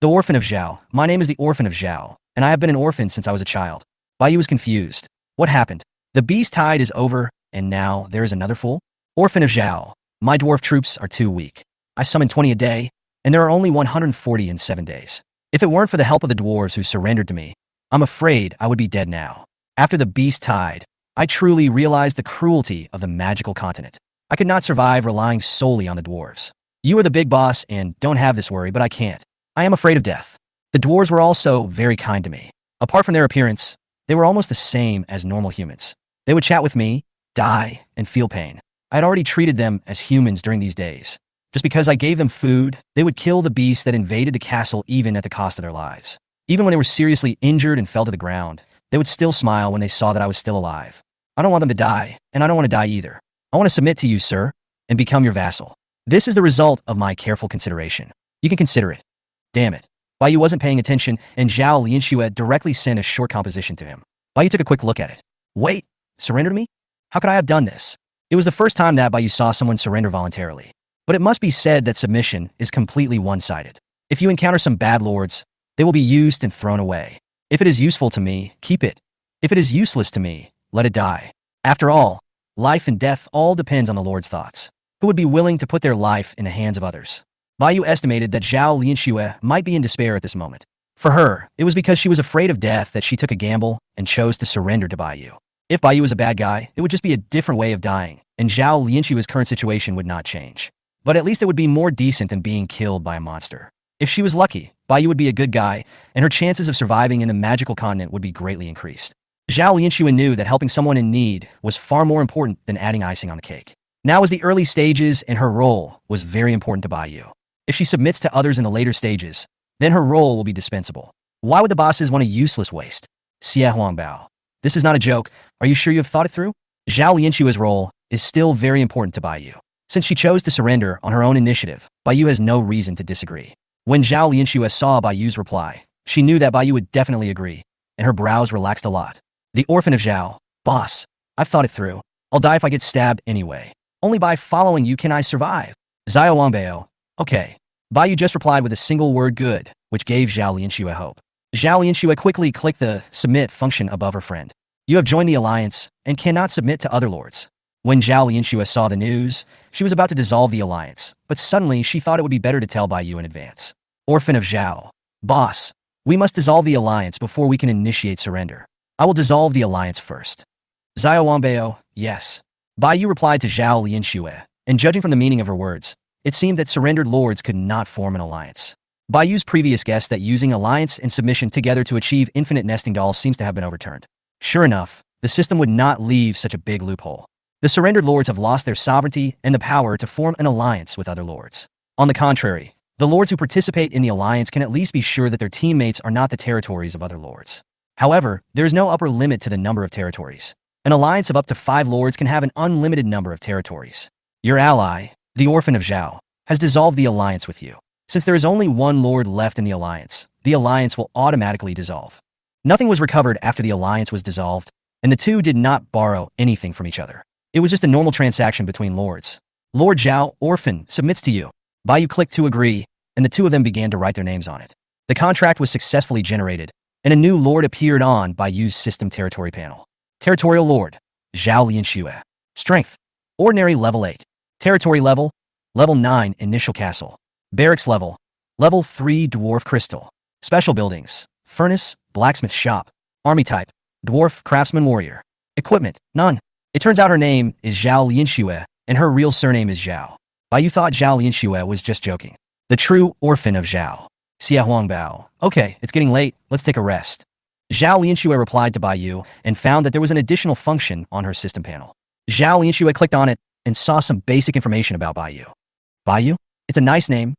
Speaker 2: The Orphan of Zhao. My name is the Orphan of Zhao, and I have been an orphan since I was a child. Bayou was confused. What happened? The beast tide is over, and now there is another fool? Orphan of Zhao. My dwarf troops are too weak. I summon 20 a day, and there are only 140 in 7 days. If it weren't for the help of the dwarves who surrendered to me, I'm afraid I would be dead now. After the beast tide, I truly realized the cruelty of the magical continent. I could not survive relying solely on the dwarves. You are the big boss and don't have this worry, but I can't. I am afraid of death. The dwarves were also very kind to me. Apart from their appearance, they were almost the same as normal humans. They would chat with me, die, and feel pain. I had already treated them as humans during these days. Just because I gave them food, they would kill the beasts that invaded the castle even at the cost of their lives. Even when they were seriously injured and fell to the ground, they would still smile when they saw that I was still alive. I don't want them to die, and I don't want to die either. I want to submit to you, sir, and become your vassal. This is the result of my careful consideration. You can consider it. Damn it. Bayou wasn't paying attention, and Zhao Lianshu directly sent a short composition to him. Bayou took a quick look at it. Wait, surrender to me? How could I have done this? It was the first time that Bayou saw someone surrender voluntarily. But it must be said that submission is completely one-sided. If you encounter some bad lords, they will be used and thrown away. If it is useful to me, keep it. If it is useless to me, let it die. After all, life and death all depends on the Lord's thoughts. Who would be willing to put their life in the hands of others? Bayou estimated that Zhao Lianshu might be in despair at this moment. For her, it was because she was afraid of death that she took a gamble and chose to surrender to Bayou. If Bayou was a bad guy, it would just be a different way of dying, and Zhao Lianshu's current situation would not change. But at least it would be more decent than being killed by a monster. If she was lucky, Bayou would be a good guy, and her chances of surviving in the magical continent would be greatly increased. Zhao Lianshu knew that helping someone in need was far more important than adding icing on the cake. Now was the early stages, and her role was very important to Bayou. If she submits to others in the later stages, then her role will be dispensable. Why would the bosses want a useless waste? Xie Huangbao. This is not a joke. Are you sure you have thought it through? Zhao Lianshu's role is still very important to Bayou. Since she chose to surrender on her own initiative, Bayou has no reason to disagree. When Zhao Lianshu saw Bayou's reply, she knew that Bayou would definitely agree, and her brows relaxed a lot. The Orphan of Zhao. Boss, I've thought it through. I'll die if I get stabbed anyway. Only by following you can I survive. Zhao Longbao. Okay. Bai Yu just replied with a single word good, which gave Zhao Lianxue hope. Zhao Lianxue quickly clicked the submit function above her friend. You have joined the alliance and cannot submit to other lords. When Zhao Lianxue saw the news, she was about to dissolve the alliance, but suddenly she thought it would be better to tell Bai Yu in advance. Orphan of Zhao. Boss, we must dissolve the alliance before we can initiate surrender. I will dissolve the alliance first. Zhao Longbao, yes. Bai Yu replied to Zhao Lianxue, and judging from the meaning of her words, it seemed that surrendered lords could not form an alliance. Bai Yu's previous guess that using alliance and submission together to achieve infinite nesting dolls seems to have been overturned. Sure enough, the system would not leave such a big loophole. The surrendered lords have lost their sovereignty and the power to form an alliance with other lords. On the contrary, the lords who participate in the alliance can at least be sure that their teammates are not the territories of other lords. However, there is no upper limit to the number of territories. An alliance of up to 5 lords can have an unlimited number of territories. Your ally, the Orphan of Zhao, has dissolved the alliance with you. Since there is only one lord left in the alliance will automatically dissolve. Nothing was recovered after the alliance was dissolved, and the two did not borrow anything from each other. It was just a normal transaction between lords. Lord Zhao, Orphan, submits to you. Bai Yu clicked to agree, and the two of them began to write their names on it. The contract was successfully generated, and a new lord appeared on Bai Yu's system territory panel. Territorial Lord, Zhao Lianxue. Strength, Ordinary level 8. Territory level, level 9 Initial Castle. Barracks level, level 3 Dwarf Crystal. Special buildings, Furnace, Blacksmith Shop. Army type, Dwarf Craftsman Warrior. Equipment, none. It turns out her name is Zhao Lianxue, and her real surname is Zhao. Bai Yu thought Zhao Lianxue was just joking. The true Orphan of Zhao. Xia Huangbao. Okay, it's getting late, let's take a rest. Zhao Lianxue replied to Bai Yu and found that there was an additional function on her system panel. Zhao Lianxue clicked on it and saw some basic information about Bai Yu. Bai Yu? It's a nice name.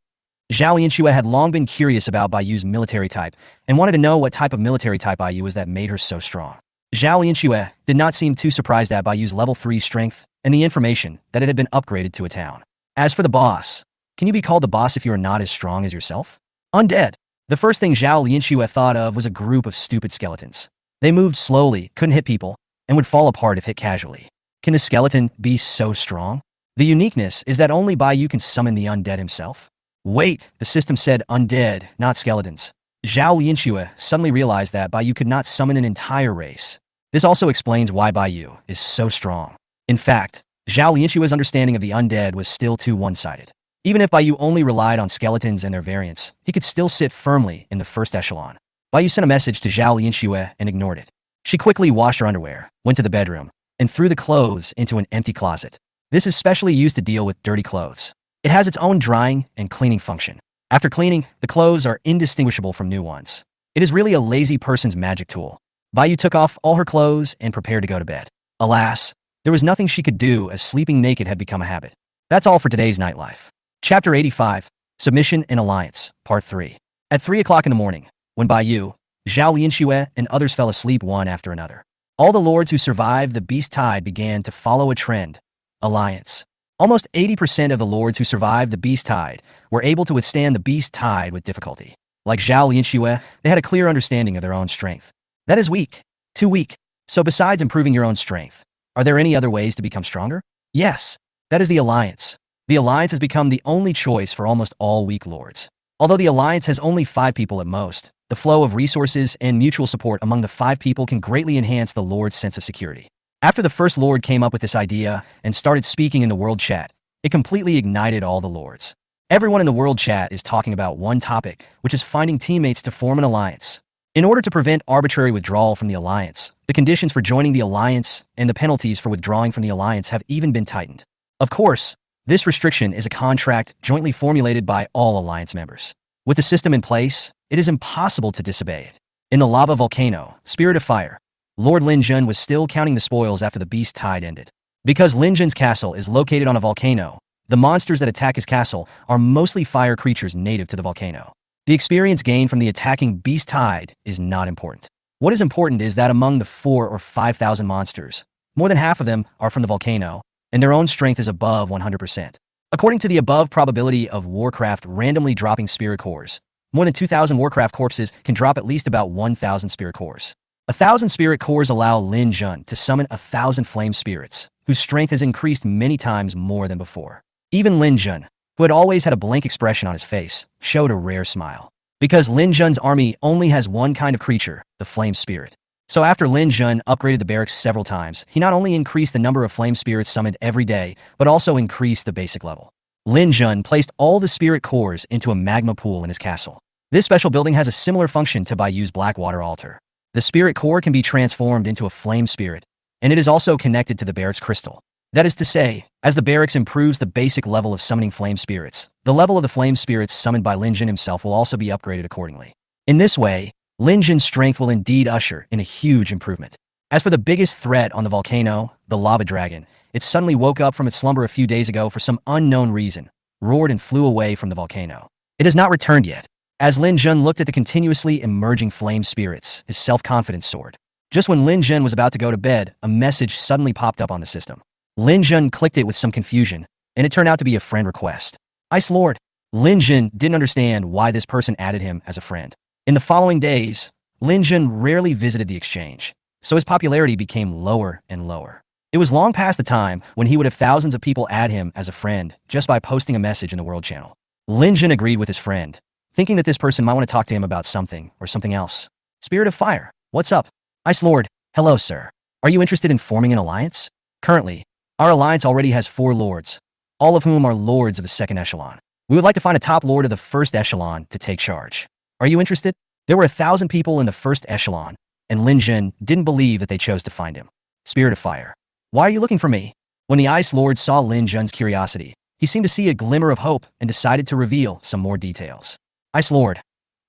Speaker 2: Zhao Lianxue had long been curious about Bai Yu's military type and wanted to know what type of military type Bai Yu was that made her so strong. Zhao Lianxue did not seem too surprised at Bai Yu's level 3 strength and the information that it had been upgraded to a town. As for the boss, can you be called the boss if you are not as strong as yourself? Undead. The first thing Zhao Lianxue thought of was a group of stupid skeletons. They moved slowly, couldn't hit people, and would fall apart if hit casually. Can the skeleton be so strong? The uniqueness is that only Bai Yu can summon the undead himself. Wait, the system said undead, not skeletons. Zhao Lianxue suddenly realized that Bai Yu could not summon an entire race. This also explains why Bai Yu is so strong. In fact, Zhao Lianxue's understanding of the undead was still too one-sided. Even if Bai Yu only relied on skeletons and their variants, he could still sit firmly in the first echelon. Bai Yu sent a message to Zhao Lianxue and ignored it. She quickly washed her underwear, went to the bedroom, and threw the clothes into an empty closet. This is specially used to deal with dirty clothes. It has its own drying and cleaning function. After cleaning, the clothes are indistinguishable from new ones. It is really a lazy person's magic tool. Bai Yu took off all her clothes and prepared to go to bed. Alas, there was nothing she could do as sleeping naked had become a habit. That's all for today's nightlife. Chapter 85, Submission and Alliance, Part 3. At 3 o'clock in the morning, when Bai Yu, Zhao Lianxue, and others fell asleep one after another, all the lords who survived the beast tide began to follow a trend: alliance. Almost 80% of the lords who survived the beast tide were able to withstand the beast tide with difficulty. Like Zhao Lianxue, they had a clear understanding of their own strength. That is weak. Too weak. So besides improving your own strength, are there any other ways to become stronger? Yes. That is the alliance. The alliance has become the only choice for almost all weak lords. Although the alliance has only 5 people at most, the flow of resources and mutual support among the 5 people can greatly enhance the lord's sense of security. After the first lord came up with this idea and started speaking in the world chat, it completely ignited all the lords. Everyone in the world chat is talking about one topic, which is finding teammates to form an alliance. In order to prevent arbitrary withdrawal from the alliance, the conditions for joining the alliance and the penalties for withdrawing from the alliance have even been tightened. Of course, this restriction is a contract jointly formulated by all alliance members. With the system in place, it is impossible to disobey it. In the lava volcano, Spirit of Fire, Lord Lin Jun was still counting the spoils after the beast tide ended. Because Lin Jun's castle is located on a volcano, the monsters that attack his castle are mostly fire creatures native to the volcano. The experience gained from the attacking beast tide is not important. What is important is that among the 4,000 or 5,000 monsters, more than half of them are from the volcano, and their own strength is above 100%. According to the above probability of Warcraft randomly dropping spirit cores, more than 2,000 Warcraft corpses can drop at least about 1,000 spirit cores. 1,000 spirit cores allow Lin Jun to summon 1,000 flame spirits, whose strength has increased many times more than before. Even Lin Jun, who had always had a blank expression on his face, showed a rare smile. Because Lin Jun's army only has one kind of creature, the flame spirit. So after Lin Jun upgraded the barracks several times, he not only increased the number of flame spirits summoned every day, but also increased the basic level. Lin Jun placed all the spirit cores into a magma pool in his castle. This special building has a similar function to Baiju's Blackwater altar. The spirit core can be transformed into a flame spirit, and it is also connected to the barracks crystal. That is to say, as the barracks improves the basic level of summoning flame spirits, the level of the flame spirits summoned by Lin Jun himself will also be upgraded accordingly. In this way, Lin Jun's strength will indeed usher in a huge improvement. As for the biggest threat on the volcano, the lava dragon, it suddenly woke up from its slumber a few days ago for some unknown reason, roared and flew away from the volcano. It has not returned yet. As Lin Jun looked at the continuously emerging flame spirits, his self-confidence soared. Just when Lin Jun was about to go to bed, a message suddenly popped up on the system. Lin Jun clicked it with some confusion, and it turned out to be a friend request. Ice Lord. Lin Jun didn't understand why this person added him as a friend. In the following days, Lin Jun rarely visited the exchange, so his popularity became lower and lower. It was long past the time when he would have thousands of people add him as a friend just by posting a message in the World Channel. Lin Jun agreed with his friend, thinking that this person might want to talk to him about something or something else. Spirit of Fire, what's up? Ice Lord, hello sir. Are you interested in forming an alliance? Currently, our alliance already has 4 lords, all of whom are lords of the second echelon. We would like to find a top lord of the first echelon to take charge. Are you interested? There were 1,000 people in the first echelon, and Lin Jun didn't believe that they chose to find him. Spirit of Fire, why are you looking for me? When the Ice Lord saw Lin Jun's curiosity, he seemed to see a glimmer of hope and decided to reveal some more details. Ice Lord,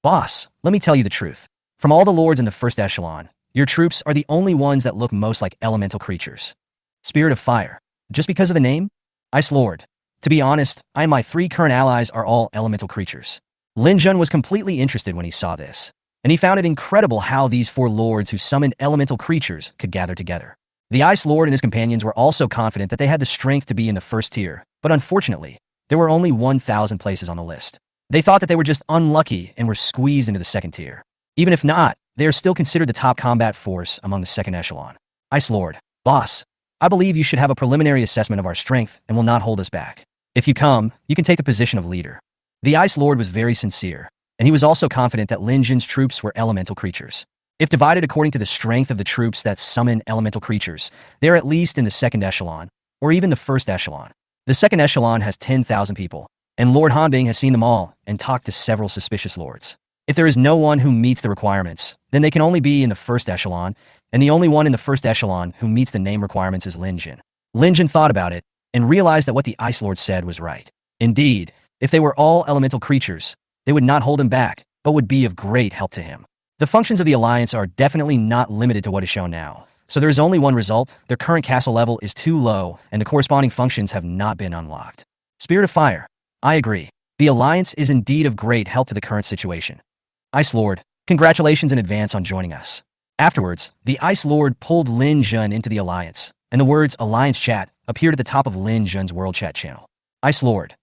Speaker 2: boss, let me tell you the truth. From all the lords in the first echelon, your troops are the only ones that look most like elemental creatures. Spirit of Fire, just because of the name? Ice Lord, to be honest, I and my 3 current allies are all elemental creatures. Lin Jun was completely interested when he saw this, and he found it incredible how these 4 lords who summoned elemental creatures could gather together. The Ice Lord and his companions were also confident that they had the strength to be in the first tier, but unfortunately, there were only 1,000 places on the list. They thought that they were just unlucky and were squeezed into the second tier. Even if not, they are still considered the top combat force among the second echelon. Ice Lord, boss, I believe you should have a preliminary assessment of our strength and will not hold us back. If you come, you can take the position of leader. The Ice Lord was very sincere, and he was also confident that Lin Jun's troops were elemental creatures. If divided according to the strength of the troops that summon elemental creatures, they are at least in the second echelon, or even the first echelon. The second echelon has 10,000 people, and Lord Hanbing has seen them all and talked to several suspicious lords. If there is no one who meets the requirements, then they can only be in the first echelon, and the only one in the first echelon who meets the name requirements is Lin Jun. Lin Jun thought about it, and realized that what the Ice Lord said was right. Indeed, if they were all elemental creatures, they would not hold him back, but would be of great help to him. The functions of the alliance are definitely not limited to what is shown now, so there is only one result: their current castle level is too low, and the corresponding functions have not been unlocked. Spirit of Fire, I agree. The alliance is indeed of great help to the current situation. Ice Lord, congratulations in advance on joining us. Afterwards, the Ice Lord pulled Lin Jun into the alliance, and the words Alliance Chat appeared at the top of Lin Jun's World Chat channel. Ice Lord,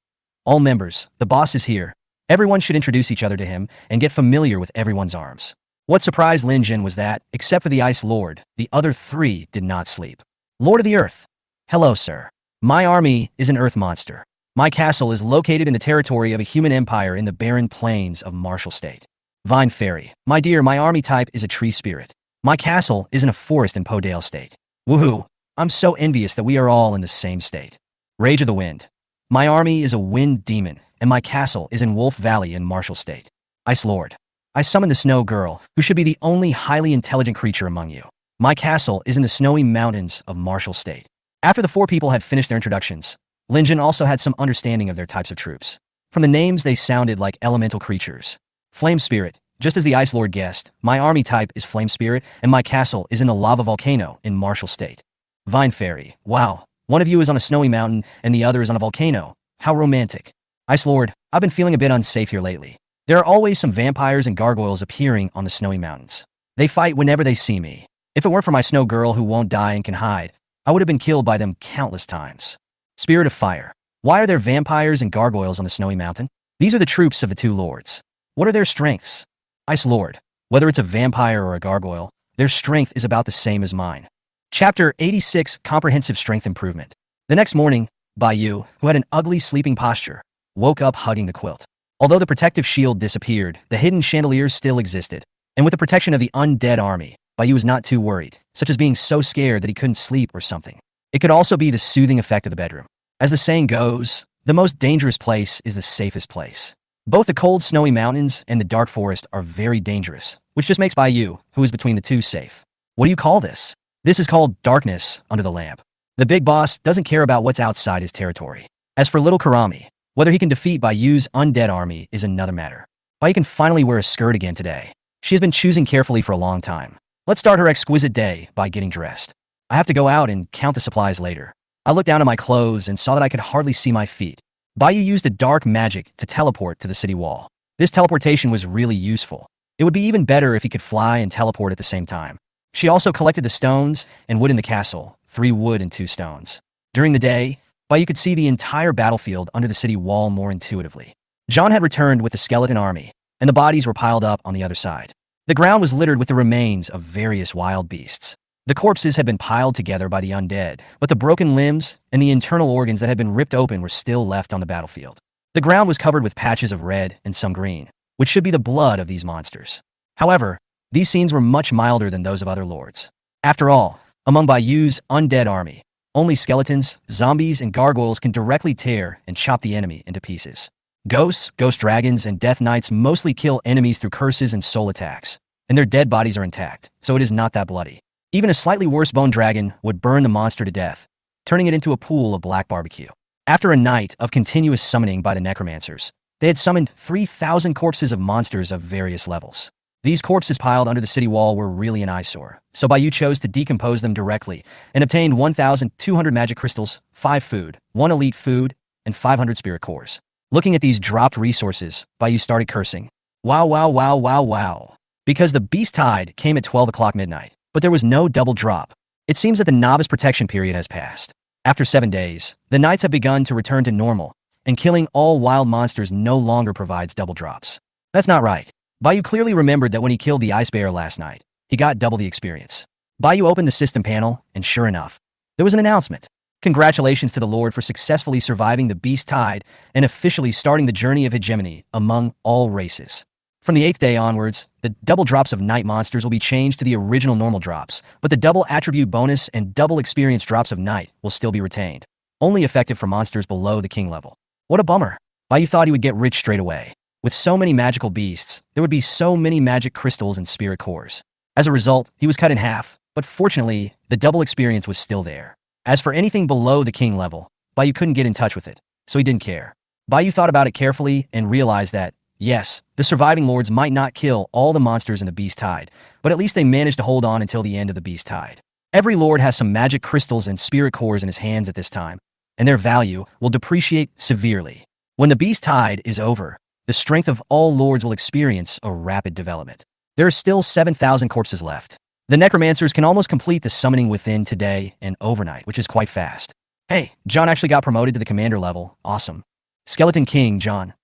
Speaker 2: all members, the boss is here. Everyone should introduce each other to him and get familiar with everyone's arms. What surprised Lin Jun was that, except for the Ice Lord, the other 3 did not sleep. Lord of the Earth. Hello, sir. My army is an earth monster. My castle is located in the territory of a human empire in the barren plains of Marshall State. Vine Fairy. My dear, my army type is a tree spirit. My castle is in a forest in Podale State. Woohoo! I'm so envious that we are all in the same state. Rage of the Wind. My army is a wind demon, and my castle is in Wolf Valley in Marshall State. Ice Lord. I summon the Snow Girl, who should be the only highly intelligent creature among you. My castle is in the snowy mountains of Marshall State. After the 4 people had finished their introductions, Lin Jun also had some understanding of their types of troops. From the names, they sounded like elemental creatures. Flame Spirit. Just as the Ice Lord guessed, my army type is Flame Spirit, and my castle is in the lava volcano in Marshall State. Vine Fairy. Wow. One of you is on a snowy mountain, and the other is on a volcano. How romantic. Ice Lord, I've been feeling a bit unsafe here lately. There are always some vampires and gargoyles appearing on the snowy mountains. They fight whenever they see me. If it weren't for my Snow Girl who won't die and can hide, I would have been killed by them countless times. Spirit of Fire. Why are there vampires and gargoyles on the snowy mountain? These are the troops of the 2 lords. What are their strengths? Ice Lord. Whether it's a vampire or a gargoyle, their strength is about the same as mine. Chapter 86, Comprehensive Strength Improvement. The next morning, Baiyu, who had an ugly sleeping posture, woke up hugging the quilt. Although the protective shield disappeared, the hidden chandeliers still existed. And with the protection of the undead army, Bayu was not too worried, such as being so scared that he couldn't sleep or something. It could also be the soothing effect of the bedroom. As the saying goes, the most dangerous place is the safest place. Both the cold, snowy mountains and the dark forest are very dangerous, which just makes Bayu, who is between the two, safe. What do you call this? This is called darkness under the lamp. The big boss doesn't care about what's outside his territory. As for little Karami, whether he can defeat Bayu's undead army is another matter. Bayu can finally wear a skirt again today. She has been choosing carefully for a long time. Let's start her exquisite day by getting dressed. I have to go out and count the supplies later. I looked down at my clothes and saw that I could hardly see my feet. Bayu used a dark magic to teleport to the city wall. This teleportation was really useful. It would be even better if he could fly and teleport at the same time. She also collected the stones and wood in the castle, 3 wood and 2 stones. During the day, Bayu could see the entire battlefield under the city wall more intuitively. John had returned with the skeleton army, and the bodies were piled up on the other side. The ground was littered with the remains of various wild beasts. The corpses had been piled together by the undead, but the broken limbs and the internal organs that had been ripped open were still left on the battlefield. The ground was covered with patches of red and some green, which should be the blood of these monsters. However, these scenes were much milder than those of other lords. After all, among Bayu's undead army, only skeletons, zombies, and gargoyles can directly tear and chop the enemy into pieces. Ghosts, ghost dragons, and death knights mostly kill enemies through curses and soul attacks, and their dead bodies are intact, so it is not that bloody. Even a slightly worse bone dragon would burn the monster to death, turning it into a pool of black barbecue. After a night of continuous summoning by the necromancers, they had summoned 3,000 corpses of monsters of various levels. These corpses piled under the city wall were really an eyesore, so Bayu chose to decompose them directly and obtained 1,200 magic crystals, 5 food, 1 elite food, and 500 spirit cores. Looking at these dropped resources, Bayu started cursing. Wow, wow, wow, wow, wow. Because the beast tide came at 12 o'clock midnight, but there was no double drop. It seems that the novice protection period has passed. After 7 days, the nights have begun to return to normal, and killing all wild monsters no longer provides double drops. That's not right. Bayu clearly remembered that when he killed the ice bear last night, he got double the experience. Bayu opened the system panel, and sure enough, there was an announcement. Congratulations to the Lord for successfully surviving the beast tide and officially starting the journey of hegemony among all races. From the 8th day onwards, the double drops of night monsters will be changed to the original normal drops, but the double attribute bonus and double experience drops of night will still be retained, only effective for monsters below the king level. What a bummer. Bayu thought he would get rich straight away. With so many magical beasts, there would be so many magic crystals and spirit cores. As a result, he was cut in half, but fortunately, the double experience was still there. As for anything below the king level, Bayu couldn't get in touch with it, so he didn't care. Bayu thought about it carefully and realized that, yes, the surviving lords might not kill all the monsters in the beast tide, but at least they managed to hold on until the end of the beast tide. Every lord has some magic crystals and spirit cores in his hands at this time, and their value will depreciate severely. When the beast tide is over, the strength of all lords will experience a rapid development. There are still 7,000 corpses left. The necromancers can almost complete the summoning within today and overnight, which is quite fast. Hey, John actually got promoted to the commander level. Awesome. Skeleton King, John.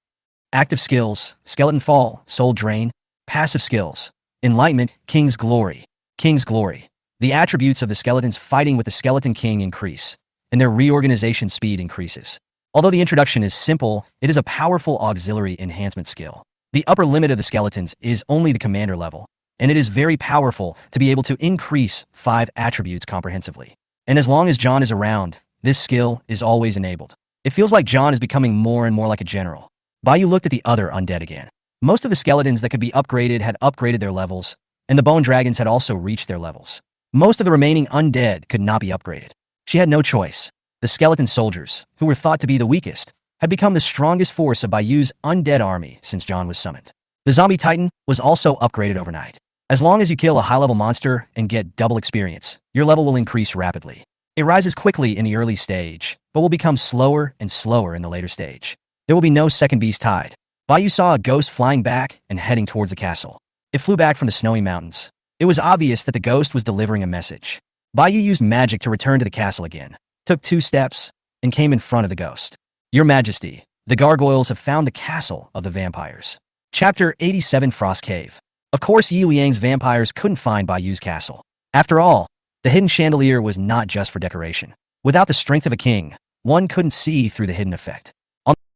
Speaker 2: Active skills, Skeleton Fall, Soul Drain. Passive skills, Enlightenment, King's Glory. King's Glory. The attributes of the skeletons fighting with the Skeleton King increase, and their reorganization speed increases. Although the introduction is simple, it is a powerful auxiliary enhancement skill. The upper limit of the skeletons is only the commander level, and it is very powerful to be able to increase 5 attributes comprehensively. And as long as John is around, this skill is always enabled. It feels like John is becoming more and more like a general. Bayu looked at the other undead again. Most of the skeletons that could be upgraded had upgraded their levels, and the bone dragons had also reached their levels. Most of the remaining undead could not be upgraded. She had no choice. The skeleton soldiers, who were thought to be the weakest, had become the strongest force of Bayu's undead army since John was summoned. The zombie titan was also upgraded overnight. As long as you kill a high-level monster and get double experience, your level will increase rapidly. It rises quickly in the early stage, but will become slower and slower in the later stage. There will be no second beast tide. Bayu saw a ghost flying back and heading towards the castle. It flew back from the snowy mountains. It was obvious that the ghost was delivering a message. Bayu used magic to return to the castle again, took 2 steps, and came in front of the ghost. Your Majesty, the gargoyles have found the castle of the vampires. Chapter 87 Frost Cave. Of course, Yi Liang's vampires couldn't find Bayu's castle. After all, the hidden chandelier was not just for decoration. Without the strength of a king, one couldn't see through the hidden effect.